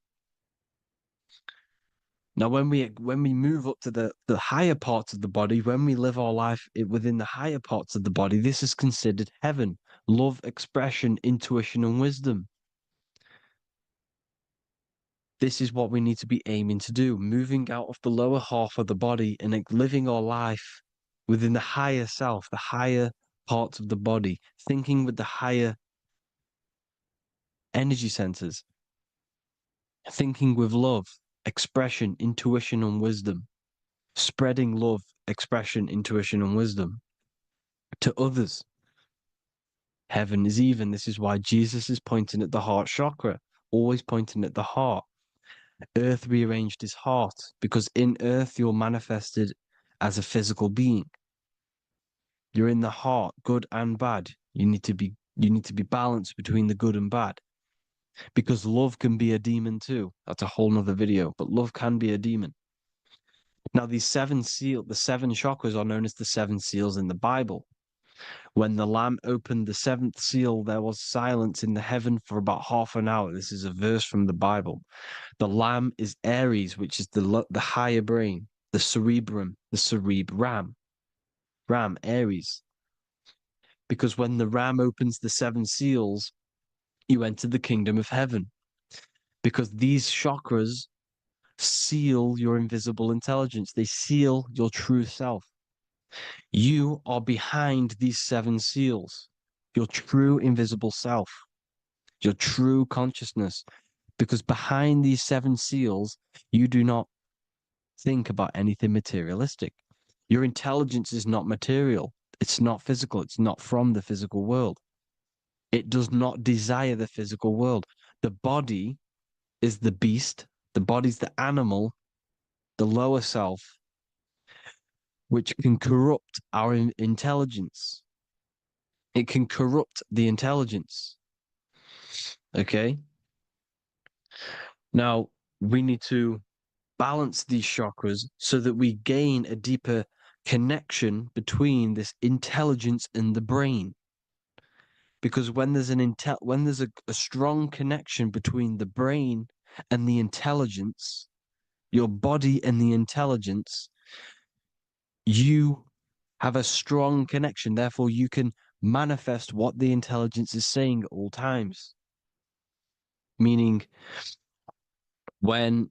Speaker 2: Now, when we move up to the higher parts of the body, when we live our life within the higher parts of the body, this is considered heaven. Love, expression, intuition, and wisdom. This is what we need to be aiming to do, moving out of the lower half of the body and living our life within the higher self, the higher parts of the body, thinking with the higher energy centers, thinking with love, expression, intuition, and wisdom, spreading love, expression, intuition, and wisdom to others. Heaven is even. This is why Jesus is pointing at the heart chakra, always pointing at the heart. Earth rearranged his heart because in earth you're manifested as a physical being. You're in the heart, good and bad. You need to be balanced between the good and bad. Because love can be a demon too. That's a whole nother video, but love can be a demon. Now, the seven chakras are known as the seven seals in the Bible. When the Lamb opened the seventh seal, there was silence in the heaven for about half an hour. This is a verse from the Bible. The Lamb is Aries, which is the higher brain, the cerebrum, Ram, Aries. Because when the Ram opens the seven seals, you enter the kingdom of heaven. Because these chakras seal your invisible intelligence. They seal your true self. You are behind these seven seals, your true invisible self, your true consciousness. Because behind these seven seals, you do not think about anything materialistic. Your intelligence is not material. It's not physical. It's not from the physical world. It does not desire the physical world. The body is the beast. The body's the animal, the lower self, which can corrupt our intelligence. It can corrupt the intelligence. Okay. Now, we need to balance these chakras so that we gain a deeper connection between this intelligence and the brain. Because when there's a strong connection between the brain and the intelligence, your body and the intelligence, you have a strong connection. Therefore, you can manifest what the intelligence is saying at all times. Meaning, when,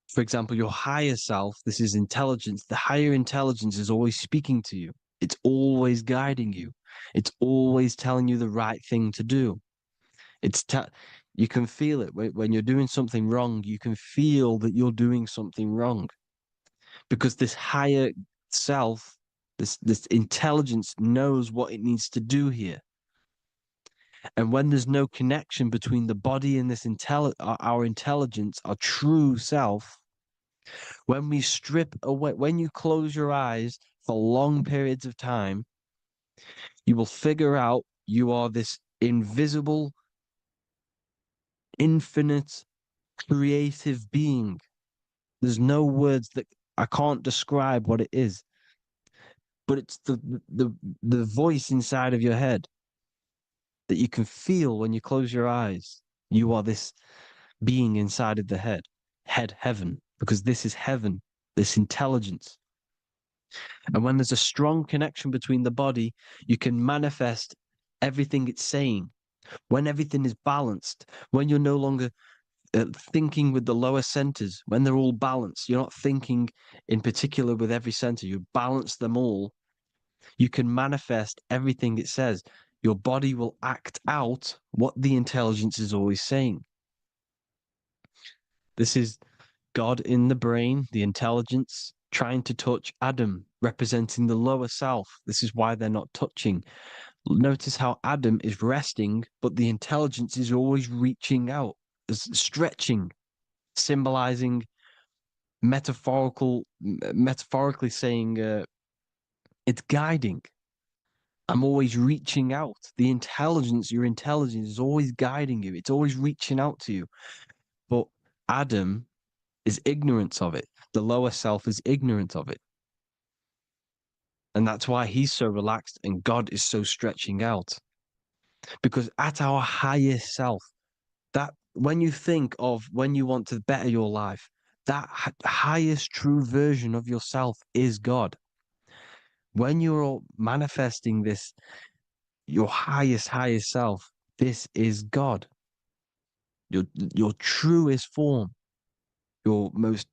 Speaker 2: for example, your higher self, this is intelligence, the higher intelligence is always speaking to you. It's always guiding you. It's always telling you the right thing to do. You can feel it when you're doing something wrong. You can feel that you're doing something wrong because this higher self, this intelligence knows what it needs to do here. And when there's no connection between the body and this our intelligence, our true self, when we strip away, when you close your eyes for long periods of time, you will figure out you are this invisible, infinite, creative being. There's no words that I can't describe what it is, but it's the voice inside of your head that you can feel when you close your eyes. You are this being inside of the heaven, because this is heaven, this intelligence. And when there's a strong connection between the body, you can manifest everything it's saying. When everything is balanced, when you're no longer thinking with the lower centers, when they're all balanced, you're not thinking in particular with every center, you balance them all, you can manifest everything it says. Your body will act out what the intelligence is always saying. This is God in the brain, the intelligence, trying to touch Adam, representing the lower self. This is why they're not touching. Notice how Adam is resting, but the intelligence is always reaching out, stretching, symbolizing metaphorically saying it's guiding. I'm always reaching out. The intelligence, your intelligence is always guiding you. It's always reaching out to you. But Adam is ignorant of it. The lower self is ignorant of it. And that's why he's so relaxed and God is so stretching out. Because at our highest self, that when you think of when you want to better your life, that highest true version of yourself is God. When you're manifesting this, your highest self, this is God. Your truest form, your most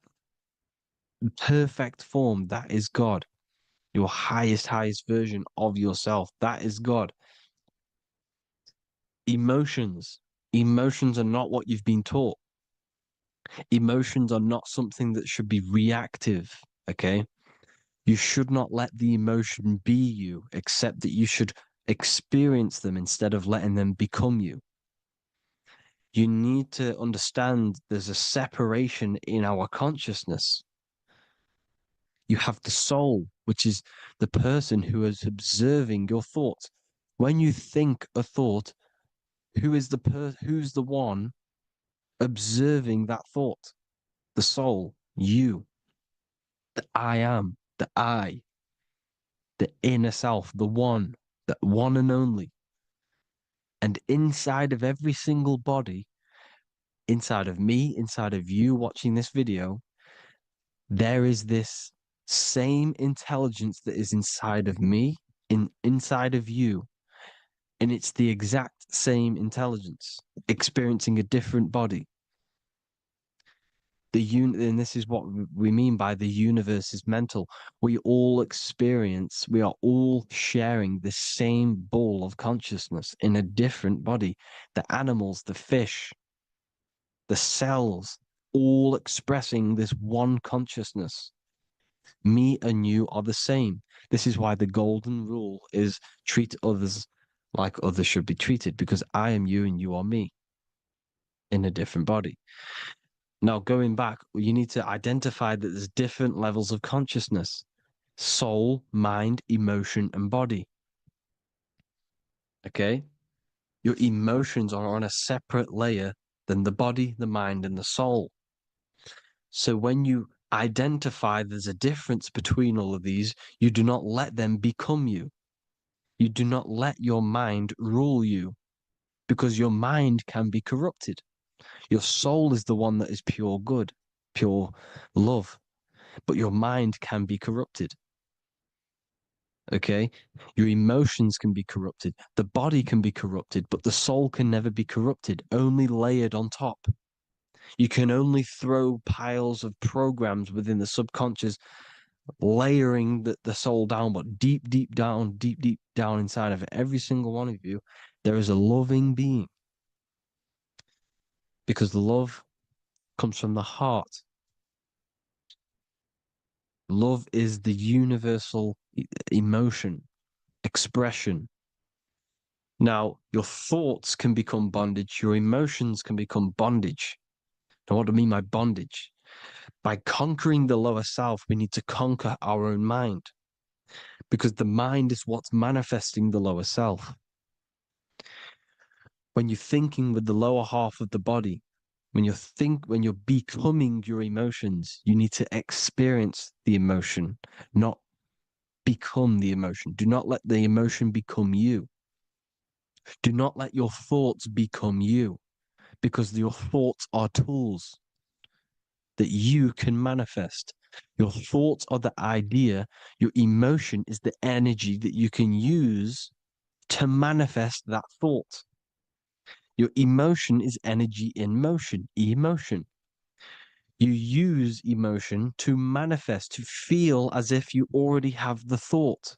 Speaker 2: perfect form, that is God. Your highest version of yourself, that is God. Emotions are not what you've been taught. Emotions are not something that should be reactive, okay? You should not let the emotion be you, except that you should experience them instead of letting them become you. You need to understand there's a separation in our consciousness. You have the soul, which is the person who is observing your thoughts. When you think a thought, who's the one observing that thought? The soul, you, the I am, the I, the inner self, the one and only. And inside of every single body, inside of me, inside of you watching this video, there is this same intelligence that is inside of me, inside of you. And it's the exact same intelligence, experiencing a different body. And this is what we mean by the universe is mental. We are all sharing the same ball of consciousness in a different body. The animals, the fish, the cells, all expressing this one consciousness. Me and you are the same. This is why the golden rule is treat others like others should be treated, because I am you and you are me in a different body. Now, going back, you need to identify that there's different levels of consciousness: soul, mind, emotion, and body. Okay? Your emotions are on a separate layer than the body, the mind, and the soul. So when you identify there's a difference between all of these, you do not let them become you. You do not let your mind rule you, because your mind can be corrupted. Your soul is the one that is pure good, pure love, but your mind can be corrupted. Okay? Your emotions can be corrupted. The body can be corrupted, but the soul can never be corrupted, only layered on top. You can only throw piles of programs within the subconscious, layering the soul down, but deep, deep down inside of every single one of you, there is a loving being. Because love comes from the heart. Love is the universal emotion, expression. Now, your thoughts can become bondage, your emotions can become bondage. Now, what do I mean by bondage? By conquering the lower self, we need to conquer our own mind, because the mind is what's manifesting the lower self. When you're thinking with the lower half of the body, when you're becoming your emotions, you need to experience the emotion, not become the emotion. Do not let the emotion become you. Do not let your thoughts become you, because your thoughts are tools that you can manifest. Your thoughts are the idea. Your emotion is the energy that you can use to manifest that thought. Your emotion is energy in motion, emotion. You use emotion to manifest, to feel as if you already have the thought.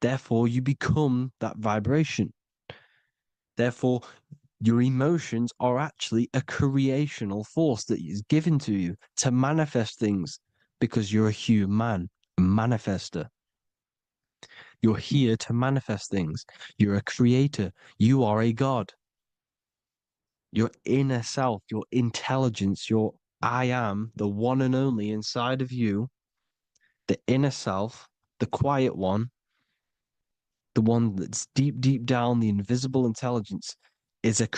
Speaker 2: Therefore, you become that vibration. Therefore, your emotions are actually a creational force that is given to you to manifest things, because you're a human, a manifester. You're here to manifest things. You're a creator. You are a god. Your inner self, your intelligence, your I am, the one and only inside of you, the inner self, the quiet one, the one that's deep, deep down, the invisible intelligence, is it's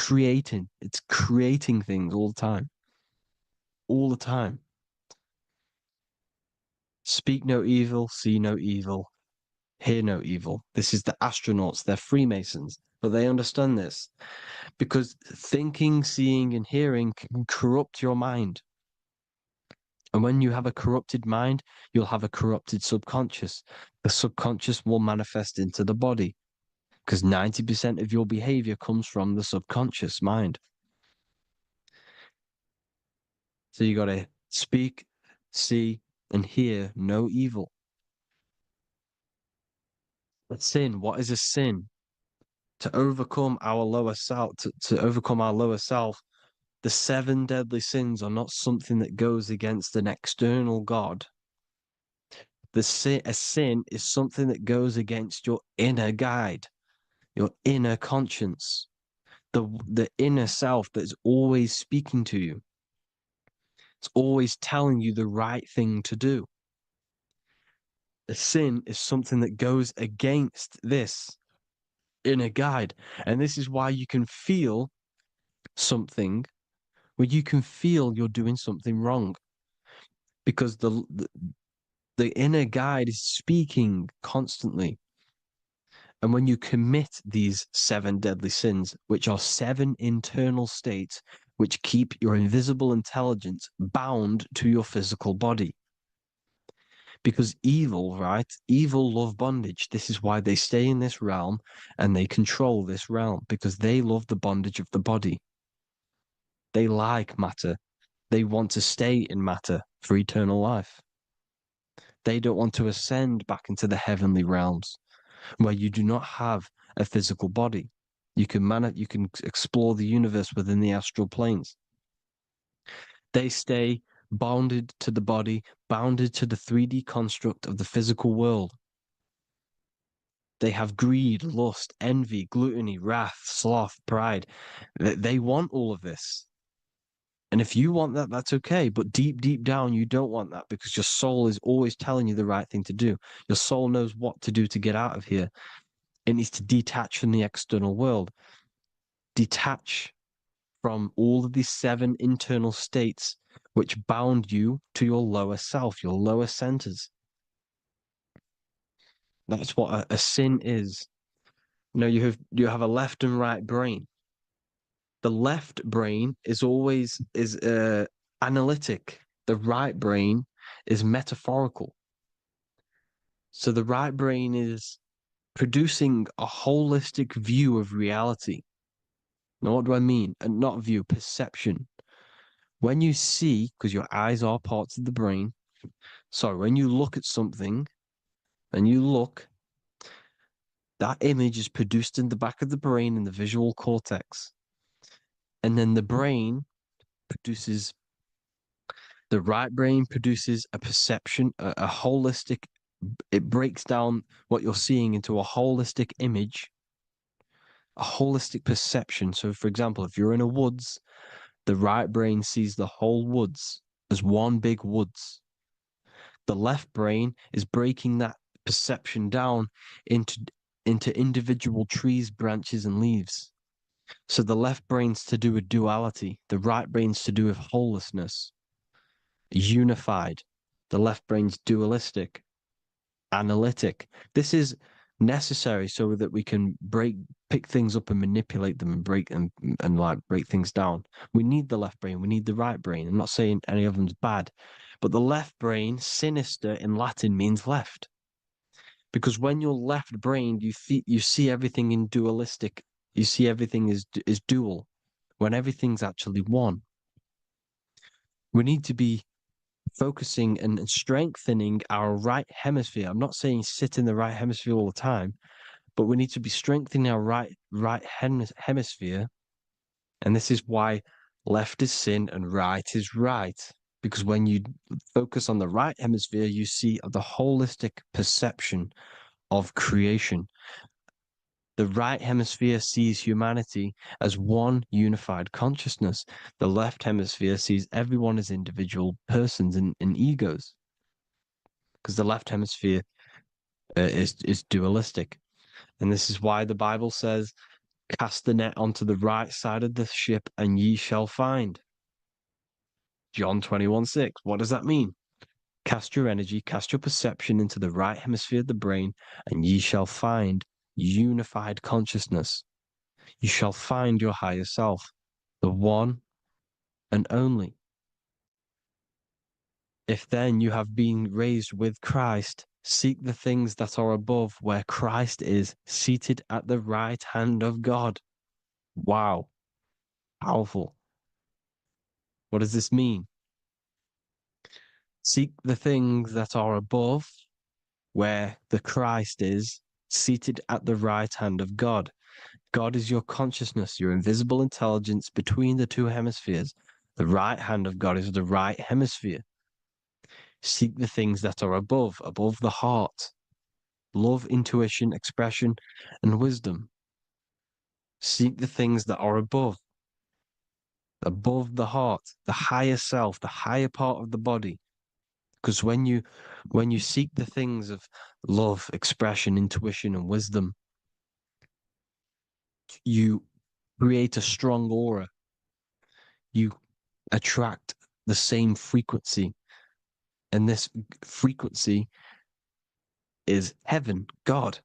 Speaker 2: creating things all the time. All the time. Speak no evil, see no evil, hear no evil. This is the astronauts, they're Freemasons, but they understand this, because thinking, seeing, and hearing can corrupt your mind. And when you have a corrupted mind, you'll have a corrupted subconscious. The subconscious will manifest into the body, because 90% of your behavior comes from the subconscious mind. So you got to speak, see, and hear no evil. But sin, what is a sin? To overcome our lower self, to overcome our lower self, the 7 deadly sins are not something that goes against an external God. A sin is something that goes against your inner guide, your inner conscience, the inner self that is always speaking to you. It's always telling you the right thing to do. A sin is something that goes against this inner guide. And this is why you can feel something where you can feel you're doing something wrong, because the inner guide is speaking constantly. And when you commit these 7 deadly sins, which are 7 internal states which keep your invisible intelligence bound to your physical body. Because evil, right? Evil love bondage. This is why they stay in this realm and they control this realm, because they love the bondage of the body. They like matter. They want to stay in matter for eternal life. They don't want to ascend back into the heavenly realms where you do not have a physical body. You can explore the universe within the astral planes. They stay bounded to the body, bounded to the 3D construct of the physical world. They have greed, lust, envy, gluttony, wrath, sloth, pride. They want all of this. And if you want that, that's okay. But deep, deep down, you don't want that, because your soul is always telling you the right thing to do. Your soul knows what to do to get out of here. It needs to detach from the external world. detach from all of these 7 internal states which bound you to your lower self, your lower centers. That's what a sin is. You have a left and right brain. The left brain is always analytic. The right brain is metaphorical. So the right brain is producing a holistic view of reality. Now, what do I mean? And not view, perception. When you see, because your eyes are parts of the brain, so when you look at something and you look, that image is produced in the back of the brain in the visual cortex. And then the right brain produces a perception, a holistic, it breaks down what you're seeing into a holistic image, a holistic perception. So, for example, if you're in a woods, the right brain sees the whole woods as one big woods. The left brain is breaking that perception down into individual trees, branches, and leaves. So the left brain's to do with duality, the right brain's to do with wholeness, unified. The left brain's dualistic, analytic. This is necessary so that we can pick things up and manipulate them and break things down. We need the left brain, we need the right brain. I'm not saying any of them's bad, but the left brain, sinister in Latin, means left. Because when you're left-brained, you see everything in dualistic. You see everything is dual, when everything's actually one. We need to be focusing and strengthening our right hemisphere. I'm not saying sit in the right hemisphere all the time, but we need to be strengthening our right hemisphere. And this is why left is sin and right is right. Because when you focus on the right hemisphere, you see the holistic perception of creation. The right hemisphere sees humanity as one unified consciousness. The left hemisphere sees everyone as individual persons and egos. Because the left hemisphere is dualistic. And this is why the Bible says, cast the net onto the right side of the ship and ye shall find. John 21:6. What does that mean? Cast your energy, cast your perception into the right hemisphere of the brain, and ye shall find unified consciousness. You shall find your higher self, the one and only. If then you have been raised with Christ, seek the things that are above, where Christ is seated at the right hand of God. Wow. Powerful. What does this mean? Seek the things that are above, where the Christ is seated at the right hand of God. God is your consciousness, your invisible intelligence between the two hemispheres. The right hand of God is the right hemisphere. Seek the things that are above the heart. Love, intuition, expression, and wisdom. Seek the things that are above the heart, the higher self, the higher part of the body. Because when you seek the things of love, expression, intuition, and wisdom, you create a strong aura. You attract the same frequency. And this frequency is heaven, God.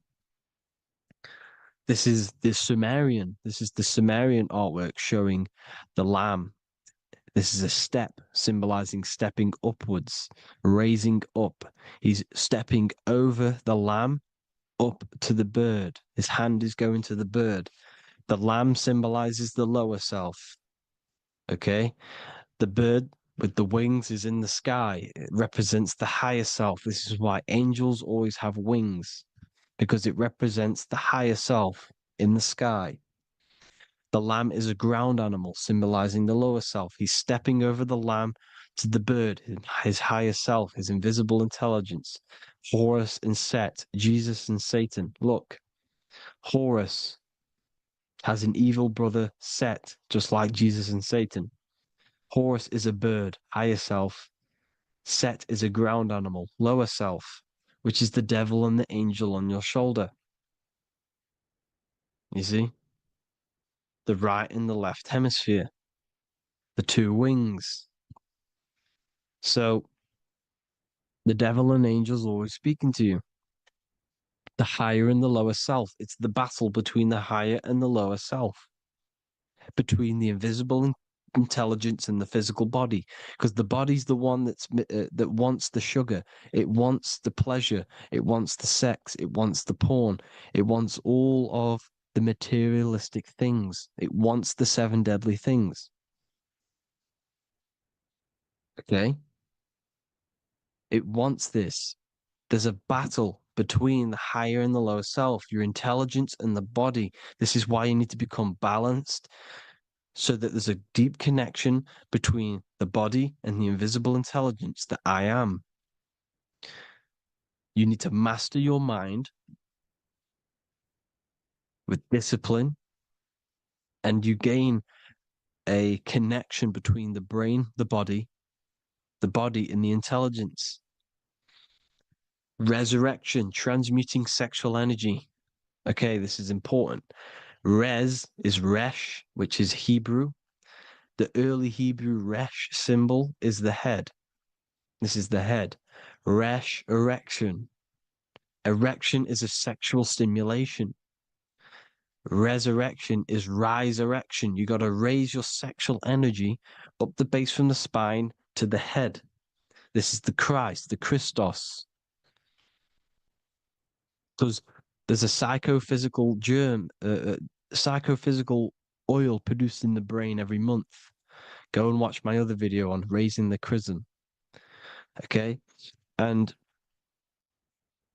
Speaker 2: This is the Sumerian artwork showing the lamb. This is a step symbolizing stepping upwards, raising up. He's stepping over the lamb up to the bird. His hand is going to the bird. The lamb symbolizes the lower self. Okay? The bird with the wings is in the sky. It represents the higher self. This is why angels always have wings, because it represents the higher self in the sky. The lamb is a ground animal, symbolizing the lower self. He's stepping over the lamb to the bird, his higher self, his invisible intelligence. Horus and Set, Jesus and Satan. Look, Horus has an evil brother, Set, just like Jesus and Satan. Horus is a bird, higher self. Set is a ground animal, lower self, which is the devil and the angel on your shoulder. You see? the right and the left hemisphere, the two wings. So the devil and angels always speaking to you. The higher and the lower self. It's the battle between the higher and the lower self, between the invisible intelligence and the physical body, because the body's the one that wants the sugar, it wants the pleasure, it wants the sex, it wants the porn, it wants all of the materialistic things, it wants the seven deadly things. Okay, it wants this. There's a battle between the higher and the lower self, your intelligence and the body. This is why you need to become balanced, so that there's a deep connection between the body and the invisible intelligence, that I am. You need to master your mind with discipline, and you gain a connection between the brain, the body and the intelligence. Resurrection, transmuting sexual energy. Okay, this is important. Res is resh, which is Hebrew. The early Hebrew resh symbol is the head. This is the head. Resh, erection. Erection is a sexual stimulation. Resurrection is rise-erection. You got to raise your sexual energy up the base from the spine to the head. This is the Christ, the Christos. Because there's a psychophysical germ, psychophysical oil produced in the brain every month. Go and watch my other video on raising the chrism. Okay? And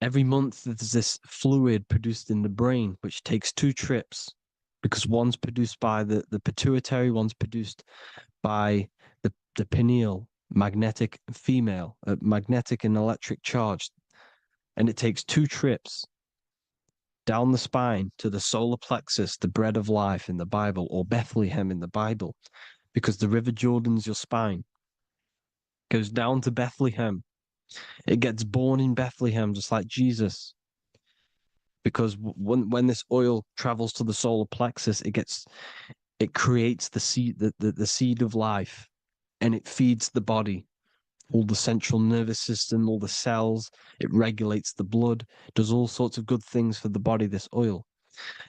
Speaker 2: every month there's this fluid produced in the brain, which takes 2 trips, because one's produced by the pituitary, one's produced by the pineal, magnetic female, magnetic and electric charge. And it takes 2 trips down the spine to the solar plexus, the bread of life in the Bible, or Bethlehem in the Bible, because the River Jordan's your spine. Goes down to Bethlehem. It gets born in Bethlehem, just like Jesus. Because when this oil travels to the solar plexus, it creates the seed, the seed of life, and it feeds the body, all the central nervous system, all the cells. It regulates the blood, does all sorts of good things for the body, this oil.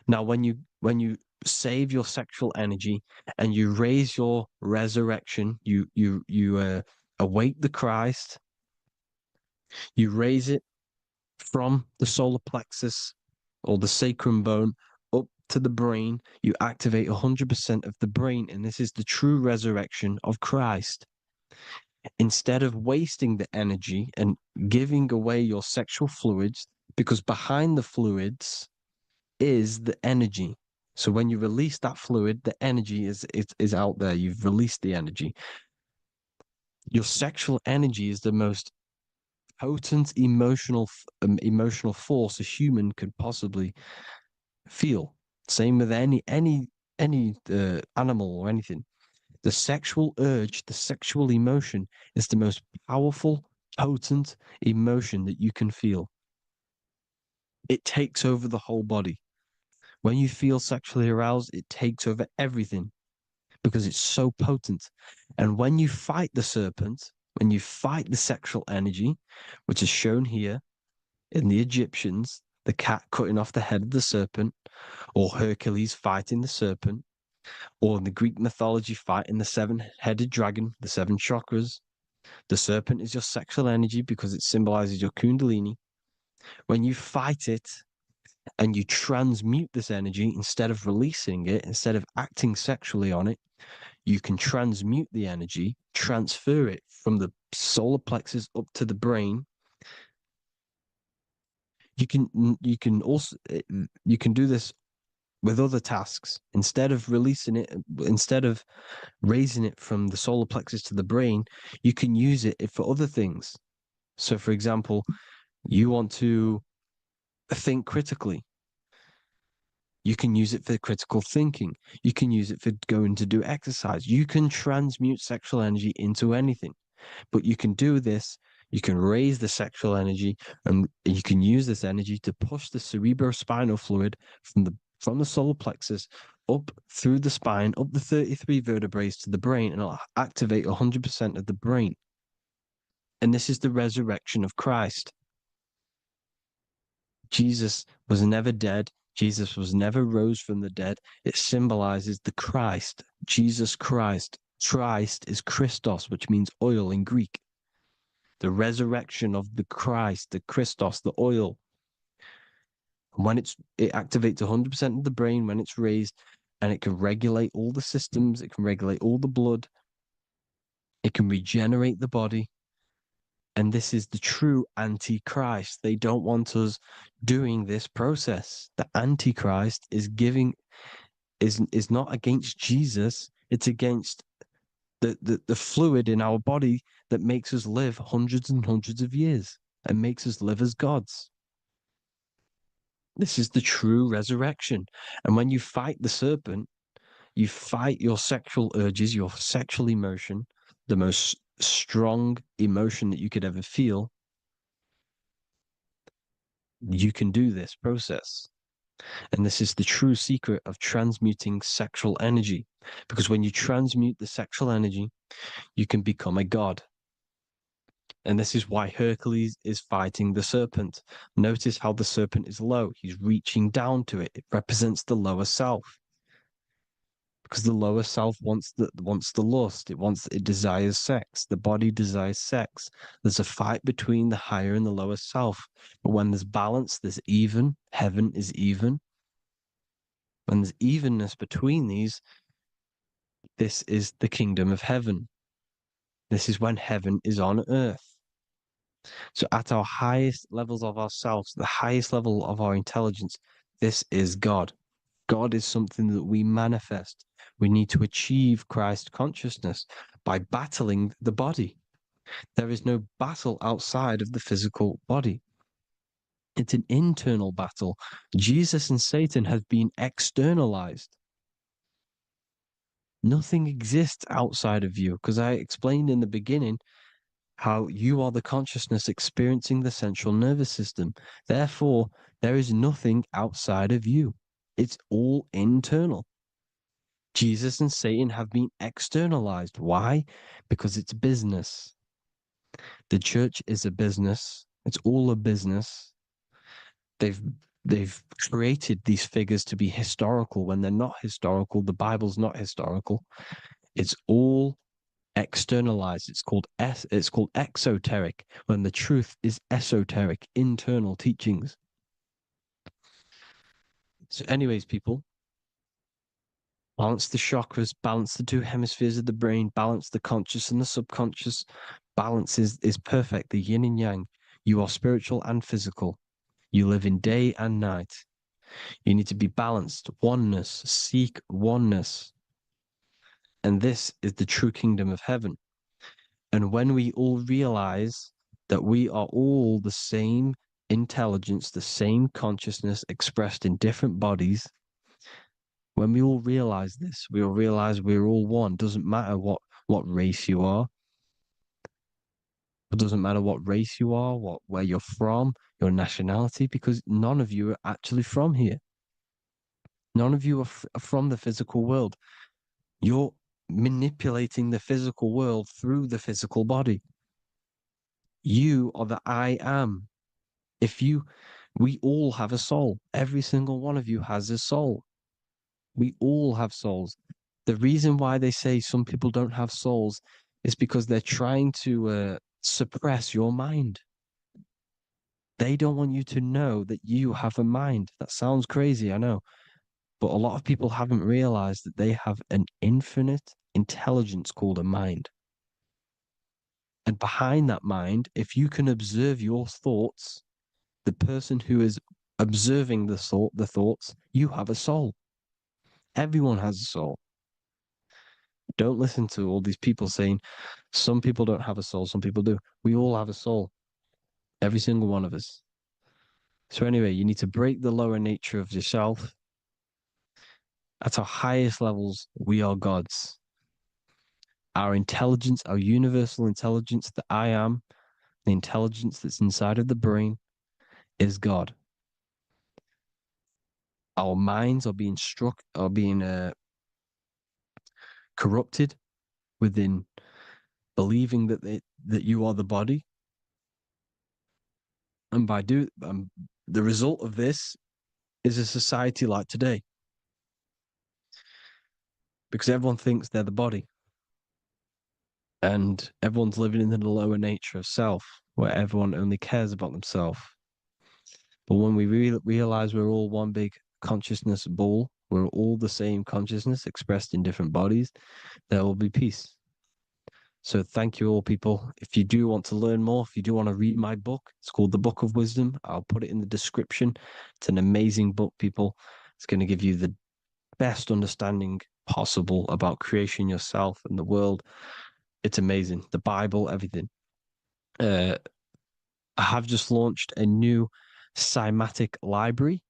Speaker 2: Now, when you save your sexual energy and you raise your resurrection, you awake the Christ, you raise it from the solar plexus or the sacrum bone up to the brain, you activate 100% of the brain, and this is the true resurrection of Christ. Instead of wasting the energy and giving away your sexual fluids, because behind the fluids is the energy. So when you release that fluid, the energy is out there. You've released the energy. Your sexual energy is the most potent emotional force a human could possibly feel. Same with any animal or anything. The sexual urge, the sexual emotion is the most powerful, potent emotion that you can feel. It takes over the whole body. When you feel sexually aroused, it takes over everything because it's so potent. And when you fight the serpent, when you fight the sexual energy, which is shown here in the Egyptians, the cat cutting off the head of the serpent, or Hercules fighting the serpent, or in the Greek mythology fighting the 7-headed dragon, the 7 chakras. The serpent is your sexual energy because it symbolizes your kundalini. When you fight it and you transmute this energy, instead of releasing it, instead of acting sexually on it, you can transmute the energy, transfer it from the solar plexus up to the brain. You can also do this with other tasks. Instead of releasing it, instead of raising it from the solar plexus to the brain, you can use it for other things. So, for example, you want to think critically. You can use it for critical thinking. You can use it for going to do exercise. You can transmute sexual energy into anything. But you can do this, you can raise the sexual energy, and you can use this energy to push the cerebrospinal fluid from from the solar plexus up through the spine, up the 33 vertebrae to the brain, and it'll activate 100% of the brain. And this is the resurrection of Christ. Jesus was never dead. Jesus was never rose from the dead. It symbolizes the Christ, Jesus Christ. Christ is Christos, which means oil in Greek. The resurrection of the Christ, the Christos, the oil. And when it activates 100% of the brain when it's raised, and it can regulate all the systems, it can regulate all the blood, it can regenerate the body. And this is the true antichrist. They don't want us doing this process. The antichrist is not against Jesus, it's against the fluid in our body that makes us live hundreds and hundreds of years and makes us live as gods. This is the true resurrection. And when you fight the serpent, you fight your sexual urges, your sexual emotion, the most strong emotion that you could ever feel. You can do this process. And this is the true secret of transmuting sexual energy. Because when you transmute the sexual energy, you can become a god. And this is why Hercules is fighting the serpent. Notice how the serpent is low. He's reaching down to it. It represents the lower self. Because the lower self wants the lust. It desires sex. The body desires sex. There's a fight between the higher and the lower self. But when there's balance, there's even. Heaven is even. When there's evenness between these, this is the kingdom of heaven. This is when heaven is on earth. So at our highest levels of ourselves, the highest level of our intelligence, this is God. God is something that we manifest. We need to achieve Christ consciousness by battling the body. There is no battle outside of the physical body. It's an internal battle. Jesus and Satan have been externalized. Nothing exists outside of you, because I explained in the beginning how you are the consciousness experiencing the central nervous system. Therefore, there is nothing outside of you. It's all internal. Jesus and Satan have been externalized. Why? Because it's business. The church is a business. It's all a business. They've created these figures to be historical when they're not historical. The Bible's not historical. It's all externalized. It's called exoteric, when the truth is esoteric, internal teachings. So anyways, people, balance the chakras, balance the two hemispheres of the brain, balance the conscious and the subconscious. Balance is perfect, the yin and yang. You are spiritual and physical. You live in day and night. You need to be balanced. Oneness. Seek oneness. And this is the true kingdom of heaven. And when we all realize that we are all the same intelligence, the same consciousness expressed in different bodies, when we all realize this, we all realize we're all one. Doesn't matter what race you are. It doesn't matter what race you are, where you're from, your nationality, because none of you are actually from here. None of you are from the physical world. You're manipulating the physical world through the physical body. You are the I am. We all have a soul. Every single one of you has a soul. We all have souls. The reason why they say some people don't have souls is because they're trying to suppress your mind. They don't want you to know that you have a mind. That sounds crazy, I know. But a lot of people haven't realized that they have an infinite intelligence called a mind. And behind that mind, if you can observe your thoughts, the person who is observing the thoughts, you have a soul. Everyone has a soul. Don't listen to all these people saying some people don't have a soul, some people do. We all have a soul. Every single one of us. So anyway, you need to break the lower nature of yourself. At our highest levels, we are gods. Our intelligence, our universal intelligence, the I am, the intelligence that's inside of the brain, is God.
Speaker 4: Our minds are being corrupted within believing that you are the body, and the result of this is a society like today, because everyone thinks they're the body, and everyone's living in the lower nature of self, where everyone only cares about themselves. But when we realize we're all one big consciousness ball, we're all the same consciousness expressed in different bodies, there will be peace. So thank you all, people. If you do want to learn more, if you do want to read my book, it's called The Book of Wisdom. I'll put it in the description. It's an amazing book, people. It's going to give you the best understanding possible about creation, yourself, and the world. It's amazing. The Bible, everything. I have just launched a new cymatic library.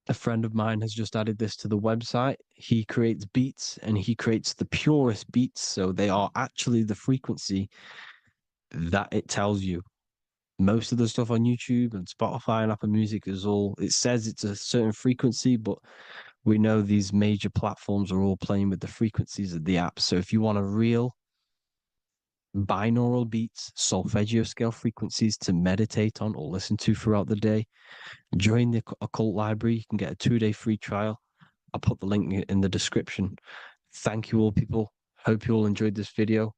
Speaker 4: A friend of mine has just added this to the website. He creates beats, and he creates the purest beats. So they are actually the frequency that it tells you. Most of the stuff on YouTube and Spotify and Apple Music it says it's a certain frequency, but we know these major platforms are all playing with the frequencies of the apps. So if you want a real binaural beats, solfeggio scale frequencies to meditate on or listen to throughout the day, join the Occult Library. You can get a 2-day free trial. I'll put the link in the description. Thank you all, people. Hope you all enjoyed this video.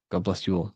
Speaker 4: God bless you all.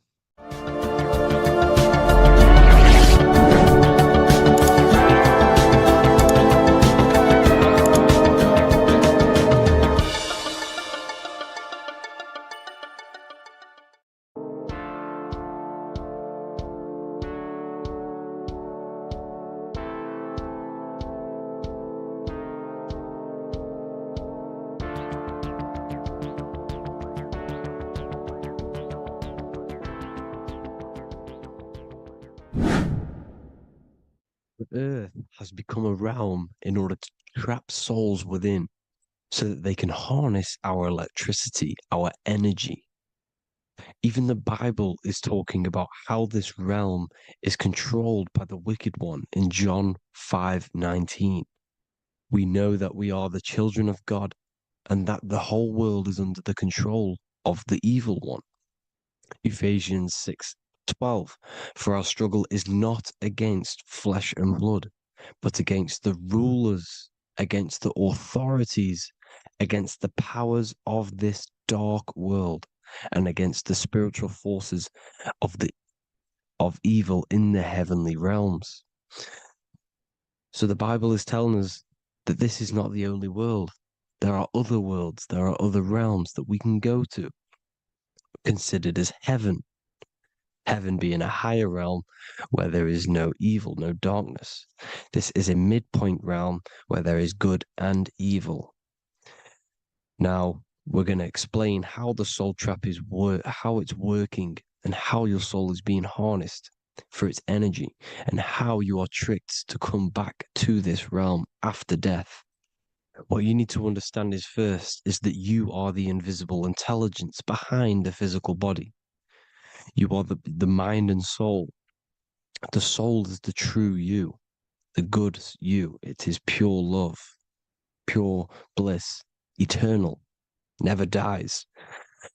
Speaker 4: The earth has become a realm in order to trap souls within so that they can harness our electricity, our energy. Even the Bible is talking about how this realm is controlled by the wicked one in John 5:19. We know that we are the children of God and that the whole world is under the control of the evil one. Ephesians 6:12. For our struggle is not against flesh and blood, but against the rulers, against the authorities, against the powers of this dark world, and against the spiritual forces of evil in the heavenly realms. So the Bible is telling us that this is not the only world. There are other worlds, there are other realms that we can go to, considered as heaven. Heaven being a higher realm where there is no evil, no darkness. This is a midpoint realm where there is good and evil. Now, we're going to explain how the soul trap is how it's working, and how your soul is being harnessed for its energy, and how you are tricked to come back to this realm after death. What you need to understand is that you are the invisible intelligence behind the physical body. You are the mind and soul. The soul is the true you, the good you. It is pure love, pure bliss, eternal, never dies.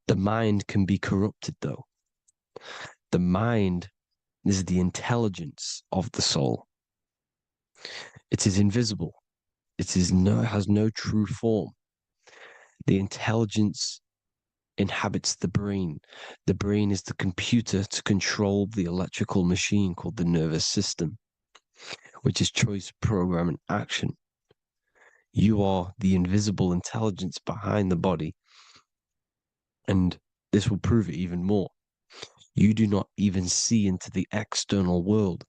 Speaker 4: The mind can be corrupted, though. The mind is the intelligence of the soul. It is invisible. It has no true form. The intelligence inhabits the brain. The brain is the computer to control the electrical machine called the nervous system, which is choice, program, and action. You are the invisible intelligence behind the body, and this will prove it even more. You do not even see into the external world.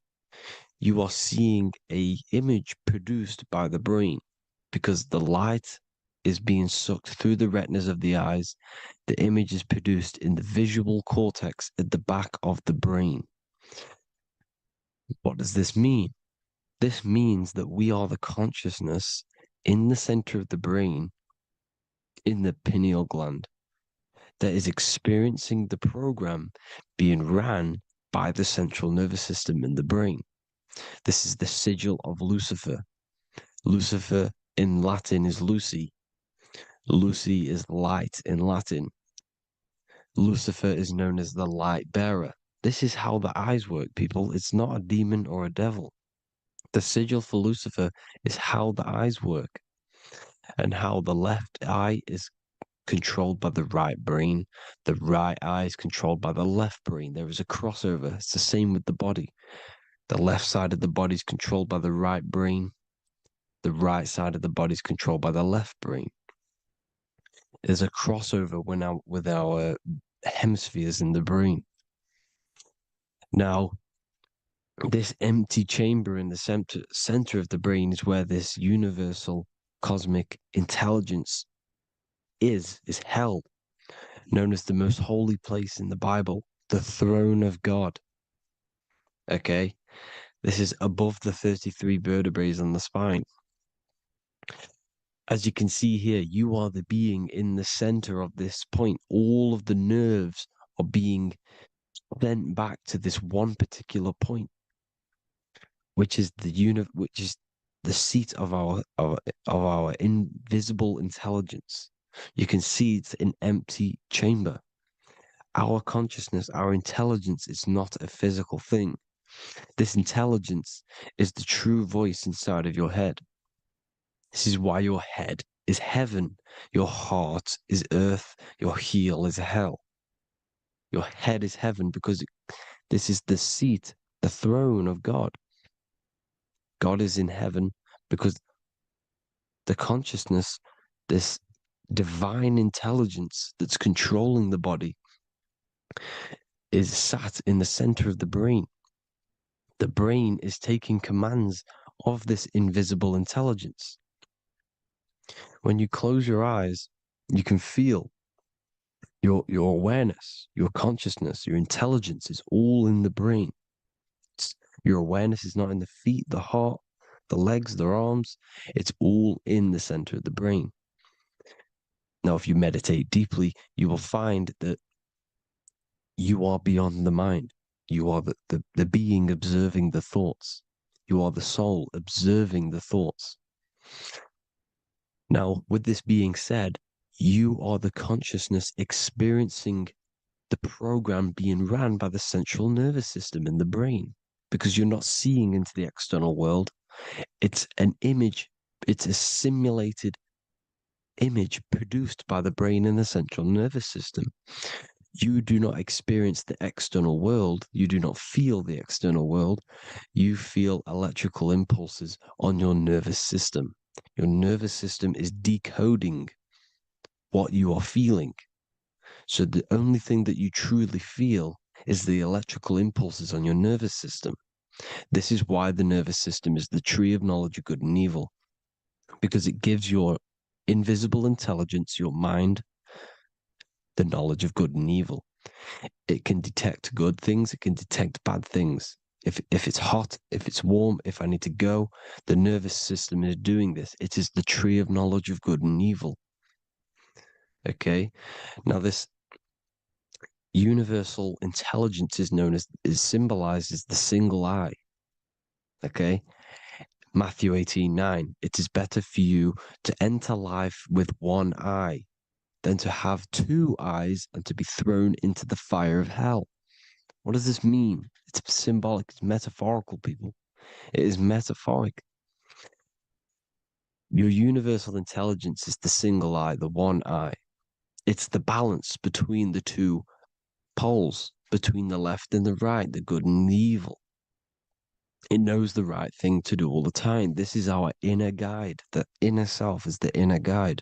Speaker 4: You are seeing an image produced by the brain, because the light is being sucked through the retinas of the eyes. The image is produced in the visual cortex at the back of the brain. What does this mean? This means that we are the consciousness in the center of the brain, in the pineal gland, that is experiencing the program being ran by the central nervous system in the brain. This is the sigil of Lucifer. Lucifer in Latin is Lucy. Lucy is light in Latin. Lucifer is known as the light bearer. This is how the eyes work, people. It's not a demon or a devil. The sigil for Lucifer is how the eyes work, and how the left eye is controlled by the right brain. The right eye is controlled by the left brain. There is a crossover. It's the same with the body. The left side of the body is controlled by the right brain. The right side of the body is controlled by the left brain. There's a crossover with our hemispheres in the brain. Now, this empty chamber in the center of the brain is where this universal cosmic intelligence is held, known as the most holy place in the Bible, the throne of God. Okay? This is above the 33 vertebrae on the spine. As you can see here, you are the being in the center of this point. All of the nerves are being sent back to this one particular point, which is which is the seat of our invisible intelligence. You can see it's an empty chamber. Our consciousness, our intelligence is not a physical thing. This intelligence is the true voice inside of your head. This is why your head is heaven, your heart is earth, your heel is hell. Your head is heaven because this is the seat, the throne of God. God is in heaven because the consciousness, this divine intelligence that's controlling the body, is sat in the center of the brain. The brain is taking commands of this invisible intelligence. When you close your eyes, you can feel your awareness, your consciousness, your intelligence is all in the brain. Your awareness is not in the feet, the heart, the legs, the arms. It's all in the center of the brain. Now, if you meditate deeply, you will find that you are beyond the mind. You are the being observing the thoughts. You are the soul observing the thoughts. Now, with this being said, you are the consciousness experiencing the program being ran by the central nervous system in the brain, because you're not seeing into the external world. It's an image, it's a simulated image produced by the brain and the central nervous system. You do not experience the external world. You do not feel the external world. You feel electrical impulses on your nervous system. Your nervous system is decoding what you are feeling. So the only thing that you truly feel is the electrical impulses on your nervous system. This is why the nervous system is the tree of knowledge of good and evil, because it gives your invisible intelligence, your mind, the knowledge of good and evil. It can detect good things, it can detect bad things. If it's hot, if it's warm, if I need to go, the nervous system is doing this. It is the tree of knowledge of good and evil. Okay? Now this universal intelligence is symbolized as the single eye. Okay? Matthew 18:9. It is better for you to enter life with one eye than to have two eyes and to be thrown into the fire of hell. What does this mean? It's symbolic, it's metaphorical, people. It is metaphoric. Your universal intelligence is the single eye, the one eye. It's the balance between the two poles, between the left and the right, the good and the evil. It knows the right thing to do all the time. This is our inner guide. The inner self is the inner guide.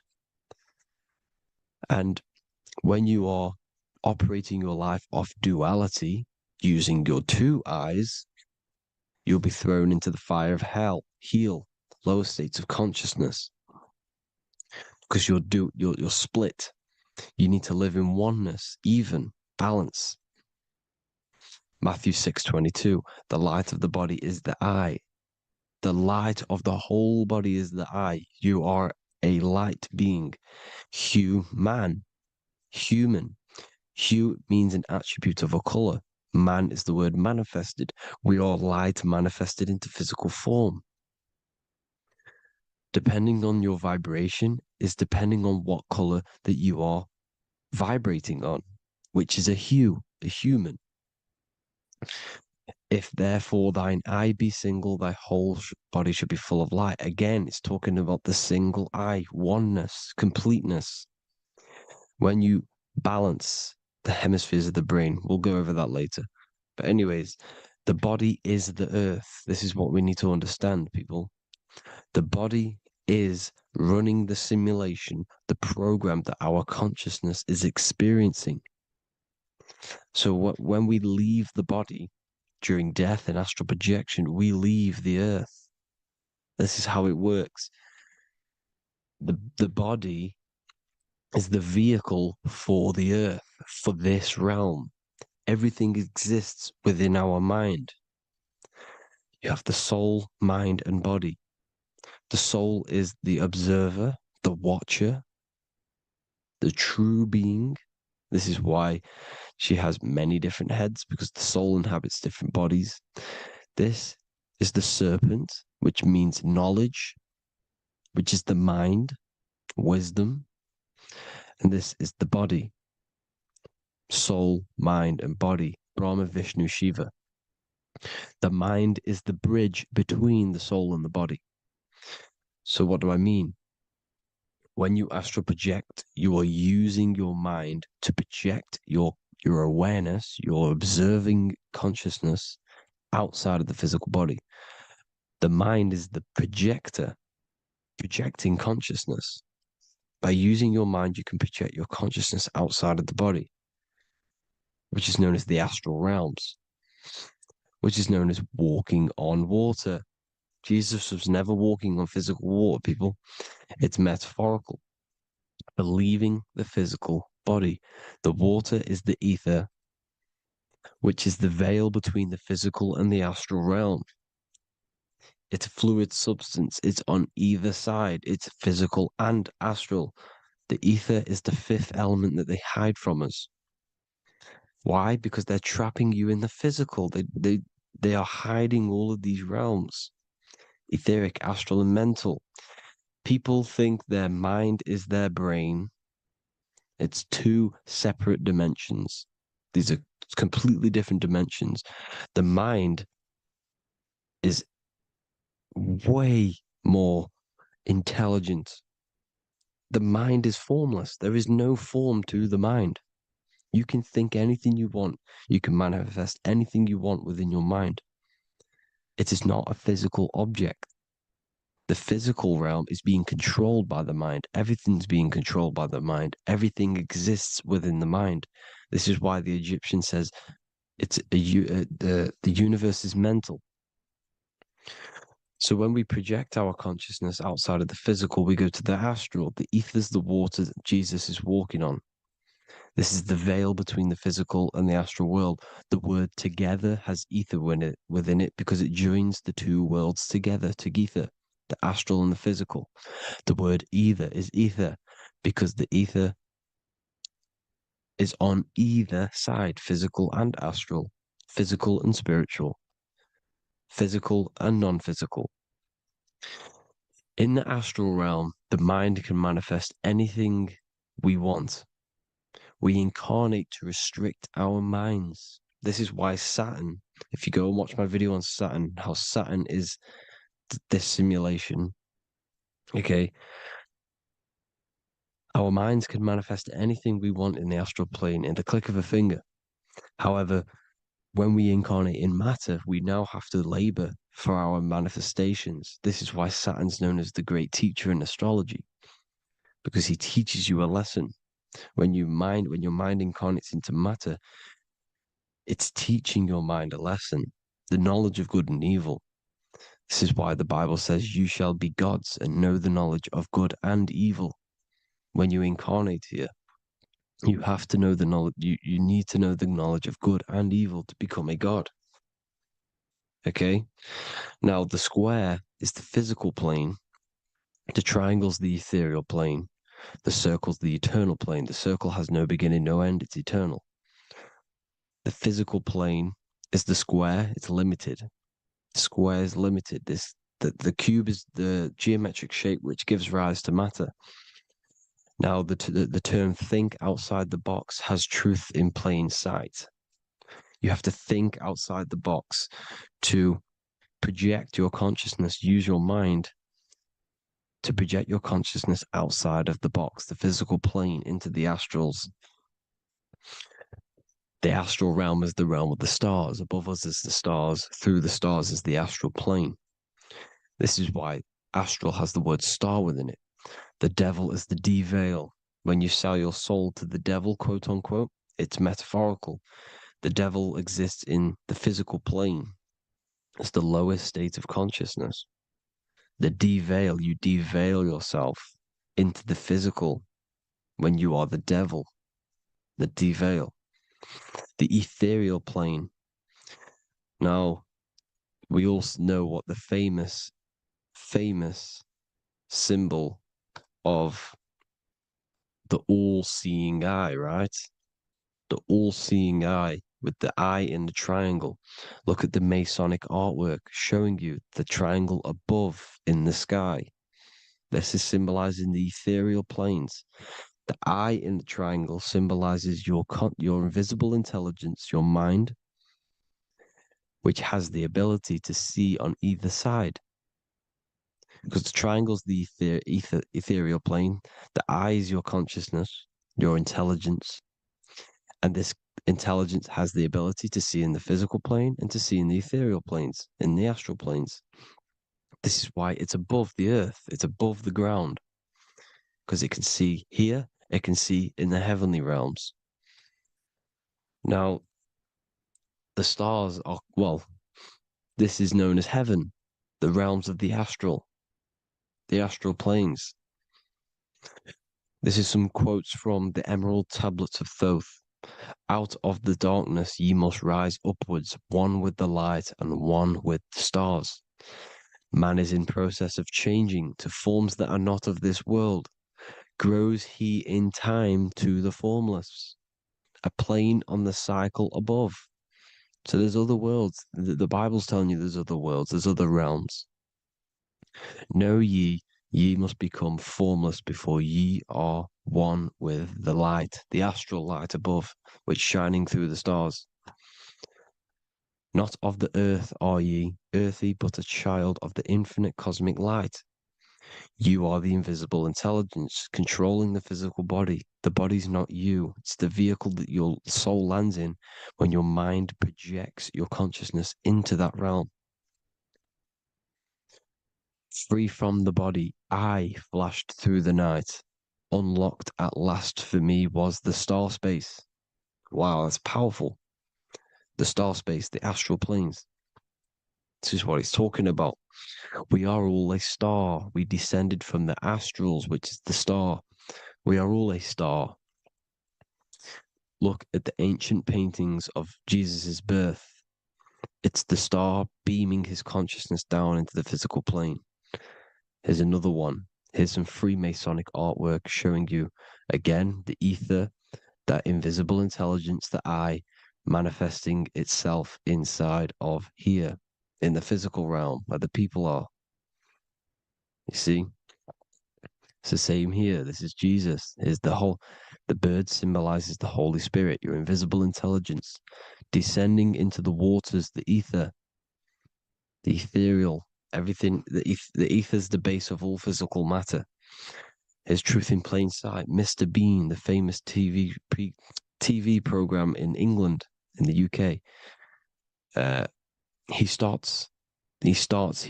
Speaker 4: And when you are operating your life off duality, using your two eyes, you'll be thrown into the fire of hell, lower states of consciousness. Because you're split. You need to live in oneness, even, balance. Matthew 6:22, the light of the body is the eye. The light of the whole body is the eye. You are a light being. Human. Hue means an attribute of a color. Man is the word manifested. We are light manifested into physical form. depending on your vibration, is depending on what color that you are vibrating on, which is a hue, a human. If therefore thine eye be single, thy whole body should be full of light. Again, it's talking about the single eye, oneness, completeness. When you balance the hemispheres of the brain, we'll go over that later. But anyways, the body is the earth. This is what we need to understand, people. The body is running the simulation, the program that our consciousness is experiencing. So when we leave the body during death and astral projection, we leave the earth. This is how it works. The body is the vehicle for the earth, for this realm. Everything exists within our mind. You have the soul, mind, and body. The soul is the observer, the watcher, the true being. This is why she has many different heads, because the soul inhabits different bodies. This is the serpent, which means knowledge, which is the mind, wisdom. And this is the body, soul, mind, and body, Brahma, Vishnu, Shiva. The mind is the bridge between the soul and the body. So what do I mean? When you astral project, you are using your mind to project your awareness, your observing consciousness outside of the physical body. The mind is the projector, projecting consciousness. By using your mind, you can project your consciousness outside of the body, which is known as the astral realms, which is known as walking on water. Jesus was never walking on physical water, people. It's metaphorical. Leaving the physical body. The water is the ether, which is the veil between the physical and the astral realm. It's a fluid substance. It's on either side. It's physical and astral. The ether is the fifth element that they hide from us. Why? Because they're trapping you in the physical. They are hiding all of these realms. Etheric, astral, and mental. People think their mind is their brain. It's two separate dimensions. These are completely different dimensions. The mind is way more intelligent. The mind is formless. There is no form to the mind. You can think anything you want. You can manifest anything you want within your mind. It is not a physical object. The physical realm is being controlled by the mind. Everything's being controlled by the mind. Everything exists within the mind. This is why the Egyptian says the universe is mental. So when we project our consciousness outside of the physical, we go to the astral. The ether is the water that Jesus is walking on. This is the veil between the physical and the astral world. The word together has ether within it because it joins the two worlds together, together, the astral and the physical. The word either is ether because the ether is on either side, physical and astral, physical and spiritual, physical and non-physical. In the astral realm, the mind can manifest anything we want. We incarnate to restrict our minds. This is why Saturn, if you go and watch my video on Saturn, how Saturn is this simulation, okay, our minds can manifest anything we want in the astral plane in the click of a finger. However, when we incarnate in matter, we now have to labor for our manifestations. This is why Saturn's known as the great teacher in astrology, because he teaches you a lesson. When your mind incarnates into matter, it's teaching your mind a lesson, the knowledge of good and evil. This is why the Bible says, you shall be gods and know the knowledge of good and evil. When you incarnate here, you have to know the knowledge, you need to know the knowledge of good and evil to become a god. Okay? Now, the square is the physical plane, the triangle's the ethereal plane, the circle's the eternal plane. The circle has no beginning, no end, it's eternal. The physical plane is the square, it's limited. The square is limited. the cube is the geometric shape which gives rise to matter. Now, the term think outside the box has truth in plain sight. You have to think outside the box to project your consciousness, use your mind to project your consciousness outside of the box, the physical plane, into the astrals. The astral realm is the realm of the stars. Above us is the stars. Through the stars is the astral plane. This is why astral has the word star within it. The devil is the de-veil. When you sell your soul to the devil, quote unquote, it's metaphorical. The devil exists in the physical plane. It's the lowest state of consciousness. The de-veil, you de-veil yourself into the physical when you are the devil. The de-veil. The ethereal plane. Now, we all know what the famous symbol of the all-seeing eye, right? The all-seeing eye with the eye in the triangle. Look at the Masonic artwork showing you the triangle above in the sky. This is symbolizing the ethereal planes. The eye in the triangle symbolizes your invisible intelligence, your mind, which has the ability to see on either side. Because the triangle is the ethereal plane. The eye is your consciousness, your intelligence. And this intelligence has the ability to see in the physical plane and to see in the ethereal planes, in the astral planes. This is why it's above the earth. It's above the ground. Because it can see here, it can see in the heavenly realms. Now, the stars are, well, this is known as heaven, the realms of the astral planes. This is some quotes from the Emerald Tablets of Thoth. Out of the darkness ye must rise upwards, one with the light and one with the stars. Man is in process of changing to forms that are not of this world. Grows he in time to the formless, a plane on the cycle above. So there's other worlds. The Bible's telling you there's other worlds, there's other realms. Know ye must become formless before ye are one with the light, the astral light above, which shining through the stars. Not of the earth are ye, earthy, but a child of the infinite cosmic light. You are the invisible intelligence controlling the physical body. The body's not you. It's the vehicle that your soul lands in when your mind projects your consciousness into that realm. Free from the body, I flashed through the night. Unlocked at last for me was the star space. Wow, that's powerful. The star space, the astral planes. This is what it's talking about. We are all a star. We descended from the astrals, which is the star. We are all a star. Look at the ancient paintings of Jesus' birth. It's the star beaming his consciousness down into the physical plane. Here's another one. Here's some Freemasonic artwork showing you, again, the ether, that invisible intelligence, the eye, manifesting itself inside of here, in the physical realm, where the people are. You see? It's the same here. This is Jesus. Here's the bird symbolizes the Holy Spirit, your invisible intelligence, descending into the waters, the ether, the ethereal, everything. The ether's the base of all physical matter. Here's truth in plain sight. Mr. Bean, the famous TV program in England, in the UK. He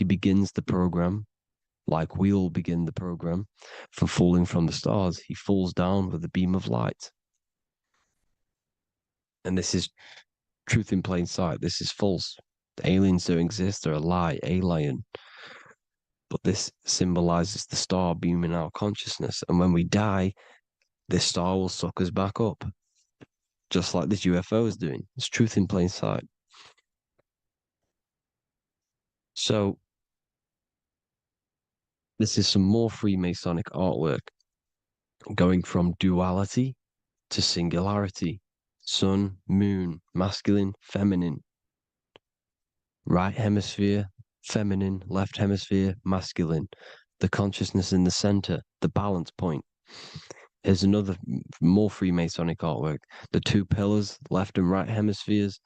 Speaker 4: begins the program like we all begin the program from falling from the stars. He falls down with a beam of light. And this is truth in plain sight. This is false. The aliens don't exist. They're a lie, alien. But this symbolizes the star beaming our consciousness. And when we die, this star will suck us back up. Just like this UFO is doing. It's truth in plain sight. So, this is some more Freemasonic artwork. Going from duality to singularity. Sun, moon, masculine, feminine. Right hemisphere, feminine, left hemisphere, masculine, the consciousness in the center, the balance point. Here's another more Freemasonic artwork. The two pillars, left and right hemispheres,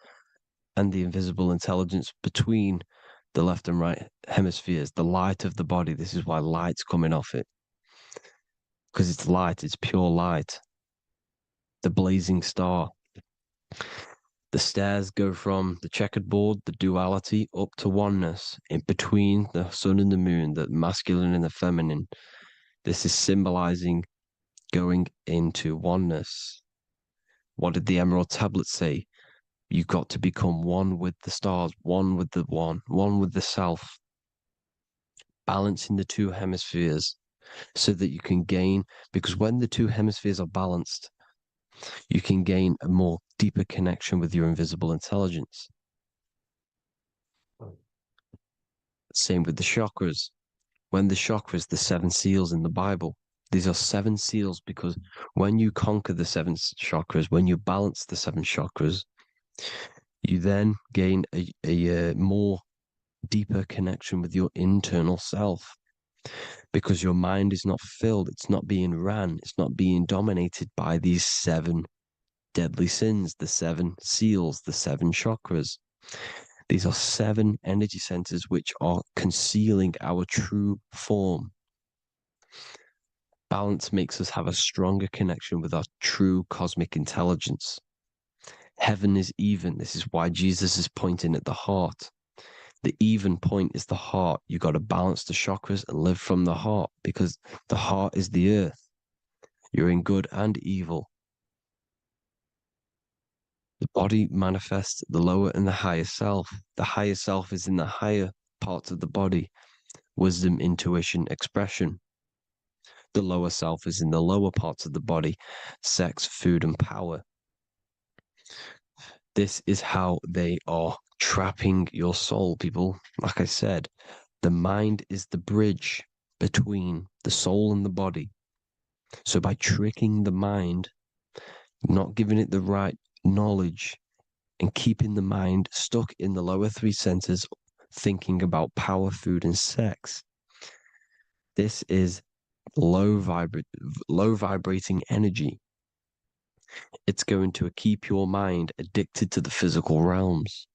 Speaker 4: and the invisible intelligence between the left and right hemispheres, the light of the body. This is why light's coming off it. Because it's light, it's pure light. The blazing star. The stairs go from the checkered board, the duality, up to oneness, in between the sun and the moon, the masculine and the feminine. This is symbolizing going into oneness. What did the Emerald Tablet say? You've got to become one with the stars, one with the one with the self. Balancing the two hemispheres so that you can gain, because when the two hemispheres are balanced, you can gain a more deeper connection with your invisible intelligence. Same with the chakras. When the chakras, the 7 seals in the Bible, these are 7 seals because when you conquer the 7 chakras, when you balance the 7 chakras, you then gain a more deeper connection with your internal self because your mind is not filled, it's not being ran, it's not being dominated by these 7 deadly sins, the 7 seals, the 7 chakras. These are 7 energy centers which are concealing our true form. Balance makes us have a stronger connection with our true cosmic intelligence. Heaven is even. This is why Jesus is pointing at the heart. The even point is the heart. You got to balance the chakras and live from the heart because the heart is the earth. You're in good and evil. The body manifests the lower and the higher self. The higher self is in the higher parts of the body. Wisdom, intuition, expression. The lower self is in the lower parts of the body. Sex, food, and power. This is how they are trapping your soul, people. Like I said, the mind is the bridge between the soul and the body. So by tricking the mind, not giving it the right knowledge, and keeping the mind stuck in the lower 3 centers, thinking about power, food, and sex, this is low vibrating energy. It's going to keep your mind addicted to the physical realms.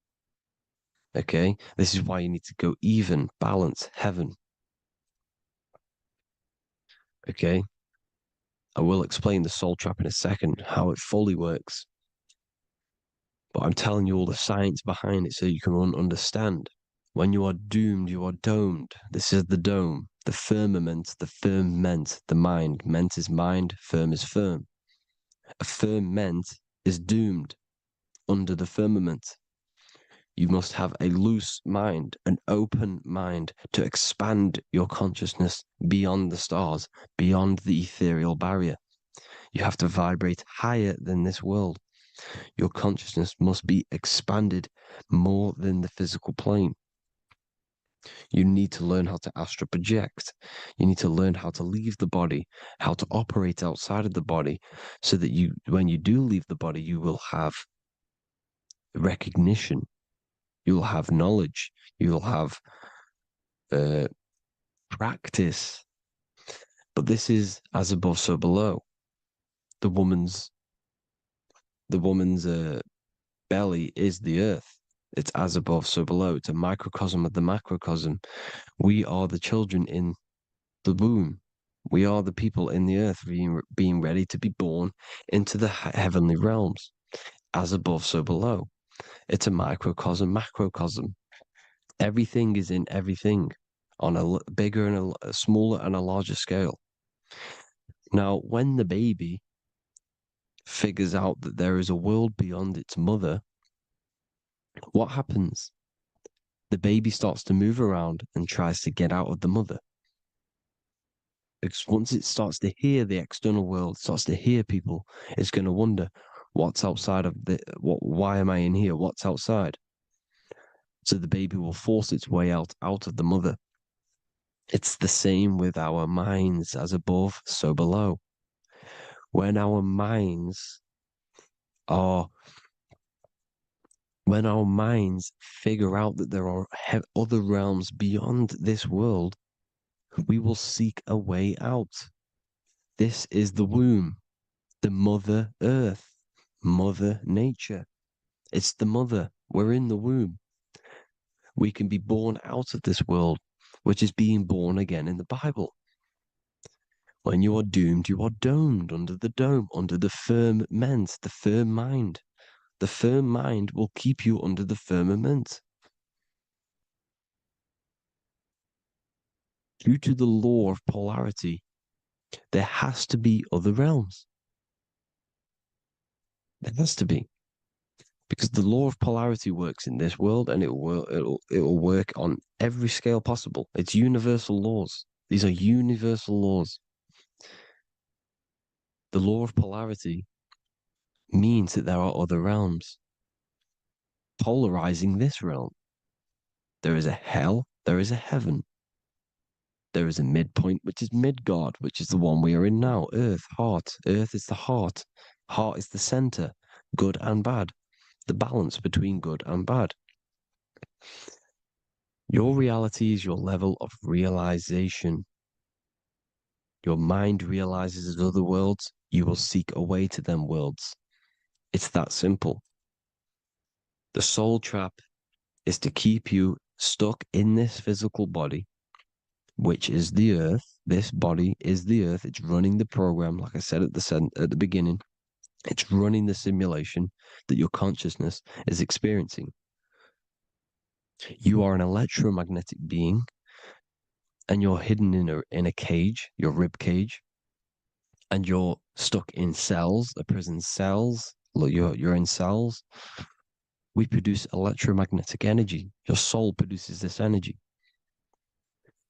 Speaker 4: Okay? This is why you need to go even, balance, heaven. Okay? I will explain the soul trap in a second, how it fully works. But I'm telling you all the science behind it so you can understand. When you are doomed, you are domed. This is the dome, the firmament, the firmament, the mind. Ment is mind, firm is firm. A firmament is doomed under the firmament. You must have a loose mind, an open mind to expand your consciousness beyond the stars, beyond the ethereal barrier. You have to vibrate higher than this world. Your consciousness must be expanded more than the physical plane. You need to learn how to astral project. You need to learn how to leave the body, how to operate outside of the body, so that you, when you do leave the body, you will have recognition. You'll have knowledge. You'll have practice. But this is as above, so below. The woman's belly is the earth. It's as above, so below. It's a microcosm of the macrocosm. We are the children in the womb. We are the people in the earth being ready to be born into the heavenly realms. As above, so below. It's a microcosm, macrocosm. Everything is in everything on a bigger and a smaller and a larger scale. Now, when the baby figures out that there is a world beyond its mother, what happens? The baby starts to move around and tries to get out of the mother. Because once it starts to hear the external world, starts to hear people, it's going to wonder, what's outside of why am I in here? What's outside? So the baby will force its way out of the mother. It's the same with our minds, as above, so below. When our minds are When our minds figure out that there are other realms beyond this world, we will seek a way out. This is the womb, the Mother Earth, Mother Nature. It's the mother. We're in the womb. We can be born out of this world, which is being born again in the Bible. When you are doomed, you are domed under the dome, under the firmament, the firm mind. The firm mind will keep you under the firmament. Due to the law of polarity, there has to be other realms. There has to be. Because the law of polarity works in this world, and it will work on every scale possible. It's universal laws. These are universal laws. The law of polarity means that there are other realms polarizing this realm. There is a hell, there is a heaven. There is a midpoint, which is Midgard, which is the one we are in now. Earth, heart. Earth is the heart. Heart is the center, good and bad. The balance between good and bad. Your reality is your level of realization. Your mind realizes other worlds, you will seek a way to them worlds. It's that simple. The soul trap is to keep you stuck in this physical body, which is the earth. This body is the earth. It's running the program, like I said at the beginning. It's running the simulation that your consciousness is experiencing. You are an electromagnetic being, and you're hidden in a cage, your rib cage, and you're stuck in cells, a prison cells. Look, you're in cells. We produce electromagnetic energy. Your soul produces this energy.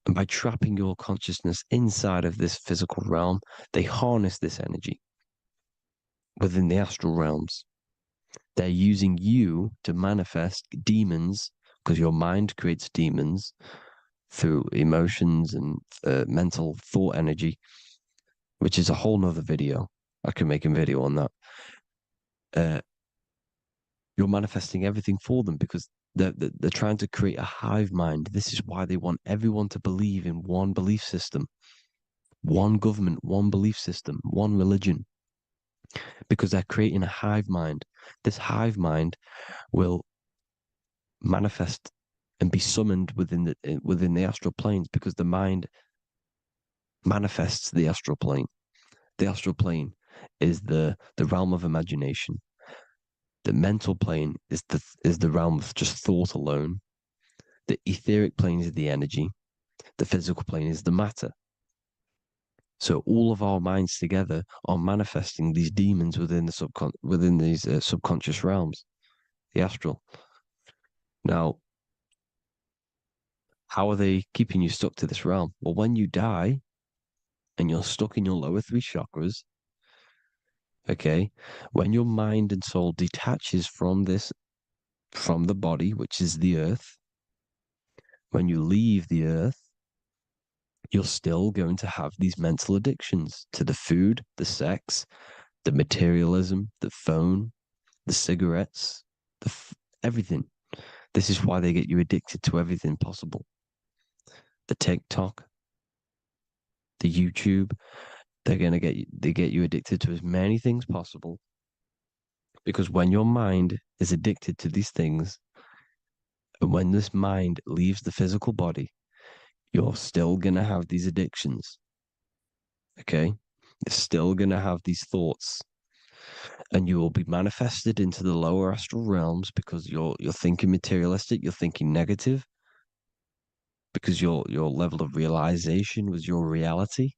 Speaker 4: And by trapping your consciousness inside of this physical realm, they harness this energy within the astral realms. They're using you to manifest demons, because your mind creates demons through emotions and mental thought energy, which is a whole nother video. I can make a video on that. You're manifesting everything for them because they're trying to create a hive mind. This is why they want everyone to believe in one belief system, one government, one belief system, one religion, because they're creating a hive mind. This hive mind will manifest and be summoned within the astral planes, because the mind manifests the astral plane. The astral plane is the realm of imagination. The mental plane is the realm of just thought alone. The etheric plane is the energy. The physical plane is the matter. So all of our minds together are manifesting these demons within these subconscious realms, the astral. Now, how are they keeping you stuck to this realm? Well, when you die and you're stuck in your lower three chakras, okay, when your mind and soul detaches from the body, which is the earth, when you leave the earth, you're still going to have these mental addictions to the food, the sex, the materialism, the phone, the cigarettes, everything. This is why they get you addicted to everything possible. The TikTok, the YouTube, they get you addicted to as many things possible. Because when your mind is addicted to these things, and when this mind leaves the physical body, you're still going to have these addictions. Okay? You're still going to have these thoughts. And you will be manifested into the lower astral realms because you're thinking materialistic, you're thinking negative, because your level of realization was your reality.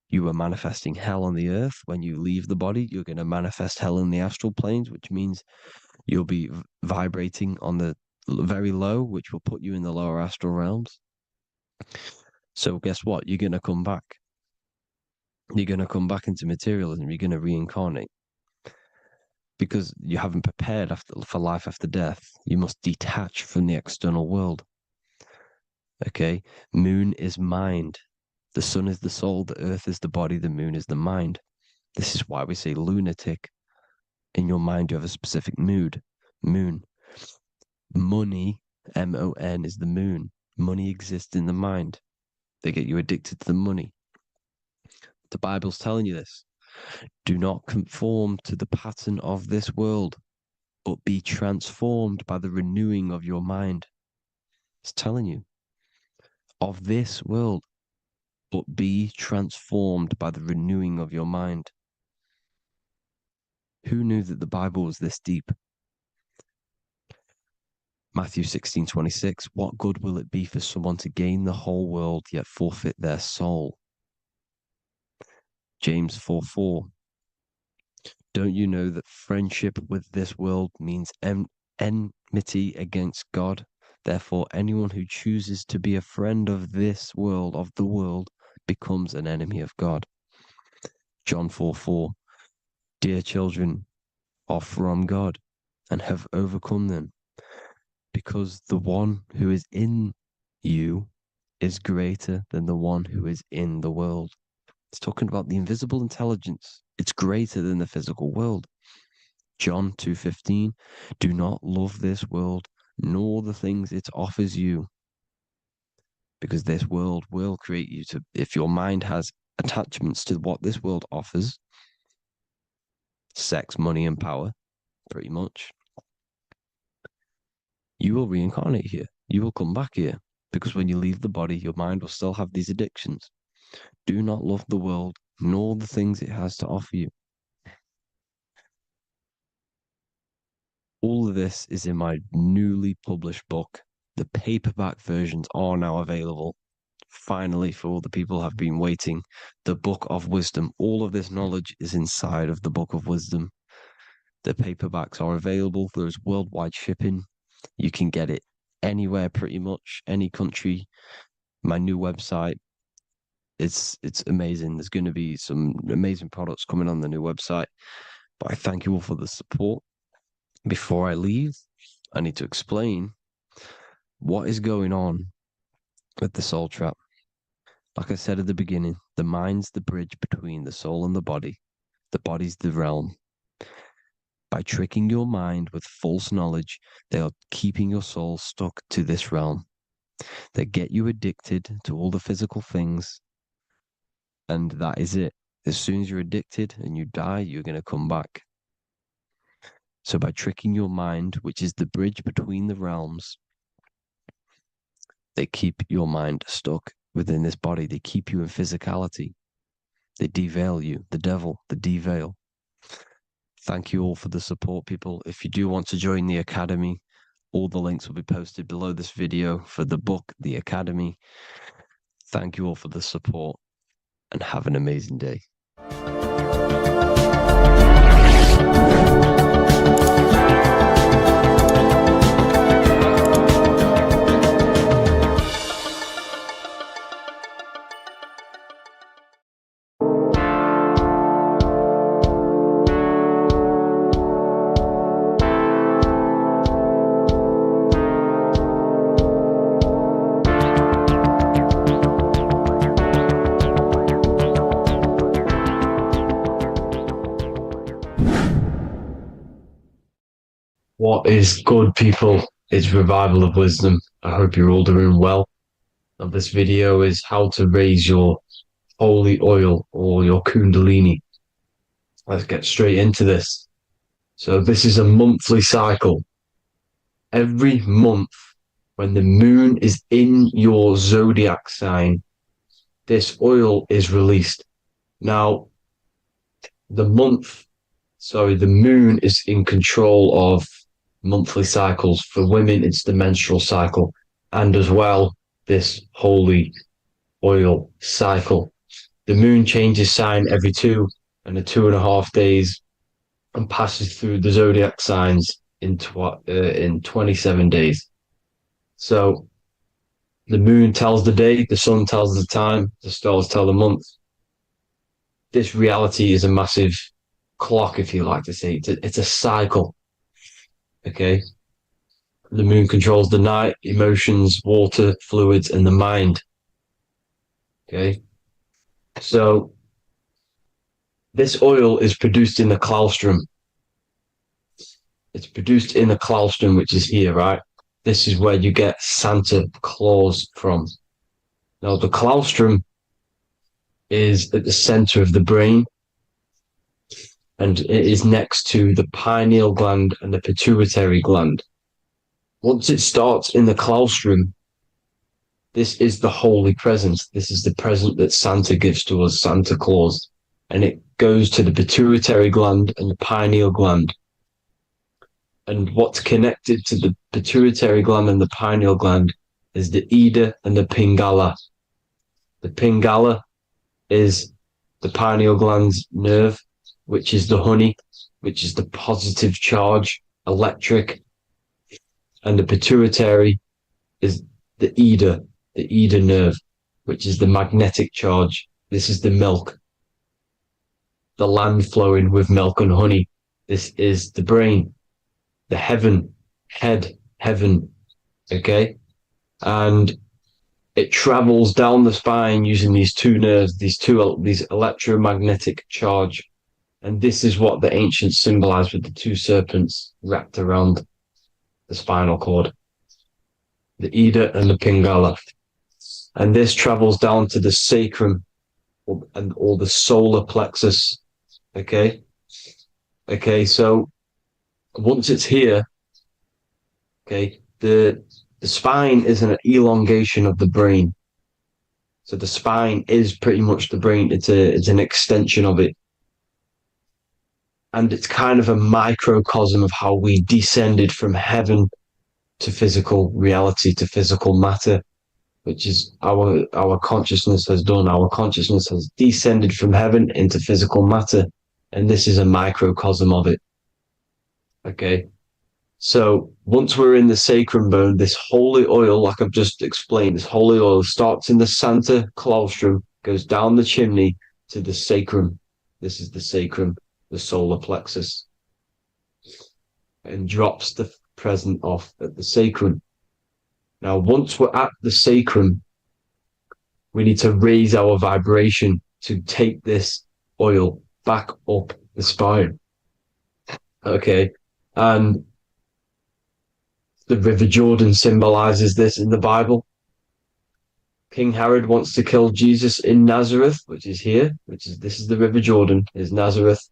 Speaker 4: You were manifesting hell on the earth. When you leave the body, you're going to manifest hell in the astral planes, which means you'll be vibrating on the very low, which will put you in the lower astral realms. So guess what? You're going to come back. You're going to come back into materialism. You're going to reincarnate. Because you haven't prepared for life after death. You must detach from the external world. Okay? Moon is mind. The sun is the soul. The earth is the body. The moon is the mind. This is why we say lunatic. In your mind, you have a specific moon. Money, M-O-N, is the moon. Money exists in the mind. They get you addicted to the money. The Bible's telling you this. Do not conform to the pattern of this world, but be transformed by the renewing of your mind. It's telling you, of this world, but be transformed by the renewing of your mind. Who knew that the Bible was this deep? Matthew 16:26, what good will it be for someone to gain the whole world yet forfeit their soul? James 4:4, don't you know that friendship with this world means enmity against God? Therefore, anyone who chooses to be a friend of this world, of the world, becomes an enemy of God. John 4:4, dear children, are from God and have overcome them, because the one who is in you is greater than the one who is in the world. It's talking about the invisible intelligence. It's greater than the physical world. John 2:15, do not love this world, nor the things it offers you, because this world will create you to, if your mind has attachments to what this world offers, sex, money, and power, pretty much, you will reincarnate here. You will come back here, because when you leave the body, your mind will still have these addictions. Do not love the world, nor the things it has to offer you. All of this is in my newly published book. The paperback versions are now available. Finally, for all the people who have been waiting, the Book of Wisdom. All of this knowledge is inside of the Book of Wisdom. The paperbacks are available. There's worldwide shipping. You can get it anywhere, pretty much, any country. My new website, it's amazing. There's going to be some amazing products coming on the new website. But I thank you all for the support. Before I leave, I need to explain what is going on with the soul trap. Like I said at the beginning, the mind's the bridge between the soul and the body. The body's the realm. By tricking your mind with false knowledge, they are keeping your soul stuck to this realm. They get you addicted to all the physical things, and that is it. As soon as you're addicted and you die, you're going to come back. So by tricking your mind, which is the bridge between the realms, they keep your mind stuck within this body. They keep you in physicality. They deveil you, the devil, the deveil. Thank you all for the support, people. If you do want to join the Academy, all the links will be posted below this video for the book, The Academy. Thank you all for the support and have an amazing day.
Speaker 6: What is good, people? It's Revival of Wisdom. I hope you're all doing well. Now, this video is how to raise your holy oil or your kundalini. Let's get straight into this. So this is a monthly cycle. Every month, when the moon is in your zodiac sign, this oil is released. Now, the moon is in control of monthly cycles. For women, it's the menstrual cycle, and as well, this holy oil cycle. The moon changes sign every 2.5 days and passes through the zodiac signs in 27 days. So the moon tells the day, the sun tells the time, the stars tell the month. This reality is a massive clock, if you like to say. It's a cycle. Okay. The moon controls the night, emotions, water, fluids, and the mind. Okay. So this oil is produced in the claustrum. It's produced in the claustrum, which is here, right? This is where you get Santa Claus from. Now, the claustrum is at the center of the brain, and it is next to the pineal gland and the pituitary gland. Once it starts in the claustrum, this is the holy present. This is the present that Santa gives to us, Santa Claus. And it goes to the pituitary gland and the pineal gland. And what's connected to the pituitary gland and the pineal gland is the Ida and the Pingala. The Pingala is the pineal gland's nerve, which is the honey, which is the positive charge, electric. And the pituitary is the Ida nerve, which is the magnetic charge. This is the milk, the land flowing with milk and honey. This is the brain, the heaven, heaven, okay? And it travels down the spine using these two nerves, these electromagnetic charge. And this is what the ancients symbolized with the two serpents wrapped around the spinal cord, the Ida and the Pingala. And this travels down to the sacrum or the solar plexus. Okay. So once it's here, okay, the spine is an elongation of the brain. So the spine is pretty much the brain. It's an extension of it. And it's kind of a microcosm of how we descended from heaven to physical reality, to physical matter, which is our consciousness has done. Our consciousness has descended from heaven into physical matter, and this is a microcosm of it. Okay, so once we're in the sacrum bone, this holy oil, like I've just explained, this holy oil starts in the Santa Claustrum, goes down the chimney to the sacrum. This is the sacrum, the solar plexus, and drops the present off at the sacrum. Now, once we're at the sacrum, we need to raise our vibration to take this oil back up the spine. Okay. And the River Jordan symbolizes this in the Bible. King Herod wants to kill Jesus in Nazareth, which is here, this is the River Jordan, is Nazareth.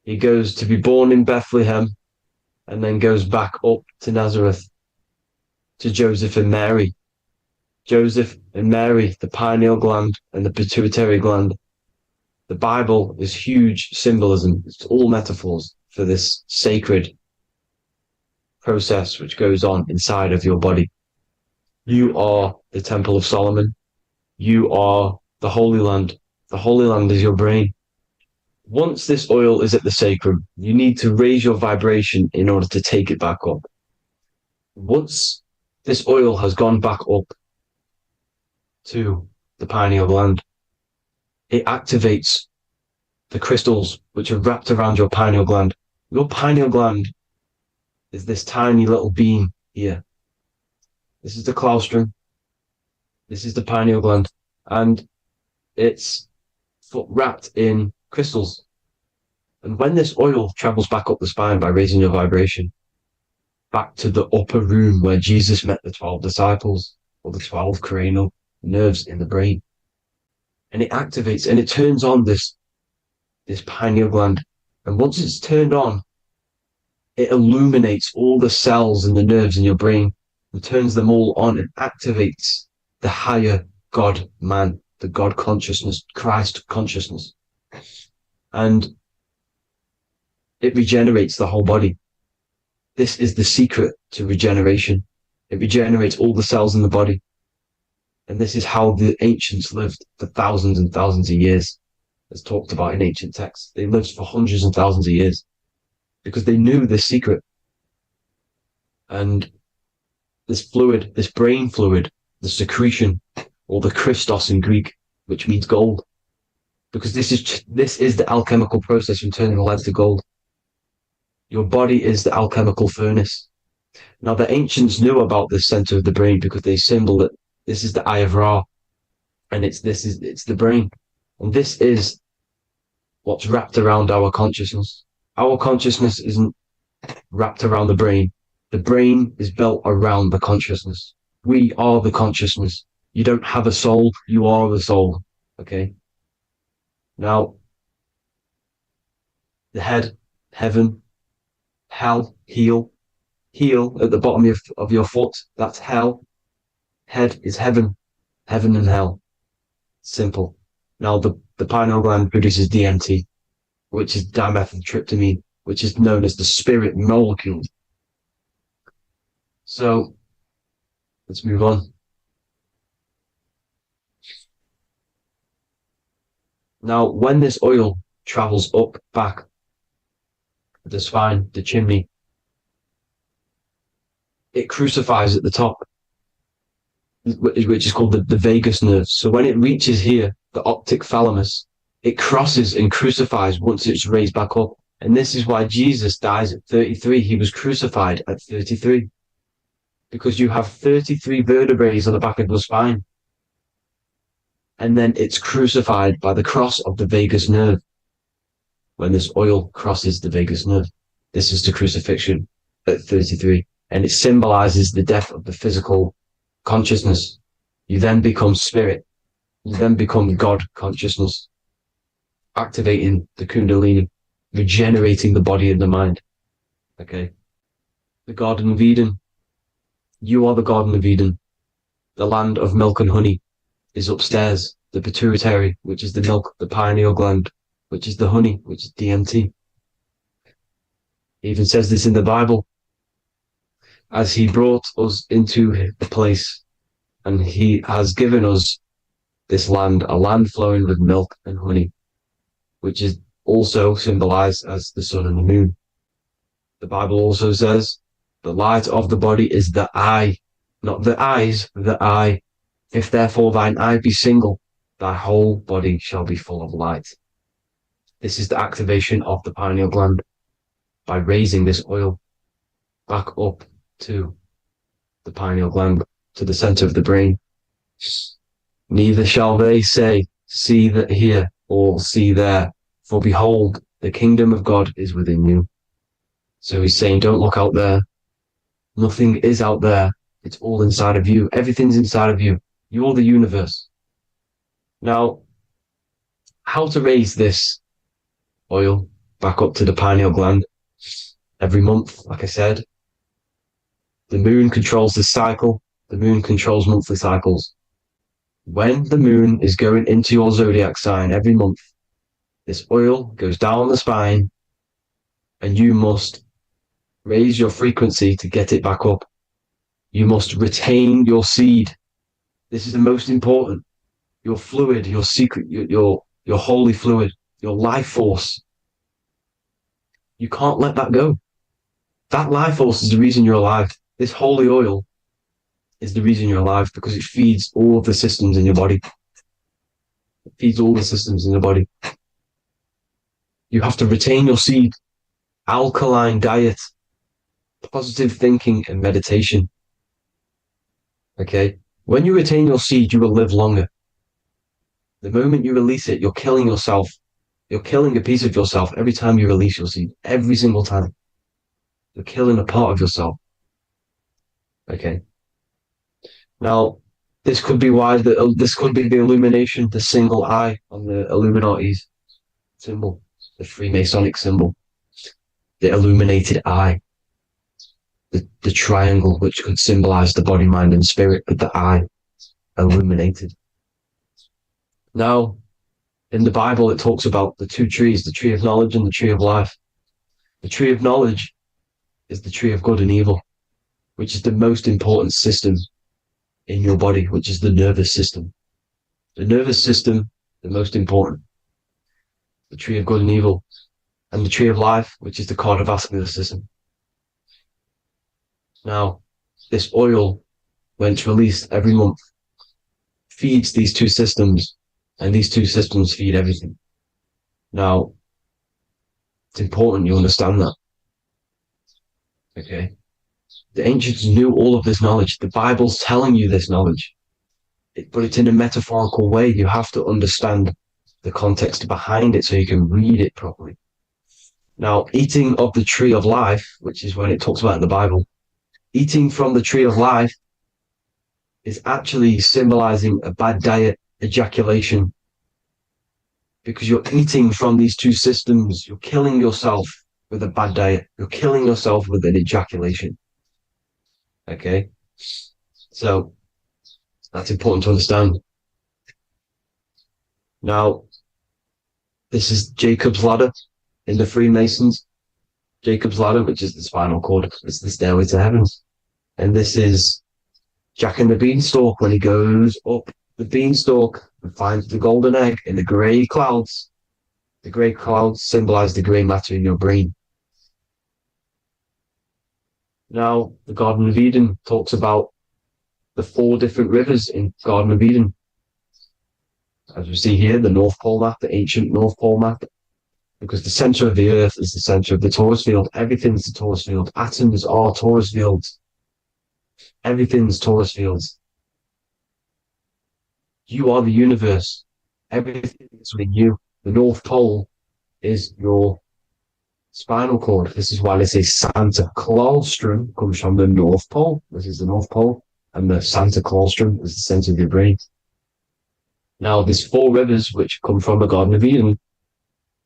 Speaker 6: He goes to be born in Bethlehem and then goes back up to Nazareth to Joseph and Mary. Joseph and Mary, the pineal gland and the pituitary gland. The Bible is huge symbolism. It's all metaphors for this sacred process which goes on inside of your body. You are the Temple of Solomon. You are the Holy Land. The Holy Land is your brain. Once this oil is at the sacrum, you need to raise your vibration in order to take it back up. Once this oil has gone back up to the pineal gland, it activates the crystals which are wrapped around your pineal gland. Your pineal gland is this tiny little beam here. This is the claustrum. This is the pineal gland. And it's wrapped in crystals. And when this oil travels back up the spine by raising your vibration, back to the upper room where Jesus met the 12 disciples, or the 12 cranial nerves in the brain, and it activates and it turns on this pineal gland. And once it's turned on, it illuminates all the cells and the nerves in your brain and turns them all on and activates the higher God man, the God consciousness, Christ consciousness. And it regenerates the whole body. This is the secret to regeneration. It regenerates all the cells in the body. And this is how the ancients lived for thousands and thousands of years, as talked about in ancient texts. They lived for hundreds and thousands of years because they knew this secret. And this fluid, this brain fluid, the secretion, or the Christos in Greek, which means gold, because this is the alchemical process from turning lead to gold. Your body is the alchemical furnace. Now, the ancients knew about this center of the brain because they symboled it. This is the Eye of Ra, and it's the brain, and this is what's wrapped around our consciousness. Our consciousness isn't wrapped around the brain. The brain is built around the consciousness. We are the consciousness. You don't have a soul, you are the soul. Okay? Now, the head, heaven, hell, heel at the bottom of your foot, that's hell. Head is heaven and hell. Simple. Now, the pineal gland produces DMT, which is dimethyltryptamine, which is known as the spirit molecule. So, let's move on. Now, when this oil travels up, back, the spine, the chimney, it crucifies at the top, which is called the vagus nerve. So when it reaches here, the optic thalamus, it crosses and crucifies once it's raised back up. And this is why Jesus dies at 33. He was crucified at 33. Because you have 33 vertebrae on the back of the spine. And then it's crucified by the cross of the vagus nerve. When this oil crosses the vagus nerve, this is the crucifixion at 33. And it symbolizes the death of the physical consciousness. You then become spirit. You then become God consciousness, activating the Kundalini, regenerating the body and the mind. Okay. The Garden of Eden. You are the Garden of Eden. The land of milk and honey is upstairs. The pituitary, which is the milk, the pineal gland, which is the honey, which is DMT. It even says this in the Bible. As he brought us into the place, and he has given us this land, a land flowing with milk and honey, which is also symbolized as the sun and the moon. The Bible also says, the light of the body is the eye, not the eyes, the eye. If therefore thine eye be single, thy whole body shall be full of light. This is the activation of the pineal gland by raising this oil back up to the pineal gland, to the center of the brain. Neither shall they say, see that here, or see there, for behold, the kingdom of God is within you. So he's saying, don't look out there. Nothing is out there. It's all inside of you. Everything's inside of you. You're the universe. Now, how to raise this oil back up to the pineal gland? Every month, like I said. The moon controls the cycle. The moon controls monthly cycles. When the moon is going into your zodiac sign every month, this oil goes down the spine and you must raise your frequency to get it back up. You must retain your seed. This is the most important. Your fluid, your secret, your holy fluid, your life force. You can't let that go. That life force is the reason you're alive. This holy oil is the reason you're alive, because it feeds all of the systems in your body. It feeds all the systems in your body. You have to retain your seed, alkaline diet, positive thinking and meditation. Okay? When you retain your seed, you will live longer. The moment you release it, you're killing yourself. You're killing a piece of yourself every time you release your seed. Every single time. You're killing a part of yourself. Okay? Now, this could be why this could be the illumination, the single eye on the Illuminati's symbol, the Freemasonic symbol, the illuminated eye, the triangle, which could symbolize the body, mind, and spirit, but the eye illuminated. Now, in the Bible, it talks about the two trees, the tree of knowledge and the tree of life. The tree of knowledge is the tree of good and evil, which is the most important system in your body, which is the nervous system. The nervous system, the most important. The tree of good and evil, and the tree of life, which is the cardiovascular system. Now, this oil, when it's released every month, feeds these two systems, and these two systems feed everything. Now, it's important you understand that. Okay? The ancients knew all of this knowledge. The Bible's telling you this knowledge. But it's in a metaphorical way. You have to understand the context behind it so you can read it properly. Now, eating of the tree of life, which is when it talks about in the Bible, eating from the tree of life is actually symbolizing a bad diet, ejaculation, because you're eating from these two systems. You're killing yourself with a bad diet. You're killing yourself with an ejaculation. Okay? So that's important to understand. Now, this is Jacob's ladder in the Freemasons. Jacob's ladder, which is the spinal cord, it's the stairway to heaven. And this is Jack and the Beanstalk when he goes up the beanstalk and finds the golden egg in the grey clouds. The grey clouds symbolize the grey matter in your brain. Now, the Garden of Eden talks about the 4 different rivers in Garden of Eden. As we see here, the North Pole map, the ancient North Pole map, because the center of the earth is the center of the torus field. Everything's the torus field. Atoms are torus fields. Everything's torus fields. You are the universe. Everything is within you. The North Pole is your spinal cord. This is why they say Santa Claustrum comes from the North Pole. This is the North Pole. And the Santa Claustrum is the center of your brain. Now, these 4 rivers which come from the Garden of Eden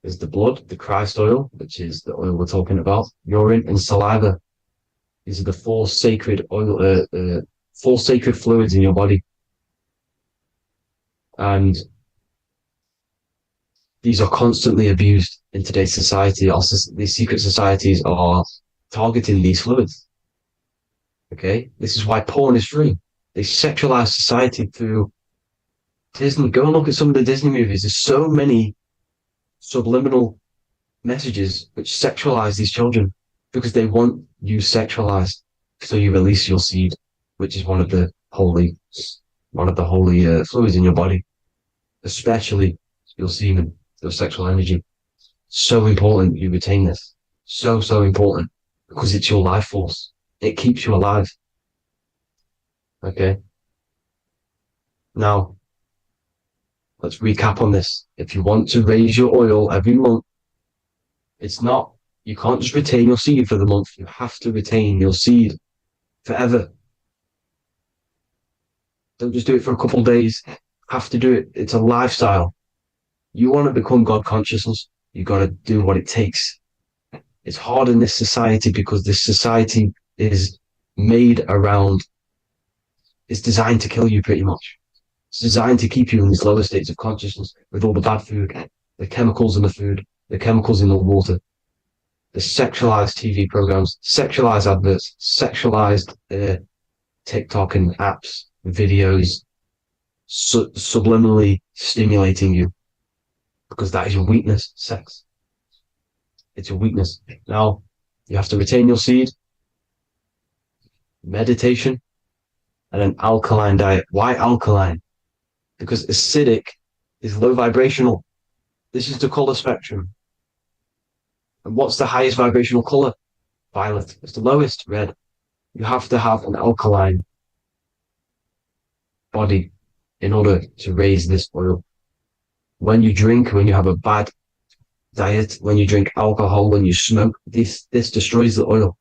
Speaker 6: is the blood, the Christ oil, which is the oil we're talking about, urine, and saliva. These are the 4 sacred oil, 4 sacred fluids in your body. And these are constantly abused in today's society. These secret societies are targeting these fluids. Okay? This is why porn is free. They sexualize society through Disney. Go and look at some of the Disney movies. There's so many subliminal messages which sexualize these children because they want you sexualized. So you release your seed, which is one of the holy fluids in your body, especially your semen, your sexual energy. So important you retain this. So important because it's your life force. It keeps you alive. Okay. Now, let's recap on this. If you want to raise your oil every month, you can't just retain your seed for the month. You have to retain your seed forever. Don't just do it for a couple of days. Have to do it. It's a lifestyle. You want to become God consciousness, you got to do what it takes. It's hard in this society because this society is made around, it's designed to kill you pretty much. It's designed to keep you in these lower states of consciousness with all the bad food, the chemicals in the food, the chemicals in the water, the sexualized TV programs, sexualized adverts, sexualized TikTok and apps, videos, subliminally stimulating you. Because that is your weakness, sex. It's your weakness. Now, you have to retain your seed, meditation, and an alkaline diet. Why alkaline? Because acidic is low vibrational. This is the color spectrum. And what's the highest vibrational color? Violet. It's the lowest, red. You have to have an alkaline body in order to raise this oil. When you drink, when you have a bad diet, when you drink alcohol, when you smoke, this destroys the oil.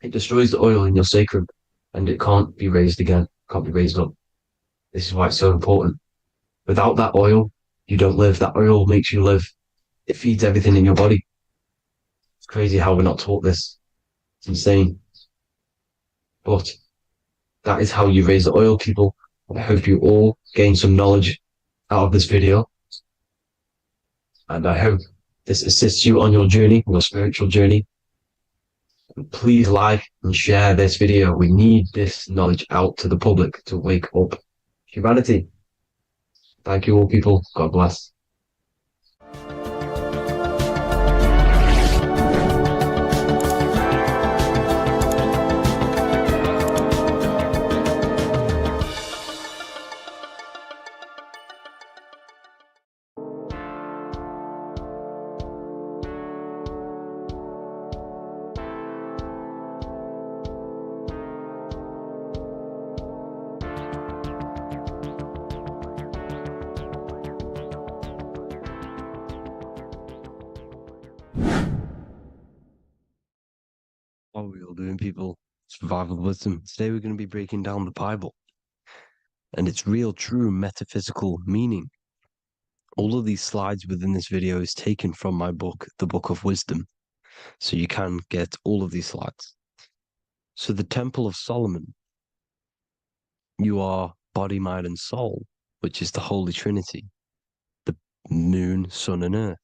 Speaker 6: It destroys the oil in your sacrum and it can't be raised again, can't be raised up. This is why it's so important. Without that oil, you don't live. That oil makes you live. It feeds everything in your body. It's crazy how we're not taught this. It's insane. But that is how you raise the oil, people. I hope you all gain some knowledge out of this video. And I hope this assists you on your journey, your spiritual journey. And please like and share this video. We need this knowledge out to the public to wake up humanity. Thank you all, people. God bless.
Speaker 4: doing, people? Survival wisdom. Today we're going to be breaking down the Bible and its real, true metaphysical meaning. All of these slides within this video is taken from my book, The Book of Wisdom. So you can get all of these slides. So the Temple of Solomon, you are body, mind, and soul, which is the Holy Trinity. The moon, sun, and earth.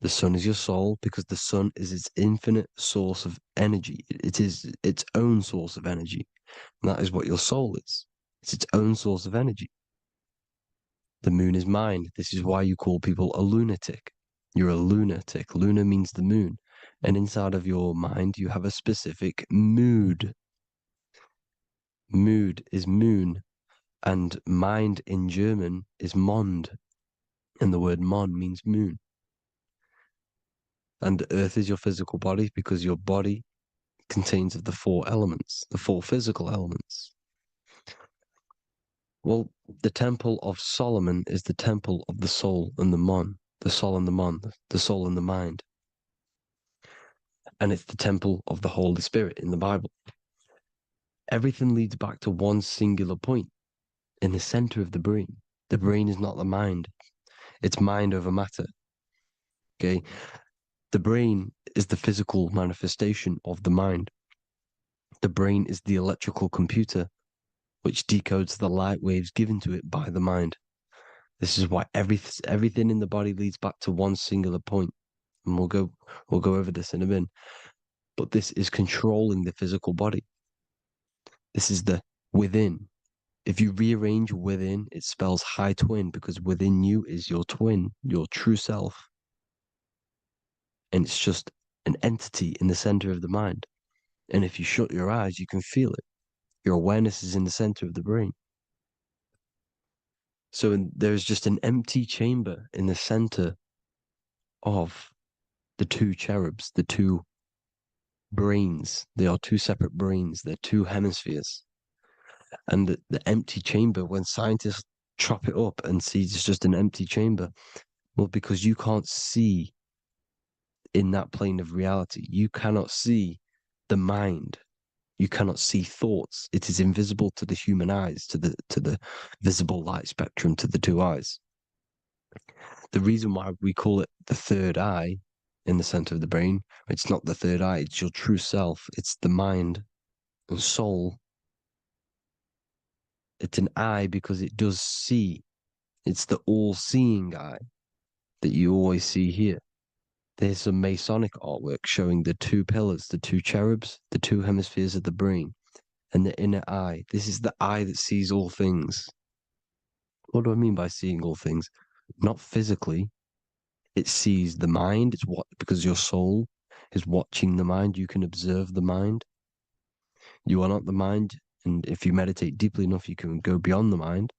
Speaker 4: The sun is your soul because the sun is its infinite source of energy. It is its own source of energy. And that is what your soul is. It's its own source of energy. The moon is mind. This is why you call people a lunatic. You're a lunatic. Luna means the moon. And inside of your mind, you have a specific mood. Mood is moon. And mind in German is Mond. And the word Mond means moon. And earth is your physical body because your body contains of the four elements, the four physical elements. Well, the Temple of Solomon is the temple of the soul and the mon, the soul and the mon, the soul and the mind. And it's the temple of the Holy Spirit in the Bible. Everything leads back to one singular point in the center of the brain. The brain is not the mind. It's mind over matter. Okay? The brain is the physical manifestation of the mind. The brain is the electrical computer which decodes the light waves given to it by the mind. This is why everything in the body leads back to one singular point. And we'll go over this in a minute. But this is controlling the physical body. This is the within. If you rearrange within, it spells high twin because within you is your twin, your true self. And it's just an entity in the center of the mind. And if you shut your eyes, you can feel it. Your awareness is in the center of the brain. So there's just an empty chamber in the center of the two cherubs, the two brains. They are two separate brains. They're two hemispheres. And the empty chamber, when scientists chop it up and see it's just an empty chamber, well, because you can't see in that plane of reality. You cannot see the mind. You cannot see thoughts. It is invisible to the human eyes, to the visible light spectrum, to the two eyes. The reason why we call it the third eye in the center of the brain, it's not the third eye, it's your true self. It's the mind and soul. It's an eye because it does see. It's the all-seeing eye that you always see here. There's some Masonic artwork showing the two pillars, the two cherubs, the two hemispheres of the brain, and the inner eye. This is the eye that sees all things. What do I mean by seeing all things? Not physically. It sees the mind. It's what, because your soul is watching the mind. You can observe the mind. You are not the mind. And if you meditate deeply enough, you can go beyond the mind.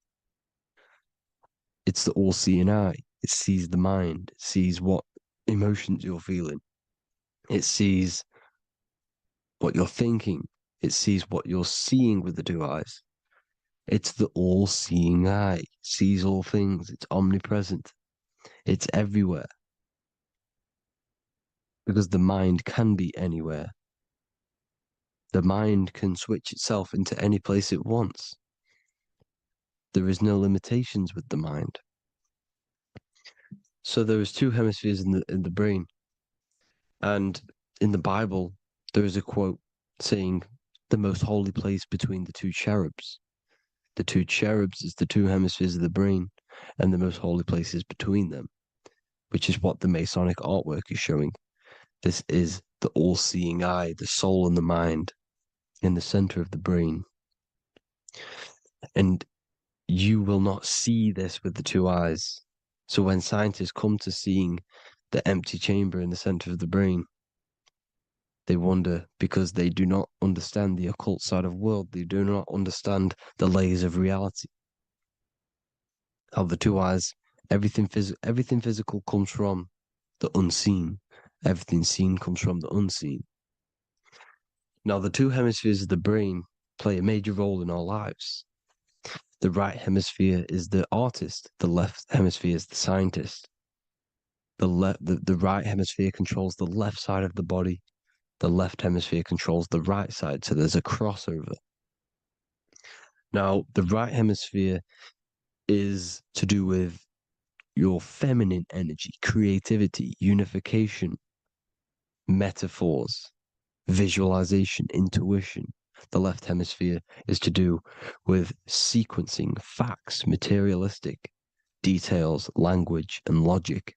Speaker 4: It's the all-seeing eye. It sees the mind. It sees what emotions you're feeling. It sees what you're thinking. It sees what you're seeing with the two eyes. It's the all-seeing eye. It sees all things. It's omnipresent. It's everywhere. Because the mind can be anywhere. The mind can switch itself into any place it wants. There is no limitations with the mind. So there is two hemispheres in the brain. And in the Bible, there is a quote saying the most holy place between the two cherubs. The two cherubs is the two hemispheres of the brain, and the most holy place is between them, which is what the Masonic artwork is showing. This is the all-seeing eye, the soul and the mind in the center of the brain. And you will not see this with the two eyes. So when scientists come to seeing the empty chamber in the center of the brain, they wonder because they do not understand the occult side of the world. They do not understand the layers of reality. How the two eyes, everything physical comes from the unseen. Everything seen comes from the unseen. Now, the two hemispheres of the brain play a major role in our lives. The right hemisphere is the artist. The left hemisphere is the scientist. The right hemisphere controls the left side of the body. the left hemisphere controls the right side, so there's a crossover. Now, the right hemisphere is to do with your feminine energy, creativity, unification, metaphors, visualization, intuition. The left hemisphere is to do with sequencing, facts, materialistic details, language, and logic.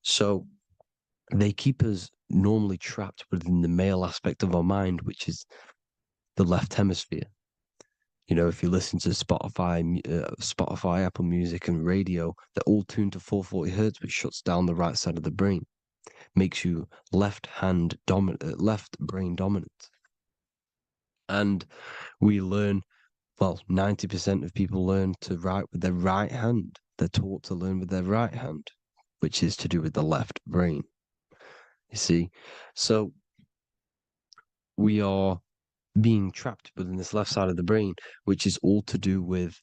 Speaker 4: So they keep us normally trapped within the male aspect of our mind, which is the left hemisphere. You know, if you listen to Spotify, Apple Music, and radio, they're all tuned to 440 hertz, which shuts down the right side of the brain, makes you left brain dominant. And we learn, well, 90% of people learn to write with their right hand. They're taught to learn with their right hand, which is to do with the left brain. You see, so we are being trapped within this left side of the brain, which is all to do with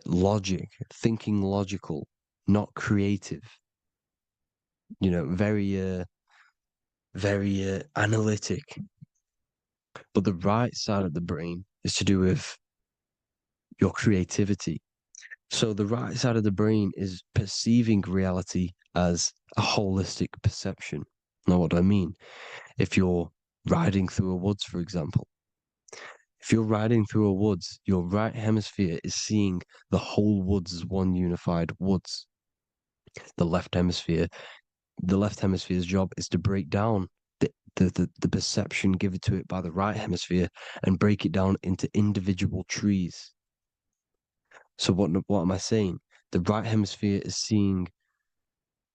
Speaker 4: logic, thinking logical, not creative. You know, very analytic. But the right side of the brain is to do with your creativity. So the right side of the brain is perceiving reality as a holistic perception. Now, what do I mean? If you're riding through a woods, for example, if you're riding through a woods, your right hemisphere is seeing the whole woods as one unified woods. The left hemisphere's job is to break down the perception given to it by the right hemisphere and break it down into individual trees. So what am I saying? The right hemisphere is seeing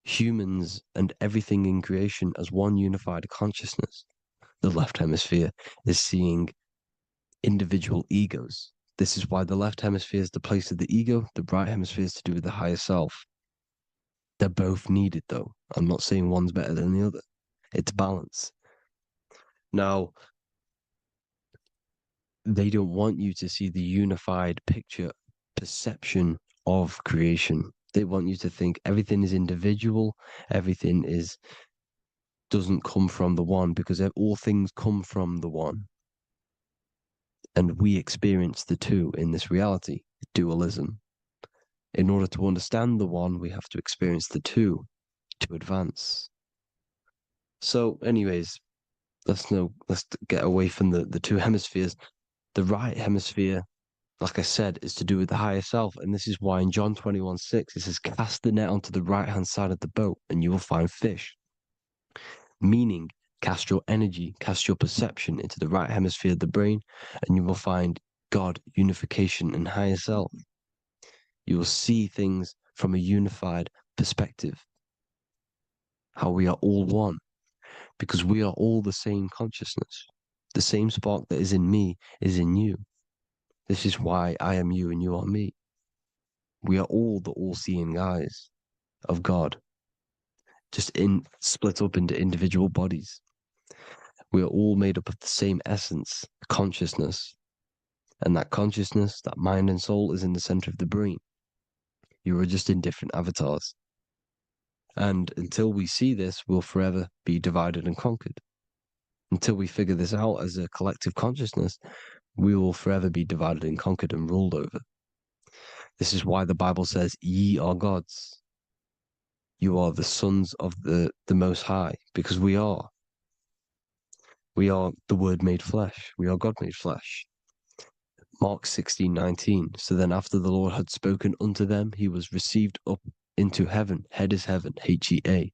Speaker 4: humans and everything in creation as one unified consciousness. The left hemisphere is seeing individual egos. This is why the left hemisphere is the place of the ego, the right hemisphere is to do with the higher self. They're both needed, though. I'm not saying one's better than the other. It's balance. Now, they don't want you to see the unified picture, perception of creation. They want you to think everything is individual, everything doesn't come from the one, because all things come from the one. And we experience the two in this reality, dualism. In order to understand the one, we have to experience the two to advance. So, anyways, let's get away from the two hemispheres. The right hemisphere, like I said, is to do with the higher self. And this is why in John 21:6, it says, cast the net onto the right-hand side of the boat and you will find fish. Meaning, cast your energy, cast your perception into the right hemisphere of the brain, and you will find God, unification, and higher self. You will see things from a unified perspective. How we are all one, because we are all the same consciousness. The same spark that is in me is in you. This is why I am you and you are me. We are all the all-seeing eyes of God, just split up into individual bodies. We are all made up of the same essence, consciousness. And that consciousness, that mind and soul, is in the center of the brain. You are just in different avatars. And until we see this, we'll forever be divided and conquered. Until we figure this out as a collective consciousness, we will forever be divided and conquered and ruled over. This is why the Bible says, ye are gods. You are the sons of the Most High, because we are. We are the Word made flesh. We are God made flesh. Mark 16:19. So then after the Lord had spoken unto them, he was received up into heaven, head is heaven, H-E-A,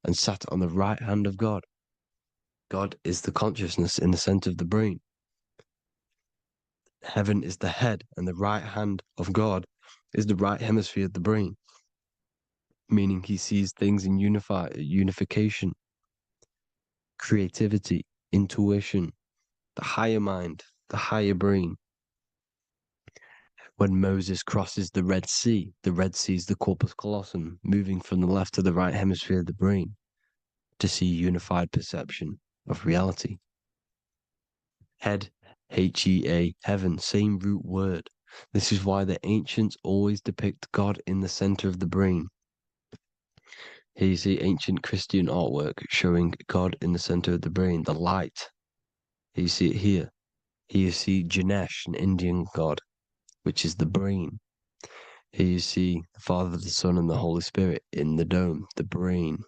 Speaker 4: and sat on the right hand of God. God is the consciousness in the center of the brain. Heaven is the head, and the right hand of God is the right hemisphere of the brain, meaning he sees things in unification, creativity, intuition, the higher mind, the higher brain. When Moses crosses the Red Sea is the corpus callosum, moving from the left to the right hemisphere of the brain to see unified perception of reality. Head, H-E-A, heaven, same root word. This is why the ancients always depict God in the center of the brain. Here you see ancient Christian artwork showing God in the center of the brain, the light. Here you see it here. Here you see Ganesh, an Indian god, which is the brain. Here you see the Father, the Son, and the Holy Spirit in the dome, the brain.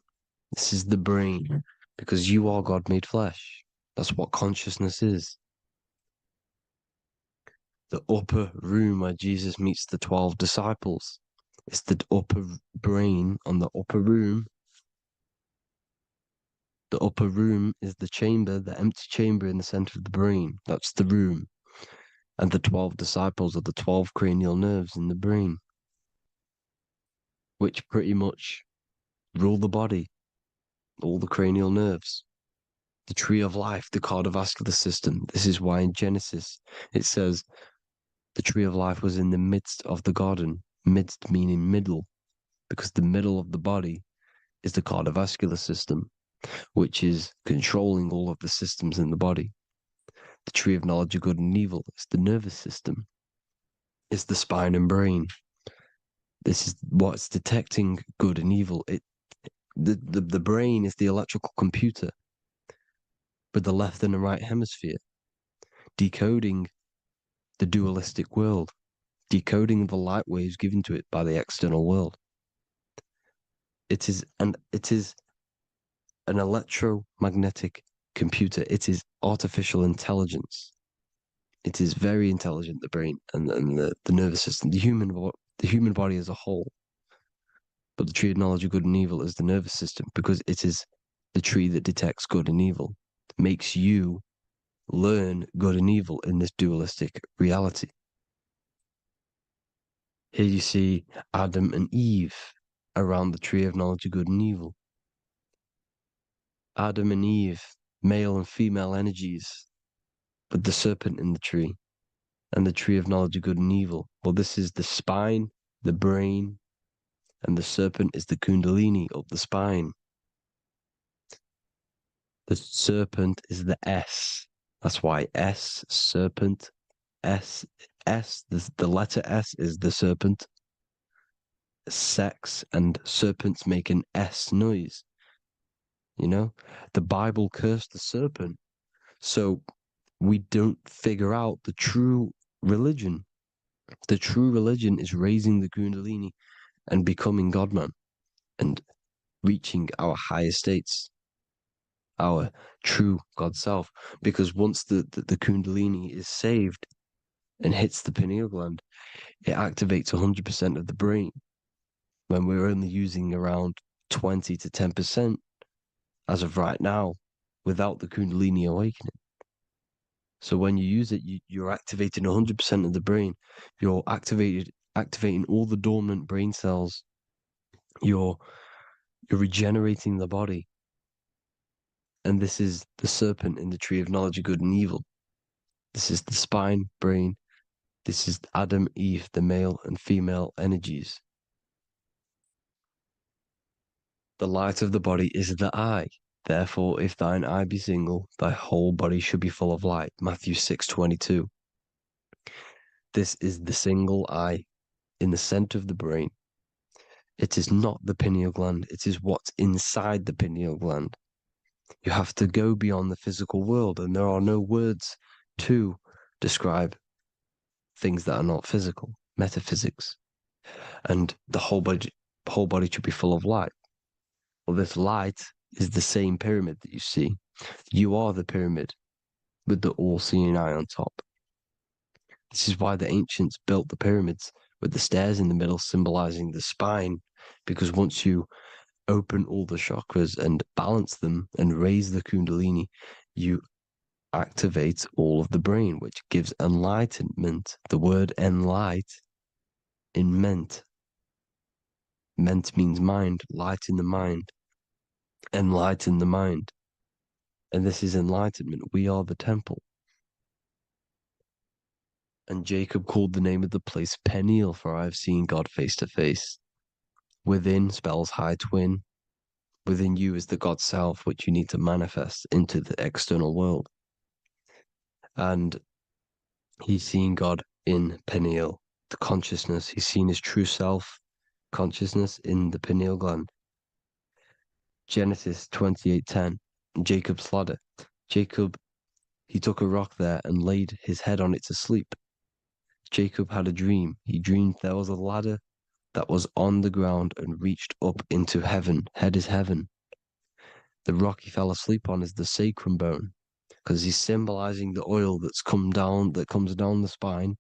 Speaker 4: This is the brain, because you are God made flesh. That's what consciousness is. The upper room where Jesus meets the 12 disciples. It's the upper brain on the upper room. The upper room is the chamber, the empty chamber in the center of the brain. That's the room. And the 12 disciples are the 12 cranial nerves in the brain, which pretty much rule the body, all the cranial nerves. The tree of life, the cardiovascular system. This is why in Genesis it says the tree of life was in the midst of the garden. Midst meaning middle, because the middle of the body is the cardiovascular system, which is controlling all of the systems in the body. The tree of knowledge of good and evil is the nervous system. It's the spine and brain. This is what's detecting good and evil. The brain is the electrical computer with the left and the right hemisphere, decoding the dualistic world, decoding the light waves given to it by the external world. It is an electromagnetic computer. It is artificial intelligence. It is very intelligent, the brain and the nervous system, the human body as a whole. But the tree of knowledge of good and evil is the nervous system, because it is the tree that detects good and evil, makes you learn good and evil in this dualistic reality. Here you see Adam and Eve around the tree of knowledge of good and evil. Adam and Eve, male and female energies, with the serpent in the tree, and the tree of knowledge of good and evil. Well, this is the spine, the brain, and the serpent is the kundalini up the spine. The serpent is the S. That's why S, serpent, S, the letter S is the serpent. Sex and serpents make an S noise. You know, the Bible cursed the serpent. So we don't figure out the true religion. The true religion is raising the kundalini and becoming God-man and reaching our higher states, our true God self. Because once the kundalini is saved and hits the pineal gland, it activates 100% of the brain, when we're only using around 20 to 10% as of right now, without the kundalini awakening. So when you use it, you're activating 100% of the brain. You're activating all the dormant brain cells. You're regenerating the body. And this is the serpent in the tree of knowledge of good and evil. This is the spine, brain. This is Adam, Eve, the male and female energies. The light of the body is the eye. Therefore, if thine eye be single, thy whole body should be full of light. Matthew 6:22. This is the single eye in the center of the brain. It is not the pineal gland. It is what's inside the pineal gland. You have to go beyond the physical world, and there are no words to describe things that are not physical, metaphysics. And the whole body should be full of light. Well, this light is the same pyramid that you see. You are the pyramid with the all-seeing eye on top. This is why the ancients built the pyramids with the stairs in the middle symbolizing the spine, because once you open all the chakras and balance them and raise the kundalini, you activate all of the brain, which gives enlightenment. The word enlight in ment. Ment means mind, light in the mind. Enlighten the mind. And this is enlightenment. We are the temple. And Jacob called the name of the place Peniel, for I have seen God face to face. Within spells high twin. Within you is the God self, which you need to manifest into the external world. And he's seen God in Peniel, the consciousness. He's seen his true self, consciousness in the pineal gland. Genesis 28:10, Jacob's ladder. Jacob, he took a rock there and laid his head on it to sleep. Jacob had a dream. He dreamed there was a ladder that was on the ground and reached up into heaven. Head is heaven. The rock he fell asleep on is the sacrum bone, because he's symbolizing the oil that comes down the spine,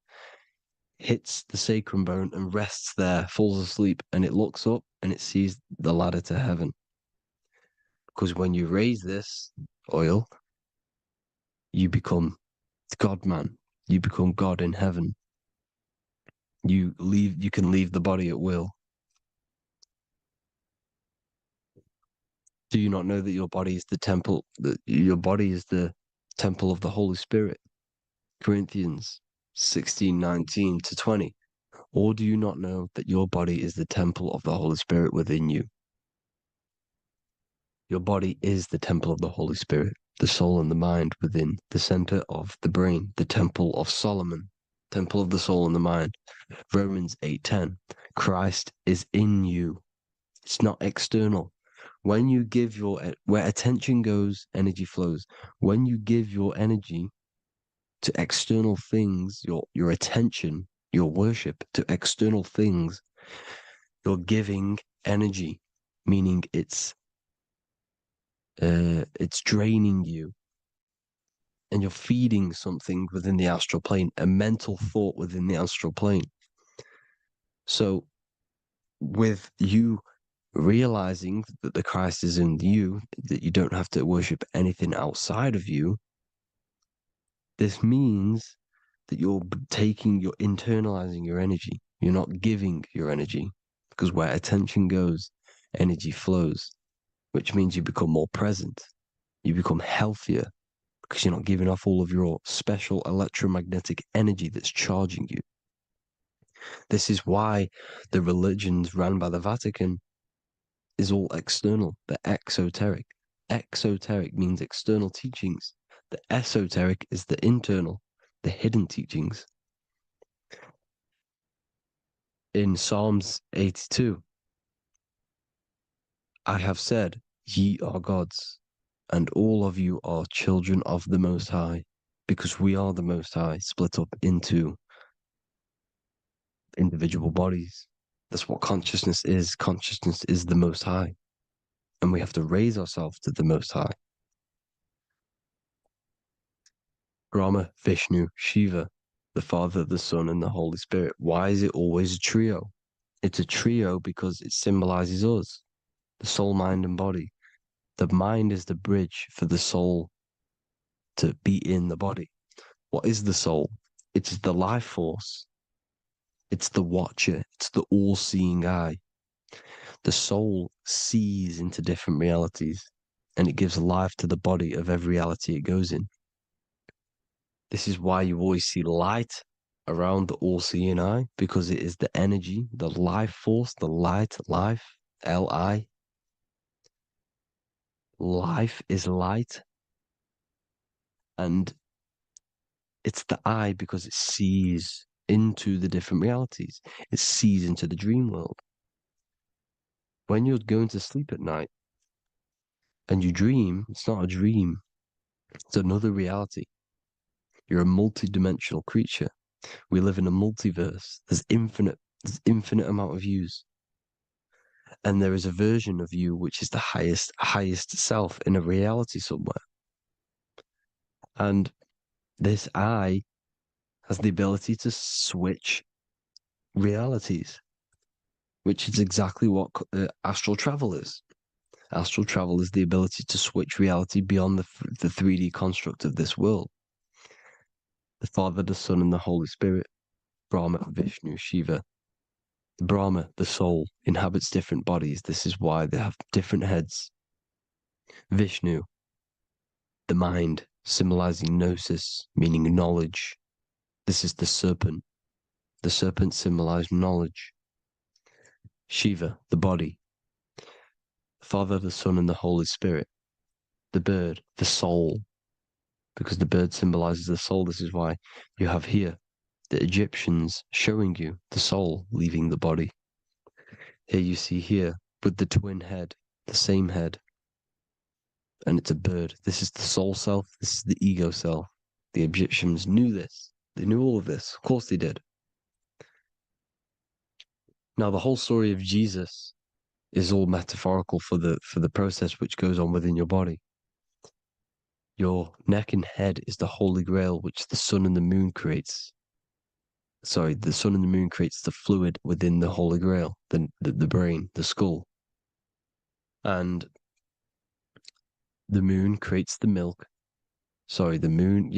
Speaker 4: hits the sacrum bone and rests there, falls asleep, and it looks up and it sees the ladder to heaven. Because when you raise this oil, you become God man. You become God in heaven. You can leave the body at will. Do you not know that your body is the temple, that your body is the temple of the Holy Spirit? Corinthians 16:19-20. Or do you not know that your body is the temple of the Holy Spirit within you? Your body is the temple of the Holy Spirit, the soul and the mind within, the center of the brain, the temple of Solomon, temple of the soul and the mind. Romans 8:10. Christ is in you. It's not external. When you give where attention goes, energy flows. When you give your energy to external things, your attention, your worship to external things, you're giving energy, meaning it's draining you, and you're feeding something within the astral plane, a mental thought within the astral plane. So with you realizing that the Christ is in you, that you don't have to worship anything outside of you, this means that you're internalizing your energy. You're not giving your energy, because where attention goes, energy flows, which means you become more present. You become healthier, because you're not giving off all of your special electromagnetic energy that's charging you. This is why the religions ran by the Vatican is all external. They're exoteric. Exoteric means external teachings. The esoteric is the internal, the hidden teachings. In Psalms 82, I have said, ye are gods, and all of you are children of the Most High, because we are the Most High, split up into individual bodies. That's what consciousness is. Consciousness is the Most High, and we have to raise ourselves to the Most High. Brahma, Vishnu, Shiva, the Father, the Son, and the Holy Spirit. Why is it always a trio? It's a trio because it symbolizes us, the soul, mind, and body. The mind is the bridge for the soul to be in the body. What is the soul? It's the life force. It's the watcher. It's the all-seeing eye. The soul sees into different realities, and it gives life to the body of every reality it goes in. This is why you always see light around the all-seeing eye, because it is the energy, the life force, the light, life, L-I. Life is light. And it's the eye because it sees into the different realities. It sees into the dream world. When you're going to sleep at night and you dream, it's not a dream. It's another reality. You're a multi-dimensional creature. We live in a multiverse. There's infinite amount of yous. And there is a version of you which is the highest self in a reality somewhere. And this eye has the ability to switch realities, which is exactly what astral travel is. Astral travel is the ability to switch reality beyond the 3D construct of this world. The Father, the Son, and the Holy Spirit, Brahma, Vishnu, Shiva. Brahma, the soul, inhabits different bodies. This is why they have different heads. Vishnu, the mind, symbolizing gnosis, meaning knowledge. This is the serpent. The serpent symbolized knowledge. Shiva, the body. Father, the Son, and the Holy Spirit. The bird, the soul, because the bird symbolizes the soul. This is why you have here the Egyptians showing you the soul leaving the body. Here you see here with the twin head, the same head, and it's a bird. This is the soul self. This is the ego self. The Egyptians knew this. They knew all of this. Of course they did. Now, the whole story of Jesus is all metaphorical for the process which goes on within your body. Your neck and head is the holy grail which the sun and the moon creates. Sorry, the sun and the moon creates the fluid within the holy grail, the brain, the skull. And the moon creates the milk. Sorry, the moon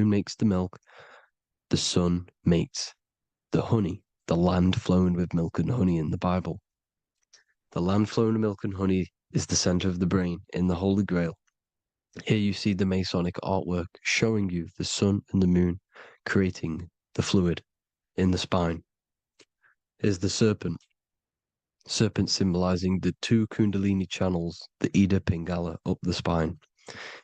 Speaker 4: makes the milk. The sun makes the honey, the land flowing with milk and honey in the Bible. The land flowing with milk and honey is the center of the brain in the Holy Grail. Here you see the Masonic artwork showing you the sun and the moon creating the fluid in the spine. Here's the serpent. Serpent symbolizing the two Kundalini channels, the Ida Pingala up the spine.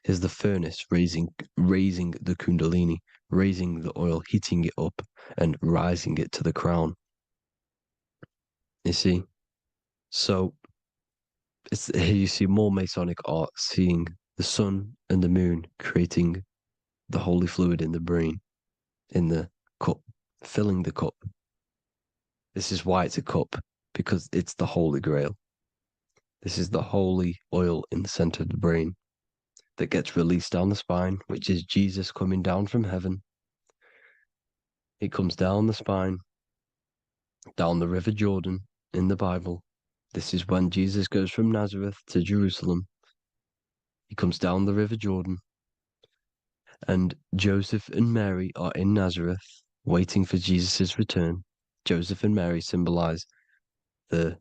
Speaker 4: Here's the furnace raising the Kundalini, raising the oil, heating it up, and rising it to the crown. You see? So here you see more Masonic art, seeing the sun and the moon creating the holy fluid in the brain, in the cup, filling the cup. This is why it's a cup, because it's the Holy Grail. This is the holy oil in the center of the brain that gets released down the spine, which is Jesus coming down from heaven. It comes down the spine, down the River Jordan in the Bible. This is when Jesus goes from Nazareth to Jerusalem. He comes down the River Jordan, and Joseph and Mary are in Nazareth waiting for Jesus' return. Joseph and Mary symbolize the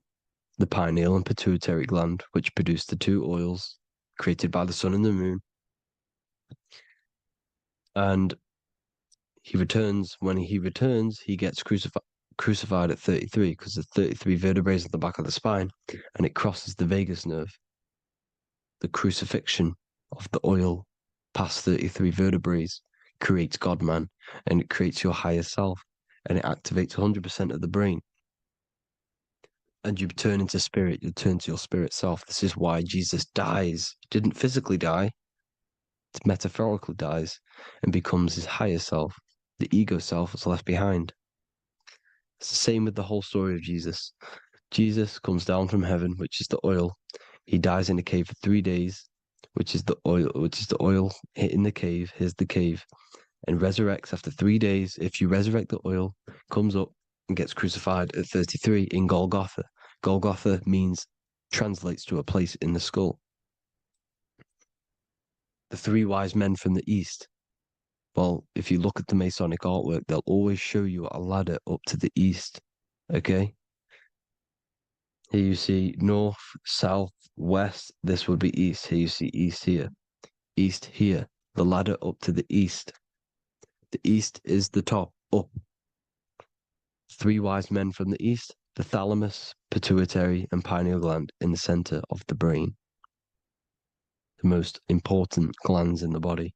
Speaker 4: pineal and pituitary gland, which produce the two oils created by the sun and the moon. And he returns. When he returns, he gets crucified at 33, because there's 33 vertebrae at the back of the spine, and it crosses the vagus nerve. The crucifixion of the oil past 33 vertebrae creates God-man, and it creates your higher self, and it activates 100% of the brain. And you turn into spirit, you turn to your spirit self. This is why Jesus dies. He didn't physically die, it metaphorically dies, and becomes his higher self. The ego self is left behind. It's the same with the whole story of Jesus. Jesus comes down from heaven, which is the oil. He dies in a cave for 3 days, which is the oil hitting the cave. Here's the cave. And resurrects after 3 days. If you resurrect the oil, comes up and gets crucified at 33 in Golgotha. Golgotha translates to a place in the skull. The three wise men from the east. Well, if you look at the Masonic artwork, they'll always show you a ladder up to the east. Okay? Here you see north, south, west. This would be east. Here you see east here. East here. The ladder up to the east. The east is the top, up. Three wise men from the east. The thalamus, pituitary, and pineal gland in the center of the brain. The most important glands in the body.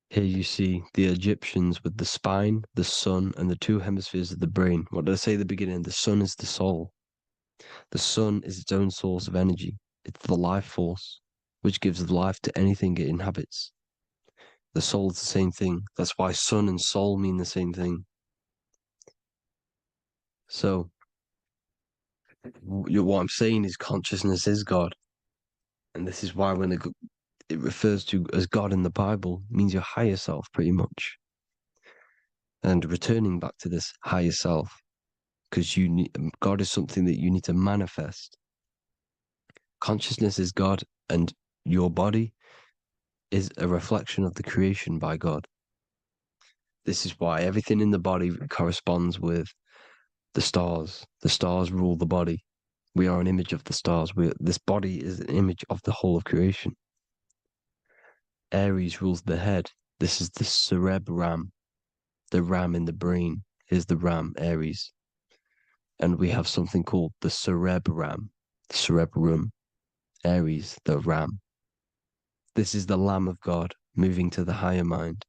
Speaker 4: Here you see the Egyptians with the spine, the sun, and the two hemispheres of the brain. What did I say at the beginning? The sun is the soul. The sun is its own source of energy. It's the life force, which gives life to anything it inhabits. The soul is the same thing. That's why sun and soul mean the same thing. So, what I'm saying is consciousness is God. And this is why when it refers to as God in the Bible, it means your higher self, pretty much. And returning back to this higher self, because God is something that you need to manifest. Consciousness is God, and your body is a reflection of the creation by God. This is why everything in the body corresponds with the stars. The stars rule the body. We are an image of the stars. This body is an image of the whole of creation. Aries rules the head. This is the cerebrum, the ram in the brain. Here's the ram, Aries. And we have something called the cerebrum, Aries, the ram. This is the Lamb of God moving to the higher mind.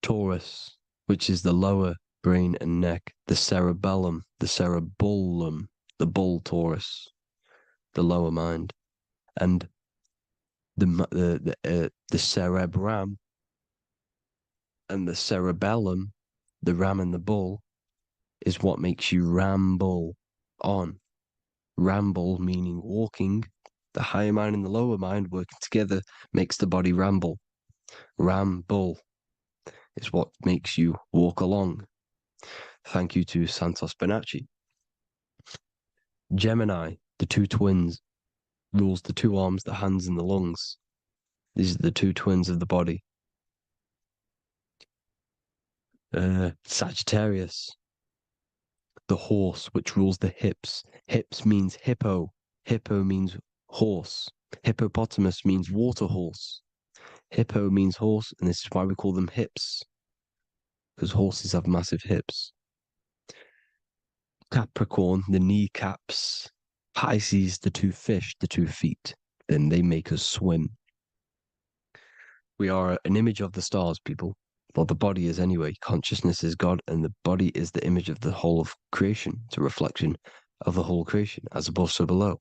Speaker 4: Taurus, which is the lower brain and neck, the cerebellum, the bull Taurus, the lower mind. And the cerebrum and the cerebellum, the ram and the bull, is what makes you ramble on. Ramble meaning walking. The higher mind and the lower mind working together makes the body ramble. Ramble is what makes you walk along. Thank you to Santos Bonacci. Gemini, the two twins, rules the two arms, the hands, and the lungs. These are the two twins of the body. Sagittarius, the horse, which rules the hips. Hips means hippo. Hippo means horse. Hippopotamus means water horse. Hippo means horse, and this is why we call them hips, because horses have massive hips. Capricorn, the kneecaps. Pisces, the two fish, the 2 feet. Then they make us swim. We are an image of the stars, people. Well, the body is anyway. Consciousness is God, and the body is the image of the whole of creation. It's a reflection of the whole creation, as above, so below.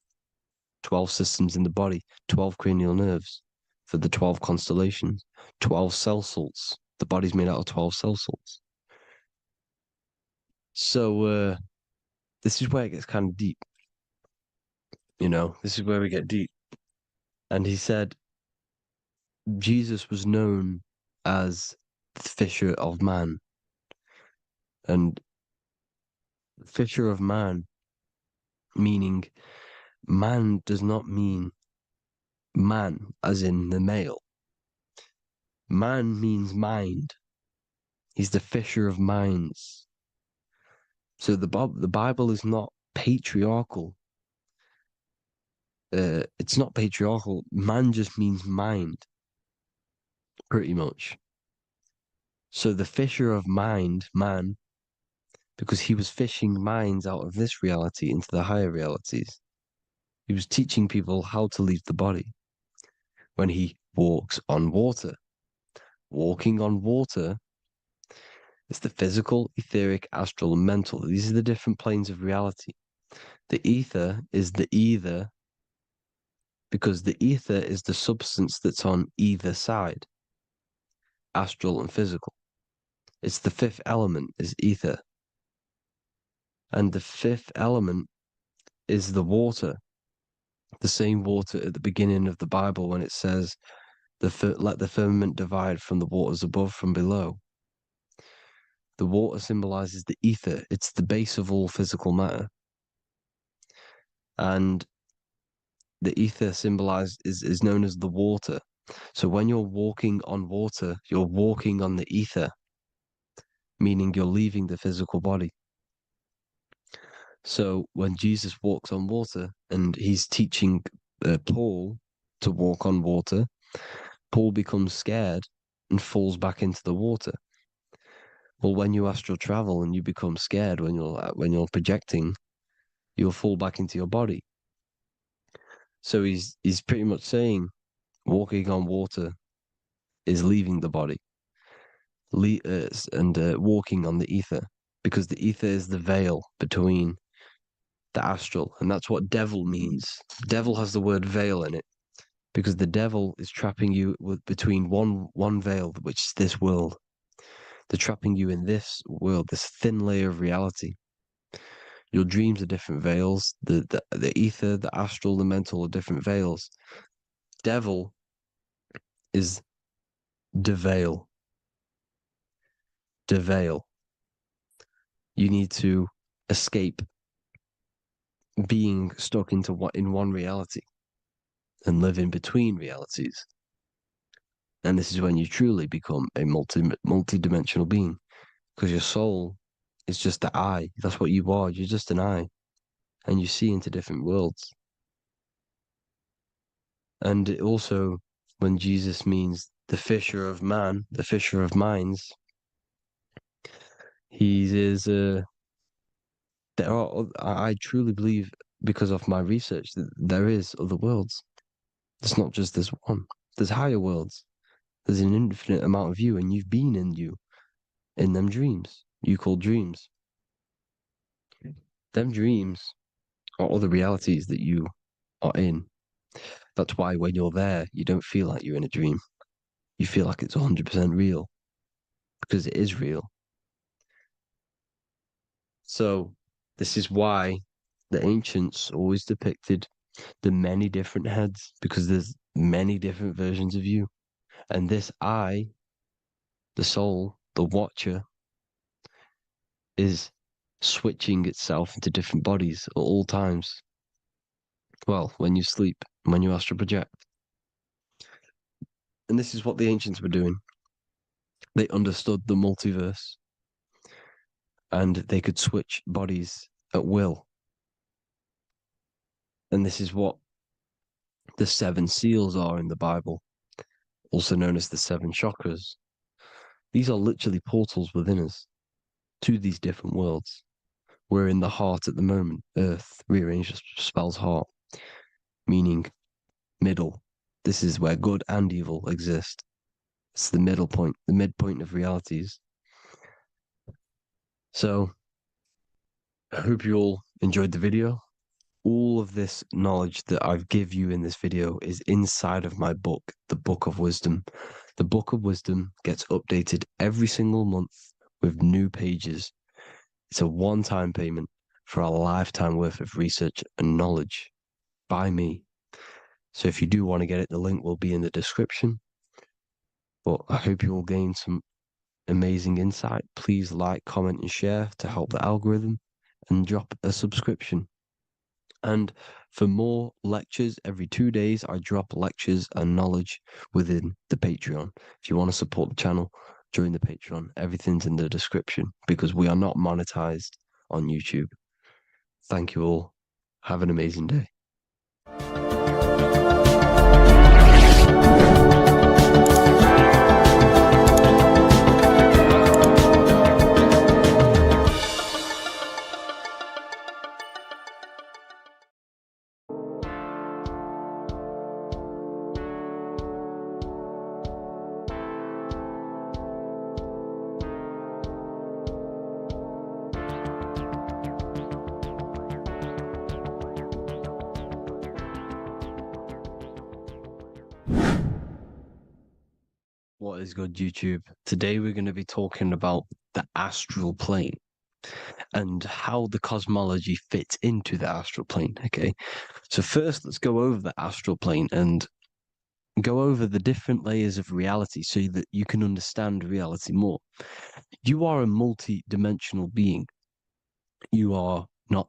Speaker 4: 12 systems in the body, 12 cranial nerves for the 12 constellations, 12 cell salts. The body's made out of 12 cell salts. So, this is where it gets kind of deep. You know, this is where we get deep. And he said Jesus was known as the fisher of man. And fisher of man, meaning man does not mean man as in the male. Man means mind. He's the fisher of minds. So the Bible is not patriarchal. It's not patriarchal. Man just means mind, pretty much. So the fisher of mind, man, because he was fishing minds out of this reality into the higher realities. He was teaching people how to leave the body when he walks on water. Walking on water is the physical, etheric, astral, and mental. These are the different planes of reality. The ether is the either, because the ether is the substance that's on either side, astral and physical. It's the 5th element, is ether. And the 5th element is the water. The same water at the beginning of the Bible when it says, let the firmament divide from the waters above from below. The water symbolizes the ether. It's the base of all physical matter. And the ether is known as the water. So when you're walking on water, you're walking on the ether, meaning you're leaving the physical body. So when Jesus walks on water and he's teaching Paul to walk on water, Paul becomes scared and falls back into the water. Well, when you astral travel and you become scared when you're projecting, you'll fall back into your body. So he's pretty much saying walking on water is leaving the body, and walking on the ether, because the ether is the veil between the astral, and that's what devil means. Devil has the word veil in it, because the devil is trapping you between one veil, which is this world. They're trapping you in this world, this thin layer of reality. Your dreams are different veils. The ether, the astral, the mental are different veils. Devil is deveil. Deveil. You need to escape being stuck in one reality and live in between realities. And this is when you truly become a multi-dimensional being, because your soul is just the eye. That's what you are. You're just an eye, and you see into different worlds. And it also, when Jesus means the fisher of man, the fisher of minds, he is. I truly believe, because of my research, that there is other worlds. It's not just this one. There's higher worlds. There's an infinite amount of you, and you've been in them dreams you call dreams. Them dreams are other realities that you are in. That's why when you're there, you don't feel like you're in a dream. You feel like it's 100% real, because it is real. So this is why the ancients always depicted the many different heads, because there's many different versions of you. And this I, the soul, the watcher, is switching itself into different bodies at all times. Well, when you sleep, when you astral project. And this is what the ancients were doing. They understood the multiverse, and they could switch bodies at will. And this is what the 7 seals are in the Bible, also known as the 7 chakras. These are literally portals within us to these different worlds. We're in the heart at the moment. Earth, rearranged spells heart, meaning middle. This is where good and evil exist. It's the middle point, the midpoint of realities. So, I hope you all enjoyed the video. All of this knowledge that I've give you in this video is inside of my book, the Book of Wisdom. The Book of Wisdom gets updated every single month with new pages. It's a one-time payment for a lifetime worth of research and knowledge by me. So if you do want to get it, the link will be in the description. But I hope you all gain some amazing insight. Please like, comment, and share to help the algorithm, and drop a subscription. And for more lectures, every 2 days, I drop lectures and knowledge within the Patreon. If you want to support the channel, join the Patreon. Everything's in the description, because we are not monetized on YouTube. Thank you all. Have an amazing day. What is good, YouTube? Today we're going to be talking about the astral plane and how the cosmology fits into the astral plane, okay? So first, let's go over the astral plane and go over the different layers of reality so that you can understand reality more. You are a multi-dimensional being. You are not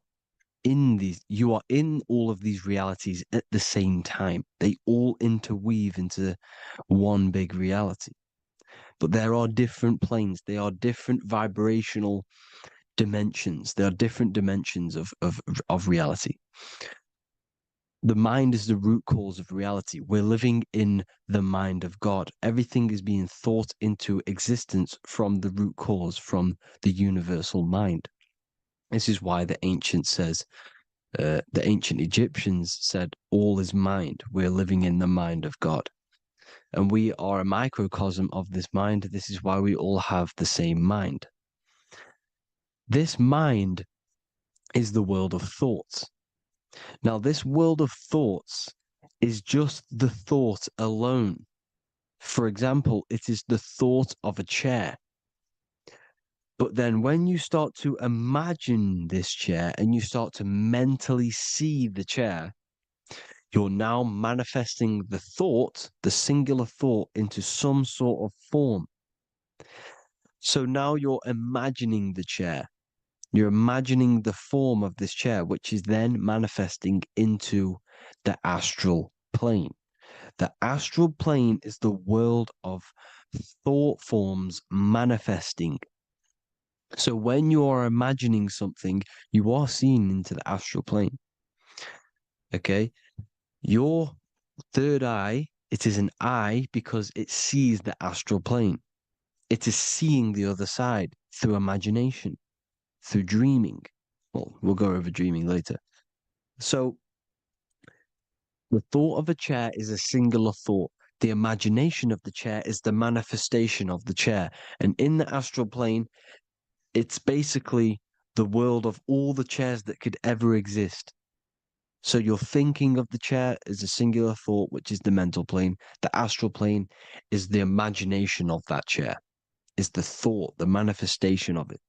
Speaker 4: in these, you are in all of these realities at the same time. They all interweave into one big reality. But there are different planes. They are different vibrational dimensions. There are different dimensions of reality. The mind is the root cause of reality. We're living in the mind of God. Everything is being thought into existence from the root cause, from the universal mind. This is why the ancient Egyptians said, all is mind. We're living in the mind of God. And we are a microcosm of this mind. This is why we all have the same mind. This mind is the world of thoughts. Now, this world of thoughts is just the thought alone. For example, it is the thought of a chair. But then when you start to imagine this chair and you start to mentally see the chair, you're now manifesting the thought, the singular thought, into some sort of form. So now you're imagining the chair. You're imagining the form of this chair, which is then manifesting into the astral plane. The astral plane is the world of thought forms manifesting. So when you are imagining something, you are seeing into the astral plane. Okay? Your third eye, it is an eye because it sees the astral plane. It is seeing the other side through imagination, through dreaming. Well, we'll go over dreaming later. So the thought of a chair is a singular thought. The imagination of the chair is the manifestation of the chair. And in the astral plane, it's basically the world of all the chairs that could ever exist. So you're thinking of the chair as a singular thought, which is the mental plane. The astral plane is the imagination of that chair, is the thought, the manifestation of it.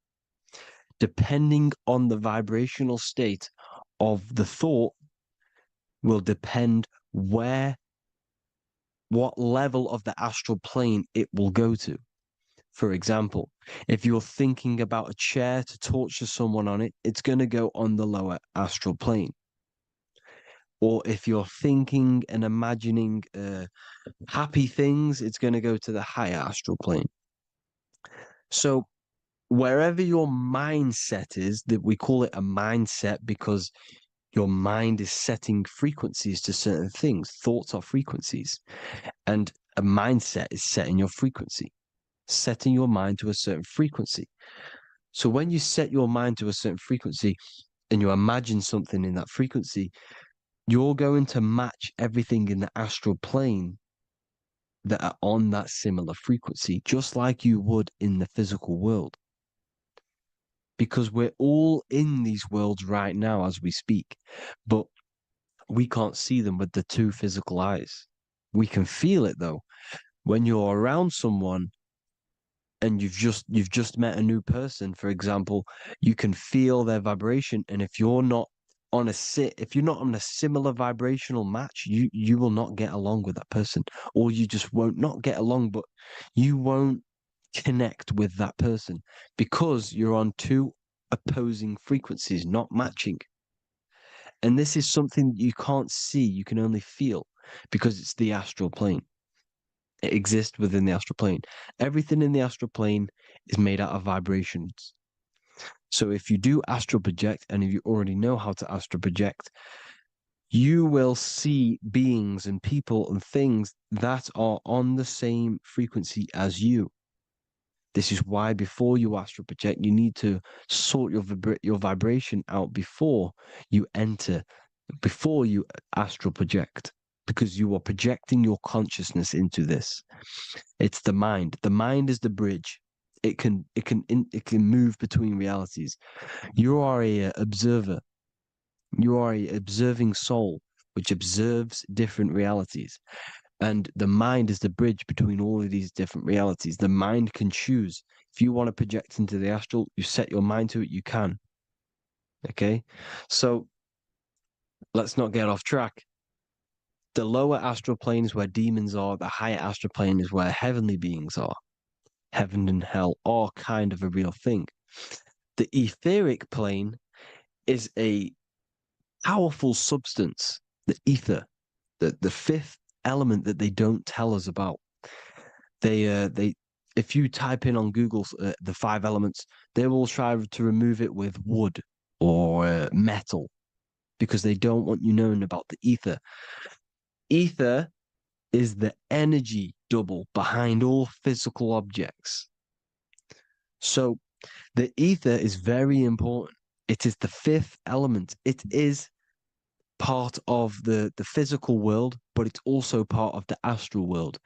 Speaker 4: Depending on the vibrational state of the thought will depend what level of the astral plane it will go to. For example, if you're thinking about a chair to torture someone on it, it's going to go on the lower astral plane. Or if you're thinking and imagining happy things, it's going to go to the higher astral plane. So wherever your mindset is, that we call it a mindset because your mind is setting frequencies to certain things. Thoughts are frequencies. And a mindset is setting your frequency, setting your mind to a certain frequency. So when you set your mind to a certain frequency and you imagine something in that frequency, you're going to match everything in the astral plane that are on that similar frequency, just like you would in the physical world. Because we're all in these worlds right now as we speak, but we can't see them with the two physical eyes. We can feel it though. When you're around someone and you've just met a new person, for example, you can feel their vibration, and if you're not on a similar vibrational match, you will not get along with that person, or you just won't not get along, but you won't connect with that person because you're on two opposing frequencies, not matching. And this is something that you can't see, you can only feel because it's the astral plane. It exists within the astral plane. Everything in the astral plane is made out of vibrations. So if you do astral project, and if you already know how to astral project, you will see beings and people and things that are on the same frequency as you. This is why before you astral project, you need to sort your vibration out before you astral project, because you are projecting your consciousness into this. It's the mind. The mind is the bridge. It can move between realities. You are a observer. You are a observing soul which observes different realities. And the mind is the bridge between all of these different realities. The mind can choose. If you want to project into the astral, you set your mind to it, you can. Okay? So let's not get off track. The lower astral plane is where demons are. The higher astral plane is where heavenly beings are. Heaven and hell are kind of a real thing. The etheric plane is a powerful substance, the ether, the fifth element that they don't tell us about. If you type in on Google the 5 elements, they will try to remove it with wood or metal because they don't want you knowing about the ether. Ether is the energy double behind all physical objects. So the ether is very important. It is the 5th element. It is part of the physical world, but it's also part of the astral world.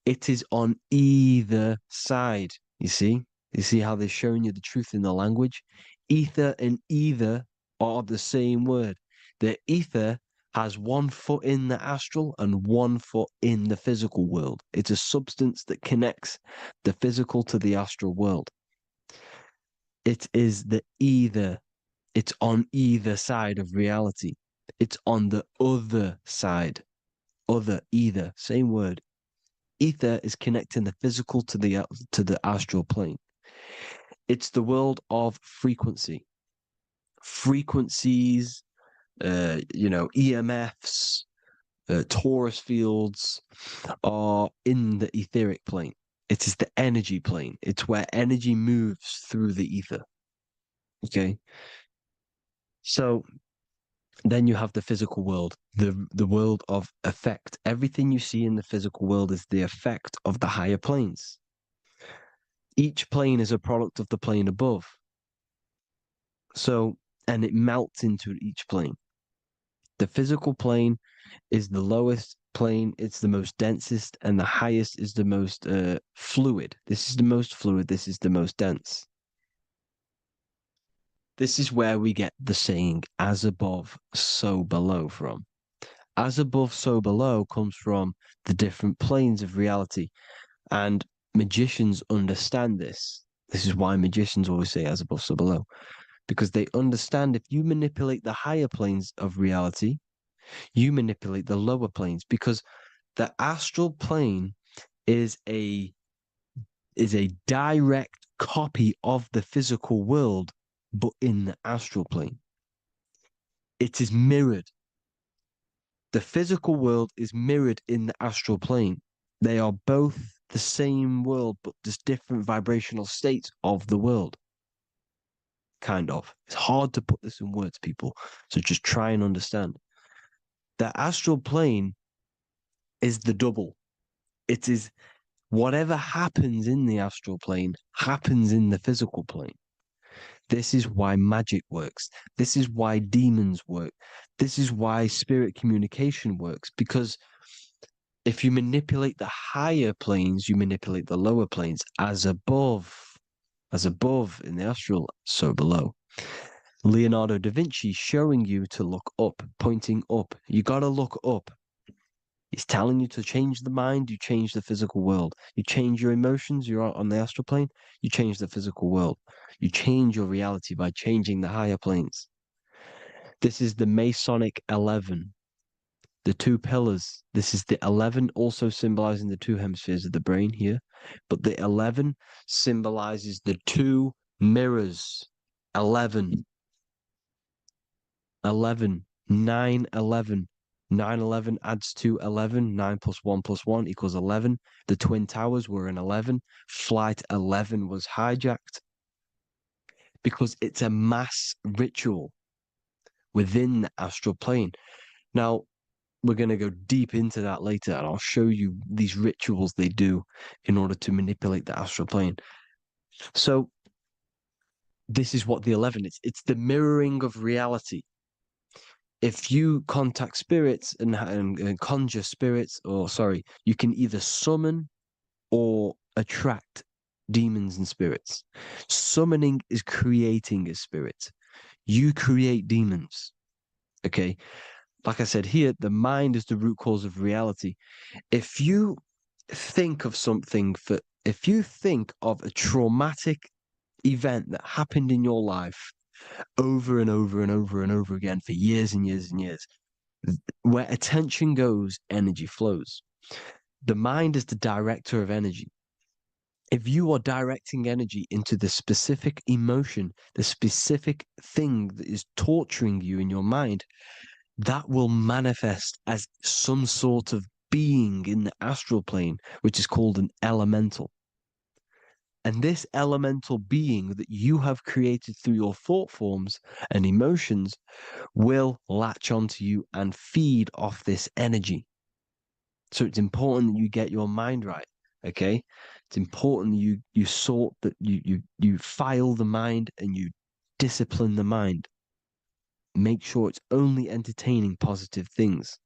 Speaker 4: It is on either side. You see how they're showing you the truth in the language? Ether and either are the same word. The ether has 1 foot in the astral and 1 foot in the physical world. It's a substance that connects the physical to the astral world. It is the either. It's on either side of reality. It's on the other side. Other, either, same word. Ether is connecting the physical to the astral plane. It's the world of frequency. Frequencies, EMFs, torus fields are in the etheric plane. It is the energy plane. It's where energy moves through the ether. Okay? So then you have the physical world, the world of effect. Everything you see in the physical world is the effect of the higher planes. Each plane is a product of the plane above. So, and it melts into each plane. The physical plane is the lowest plane, it's the most densest, and the highest is the most fluid. This is the most fluid, this is the most dense. This is where we get the saying, as above, so below from. As above, so below comes from the different planes of reality. And magicians understand this. This is why magicians always say as above, so below. Because they understand if you manipulate the higher planes of reality, you manipulate the lower planes. Because the astral plane is a direct copy of the physical world, but in the astral plane. It is mirrored. The physical world is mirrored in the astral plane. They are both the same world, but just different vibrational states of the world. Kind of. It's hard to put this in words, people. So just try and understand. The astral plane is the double. It is whatever happens in the astral plane happens in the physical plane. This is why magic works. This is why demons work. This is why spirit communication works. Because if you manipulate the higher planes, you manipulate the lower planes. As above in the astral, so below. Leonardo da Vinci showing you to look up, pointing up. You got to look up. He's telling you to change the mind, you change the physical world. You change your emotions, you're on the astral plane, you change the physical world. You change your reality by changing the higher planes. This is the Masonic 11, the two pillars. This is the 11 also symbolizing the two hemispheres of the brain here. But the 11 symbolizes the two mirrors. 11, 9, 11. 9, 11 adds to 11. 9 plus 1 plus 1 equals 11. The Twin Towers were in 11. Flight 11 was hijacked. Because it's a mass ritual within the astral plane. Now, we're going to go deep into that later, and I'll show you these rituals they do in order to manipulate the astral plane. So, this is what the 11 is. It's the mirroring of reality. If you contact spirits and conjure spirits, you can either summon or attract demons and spirits. Summoning is creating a spirit. You create demons. Okay? Like I said here, the mind is the root cause of reality. If you think of if you think of a traumatic event that happened in your life over and over and over and over again for years and years and years, where attention goes, energy flows. The mind is the director of energy. If you are directing energy into the specific emotion, the specific thing that is torturing you in your mind, that will manifest as some sort of being in the astral plane, which is called an elemental. And this elemental being that you have created through your thought forms and emotions will latch onto you and feed off this energy. So it's important that you get your mind right, okay? It's important that you sort that you file the mind and you discipline the mind. Make sure it's only entertaining positive things,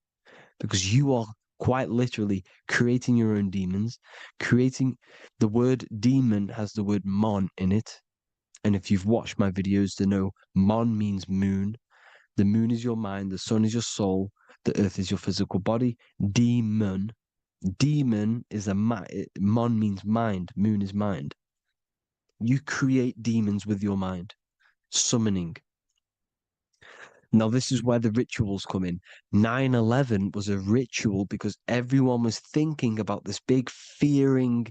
Speaker 4: because you are quite literally creating your own demons. The word demon has the word mon in it. And if you've watched my videos to know, mon means moon. The moon is your mind, the sun is your soul, the earth is your physical body. Demon is mon means mind, moon is mind. You create demons with your mind. Summoning. Now, this is where the rituals come in. 9/11 was a ritual because everyone was thinking about this big fearing,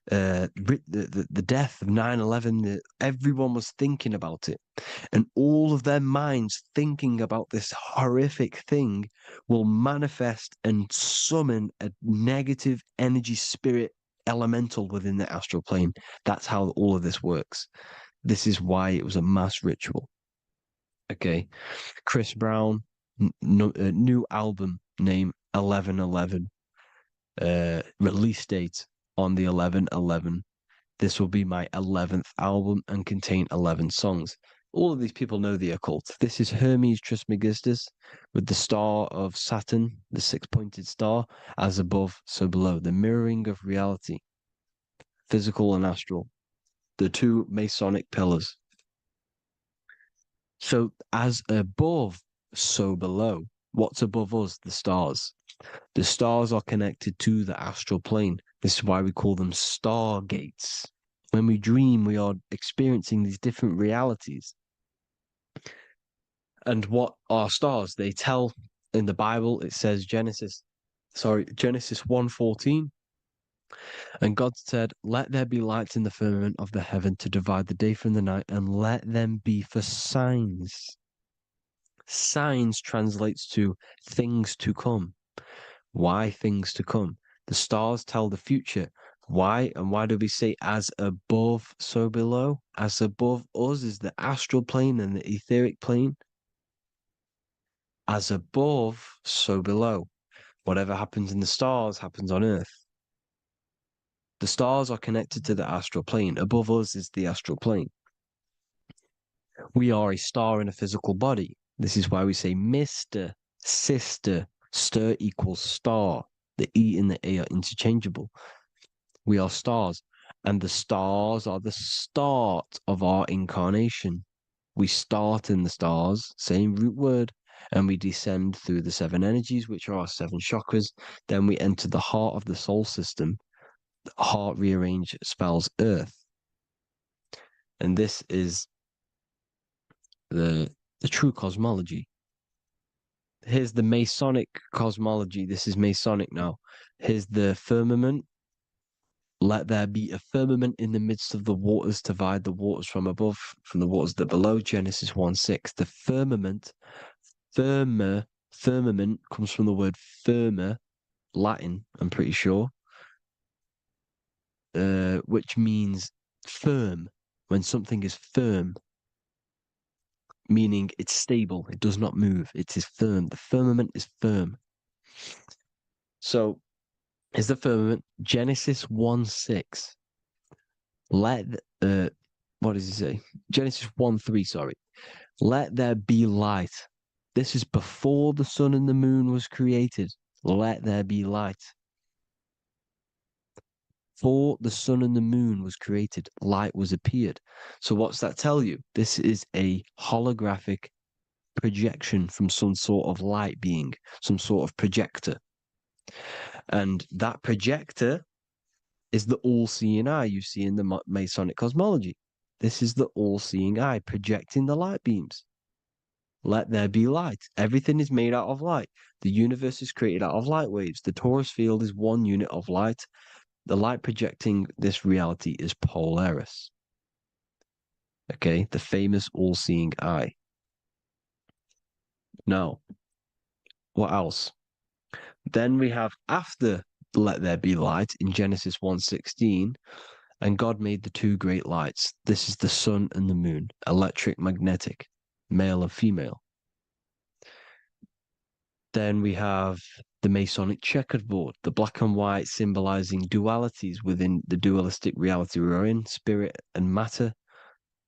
Speaker 4: the death of 9/11. Everyone was thinking about it. And all of their minds thinking about this horrific thing will manifest and summon a negative energy spirit elemental within the astral plane. That's how all of this works. This is why it was a mass ritual. Okay, Chris Brown, new album name 11/11, release date on the 11/11. This will be my 11th album and contain 11 songs. All of these people know the occult. This is Hermes Trismegistus with the star of Saturn, the six-pointed star, as above, so below. The mirroring of reality, physical and astral, the two Masonic pillars.
Speaker 2: So as above, so below. What's above us? The stars. The stars are connected to the astral plane. This is why we call them stargates. When we dream, we are experiencing these different realities. And what are stars? They tell in the Bible, it says Genesis 1:14. And God said, "Let there be lights in the firmament of the heaven to divide the day from the night, and let them be for signs." Signs translates to things to come. Why things to come? The stars tell the future. Why? And why do we say as above, so below? As above us is the astral plane and the etheric plane. As above, so below. Whatever happens in the stars happens on Earth. The stars are connected to the astral plane. Above us is the astral plane. We are a star in a physical body. This is why we say Mr., sister, stir equals star. The E and the A are interchangeable. We are stars, and the stars are the start of our incarnation. We start in the stars, same root word, and we descend through the seven energies, which are our seven chakras. Then we enter the heart of the soul system. Heart rearranged spells earth. And this is the true cosmology. Here's the Masonic cosmology. This is Masonic now. Here's the firmament. Let there be a firmament in the midst of the waters to divide the waters from above, from the waters that below. Genesis 1:6. The firmament, firmament comes from the word firma, Latin, I'm pretty sure, which means firm. When something is firm, meaning it's stable, it does not move, it is firm. The firmament is firm. So, is the firmament Genesis 1:6. What does he say? Genesis 1:3, sorry. Let there be light. This is before the sun and the moon was created. Let there be light. Before the sun and the moon was created, light was appeared. So what's that tell you? This is a holographic projection from some sort of light being, some sort of projector. And that projector is the all-seeing eye you see in the Masonic cosmology. This is the all-seeing eye projecting the light beams. Let there be light. Everything is made out of light. The universe is created out of light waves. The torus field is one unit of light. The light projecting this reality is Polaris. Okay, the famous all-seeing eye. Now, what else? Then we have after let there be light in Genesis 1:16, and God made the two great lights. This is the sun and the moon, electric, magnetic, male and female. Then we have the Masonic checkerboard, the black and white symbolizing dualities within the dualistic reality we're in, spirit and matter,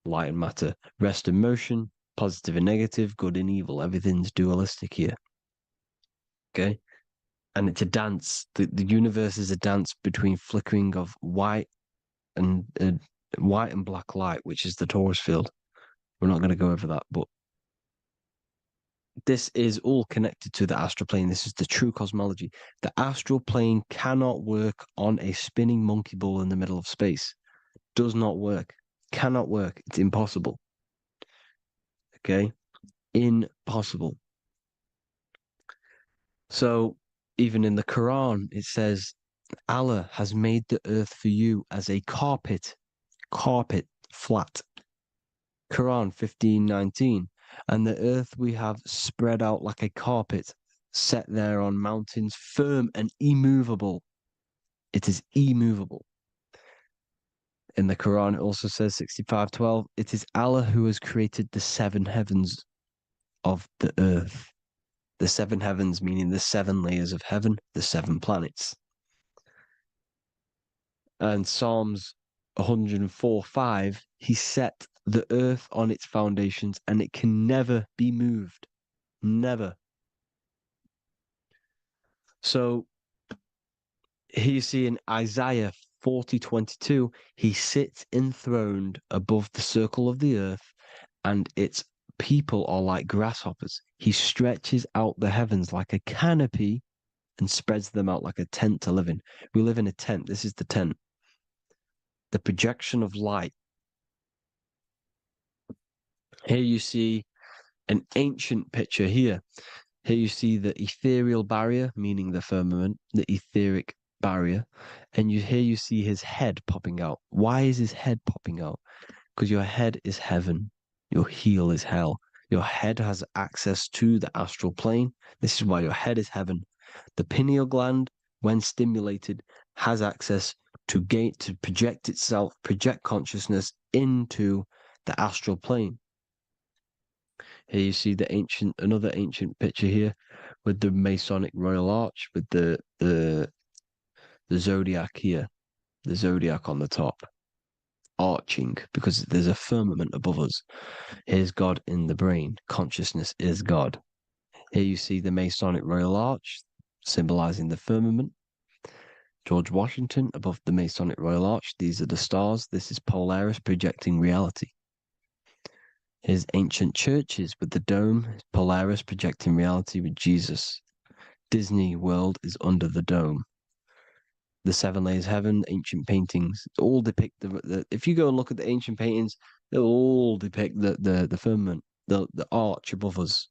Speaker 2: light and matter, rest and motion, positive and negative, good and evil. Everything's dualistic here. Okay? And it's a dance. The universe is a dance between flickering of white and black light, which is the torus field. We're not going to go over that, but this is all connected to the astral plane. This is the true cosmology. The astral plane cannot work on a spinning monkey ball in the middle of space. Does not work. Cannot work. It's impossible. Okay? Impossible. So, even in the Quran, it says, Allah has made the earth for you as a carpet, flat. Quran 15:19. And the earth we have spread out like a carpet, set there on mountains, firm and immovable. It is immovable. In the Quran, it also says 65:12, it is Allah who has created the seven heavens of the earth. The seven heavens, meaning the seven layers of heaven, the seven planets. And Psalms 104:5, he set the earth on its foundations and it can never be moved. Never. So here you see in Isaiah 40:22, he sits enthroned above the circle of the earth and its
Speaker 4: people are like grasshoppers. He stretches out the heavens like a canopy and spreads them out like a tent to live in. We live in a tent. This is the tent. The projection of light. Here you see an ancient picture here. Here you see the ethereal barrier, meaning the firmament, the etheric barrier. And here you see his head popping out. Why is his head popping out? Because your head is heaven. Your heel is hell. Your head has access to the astral plane. This is why your head is heaven. The pineal gland, when stimulated, has access to project itself, project consciousness into the astral plane. Here you see another ancient picture here with the Masonic Royal Arch, with the zodiac here, the zodiac on the top, arching, because there's a firmament above us. Here's God in the brain. Consciousness is God. Here you see the Masonic Royal Arch, symbolizing the firmament. George Washington above the Masonic Royal Arch. These are the stars. This is Polaris projecting reality. Here's ancient churches with the dome. Polaris projecting reality with Jesus. Disney World is under the dome. The seven layers of heaven, ancient paintings, all depict if you go and look at the ancient paintings, they'll all depict the firmament, the arch above us.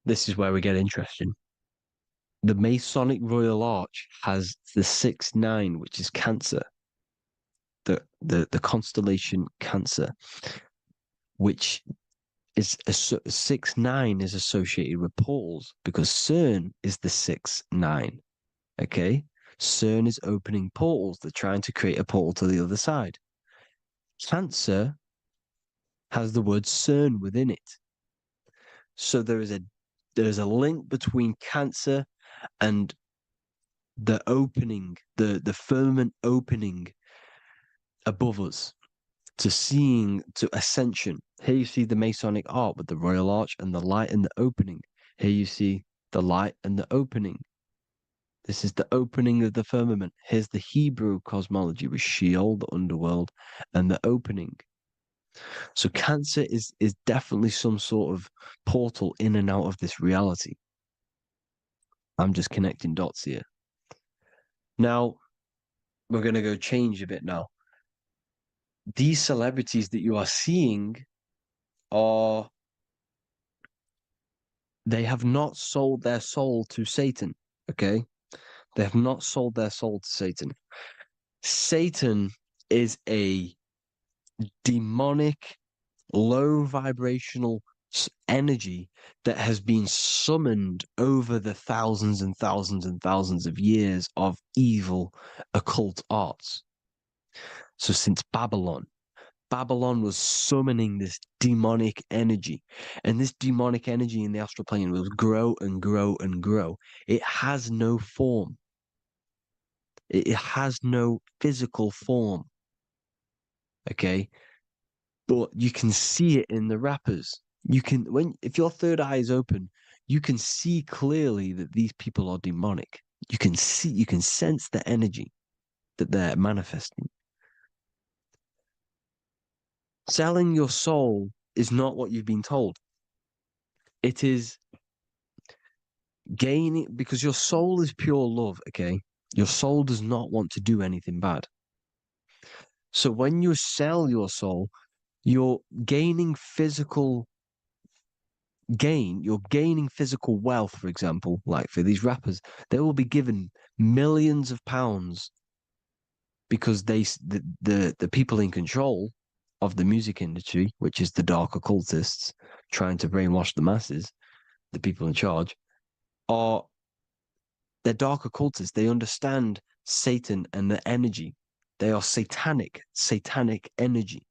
Speaker 4: This is where we get interesting. The Masonic Royal Arch has the 6-9, which is Cancer. The constellation Cancer, which is 6-9 is associated with portals, because CERN is the 6-9. Okay, CERN is opening portals. They're trying to create a portal to the other side. Cancer has the word CERN within it, so there is a link between Cancer and the opening, the firmament opening above us to ascension. Here you see the Masonic Arch with the Royal Arch and the light and the opening. Here you see the light and the opening. This is the opening of the firmament. Here's the Hebrew cosmology with Sheol, the underworld, and the opening. So Cancer is definitely some sort of portal in and out of this reality. I'm just connecting dots here. Now, we're going to go change a bit now. These celebrities that you are seeing they have not sold their soul to Satan, okay? They have not sold their soul to Satan. Satan is a demonic, low vibrational energy that has been summoned over the thousands and thousands and thousands of years of evil occult arts. So since Babylon was summoning this demonic energy, and this demonic energy in the astral plane will grow and grow and grow. It has no form. It has no physical form. Okay? But you can see it in the rappers. If your third eye is open, you can see clearly that these people are demonic. You can sense the energy that they're manifesting. Selling your soul is not what you've been told. It is gaining, because your soul is pure love, okay? Your soul does not want to do anything bad. So when you sell your soul, you're gaining physical gain. You're gaining physical wealth, for example, like for these rappers. They will be given millions of pounds because the people in control of the music industry, which is the dark occultists trying to brainwash the masses, the people in charge, they're dark occultists. They understand Satan and the energy. They are satanic energy,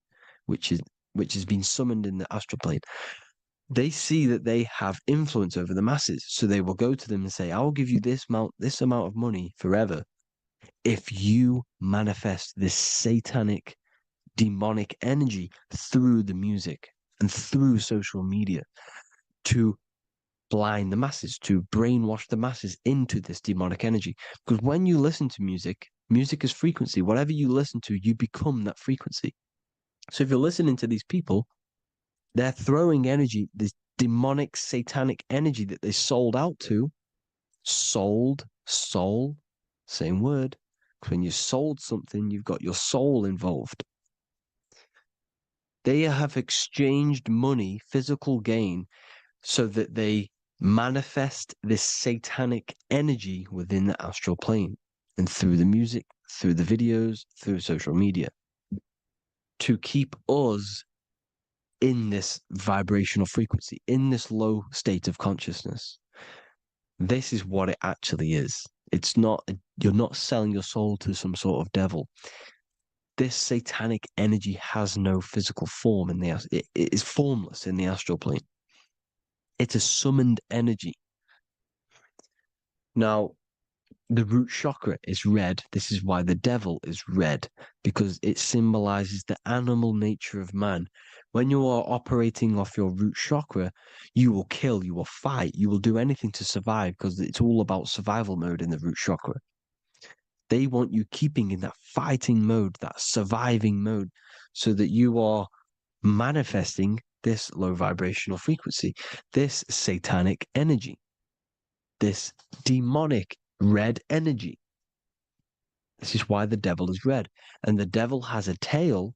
Speaker 4: which has been summoned in the astral plane. They see that they have influence over the masses, so they will go to them and say, "I'll give you this amount of money forever if you manifest this satanic, demonic energy through the music and through social media to blind the masses, to brainwash the masses into this demonic energy." Because when you listen to music is frequency. Whatever you listen to, you become that frequency. So if you're listening to these people, They're throwing energy, this demonic, satanic energy that they sold out to. Sold, soul, same word. When you sold something, you've got your soul involved. They have exchanged money, physical gain, so that they manifest this satanic energy within the astral plane and through the music, through the videos, through social media to keep us in this vibrational frequency, in this low state of consciousness. This is what it actually is. It's not, you're not selling your soul to some sort of devil. This satanic energy has no physical form in it is formless in the astral plane. It's a summoned energy. Now, the root chakra is red. This is why the devil is red, because it symbolizes the animal nature of man. When you are operating off your root chakra, you will kill, you will fight, you will do anything to survive, because it's all about survival mode in the root chakra. They want you keeping in that fighting mode, that surviving mode, so that you are manifesting this low vibrational frequency, this satanic energy, this demonic red energy. This is why the devil is red. And the devil has a tail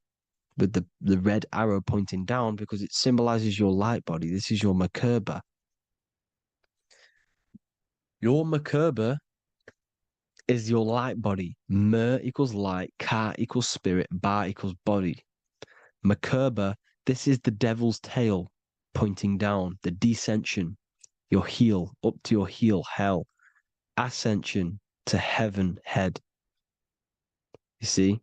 Speaker 4: with the red arrow pointing down because it symbolizes your light body. This is your Merkaba. Your Merkaba is your light body. Mer equals light, Ka equals spirit, Ba equals body. Merkaba, this is the devil's tail pointing down, the descension, your heel, up to your heel, hell. Ascension to heaven, head. You see,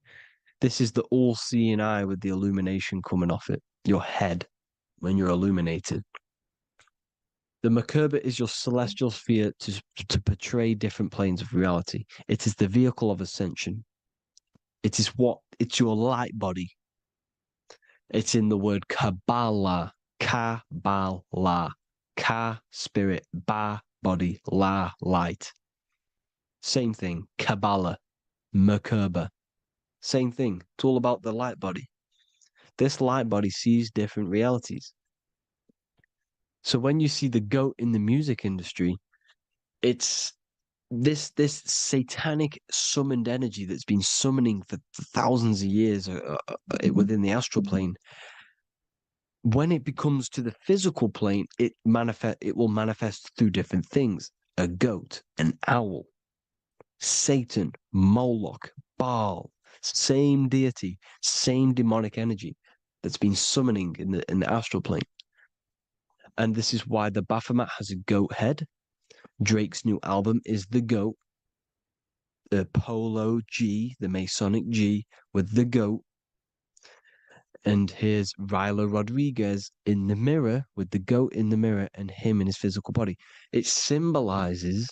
Speaker 4: this is the all-seeing eye with the illumination coming off it, your head, when you're illuminated. The Merkaba is your celestial sphere to portray different planes of reality. It is the vehicle of ascension. It's your light body. It's in the word Kabbalah, Kabbalah, Ka, spirit, Ba, body, La, light. Same thing, Kabbalah, Merkaba. Same thing. It's all about the light body. This light body sees different realities. So when you see the goat in the music industry, it's this satanic summoned energy that's been summoning for thousands of years within the astral plane. When it becomes to the physical plane, it will manifest through different things. A goat, an owl, Satan, Moloch, Baal, same deity, same demonic energy that's been summoning in the astral plane. And this is why the Baphomet has a goat head. Drake's new album is the goat. The Polo G, the Masonic G, with the goat. And here's Ryla Rodriguez in the mirror with the goat in the mirror and him in his physical body. It symbolizes,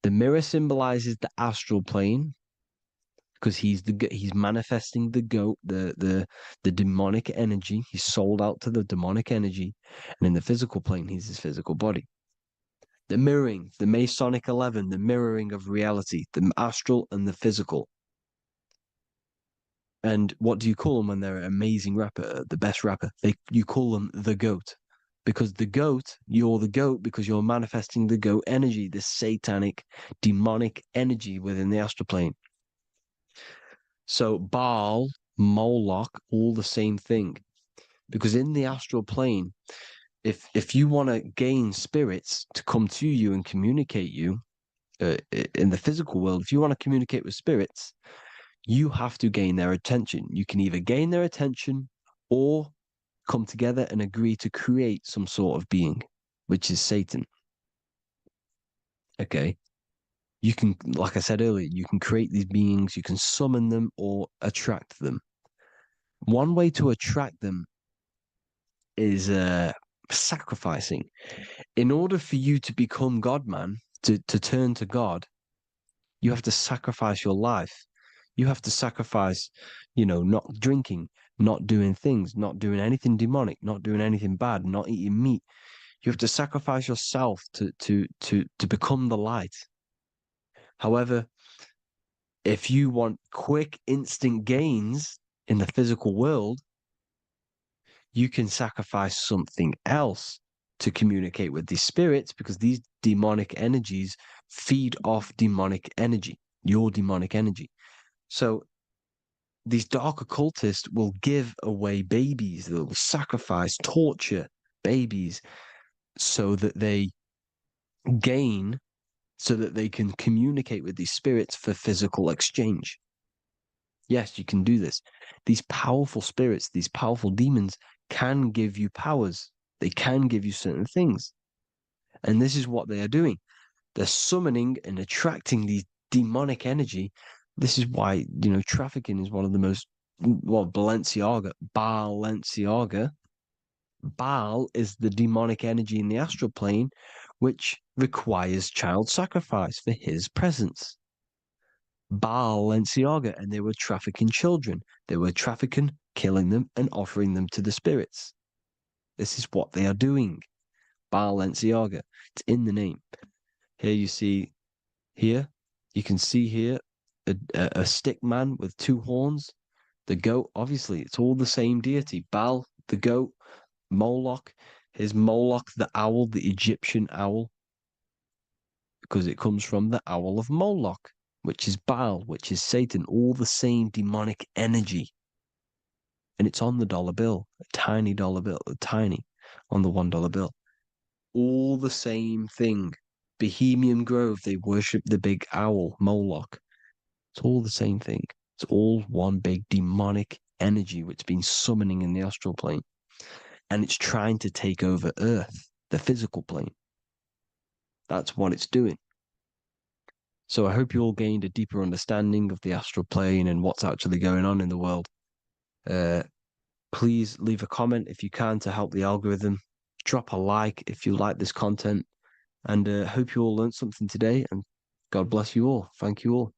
Speaker 4: the mirror symbolizes the astral plane because he's manifesting the goat, the demonic energy. He's sold out to the demonic energy. And in the physical plane, he's his physical body. The mirroring, the Masonic 11, the mirroring of reality, the astral and the physical. And what do you call them when they're an amazing rapper, the best rapper? You call them the GOAT. Because the GOAT, you're the GOAT because you're manifesting the GOAT energy, the satanic, demonic energy within the astral plane. So Baal, Moloch, all the same thing. Because in the astral plane, if you want to gain spirits to come to you and communicate you in the physical world, if you want to communicate with spirits, you have to gain their attention. You can either gain their attention or come together and agree to create some sort of being, which is Satan. Okay. You can, like I said earlier, you can create these beings, you can summon them or attract them. One way to attract them is sacrificing. In order for you to become God, man, to turn to God, you have to sacrifice your life. You have to sacrifice, not drinking, not doing things, not doing anything demonic, not doing anything bad, not eating meat. You have to sacrifice yourself to become the light. However, if you want quick, instant gains in the physical world,
Speaker 2: you can sacrifice something else to communicate with these spirits, because these demonic energies feed off demonic energy, your demonic energy. So these dark occultists will give away babies, they will sacrifice, torture babies so that they gain, so that they can communicate with these spirits for physical exchange. Yes, you can do this. These powerful spirits, these powerful demons can give you powers. They can give you certain things. And this is what they are doing. They're summoning and attracting these demonic energy. This is why, trafficking is one of the most, Balenciaga. Baal is the demonic energy in the astral plane, which requires child sacrifice for his presence. Balenciaga, and they were trafficking children. They were trafficking, killing them, and offering them to the spirits. This is what they are doing. Balenciaga. It's in the name. Here you see, you can see here a stick man with two horns. The goat, obviously, it's all the same deity. Baal, the goat. Moloch, is Moloch the owl, the Egyptian owl, because it comes from the owl of Moloch, which is Baal, which is Satan, all the same demonic energy. And it's on the dollar bill, a tiny dollar bill, tiny, on the $1 bill. All the same thing. Bohemian Grove, they worship the big owl, Moloch. It's all the same thing. It's all one big demonic energy which has been summoning in the astral plane. And it's trying to take over Earth, the physical plane. That's what it's doing. So I hope you all gained a deeper understanding of the astral plane and what's actually going on in the world. Please leave a comment if you can to help the algorithm. Drop a like if you like this content. And hope you all learned something today. And God bless you all. Thank you all.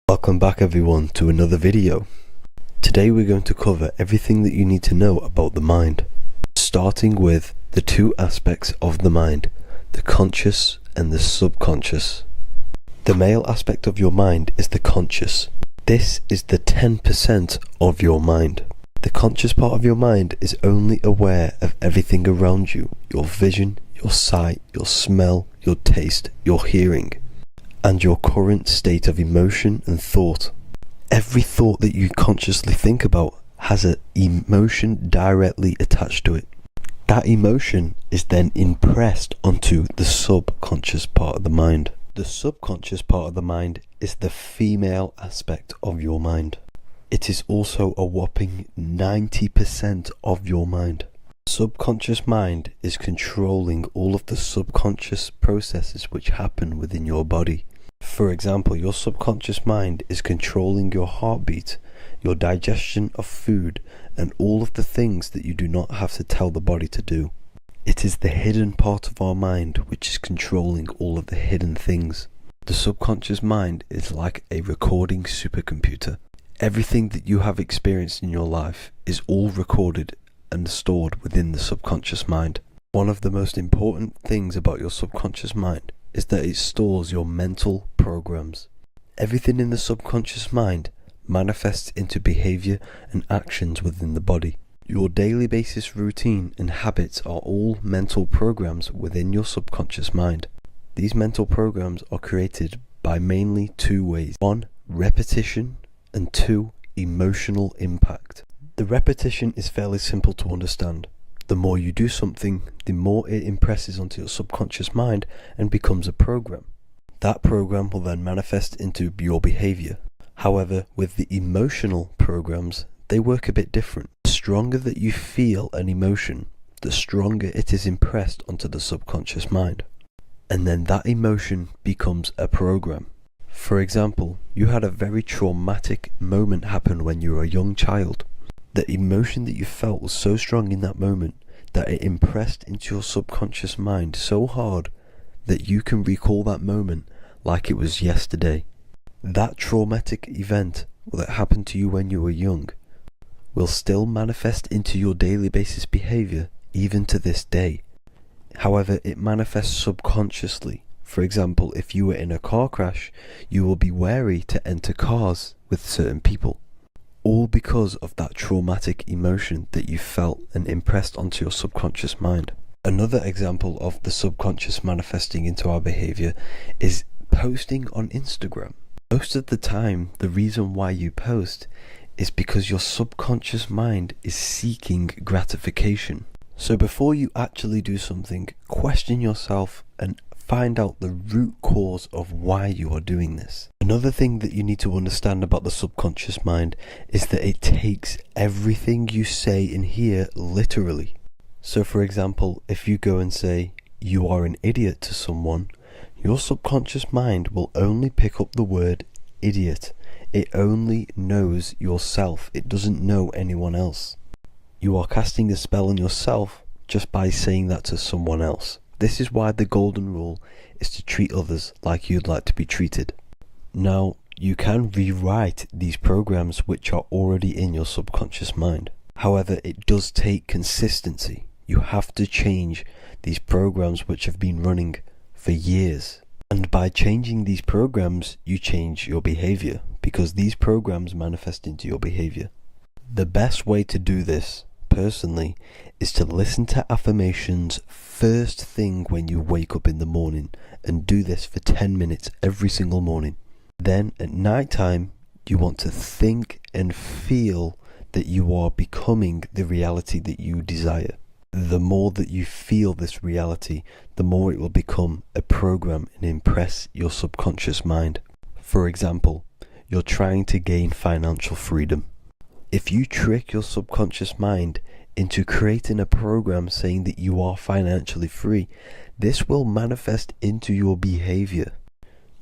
Speaker 5: Welcome back everyone to another video. Today we're going to cover everything that you need to know about the mind, starting with the two aspects of the mind, the conscious and the subconscious. The male aspect of your mind is the conscious. This is the 10% of your mind. The conscious part of your mind is only aware of everything around you, your vision, your sight, your smell, your taste, your hearing, and your current state of emotion and thought. Every thought that you consciously think about has an emotion directly attached to it. That emotion is then impressed onto the subconscious part of the mind. The subconscious part of the mind is the female aspect of your mind. It is also a whopping 90% of your mind. Subconscious mind is controlling all of the subconscious processes which happen within your body. For example, your subconscious mind is controlling your heartbeat, your digestion of food, and all of the things that you do not have to tell the body to do. It is the hidden part of our mind which is controlling all of the hidden things. The subconscious mind is like a recording supercomputer. Everything that you have experienced in your life is all recorded and stored within the subconscious mind. One of the most important things about your subconscious mind is that it stores your mental programs. Everything in the subconscious mind manifests into behavior and actions within the body. Your daily basis routine and habits are all mental programs within your subconscious mind. These mental programs are created by mainly two ways. 1, repetition, and 2, emotional impact. The repetition is fairly simple to understand. The more you do something, the more it impresses onto your subconscious mind and becomes a program. That program will then manifest into your behavior. However, with the emotional programs, they work a bit different. The stronger that you feel an emotion, the stronger it is impressed onto the subconscious mind. And then that emotion becomes a program.
Speaker 7: For example, you had a very traumatic moment happen when you were a young child. The emotion that you felt was so strong in that moment that it impressed into your subconscious mind so hard that you can recall that moment like it was yesterday. That traumatic event that happened to you when you were young will still manifest into your daily basis behavior even to this day. However, it manifests subconsciously. For example, if you were in a car crash, you will be wary to enter cars with certain people, all because of that traumatic emotion that you felt and impressed onto your subconscious mind. Another example of the subconscious manifesting into our behavior is posting on Instagram. Most of the time, the reason why you post is because your subconscious mind is seeking gratification. So before you actually do something, question yourself and find out the root cause of why you are doing this. Another thing that you need to understand about the subconscious mind is that it takes everything you say in here literally. So for example, if you go and say, "You are an idiot" to someone, your subconscious mind will only pick up the word idiot. It only knows yourself. It doesn't know anyone else. You are casting a spell on yourself just by saying that to someone else. This is why the golden rule is to treat others like you'd like to be treated. Now, you can rewrite these programs which are already in your subconscious mind. However, it does take consistency. You have to change these programs which have been running for years. And by changing these programs, you change your behavior, because these programs manifest into your behavior. The best way to do this, personally, is to listen to affirmations first thing when you wake up in the morning, and do this for 10 minutes every single morning. Then at night time, you want to think and feel that you are becoming the reality that you desire. The more that you feel this reality, the more it will become a program and impress your subconscious mind. For example, you're trying to gain financial freedom. If you trick your subconscious mind into creating a program saying that you are financially free, this will manifest into your behavior.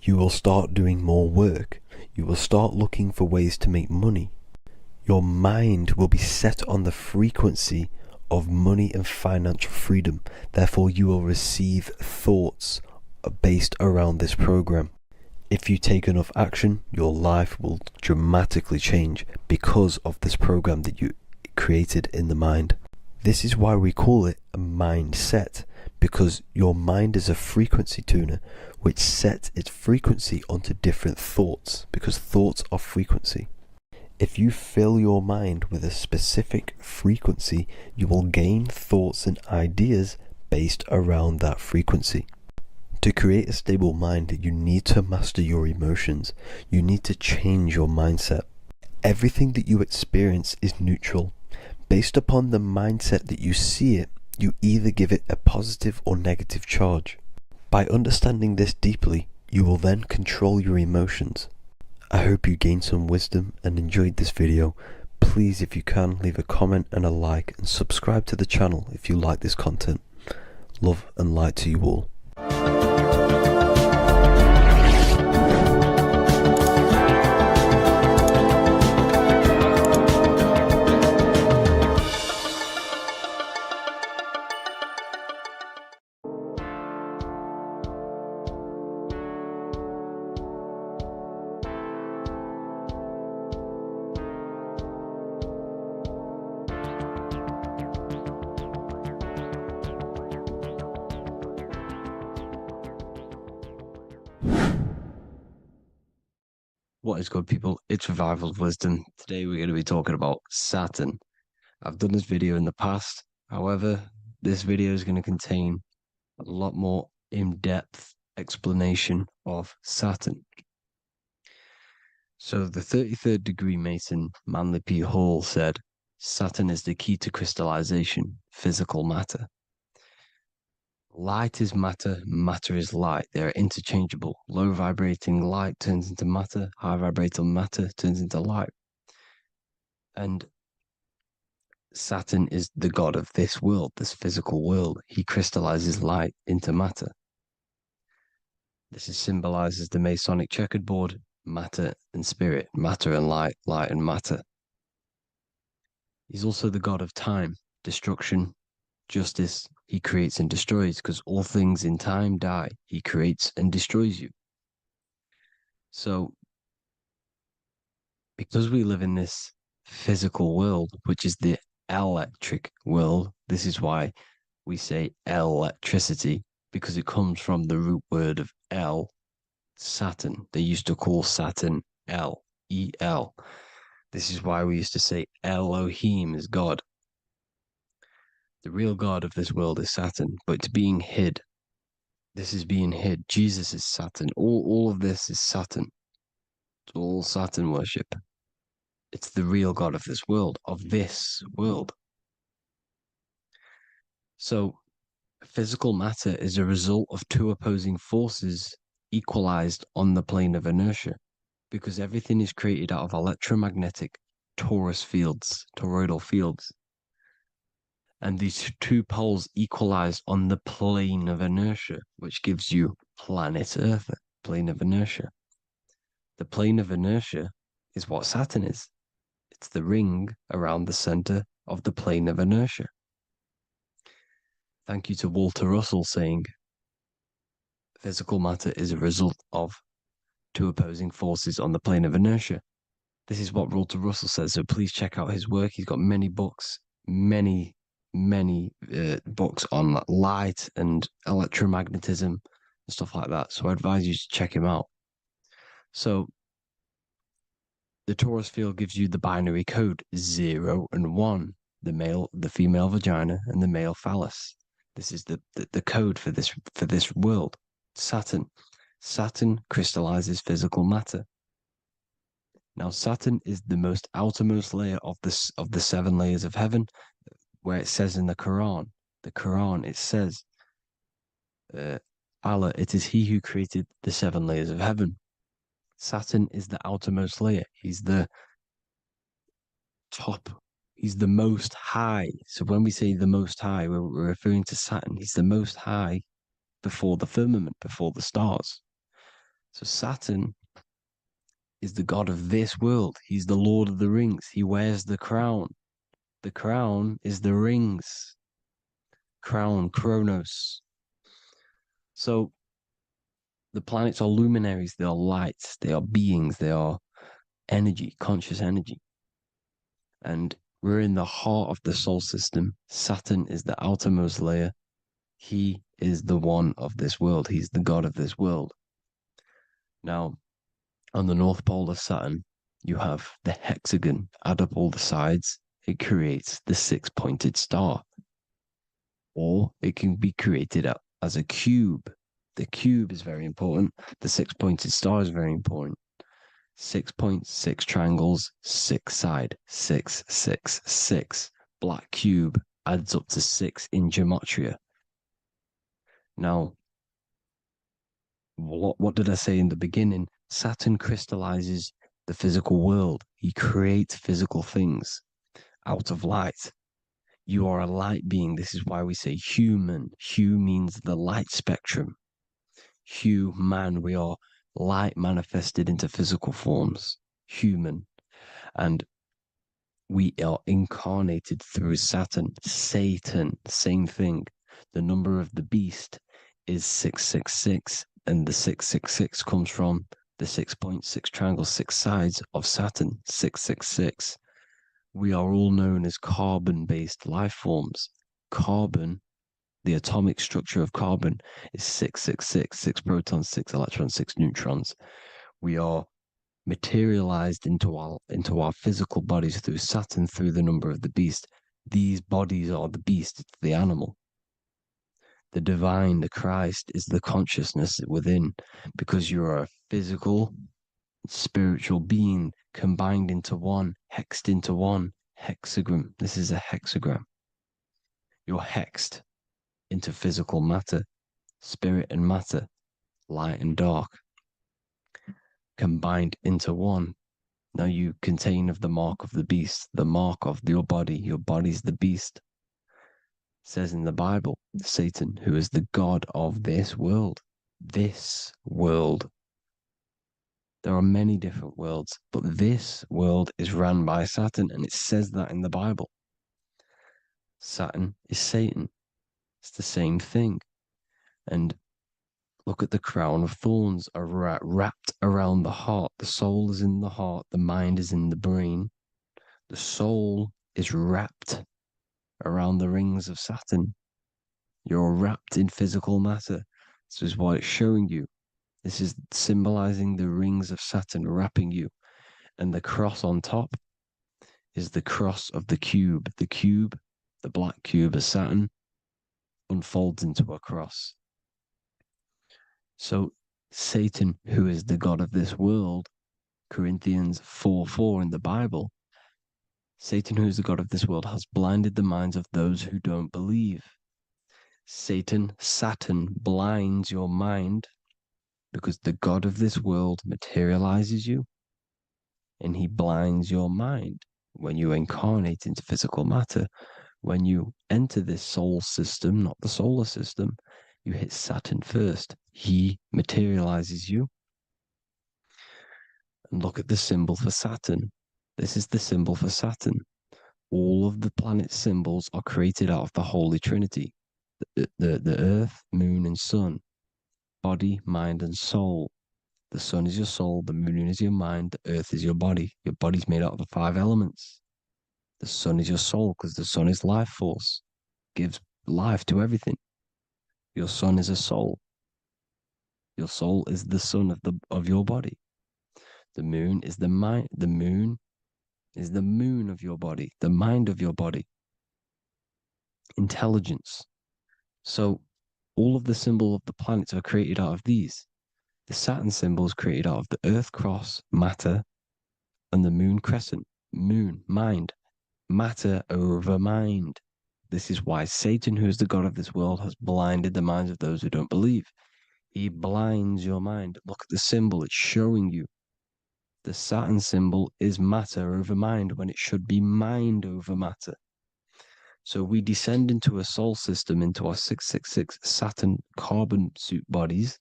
Speaker 7: You will start doing more work. You will start looking for ways to make money. Your mind will be set on the frequency of money and financial freedom. Therefore, you will receive thoughts based around this program. If you take enough action, your life will dramatically change because of this program that you created in the mind. This is why we call it a mindset, because your mind is a frequency tuner which sets its frequency onto different thoughts, because thoughts are frequency. If you fill your mind with a specific frequency, you will gain thoughts and ideas based around that frequency. To create a stable mind, you need to master your emotions. You need to change your mindset. Everything that you experience is neutral. Based upon the mindset that you see it, you either give it a positive or negative charge. By understanding this deeply, you will then control your emotions. I hope you gained some wisdom and enjoyed this video. Please, if you can, leave a comment and a like, and subscribe to the channel if you like this content. Love and light to you all.
Speaker 2: What is good, people? It's Revival of Wisdom. Today we're going to be talking about Saturn. I've done this video in the past. However, this video is going to contain a lot more in-depth explanation of Saturn. So the 33rd degree Mason, Manly P. Hall, said, Saturn is the key to crystallization, physical matter. Light is matter, matter is light. They are interchangeable. Low vibrating light turns into matter, high vibrating matter turns into light. And Saturn is the god of this world, this physical world. He crystallizes light into matter.
Speaker 4: This is symbolized as the Masonic checkerboard, matter and spirit, matter and light, light and matter. He's also the god of time, destruction, justice. He creates and destroys, because all things in time die. He creates and destroys you. So, because we live in this physical world, which is the electric world, this is why we say electricity, because it comes from the root word of El, Saturn. They used to call Saturn El, E-L. This is why we used to say Elohim is God. The real God of this world is Saturn, but it's being hid. This is being hid. Jesus is Saturn. All of this is Saturn. It's all Saturn worship. It's the real God of this world, So, physical matter is a result of two opposing forces equalized on the plane of inertia, because everything is created out of electromagnetic toroidal fields. And these two poles equalize on the plane of inertia, which gives you planet Earth, plane of inertia. The plane of inertia is what Saturn is. It's the ring around the center of the plane of inertia. Thank you to Walter Russell saying, physical matter is a result of two opposing forces on the plane of inertia. This is what Walter Russell says, so please check out his work. He's got many books, many books on light and electromagnetism and stuff like that. So I advise you to check him out. So the torus field gives you the binary code 0 and 1, the female vagina and the male phallus. This is the code for this world. Saturn crystallizes physical matter. Now Saturn is the most outermost layer of the 7 layers of heaven, where it says in the Quran, it says, Allah, it is He who created the 7 layers of heaven. Saturn is the outermost layer. He's the top. He's the most high. So when we say the most high, we're referring to Saturn. He's the most high before the firmament, before the stars. So Saturn is the god of this world. He's the Lord of the Rings. He wears the crown. The crown is the rings. Crown, Chronos. So the planets are luminaries. They are lights. They are beings. They are energy, conscious energy. And we're in the heart of the solar system. Saturn is the outermost layer. He is the one of this world. He's the god of this world. Now, on the North Pole of Saturn, you have the hexagon. Add up all the sides. It creates the 6-pointed star. Or it can be created as a cube. The cube is very important. The 6-pointed star is very important. 6 points, 6 triangles, 6 side, 6, 6, 6. Black cube adds up to 6 in gematria. Now, what did I say in the beginning? Saturn crystallizes the physical world. He creates physical things out of light. You are a light being. This is why we say human. Hue means the light spectrum. Hue, man, we are light manifested into physical forms. Human. And we are incarnated through Saturn. Satan, same thing. The number of the beast is 666, and the 666 comes from the 6.6 triangle, 6 sides of Saturn, 666. We are all known as carbon-based life forms. Carbon, the atomic structure of carbon, is 666, 6 protons, 6 electrons, 6 neutrons. We are materialized into our physical bodies through Saturn, through the number of the beast. These bodies are the beast, it's the animal. The divine, the Christ, is the consciousness within, because you are a physical, spiritual being combined into one, hexed into one. Hexagram. This is a hexagram. You're hexed into physical matter, spirit and matter, light and dark, combined into one. Now you contain of the mark of the beast, the mark of your body. Your body's the beast. It says in the Bible, Satan, who is the god of this world. this world. There are many different worlds, but this world is run by Saturn, and it says that in the Bible. Saturn is Satan. It's the same thing. And look at the crown of thorns are wrapped around the heart. The soul is in the heart. The mind is in the brain. The soul is wrapped around the rings of Saturn. You're wrapped in physical matter. This is what it's showing you. This is symbolizing the rings of Saturn wrapping you. And the cross on top is the cross of the cube. The cube, the black cube of Saturn, unfolds into a cross. So Satan, who is the god of this world, Corinthians 4:4 in the Bible, Satan, who is the god of this world, has blinded the minds of those who don't believe. Saturn blinds your mind because the god of this world materializes you and he blinds your mind when you incarnate into physical matter. When you enter this soul system, not the solar system, you hit Saturn first. He materializes you. And look at the symbol for Saturn. This is the symbol for Saturn. All of the planet symbols are created out of the Holy Trinity. The Earth, Moon, and Sun. Body, mind, and soul. The Sun is your soul, the Moon is your mind, the Earth is your body. Your body's made out of the 5 elements. The Sun is your soul because the Sun is life force. Gives life to everything. Your Sun is a soul. Your soul is the sun of your body. The Moon is the mind. The Moon is the moon of your body, the mind of your body. Intelligence. So all of the symbol of the planets are created out of these. The Saturn symbol is created out of the Earth cross, matter, and the Moon crescent, moon, mind, matter over mind. This is why Satan, who is the god of this world, has blinded the minds of those who don't believe. He blinds your mind. Look at the symbol, it's showing you. The Saturn symbol is matter over mind when it should be mind over matter. So we descend into a soul system, into our 666 Saturn carbon suit bodies,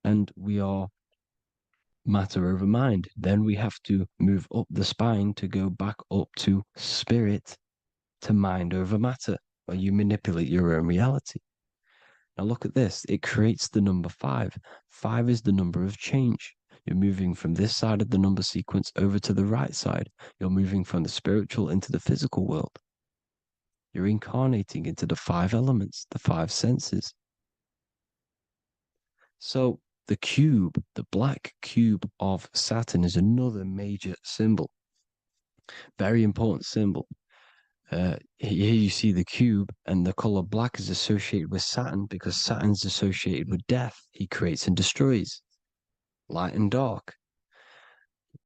Speaker 4: and we are matter over mind. Then we have to move up the spine to go back up to spirit, to mind over matter, where you manipulate your own reality. Now look at this. It creates the number 5. 5 is the number of change. You're moving from this side of the number sequence over to the right side. You're moving from the spiritual into the physical world. You're incarnating into the 5 elements, the 5 senses. So the cube, the black cube of Saturn, is another major symbol. Very important symbol. Here you see the cube, and the color black is associated with Saturn because Saturn's associated with death. He creates and destroys, light and dark.